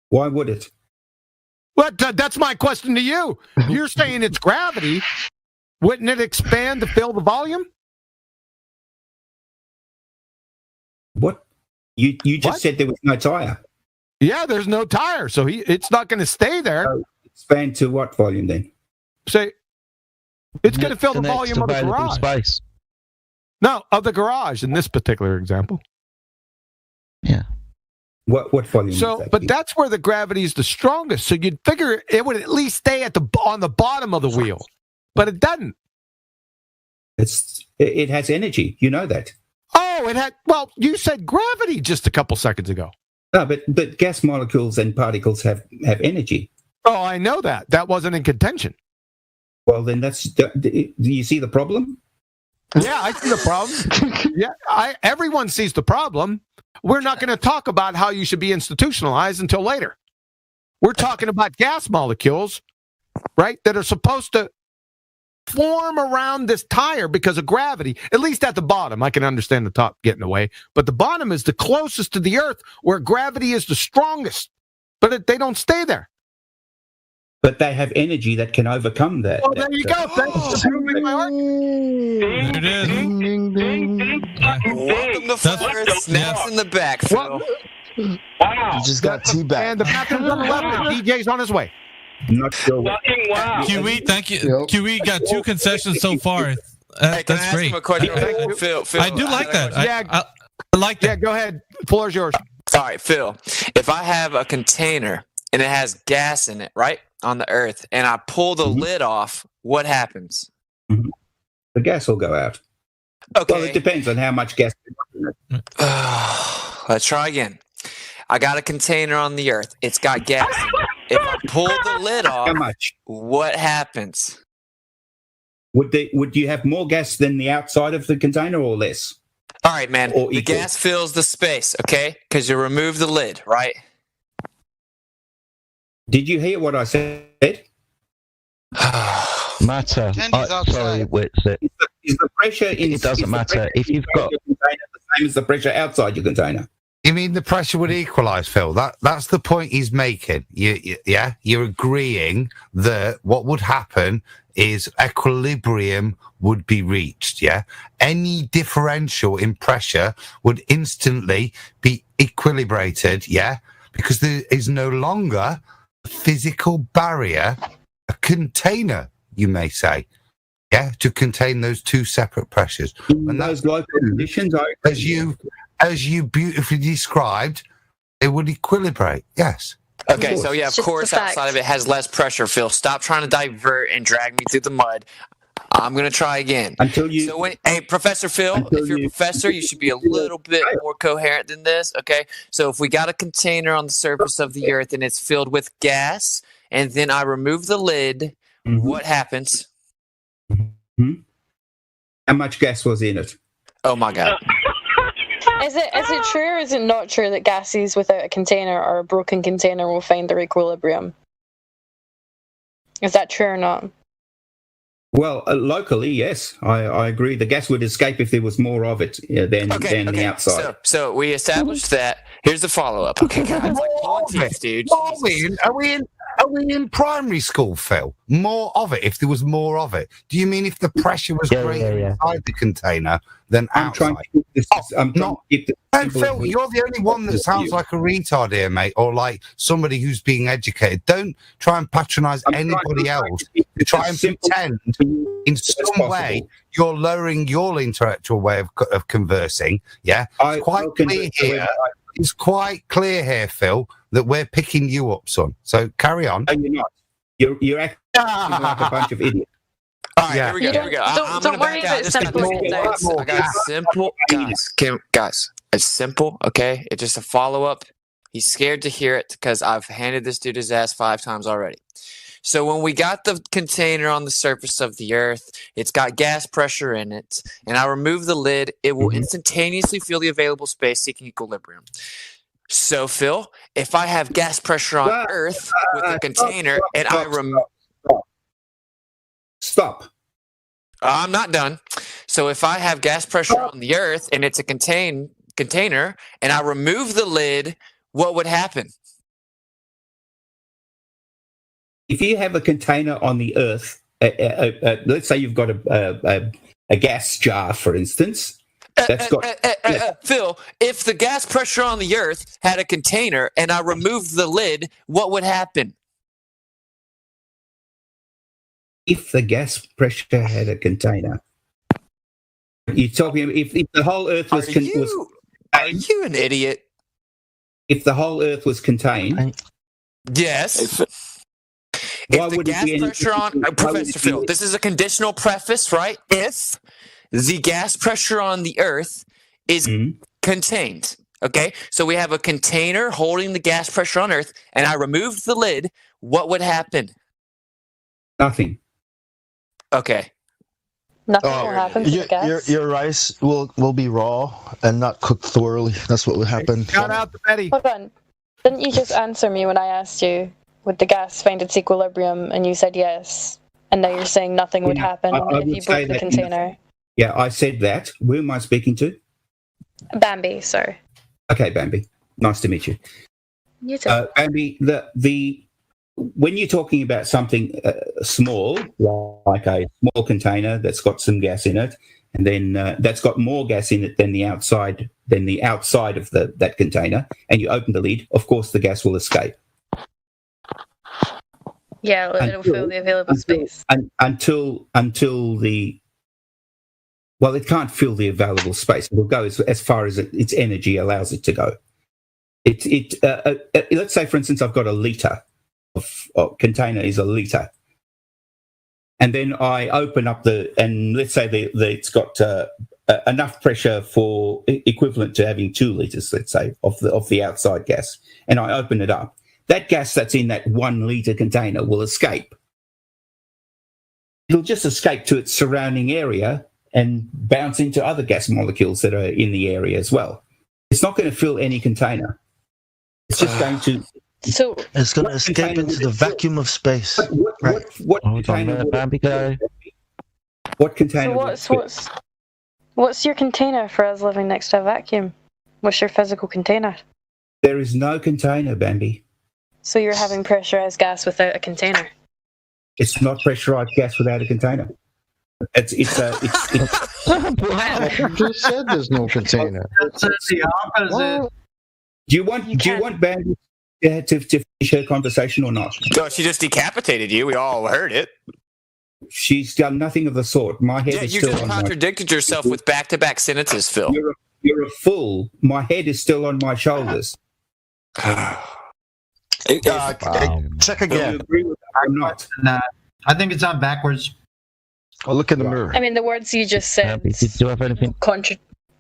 Why would it? Well, that's my question to you. You're saying it's gravity. Wouldn't it expand to fill the volume? What? You just said there was no tire. Yeah, there's no tire, so it's not going to stay there. So expand to what volume then? Say, it's going to fill the volume of the garage. Space. No, of the garage in this particular example. Yeah. What volume? So, but that's where the gravity is the strongest. So you'd figure it would at least stay on the bottom of the wheel, but it doesn't. It has energy. You know that. Oh, it had. Well, you said gravity just a couple seconds ago. No, but gas molecules and particles have energy. Oh, I know that. That wasn't in contention. Well, then do you see the problem? Yeah, I see the problem. Yeah, everyone sees the problem. We're not going to talk about how you should be institutionalized until later. We're talking about gas molecules, right, that are supposed to form around this tire because of gravity, at least at the bottom. I can understand the top getting away, but the bottom is the closest to the earth where gravity is the strongest, but they don't stay there. But they have energy that can overcome that. Oh, there you go. Thanks for proving my argument. There it is. Ding, ding, ding, ding. Welcome to Forest. Snaps in the back, Phil. Wow. You just got teabagged. And the bathroom's on the left, and DJ's on his way. Not sure. Fucking wow. QE, thank you. QE got 2 concessions so far. Hey, can I That's ask great. him a question? Phil, I do like that. Yeah. I like that. Yeah, go ahead. The floor is yours. All right, Phil. If I have a container and it has gas in it, right, on the earth, and I pull the lid off, what happens? Mm-hmm. The gas will go out. Okay. Well, it depends on how much gas. Let's try again. I got a container on the earth. It's got gas in it. If I pull the lid off, How much? what happens? Would you have more gas than the outside of the container or less? All right, man. Or the equal? gas fills the space, okay? Because you remove the lid, right? Did you hear what I said? Matter. Sorry, Witsit. Is the pressure in? It doesn't matter if you've got your container the same as the pressure outside your container. You mean the pressure would equalise, Phil? That's the point he's making. You're agreeing that what would happen is equilibrium would be reached. Yeah, any differential in pressure would instantly be equilibrated. Yeah, because there is no longer a physical barrier, a container, you may say. Yeah, to contain those 2 separate pressures. And those local conditions, as you beautifully described, it would equilibrate. Yes. Okay, so yeah, of course, outside of it has less pressure, Phil. Stop trying to divert and drag me through the mud. I'm going to try again. Hey, Professor Phil, if you're a professor, you should be a little bit more coherent than this, okay? So if we got a container on the surface of the earth and it's filled with gas, and then I remove the lid, what happens? Mm-hmm. How much gas was in it? Oh, my God. Is it true or is it not true that gases without a container or a broken container will find their equilibrium? Is that true or not? Well, locally, yes, I agree. The gas would escape if there was more of it than the outside. So we established that. Here's the follow-up. Okay, guys, like pulling teeth, dude. Are we in primary school, Phil? More of it, if there was more of it. Do you mean if the pressure was greater inside the container than outside? Phil, you're the only one that sounds like a retard here, mate, or like somebody who's being educated. Don't try and patronise anybody else to try and pretend in some way you're lowering your intellectual way of conversing. Yeah, it's quite clear here, Phil, that we're picking you up, son. So carry on. No, you're not. You're acting like a bunch of idiots. All right, here we go. Don't worry about simple handouts. I got simple, guys. It's simple, okay? It's just a follow-up. He's scared to hear it because I've handed this dude his ass 5 times already. So when we got the container on the surface of the earth, it's got gas pressure in it, and I remove the lid, it will instantaneously fill the available space seeking equilibrium. So, Phil, if I have gas pressure on Earth with a container and I remove... Stop. I'm not done. So if I have gas pressure on the Earth and it's a container and I remove the lid, what would happen? If you have a container on the Earth, let's say you've got a gas jar, for instance. That's got Phil, if the gas pressure on the Earth had a container and I removed the lid, what would happen? If the gas pressure had a container, you're talking. If the whole Earth was, are you an idiot? If the whole Earth was contained, yes. If the gas pressure on Professor Phil, this is a conditional preface, right? If the gas pressure on the Earth is contained. Okay, so we have a container holding the gas pressure on Earth, and I removed the lid. What would happen? Nothing. Okay. Nothing will happen to the gas. Your rice will be raw and not cooked thoroughly. That's what would happen. Shout out to Betty. Hold on. Didn't you just answer me when I asked you, would the gas find its equilibrium? And you said yes. And now you're saying nothing would happen if you broke the container. Yeah, I said that. Who am I speaking to? Bambi, sorry. Okay, Bambi. Nice to meet you. You too. Bambi, when you're talking about something small, like a small container that's got some gas in it, and then that's got more gas in it than the outside of that container, and you open the lid, of course the gas will escape. Yeah, it'll fill the available space. Until it can't fill the available space. It will go as far as its energy allows it to go. Let's say, for instance, I've got a litre. Container is a litre, and then I open up and let's say it's got enough pressure for equivalent to having 2 litres, let's say, of the outside gas, and I open it up. That gas that's in that 1 litre container will escape. It'll just escape to its surrounding area and bounce into other gas molecules that are in the area as well. It's not going to fill any container. It's just going to. So it's going to escape into the vacuum of space. What container? What container? So what's your container for us living next to a vacuum? What's your physical container? There is no container, Bambi. So you're having pressurized gas without a container? It's not pressurized gas without a container. It's You just said there's no container. It's the opposite. Do you want Bambi to finish her conversation or not? No, she just decapitated you. We all heard it. She's done nothing of the sort. My head is you still just on contradicted yourself with back-to-back sentences, Phil. You're a fool. My head is still on my shoulders. Check again. Do you agree with that or not? I think it's on backwards. Oh, look in the mirror. I mean, the words you just said. Did you have anything?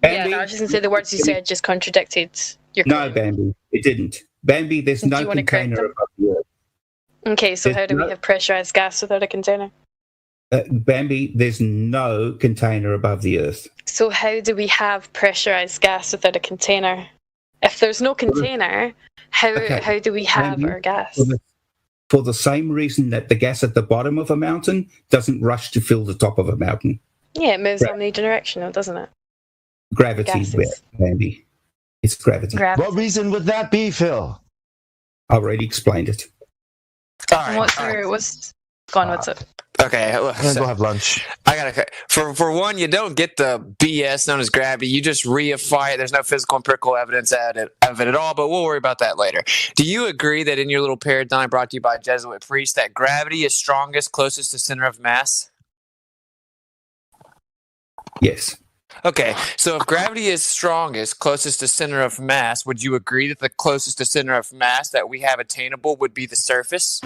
Yeah, no, I was just going to say the words you said just contradicted your claim. No, Bambi, it didn't. Bambi, there's no container above the Earth. Okay, so how do we have pressurized gas without a container? Bambi, there's no container above the Earth. So how do we have pressurized gas without a container? If there's no container, how do we have Bambi, our gas? For the same reason that the gas at the bottom of a mountain doesn't rush to fill the top of a mountain. Yeah, it moves omnidirectional, doesn't it? Gravity, Bambi. It's gravity. What reason would that be, Phil? I already explained it. All right. What's it? Okay, I'm gonna go have lunch. I gotta. For one, you don't get the BS known as gravity. You just reify it. There's no physical empirical evidence of it at all. But we'll worry about that later. Do you agree that in your little paradigm brought to you by a Jesuit priest that gravity is strongest, closest to center of mass? Yes. Okay, so if gravity is strongest, closest to center of mass, would you agree that the closest to center of mass that we have attainable would be the surface?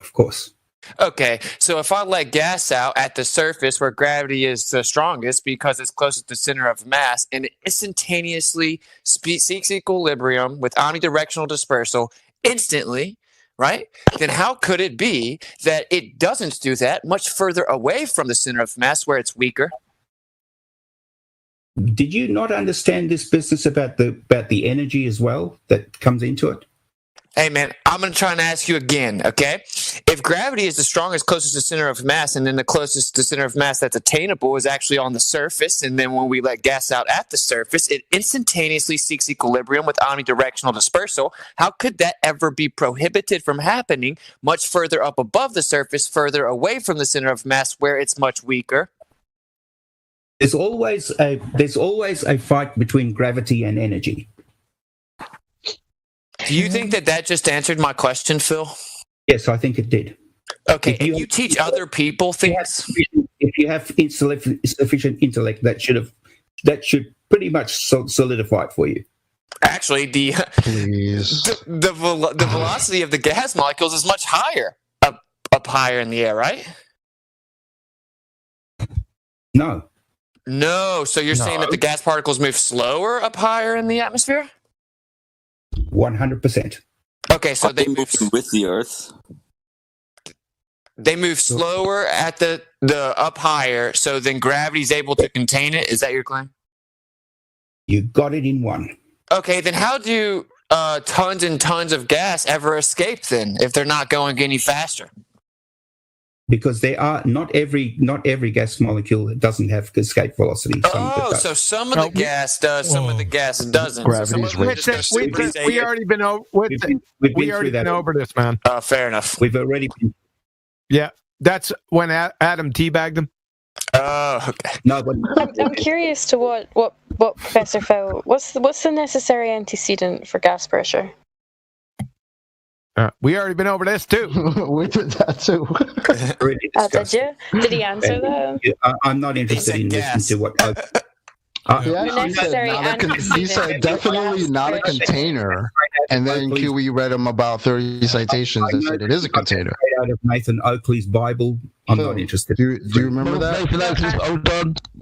Of course. Okay, so if I let gas out at the surface where gravity is the strongest because it's closest to center of mass and it instantaneously seeks equilibrium with omnidirectional dispersal instantly, right? Then how could it be that it doesn't do that much further away from the center of mass where it's weaker? Did you not understand this business about the energy as well that comes into it? Hey, man, I'm going to try and ask you again, okay? If gravity is the strongest closest to center of mass, and then the closest to center of mass that's attainable is actually on the surface, and then when we let gas out at the surface, it instantaneously seeks equilibrium with omnidirectional dispersal, how could that ever be prohibited from happening much further up above the surface, further away from the center of mass where it's much weaker? There's always a fight between gravity and energy. Do you think that just answered my question, Phil? Yes, I think it did. Okay, and you teach other people things? If you have sufficient intellect, that should pretty much solidify it for you. Actually, the velocity of the gas molecules is much higher up higher in the air, right? No. No, so you're saying that the gas particles move slower up higher in the atmosphere? 100%. Okay, so they move with the Earth. They move slower at the up higher, so then gravity's able to contain it. Is that your claim? You got it in one. Okay, then how do tons and tons of gas ever escape then, if they're not going any faster? Because they are not every gas molecule doesn't have escape velocity. So some of the gas does, some of the gas doesn't. Gravity's we already been over this, man. Fair enough. We've already been. Yeah, that's when Adam teabagged him. Oh, okay. No, but I'm curious to what Professor Phil. What's the necessary antecedent for gas pressure? We already been over this too. We did that too. Did you? Did he answer that? I'm not interested in listening to what. He said definitely not a container, and then QE read him about 30 citations and said it is a container. Out of Nathan Oakley's Bible. I'm not interested. Do you remember that? Nathan Oakley's,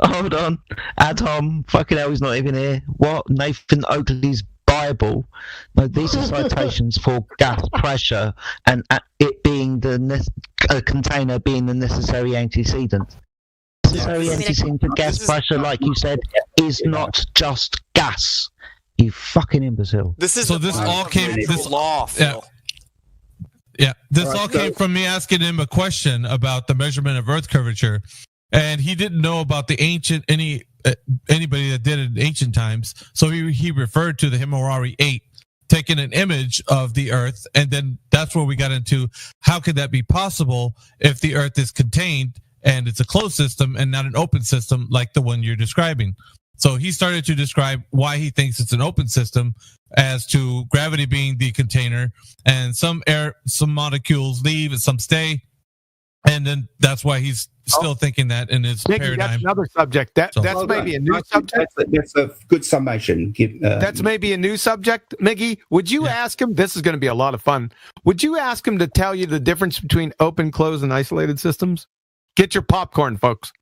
hold on. Adam, fucking hell, he's not even here. What? Nathan Oakley's Bible? No, these are citations for gas pressure and it being a container being the necessary antecedent. Necessary antecedent for gas pressure, like you said, is not just gas. You fucking imbecile. This all came from me asking him a question about the measurement of Earth curvature, and he didn't know about the anybody that did it in ancient times. So he referred to the Himawari 8, taking an image of the Earth, and then that's where we got into how could that be possible if the Earth is contained and it's a closed system and not an open system like the one you're describing. So he started to describe why he thinks it's an open system, as to gravity being the container, and some molecules leave and some stay, and then that's why he's still thinking that in his paradigm. That's another subject. That's maybe a new subject. That's a good summation. That's maybe a new subject, Miggy. Would you ask him? This is going to be a lot of fun. Would you ask him to tell you the difference between open, closed, and isolated systems? Get your popcorn, folks.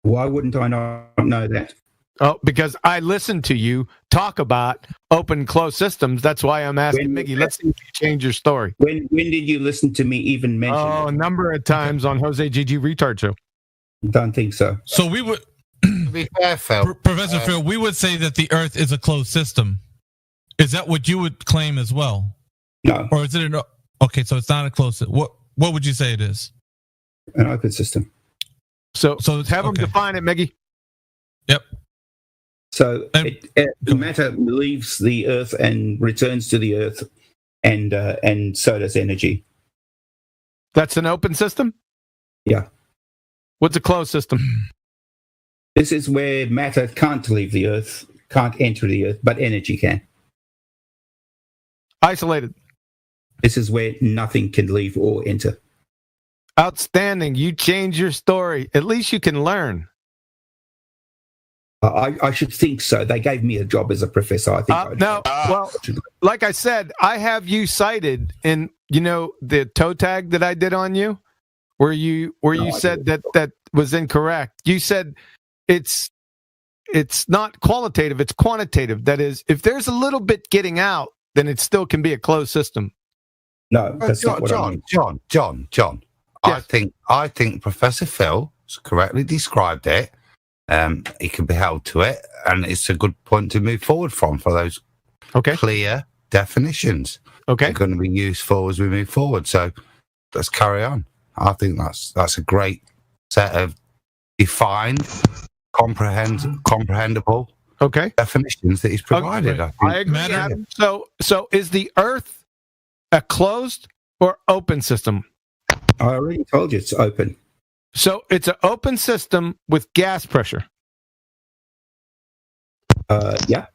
Why wouldn't I not know that? Oh, because I listened to you talk about open, closed systems. That's why I'm asking Miggy. Let's see if you change your story. When did you listen to me even mention a number of times on Jose GG Retard Show. Don't think so. So we would, to be fair, Phil, Professor Phil, we would say that the Earth is a closed system. Is that what you would claim as well? No. Or is it okay? So it's not a closed system. What would you say it is? An open system. So have them define it, Miggy. Yep. So matter leaves the Earth and returns to the Earth, and so does energy. That's an open system? Yeah. What's a closed system? This is where matter can't leave the Earth, can't enter the Earth, but energy can. Isolated. This is where nothing can leave or enter. Outstanding. You change your story. At least you can learn. I should think so. They gave me a job as a professor. I think. Well, like I said, I have you cited in the toe tag that I did on you, where you said that was incorrect. You said it's not qualitative; it's quantitative. That is, if there's a little bit getting out, then it still can be a closed system. No, that's not what I mean. John. Yes. I think Professor Phil has correctly described it. He can be held to it, and it's a good point to move forward from for those clear definitions. Okay. are going to be useful as we move forward. So let's carry on. I think that's a great set of defined, comprehensible definitions that he's provided. Okay. I agree. Adam. So is the Earth a closed or open system? I already told you it's open. So it's an open system with gas pressure. Yeah.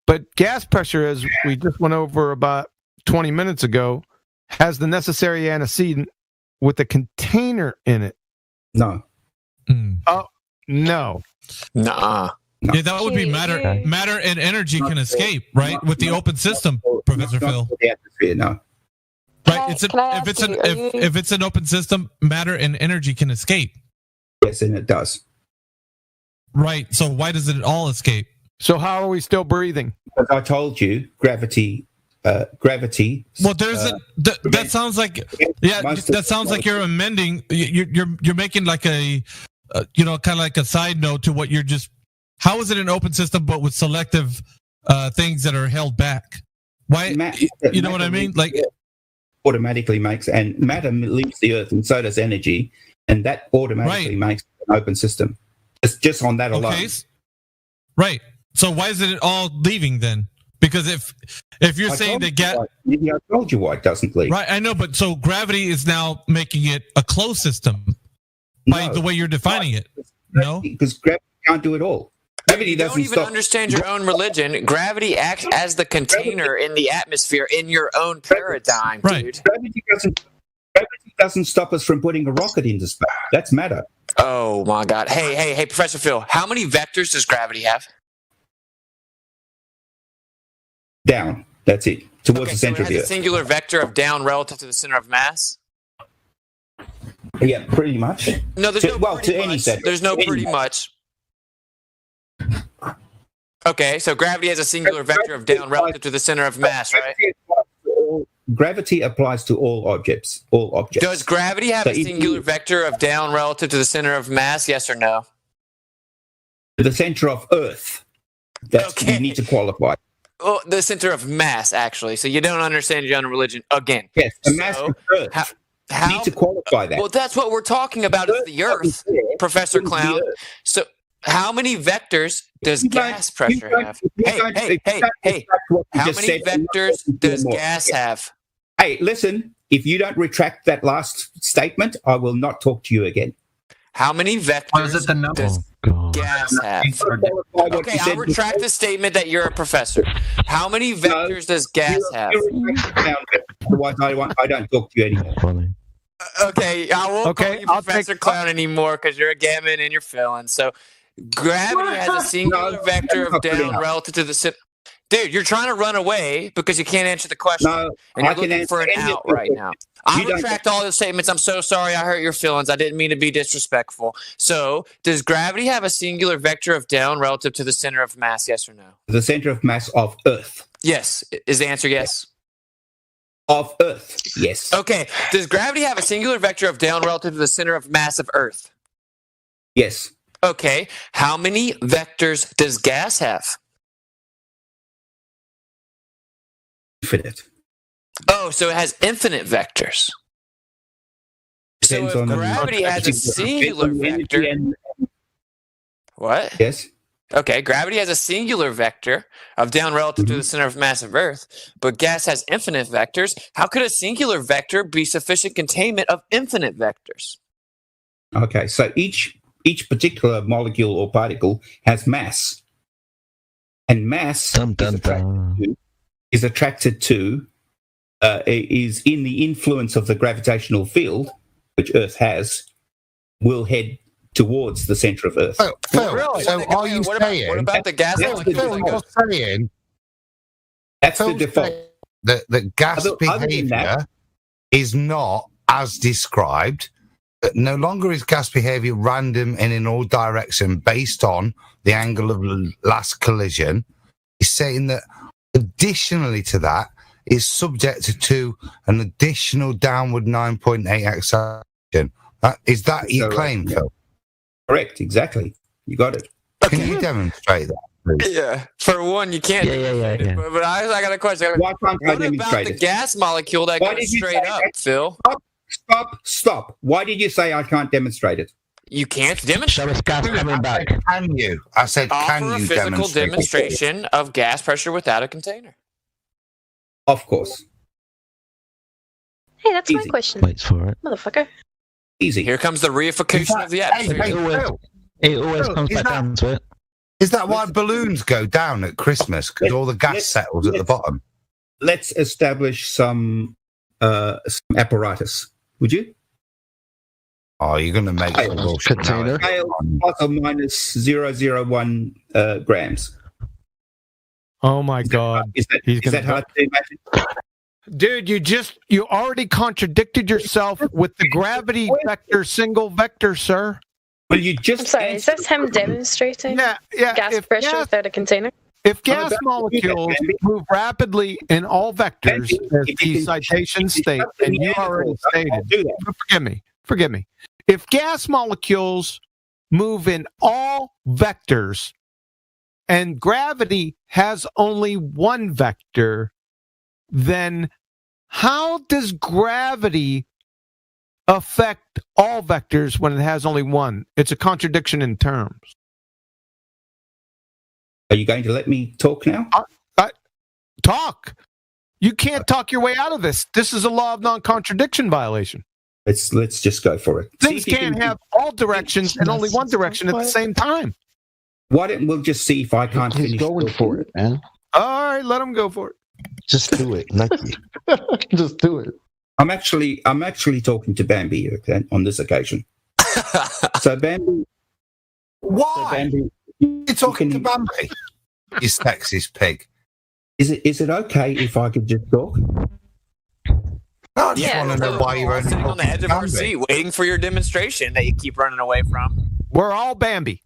But gas pressure, as we just went over about 20 minutes ago, has the necessary antecedent with a container in it. No. Oh, no. Nuh-uh. Yeah, that would be matter. Matter and energy can escape, right? With the open system, Professor Phil. The atmosphere, no. Right. If it's an open system, matter and energy can escape. Yes, and it does. Right. So why does it all escape? So how are we still breathing? Because I told you, gravity. Well, there's that sounds like that sounds like you're amending. You're making like a kind of like a side note to what you're just. How is it an open system but with selective things that are held back? Why? You know what I mean? Like automatically makes, and matter leaves the Earth, and so does energy, and that automatically makes an open system. It's just on that alone. Okay. Right. So why is it all leaving then? Because if you're saying that maybe I told you why it doesn't leave. Right, I know, but so gravity is now making it a closed system by the way you're defining it. No, because gravity can't do it all. Gravity doesn't even understand your own religion. Gravity acts as the container in the atmosphere in your own paradigm, dude. Gravity doesn't stop us from putting a rocket into space. That's matter. Oh my God! Hey, Professor Phil, how many vectors does gravity have? Down. That's it. Towards the center of the Earth. A singular vector of down relative to the center of mass? Yeah, pretty much. No, there's no pretty much. There's no pretty much. Okay, so gravity has a singular vector of down relative to the center of mass, right? Gravity applies to all objects. All objects. Does gravity have a singular vector of down relative to the center of mass? Yes or no? The center of Earth. That's you need to qualify. Oh, the center of mass, actually. So you don't understand your own religion again. Yes, the mass of Earth. You need to qualify that. Well, that's what we're talking about is the Earth, Professor Clown. So how many vectors does gas pressure have? Hey. How many vectors does gas have? Hey, listen, if you don't retract that last statement, I will not talk to you again. How many vectors does gas have? Okay, I'll retract the statement that you're a professor. How many vectors does gas have? Otherwise, I don't talk to you anymore. Okay, I won't call you Professor Clown anymore because you're a gammon and you're Philin. So gravity has a singular vector of down relative to the center. Dude, you're trying to run away because you can't answer the question. No, and you're looking for an out right now. I retract all the statements. I'm so sorry I hurt your feelings. I didn't mean to be disrespectful. So, does gravity have a singular vector of down relative to the center of mass, yes or no? The center of mass of Earth. Yes. Is the answer yes? Of Earth, yes. Okay. Does gravity have a singular vector of down relative to the center of mass of Earth? Yes. Okay. How many vectors does gas have? Infinite. Oh, so it has infinite vectors. So if gravity has a singular vector... What? Yes. Okay, gravity has a singular vector of down relative to the center of mass of Earth, but gas has infinite vectors. How could a singular vector be sufficient containment of infinite vectors? Okay, so each particular molecule or particle has mass. And mass is attracted to is in the influence of the gravitational field, which Earth has, will head towards the center of Earth. Phil, really? So are you saying... What about the gas molecules? That's the default. The gas behavior is not as described. No longer is gas behavior random and in all direction based on the angle of last collision. He's saying that additionally to that, is subject to an additional downward 9.8 acceleration. Is that your claim, Phil? Correct, exactly. You got it. Can you demonstrate that? Yeah, for one, you can't. Yeah. But I got a question. Why can't I What about demonstrate the it? gas molecule that Why goes did you straight say up, that? Phil? Stop. Why did you say I can't demonstrate it? You can't demonstrate. Show us gas coming back. Can you? I said, can Offer a you physical demonstrate? demonstration of gas pressure without a container. Of course. Hey, that's my Easy. question. Waits for it. Motherfucker. Easy. Here comes the reification of the atmosphere. It always comes back down to it. Is that why balloons go down at Christmas? Because all the gas settles at the bottom. Let's establish some apparatus. Would you? Oh, you're going to make a container scale plus or minus 0.001 grams. Oh my God! Is that hard to imagine? Dude, you already contradicted yourself with the gravity vector, single vector, sir. Well, you just. I'm sorry. Is this him demonstrating? Yeah. Gas pressure without a container. If gas molecules move rapidly in all vectors, as the citation state, and you already stated, forgive me. If gas molecules move in all vectors, and gravity has only one vector, then how does gravity affect all vectors when it has only one? It's a contradiction in terms. Are you going to let me talk now? Talk. You can't talk your way out of this. This is a law of non-contradiction violation. Let's just go for it. Things can't have all directions and only one direction at the same time. Why don't we'll just see if I can't finish going for it, man. All right, let him go for it. Just do it, Nike. Just do it. I'm actually talking to Bambi, okay, on this occasion. So Bambi, why? So Bambi, you're talking to Bambi? You sexist pig. Is it okay if I could just talk? I just want to know why you're sitting on the edge of our seat, waiting for your demonstration that you keep running away from. We're all Bambi.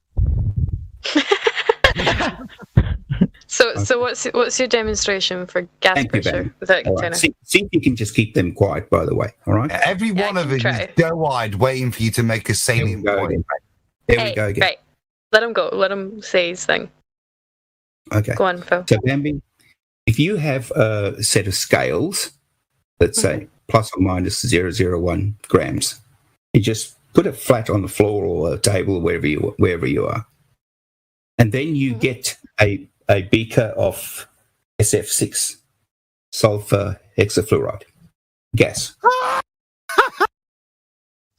So what's your demonstration for gas pressure without a container? See if you can just keep them quiet, by the way. All right. Every one of it is doe-eyed, waiting for you to make a salient point. Here we go again. Right. Let him go. Let him say his thing. Okay. Go on, Phil. So Bambi, if you have a set of scales, let's say plus or minus 0.001 grams, you just put it flat on the floor or a table or wherever you are, and then you get a beaker of SF6 sulfur hexafluoride gas.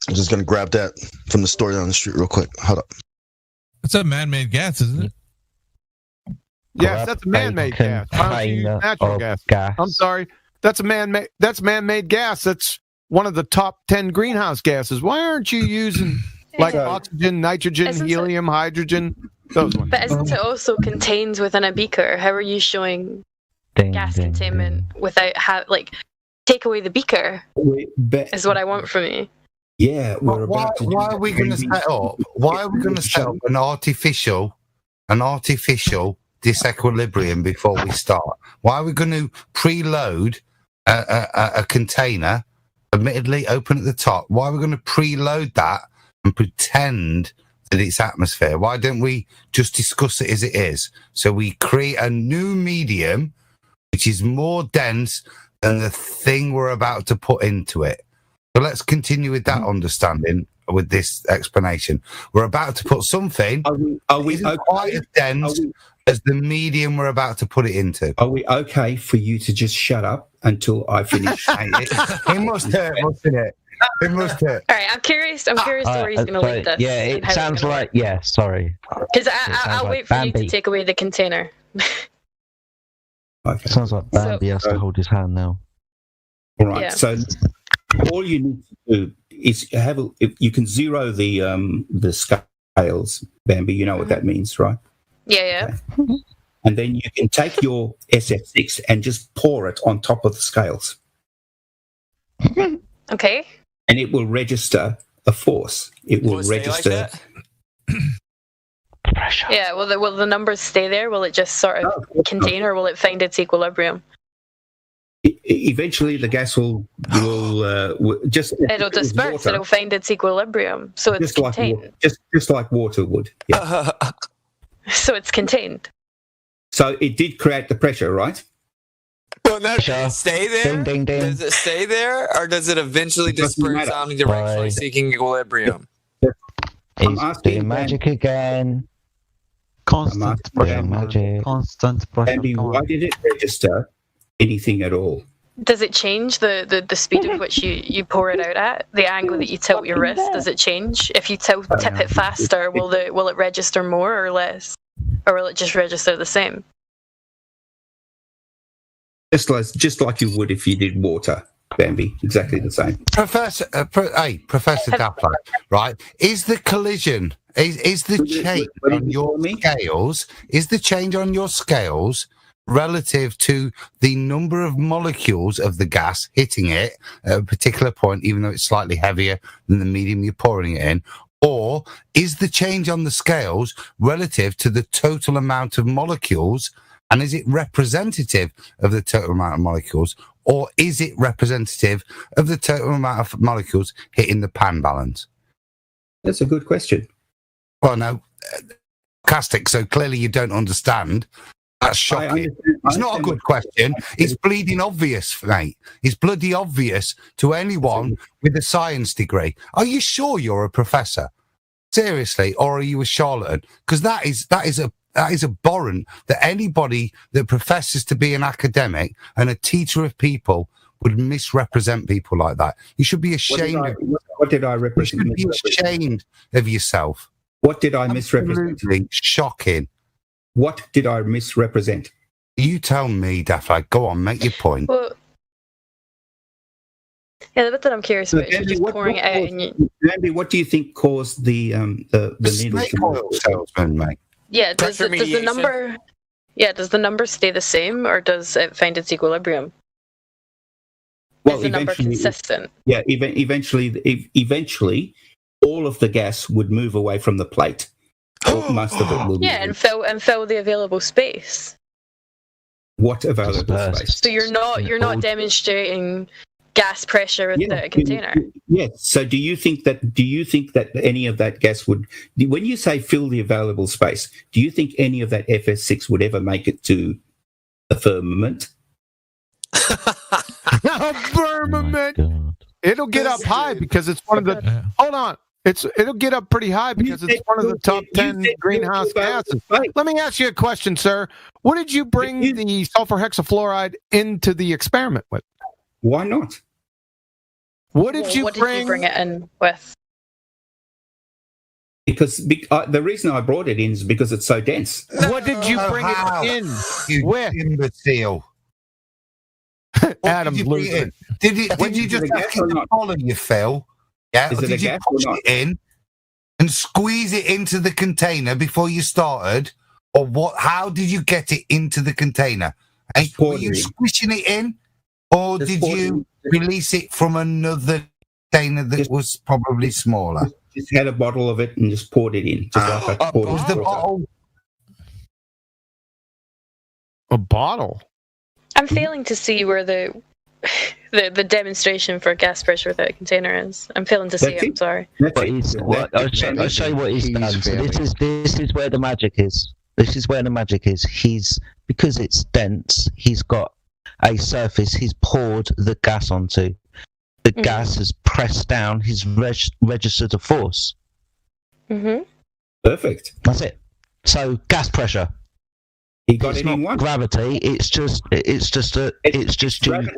I'm just gonna grab that from the store down the street real quick. Hold up. It's a man-made gas, isn't it? Yes, that's a man-made gas. Why don't you use natural gas? I'm sorry. That's man-made gas. That's one of the top 10 greenhouse gases. Why aren't you using like oxygen, nitrogen, helium, hydrogen? Those ones. But isn't it also contained within a beaker? How are you showing gas containment without take away the beaker? Is what I want from you. Yeah, why are we going to set up? Why are we going to set up an artificial disequilibrium before we start? Why are we going to preload a container, admittedly open at the top? Why are we going to preload that and pretend that it's atmosphere? Why don't we just discuss it as it is? So we create a new medium which is more dense than the thing we're about to put into it. So let's continue with that understanding with this explanation. We're about to put something isn't quite as dense as the medium we're about to put it into. Are we okay for you to just shut up until I finish? It must hurt, mustn't it? It must hurt. All right, I'm curious to where he's going to lead this. Yeah, it sounds like, sorry. Because I'll wait for you to take away the container. Okay. Sounds like Bambi has to hold his hand now. All right, so all you need to do is if you can zero the scales, Bambi, you know what that means, right? Yeah. Okay. And then you can take your SF6 and just pour it on top of the scales. Okay. And it will register a force. It will register. Yeah, will the numbers stay there? Will it just sort of contain, or will it find its equilibrium? Eventually, the gas will just. It'll disperse. It'll find its equilibrium, so it's contained. Just like water would. Yeah. So it's contained. So it did create the pressure, right? Well, now, does it stay there? Ding, ding, ding. Does it stay there, or does it eventually disperse omnidirectionally, seeking equilibrium? He's doing magic again. Constant pressure. Magic. Constant pressure. Andy, why did it register anything at all? Does it change the speed at which you pour it out at? The angle that you tilt your wrist, does it change? If you tip it faster, will it register more or less? Or will it just register the same? Just like you would if you did water, Bambi. Exactly the same. Professor Dappler, right? Is the collision, is the change on your scales, is the change on your scales relative to the number of molecules of the gas hitting it at a particular point, even though it's slightly heavier than the medium you're pouring it in? Or is the change on the scales relative to the total amount of molecules? And is it representative of the total amount of molecules? Or is it representative of the total amount of molecules hitting the pan balance? That's a good question. Well, no, sarcastic, so clearly you don't understand. That's shocking. It's not a good question. It's bleeding obvious, mate. It's bloody obvious to anyone with a science degree. Are you sure you're a professor? Seriously, or are you a charlatan? Because that is abhorrent that anybody that professes to be an academic and a teacher of people would misrepresent people like that. You should be ashamed of yourself. What did I represent? You should be ashamed of yourself. What did I misrepresent? Shocking. What did I misrepresent? You tell me, Daffy. Go on, make your point. Well, yeah, the bit that I'm curious about is just pouring it out. Andy, what do you think caused the needles? Snake oil salesman, mate. Yeah, does the number? Yeah, does the number stay the same, or does it find its equilibrium? Well, is the number consistent? Yeah, eventually, all of the gas would move away from the plate. Most of it will. Yeah, and fill the available space. What available space? So you're not demonstrating gas pressure in the container. Yes. So do you think that any of that gas would, when you say fill the available space, do you think any of that FS6 would ever make it to the firmament? Firmament. It'll get up high because it's one of the. Hold on. It'll get up pretty high because it's one of the top 10 greenhouse gases. Let me ask you a question, sir. What did you bring the sulfur hexafluoride into the experiment with? Why not? What did you bring it in with? Because the reason I brought it in is because it's so dense. What did you bring it in with? Imbecile. Adam Blues. Did you just ask it to follow you, Phil? Yeah, or did you push it in and squeeze it into the container before you started? Or what? How did you get it into the container? Were you squishing it in? Or did you release it from another container that was probably smaller? Just had a bottle of it and just poured it in. Was the bottle? A bottle? I'm failing to see where the demonstration for gas pressure without a container is. I'm failing to see it. I'm sorry. I'll show you what he's done. So this is where the magic is. This is where the magic is. Because it's dense, he's got a surface he's poured the gas onto. The gas has pressed down. He's registered a force. Mm-hmm. Perfect. That's it. So gas pressure. He got it in one. Gravity. It's just gravity.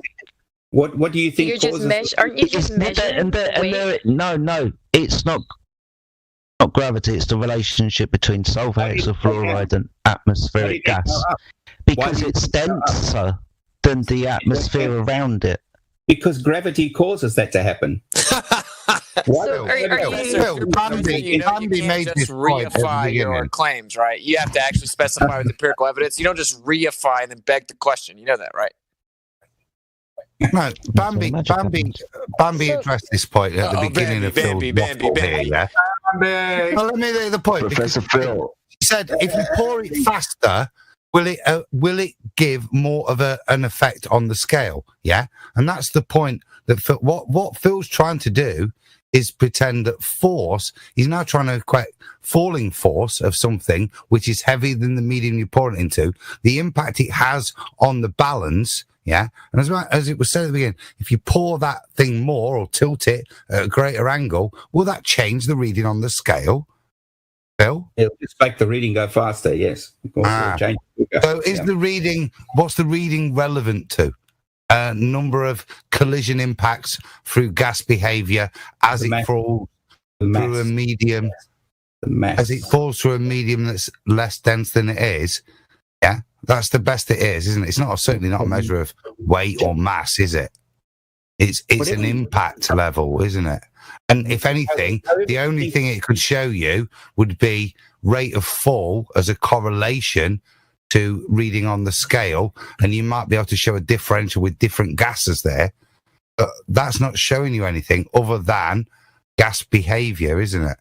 What do you think? You're just aren't you just measuring? No, it's not gravity. It's the relationship between sulfur hexafluoride and atmospheric gas. Because it's denser than the atmosphere around it. Because gravity causes that to happen. So Bambi made this reify your claims, right? You have to actually specify with empirical evidence. You don't just reify and then beg the question. You know that, right? No, Bambi addressed this point at the beginning of Bambi. Yeah. Well, let me make the point. Professor Phil. He said, if you pour it faster, will it give more of an effect on the scale? Yeah, and that's the point. That what Phil's trying to do is pretend that force, he's now trying to equate falling force of something which is heavier than the medium you pour it into, the impact it has on the balance. Yeah, and as it was said at the beginning, if you pour that thing more or tilt it at a greater angle, will that change the reading on the scale? Phil? It'll just make the reading go faster, yes. Of course, so is the reading, what's the reading relevant to? Number of collision impacts through gas behavior as it falls through a medium, as it falls through a medium that's less dense than it is. Yeah, that's the best it is, isn't it? It's not certainly not a measure of weight or mass, is it? It's an impact level, isn't it? And if anything, the only thing it could show you would be rate of fall as a correlation to reading on the scale, and you might be able to show a differential with different gases there. But that's not showing you anything other than gas behavior, isn't it?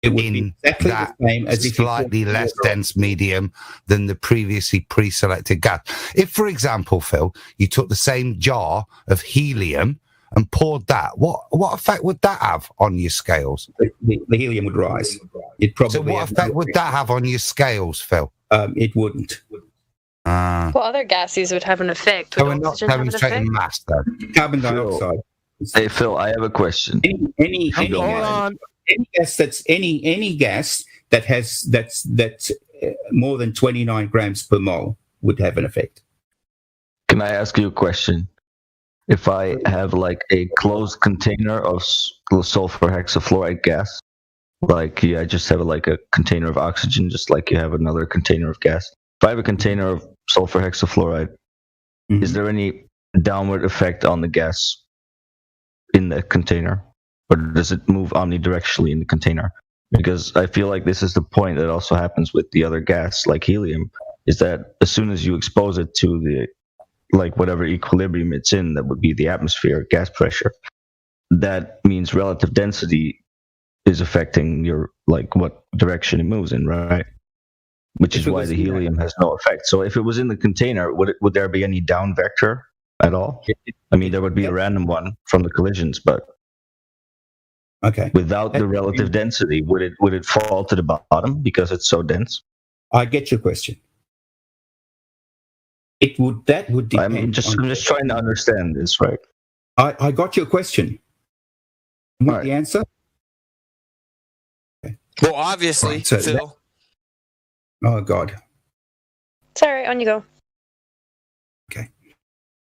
It would be exactly the same as if slightly less dense medium than the previously pre-selected gas. If, for example, Phil, you took the same jar of helium and poured that, what effect would that have on your scales? The helium would rise. It probably. So what effect would that have on your scales, Phil? It wouldn't. What other gases would have an effect? So we're not demonstrating mass, though. Carbon dioxide. Hey, Phil, I have a question. Any gas that's more than 29 grams per mole would have an effect. Can I ask you a question? If I have like a closed container of sulfur hexafluoride gas, like I just have like a container of oxygen, just like you have another container of gas. If I have a container of sulfur hexafluoride, is there any downward effect on the gas in that container? Or does it move omnidirectionally in the container? Because I feel like this is the point that also happens with the other gas, like helium, is that as soon as you expose it to the, like whatever equilibrium it's in, that would be the atmosphere, gas pressure, that means relative density is affecting your, like what direction it moves in, right? Which is why the helium has no effect. So if it was in the container, would there be any down vector at all? I mean, there would be a random one from the collisions, but okay, without the relative density, would it fall to the bottom because it's so dense? I get your question. That would depend. I'm just trying to understand this, right? I got your question. Want the answer? Okay. Well, obviously, right, so Phil. Oh God. It's all right. On you go. Okay.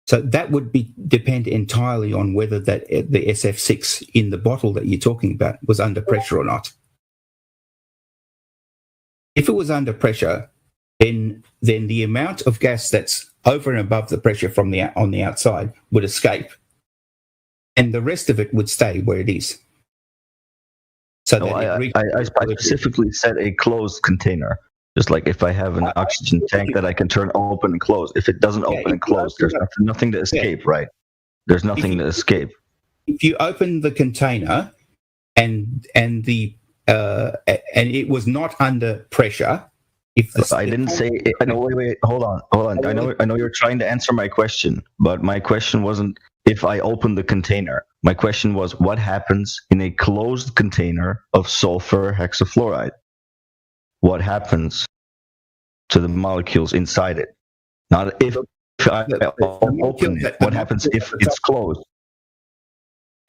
So that would depend entirely on whether that the SF6 in the bottle that you're talking about was under pressure or not. If it was under pressure, then the amount of gas that's over and above the pressure from on the outside would escape, and the rest of it would stay where it is. So no, I specifically said a closed container. Just like if I have an oxygen tank that I can turn open and close. If it doesn't open and close, there's nothing to escape, right? There's nothing to escape. If you open the container and it was not under pressure, I didn't say. No, wait, hold on. I know you're trying to answer my question, but my question wasn't if I open the container. My question was what happens in a closed container of sulfur hexafluoride? What happens to the molecules inside it? Not if I open it. What happens if it's closed?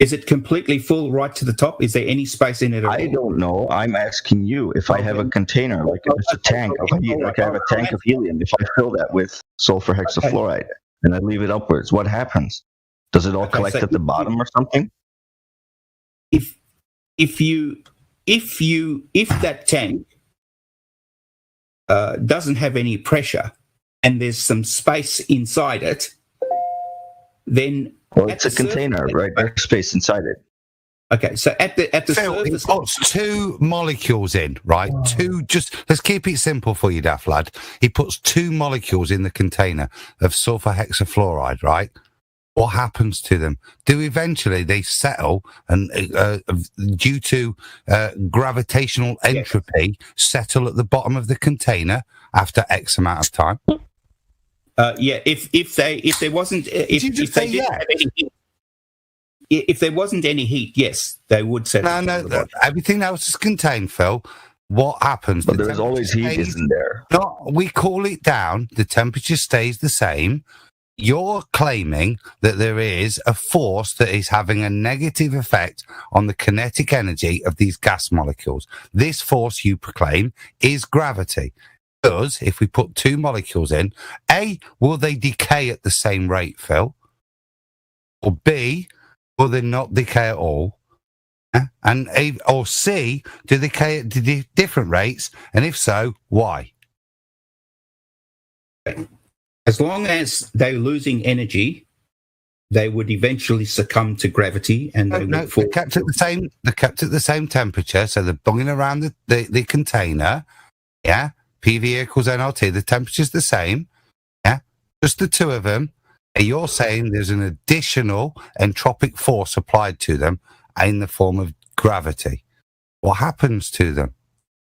Is it completely full right to the top? Is there any space in it at all? I don't know. I'm asking you. If I have a container, like it's a tank of like I have a tank of helium, if I fill that with sulfur hexafluoride and I leave it upwards, what happens? Does it all collect at the bottom or something? If that tank doesn't have any pressure and there's some space inside it, then it's a container, right? There's space inside it. Okay, so at the Phil, surface, it puts two molecules in, right? Oh. Let's keep it simple for you, daft lad. He puts two molecules in the container of sulfur hexafluoride, right? What happens to them? Do eventually they settle and, due to gravitational entropy, settle at the bottom of the container after X amount of time? If there wasn't, if they didn't have anything, if there wasn't any heat, yes, they would set. No, everything else is contained, Phil. What happens? But there's always heat, isn't there? No, we cool it down. The temperature stays the same. You're claiming that there is a force that is having a negative effect on the kinetic energy of these gas molecules. This force, you proclaim, is gravity. Because if we put two molecules in, A, will they decay at the same rate, Phil? Or B, will they not decay at all? And A, or C, do they decay at different rates? And if so, why? As long as they're losing energy, they would eventually succumb to gravity, and they would fall. They're kept at the same temperature, so they're bunging around the container. Yeah, PV equals nRT. The temperature's the same. Yeah, just the two of them. And you're saying there's an additional entropic force applied to them in the form of gravity. What happens to them?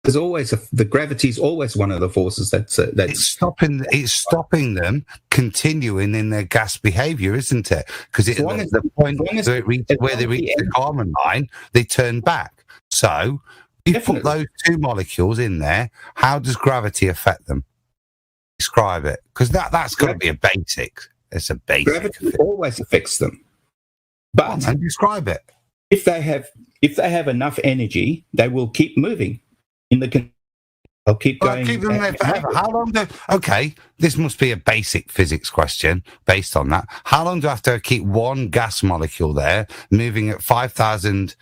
There's always the gravity is always one of the forces that's it's stopping them continuing in their gas behavior, isn't it? Because at the point where they reach the Kármán line, they turn back. So you put those two molecules in there. How does gravity affect them? Describe it, because that's got to be a basic. It's a basic. Gravity always affects them, but and describe it. If they have enough energy, they will keep moving. I'll keep going. Keep them there forever. How long okay, this must be a basic physics question based on that. How long do I have to keep one gas molecule there moving at 5,000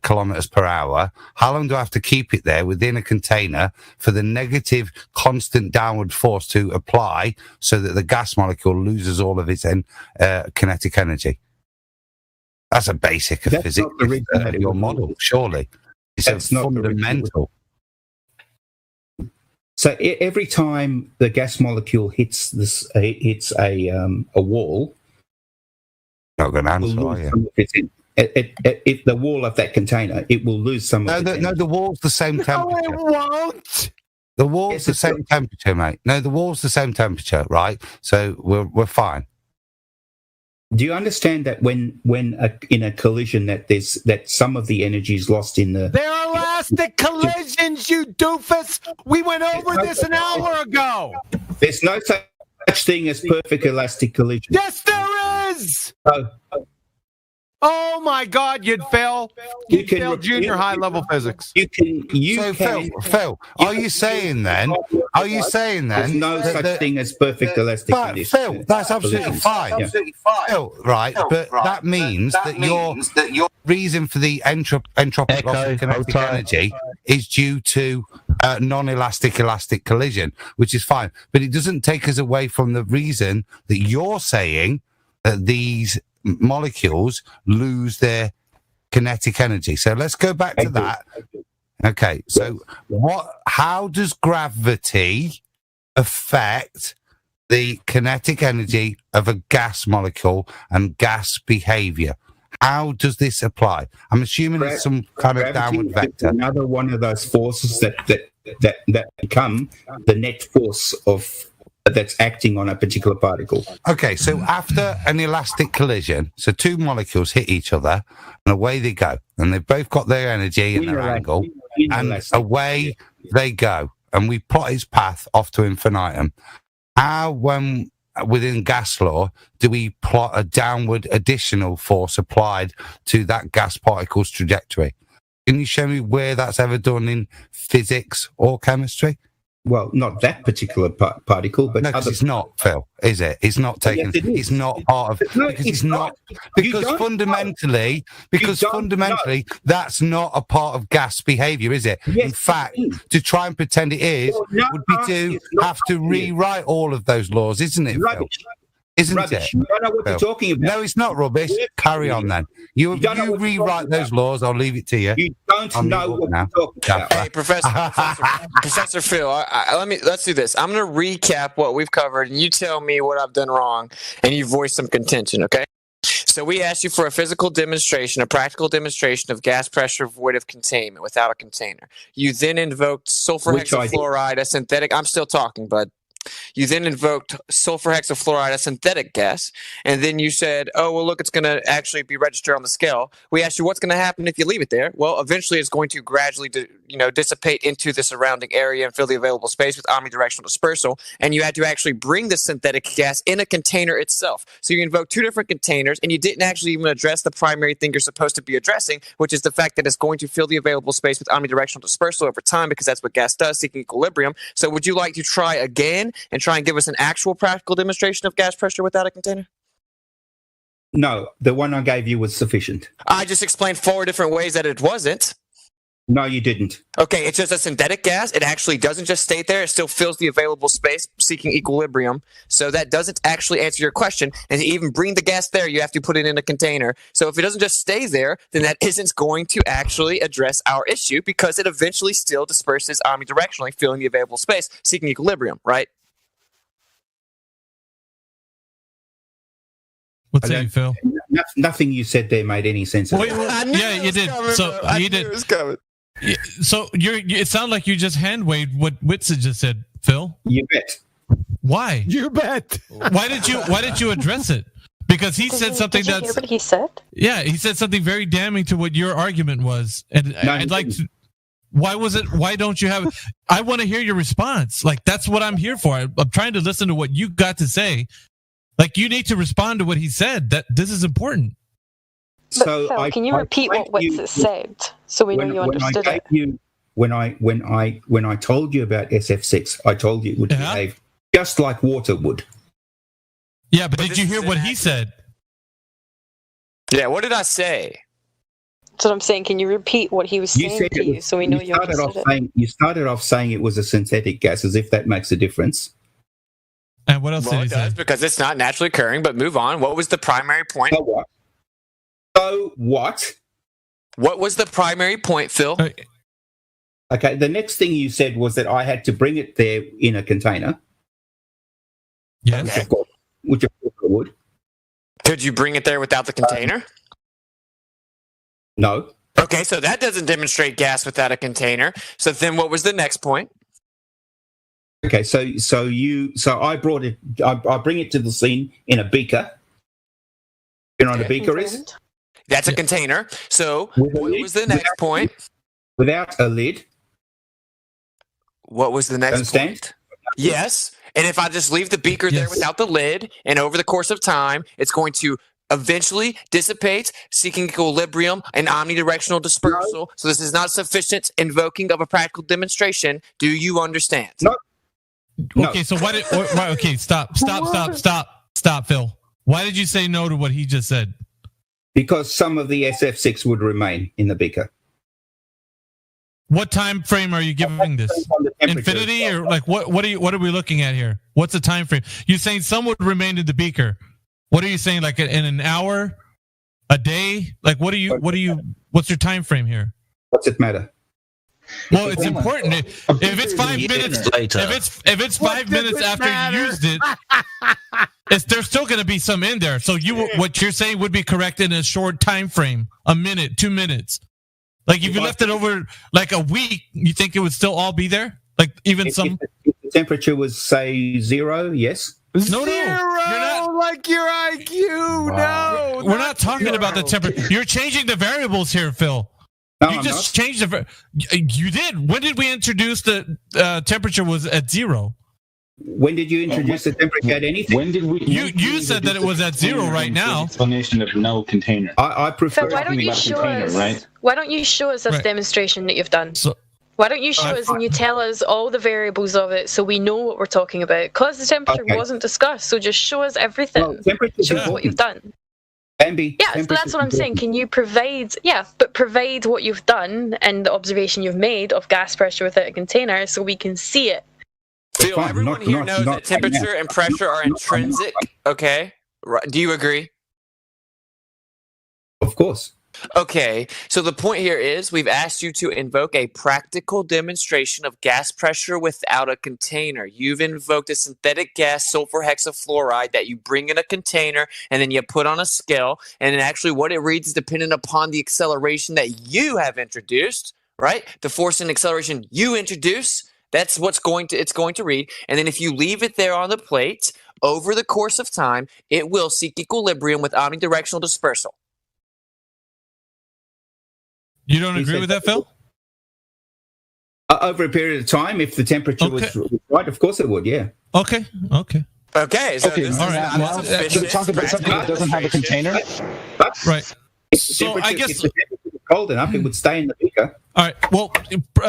kilometers per hour? How long do I have to keep it there within a container for the negative constant downward force to apply so that the gas molecule loses all of its kinetic energy? That's a basic of physics. Your model, surely. It's fundamental. So every time the gas molecule hits a wall, not going to answer, are you? If the wall of that container, it will lose some of it. No, the wall's the same temperature. No, it won't. The wall's the same temperature, mate. No, the wall's the same temperature, right? So we're fine. Do you understand that when in a collision that some of the energy is lost in the... They're elastic collisions, you doofus! We went over this an hour ago! There's no such thing as perfect elastic collision. Yes, there is! Oh my God, you'd fail. You'd fail junior high level physics. Phil, are you saying then? There's no such thing as perfect elastic collision? Phil, that's absolutely fine. Absolutely fine. Phil, right, but that means that your reason for the entropic loss of kinetic energy is due to non-elastic elastic collision, which is fine. But it doesn't take us away from the reason that you're saying that these molecules lose their kinetic energy. So let's go back to that. Okay, so how does gravity affect the kinetic energy of a gas molecule and gas behavior? How does this apply? I'm assuming it's some kind of downward vector. Another one of those forces that become the net force of that's acting on a particular particle. Okay, so after an elastic collision, so two molecules hit each other and away they go, and they've both got their energy and their angle, and away they go, and we plot its path off to infinitum. How, when within gas law, do we plot a downward additional force applied to that gas particle's trajectory? Can you show me where that's ever done in physics or chemistry? Well, not that particular particle, but no, it's not, Phil, is it? It's not taken. Yes, it's not part of. Because it's not. Because fundamentally, that's not a part of gas behaviour, is it? Yes, in fact, to try and pretend it is would be to have to rewrite all of those laws, isn't it, Phil? Isn't rubbish. it? You don't know what you're talking about. No, it's not rubbish. Carry on then. You rewrite those laws. I'll leave it to you. You don't know what you're talking about. Hey, Professor Phil, let's do this. I'm going to recap what we've covered, and you tell me what I've done wrong, and you voice some contention, okay? So we asked you for a physical demonstration, a practical demonstration of gas pressure void of containment without a container. You then invoked sulfur hexafluoride, a synthetic. I'm still talking, bud. You then invoked sulfur hexafluoride, a synthetic gas, and then you said, oh, well, look, it's going to actually be registered on the scale. We asked you what's going to happen if you leave it there. Well, eventually it's going to gradually dissipate into the surrounding area and fill the available space with omnidirectional dispersal, and you had to actually bring the synthetic gas in a container itself. So you invoked two different containers, and you didn't actually even address the primary thing you're supposed to be addressing, which is the fact that it's going to fill the available space with omnidirectional dispersal over time, because that's what gas does, seeking equilibrium. So would you like to try again and try and give us an actual practical demonstration of gas pressure without a container? No, the one I gave you was sufficient. I just explained 4 different ways that it wasn't. No, you didn't. Okay, it's just a synthetic gas. It actually doesn't just stay there. It still fills the available space, seeking equilibrium. So that doesn't actually answer your question. And to even bring the gas there, you have to put it in a container. So if it doesn't just stay there, then that isn't going to actually address our issue, because it eventually still disperses omnidirectionally, filling the available space, seeking equilibrium, right? What's that, Phil? Nothing you said there made any sense. Wait, yeah, you did. You did. It was coming. Yeah, so it sounded like you just hand waved what Witsa just said, Phil. You bet. Why? You bet. Why did you address it? Because he said something did you hear what he said? Yeah, he said something very damning to what your argument was, and I'd like to. Why don't you have? I want to hear your response. Like, that's what I'm here for. I'm trying to listen to what you got to say. Like, you need to respond to what he said. That this is important. But Phil, can you repeat what Witsa said so we know you understood it? When I told you about SF6, I told you it would behave just like water would. Yeah, but did you hear what he said? Yeah, what did I say? That's what I'm saying. Can you repeat what he was saying to you so we know you understood it? You started off saying it was a synthetic gas, as if that makes a difference. And what else did he say? Because it's not naturally occurring, but move on. What was the primary point? So what? What was the primary point, Phil? Okay, the next thing you said was that I had to bring it there in a container. Yes. Which of course I would. Could you bring it there without the container? No. Okay, so that doesn't demonstrate gas without a container. So then what was the next point? Okay, so I brought it. I bring it to the scene in a beaker. You know what a beaker is? That's a container. So what was the next point? Without a lid. What was the next point? Yes. And if I just leave the beaker there without the lid, and over the course of time, it's going to eventually dissipate, seeking equilibrium and omnidirectional dispersal. So this is not sufficient invoking of a practical demonstration. Do you understand? No. Okay, so okay, stop, Phil. Why did you say no to what he just said? Because some of the SF6 would remain in the beaker. What time frame are you giving this? Infinity, or like what are we looking at here? What's the time frame? You're saying some would remain in the beaker. What are you saying? Like in an hour, a day? Like what's your time frame here? What's it matter? Well, it's important. If it's 5 minutes later, if it's 5 minutes after you used it, there's still going to be some in there. So what you're saying would be correct in a short time frame, a minute, 2 minutes. Like if you left it over like a week, you think it would still all be there? Like even some. If the temperature was say 0, yes. No, you're not. Like your IQ. Wow. No, we're not talking about the temperature. You're changing the variables here, Phil. No, you just changed the. You did. When did we introduce the temperature was at 0? When did you introduce the temperature at anything? When did we? You said that it was at 0 right now. Explanation of no container. I prefer. So why don't you show us? Right? Why don't you show us this demonstration that you've done? Why don't you show us and you tell us all the variables of it so we know what we're talking about? Because the temperature wasn't discussed, so just show us everything. Well, show us what you've done. Yeah, so that's what I'm saying. Can you provide what you've done and the observation you've made of gas pressure without a container so we can see it? Phil, everyone here knows that temperature and pressure are intrinsic, okay? Do you agree? Of course. Okay, so the point here is we've asked you to invoke a practical demonstration of gas pressure without a container. You've invoked a synthetic gas, sulfur hexafluoride, that you bring in a container and then you put on a scale. And then actually what it reads is dependent upon the acceleration that you have introduced, right? The force and acceleration you introduce, That's what's it's going to read. And then if you leave it there on the plate over the course of time, it will seek equilibrium with omnidirectional dispersal. You don't agree with that, Phil? Over a period of time, if the temperature was right, of course it would, yeah. Okay. So this let's talk about something that doesn't have a container. Right. So I guess if the temperature was cold enough, it would stay in the beaker. All right. Well,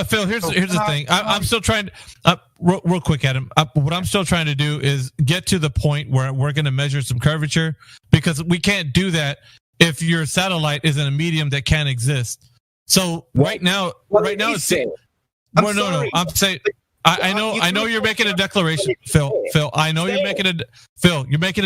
Phil, here's the thing. I'm still trying to, real quick, Adam. What I'm still trying to do is get to the point where we're going to measure some curvature, because we can't do that if your satellite is in a medium that can't exist. So right now it's. I'm saying. I know you're making a declaration, Phil. I know you're making a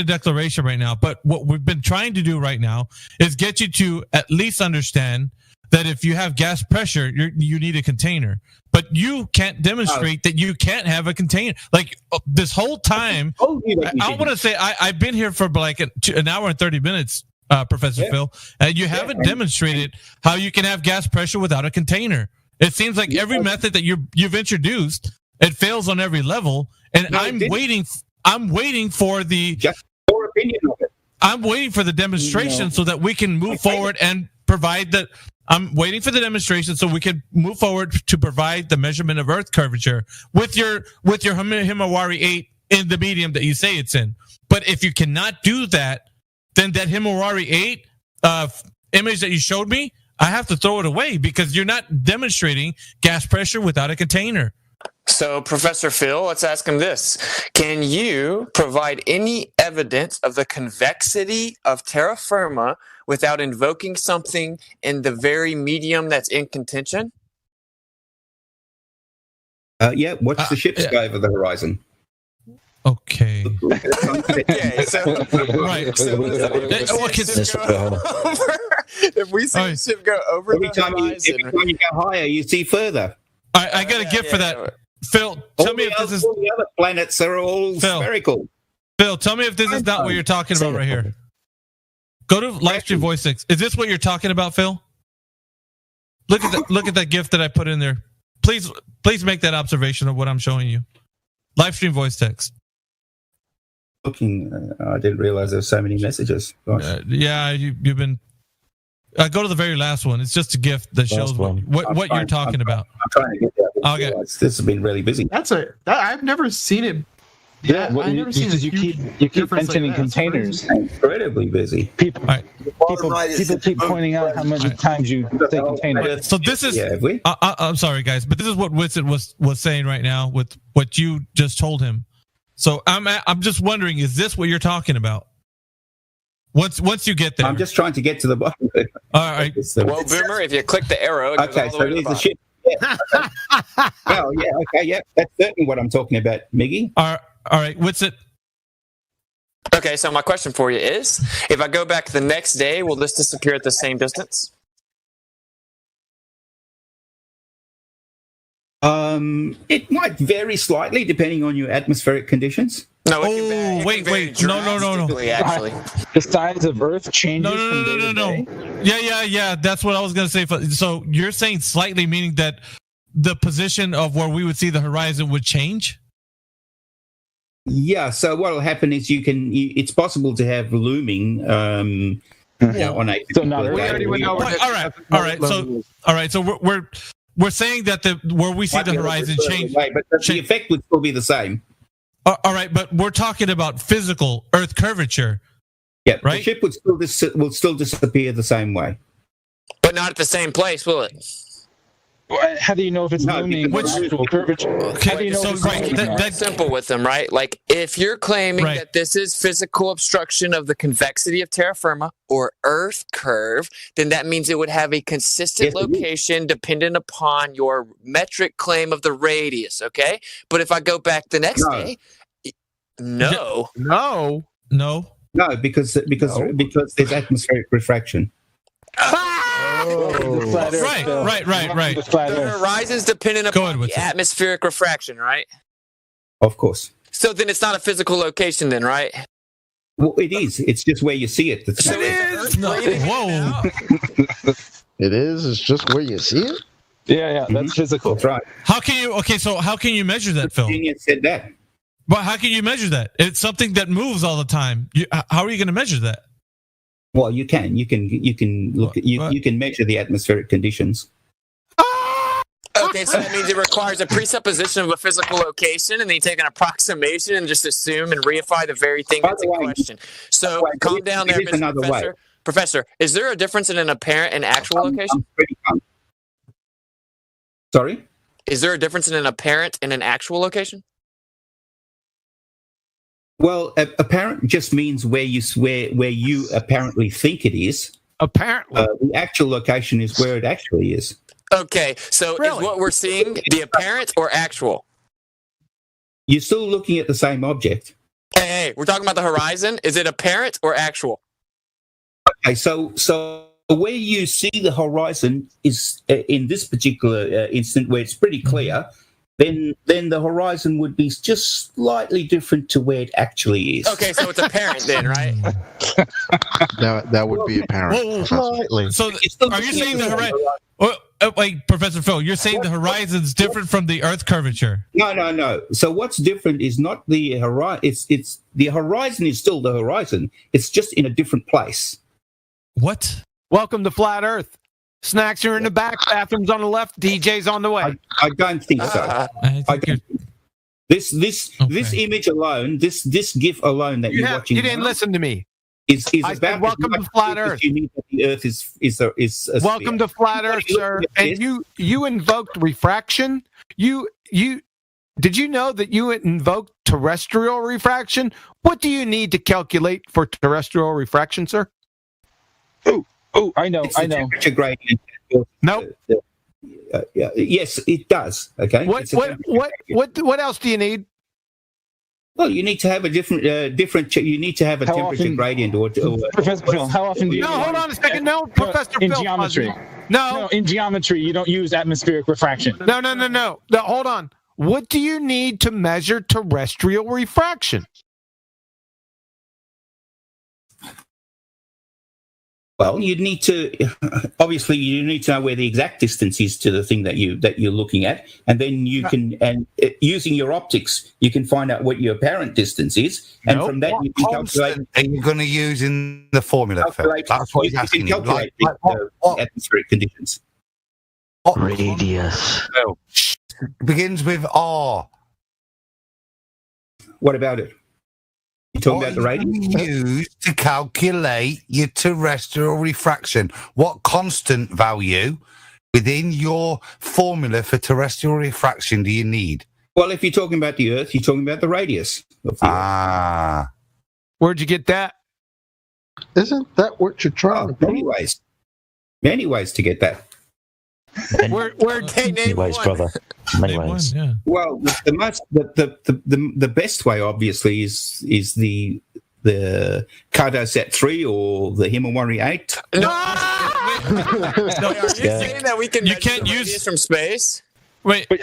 declaration right now. But what we've been trying to do right now is get you to at least understand that if you have gas pressure, you need a container. But you can't demonstrate that you can't have a container. Like this whole time, I want to say I've been here for like an hour and 30 minutes, Professor Phil, and you haven't demonstrated how you can have gas pressure without a container. It seems like every method that you've introduced, it fails on every level, and I'm waiting for the your opinion of it. I'm waiting for the demonstration so that we can move forward and provide that. I'm waiting for the demonstration so we can move forward to provide the measurement of Earth curvature with your Himawari 8 in the medium that you say it's in. But if you cannot do that, then that Himawari 8 image that you showed me, I have to throw it away because you're not demonstrating gas pressure without a container. So, Professor Phil, let's ask him this. Can you provide any evidence of the convexity of terra firma without invoking something in the very medium that's in contention? Watch the ships go over the horizon. Okay. If we see the ship go over the horizon, every time you go higher, you see further. I got a gift for that. Phil, tell me if this is... All the other planets are all spherical. Phil, tell me if this is not what you're talking about right here. Go to Livestream Voice 6. Is this what you're talking about, Phil? Look at that gift that I put in there. Please make that observation of what I'm showing you. Livestream Voice Text. Looking, I didn't realize there were so many messages. You've been... go to the very last one. It's just a gift that shows what you're talking about. I'm trying to get that. Okay. This has been really busy. I've never seen it. You keep mentioning containers. Incredibly busy. People keep pointing out how many times you say container. So this is. I'm sorry, guys, but this is what Winston was saying right now with what you just told him. So I'm just wondering, is this what you're talking about? Once you get there, I'm just trying to get to the bottom. All right. Well, Boomer, if you click the arrow, it goes all the way to the the ship. Yeah. That's certainly what I'm talking about, Miggy. All right. What's it? Okay, so my question for you is: if I go back the next day, will this disappear at the same distance? It might vary slightly depending on your atmospheric conditions. No. Wait. No. Actually, the size of Earth changes. No. Yeah. That's what I was gonna say. So you're saying slightly, meaning that the position of where we would see the horizon would change? Yeah. So what will happen is it's possible to have looming. On a. So now we already went over. All right. So we're saying that where we see the horizon change, but the effect would still be the same. All right, but we're talking about physical Earth curvature. Yeah, right. The ship will still disappear the same way, but not at the same place, will it? How do you know if it's looming or actual curvature? Okay, that's simple with them, right? Like if you're claiming that this is physical obstruction of the convexity of terra firma or Earth curve, then that means it would have a consistent location dependent upon your metric claim of the radius. Okay, but if I go back the next day, no, because there's atmospheric refraction. Right. The horizon is dependent upon the atmospheric refraction, right? Of course. So then it's not a physical location then, right? Well, it is. It's just where you see it. Whoa. It is. It's just where you see it. Yeah, that's physical. That's right. How can you? Okay, so how can you measure that, Phil? Genius said that. But how can you measure that? It's something that moves all the time. How are you going to measure that? Well, you can. You can look. You can measure the atmospheric conditions. Okay, so that means it requires a presupposition of a physical location, and then you take an approximation and just assume and reify the very thing that's in question. So calm down there, Mr. Professor. Professor, is there a difference in an apparent and actual location? Sorry? Is there a difference in an apparent and an actual location? Well, apparent just means where you apparently think it is. Apparently. The actual location is where it actually is. Okay, so is what we're seeing the apparent or actual? You're still looking at the same object. Hey, we're talking about the horizon. Is it apparent or actual? Okay, so where you see the horizon is in this particular instant where it's pretty clear. Then the horizon would be just slightly different to where it actually is. Okay, so it's apparent then, right? That would be apparent. Slightly. So are you saying the horizon? Like Professor Phil, you're saying the horizon's different from the Earth curvature? No. So what's different is not the horizon. It's the horizon is still the horizon. It's just in a different place. What? Welcome to Flat Earth. Snacks are in the back, bathrooms on the left, DJ's on the way. I don't think so. This image alone, this GIF alone that you're watching. You didn't listen to me. Is I said, welcome to Flat Earth. You need that the Earth is a welcome to Flat Earth, sir. And you invoked refraction. Did you know that you invoked terrestrial refraction? What do you need to calculate for terrestrial refraction, sir? Oh, I know. Temperature gradient. Nope. Yes, it does. Okay. What else do you need? Well, you need to have a different. You need to have a temperature gradient, or Professor Phil. How often do you? No, hold on a second. No, Professor Phil. In geometry. No, in geometry, you don't use atmospheric refraction. No. Hold on. What do you need to measure terrestrial refraction? Well, you need to obviously you need to know where the exact distance is to the thing that you're looking at, and then you can using your optics you can find out what your apparent distance is, and from that you can calculate. Are you going to use in the formula? That's what he's asking you. Calculate the atmospheric conditions. Radius. Well, it begins with R. What about it? You're talking about the radius? Used to calculate your terrestrial refraction. What constant value within your formula for terrestrial refraction do you need? Well, if you're talking about the Earth, you're talking about the radius of the Earth. Where'd you get that? Isn't that what you're trying to do? Many ways to get that. Many ways, brother. Many ways. Yeah. Well, the best way, obviously, is the Cartosat 3 or the Himawari 8. No, are you saying that we can? You can't use from space. Wait, you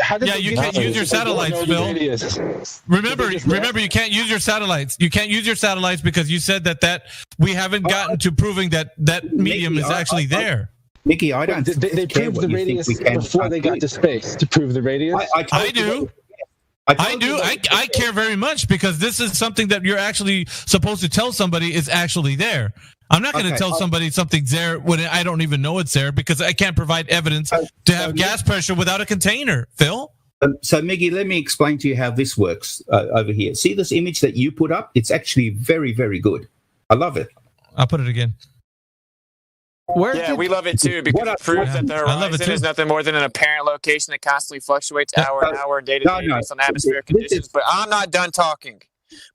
can't use your satellites, Phil. Remember, you can't use your satellites. You can't use your satellites because you said that we haven't gotten to proving that medium is actually there. Mickey, I don't. They proved the radius before they got to space. To prove the radius, I do. I care very much because this is something that you're actually supposed to tell somebody is actually there. I'm not going to tell somebody something's there when I don't even know it's there because I can't provide evidence to have gas pressure without a container, Phil. So, Miggy, let me explain to you how this works over here. See this image that you put up? It's actually very, very good. I love it. I'll put it again. We love it too because it proves that the horizon is nothing more than an apparent location that constantly fluctuates hour to hour and day to day based on atmospheric conditions. But I'm not done talking.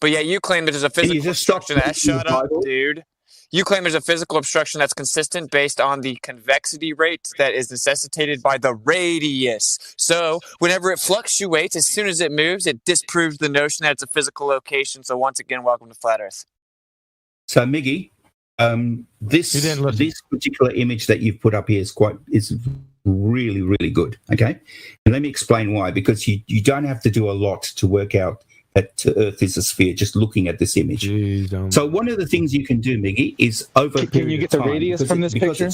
But yeah, you claim that there's a physical obstruction. Shut up, dude. You claim there's a physical obstruction that's consistent based on the convexity rate that is necessitated by the radius. So whenever it fluctuates, as soon as it moves, it disproves the notion that it's a physical location. So once again, welcome to Flat Earth. So, Miggy, this particular image that you've put up here is really, really good. Okay, and let me explain why. Because you don't have to do a lot to work out that Earth is a sphere just looking at this image. So one of the things you can do, Miggy, is over. Can you get the radius from this picture?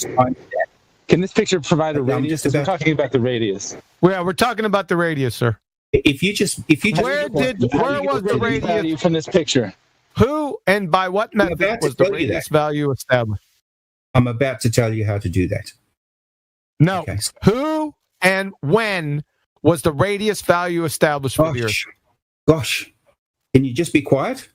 Can this picture provide a radius? We're talking about the radius. Yeah, we're talking about the radius, sir. If you just where was the radius value from this picture? Who and by what method was the radius value established? I'm about to tell you how to do that. No. Okay. Who and when was the radius value established for the Earth? Gosh. Can you just be quiet?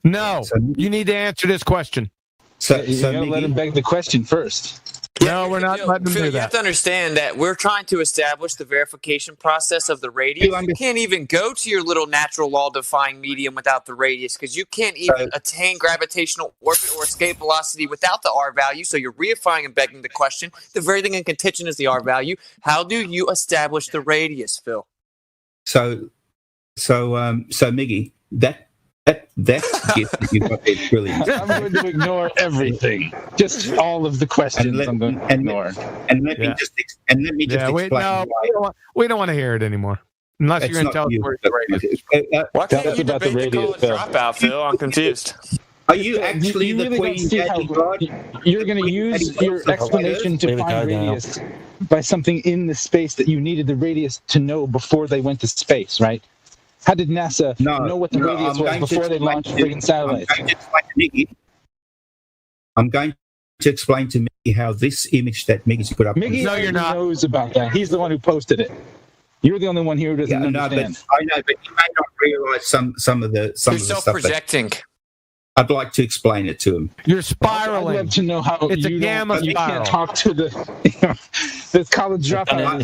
No. You need to answer this question. So let him beg the question first. No, we're not letting them do that. You have to understand that we're trying to establish the verification process of the radius. You can't even go to your little natural law-defying medium without the radius because you can't even attain gravitational orbit or escape velocity without the R value. So you're reifying and begging the question. The very thing in contention is the R value. How do you establish the radius, Phil? So Miggy, that gift that you got is brilliant. I'm going to ignore everything. Just all of the questions I'm going to ignore. And let me just explain. We don't want to hear it anymore. Unless you're going to tell us where the radius is. Why can't you debate the college dropout, Phil? I'm confused. Are you actually the queen? You're going to use your explanation to find radius by something in the space that you needed the radius to know before they went to space, right? How did NASA know what the radius was before they launched friggin' satellites? I'm going to explain to Mickey how this image that Mickey's put up. Mickey knows about that. He's the one who posted it. You're the only one here who doesn't understand. I know, but you may not realise some of the stuff. You're self-projecting. I'd like to explain it to him. You're spiraling. I'd love to know how it's a gamma spiral. You can't talk to the college dropout.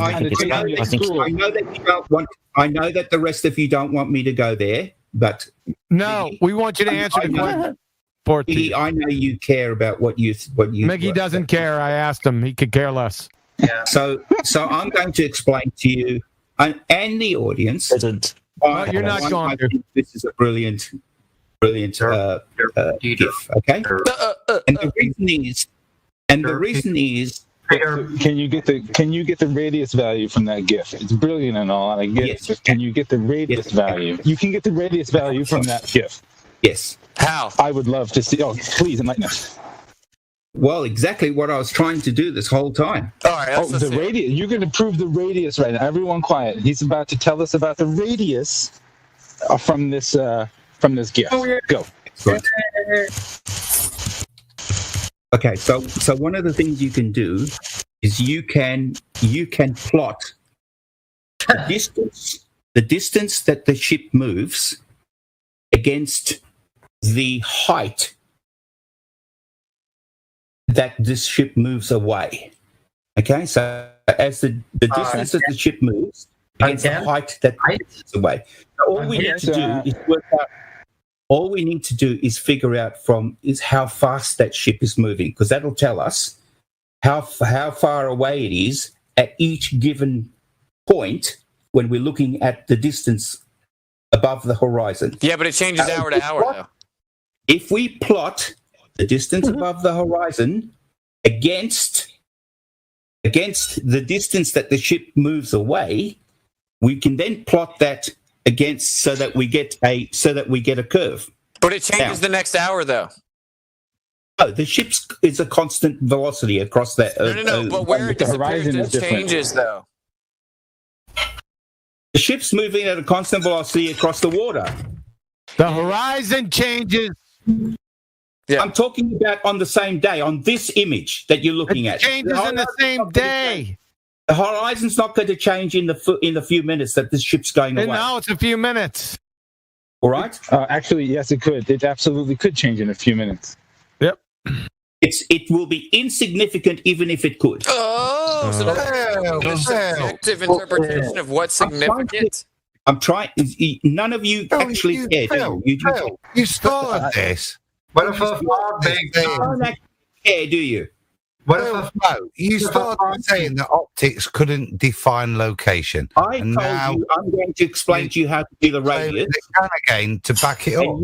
I know that the rest of you don't want me to go there, but no, we want you to answer the question. I know you care about what you. Mickey doesn't care. I asked him; he could care less. Yeah. So I'm going to explain to you and the audience. You're not going to. This is a brilliant GIF. Okay, and the reason is. Can you get the radius value from that GIF? It's brilliant and all, and I get it. But can you get the radius value? You can get the radius value from that GIF. Yes. How? I would love to see. Oh, please enlighten us. Well, exactly what I was trying to do this whole time. All right. The radius. You're going to prove the radius right now. Everyone, quiet. He's about to tell us about the radius from this GIF. Oh, yeah. Go. Right. Okay, so one of the things you can do is you can plot the distance that the ship moves against the height that this ship moves away. Okay, so as the distance that the ship moves against the height that it moves away. So all we need to do is work out. All we need to do is figure out how fast that ship is moving, because that'll tell us how far away it is at each given point when we're looking at the distance above the horizon. Yeah, but it changes hour to hour, though. If we plot the distance above the horizon against the distance that the ship moves away, we can then plot that against so that we get a curve. But it changes the next hour, though. Oh, the ship is a constant velocity across that. No. But where it disappears, it changes, though. The ship's moving at a constant velocity across the water. The horizon changes. Yeah. I'm talking about on the same day, on this image that you're looking at. It changes in the same day. The horizon's not going to change in the few minutes that this ship's going away. No, it's a few minutes. All right? Actually, yes, it could. It absolutely could change in a few minutes. Yep. It will be insignificant even if it could. Oh, so that's a subjective interpretation of what's significant. I'm trying. None of you actually care. You stole this. What if a fog bank don't actually care, do you? You started saying that optics couldn't define location. I told you I'm going to explain to you how to do the radius. Again to back it up.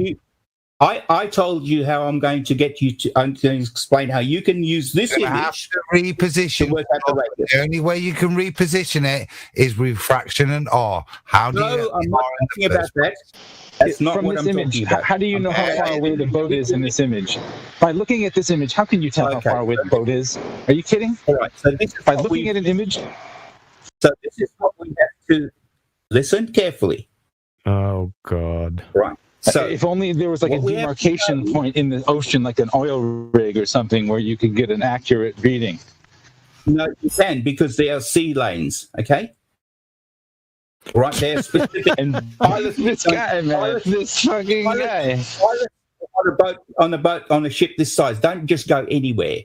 I told you how I'm going to get you to. I'm going to explain how you can use this image have to reposition. to work out the radius. The only way you can reposition it is with fraction and R. How do you? No, I'm not talking about that. That's not From what this I'm image, talking about. how do you know how far away the boat is in this image? By looking at this image, how can you tell how far away the boat is? Are you kidding? All right. So this is by looking at an image. So this is what we have to listen carefully. Oh God! Right. So if only there was like a demarcation point in the ocean, like an oil rig or something, where you could get an accurate reading. No, you can, because they are sea lanes. Okay. Right there, specific. And this guy, man, this fucking guy. On a ship this size, don't just go anywhere.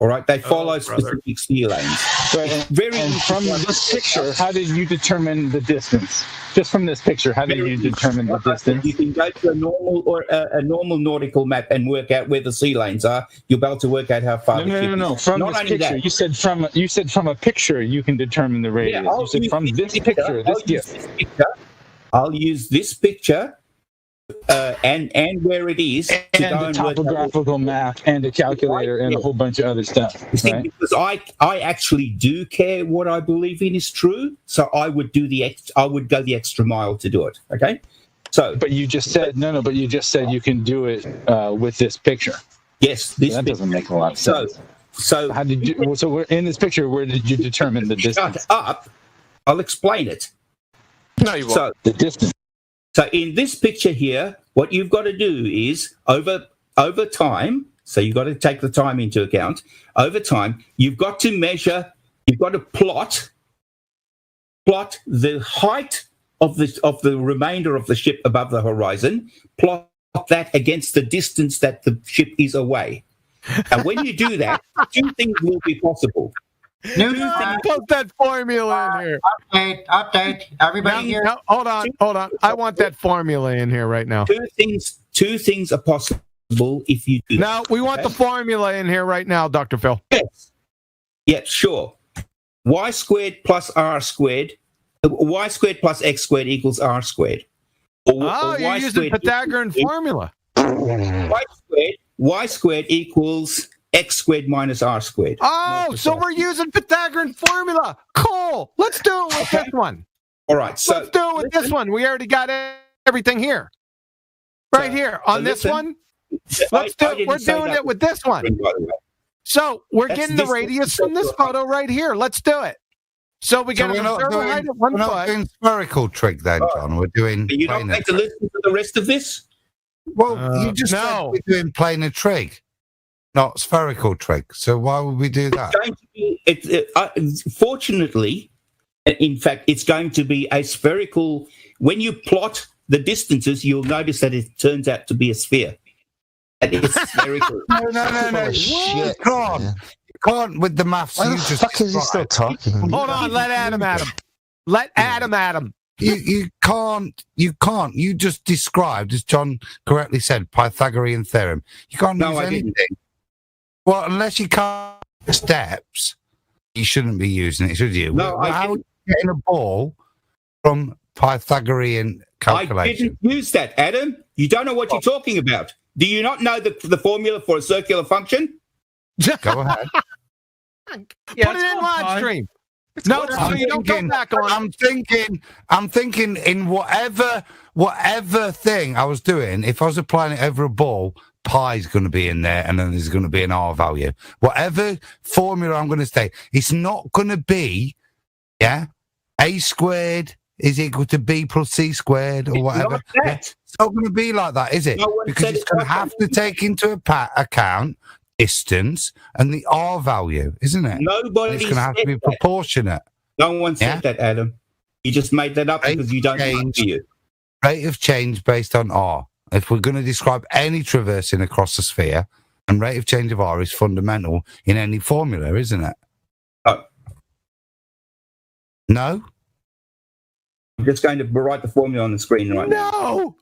All right, they follow specific sea lanes. And from this picture, how did you determine the distance? Just from this picture, how did you determine the distance? You can go to a normal nautical map and work out where the sea lanes are. You'll be able to work out how far. No. From this picture, you said from a picture you can determine the radius. Yeah, you said from this picture. I'll use this picture. And where it is, and a topographical map, and a calculator, and a whole bunch of other stuff. Right? Because I actually do care what I believe in is true, so I would go the extra mile to do it. Okay, so but you just said no. But you just said you can do it with this picture. Yes, that doesn't make a lot of sense. So how did you? So we're in this picture. Where did you determine the distance? Shut up! I'll explain it. No, you won't. So the distance. So in this picture here, what you've got to do is over time, so you've got to take the time into account, over time, you've got to measure, you've got to plot the height of the remainder of the ship above the horizon, plot that against the distance that the ship is away. And when you do that, two things will be possible. Put that formula in here. Update. Everybody here. No, hold on. I want that formula in here right now. Two things are possible if you do. Now we want the formula in here right now, Dr. Phil. Yes. Yeah, sure. Y squared plus R squared. Y squared plus X squared equals R squared. Or you're using Pythagorean formula. Y squared equals X squared minus R squared. Oh, so we're using Pythagorean formula. Cool. Let's do it with this one. All right. So let's do it with this one. We already got everything here. Right here. On this one. Let's do it. We're doing it with this one. So we're getting the radius from this photo right here. Let's do it. So we got an observer height at 1 foot. We're not doing spherical trig then, John. We're doing. You don't like to listen to the rest of this? Well, you just said we're doing planar trig, not spherical trig. So why would we do that? Fortunately, in fact, it's going to be a spherical. When you plot the distances, you'll notice that it turns out to be a sphere. And it's spherical. No. Shit. You can't with the maths. Why the fuck is he still talking? Hold on. Let Adam at him. Let Adam at him. You can't. You just described, as John correctly said, Pythagorean theorem. You can't use anything. Well, unless you can't steps, you shouldn't be using it, should you? No, how are you getting a ball from Pythagorean calculation? I didn't use that, Adam. You don't know what you're talking about. Do you not know the formula for a circular function? Go ahead. Put it in live stream. No, so you don't go back on. I'm thinking in whatever thing I was doing, if I was applying it over a ball, pi is going to be in there, and then there's going to be an R value. Whatever formula I'm going to say, it's not going to be, A squared is equal to B plus C squared or whatever. It's not going to be like that, is it? Because it's going to have to take into account distance and the R value, isn't it? It's going to have to be proportionate. No one said that, Adam. You just made that up because you don't know you. Rate of change based on R. If we're going to describe any traversing across a sphere, and rate of change of R is fundamental in any formula, isn't it? Oh. No? I'm just going to write the formula on the screen right now. No!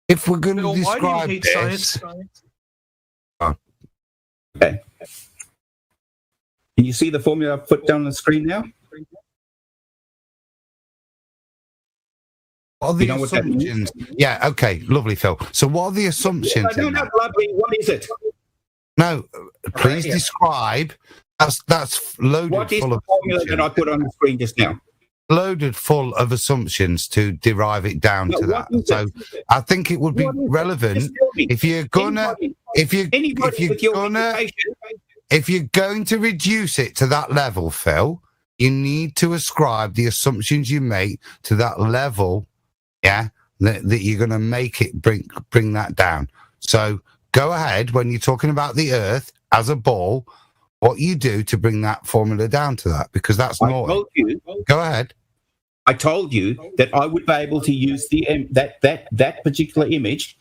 If we're going to describe this... science? Oh. Okay. Can you see the formula I've put down on the screen now? What are the assumptions? Yeah, okay, lovely, Phil. So what are the assumptions? No, lovely. What is it? No, please describe. That's loaded what is full the of formula that I put on the screen just now? Loaded full of assumptions to derive it down to that. So I think it would be relevant if you're going to reduce it to that level, Phil. You need to ascribe the assumptions you make to that level, that you're going to make it bring that down. So go ahead when you're talking about the Earth as a ball, what you do to bring that formula down to that, because that's not. Go ahead. I told you that I would be able to use that particular image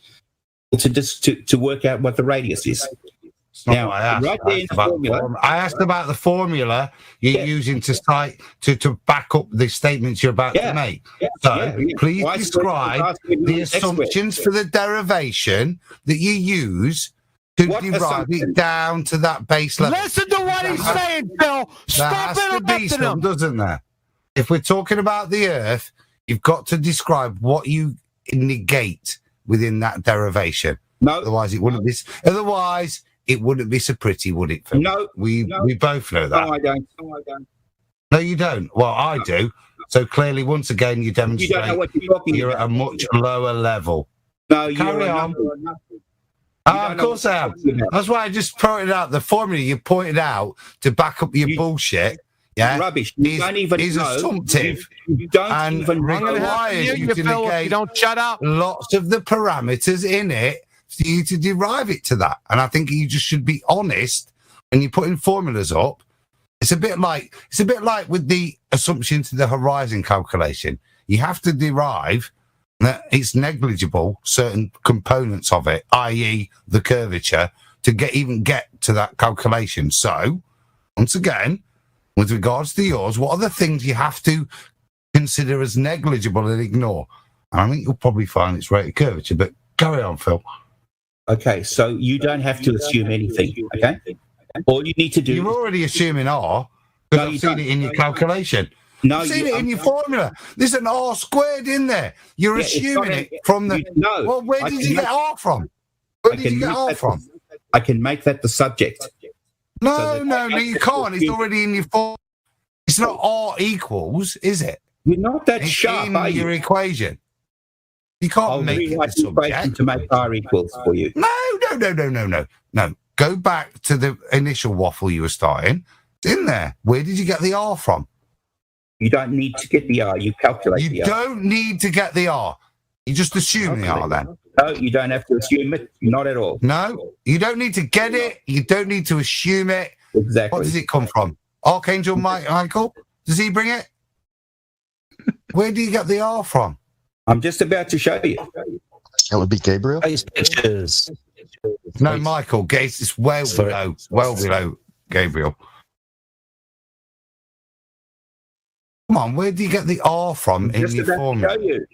to work out what the radius is. Now, right there in the formula, I asked about the formula you're using to back up the statements you're about to make. Please describe the assumptions for the derivation that you use to derive it down to that base level. Listen to what he's saying, Phil. Stop interrupting him. Doesn't there? If we're talking about the Earth, you've got to describe what you negate within that derivation. No, otherwise it wouldn't be. Otherwise, it wouldn't be so pretty, would it, Phil? No, we both know that. No, I don't. No, you don't. Well, I do. So clearly, once again, you demonstrate you don't know what you're talking about. At a much lower level. No, carry on. Of course I am. That's why I just pointed out the formula you pointed out to back up your bullshit. Yeah, rubbish. You don't even know. Assumptive. You don't even requires you to negate. Don't shut up. Lots of the parameters in it for you to derive it to that. And I think you just should be honest when you're putting formulas up. It's a bit like with the assumption to the horizon calculation. You have to derive that it's negligible, certain components of it, i.e. the curvature, to get to that calculation. So, once again, with regards to yours, what are the things you have to consider as negligible and ignore? And I think you'll probably find it's rate of curvature, but carry on, Phil. Okay, so you don't have to assume anything, okay? All you need to do... You're already assuming R, because I've seen it in your calculation. No, I've seen it in your formula. There's an R squared in there. You're assuming it from the... Well, where did you get R from? Where did you get R from? I can make that the subject. No, you can't. It's already in your form. It's not R equals, is it? You're not that sharp, are you? Your equation. You can't make it a subject to make R equals for you. No. Go back to the initial waffle you were starting. It's in there. Where did you get the R from? You don't need to get the R. You calculate the R. You don't need to get the R. You just assume the R then. No, you don't have to assume it. Not at all. No, you don't need to get it. You don't need to assume it. Exactly. What does it come from? Archangel Michael? Does he bring it? Where do you get the R from? I'm just about to show you. That would be Gabriel. Pictures. No, Michael. It's well below Gabriel. Come on, where do you get the R from in your formula? Show you.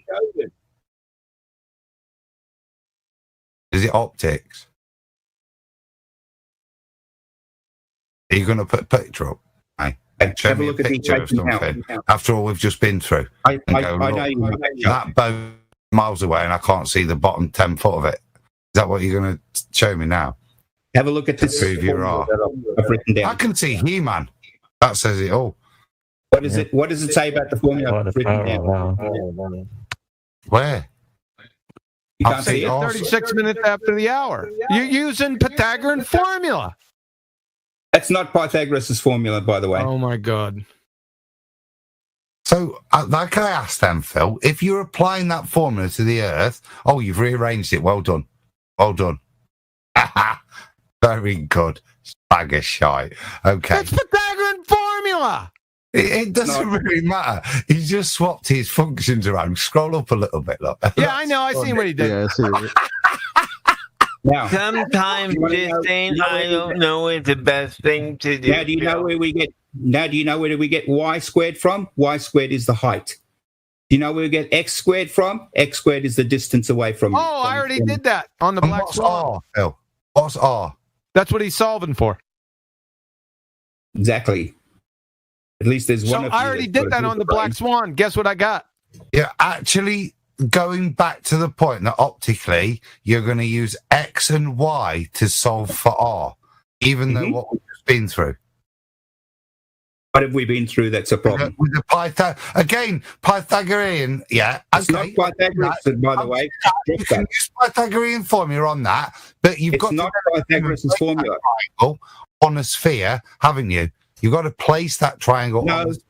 Is it optics? Are you going to put a picture up? Hey, show me a picture of something. After all we've just been through. I know you that boat miles away and I can't see the bottom 10 foot of it. Is that what you're going to show me now? Have a look at this. Prove you are. I've written down. I can see He-Man. That says it all. What is it? What does it say about the formula? I've written down. Where? You can't see it 36 minutes after the hour. You're using Pythagorean formula. That's not Pythagoras' formula, by the way. Oh, my God. So, like I asked them, Phil, if you're applying that formula to the Earth, you've rearranged it. Well done. Very good. Bag of shite. Okay. It's Pythagorean formula. It doesn't really matter. He just swapped his functions around. Scroll up a little bit, look. Yeah, I know. I see what he did. Yeah, I see it. Now, sometimes this thing I don't know is the best thing to do. Now, do you know where we get y squared from? Y squared is the height. Do you know where we get x squared from? X squared is the distance away from. I already did that on the Black Swan. R, Phil? What's R? That's what he's solving for. Exactly. At least there's one. So I already did that on the Black Swan. Guess what I got? You're actually going back to the point that optically you're going to use X and Y to solve for R, even though what we've just been through. What have we been through that's a problem? With the Pythagorean, yeah. It's not Pythagoras, by the way. You can use Pythagorean formula on that, but you've got not Pythagoras' formula on a sphere, haven't you? You've got to place that triangle on the sphere.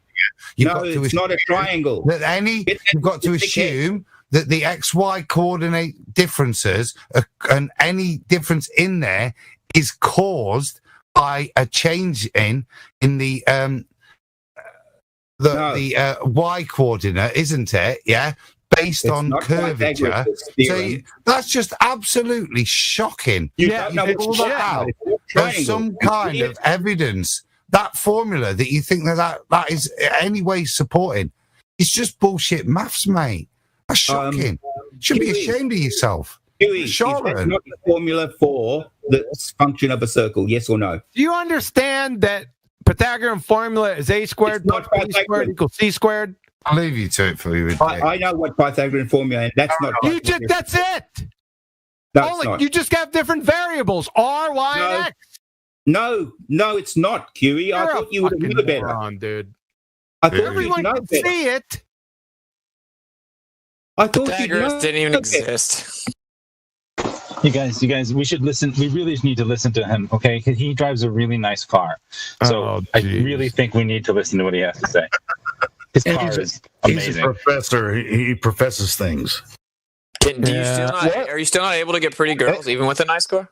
It's not a triangle. You've got to assume that the XY coordinate differences and any difference in there is caused by a change in the Y coordinate, isn't it? Yeah, based on curvature. So that's just absolutely shocking. There's some kind of evidence. That formula that you think that is any way supported, it's just bullshit maths, mate. That's shocking. Should be ashamed of yourself. Is that not the formula for the function of a circle? Yes or no? Do you understand that Pythagorean formula is a squared plus b squared equals c squared? I'll leave you to it for you. I know what Pythagorean formula is. That's not. That's it. You just have different variables: R, Y, and X. No, it's not, Huey. I thought you would have known better, dude. I thought everyone could see it. I thought Pythagoras didn't even exist. You guys, we should listen. We really need to listen to him, okay? Because he drives a really nice car. So I really think we need to listen to what he has to say. His car is amazing. He's a professor. He professes things. Are you still not able to get pretty girls, even with a nice car?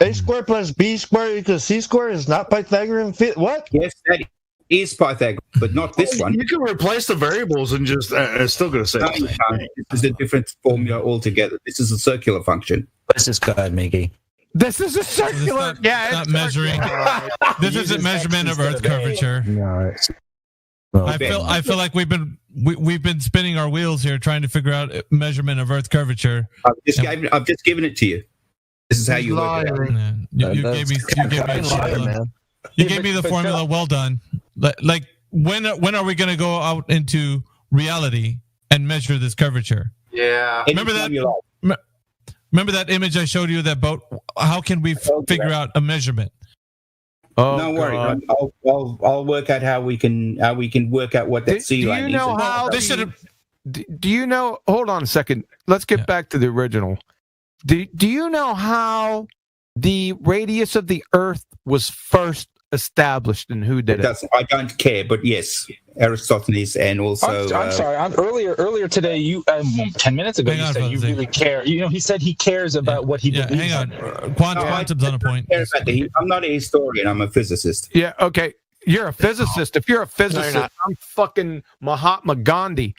A squared plus b squared equals c squared is not Pythagorean. What? Yes, that is Pythagoras, but not this one. You can replace the variables and just it's still going to say the same thing. This is a different formula altogether. This is a circular function. This is good, Miggy. This is a circular. It's not measuring. This isn't measurement of Earth curvature. No. I feel like we've been spinning our wheels here trying to figure out measurement of Earth curvature. I've just given it to you. This is how you work it out. You gave me the formula. Well done. Like when are we going to go out into reality and measure this curvature? Yeah. Remember that image I showed you of that boat? How can we figure out a measurement? Oh, don't worry. I'll work out how we can work out what that sea line is. Do you know how do you know? Hold on a second. Let's get back to the original. Do you know how the radius of the Earth was first established and who did it? I don't care, but yes, Aristophanes and also. I'm sorry. Earlier today, you 10 minutes ago, you said you really care. You know, he said he cares about what he believes. Hang on, Quantum's on a point. I'm not a historian. I'm a physicist. Yeah. Okay. You're a physicist. If you're a physicist, I'm fucking Mahatma Gandhi.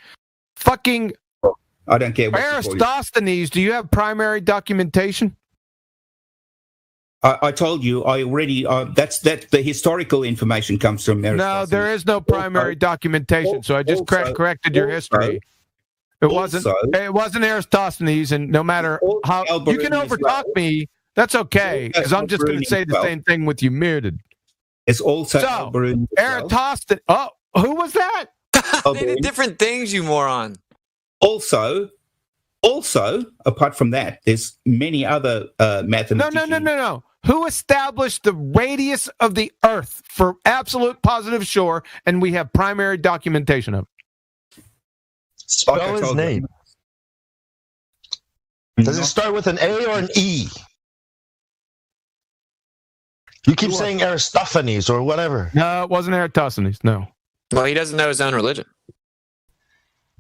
Fucking. I don't care. Aristophanes, do you have primary documentation? I told you. I already. That's the historical information comes from Aristophanes. No, there is no primary documentation. So I just corrected your history. It wasn't Aristophanes, and no matter how you can overtalk me, that's okay because I'm just going to say the same thing with you muted. It's also Eratosthenes. Oh, who was that? They did different things, you moron. Also, apart from that, there's many other mathematicians. No. Who established the radius of the Earth for absolute positive sure, and we have primary documentation of it? Spell his name. Does it start with an A or an E? You keep saying Aristophanes or whatever. No, it wasn't Eratosthenes. No. Well, he doesn't know his own religion.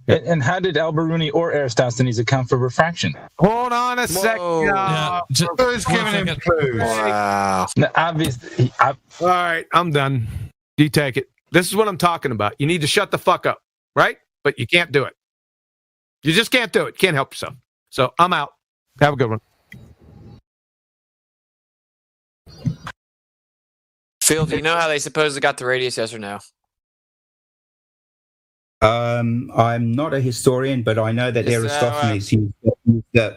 And how did Al-Biruni or Aristophanes account for refraction? Hold on a second. Who's giving him clues? Wow. No, obviously. All right, I'm done. You take it. This is what I'm talking about. You need to shut the fuck up, right? But you can't do it. You just can't do it. Can't help yourself. So I'm out. Have a good one. Phil, do you know how they supposedly got the radius, yes or no? I'm not a historian, but I know that Aristophanes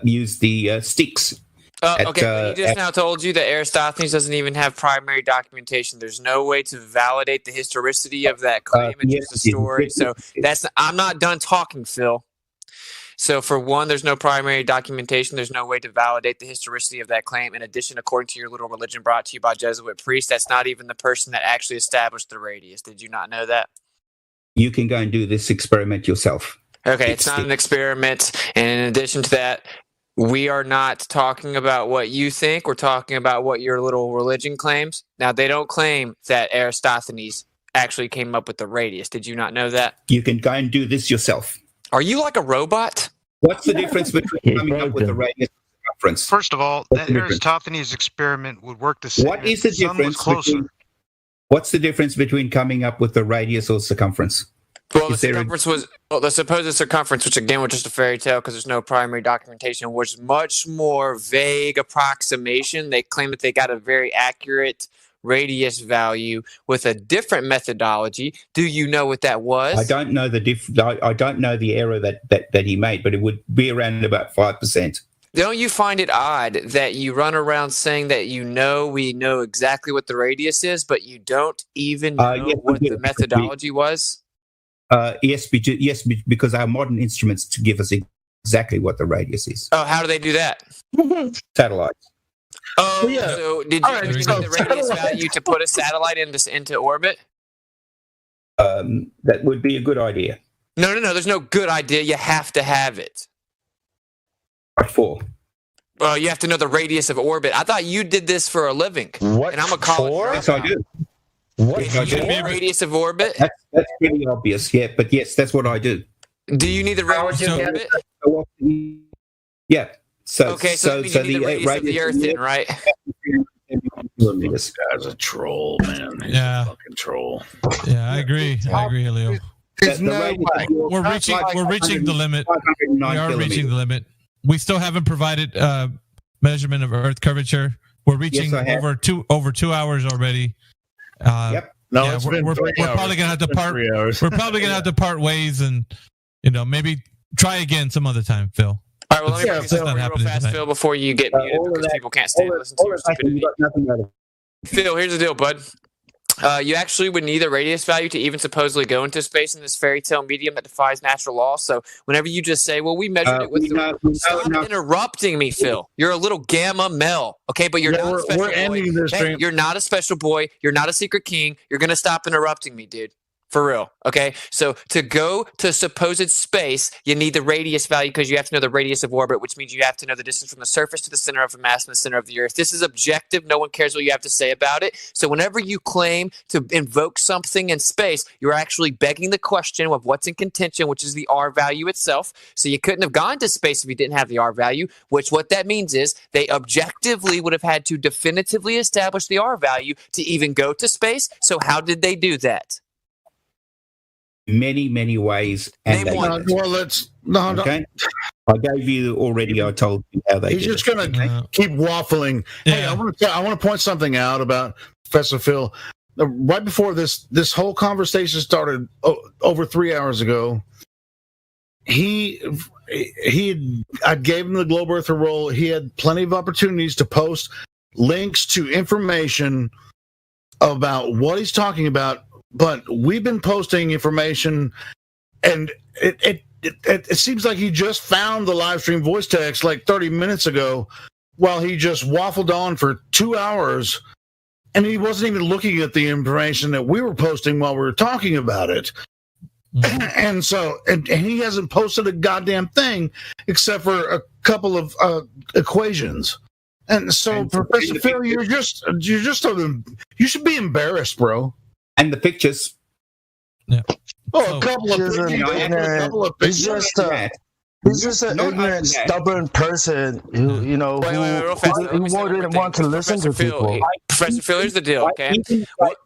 used the sticks. Okay, he just now told you that Aristophanes doesn't even have primary documentation. There's no way to validate the historicity of that claim. It's just a story. So I'm not done talking, Phil. So for one, there's no primary documentation. There's no way to validate the historicity of that claim. In addition, according to your little religion brought to you by Jesuit priests, that's not even the person that actually established the radius. Did you not know that? You can go and do this experiment yourself. Okay, it's not an experiment. And in addition to that, we are not talking about what you think. We're talking about what your little religion claims. Now, they don't claim that Eratosthenes actually came up with the radius. Did you not know that? You can go and do this yourself. Are you like a robot? What's the difference between coming up with the radius and circumference? First of all, that Eratosthenes experiment would work the same. What is the difference between? What's the difference between coming up with the radius or circumference? Well, the supposed circumference, which again was just a fairy tale because there's no primary documentation, was much more vague approximation. They claim that they got a very accurate radius value with a different methodology. Do you know what that was? I don't know I don't know the error that he made, but it would be around about 5%. Don't you find it odd that you run around saying that we know exactly what the radius is, but you don't even know what the methodology was? Yes, because our modern instruments to give us exactly what the radius is. Oh, how do they do that? Satellites. Oh, yeah. So did you use the radius value to put a satellite into orbit? That would be a good idea. No. There's no good idea. You have to have it. What for? Well, you have to know the radius of orbit. I thought you did this for a living. What? And I'm a college. Yes, I do. What? Radius of orbit? That's pretty obvious, yeah. But yes, that's what I do. Do you need the radius of orbit? Yeah. So that means you need the radius of the Earth, then, right? This guy's a troll, man. He's a fucking troll. Yeah, I agree, Leo. There's no way. We're reaching the limit. We are reaching the limit. We still haven't provided measurement of Earth curvature. We're reaching over 2 hours already. Yep. No, it's been we're probably gonna have to part. We're probably gonna have to part ways, and maybe try again some other time, Phil. All right, well, let me ask you something real fast, Phil, before you get muted because people can't stay and listen to your stupidity. Phil, here's the deal, bud. You actually would need a radius value to even supposedly go into space in this fairy tale medium that defies natural law. So whenever you just say, well, we measured it with Stop interrupting me, Phil. You're a little gamma male, okay? But you're not a special boy. You're not a special boy. You're not a secret king. You're going to stop interrupting me, dude. For real, okay? So to go to supposed space, you need the radius value because you have to know the radius of orbit, which means you have to know the distance from the surface to the center of a mass and the center of the Earth. This is objective. No one cares what you have to say about it. So whenever you claim to invoke something in space, you're actually begging the question of what's in contention, which is the R value itself. So you couldn't have gone to space if you didn't have the R value, which what that means is they objectively would have had to definitively establish the R value to even go to space. So how did they do that? Many ways. And well, let's okay. I gave you already. I told you how they. He's just going to keep waffling. Yeah. Hey, I want to point something out about Professor Phil. Right before this whole conversation started over 3 hours ago, I gave him the Globe Earther role. He had plenty of opportunities to post links to information about what he's talking about. But we've been posting information, and it seems like he just found the live stream voice text like 30 minutes ago while he just waffled on for 2 hours, and he wasn't even looking at the information that we were posting while we were talking about it. And so he hasn't posted a goddamn thing except for a couple of equations. And so, Professor Phil, you should be embarrassed, bro. And the pictures. Yeah. Oh, a couple of pictures. He's just an ignorant, stubborn person who, who wouldn't want to listen to people. Professor Phil, here's the deal, okay?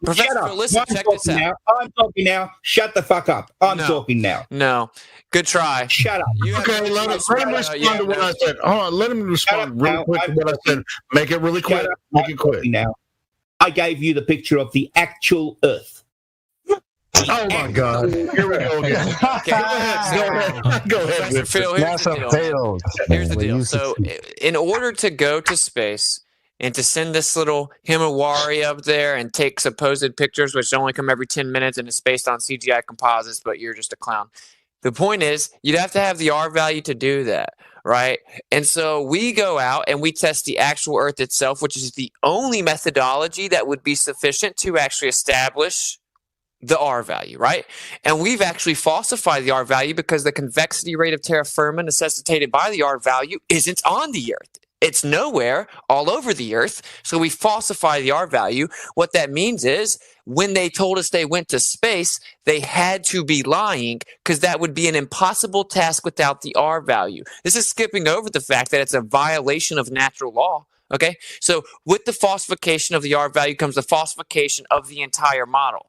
Professor Phil, listen, check this out. I'm talking now. Shut the fuck up. I'm talking now. No. Good try. Shut up. Okay, let him respond to what I said. Hold on, let him respond really quick to what I said. Make it really quick. Make it quick. Now, I gave you the picture of the actual Earth. Oh my God! Here we go again. Okay. Go ahead. Phil, here's the deal. So, in order to go to space and to send this little Himawari up there and take supposed pictures, which only come every 10 minutes and it's based on CGI composites, but you're just a clown. The point is, you'd have to have the R value to do that, right? And so we go out and we test the actual Earth itself, which is the only methodology that would be sufficient to actually establish the R value, right? And we've actually falsified the R value because the convexity rate of terra firma necessitated by the R value isn't on the Earth. It's nowhere all over the Earth. So we falsify the R value. What that means is when they told us they went to space, they had to be lying because that would be an impossible task without the R value. This is skipping over the fact that it's a violation of natural law. Okay. So with the falsification of the R value comes the falsification of the entire model.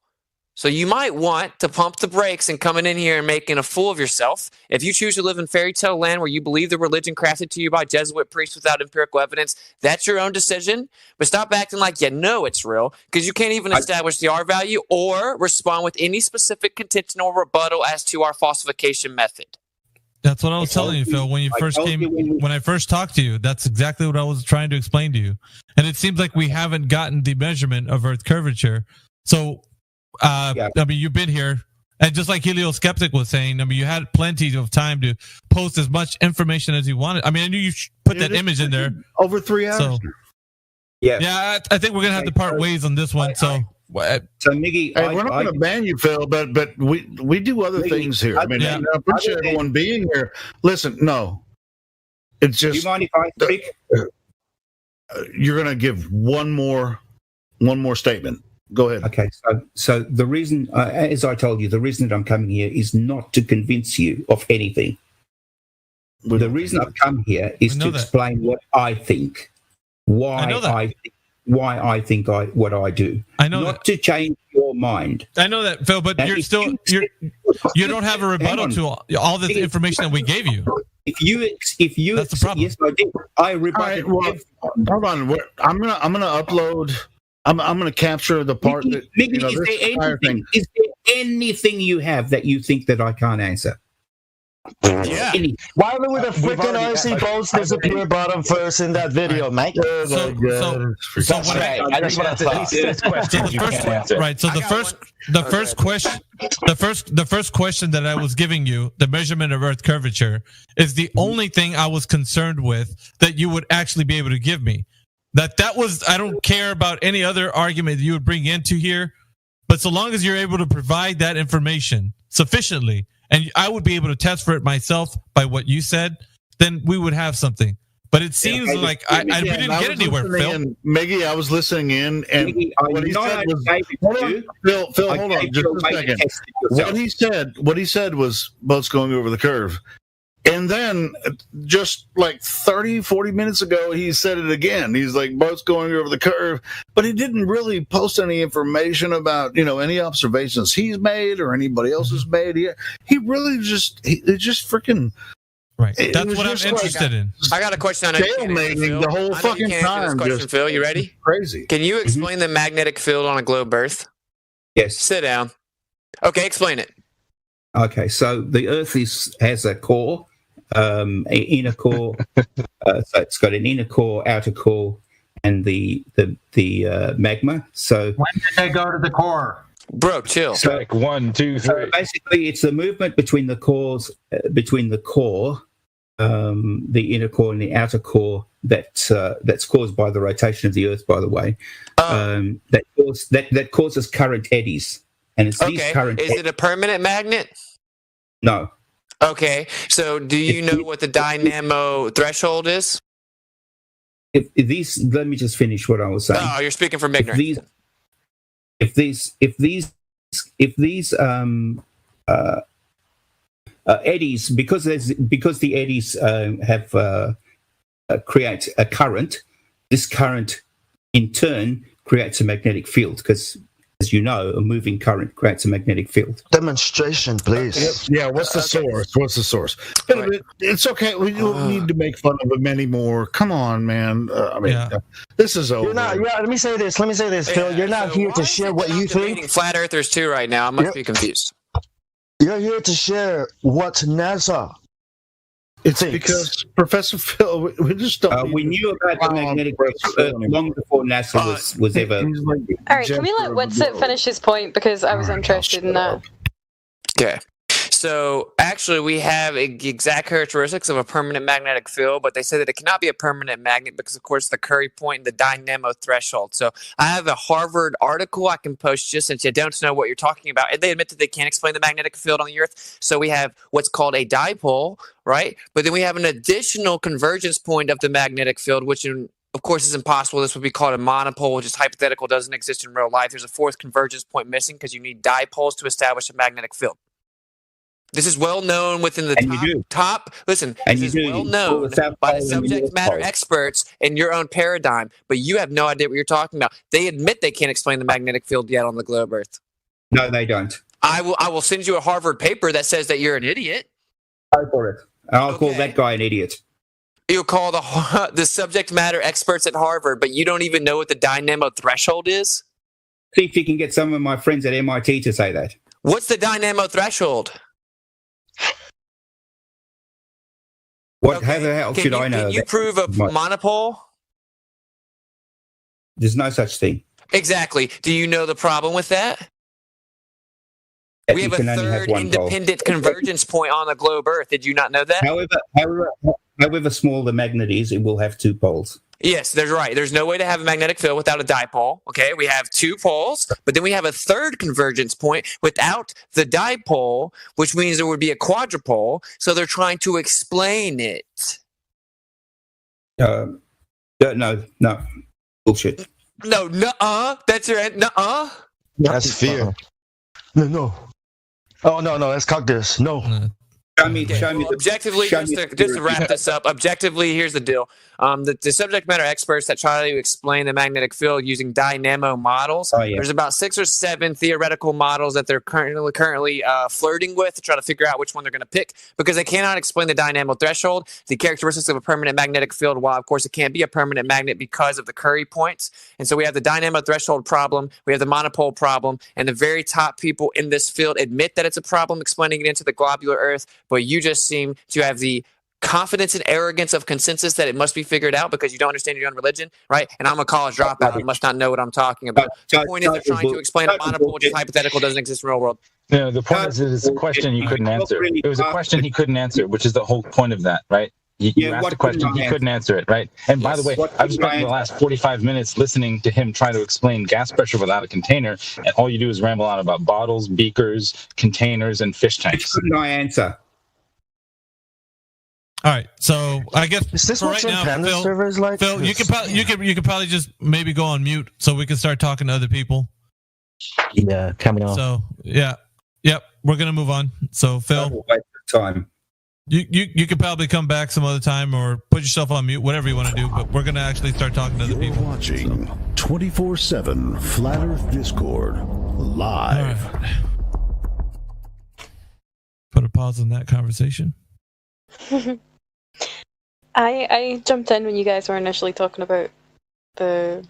So you might want to pump the brakes and coming in here and making a fool of yourself. If you choose to live in fairy tale land where you believe the religion crafted to you by Jesuit priests without empirical evidence, that's your own decision. But stop acting like you know it's real, because you can't even establish the R value or respond with any specific contention or rebuttal as to our falsification method. That's what I was telling you, Phil, when you first came, when I first talked to you. That's exactly what I was trying to explain to you. And it seems like we haven't gotten the measurement of Earth curvature. So, I mean, you've been here, and just like Helio Skeptic was saying, I mean, you had plenty of time to post as much information as you wanted. I mean, I knew you put that image in there. Over 3 hours. So, yeah, I think we're gonna have to part ways on this one. So Miggy, we're not going to ban you, Phil, but we do other things here. I mean, I appreciate everyone being here. Listen, no, it's just. Do you mind if I speak? You're going to give one more statement. Go ahead. Okay, so the reason, as I told you, the reason that I'm coming here is not to convince you of anything. The reason I've come here is to explain what I think, why I think what I do. I know not to change your mind. I know that, Phil, but you don't have a rebuttal to all this information that we gave you. If you, that's the problem. Yes, I did. I rebutted. Hold on. I'm gonna upload. I'm going to capture the part that. Is there anything you have that you think that I can't answer? Yeah. Why would the freaking RC bolts disappear bottom first in that video, Mike? I just want to the first question that I was giving you, the measurement of Earth curvature, is the only thing I was concerned with that you would actually be able to give me. That was, I don't care about any other argument that you would bring into here, but so long as you're able to provide that information sufficiently, and I would be able to test for it myself by what you said, then we would have something. But it seems like we didn't get anywhere, Phil. Maggie, I was listening in, and what he said was, Phil, hold on, just a second. What he said was boats going over the curve. And then just like 30, 40 minutes ago, he said it again. He's like, boats going over the curve. But he didn't really post any information about, any observations he's made or anybody else has made. He really just freaking... Right. That's what I'm interested in. I got a question on the whole fucking time. Question, Phil, you ready? Crazy. Can you explain the magnetic field on a globe Earth? Yes. Sit down. Okay, explain it. Okay, so the Earth has a core, an inner core. So it's got an inner core, outer core, and the magma. So when did they go to the core? Bro, chill. So, like 1, 2, 3. So basically, it's the movement between the cores, the inner core and the outer core that's caused by the rotation of the Earth. By the way, that causes current eddies, and it's these current. Is it a permanent magnet? No. Okay, so do you know what the dynamo threshold is? If let me just finish what I was saying. Oh, you're speaking from ignorance. If these eddies, because the eddies create a current, this current in turn creates a magnetic field, because, as you know, a moving current creates a magnetic field. Demonstration, please. Yeah, what's the source? What's the source? But it's okay. We don't need to make fun of him anymore. Come on, man. This is over. Let me say this, Phil. You're not here to share what you think. Flat earthers too right now. I must be confused. You're here to share what NASA thinks. Because Professor Phil, we just don't. We knew about the magnetic field long before NASA was ever. All right, can we let Witsit finish his point, because I was interested in that. Okay, So actually, we have exact characteristics of a permanent magnetic field, but they say that it cannot be a permanent magnet because, of course, the Curie point and the dynamo threshold. So I have a Harvard article I can post just since you don't know what you're talking about. And they admit that they can't explain the magnetic field on the Earth. So we have what's called a dipole, right? But then we have an additional convergence point of the magnetic field, which of course, is impossible. This would be called a monopole, which is hypothetical, doesn't exist in real life. There's a fourth convergence point missing because you need dipoles to establish a magnetic field. This is well known within the top. Listen, this is well known by the subject matter experts in your own paradigm, but you have no idea what you're talking about. They admit they can't explain the magnetic field yet on the globe Earth. No, they don't. I will send you a Harvard paper that says that you're an idiot. Go for it. I'll call that guy an idiot. You'll call the subject matter experts at Harvard, but you don't even know what the dynamo threshold is? See if you can get some of my friends at MIT to say that. What's the dynamo threshold? How the hell should I know? Can you prove a monopole? There's no such thing. Exactly. Do you know the problem with that? We have a third independent convergence point on the globe Earth. Did you not know that? However small the magnet is, it will have two poles. Yes, that's right. There's no way to have a magnetic field without a dipole. Okay, we have two poles, but then we have a third convergence point without the dipole, which means there would be a quadrupole. So they're trying to explain it. No, bullshit. No, nuh-uh. That's right. Nuh-uh. That's fear. No. Oh no, that's cactus. No. Objectively, just to wrap this up, objectively, here's the deal. The subject matter experts that try to explain the magnetic field using dynamo models, there's about 6 or 7 theoretical models that they're currently flirting with to try to figure out which one they're going to pick because they cannot explain the dynamo threshold, the characteristics of a permanent magnetic field, while, of course, it can't be a permanent magnet because of the Curie points. And so we have the dynamo threshold problem, we have the monopole problem, and the very top people in this field admit that it's a problem explaining it into the globular Earth, but you just seem to have the confidence and arrogance of consensus that it must be figured out because you don't understand your own religion, right? And I'm a college dropout. I must not know what I'm talking about. The point is they're trying to explain a monopole, which is hypothetical, doesn't exist in the real world. No, the point is it's a question you couldn't answer. It was a question he couldn't answer, which is the whole point of that, right? You asked a question, he couldn't answer it, right? And by the way, I've spent the last 45 minutes listening to him try to explain gas pressure without a container, and all you do is ramble on about bottles, beakers, containers, and fish tanks. Couldn't I answer? All right, so I guess is this for what right now, Panda server is like? Phil, you could probably just maybe go on mute so we can start talking to other people. Yeah, coming on. So we're gonna move on. So Phil, time. You could probably come back some other time or put yourself on mute, whatever you want to do. But we're gonna actually start talking to other people. Watching 24/7 Flat Earth Discord live. All right. Put a pause on that conversation. I jumped in when you guys were initially talking about the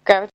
gravity